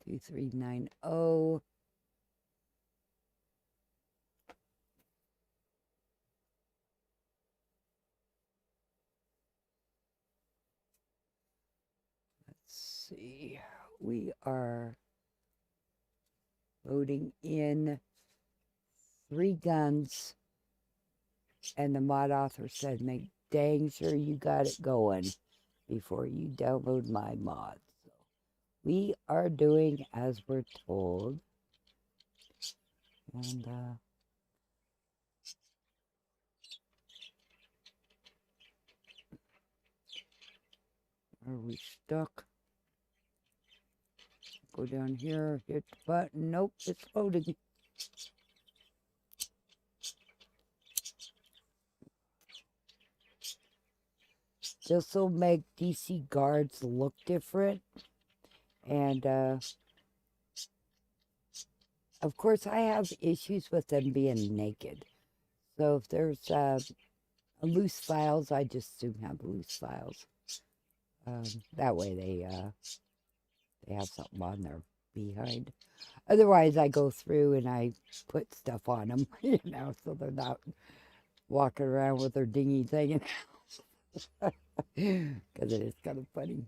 Speaker 1: 2390. Let's see. We are loading in 3 guns, and the mod author said, make dang sure you got it going before you download my mods. So we are doing as we're told. And are we stuck? Go down here, hit the button. Nope, it's loading. This will make DC guards look different. And, of course, I have issues with them being naked. So if there's loose files, I just assume have loose files. That way they have something on their behind. Otherwise, I go through and I put stuff on them, so they're not walking around with their dingy thing. Because it is kind of funny.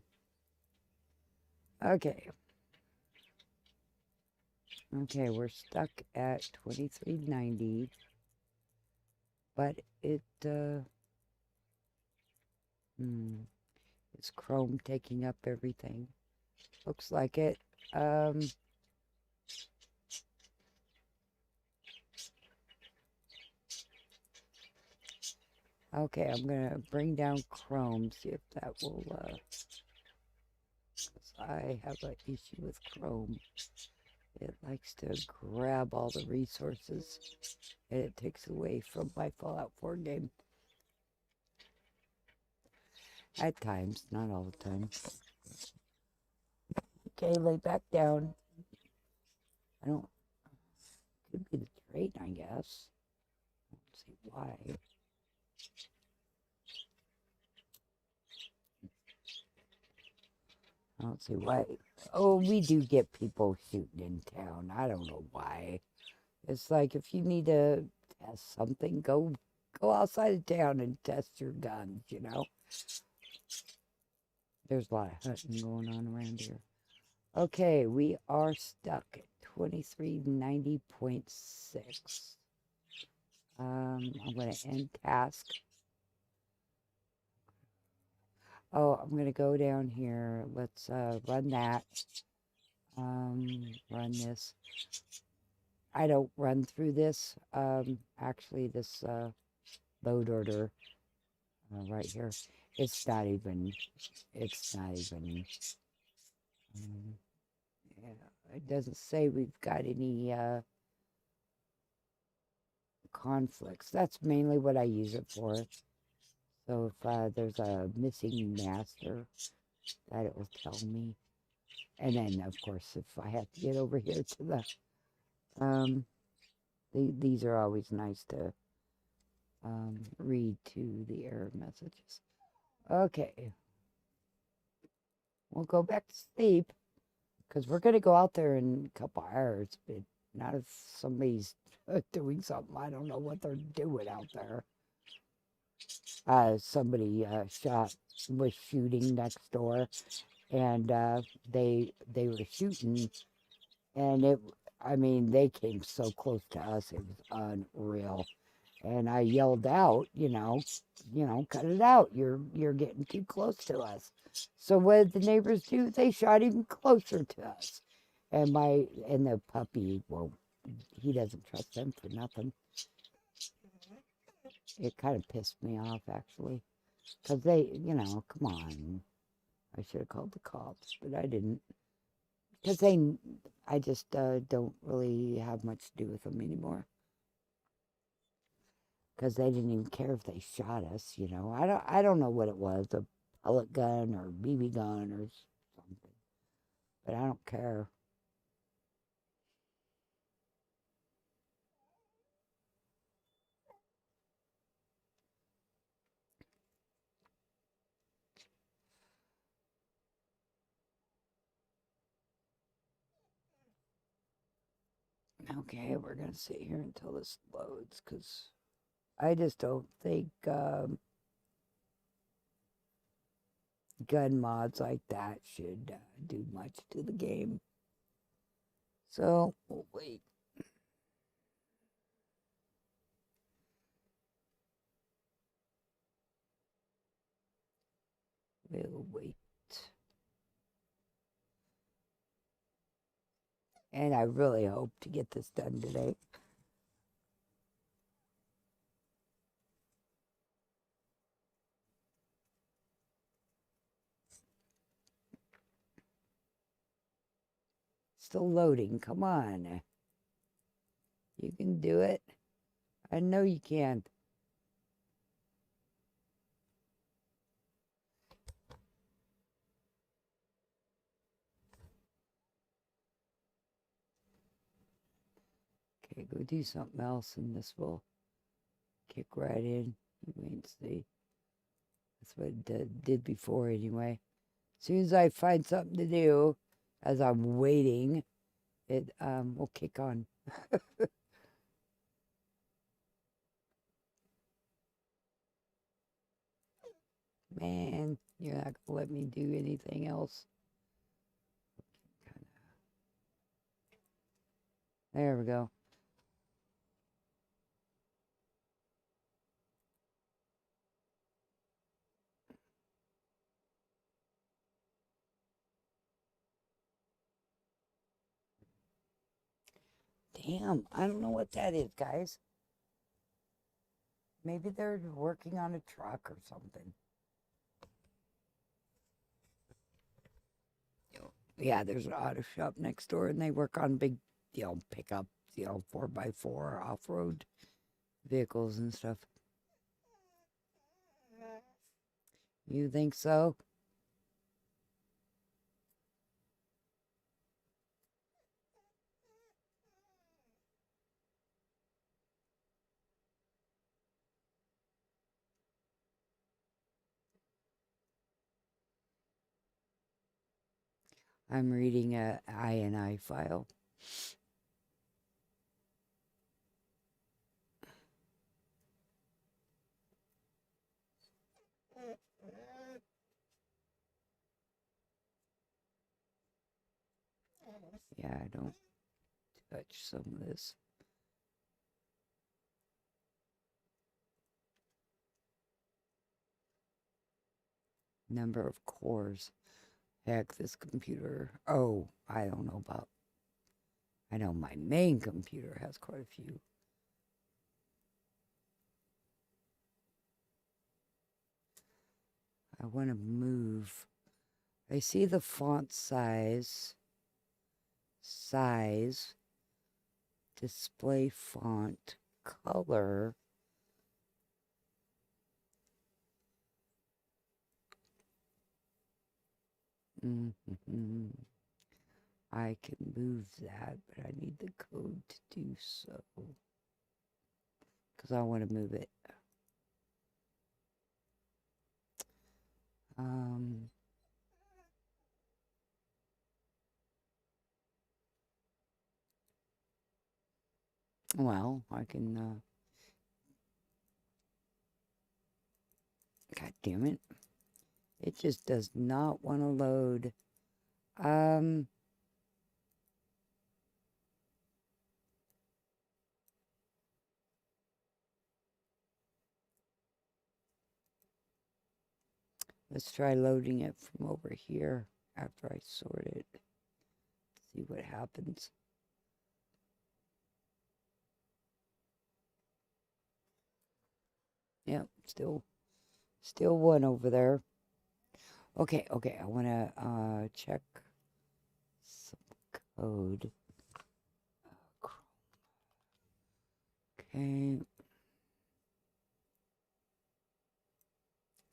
Speaker 1: Okay, we're stuck at 2390. But it, is Chrome taking up everything? Looks like it. Okay, I'm going to bring down Chrome, see if that will, I have an issue with Chrome. It likes to grab all the resources, and it takes away from my Fallout 4 game. At times, not all the time. Okay, lay back down. Could be the train, I guess. I don't see why. I don't see why. Oh, we do get people shooting in town. I don't know why. It's like if you need to test something, go outside of town and test your guns, There's a lot of hunting going on around here. Okay, we are stuck at 2390.6. I'm going to end task. Oh, I'm going to go down here. Let's run that. Run this. I don't run through this. Actually, this load order right here, it's not even, yeah, it doesn't say we've got any conflicts. That's mainly what I use it for. So if there's a missing master, that it will tell me. And then, of course, if I have to get over here to these are always nice to read to the error messages. Okay, we'll go back to sleep because we're going to go out there in a couple hours, but not if somebody's doing something. I don't know what they're doing out there. Somebody was shooting next door, and they were shooting, and I mean, they came so close to us, it was unreal. And I yelled out, cut it out. You're getting too close to us. So what did the neighbors do? They shot even closer to us. And the puppy, well, he doesn't trust them for nothing. It kind of pissed me off, actually. Because they, come on. I should have called the cops, but I didn't. Because I just don't really have much to do with them anymore. Because they didn't even care if they shot us, I don't know what it was, a pellet gun or BB gun or something. But I don't care. Okay, we're going to sit here until this loads, because I just don't think gun mods like that should do much to the game. So, we'll wait. We'll wait. And I really hope to get this done today. Still loading. Come on. You can do it. I know you can. Okay, go do something else and this will kick right in. You wait and see. That's what it did before anyway. As soon as I find something to do, as I'm waiting, it will kick on. Man, you're not gonna let me do anything else. There we go. Damn, I don't know what that is, guys. Maybe they're working on a truck or something. Yeah, there's an auto shop next door, and they work on big, pickup, 4x4 off-road vehicles and stuff. You think so? I'm reading a INI file. Yeah, I don't touch some of this. Number of cores. Heck, this computer. Oh, I don't know about. I know my main computer has quite a few. I want to move. I see the font size, display font, color. I can move that, but I need the code to do so. Because I want to move it. Well, I can, God damn it. It just does not want to load. Let's try loading it from over here after I sort it. See what happens. Yep, still one over there. Okay, I want to check some code. Okay.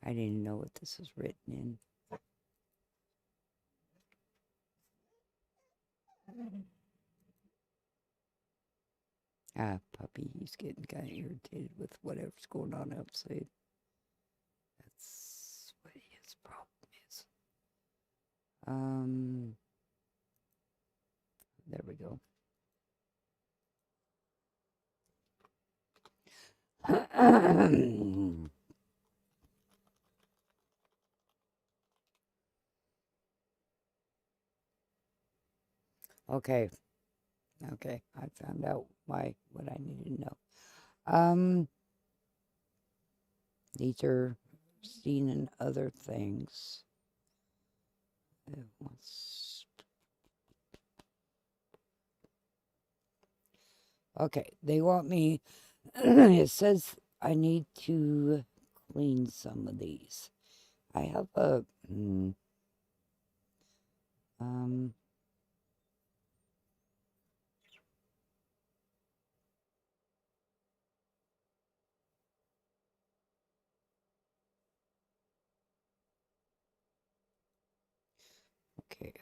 Speaker 1: I didn't know what this was written in. Ah, puppy, he's getting kind of irritated with whatever's going on outside. That's what his problem is. There we go. Okay, I found out what I needed to know. These are seen in other things. Okay, they want me, it says I need to clean some of these. I have a, okay.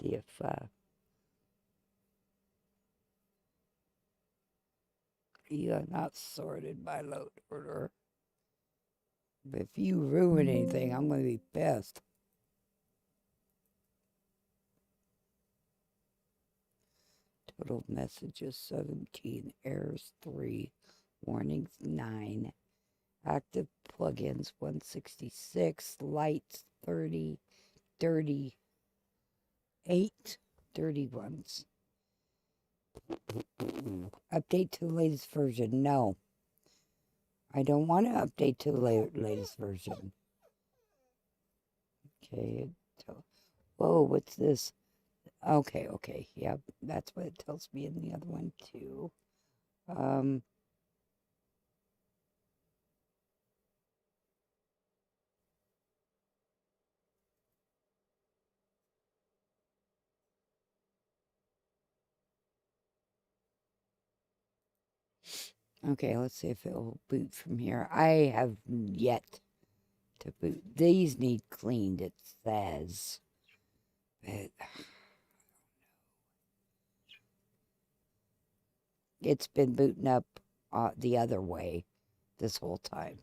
Speaker 1: See if you are not sorted by load order. But if you ruin anything, I'm going to be pissed. Total messages 17, errors 3, warnings 9, active plugins 166, lights 30, dirty 8, dirty ones. Update to the latest version. No. I don't want to update to the latest version. Okay. Whoa, what's this? Okay. Yep, that's what it tells me in the other one too. Okay, let's see if it will boot from here. I have yet to boot. These need cleaned, it says. But it's been booting up the other way this whole time.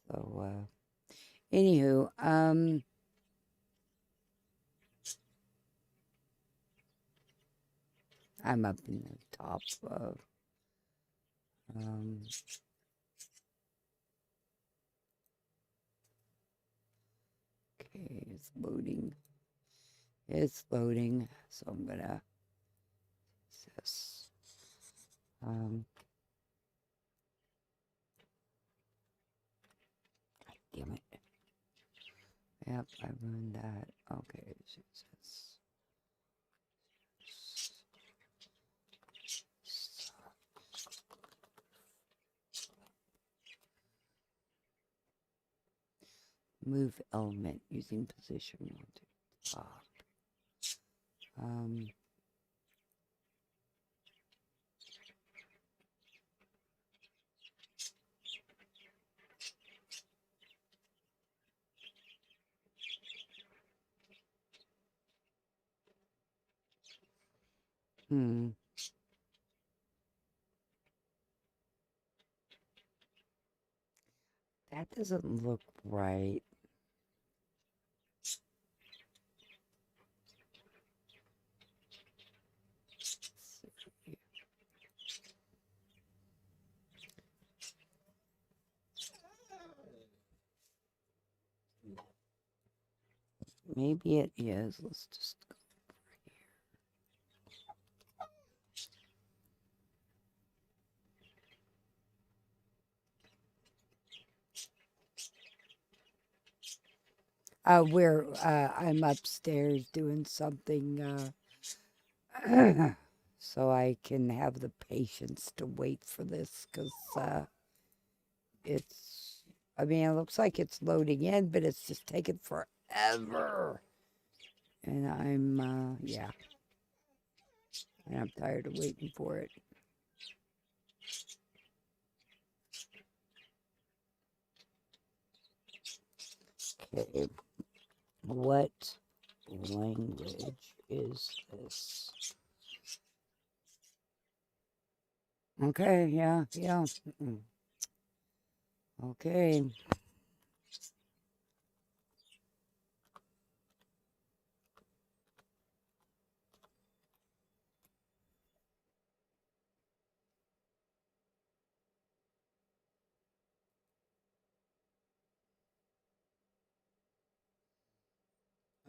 Speaker 1: So, anywho, I'm up in the top of Um, okay, it's loading. It's loading. So I'm gonna this. Um, damn it. Yep, I ruined that. Okay, so it says move element using position one to top. Um, hmm. That doesn't look right. Maybe it is. Let's just go where I'm upstairs doing something so I can have the patience to wait for this because it's, I mean, it looks like it's loading in, but it's just taking forever. And yeah, and I'm tired of waiting for it. Okay, what language is this? Okay, yeah. Okay.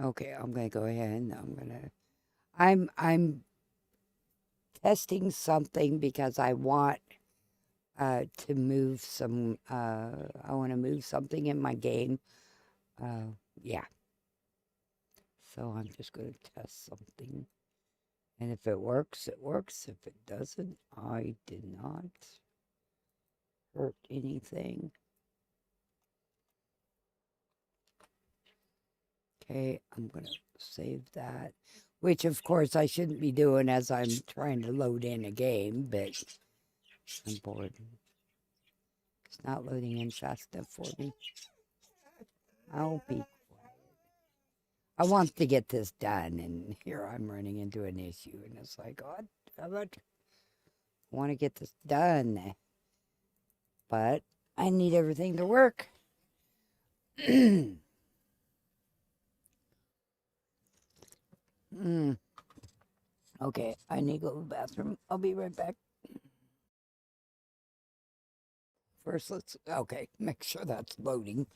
Speaker 1: Okay, I'm gonna go ahead and I'm testing something because I want to move some I want to move something in my game. Yeah. So I'm just gonna test something. And if it works, it works. If it doesn't, I did not hurt anything. Okay, I'm gonna save that. Which of course I shouldn't be doing as I'm trying to load in a game, but I'm bored. It's not loading in fast enough for me. I'll be quiet. I want to get this done, and here I'm running into an issue, and it's like, God, I want to get this done, but I need everything to work. Okay, I need to go to the bathroom. I'll be right back. First, okay, make sure that's loading.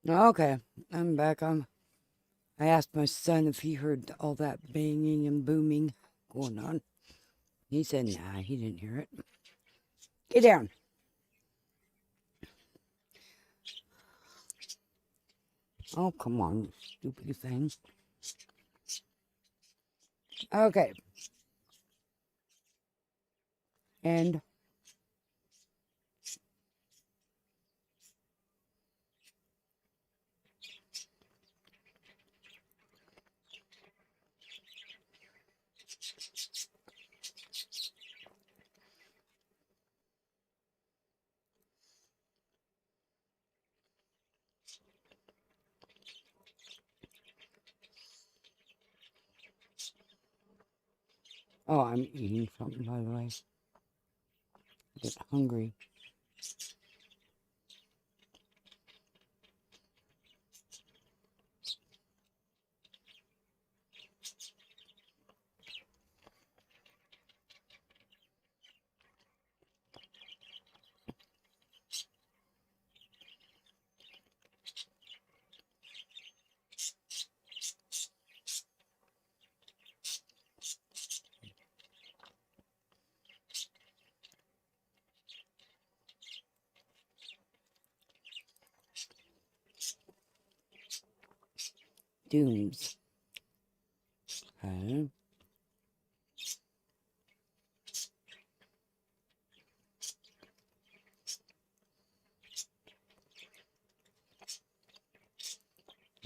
Speaker 1: Okay, I'm back. I asked my son if he heard all that banging and booming going on. He said, nah, he didn't hear it. Get down. Oh, come on, you stupid thing. Okay. And oh, I'm eating something, by the way. I get hungry. Dooms. Okay.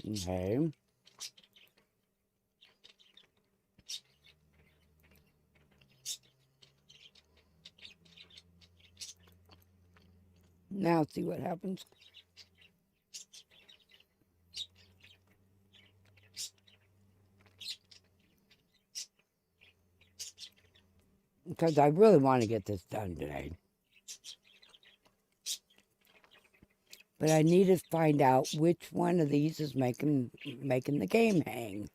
Speaker 1: Okay. Now see what happens. Because I really want to get this done today. But I need to find out which one of these is making the game hang.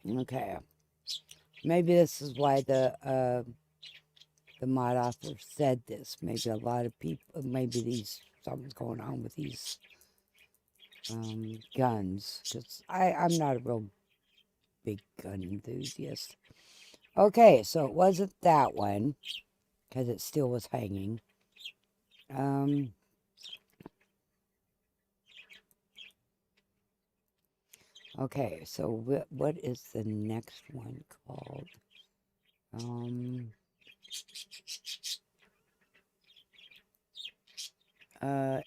Speaker 1: Okay. Maybe this is why the mod author said this. Maybe a lot of people, maybe something's going on with these guns. Because I'm not a real big gun enthusiast. Okay, so it wasn't that one, because it still was hanging. Okay, so what is the next one called?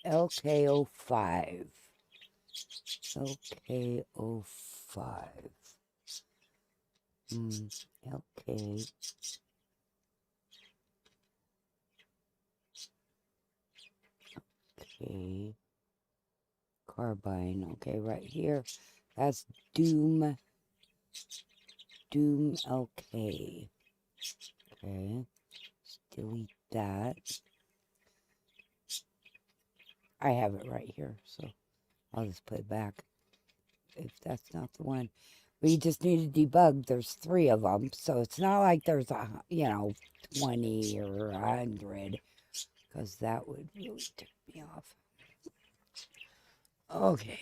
Speaker 1: LKO5. LKO5. LK. Okay. Carbine. Okay, right here. That's Doom LK. Okay. Delete that. I have it right here, so I'll just put it back if that's not the one. We just need to debug. There's 3 of them, so it's not like there's 20 or 100, because that would really tick me off. Okay.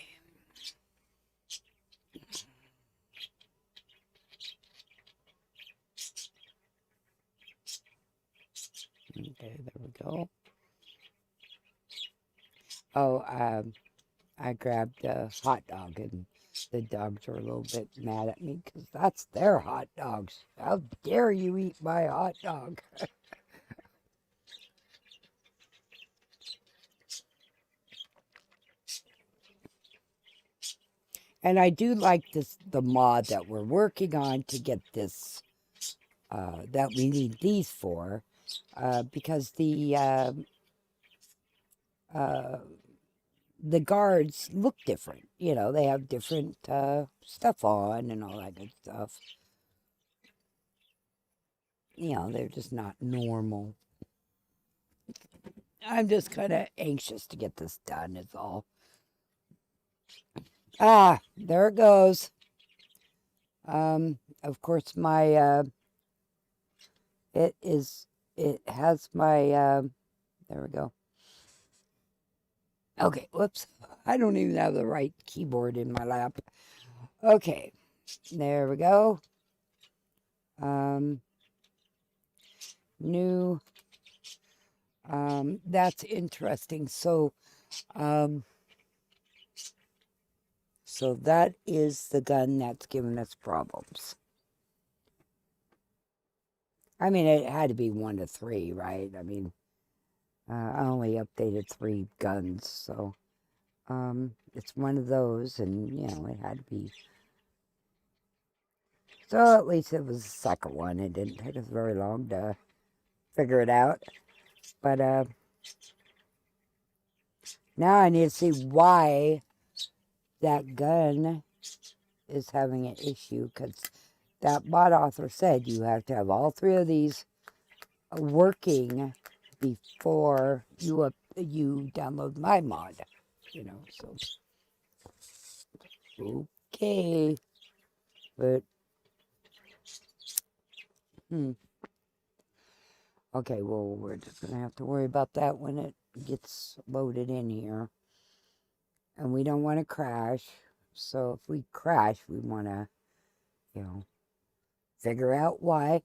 Speaker 1: Okay, there we go. Oh, I grabbed a hot dog, and the dogs are a little bit mad at me because that's their hot dogs. How dare you eat my hot dog? And I do like the mod that we're working on to get this, that we need these for, because the guards look different. You know, they have different stuff on and all that good stuff. You know, they're just not normal. I'm just kind of anxious to get this done, is all. Ah, there it goes. Of course, it has my, there we go. Okay, whoops. I don't even have the right keyboard in my lap. Okay, there we go. New. That's interesting. So that is the gun that's given us problems. I mean, it had to be 1 to 3, right? I mean, I only updated 3 guns, so it's one of those, and you know, it had to be. So at least it was the second one. It didn't take us very long to figure it out, but now I need to see why that gun is having an issue, because that mod author said you have to have all 3 of these working before you download my mod, you know, so okay, but okay, well, we're just gonna have to worry about that when it gets loaded in here, and we don't want to crash. So if we crash, we want to, you know, figure out why.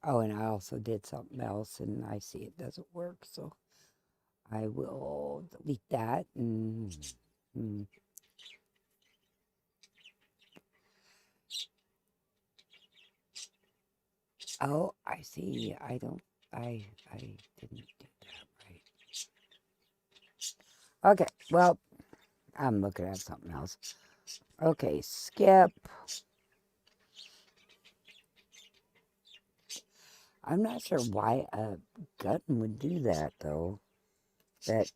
Speaker 1: Oh, and I also did something else, and I see it doesn't work, so I will delete that. Oh, I see. I didn't do that right. Okay, well, I'm looking at something else. Okay, skip. I'm not sure why a gun would do that, though. That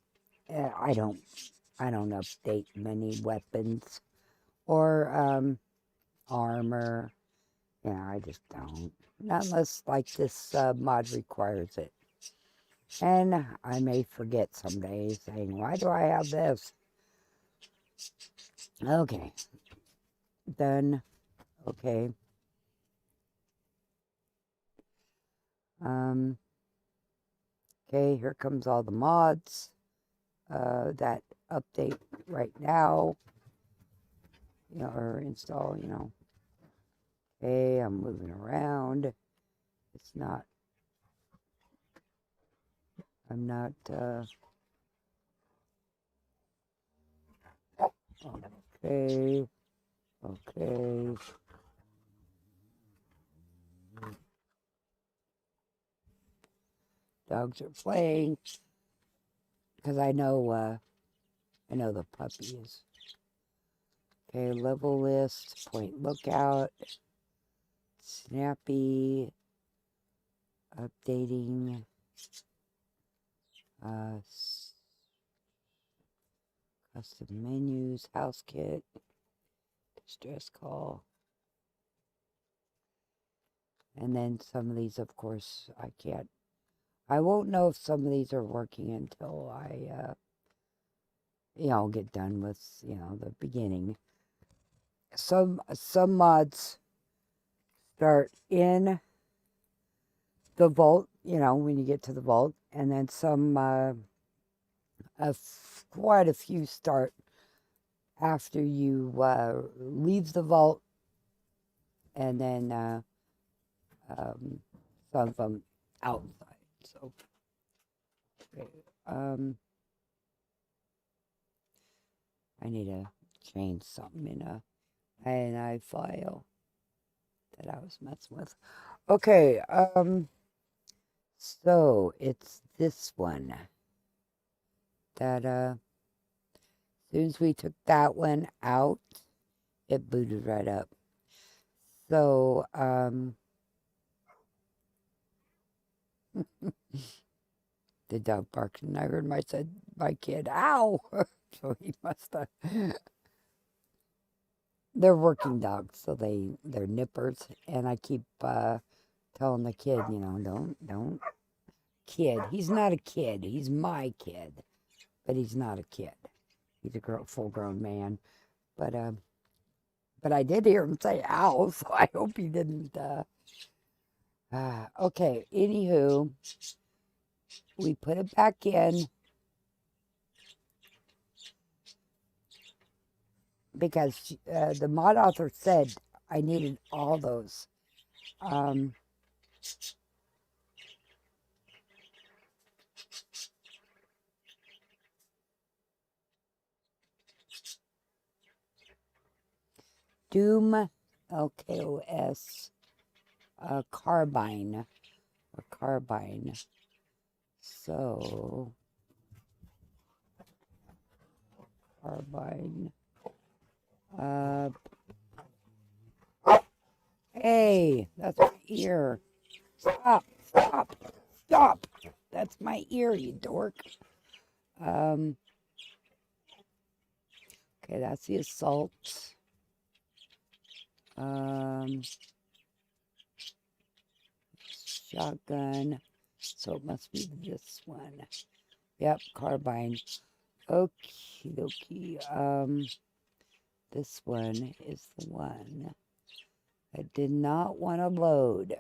Speaker 1: I don't update many weapons or armor. Yeah, I just don't. Not unless like this mod requires it. And I may forget someday, saying, why do I have this? Okay. Done. Okay. Okay, here comes all the mods that update right now. You know, or install, you know. Okay, I'm moving around. It's not, I'm not, okay, okay. Dogs are playing, because I know the puppy is. Okay, level list, point lookout, snappy, updating, custom menus, house kit, distress call. And then some of these, of course, I won't know if some of these are working until I, get done with, the beginning. Some mods start in the vault, when you get to the vault, and then some, quite a few start after you leave the vault and then some of them outside. So, okay, I need to change something in a INI file that I was messing with. Okay, so it's this one that as soon as we took that one out, it booted right up. So the dog barked and I heard my kid, ow! So he must have. They're working dogs, so they're nippers, and I keep telling the kid, don't kid. He's not a kid. He's my kid, but he's not a kid. He's a full-grown man. But I did hear him say ow, so I hope he didn't. Okay. Anywho, we put it back in because the mod author said I needed all those. Doom LKOS carbine. So carbine. Hey, that's my ear. Stop. That's my ear, you dork. Okay, that's the assault. Shotgun. So it must be this one. Yep, carbine. Okie dokie. This one is the one I did not want to load.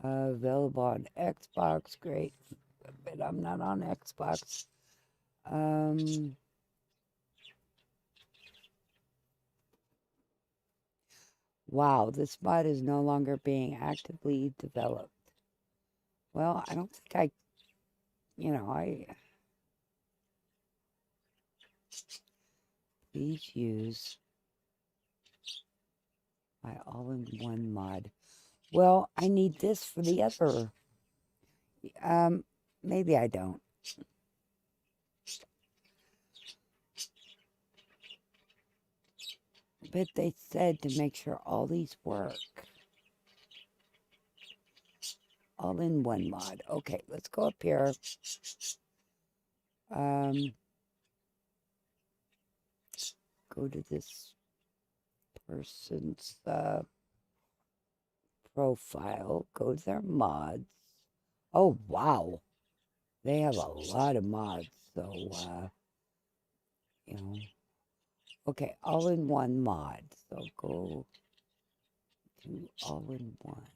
Speaker 1: Available on Xbox, great. But I'm not on Xbox. Wow, this mod is no longer being actively developed. Well, I don't think please use my all-in-one mod. Well, I need this for the other. Maybe I don't. But they said to make sure all these work. All-in-one mod. Okay, let's go up here. Go to this person's profile. Go to their mods. Oh, wow. They have a lot of mods. So, Okay, all-in-one mod. So go to all-in-one.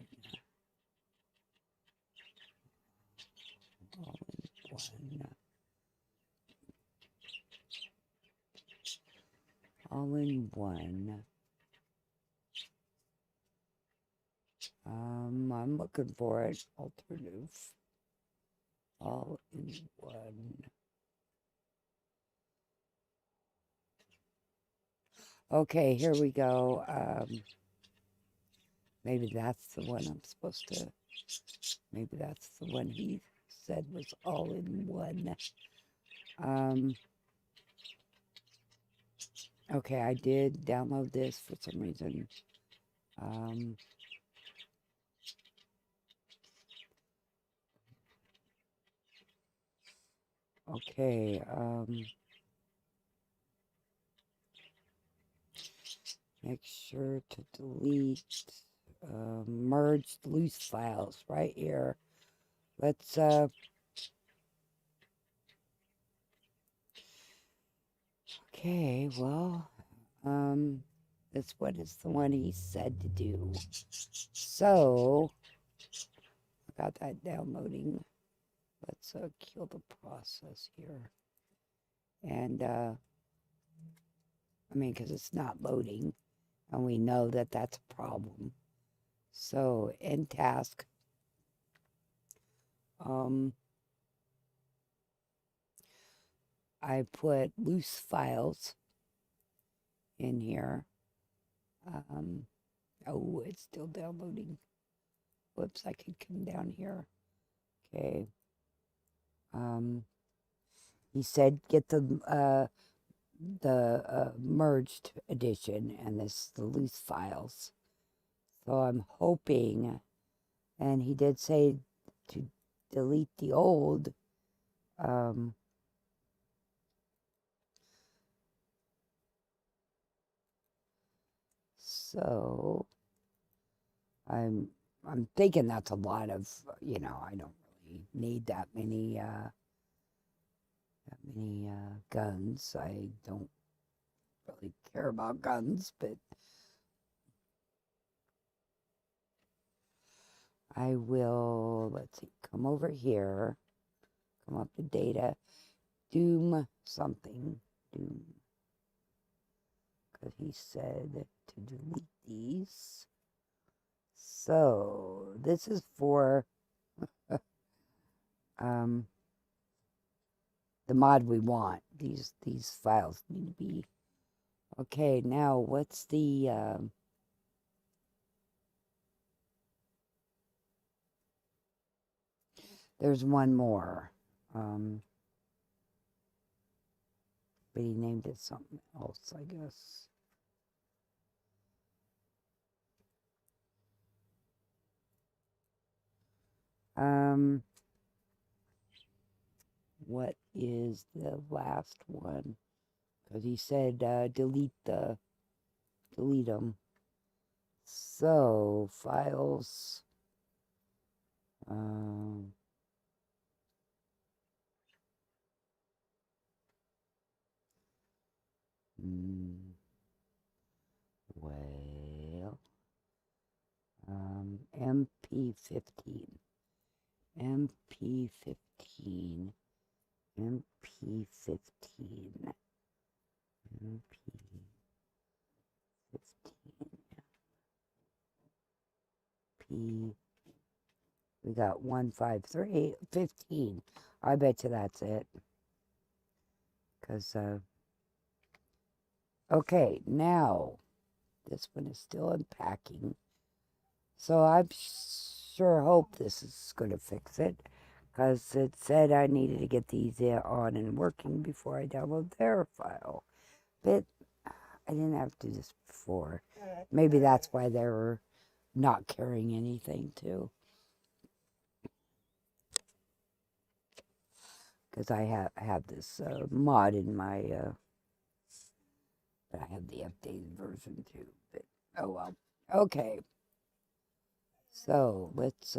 Speaker 1: All-in-one. All-in-one. I'm looking for it. Alternative. All-in-one. Okay, here we go. Maybe that's the one I'm supposed to. Maybe that's the one he said was all-in-one. Okay, I did download this for some reason. Okay, make sure to delete merged loose files right here. Let's okay, well, this one is the one he said to do. So I got that downloading. Let's kill the process here. And I mean, because it's not loading. And we know that that's a problem. So in task, I put loose files in here. Oh, it's still downloading. Whoops, I could come down here. Okay. He said get the merged edition, and this the loose files. So I'm hoping, and he did say to delete the old. So I'm thinking that's a lot of, I don't really need that many guns. I don't really care about guns, but I will, let's see, come over here, come up to data, Doom something, Doom, because he said to delete these. So this is for the mod we want. These files need to be okay. Now what's the there's one more, but he named it something else, I guess. What is the last one? Because he said delete them. So files. Well, MP15, MP15, MP15, MP15, P. We got 153, 15. I bet you that's it. Because, okay, now, this one is still unpacking. So I sure hope this is going to fix it. Because it said I needed to get these on and working before I download their file. But I didn't have to do this before. Maybe that's why they were not carrying anything, too. Because I have this mod in my... I have the updated version, too. But, oh, well. Okay. So, let's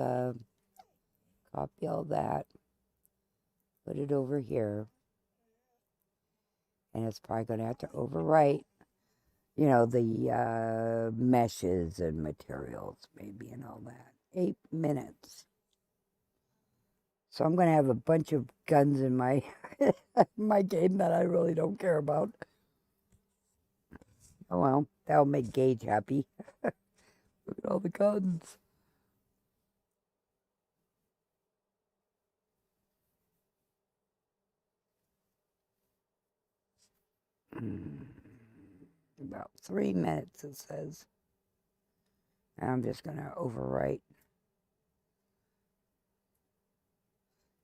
Speaker 1: copy all that. Put it over here. And it's probably going to have to overwrite, the meshes and materials, maybe, and all that. 8 minutes. So I'm going to have a bunch of guns in my my game that I really don't care about. Oh well, that'll make Gage happy. Look at all the guns. About 3 minutes, it says. And I'm just going to overwrite.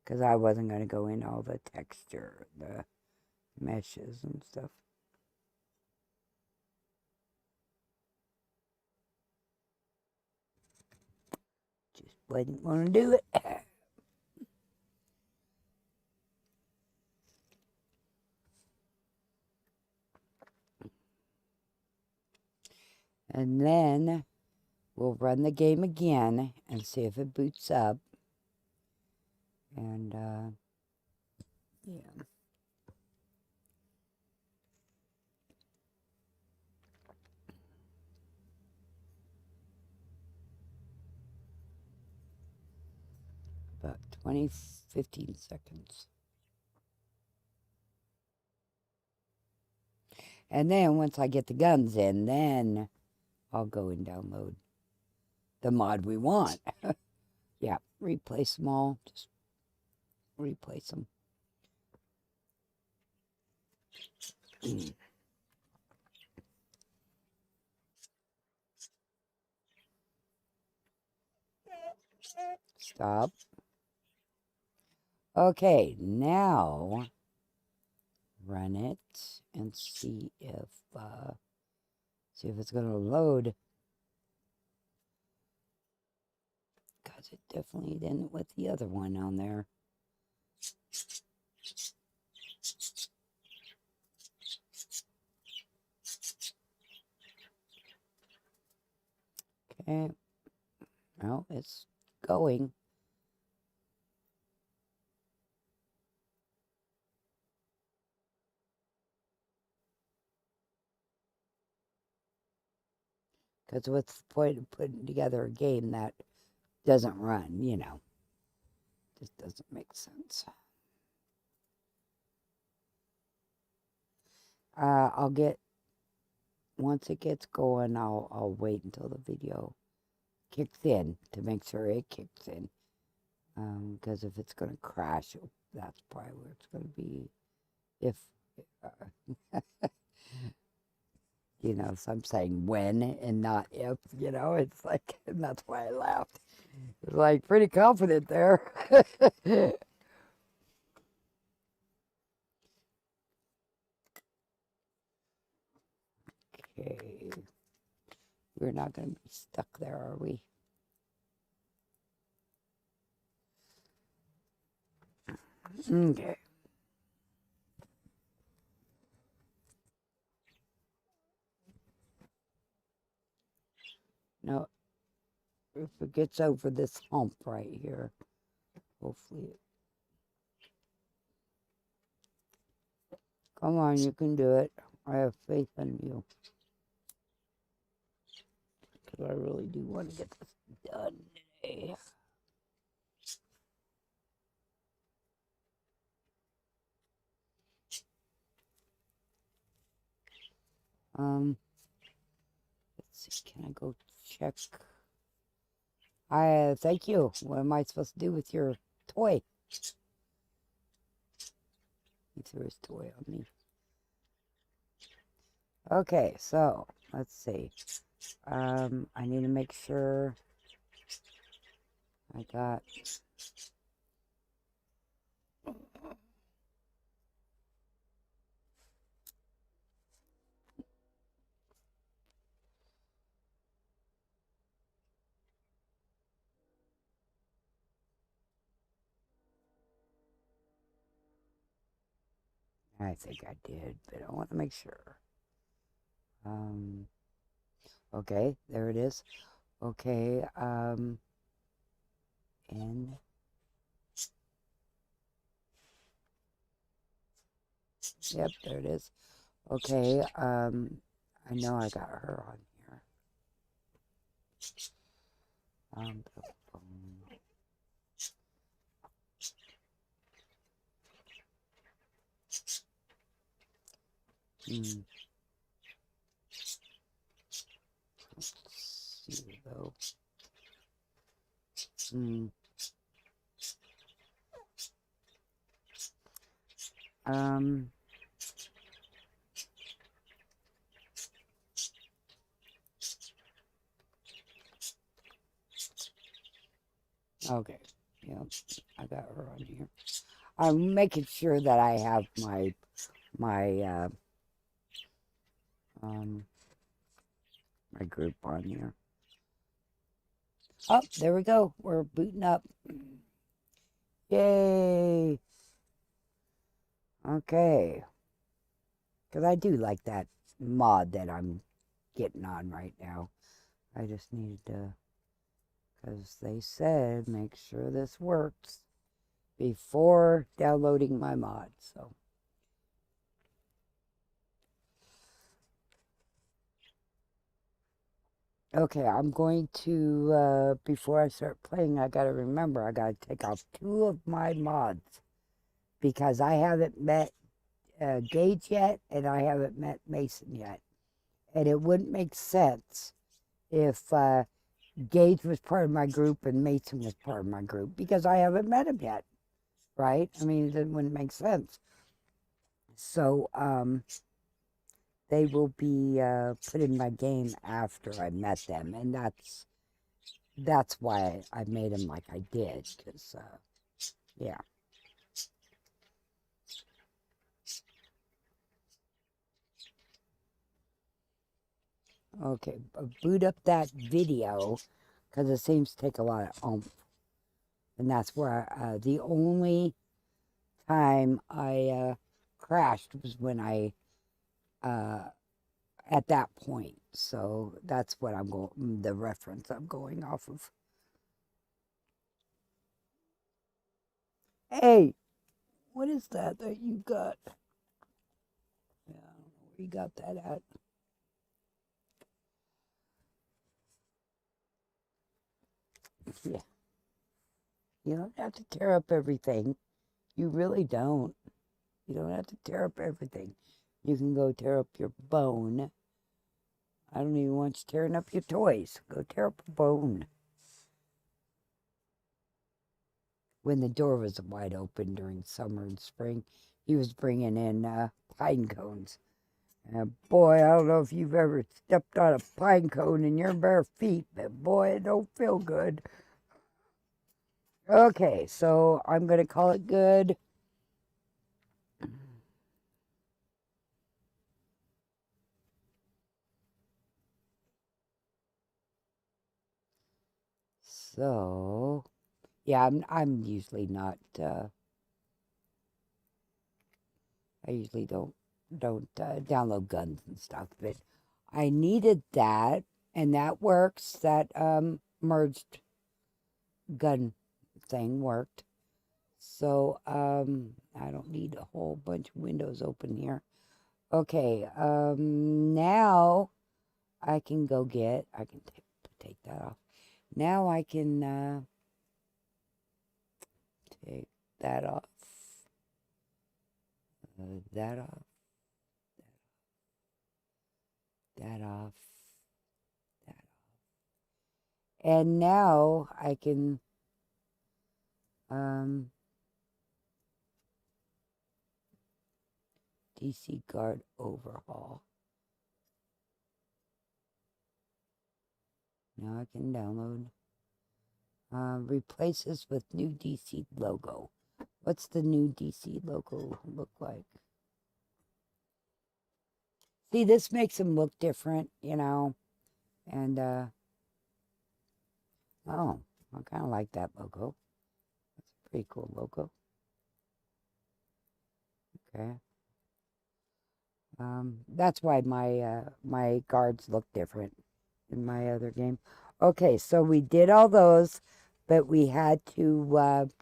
Speaker 1: Because I wasn't going to go into all the texture, the meshes and stuff. Just wasn't going to do it. And then we'll run the game again and see if it boots up. And, yeah. About 15 seconds. And then once I get the guns in, then I'll go and download the mod we want. Yeah, replace them all. Just replace them. Stop. Okay, now run it and see if it's going to load. Because it definitely didn't with the other one on there. Okay. Well, it's going. Because what's the point of putting together a game that doesn't run, you know? Just doesn't make sense. I'll get, once it gets going, I'll wait until the video kicks in to make sure it kicks in. Because if it's going to crash, that's probably where it's going to be. If, you know, so I'm saying when and not if, you know, it's like, and that's why I laughed. It's like pretty confident there. Okay. We're not going to be stuck there, are we? Okay. Now, if it gets over this hump right here, hopefully. Come on, you can do it. I have faith in you. Because I really do want to get this done today. Let's see, can I go check? Thank you. What am I supposed to do with your toy? He threw his toy on me. Okay, so let's see. I need to make sure I got. I think I did, but I want to make sure. Okay, there it is. Okay, and yep, there it is. Okay, I know I got her on here. Let's see though. Okay, yep, I got her on here. I'm making sure that I have my group on here. Oh, there we go. We're booting up. Yay! Okay. Because I do like that mod that I'm getting on right now. I just needed to, because they said make sure this works before downloading my mod. So. Okay, I'm going to, before I start playing, I got to remember, I got to take off 2 of my mods. Because I haven't met Gage yet, and I haven't met Mason yet. And it wouldn't make sense if Gage was part of my group and Mason was part of my group, because I haven't met him yet, right? I mean, it wouldn't make sense. So they will be put in my game after I met them, and that's why I made them like I did, because yeah. Okay, boot up that video, because it seems to take a lot of oomph. And that's where the only time I crashed was when I, at that point. So that's what I'm going, the reference I'm going off of. Hey, what is that you got? Yeah, I don't know where you got that at. Yeah, you don't have to tear up everything. You really don't. You don't have to tear up everything. You can go tear up your bone. I don't even want you tearing up your toys. Go tear up a bone. When the door was wide open during summer and spring, he was bringing in pine cones. Boy, I don't know if you've ever stepped on a pine cone in your bare feet, but boy, it don't feel good. Okay, so I'm going to call it good. So, yeah, I'm usually not. I usually don't download guns and stuff, but I needed that, and that works. That merged gun thing worked. So I don't need a whole bunch of windows open here. Okay, now I can go get. I can take that off. Now I can take that off. That off. That off. That off. And now I can DC guard overhaul. Now I can download. Replace this with new DC logo. What's the new DC logo look like? See, this makes them look different, you know. And, oh, I kind of like that logo. That's a pretty cool logo. Okay. That's why my guards look different in my other game. Okay, so we did all those, but we had to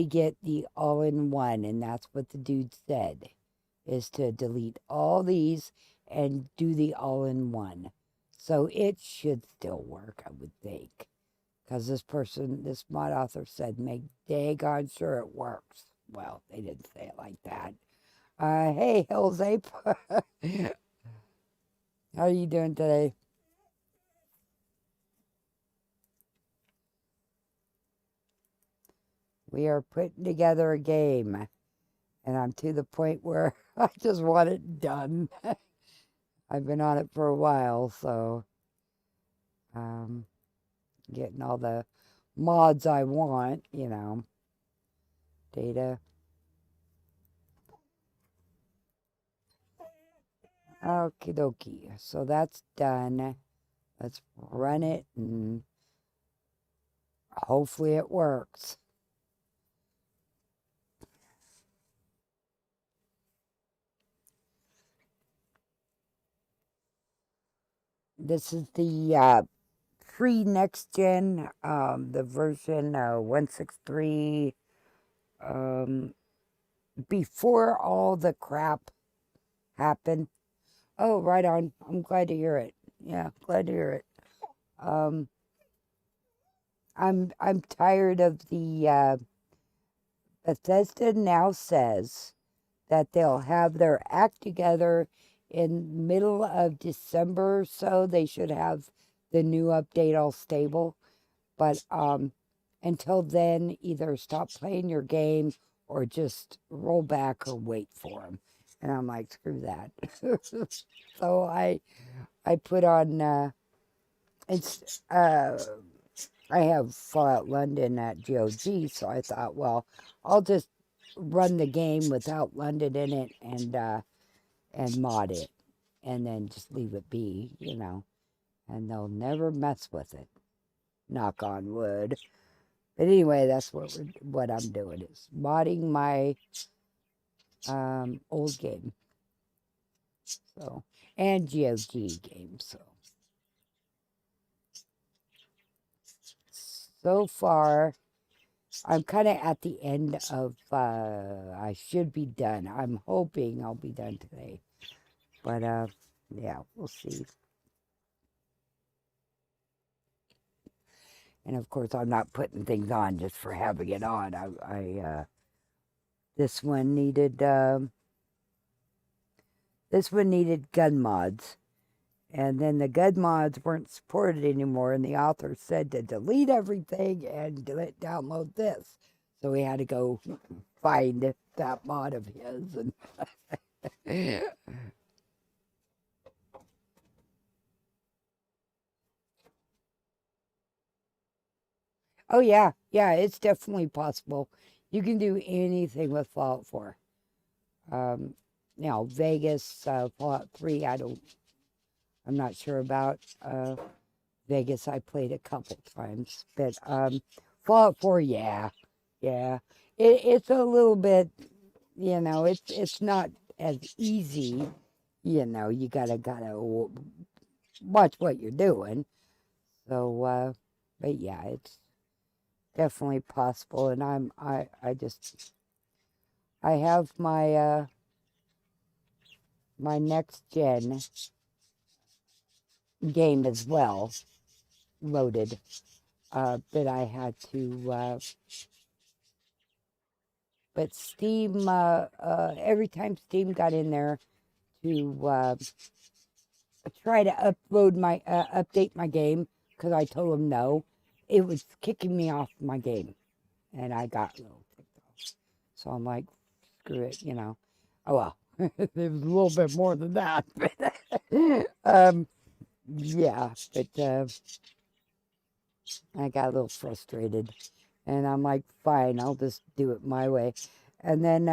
Speaker 1: get the all-in-one, and that's what the dude said, is to delete all these and do the all-in-one. So it should still work, I would think, because this mod author said, make daggone sure it works. Well, they didn't say it like that. Hey, Hills Ape. How are you doing today? We are putting together a game, and I'm to the point where I just want it done. I've been on it for a while, so getting all the mods I want, you know. Data. Okie dokie. So that's done. Let's run it, and hopefully it works. This is the free next gen, the version 163. Before all the crap happened. Oh, right on. I'm glad to hear it. Yeah, glad to hear it. I'm tired of the Bethesda now says that they'll have their act together in middle of December or so, they should have the new update all stable. But until then, either stop playing your game or just roll back or wait for them. And I'm like, screw that. So I put on it's I have Fallout London at GOG, so I thought, well, I'll just run the game without London in it and mod it, and then just leave it be, and they'll never mess with it. Knock on wood. But anyway, that's what I'm doing is modding my old game, so and GOG game. So far, I'm kind of at the end of. I should be done. I'm hoping I'll be done today, but yeah, we'll see. And of course, I'm not putting things on just for having it on. This one needed gun mods, and then the gun mods weren't supported anymore, and the author said to delete everything and download this. So we had to go find that mod of his. And oh yeah, it's definitely possible. You can do anything with Fallout 4. Now Vegas, Fallout 3, I'm not sure about. Vegas, I played a couple times, but Fallout 4, yeah. It's a little bit, it's not as easy. You gotta watch what you're doing. So, but yeah, it's definitely possible, and I have my my next gen game as well loaded, that I had to. But Steam, every time Steam got in there to try to update my game, because I told them no, it was kicking me off my game, and I got a little ticked off. So I'm like, screw it, Oh well, it was a little bit more than that, but yeah, but I got a little frustrated, and I'm like, fine, I'll just do it my way. And then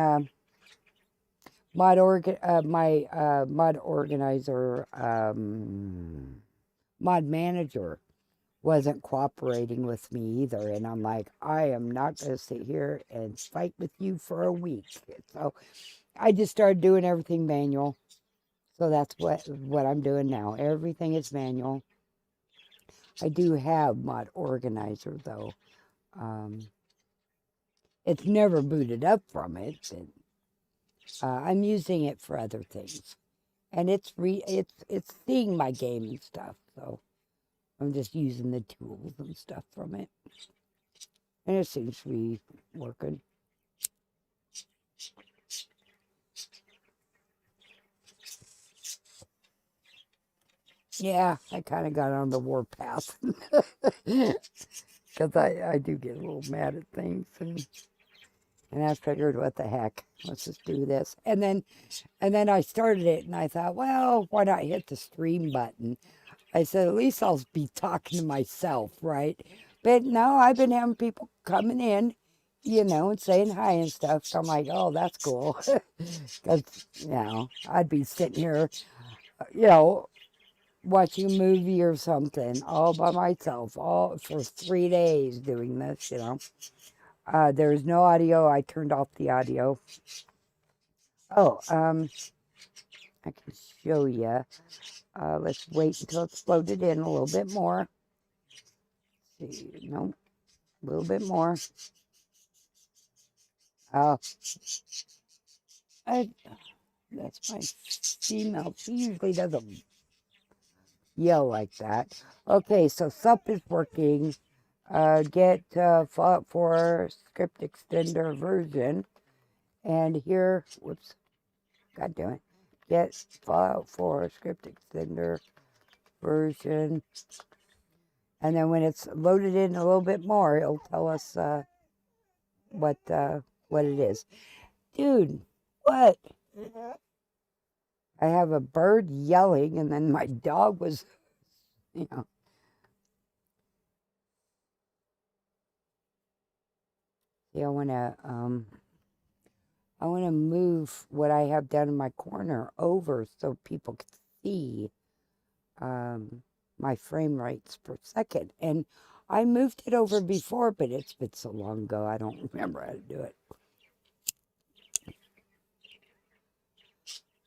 Speaker 1: my mod organizer, mod manager wasn't cooperating with me either, and I'm like, I am not going to sit here and fight with you for a week. So I just started doing everything manual. So that's what I'm doing now. Everything is manual. I do have mod organizer though. It's never booted up from it. And, I'm using it for other things, and it's seeing my game and stuff. So I'm just using the tools and stuff from it, and it seems to be working. Yeah, I kind of got on the warpath because I do get a little mad at things, and I figured, what the heck, let's just do this. And then I started it, and I thought, well, why not hit the stream button? I said, at least I'll be talking to myself, right? But no, I've been having people coming in, and saying hi and stuff. So I'm like, oh, that's cool. Because, I'd be sitting here, watching a movie or something all by myself, all for 3 days doing this, There's no audio. I turned off the audio. Oh, I can show you. Let's wait until it's loaded in a little bit more. Let's see, no, a little bit more. That's my female. She usually doesn't yell like that. Okay, so SUP is working. Get Fallout 4 script extender version. And here, whoops, God damn it. get Fallout 4 script extender version. And then when it's loaded in a little bit more, it'll tell us what it is. Dude, what? I have a bird yelling, and then my dog was, you know. See, I wanna move what I have down in my corner over so people can see my frame rates per second. And I moved it over before, but it's been so long ago, I don't remember how to do it.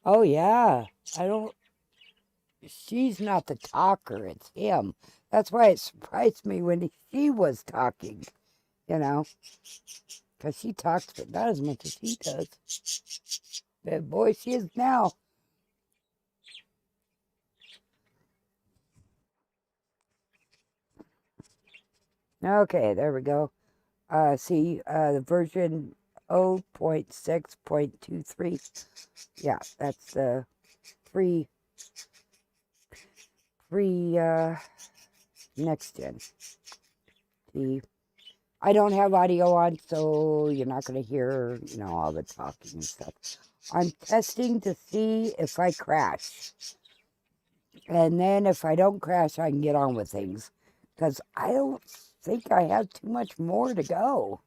Speaker 1: Oh, yeah. She's not the talker, it's him. That's why it surprised me when she was talking, you know. Because she talks, but not as much as he does. But boy, she is now. Okay, there we go. See, the version 0.6.23. Yeah, that's the free next gen. See, I don't have audio on, so you're not going to hear, all the talking and stuff. I'm testing to see if I crash. And then if I don't crash, I can get on with things. Because I don't think I have too much more to go.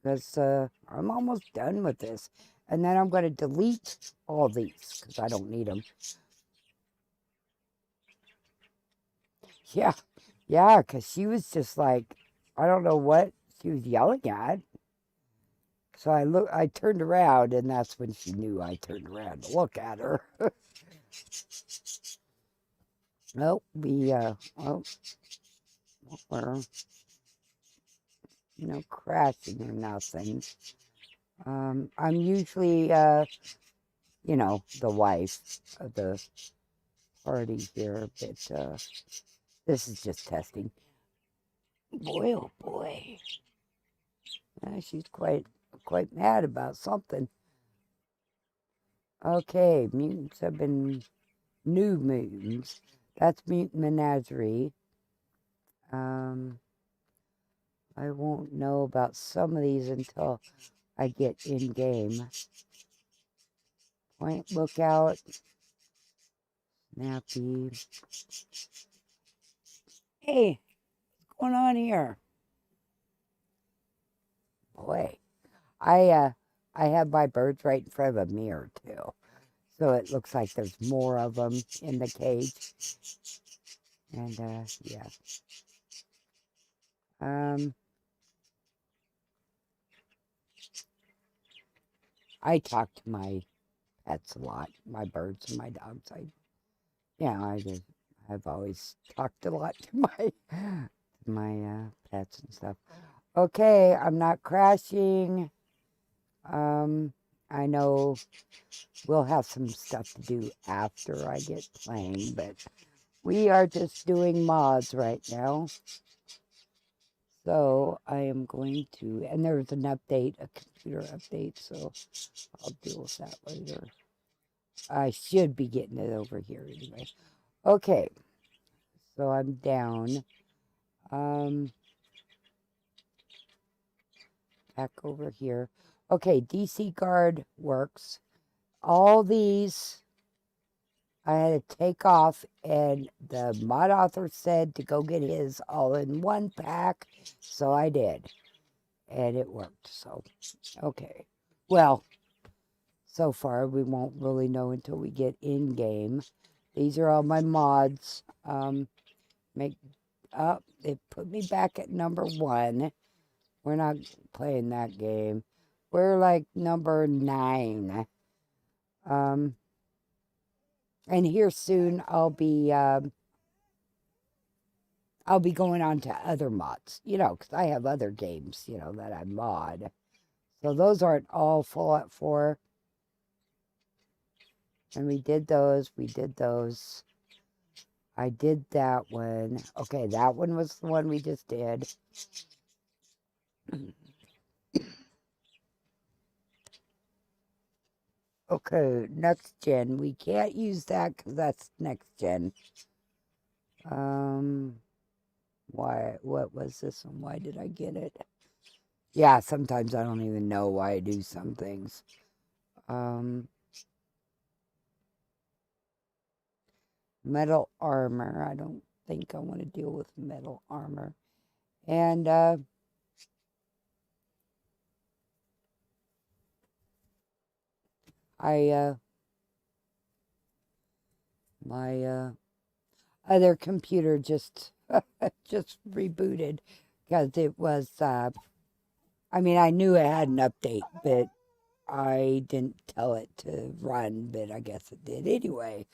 Speaker 1: Because I'm almost done with this. And then I'm going to delete all these because I don't need them. Yeah, because she was just like, I don't know what she was yelling at. So I turned around, and that's when she knew I turned around to look at her. Nope, we're, crashing or nothing. I'm usually, the wife of the party here, but this is just testing. Boy, oh boy. She's quite mad about something. Okay, mutants have been new mutants. That's Mutant Menagerie. I won't know about some of these until I get in game. Point Lookout. Snappy. Hey, what's going on here? Boy, I have my birds right in front of a mirror too, so it looks like there's more of them in the cage. And yeah. I talk to my pets a lot, my birds and my dogs. I've always talked a lot to my pets and stuff. Okay, I'm not crashing. I know we'll have some stuff to do after I get playing, but we are just doing mods right now. So I am going to, and there's an update, a computer update, so I'll deal with that later. I should be getting it over here anyway. Okay, so I'm down. Back over here. Okay, DC Guard works. All these I had to take off, and the mod author said to go get his all in one pack, so I did. And it worked, so, okay. Well, so far, we won't really know until we get in-game. These are all my mods. It put me back at number 1. We're not playing that game. We're like number 9. And here soon I'll be going on to other mods, because I have other games, that I mod. So those aren't all Fallout 4. And we did those. I did that one. Okay, that one was the one we just did. Okay, next gen. We can't use that because that's next gen. Why? What was this one? Why did I get it? Yeah, sometimes I don't even know why I do some things. Metal armor. I don't think I want to deal with metal armor. And my other computer just just rebooted because it was I mean, I knew it had an update, but I didn't tell it to run, but I guess it did anyway.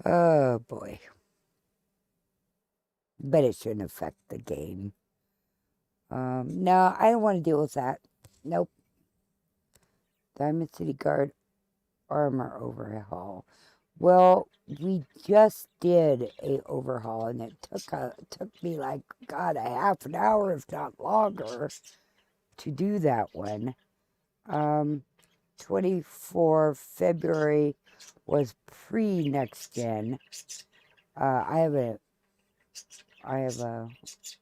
Speaker 1: Oh boy. But it shouldn't affect the game. No, I don't want to deal with that. Nope. Diamond City Guard armor overhaul. Well, we just did a overhaul, and it took me like God a half an hour, if not longer, to do that one. 24 February was pre next gen. I have a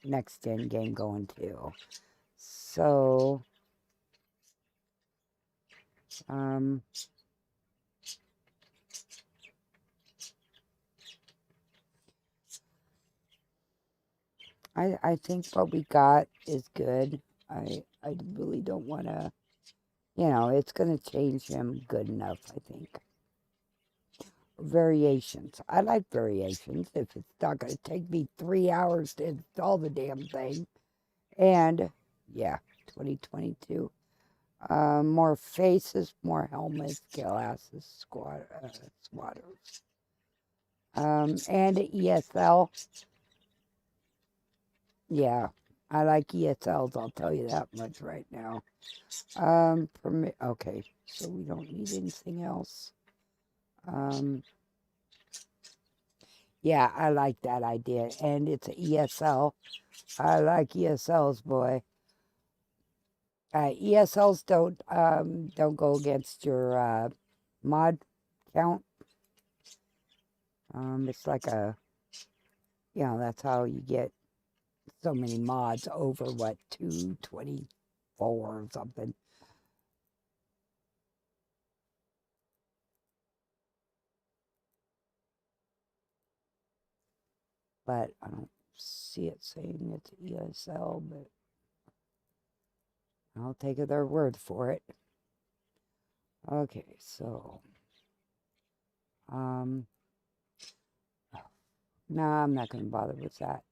Speaker 1: next gen game going too. So I think what we got is good. I really don't want to, it's going to change him good enough, I think. Variations. I like variations if it's not going to take me 3 hours to install the damn thing. And, yeah, 2022. More faces, more helmets, glasses, swatters. And ESL. Yeah, I like ESLs, I'll tell you that much right now. Okay, so we don't need anything else. Yeah, I like that idea. And it's an ESL. I like ESLs, boy. ESLs don't go against your mod count. It's like that's how you get so many mods over 224 or something. But I don't see it saying it's ESL, but I'll take their word for it. Okay, so no, I'm not going to bother with that.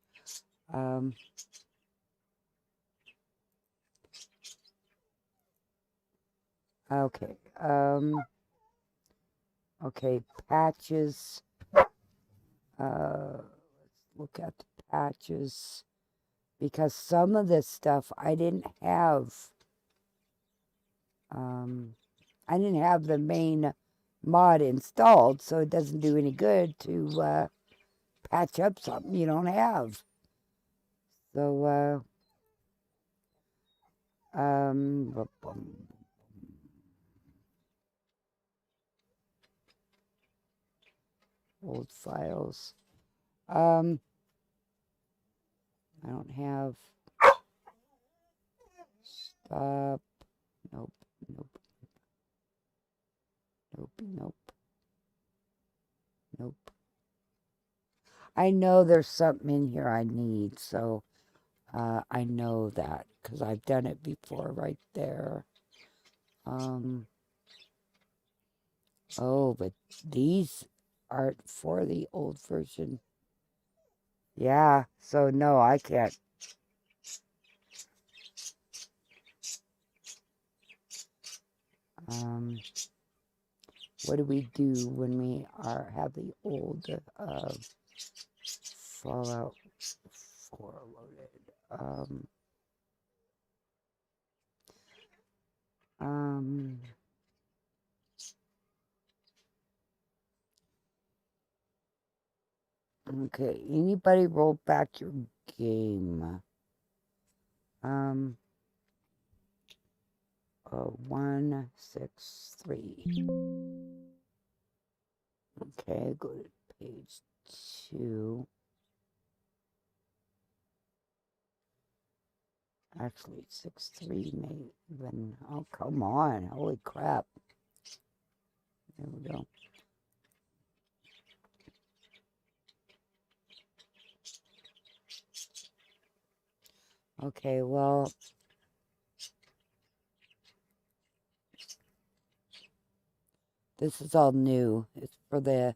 Speaker 1: Okay. Okay, patches. Let's look at the patches. Because some of this stuff I didn't have. I didn't have the main mod installed, so it doesn't do any good to patch up something you don't have. So, old files. I don't have. Stop. Nope. Nope. Nope. Nope. Nope. I know there's something in here I need, so I know that because I've done it before right there. Oh, but these aren't for the old version. Yeah, so no, I can't. What do we do when we have the old Fallout 4 loaded? Okay, anybody roll back your game? 163. Okay, go to page 2. Actually, 63 may even. Oh, come on. Holy crap. There we go. Okay, well, this is all new. It's for the...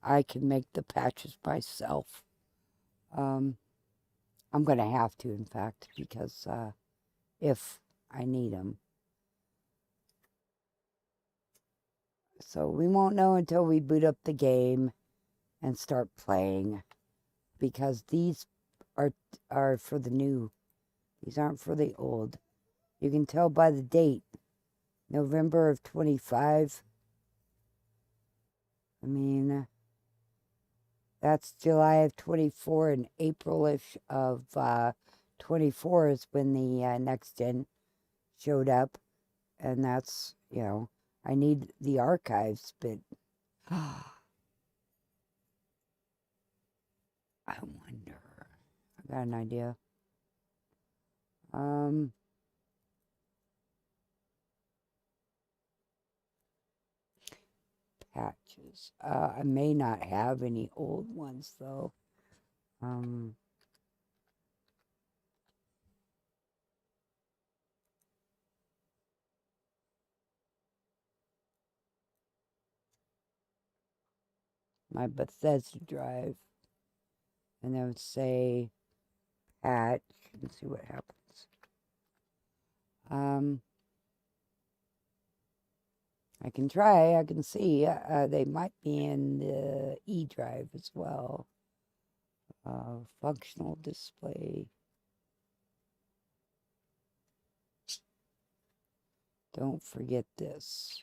Speaker 1: I can make the patches myself. I'm going to have to, in fact, because if I need them. So we won't know until we boot up the game and start playing, because these are for the new. These aren't for the old. You can tell by the date. November of 25. I mean, that's July of 24, and April-ish of 24 is when the next gen showed up. And that's, I need the archives, but I wonder. I got an idea. Patches. I may not have any old ones, though. My Bethesda drive. And then say patch and see what happens. I can try. I can see. They might be in the E drive as well. Functional display. Don't forget this.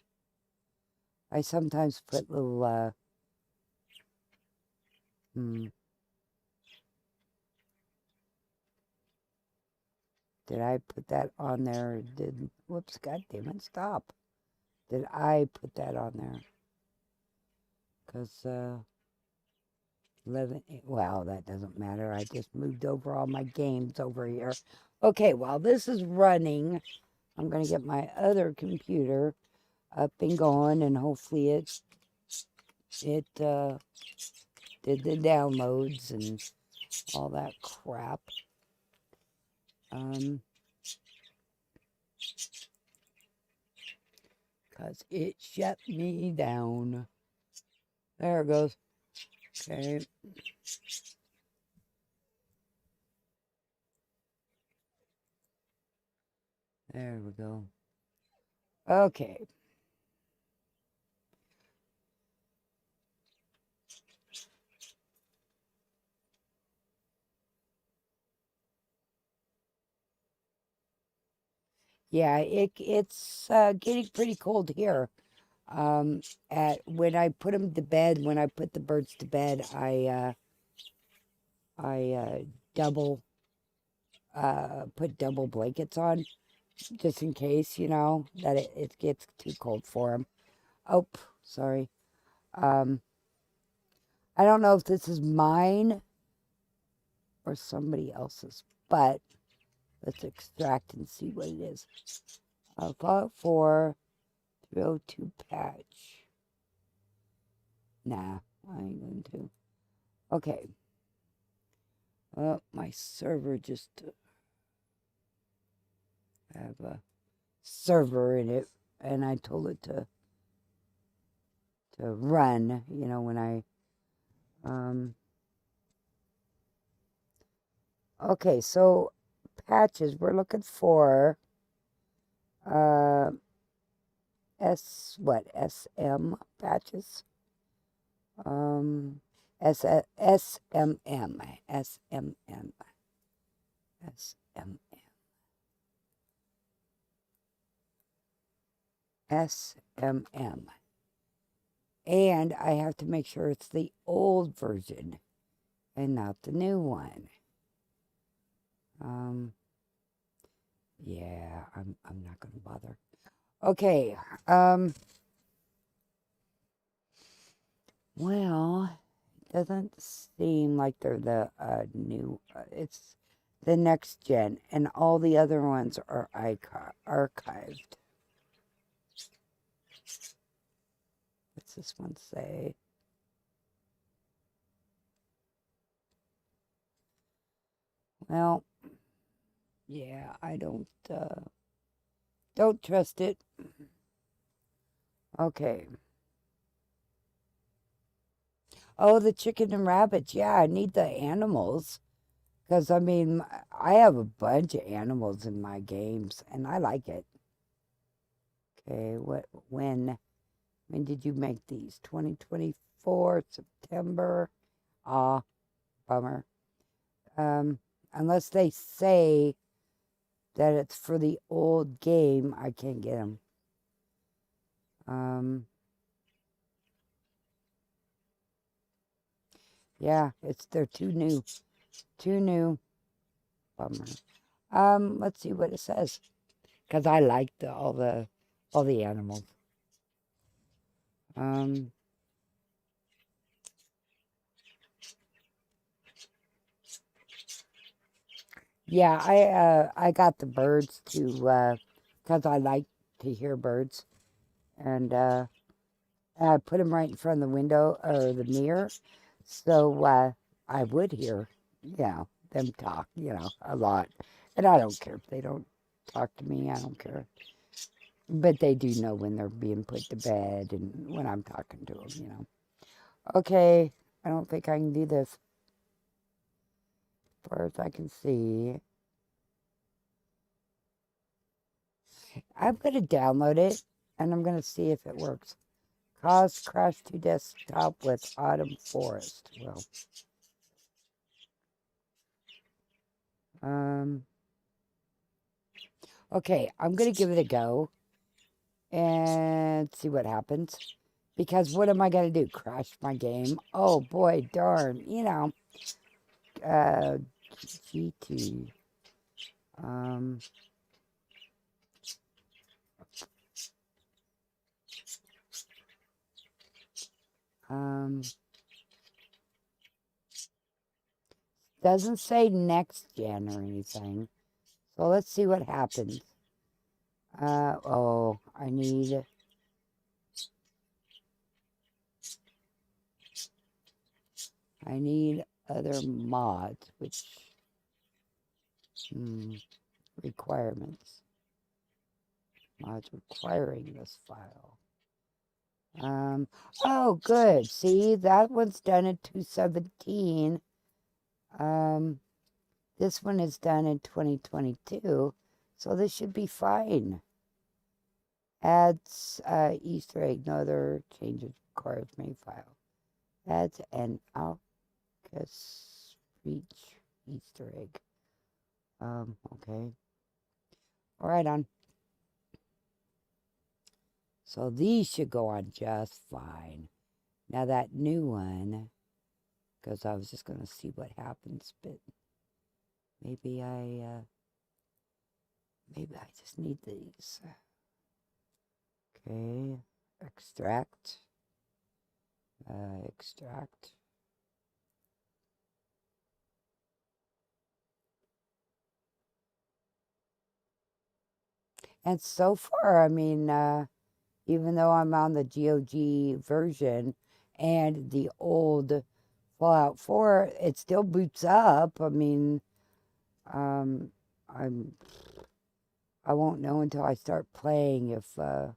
Speaker 1: I sometimes put little did I put that on there? Whoops, god damn it, stop. Did I put that on there? Because 11, well, that doesn't matter. I just moved over all my games over here. Okay, while this is running, I'm going to get my other computer up and going, and hopefully it did the downloads and all that crap. Because it shut me down. There it goes. Okay. There we go. Okay. Yeah, it's getting pretty cold here. When I put them to bed, when I put the birds to bed, I double put double blankets on, just in case, that it gets too cold for them. Oh, sorry. I don't know if this is mine or somebody else's, but let's extract and see what it is. FO4 302 patch. Nah, I ain't going to. Okay. My server just have a server in it, and I told it to run, when I okay, so patches, we're looking for SM patches. SMM. And I have to make sure it's the old version and not the new one. Yeah, I'm not gonna bother. Okay. Well, it doesn't seem like they're the new. It's the next gen, and all the other ones are archived. What's this one say? Well, yeah, I don't trust it. Okay. Oh, the chicken and rabbits. Yeah, I need the animals. Because, I mean, I have a bunch of animals in my games, and I like it. Okay, when did you make these? 2024, September? Ah, bummer. Unless they say that it's for the old game, I can't get them. Yeah, they're too new. Too new. Bummer. Let's see what it says. Because I like all the animals. Yeah, I got the birds to because I like to hear birds, and I put them right in front of the window or the mirror, so I would hear, them talk, a lot, and I don't care if they don't talk to me. I don't care, but they do know when they're being put to bed and when I'm talking to them. Okay, I don't think I can do this. As far as I can see. I'm going to download it, and I'm going to see if it works. Cause crash to desktop with Autumn Forest. Well, okay, I'm going to give it a go and see what happens. Because what am I going to do? Crash my game? Oh, boy, darn. GT. Doesn't say next gen or anything. So let's see what happens. Oh, I need other mods, which requirements. Mods requiring this file. Oh, good. See, that one's done in 217. This one is done in 2022, so this should be fine. Adds Easter egg. No other changes requires main file. Adds an Alcus Reach Easter egg. Okay. All right, on. So these should go on just fine. Now that new one, because I was just going to see what happens, but maybe I just need these. Okay, extract. Extract. And so far, I mean, even though I'm on the GOG version and the old Fallout 4, it still boots up. I mean, I won't know until I start playing if if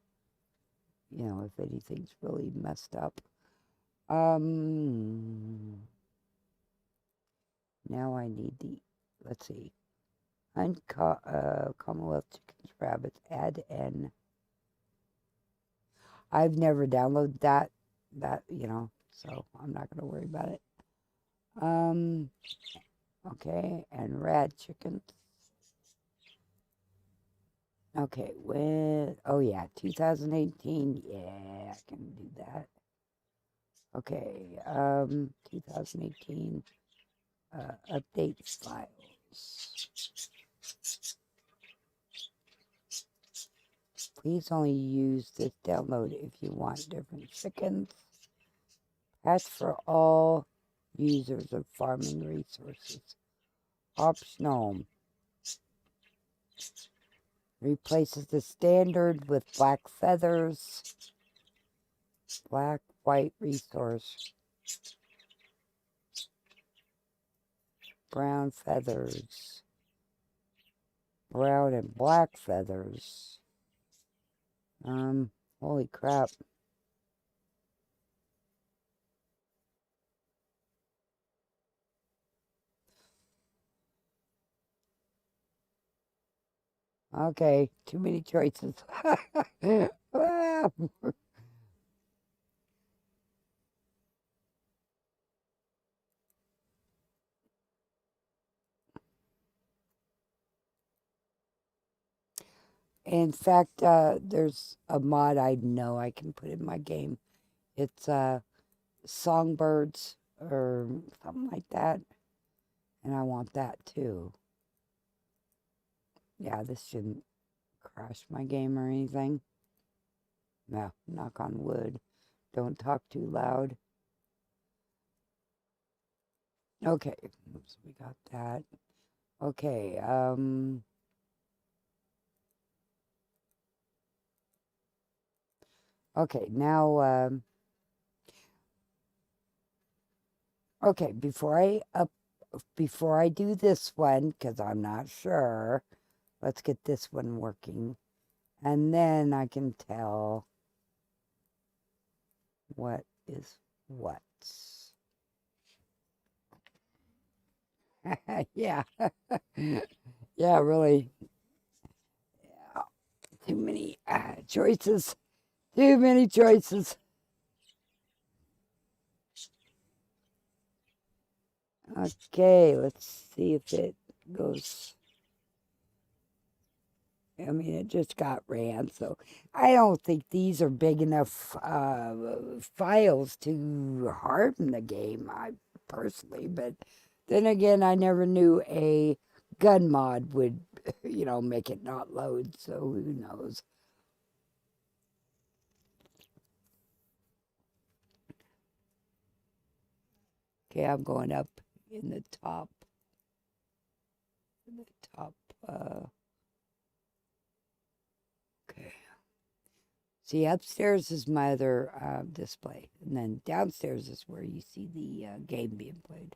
Speaker 1: anything's really messed up. Now I need let's see, Commonwealth Chickens Rabbits, add N. I've never downloaded that, so I'm not going to worry about it. Okay, and rad chickens. Okay, oh yeah, 2018, yeah, I can do that. Okay, 2018, update files. Please only use this download if you want different chickens. Patch for all users of farming resources. Optional. Replaces the standard with black feathers. Black, white resource. Brown feathers. Brown and black feathers. Holy crap. Okay, too many choices. Ah. In fact, there's a mod I know I can put in my game. It's songbirds or something like that. And I want that too. Yeah, this shouldn't crash my game or anything. No, knock on wood. Don't talk too loud. Okay, oops, we got that. Okay, okay, now, okay, before I do this one, because I'm not sure, let's get this one working. And then I can tell what is what. Yeah. Yeah, really. Yeah. Too many choices. Too many choices. Okay, let's see if it goes. I mean, it just got ran, so I don't think these are big enough files to harm the game, I personally. But then again, I never knew a gun mod would, make it not load, so who knows. Okay, I'm going up in the top. In the top. Okay. See, upstairs is my other display, and then downstairs is where you see the game being played.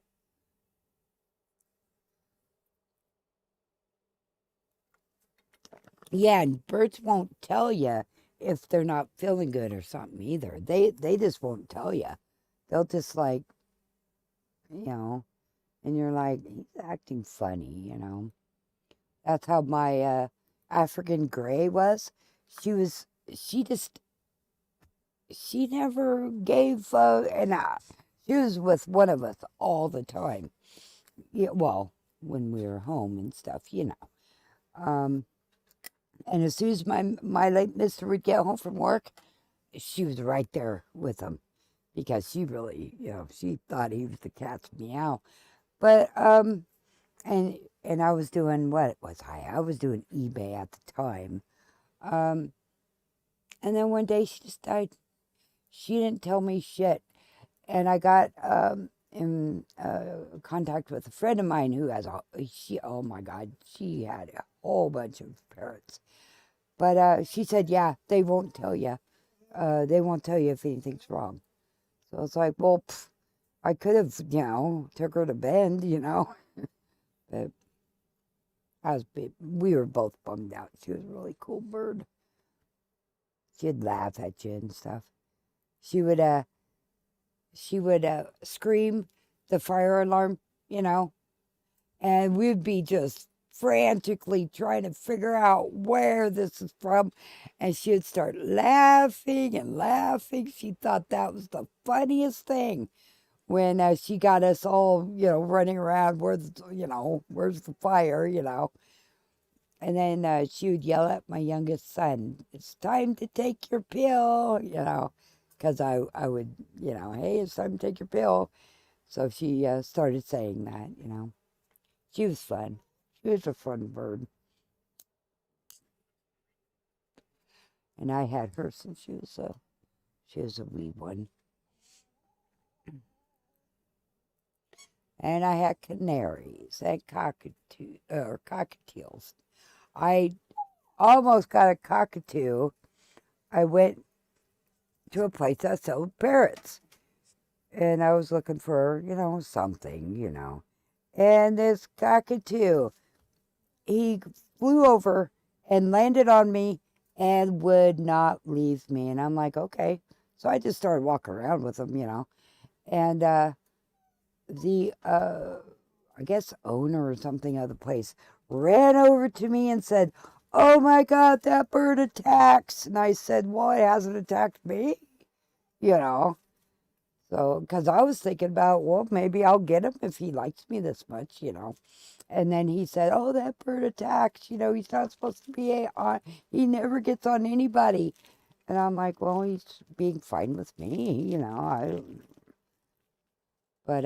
Speaker 1: Yeah, and birds won't tell you if they're not feeling good or something either. They just won't tell you. They'll just and you're like, he's acting funny. That's how my African gray was. She just, she never gave, she was with one of us all the time. Yeah, well, when we were home and stuff. And as soon as my late mister would get home from work, she was right there with him because she really, she thought he was the cat's meow. But and I was doing, what was I? I was doing eBay at the time. And then one day she just died. She didn't tell me shit. And I got in contact with a friend of mine who has oh my God, she had a whole bunch of parrots. But she said, yeah, they won't tell you. They won't tell you if anything's wrong. So it's like, well, I could have, took her to Bend, But we were both bummed out. She was a really cool bird. She'd laugh at you and stuff. She would scream the fire alarm, and we'd be just frantically trying to figure out where this is from. And she'd start laughing and laughing. She thought that was the funniest thing when she got us all, running around, where's the fire, And then she would yell at my youngest son, it's time to take your pill, because I would, hey, it's time to take your pill. So she started saying that, She was fun. She was a fun bird. And I had her since she was a wee one. And I had canaries and cockatiels. I almost got a cockatoo. I went to a place that sold parrots. And I was looking for, something. And this cockatoo, he flew over and landed on me and would not leave me. And I'm like, okay. So I just started walking around with him. And the, I guess, owner or something of the place ran over to me and said, "Oh my God, that bird attacks." And I said, "Well, it hasn't attacked me, you know. So, because I was thinking about, well, maybe I'll get him if he likes me this much. And then he said, "Oh, that bird attacks. He's not supposed to be on. He never gets on anybody." And I'm like, well, he's being fine with me, but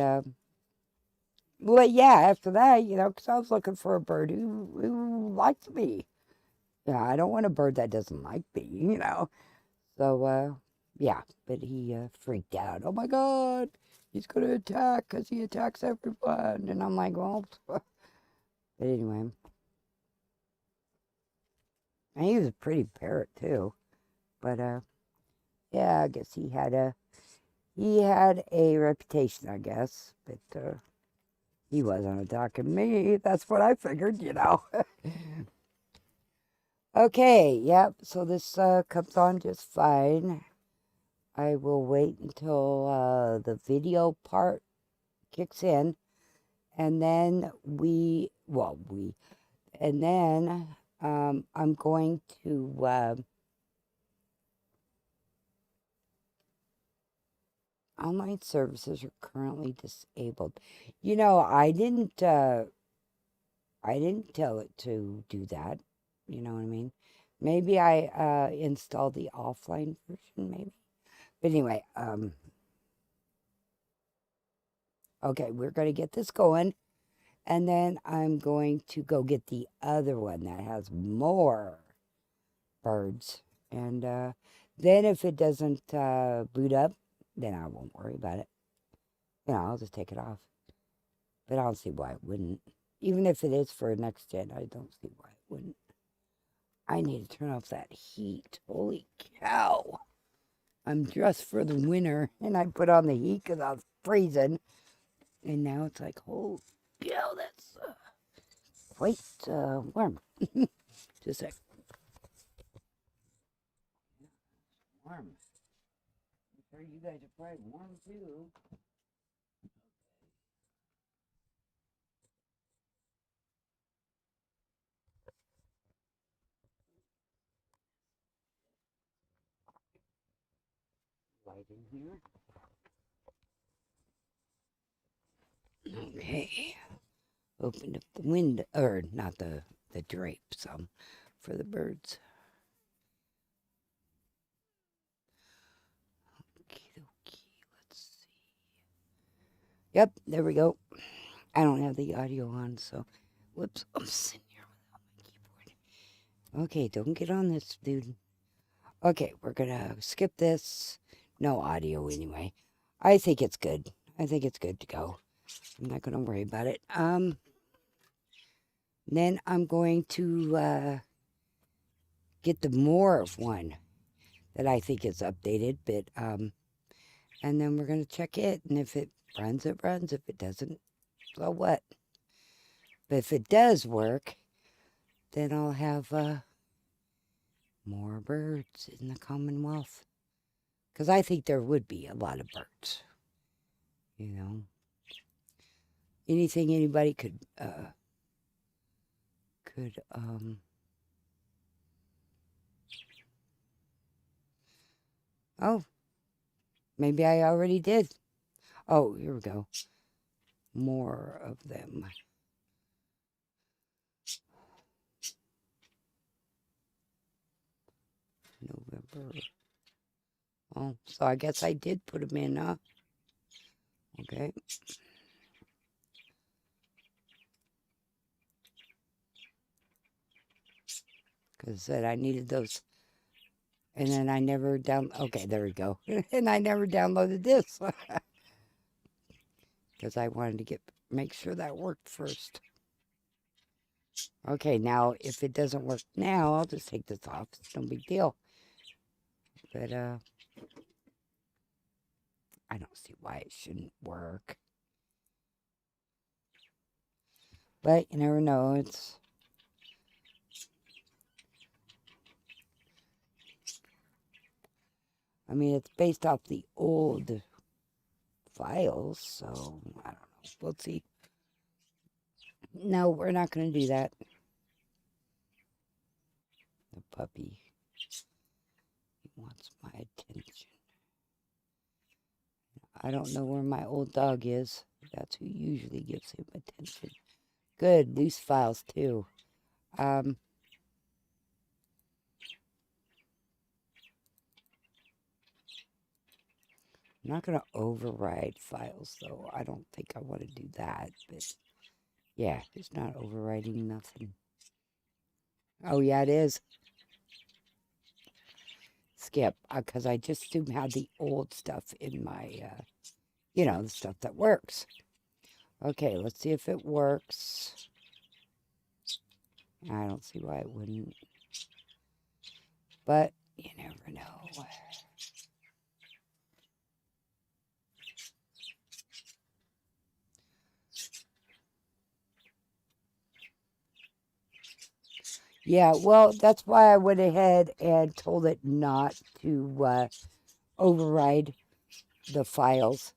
Speaker 1: well, yeah. After that, because I was looking for a bird who liked me. Yeah, I don't want a bird that doesn't like me. So, yeah, but he freaked out. "Oh my God, he's going to attack because he attacks everyone." And I'm like, well, but anyway. And he was a pretty parrot too. But, yeah, I guess he had a reputation, I guess. But he wasn't attacking me. That's what I figured. Okay, yep, so this comes on just fine. I will wait until the video part kicks in, and then I'm going to, online services are currently disabled. I didn't tell it to do that. You know what I mean? Maybe I installed the offline version, maybe. But anyway, okay, we're going to get this going. And then I'm going to go get the other one that has more birds. And then if it doesn't boot up, then I won't worry about it. I'll just take it off. But I don't see why it wouldn't. Even if it is for next gen, I don't see why it wouldn't. I need to turn off that heat. Holy cow. I'm dressed for the winter, and I put on the heat because I was freezing. And now it's like, holy cow, that's quite warm. Just a sec. Warm. I'm sure you guys are probably warm too. Light in here. Okay. Opened up the window, or not the drapes, for the birds. Okay, let's see. Yep, there we go. I don't have the audio on, so whoops. I'm sitting here without my keyboard. Okay, don't get on this, dude. Okay, we're gonna skip this. No audio anyway. I think it's good. I think it's good to go. I'm not gonna worry about it. Then I'm going to get the more of one that I think is updated, but and then we're gonna check it, and if it runs, it runs. If it doesn't, so what? But if it does work, then I'll have more birds in the Commonwealth. Because I think there would be a lot of birds. Anything anybody could oh, maybe I already did. Oh, here we go. More of them. November. Oh, so I guess I did put them in, okay. Because I said I needed those And then I never okay, there we go. And I never downloaded this. Because I wanted to make sure that worked first. Okay, now if it doesn't work now, I'll just take this off. It's no big deal. But I don't see why it shouldn't work. But you never know. I mean, it's based off the old files, so I don't know. We'll see. No, we're not going to do that. The puppy, he wants my attention. I don't know where my old dog is. That's who usually gives him attention. Good, loose files too. I'm not going to override files, though. I don't think I want to do that. But yeah, it's not overriding nothing. Oh, yeah, it is. Skip, because I just assume had the old stuff in my, the stuff that works. Okay, let's see if it works. I don't see why it wouldn't. But you never know. Yeah, well, that's why I went ahead and told it not to override the files.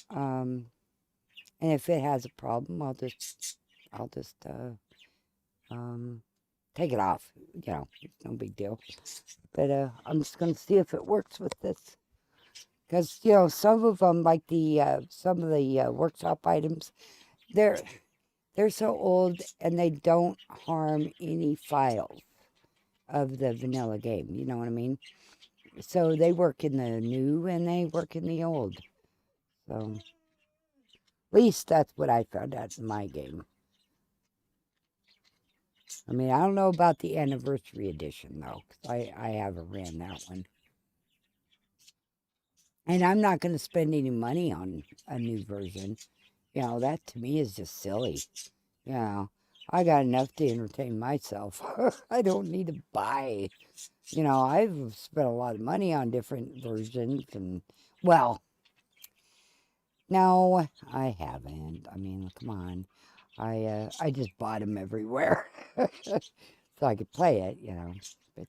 Speaker 1: And if it has a problem, I'll just take it off. It's no big deal. But I'm just going to see if it works with this. Because, some of them, like some of the workshop items, they're so old and they don't harm any files of the vanilla game. You know what I mean? So they work in the new and they work in the old. So at least that's what I found out in my game. I mean, I don't know about the anniversary edition, though, because I haven't ran that one. And I'm not going to spend any money on a new version. That to me is just silly. I got enough to entertain myself. I don't need to buy. I've spent a lot of money on different versions. And, well, no, I haven't. I mean, come on. I just bought them everywhere. So I could play it, But,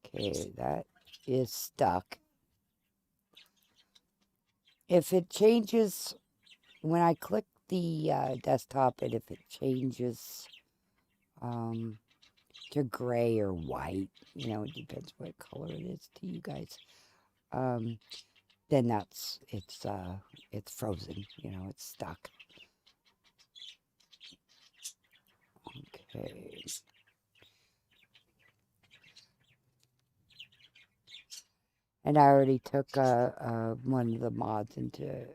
Speaker 1: okay, that is stuck. If it changes, when I click the desktop, and if it changes to gray or white, it depends what color it is to you guys, then it's frozen, it's stuck. Okay. And I already took one of the mods into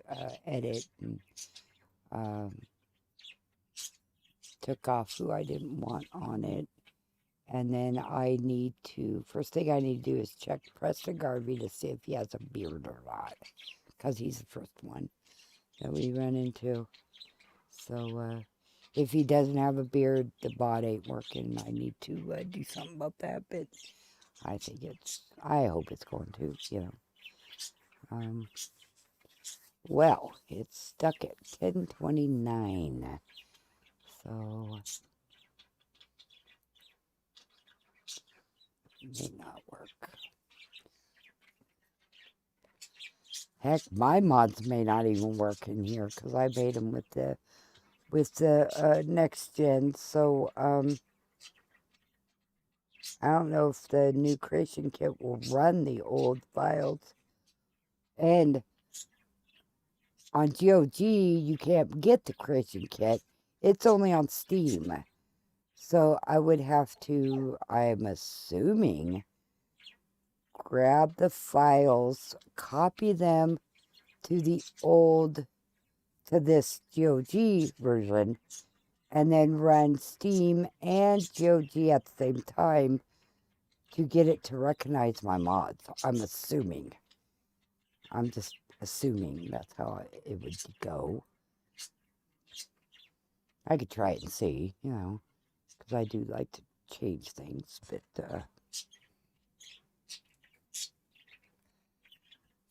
Speaker 1: edit and took off who I didn't want on it. And then first thing I need to do is check Preston Garvey to see if he has a beard or not. Because he's the first one that we run into. So, if he doesn't have a beard, the bot ain't working. I need to do something about that, but I hope it's going to, well, it's stuck at 1029. So, it may not work. Heck, my mods may not even work in here because I made them with the next gen. So, I don't know if the new creation kit will run the old files. And on GOG, you can't get the creation kit. It's only on Steam. So I would have to, I'm assuming, grab the files, copy them to this GOG version, and then run Steam and GOG at the same time to get it to recognize my mods. I'm assuming. I'm just assuming that's how it would go. I could try it and see, you know, because I do like to change things, but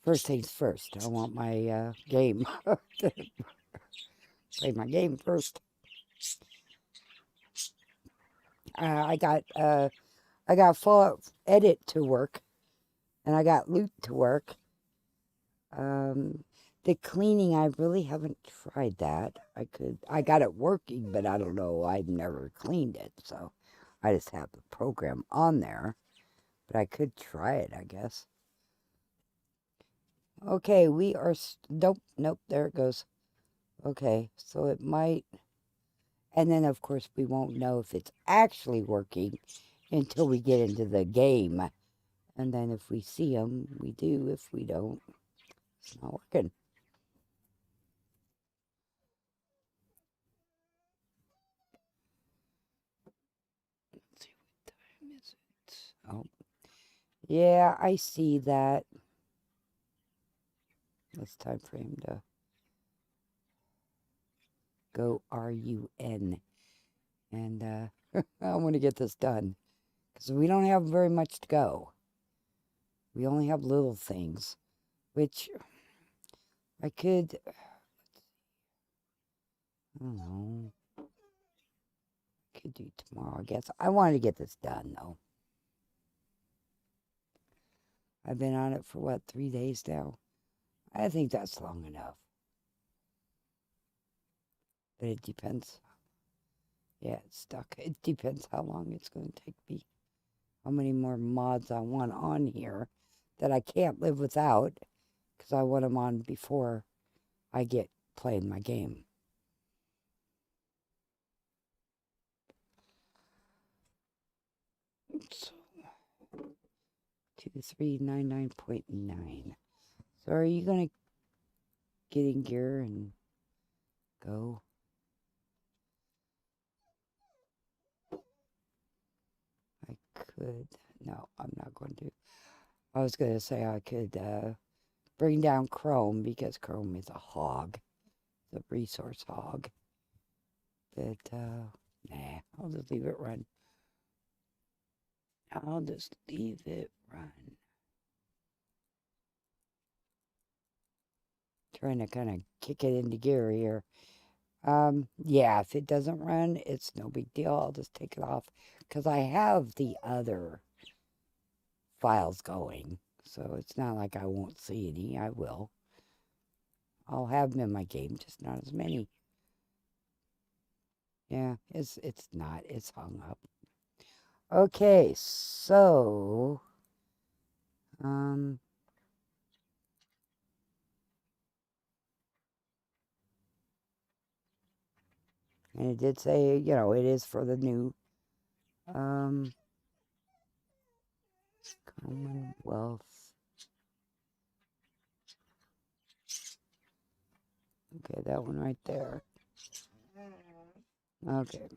Speaker 1: first things first. I want my game. Play my game first. I got full edit to work, and I got loot to work. The cleaning, I really haven't tried that. I got it working, but I don't know. I've never cleaned it, so I just have the program on there. But I could try it, I guess. Okay, we are. Nope, nope. There it goes. Okay, so it might. And then, of course, we won't know if it's actually working until we get into the game. And then if we see them, we do. If we don't, it's not working. Let's see, what time is it? Oh, yeah, I see that. It's time for him to go RUN. And I want to get this done. Because we don't have very much to go. We only have little things. Which I could... I don't know. Could do tomorrow, I guess. I wanted to get this done, though. I've been on it for, what, 3 days now? I think that's long enough. But it depends. Yeah, it's stuck. It depends how long it's going to take me. How many more mods I want on here that I can't live without. Because I want them on before I get playing my game. So, 2399.9. So are you going to get in gear and go? I could. No, I'm not going to. I was going to say I could bring down Chrome because Chrome is a hog. The resource hog. But, nah, I'll just leave it run. I'll just leave it run. Trying to kind of kick it into gear here. Yeah, if it doesn't run, it's no big deal. I'll just take it off because I have the other files going. So it's not like I won't see any. I will. I'll have them in my game, just not as many. Yeah, it's not. It's hung up. Okay, so and it did say, you know, it is for the new Commonwealth. Okay, that one right there. Okay.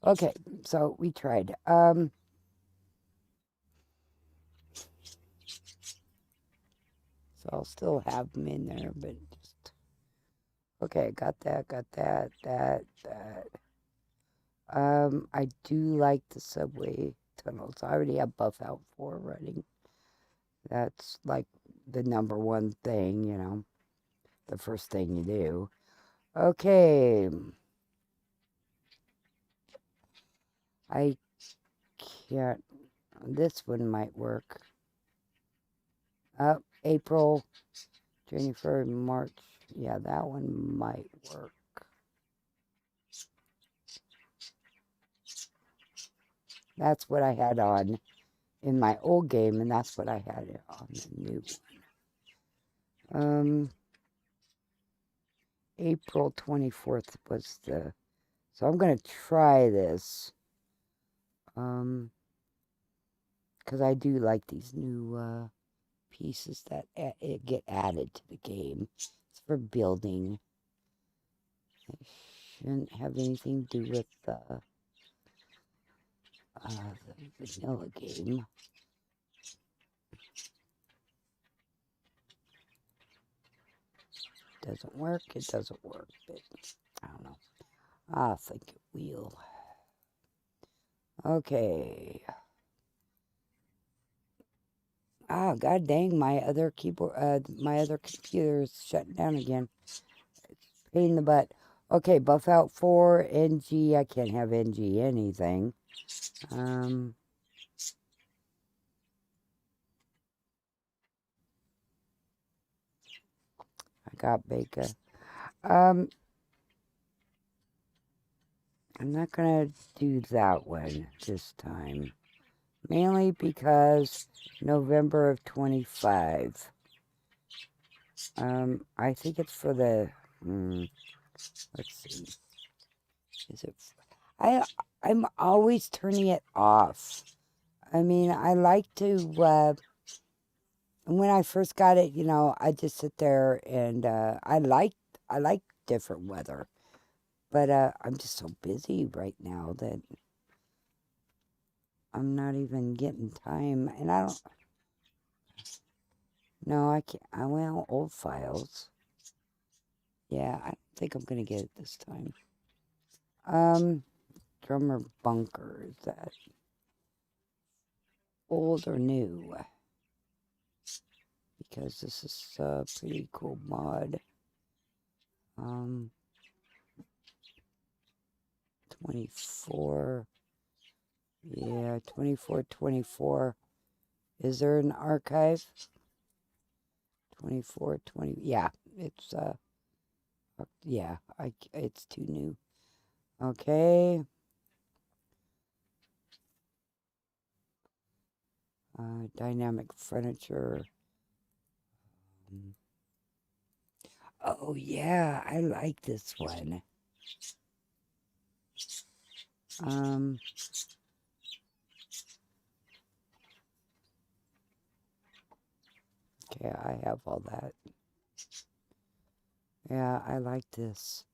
Speaker 1: Okay, so we tried. So I'll still have them in there, but just... Okay, got that. I do like the subway tunnels. I already have Buff Out 4 running. That's like the number one thing, you know. The first thing you do. Okay. I can't... This one might work. April, January, March. Yeah, that one might work. That's what I had on in my old game, and that's what I had on the new one. April 24th was the... So I'm going to try this. Because I do like these new pieces that get added to the game. It's for building. Shouldn't have anything to do with the vanilla game. Doesn't work, it doesn't work, but I don't know. I think it will. Okay. Ah, god dang, my other keyboard, my other computer is shutting down again. It's a pain in the butt. Okay, buff out 4, NG, I can't have NG anything. I got Beka. I'm not gonna do that one this time. Mainly because November of 25. I think it's for the, let's see. Is it, I'm always turning it off. I mean, I like to, when I first got it, you know, I just sit there and, I like different weather. But, I'm just so busy right now that I'm not even getting time. And I don't, no, I can't, well, old files. Yeah, I don't think I'm going to get it this time. Drummer Bunker, is that old or new? Because this is a pretty cool mod. 24. Yeah, 24. Is there an archive? 24, 20. Yeah, it's, yeah, it's too new. Okay. Dynamic furniture. Oh, yeah, I like this one. Okay, I have all that. Yeah, I like this.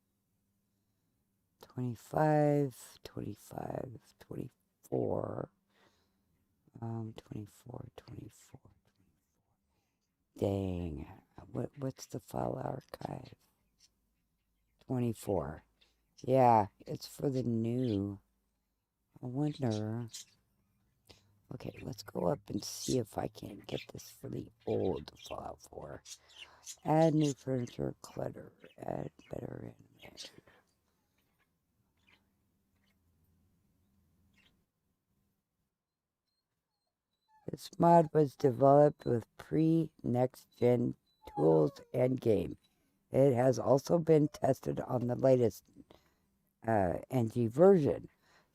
Speaker 1: 25, 24. 24. Dang. What's the file archive? 24. Yeah, it's for the new. I wonder. Okay, let's go up and see if I can't get this for the old Fallout 4. Add new furniture, clutter, add better animation. This mod was developed with pre-next-gen tools and game. It has also been tested on the latest NG version.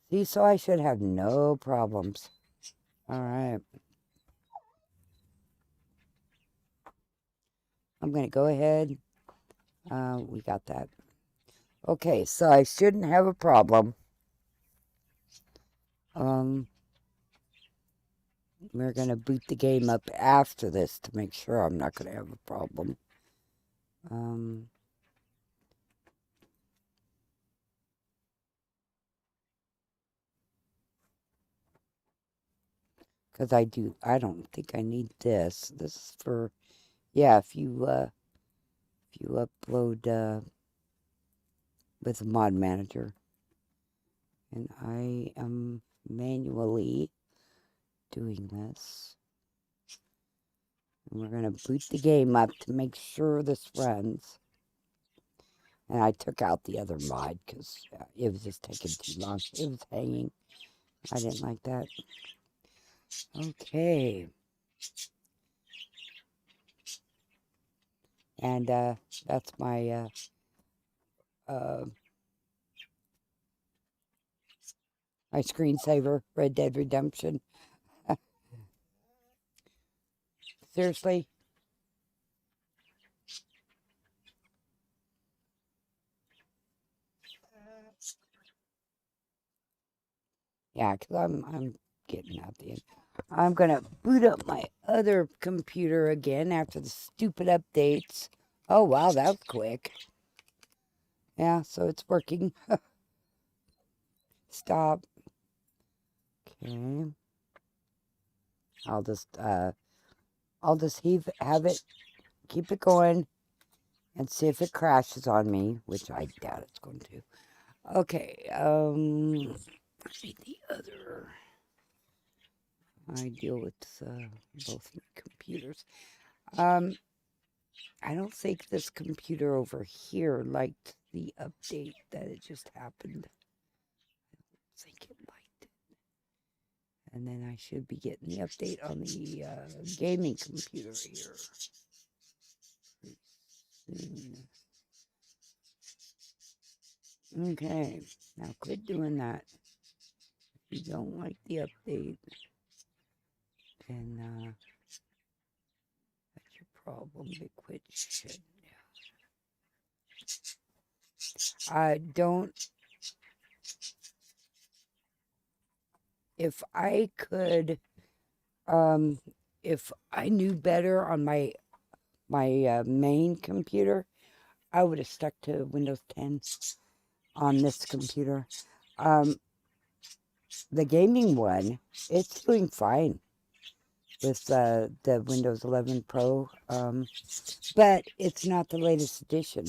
Speaker 1: See, so I should have no problems. All right. I'm going to go ahead. We got that. Okay, so I shouldn't have a problem. We're going to boot the game up after this to make sure I'm not going to have a problem. Because I don't think I need this. This is for, yeah, if you upload with a mod manager. And I am manually doing this. And we're going to boot the game up to make sure this runs. And I took out the other mod because it was just taking too long. It was hanging. I didn't like that. Okay. And that's my my screensaver, Red Dead Redemption. Seriously? Yeah, because I'm getting out the end. I'm going to boot up my other computer again after the stupid updates. Oh, wow, that was quick. Yeah, so it's working. Stop. Okay. I'll just have it, keep it going, and see if it crashes on me, which I doubt it's going to. Okay, let's see the other. I deal with both my computers. I don't think this computer over here liked the update that it just happened. I think it liked it. And then I should be getting the update on the gaming computer here soon. Okay, now quit doing that. If you don't like the update, then that's your problem. They quit shit. I don't. If I could, if I knew better on my main computer, I would have stuck to Windows 10 on this computer. The gaming one, it's doing fine with the Windows 11 Pro, but it's not the latest edition.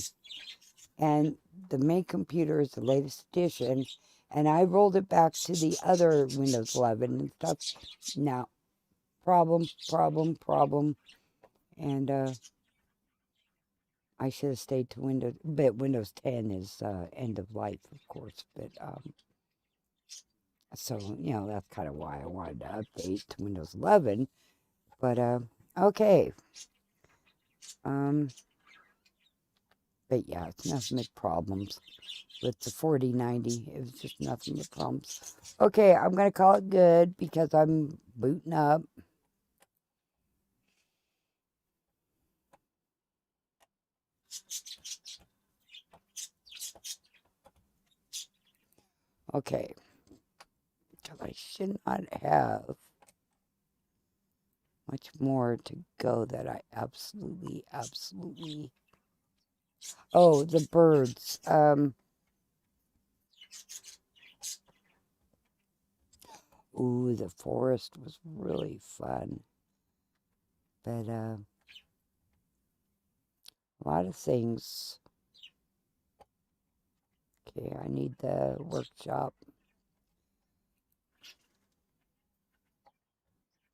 Speaker 1: And the main computer is the latest edition, and I rolled it back to the other Windows 11 and stuff. Now, problem, and I should have stayed to Windows, but Windows 10 is end of life, of course, but so, you know, that's kind of why I wanted to update to Windows 11, but okay, but yeah, it's nothing but problems with the 4090. It was just nothing but problems. Okay, I'm going to call it good because I'm booting up. Okay, because I should not have much more to go that I absolutely. Oh, the birds. Ooh, the forest was really fun. But a lot of things. Okay, I need the workshop.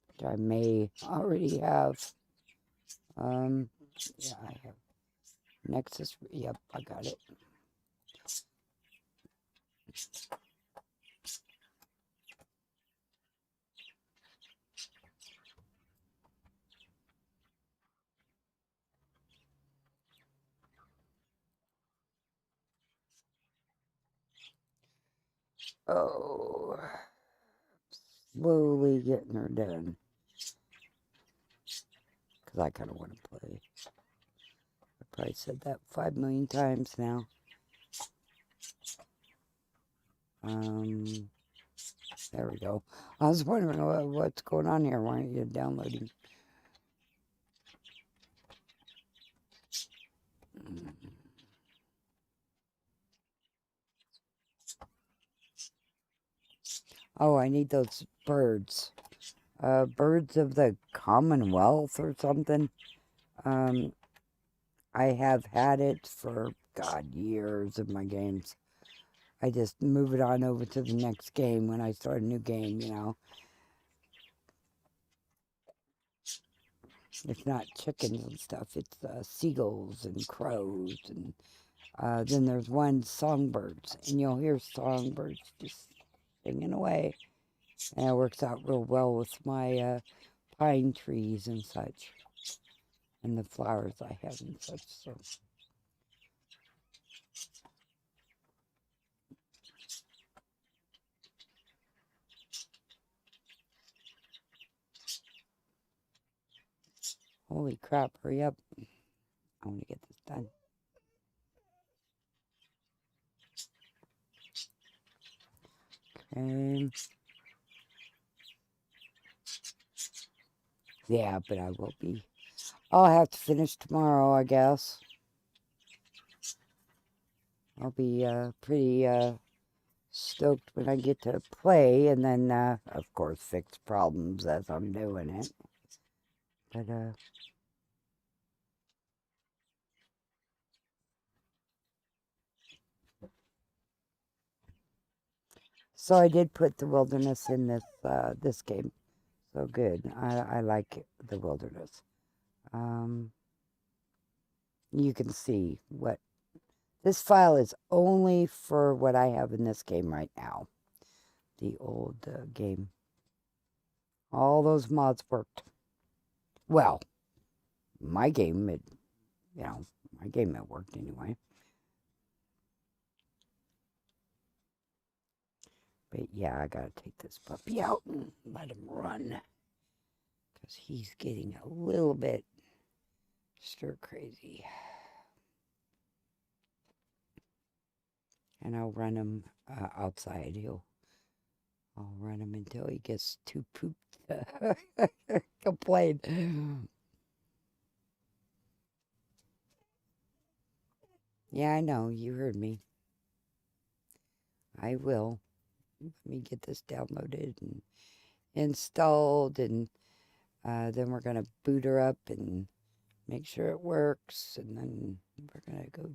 Speaker 1: Which I may already have. Yeah, I have Nexus. Yep, I got it. Oh, slowly getting her done. Because I kind of want to play. I probably said that 5 million times now. There we go. I was wondering what's going on here. Why aren't you downloading? Oh, I need those birds. Birds of the Commonwealth or something. I have had it for, God, years of my games. I just move it on over to the next game when I start a new game, you know. It's not chickens and stuff. It's seagulls and crows. And then there's one songbirds. And you'll hear songbirds just singing away. And it works out real well with my pine trees and such. And the flowers I have and such. So. Holy crap, hurry up. I want to get this done. Okay. Yeah, but I will be. I'll have to finish tomorrow, I guess. I'll be pretty stoked when I get to play, and then, of course, fix problems as I'm doing it. But, so I did put the wilderness in this game. So good. I like the wilderness. You can see what... This file is only for what I have in this game right now. The old game. All those mods worked. Well, my game, it worked anyway. But yeah, I gotta take this puppy out and let him run. Because he's getting a little bit stir crazy. And I'll run him outside. I'll run him until he gets too pooped to complain. Yeah, I know. You heard me. I will. Let me get this downloaded and installed, and then we're going to boot her up and make sure it works, and then we're going to go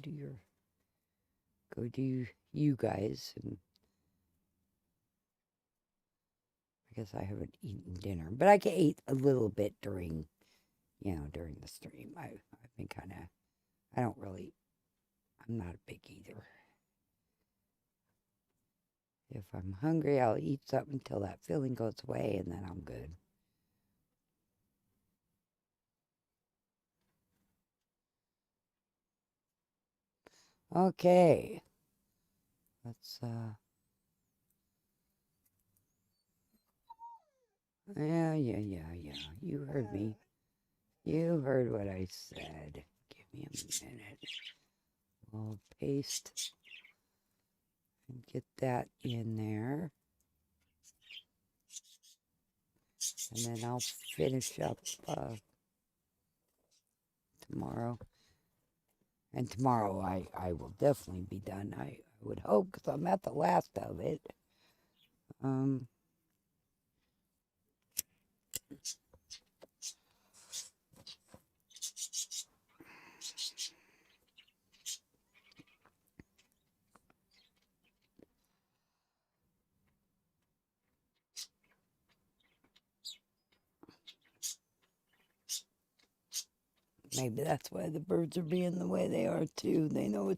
Speaker 1: do you guys. And I guess I haven't eaten dinner, but I can eat a little bit during the stream. I've been kind of, I'm not a big eater. If I'm hungry, I'll eat something until that feeling goes away, and then I'm good. Okay. Let's, yeah. You heard me. You heard what I said. Give me a minute. I'll paste and get that in there. And then I'll finish up tomorrow. And tomorrow I will definitely be done. I would hope, because I'm at the last of it. Maybe that's why the birds are being the way they are too. They know it's